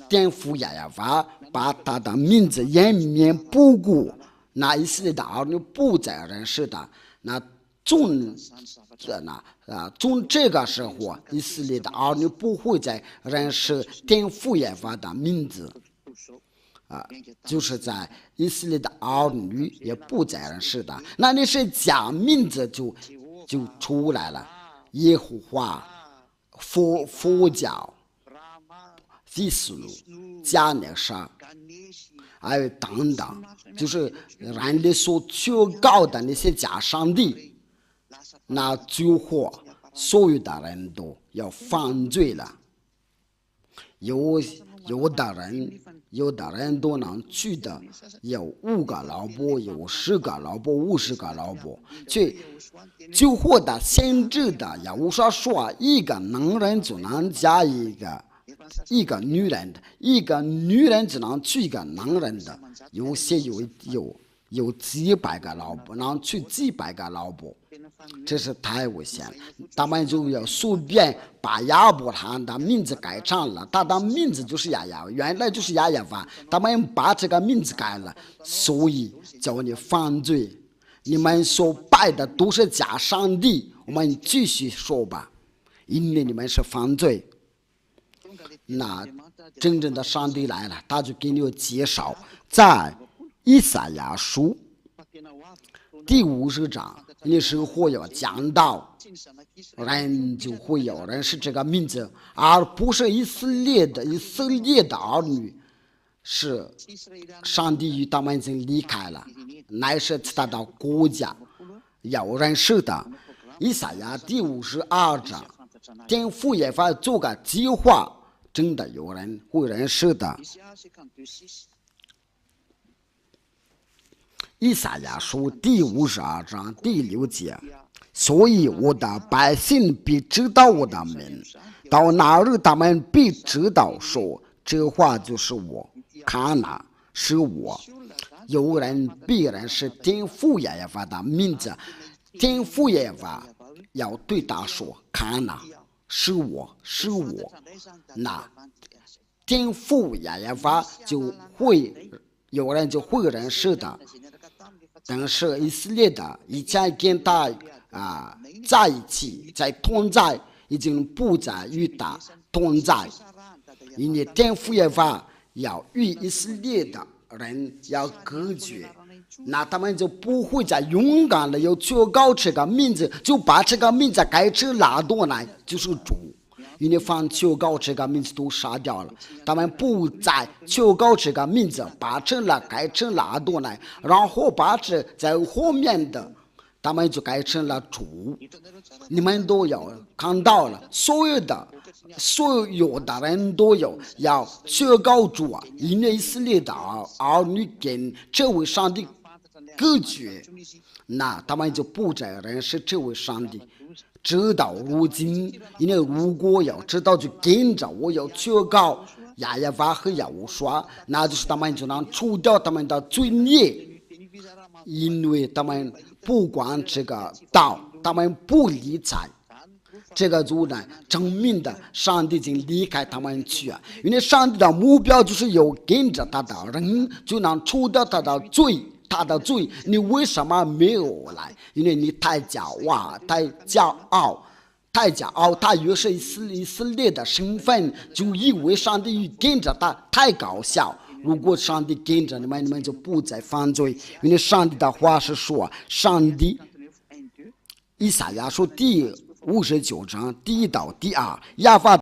天父耶和华把他的名字掩面不顾，那以色列的儿女不再认识他。那从这个时候，以色列的儿女不会再认识天父耶和华的名字。就是在以色列的儿女也不再认识他。那你是假名字就出来了，耶和华、佛教、基督、加内沙，还有等等，就是人类所求告的那些假上帝，那最后所有的人都要犯罪了。有的人都能娶的，有5个老婆，有10个老婆，50个老婆，却就获得限制的。亚乌沙说，一个男人就能嫁一个女人的，一个女人只能娶一个男人的。有些有几百个老婆，能娶几百个老婆，这是太危险了。他们就要随便把亚伯拉罕的名字改成了，他的名字就是亚亚，原来就是亚亚法，他们把这个名字改了，所以叫你犯罪。你们所拜的都是假上帝，我们继续说吧，因为你们是犯罪。那真正的上帝来了，他就给你介绍，在以赛亚书第50章，你是会有讲到，人就会有人是这个名字，而不是以色列的儿女，是上帝与他们已经离开了，乃是其他的国家有人是的。以赛亚第52章，天父耶和华做个计划，真的有人会认识的。以赛亚书第52章第6节，所以我的百姓必知道我的名，到那日他们必知道说，这话就是我，看哪，是我。有人必然是天父耶和华的名字，天父耶和华要对他说，看哪，是我，是我。那天父耶和华就会有人就会认识的。但是以色列的以前跟他在一起，在同在，已经不再与他同在，因为天父耶和华要与以色列的人要隔绝，那他们就不会再勇敢的有求告这个名字，就把这个名字改成拉多乃，就是主。因为凡求告这个名字都杀掉了，他们不再求告这个名字，把成了改成了阿多乃，然后把这在后面的他们就改成了主。你们都有看到了，所有的人都有要求告主啊，因为以色列的儿女跟这位上帝隔绝，那他们就不再认识这位上帝。直到如今，因为如果要知道就跟着我要求告亚耶娃和亚乌刷，那就是他们就能除掉他们的罪孽，因为他们不管这个道，他们不理睬，这个就呢证明的上帝已经离开他们去啊，因为上帝的目标就是有跟着他的人就能除掉他的罪。你为什么没有来？因为你太骄傲，他越是以色列的身份，就以为上帝跟着他，太搞笑。如果上帝跟着你们就不再犯罪，因为上帝的话是说，上帝以赛亚书第59章第1到第2，亚法